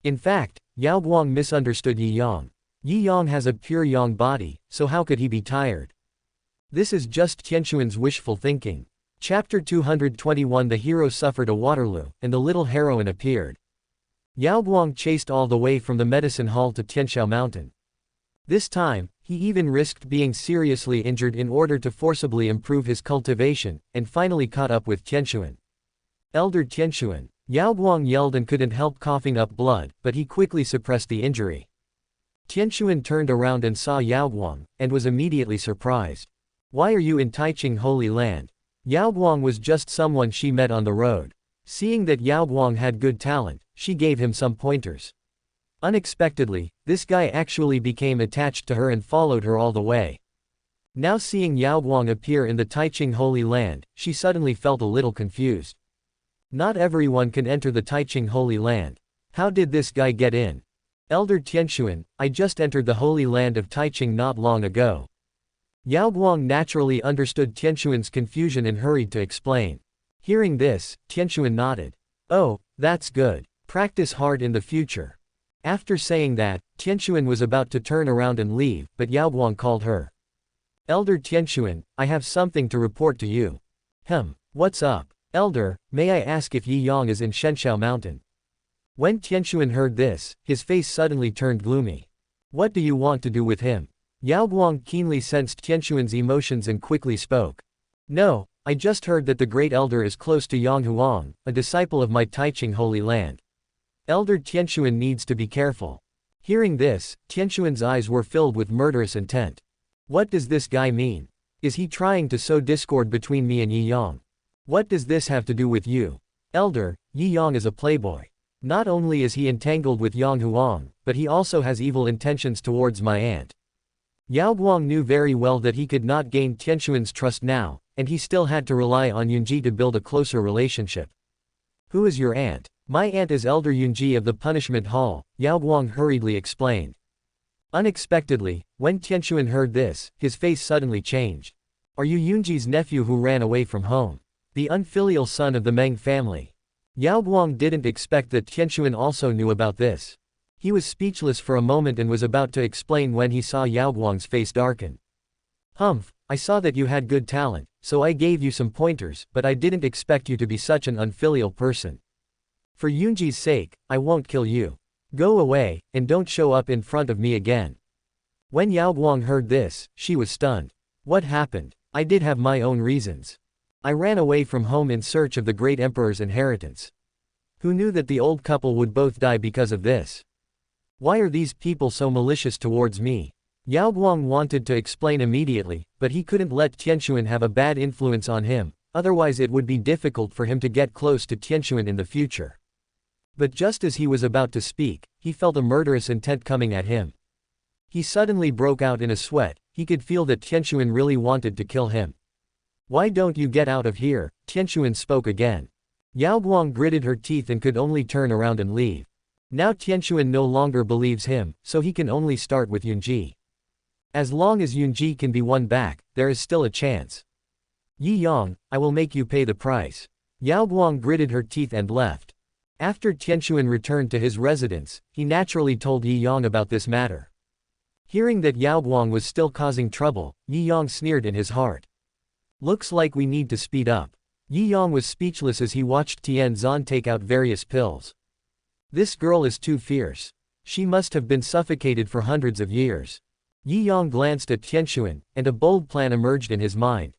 In fact, Yao Guang misunderstood Yi Yang. Yi Yang has a pure yang body, so how could he be tired? This is just Tianquan's wishful thinking. Chapter 221. The hero suffered a Waterloo, and the little heroine appeared. Yao Guang chased all the way from the medicine hall to Tianxiao Mountain. This time, he even risked being seriously injured in order to forcibly improve his cultivation, and finally caught up with Tianquan. Elder Tianquan, Yao Guang yelled and couldn't help coughing up blood, but he quickly suppressed the injury. Tianquan turned around and saw Yao Guang, and was immediately surprised. Why are you in Taiching Holy Land? Yao Guang was just someone she met on the road. Seeing that Yao Guang had good talent, she gave him some pointers. Unexpectedly, this guy actually became attached to her and followed her all the way. Now seeing Yao Guang appear in the Taiching Holy Land, she suddenly felt a little confused. Not everyone can enter the Taiching Holy Land. How did this guy get in? Elder Tianquan, I just entered the Holy Land of Taiching not long ago. Yao Guang naturally understood Tianquan's confusion and hurried to explain. Hearing this, Tianquan nodded. Oh, that's good. Practice hard in the future. After saying that, Tianquan was about to turn around and leave, but Yao Guang called her. Elder Tianquan, I have something to report to you. What's up? Elder, may I ask if Yi Yang is in Shenxiao Mountain? When Tianquan heard this, his face suddenly turned gloomy. What do you want to do with him? Yao Guang keenly sensed Tianquan's emotions and quickly spoke. No, I just heard that the great elder is close to Yang Huang, a disciple of my Taiching Holy Land. Elder Tianquan needs to be careful. Hearing this, Tianquan's eyes were filled with murderous intent. What does this guy mean? Is he trying to sow discord between me and Yi Yang? What does this have to do with you? Elder, Yi Yang is a playboy. Not only is he entangled with Yang Huang, but he also has evil intentions towards my aunt. Yao Guang knew very well that he could not gain Tianquan's trust now, and he still had to rely on Yunji to build a closer relationship. Who is your aunt? My aunt is Elder Yunji of the Punishment Hall, Yao Guang hurriedly explained. Unexpectedly, when Tianquan heard this, his face suddenly changed. Are you Yunji's nephew who ran away from home? The unfilial son of the Meng family. Yao Guang didn't expect that Tianquan also knew about this. He was speechless for a moment and was about to explain when he saw Yao Guang's face darken. I saw that you had good talent, so I gave you some pointers, but I didn't expect you to be such an unfilial person. For Yunji's sake, I won't kill you. Go away, and don't show up in front of me again. When Yao Guang heard this, she was stunned. What happened? I did have my own reasons. I ran away from home in search of the great emperor's inheritance. Who knew that the old couple would both die because of this? Why are these people so malicious towards me? Yao Guang wanted to explain immediately, but he couldn't let Tianquan have a bad influence on him, otherwise it would be difficult for him to get close to Tianquan in the future. But just as he was about to speak, he felt a murderous intent coming at him. He suddenly broke out in a sweat. He could feel that Tianquan really wanted to kill him. Why don't you get out of here? Tianquan spoke again. Yao Guang gritted her teeth and could only turn around and leave. Now Tianquan no longer believes him, so he can only start with Yunji. As long as Yunji can be won back, there is still a chance. Yi Yang, I will make you pay the price. Yao Guang gritted her teeth and left. After Tianquan returned to his residence, he naturally told Yi Yang about this matter. Hearing that Yao Guang was still causing trouble, Yi Yang sneered in his heart. Looks like we need to speed up. Yi Yang was speechless as he watched Tian Zhan take out various pills. This girl is too fierce. She must have been suffocated for hundreds of years. Yi Yang glanced at Tianquan, and a bold plan emerged in his mind.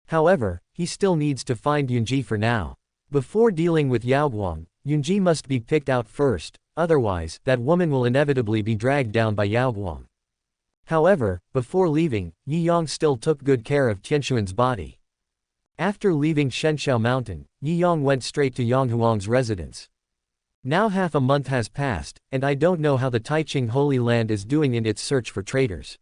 However, he still needs to find Yunji for now. Before dealing with Yaoguang, Yunji must be picked out first, otherwise, that woman will inevitably be dragged down by Yaoguang. However, before leaving, Yi Yang still took good care of Tianxuan's body. After leaving Shenshao Mountain, Yi Yang went straight to Yang Huang's residence. Now half a month has passed, and I don't know how the Taiqing Holy Land is doing in its search for traitors.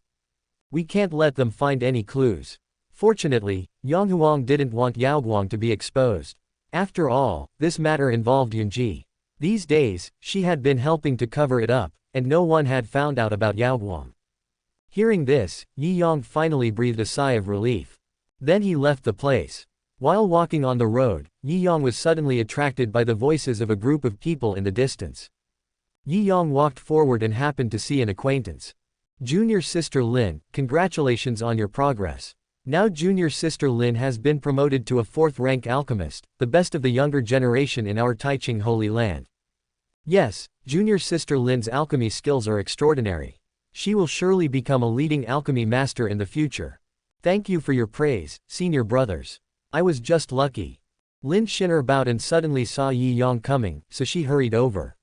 We can't let them find any clues. Fortunately, Yang Huang didn't want Yaoguang to be exposed. After all, this matter involved Yunji. These days, she had been helping to cover it up, and no one had found out about Yaoguang. Hearing this, Yi Yang finally breathed a sigh of relief. Then he left the place. While walking on the road, Yi Yang was suddenly attracted by the voices of a group of people in the distance. Yi Yang walked forward and happened to see an acquaintance. Junior Sister Lin, congratulations on your progress. Now Junior Sister Lin has been promoted to a 4th-rank alchemist, the best of the younger generation in our Taiqing Holy Land. Yes, Junior Sister Lin's alchemy skills are extraordinary. She will surely become a leading alchemy master in the future. Thank you for your praise, senior brothers. I was just lucky. Lin Shinner bowed and suddenly saw Yi Yang coming, so she hurried over.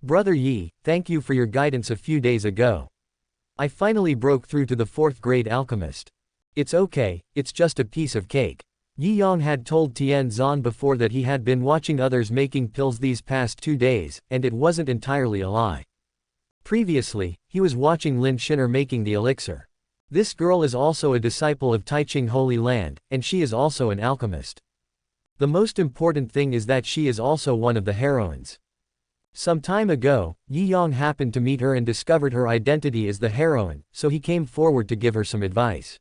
Brother Yi, thank you for your guidance a few days ago. I finally broke through to the 4th-grade alchemist. It's okay, it's just a piece of cake. Yi Yang had told Tian Zhan before that he had been watching others making pills these past 2 days, and it wasn't entirely a lie. Previously, he was watching Lin Shinner making the elixir. This girl is also a disciple of Taiqing Holy Land, and she is also an alchemist. The most important thing is that she is also one of the heroines. Some time ago, Yi Yang happened to meet her and discovered her identity as the heroine, so he came forward to give her some advice.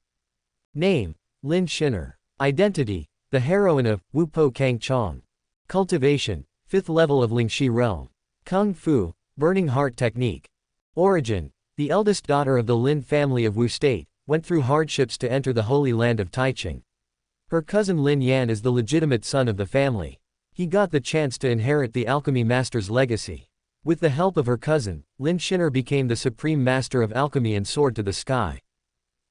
Name: Lin Shinner. Identity: the heroine of Wu Po Kang Chong. Cultivation: 5th level of Lingxi realm. Kung Fu, Burning Heart technique. Origin: the eldest daughter of the Lin family of Wu State, went through hardships to enter the Holy Land of Taiqing. Her cousin Lin Yan is the legitimate son of the family. He got the chance to inherit the alchemy master's legacy. With the help of her cousin, Lin Shinner became the supreme master of alchemy and soared to the sky.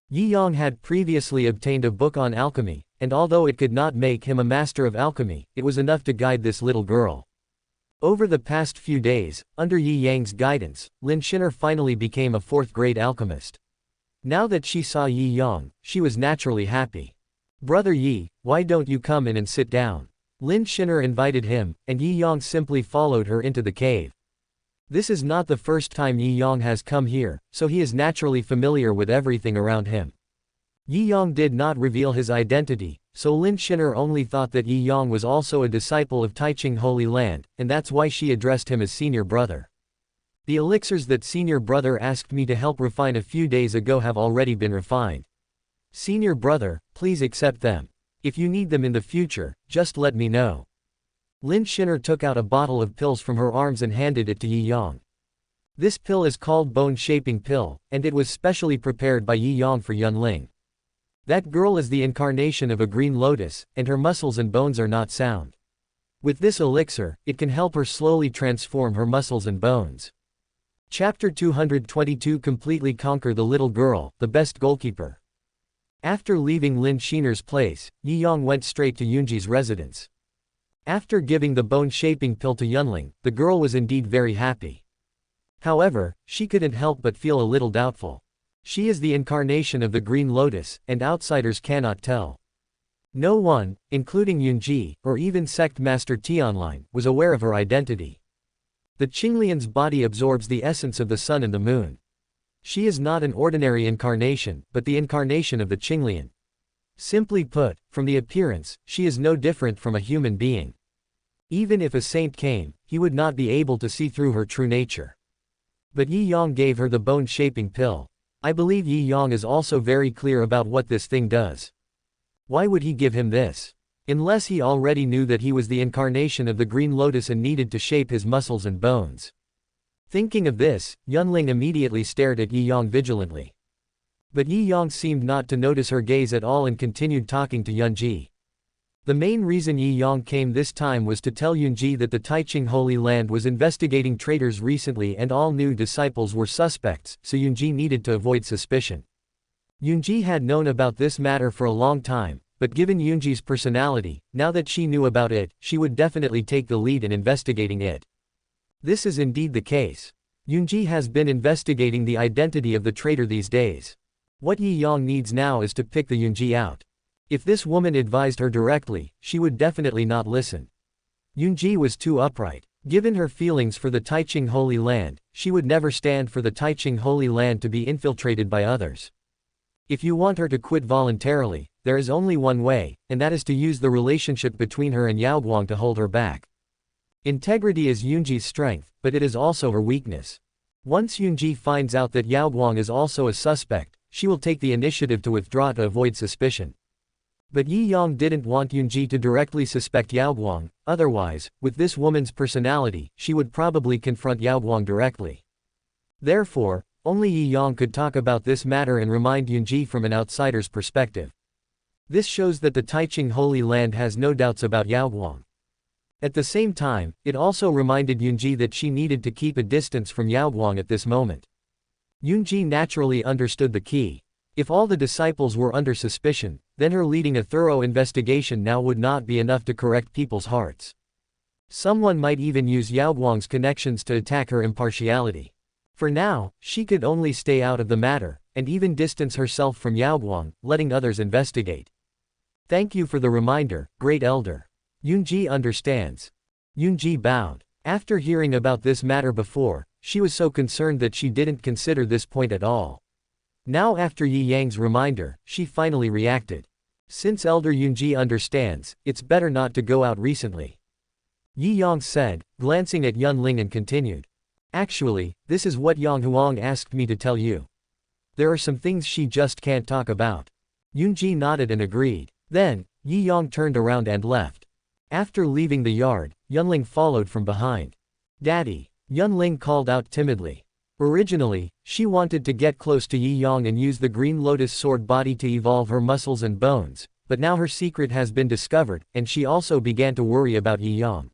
Yi Yang had previously obtained a book on alchemy, and although it could not make him a master of alchemy, it was enough to guide this little girl. Over the past few days, under Yi Yang's guidance, Lin Shinner finally became a 4th-grade alchemist. Now that she saw Yi Yang, she was naturally happy. Brother Yi, why don't you come in and sit down? Lin Shinner invited him, and Yi Yang simply followed her into the cave. This is not the first time Yi Yang has come here, so he is naturally familiar with everything around him. Yi Yang did not reveal his identity, so Lin Shinner only thought that Yi Yang was also a disciple of Taiqing Holy Land, and that's why she addressed him as senior brother. The elixirs that senior brother asked me to help refine a few days ago have already been refined. Senior brother, please accept them. If you need them in the future, just let me know. Lin Shinner took out a bottle of pills from her arms and handed it to Yi Yang. This pill is called bone-shaping pill, and it was specially prepared by Yi Yang for Yunling. That girl is the incarnation of a green lotus, and her muscles and bones are not sound. With this elixir, it can help her slowly transform her muscles and bones. Chapter 222 Completely Conquer the Little Girl, the Best Goalkeeper. After leaving Lin Shinner's place, Yi Yang went straight to Yunji's residence. After giving the bone-shaping pill to Yunling, the girl was indeed very happy. However, she couldn't help but feel a little doubtful. She is the incarnation of the Green Lotus, and outsiders cannot tell. No one, including Yunji, or even Sect Master Tianlin, was aware of her identity. The Qinglian's body absorbs the essence of the sun and the moon. She is not an ordinary incarnation, but the incarnation of the Qinglian. Simply put, from the appearance, she is no different from a human being. Even if a saint came, he would not be able to see through her true nature. But Yi Yang gave her the bone-shaping pill. I believe Yi Yang is also very clear about what this thing does. Why would he give him this? Unless he already knew that he was the incarnation of the Green Lotus and needed to shape his muscles and bones. Thinking of this, Yunling immediately stared at Yi Yang vigilantly. But Yi Yang seemed not to notice her gaze at all and continued talking to Yunji. The main reason Yi Yang came this time was to tell Yunji that the Taiqing Holy Land was investigating traitors recently and all new disciples were suspects, so Yunji needed to avoid suspicion. Yunji had known about this matter for a long time, but given Yoonji's personality, now that she knew about it, she would definitely take the lead in investigating it. This is indeed the case. Yoonji has been investigating the identity of the traitor these days. What Yi Yang needs now is to pick the Yoonji out. If this woman advised her directly, she would definitely not listen. Yoonji was too upright. Given her feelings for the Taichung Holy Land, she would never stand for the Taichung Holy Land to be infiltrated by others. If you want her to quit voluntarily, there is only one way, and that is to use the relationship between her and Yaoguang to hold her back. Integrity is Yoonji's strength, but it is also her weakness. Once Yoonji finds out that Yaoguang is also a suspect, she will take the initiative to withdraw to avoid suspicion. But Yi Yang didn't want Yoonji to directly suspect Yaoguang, otherwise, with this woman's personality, she would probably confront Yaoguang directly. Therefore, only Yi Yang could talk about this matter and remind Yoonji from an outsider's perspective. This shows that the Taichung Holy Land has no doubts about Yaoguang. At the same time, it also reminded Yoonji that she needed to keep a distance from Yaoguang at this moment. Yoonji naturally understood the key. If all the disciples were under suspicion, then her leading a thorough investigation now would not be enough to correct people's hearts. Someone might even use Yaoguang's connections to attack her impartiality. For now, she could only stay out of the matter, and even distance herself from Yaoguang, letting others investigate. Thank you for the reminder, Great Elder. Yoonji understands. Yoonji bowed. After hearing about this matter before, she was so concerned that she didn't consider this point at all. Now after Yi Yang's reminder, she finally reacted. Since Elder Yoonji understands, it's better not to go out recently. Yi Yang said, glancing at Yunling and continued. Actually, this is what Yang Huang asked me to tell you. There are some things she just can't talk about. Yoonji nodded and agreed. Then, Yi Yang turned around and left. After leaving the yard, Yunling followed from behind. Daddy, Yunling called out timidly. Originally, she wanted to get close to Yi Yang and use the Green Lotus sword body to evolve her muscles and bones, but now her secret has been discovered, and she also began to worry about Yi Yang.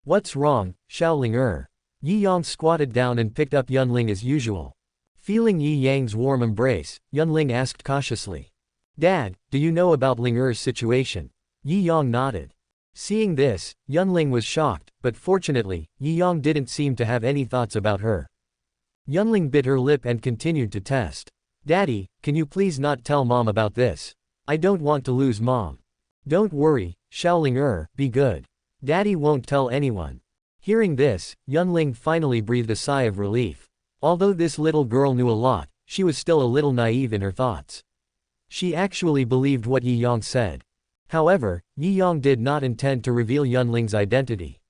What's wrong, Xiaoling? Yi Yang squatted down and picked up Yunling as usual. Feeling Yi Yang's warm embrace, Yunling asked cautiously. Dad, do you know about Ling situation? Yi Yang nodded. Seeing this, Yunling was shocked, but fortunately, Yi Yang didn't seem to have any thoughts about her. Yunling bit her lip and continued to test. Daddy, can you please not tell Mom about this? I don't want to lose Mom. Don't worry, Xiaoling be good. Daddy won't tell anyone. Hearing this, Yunling finally breathed a sigh of relief. Although this little girl knew a lot, she was still a little naive in her thoughts. She actually believed what Yi Yang said. However, Yi Yang did not intend to reveal Yunling's identity.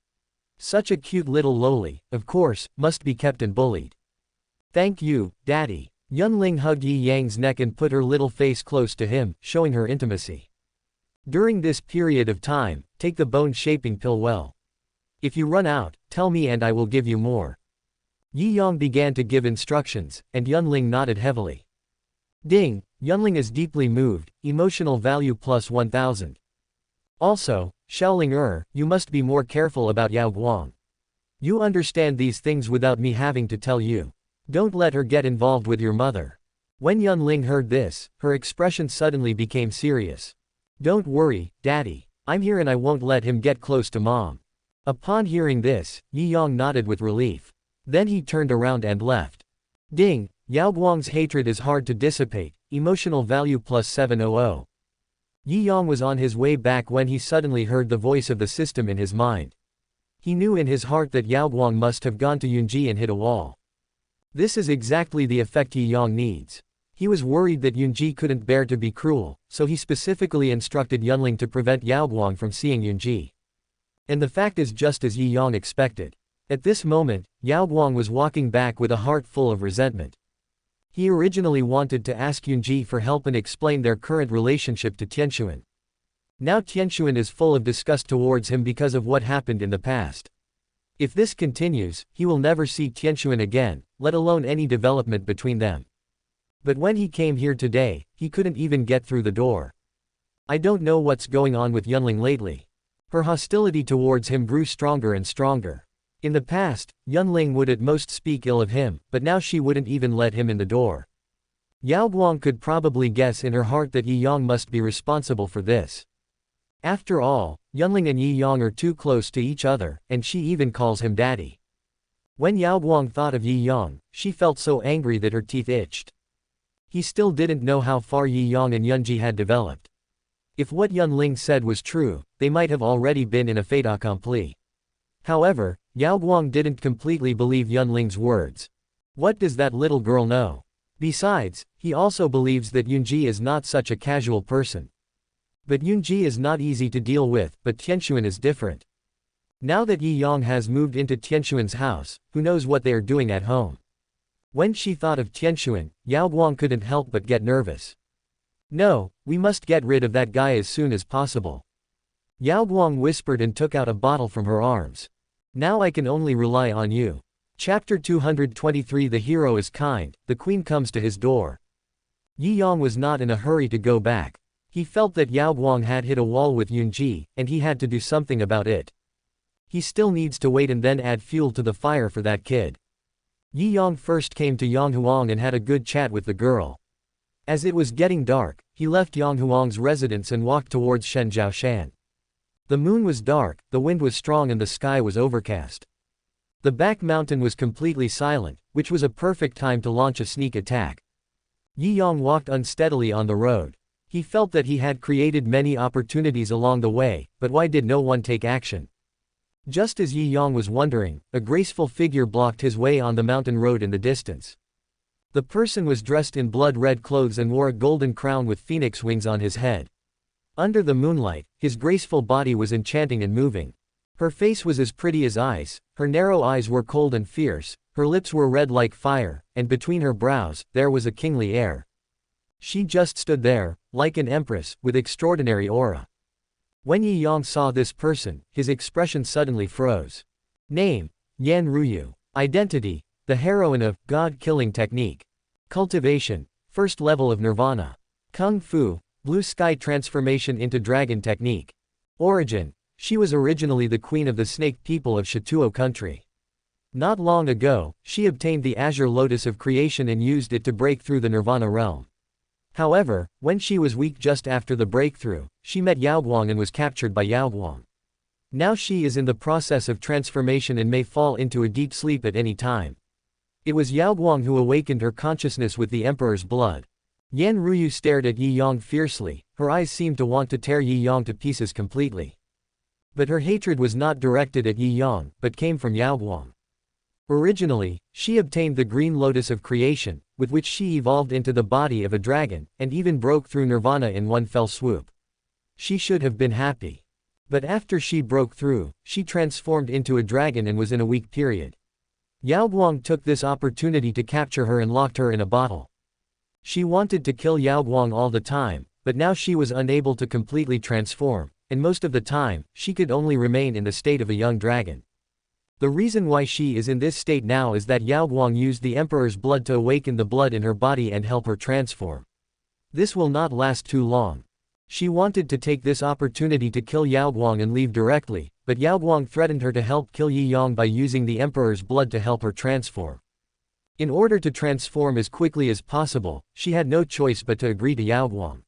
Such a cute little loli, of course, must be kept and bullied. Thank you, Daddy. Yunling hugged Yi Yang's neck and put her little face close to him, showing her intimacy. During this period of time, take the bone-shaping pill well. If you run out, tell me and I will give you more. Yi Yang began to give instructions, and Yunling nodded heavily. Ding, Yunling is deeply moved, emotional value plus 1000. Also, Xiaoling you must be more careful about Yaoguang. You understand these things without me having to tell you. Don't let her get involved with your mother. When Yunling heard this, her expression suddenly became serious. Don't worry, Daddy. I'm here and I won't let him get close to Mom. Upon hearing this, Yi Yang nodded with relief. Then he turned around and left. Ding, Yaoguang's hatred is hard to dissipate, emotional value plus 700. Yi Yang was on his way back when he suddenly heard the voice of the system in his mind. He knew in his heart that Yaoguang must have gone to Yoonji and hit a wall. This is exactly the effect Yi Yang needs. He was worried that Yoonji couldn't bear to be cruel, so he specifically instructed Yunling to prevent Yaoguang from seeing Yoonji. And the fact is just as Yi Yang expected. At this moment, Yaoguang was walking back with a heart full of resentment. He originally wanted to ask Yoonji for help and explain their current relationship to Tianxuan. Now Tianxuan is full of disgust towards him because of what happened in the past. If this continues, he will never see Tianxuan again, let alone any development between them. But when he came here today, he couldn't even get through the door. I don't know what's going on with Yunling lately. Her hostility towards him grew stronger and stronger. In the past, Yunling would at most speak ill of him, but now she wouldn't even let him in the door. Yao Guang could probably guess in her heart that Yi Yang must be responsible for this. After all, Yunling and Yi Yang are too close to each other, and she even calls him daddy. When Yao Guang thought of Yi Yang, she felt so angry that her teeth itched. He still didn't know how far Yi Yang and Yunji had developed. If what Yunling said was true, they might have already been in a fait accompli. However, Yao Guang didn't completely believe Yunling's words. What does that little girl know? Besides, he also believes that Yunji is not such a casual person. But Yunji is not easy to deal with, but Tianxuan is different. Now that Yi Yang has moved into Tianxuan's house, who knows what they are doing at home? When she thought of Tianxuan, Yao Guang couldn't help but get nervous. No, we must get rid of that guy as soon as possible. Yao Guang whispered and took out a bottle from her arms. Now I can only rely on you. Chapter 223. The hero is kind, the queen comes to his door. Yi Yang was not in a hurry to go back. He felt that Yao Guang had hit a wall with Yunji, and he had to do something about it. He still needs to wait and then add fuel to the fire for that kid. Yi Yang first came to Yang Huang and had a good chat with the girl. As it was getting dark, he left Yang Huang's residence and walked towards Shenjiaoshan. The moon was dark, the wind was strong and the sky was overcast. The back mountain was completely silent, which was a perfect time to launch a sneak attack. Yi Yang walked unsteadily on the road. He felt that he had created many opportunities along the way, but why did no one take action? Just as Yi Yang was wondering, a graceful figure blocked his way on the mountain road in the distance. The person was dressed in blood-red clothes and wore a golden crown with phoenix wings on his head. Under the moonlight, his graceful body was enchanting and moving. Her face was as pretty as ice, her narrow eyes were cold and fierce, her lips were red like fire, and between her brows, there was a kingly air. She just stood there, like an empress, with extraordinary aura. When Yi Yang saw this person, his expression suddenly froze. Name: Yan Ruyu. Identity: the heroine of God-killing technique. Cultivation: first level of nirvana. Kung Fu: blue sky transformation into dragon technique. Origin: she was originally the queen of the snake people of Shituo country. Not long ago, she obtained the azure lotus of creation and used it to break through the nirvana realm. However, when she was weak just after the breakthrough, she met Yao Guang and was captured by Yao Guang. Now she is in the process of transformation and may fall into a deep sleep at any time. It was Yao Guang who awakened her consciousness with the emperor's blood. Yan Ruyu stared at Yi Yang fiercely, her eyes seemed to want to tear Yi Yang to pieces completely. But her hatred was not directed at Yi Yang, but came from Yao Guang. Originally, she obtained the green lotus of creation, with which she evolved into the body of a dragon, and even broke through nirvana in one fell swoop. She should have been happy. But after she broke through, she transformed into a dragon and was in a weak period. Yao Guang took this opportunity to capture her and locked her in a bottle. She wanted to kill Yao Guang all the time, but now she was unable to completely transform, and most of the time, she could only remain in the state of a young dragon. The reason why she is in this state now is that Yao Guang used the emperor's blood to awaken the blood in her body and help her transform. This will not last too long. She wanted to take this opportunity to kill Yao Guang and leave directly, but Yao Guang threatened her to help kill Yi Yang by using the emperor's blood to help her transform. In order to transform as quickly as possible, she had no choice but to agree to Yao Guang.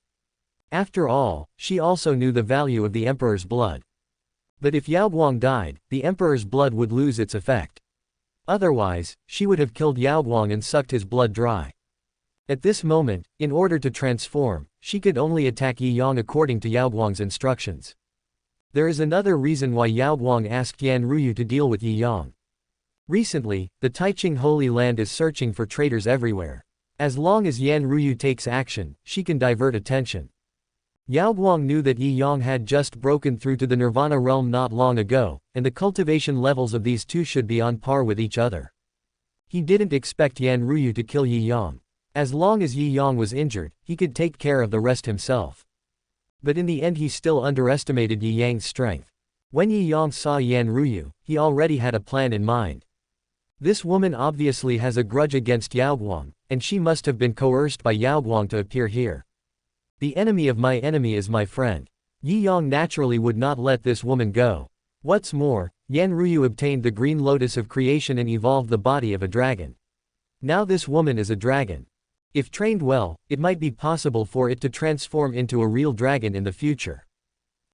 After all, she also knew the value of the emperor's blood. But if Yao Guang died, the emperor's blood would lose its effect. Otherwise, she would have killed Yao Guang and sucked his blood dry. At this moment, in order to transform, she could only attack Yi Yang according to Yao Guang's instructions. There is another reason why Yao Guang asked Yan Ruyu to deal with Yi Yang. Recently, the Taiching Holy Land is searching for traitors everywhere. As long as Yan Ruyu takes action, she can divert attention. Yao Guang knew that Yi Yang had just broken through to the Nirvana realm not long ago, and the cultivation levels of these two should be on par with each other. He didn't expect Yan Ruyu to kill Yi Yang. As long as Yi Yang was injured, he could take care of the rest himself. But in the end he still underestimated Yi Yang's strength. When Yi Yang saw Yan Ruyu, he already had a plan in mind. This woman obviously has a grudge against Yao Guang, and she must have been coerced by Yao Guang to appear here. The enemy of my enemy is my friend. Yi Yang naturally would not let this woman go. What's more, Yan Ruyu obtained the green lotus of creation and evolved the body of a dragon. Now this woman is a dragon. If trained well, it might be possible for it to transform into a real dragon in the future.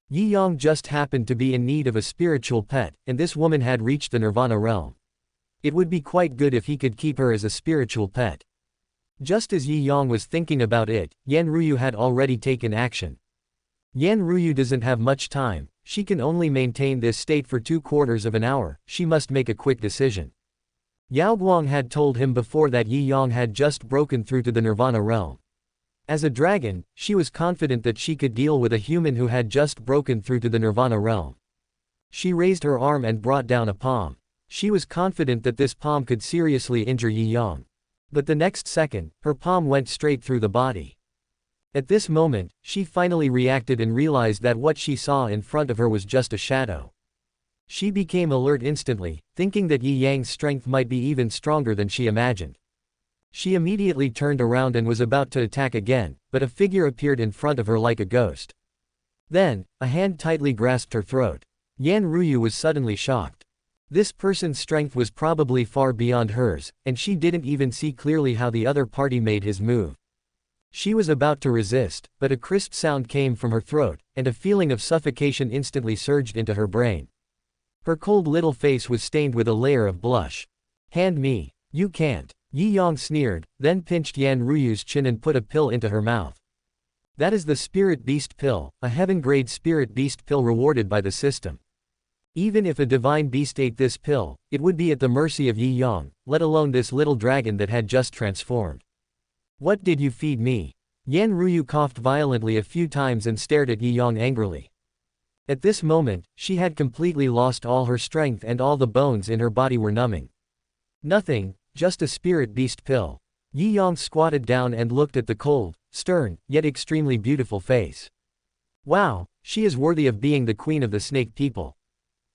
Yi Yang just happened to be in need of a spiritual pet, and this woman had reached the Nirvana realm. It would be quite good if he could keep her as a spiritual pet. Just as Yi Yang was thinking about it, Yan Ruyu had already taken action. Yan Ruyu doesn't have much time, she can only maintain this state for 2/4 of an hour, she must make a quick decision. Yao Guang had told him before that Yi Yang had just broken through to the Nirvana realm. As a dragon, she was confident that she could deal with a human who had just broken through to the Nirvana realm. She raised her arm and brought down a palm. She was confident that this palm could seriously injure Yi Yang. But the next second, her palm went straight through the body. At this moment, she finally reacted and realized that what she saw in front of her was just a shadow. She became alert instantly, thinking that Yi Yang's strength might be even stronger than she imagined. She immediately turned around and was about to attack again, but a figure appeared in front of her like a ghost. Then, a hand tightly grasped her throat. Yan Ruyu was suddenly shocked. This person's strength was probably far beyond hers, and she didn't even see clearly how the other party made his move. She was about to resist, but a crisp sound came from her throat, and a feeling of suffocation instantly surged into her brain. Her cold little face was stained with a layer of blush. "Hand me. You can't." Yi Yang sneered, then pinched Yan Ruyu's chin and put a pill into her mouth. That is the Spirit Beast Pill, a heaven-grade Spirit Beast Pill rewarded by the system. Even if a divine beast ate this pill, it would be at the mercy of Yi Yang, let alone this little dragon that had just transformed. "What did you feed me?" Yan Ruyu coughed violently a few times and stared at Yi Yang angrily. At this moment, she had completely lost all her strength and all the bones in her body were numbing. "Nothing, just a spirit beast pill." Yi Yang squatted down and looked at the cold, stern, yet extremely beautiful face. Wow, she is worthy of being the queen of the snake people.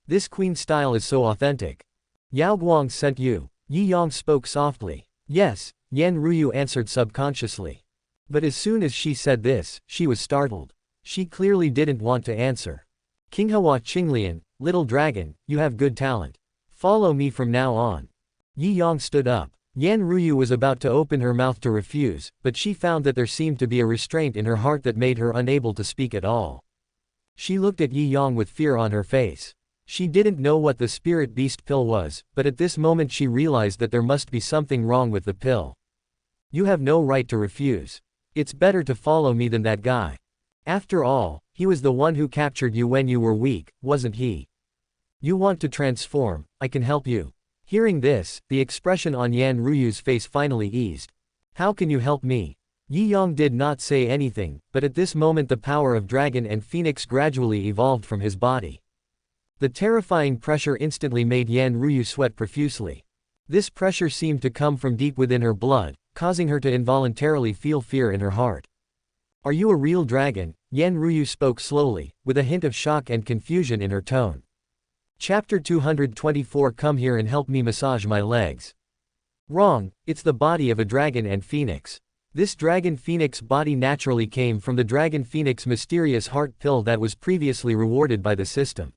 This queen style is so authentic. Yao Guang sent you. Yi Yang spoke softly. Yes, Yan Ruyu answered subconsciously. But as soon as she said this, she was startled. She clearly didn't want to answer. Qinghua Qinglian, little dragon, you have good talent. Follow me from now on. Yi Yang stood up. Yan Ruyu was about to open her mouth to refuse, but she found that there seemed to be a restraint in her heart that made her unable to speak at all. She looked at Yi Yang with fear on her face. She didn't know what the spirit beast pill was, but at this moment she realized that there must be something wrong with the pill. You have no right to refuse. It's better to follow me than that guy. After all, he was the one who captured you when you were weak, wasn't he? You want to transform, I can help you. Hearing this, the expression on Yan Ruyu's face finally eased. How can you help me? Yi Yang did not say anything, but at this moment the power of dragon and phoenix gradually evolved from his body. The terrifying pressure instantly made Yan Ruyu sweat profusely. This pressure seemed to come from deep within her blood, causing her to involuntarily feel fear in her heart. Are you a real dragon? Yan Ruyu spoke slowly, with a hint of shock and confusion in her tone. Chapter 224. Come here and help me massage my legs. Wrong, it's the body of a dragon and phoenix. This dragon phoenix body naturally came from the dragon phoenix mysterious heart pill that was previously rewarded by the system.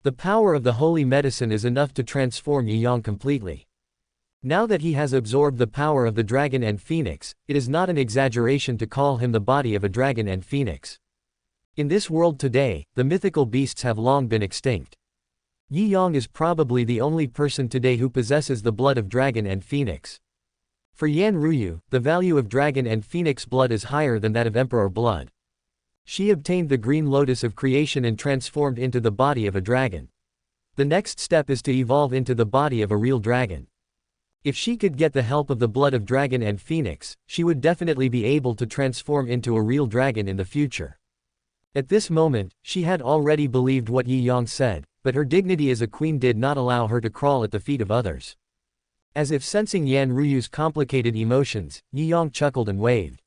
The power of the holy medicine is enough to transform Yi Yang completely. Now that he has absorbed the power of the dragon and phoenix, it is not an exaggeration to call him the body of a dragon and phoenix. In this world today, the mythical beasts have long been extinct. Yi Yang is probably the only person today who possesses the blood of dragon and phoenix. For Yan Ruyu, the value of dragon and phoenix blood is higher than that of emperor blood. She obtained the green lotus of creation and transformed into the body of a dragon. The next step is to evolve into the body of a real dragon. If she could get the help of the blood of dragon and phoenix, she would definitely be able to transform into a real dragon in the future. At this moment, she had already believed what Yi Yang said, but her dignity as a queen did not allow her to crawl at the feet of others. As if sensing Yan Ruyu's complicated emotions, Yi Yang chuckled and waved.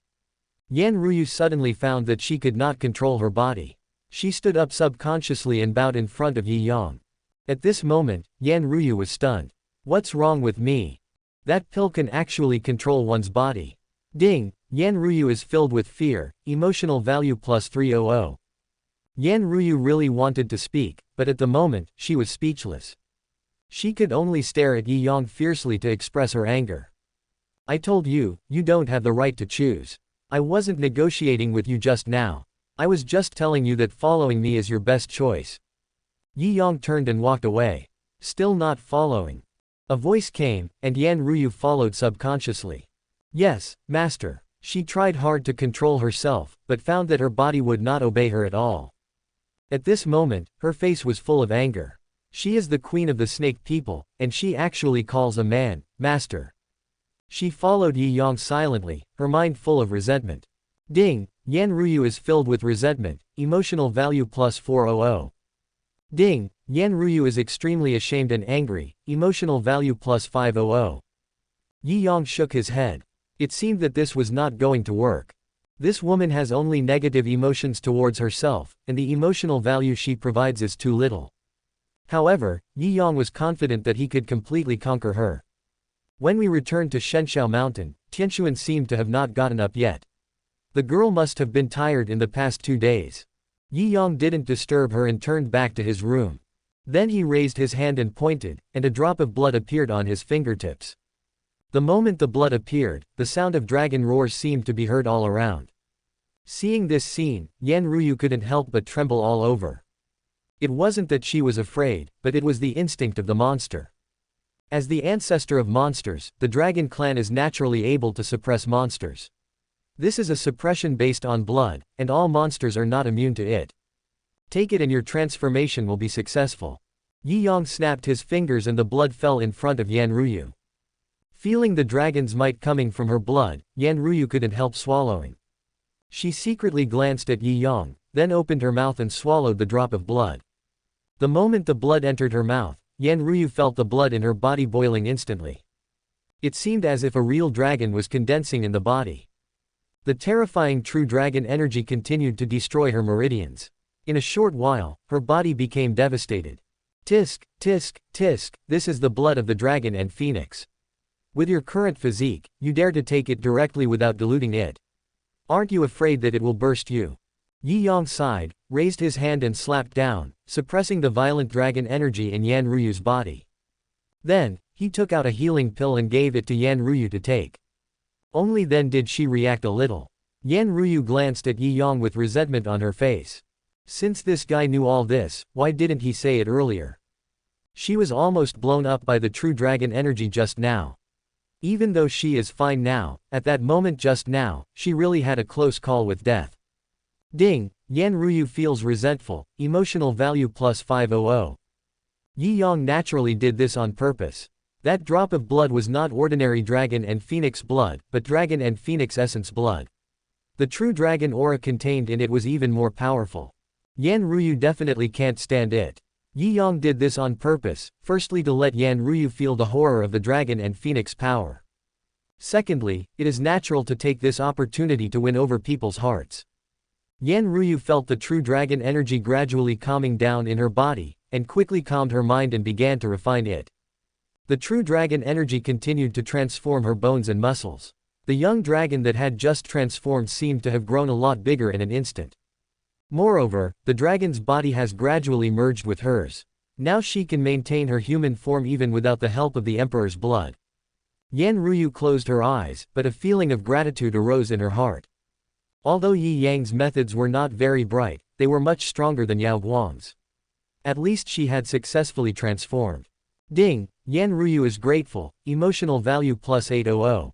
Yan Ruyu suddenly found that she could not control her body. She stood up subconsciously and bowed in front of Yi Yang. At this moment, Yan Ruyu was stunned. What's wrong with me? That pill can actually control one's body. Ding! Yan Ruyu is filled with fear, emotional value plus 300. Yan Ruyu really wanted to speak, but at the moment, she was speechless. She could only stare at Yi Yang fiercely to express her anger. I told you, you don't have the right to choose. I wasn't negotiating with you just now. I was just telling you that following me is your best choice. Yi Yang turned and walked away. Still not following. A voice came, and Yan Ruyu followed subconsciously. Yes, master. She tried hard to control herself, but found that her body would not obey her at all. At this moment, her face was full of anger. She is the queen of the snake people, and she actually calls a man, master. She followed Yi Yang silently, her mind full of resentment. Ding, Yan Ruyu is filled with resentment, emotional value plus 400. Ding, Yan Ruyu is extremely ashamed and angry, emotional value plus 500. Yi Yang shook his head. It seemed that this was not going to work. This woman has only negative emotions towards herself, and the emotional value she provides is too little. However, Yi Yang was confident that he could completely conquer her. When we returned to Shenshao Mountain, Tianxuan seemed to have not gotten up yet. The girl must have been tired in the past 2 days. Yi Yang didn't disturb her and turned back to his room. Then he raised his hand and pointed, and a drop of blood appeared on his fingertips. The moment the blood appeared, the sound of dragon roars seemed to be heard all around. Seeing this scene, Yan Ruyu couldn't help but tremble all over. It wasn't that she was afraid, but it was the instinct of the monster. As the ancestor of monsters, the dragon clan is naturally able to suppress monsters. This is a suppression based on blood, and all monsters are not immune to it. Take it and your transformation will be successful. Yi Yang snapped his fingers and the blood fell in front of Yan Ruyu. Feeling the dragon's might coming from her blood, Yan Ruyu couldn't help swallowing. She secretly glanced at Yi Yang, then opened her mouth and swallowed the drop of blood. The moment the blood entered her mouth, Yan Ruyu felt the blood in her body boiling instantly. It seemed as if a real dragon was condensing in the body. The terrifying true dragon energy continued to destroy her meridians. In a short while, her body became devastated. Tisk, tisk, tisk, this is the blood of the dragon and phoenix. With your current physique, you dare to take it directly without diluting it. Aren't you afraid that it will burst you? Yi Yang sighed, raised his hand and slapped down, suppressing the violent dragon energy in Yan Ruyu's body. Then, he took out a healing pill and gave it to Yan Ruyu to take. Only then did she react a little. Yan Ruyu glanced at Yi Yang with resentment on her face. Since this guy knew all this, why didn't he say it earlier? She was almost blown up by the true dragon energy just now. Even though she is fine now, at that moment just now, she really had a close call with death. Ding, Yan Ruyu feels resentful, emotional value plus 500. Yi Yang naturally did this on purpose. That drop of blood was not ordinary dragon and phoenix blood, but dragon and phoenix essence blood. The true dragon aura contained in it was even more powerful. Yan Ruyu definitely can't stand it. Yi Yang did this on purpose, firstly to let Yan Ruyu feel the horror of the dragon and phoenix power. Secondly, it is natural to take this opportunity to win over people's hearts. Yan Ruyu felt the true dragon energy gradually calming down in her body, and quickly calmed her mind and began to refine it. The true dragon energy continued to transform her bones and muscles. The young dragon that had just transformed seemed to have grown a lot bigger in an instant. Moreover, the dragon's body has gradually merged with hers. Now she can maintain her human form even without the help of the emperor's blood. Yan Ruyu closed her eyes, but a feeling of gratitude arose in her heart. Although Yi Yang's methods were not very bright, they were much stronger than Yao Guang's. At least she had successfully transformed. Ding, Yan Ruyu is grateful, emotional value plus 800.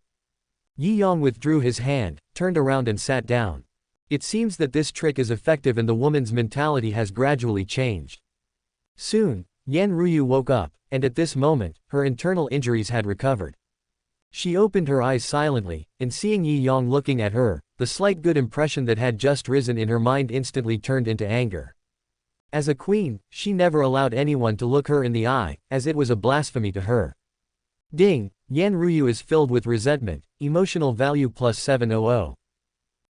Yi Yang withdrew his hand, turned around and sat down. It seems that this trick is effective and the woman's mentality has gradually changed. Soon, Yan Ruyu woke up, and at this moment, her internal injuries had recovered. She opened her eyes silently, and seeing Yi Yang looking at her, the slight good impression that had just risen in her mind instantly turned into anger. As a queen, she never allowed anyone to look her in the eye, as it was a blasphemy to her. Ding, Yan Ruyu is filled with resentment, emotional value plus 700.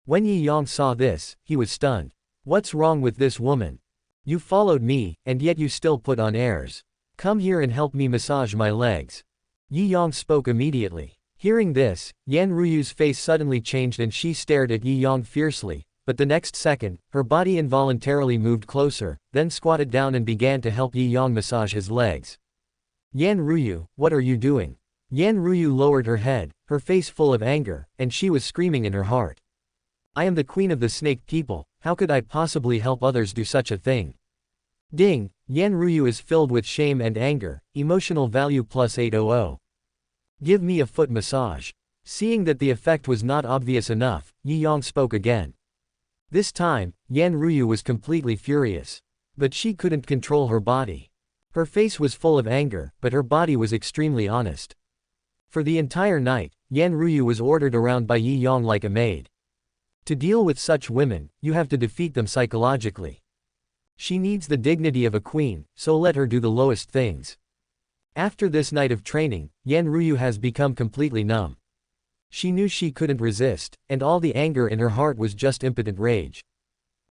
When Yi Yang saw this, he was stunned. What's wrong with this woman? You followed me, and yet you still put on airs. Come here and help me massage my legs. Yi Yang spoke immediately. Hearing this, Yan Ruyu's face suddenly changed and she stared at Yi Yang fiercely, but the next second, her body involuntarily moved closer, then squatted down and began to help Yi Yang massage his legs. Yan Ruyu, what are you doing? Yan Ruyu lowered her head, her face full of anger, and she was screaming in her heart. I am the queen of the snake people, how could I possibly help others do such a thing? Ding, Yan Ruyu is filled with shame and anger, emotional value plus 800. Give me a foot massage. Seeing that the effect was not obvious enough, Yi Yang spoke again. This time, Yan Ruyu was completely furious. But she couldn't control her body. Her face was full of anger, but her body was extremely honest. For the entire night, Yan Ruyu was ordered around by Yi Yang like a maid. To deal with such women, you have to defeat them psychologically. She needs the dignity of a queen, so let her do the lowest things. After this night of training, Yan Ruyu has become completely numb. She knew she couldn't resist, and all the anger in her heart was just impotent rage.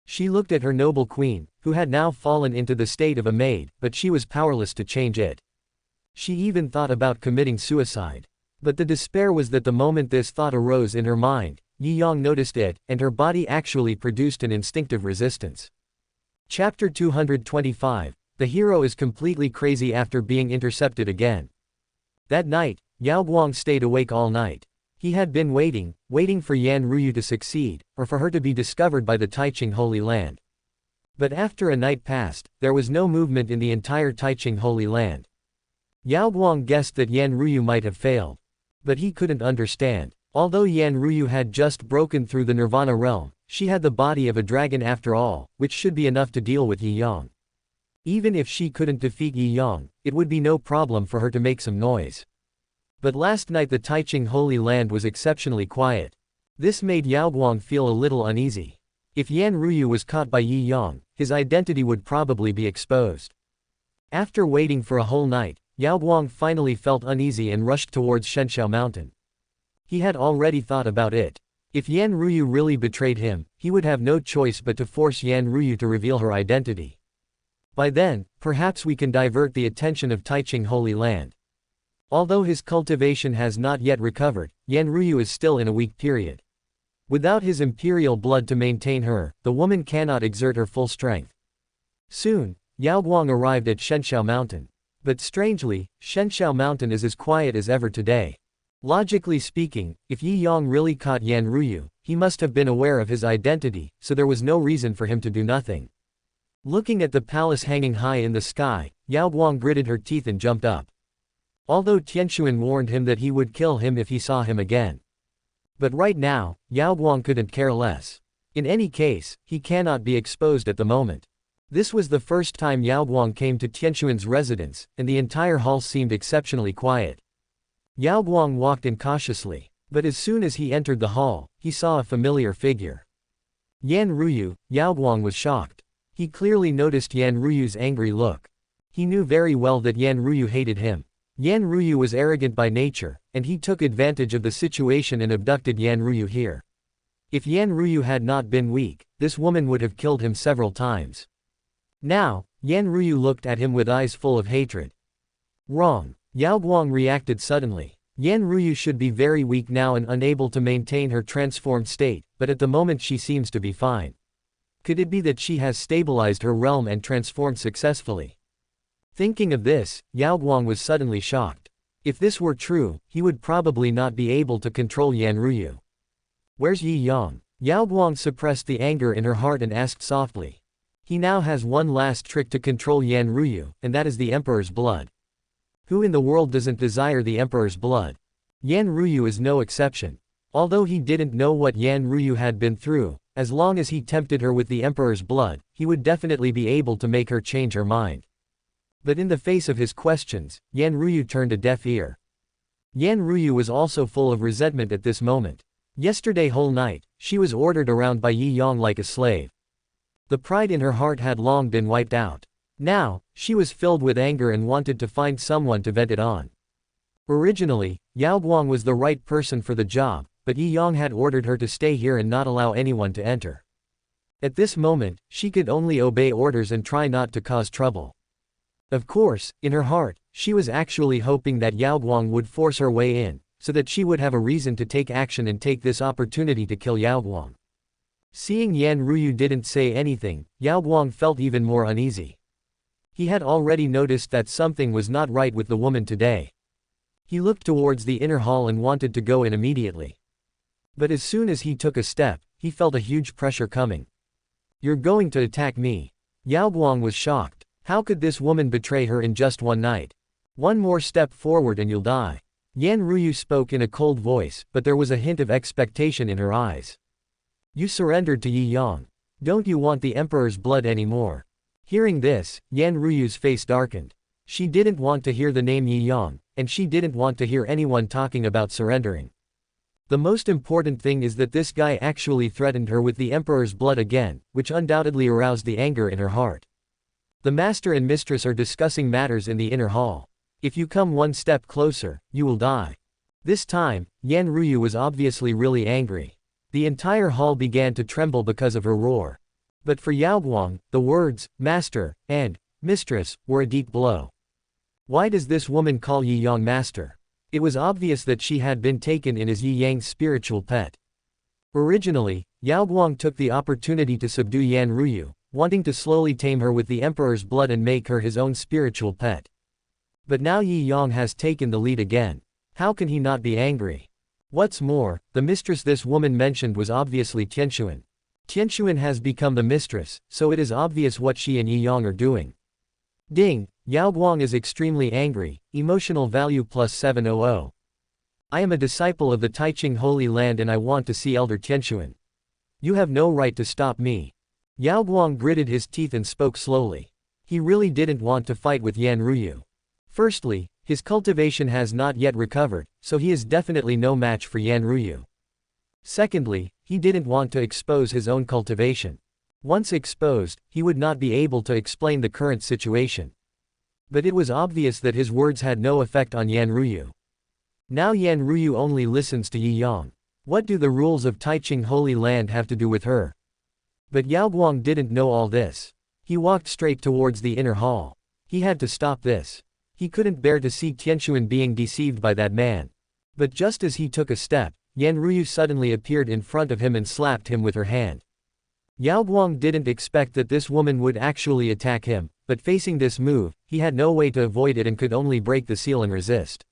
She looked at her noble queen, who had now fallen into the state of a maid, but she was powerless to change it. She even thought about committing suicide. But the despair was that the moment this thought arose in her mind, Yi Yang noticed it, and her body actually produced an instinctive resistance. Chapter 225, The hero is completely crazy after being intercepted again. That night, Yao Guang stayed awake all night. He had been waiting for Yan Ruyu to succeed, or for her to be discovered by the Taiching Holy Land. But after a night passed, there was no movement in the entire Taiching Holy Land. Yao Guang guessed that Yan Ruyu might have failed. But he couldn't understand. Although Yan Ruyu had just broken through the Nirvana realm, she had the body of a dragon after all, which should be enough to deal with Yi Yang. Even if she couldn't defeat Yi Yang, it would be no problem for her to make some noise. But last night the Taiching Holy Land was exceptionally quiet. This made Yao Guang feel a little uneasy. If Yan Ruyu was caught by Yi Yang, his identity would probably be exposed. After waiting for a whole night, Yao Guang finally felt uneasy and rushed towards Shenxiao Mountain. He had already thought about it. If Yan Ruyu really betrayed him, he would have no choice but to force Yan Ruyu to reveal her identity. By then, perhaps we can divert the attention of Taiching Holy Land. Although his cultivation has not yet recovered, Yan Ruyu is still in a weak period. Without his imperial blood to maintain her, the woman cannot exert her full strength. Soon, Yao Guang arrived at Shenxiao Mountain. But strangely, Shenxiao Mountain is as quiet as ever today. Logically speaking, if Yi Yang really caught Yan Ruyu, he must have been aware of his identity, so there was no reason for him to do nothing. Looking at the palace hanging high in the sky, Yao Guang gritted her teeth and jumped up. Although Tianxuan warned him that he would kill him if he saw him again. But right now, Yao Guang couldn't care less. In any case, he cannot be exposed at the moment. This was the first time Yao Guang came to Tianxuan's residence, and the entire hall seemed exceptionally quiet. Yao Guang walked in cautiously, but as soon as he entered the hall, he saw a familiar figure. Yan Ruyu. Yao Guang was shocked. He clearly noticed Yan Ruyu's angry look. He knew very well that Yan Ruyu hated him. Yan Ruyu was arrogant by nature, and he took advantage of the situation and abducted Yan Ruyu here. If Yan Ruyu had not been weak, this woman would have killed him several times. Now, Yan Ruyu looked at him with eyes full of hatred. Wrong. Yao Guang reacted suddenly. Yan Ruyu should be very weak now and unable to maintain her transformed state, but at the moment she seems to be fine. Could it be that she has stabilized her realm and transformed successfully? Thinking of this, Yao Guang was suddenly shocked. If this were true, he would probably not be able to control Yan Ruyu. Where's Yi Yang? Yao Guang suppressed the anger in her heart and asked softly. He now has one last trick to control Yan Ruyu, and that is the Emperor's blood. Who in the world doesn't desire the Emperor's blood? Yan Ruyu is no exception. Although he didn't know what Yan Ruyu had been through, as long as he tempted her with the Emperor's blood, he would definitely be able to make her change her mind. But in the face of his questions, Yan Ruyu turned a deaf ear. Yan Ruyu was also full of resentment at this moment. Yesterday whole night, she was ordered around by Yi Yang like a slave. The pride in her heart had long been wiped out. Now, she was filled with anger and wanted to find someone to vent it on. Originally, Yao Guang was the right person for the job, but Yi Yang had ordered her to stay here and not allow anyone to enter. At this moment, she could only obey orders and try not to cause trouble. Of course, in her heart, she was actually hoping that Yao Guang would force her way in, so that she would have a reason to take action and take this opportunity to kill Yao Guang. Seeing Yan Ruyu didn't say anything, Yao Guang felt even more uneasy. He had already noticed that something was not right with the woman today. He looked towards the inner hall and wanted to go in immediately. But as soon as he took a step, he felt a huge pressure coming. "You're going to attack me." Yao Guang was shocked. How could this woman betray her in just one night? "One more step forward and you'll die." Yan Ruyu spoke in a cold voice, but there was a hint of expectation in her eyes. "You surrendered to Yi Yang. Don't you want the emperor's blood anymore?" Hearing this, Yan Ruyu's face darkened. She didn't want to hear the name Yi Yang, and she didn't want to hear anyone talking about surrendering. The most important thing is that this guy actually threatened her with the emperor's blood again, which undoubtedly aroused the anger in her heart. The master and mistress are discussing matters in the inner hall. "If you come one step closer, you will die." This time, Yan Ruyu was obviously really angry. The entire hall began to tremble because of her roar. But for Yao Guang, the words, "master," and "mistress," were a deep blow. Why does this woman call Yi Yang master? It was obvious that she had been taken in as Yi Yang's spiritual pet. Originally, Yao Guang took the opportunity to subdue Yan Ruyu, wanting to slowly tame her with the emperor's blood and make her his own spiritual pet. But now Yi Yang has taken the lead again. How can he not be angry? What's more, the mistress this woman mentioned was obviously Tianxuan. Tianxuan has become the mistress, so it is obvious what she and Yi Yang are doing. Ding, Yao Guang is extremely angry, emotional value plus 700. "I am a disciple of the Taiching Holy Land and I want to see Elder Tianxuan. You have no right to stop me." Yao Guang gritted his teeth and spoke slowly. He really didn't want to fight with Yan Ruyu. Firstly, his cultivation has not yet recovered, so he is definitely no match for Yan Ruyu. Secondly, he didn't want to expose his own cultivation. Once exposed, he would not be able to explain the current situation. But it was obvious that his words had no effect on Yan Ruyu. Now Yan Ruyu only listens to Yi Yang. What do the rules of Taiching Holy Land have to do with her? But Yao Guang didn't know all this. He walked straight towards the inner hall. He had to stop this. He couldn't bear to see Tianxuan being deceived by that man. But just as he took a step, Yan Ruyu suddenly appeared in front of him and slapped him with her hand. Yao Guang didn't expect that this woman would actually attack him, but facing this move, he had no way to avoid it and could only break the seal and resist.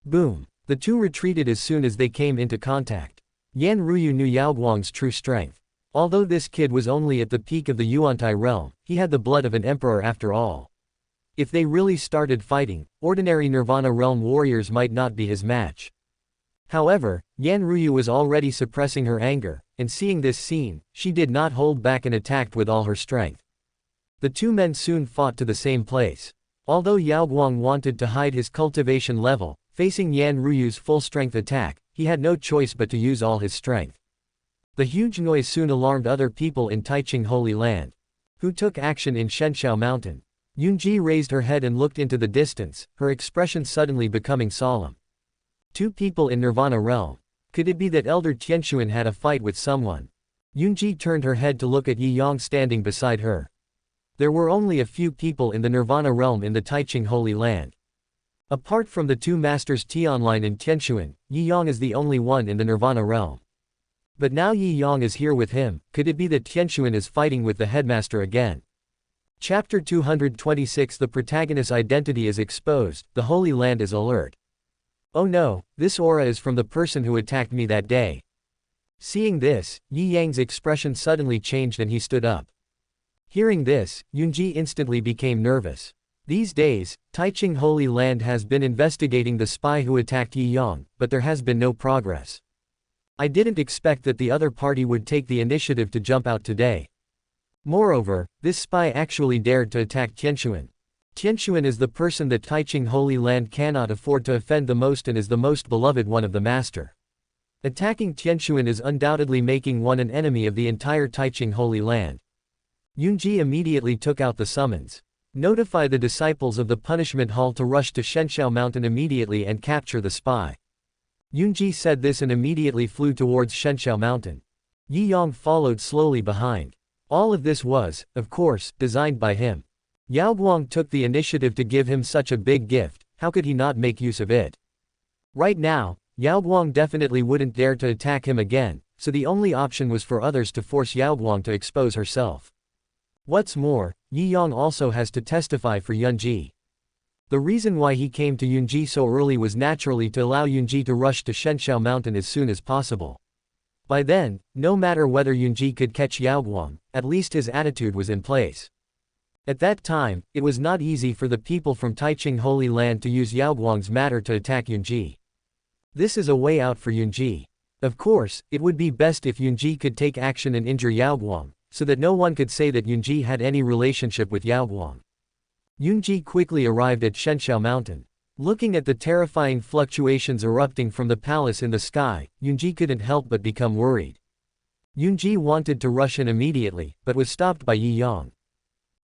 Boom! The two retreated as soon as they came into contact. Yan Ruyu knew Yao Guang's true strength. Although this kid was only at the peak of the Yuantai realm, he had the blood of an emperor after all. If they really started fighting, ordinary Nirvana realm warriors might not be his match. However, Yan Ruyu was already suppressing her anger, and seeing this scene, she did not hold back and attacked with all her strength. The two men soon fought to the same place. Although Yao Guang wanted to hide his cultivation level, facing Yan Ruyu's full-strength attack, he had no choice but to use all his strength. The huge noise soon alarmed other people in Taiching Holy Land, who took action in Shenshao Mountain. Yunji raised her head and looked into the distance, her expression suddenly becoming solemn. Two people in Nirvana realm. Could it be that Elder Tianxuan had a fight with someone? Yunji turned her head to look at Yi Yang standing beside her. There were only a few people in the Nirvana realm in the Taiching Holy Land. Apart from the two masters Tianlin and Tianxuan, Yi Yang is the only one in the Nirvana realm. But now Yi Yang is here with him. Could it be that Tianxuan is fighting with the headmaster again? Chapter 226. The protagonist's identity is exposed, the Holy Land is alert. Oh no, this aura is from the person who attacked me that day. Seeing this, Yi Yang's expression suddenly changed and he stood up. Hearing this, Yunji instantly became nervous. These days, Taiching Holy Land has been investigating the spy who attacked Yi Yang, but there has been no progress. I didn't expect that the other party would take the initiative to jump out today. Moreover, this spy actually dared to attack Tianxuan. Tianxuan is the person that Taiching Holy Land cannot afford to offend the most and is the most beloved one of the master. Attacking Tianxuan is undoubtedly making one an enemy of the entire Taiching Holy Land. Yunji immediately took out the summons. Notify the disciples of the punishment hall to rush to Shenshao Mountain immediately and capture the spy. Yunji said this and immediately flew towards Shenshao Mountain. Yi Yang followed slowly behind. All of this was, of course, designed by him. Yao Guang took the initiative to give him such a big gift, how could he not make use of it? Right now, Yao Guang definitely wouldn't dare to attack him again, so the only option was for others to force Yao Guang to expose herself. What's more, Yi Yang also has to testify for Yunji. The reason why he came to Yunji so early was naturally to allow Yunji to rush to Shenshao Mountain as soon as possible. By then, no matter whether Yunji could catch Yaoguang, at least his attitude was in place. At that time, it was not easy for the people from Taiching Holy Land to use Yaoguang's matter to attack Yunji. This is a way out for Yunji. Of course, it would be best if Yunji could take action and injure Yaoguang, so that no one could say that Yunji had any relationship with Yaoguang. Yunji quickly arrived at Shenshao Mountain. Looking at the terrifying fluctuations erupting from the palace in the sky, Yunji couldn't help but become worried. Yunji wanted to rush in immediately, but was stopped by Yi Yang.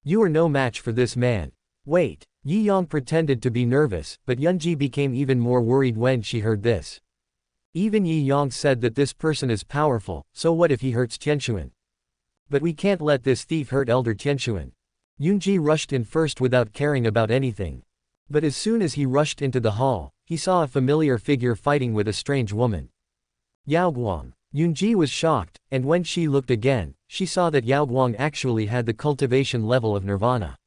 "You are no match for this man." "Wait." Yi Yang pretended to be nervous, but Yunji became even more worried when she heard this. Even Yi Yang said that this person is powerful, so what if he hurts Tianxuan? "But we can't let this thief hurt Elder Tianxuan." Yunji rushed in first without caring about anything. But as soon as he rushed into the hall, he saw a familiar figure fighting with a strange woman. Yaoguang. Yunji was shocked, and when she looked again, she saw that Yaoguang actually had the cultivation level of nirvana.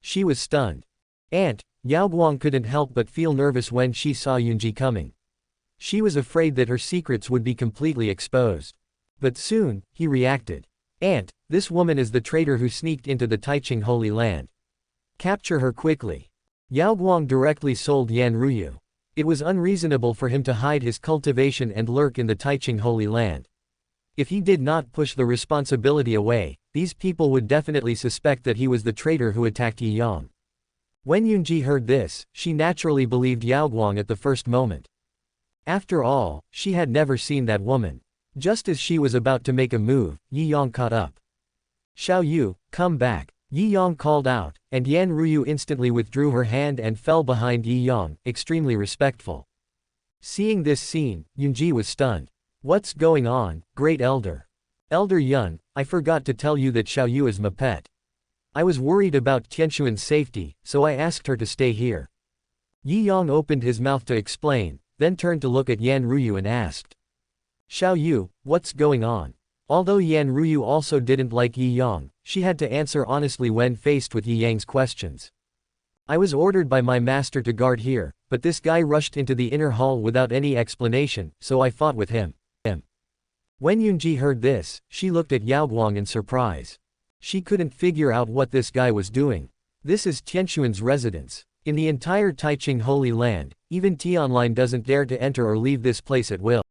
She was stunned. Yaoguang couldn't help but feel nervous when she saw Yunji coming. She was afraid that her secrets would be completely exposed. But soon, he reacted. This woman is the traitor who sneaked into the Taiching Holy Land. Capture her quickly." Yaoguang directly sold Yan Ruyu. It was unreasonable for him to hide his cultivation and lurk in the Taiching Holy Land. If he did not push the responsibility away, these people would definitely suspect that he was the traitor who attacked Yi Yang. When Yunji heard this, she naturally believed Yaoguang at the first moment. After all, she had never seen that woman. Just as she was about to make a move, Yi Yang caught up. "Xiao Yu, come back," Yi Yang called out, and Yan Ruyu instantly withdrew her hand and fell behind Yi Yang, extremely respectful. Seeing this scene, Yunji was stunned. "What's going on, Great Elder?" "Elder Yun, I forgot to tell you that Xiao Yu is my pet. I was worried about Tianxuan's safety, so I asked her to stay here." Yi Yang opened his mouth to explain, then turned to look at Yan Ruyu and asked. "Xiao Yu, what's going on?" Although Yan Ruyu also didn't like Yi Yang, she had to answer honestly when faced with Yi Yang's questions. "I was ordered by my master to guard here, but this guy rushed into the inner hall without any explanation, so I fought with him." When Yunji heard this, she looked at Yaoguang in surprise. She couldn't figure out what this guy was doing. This is Tianxuan's residence. In the entire Taiching Holy Land, even Tianlin doesn't dare to enter or leave this place at will.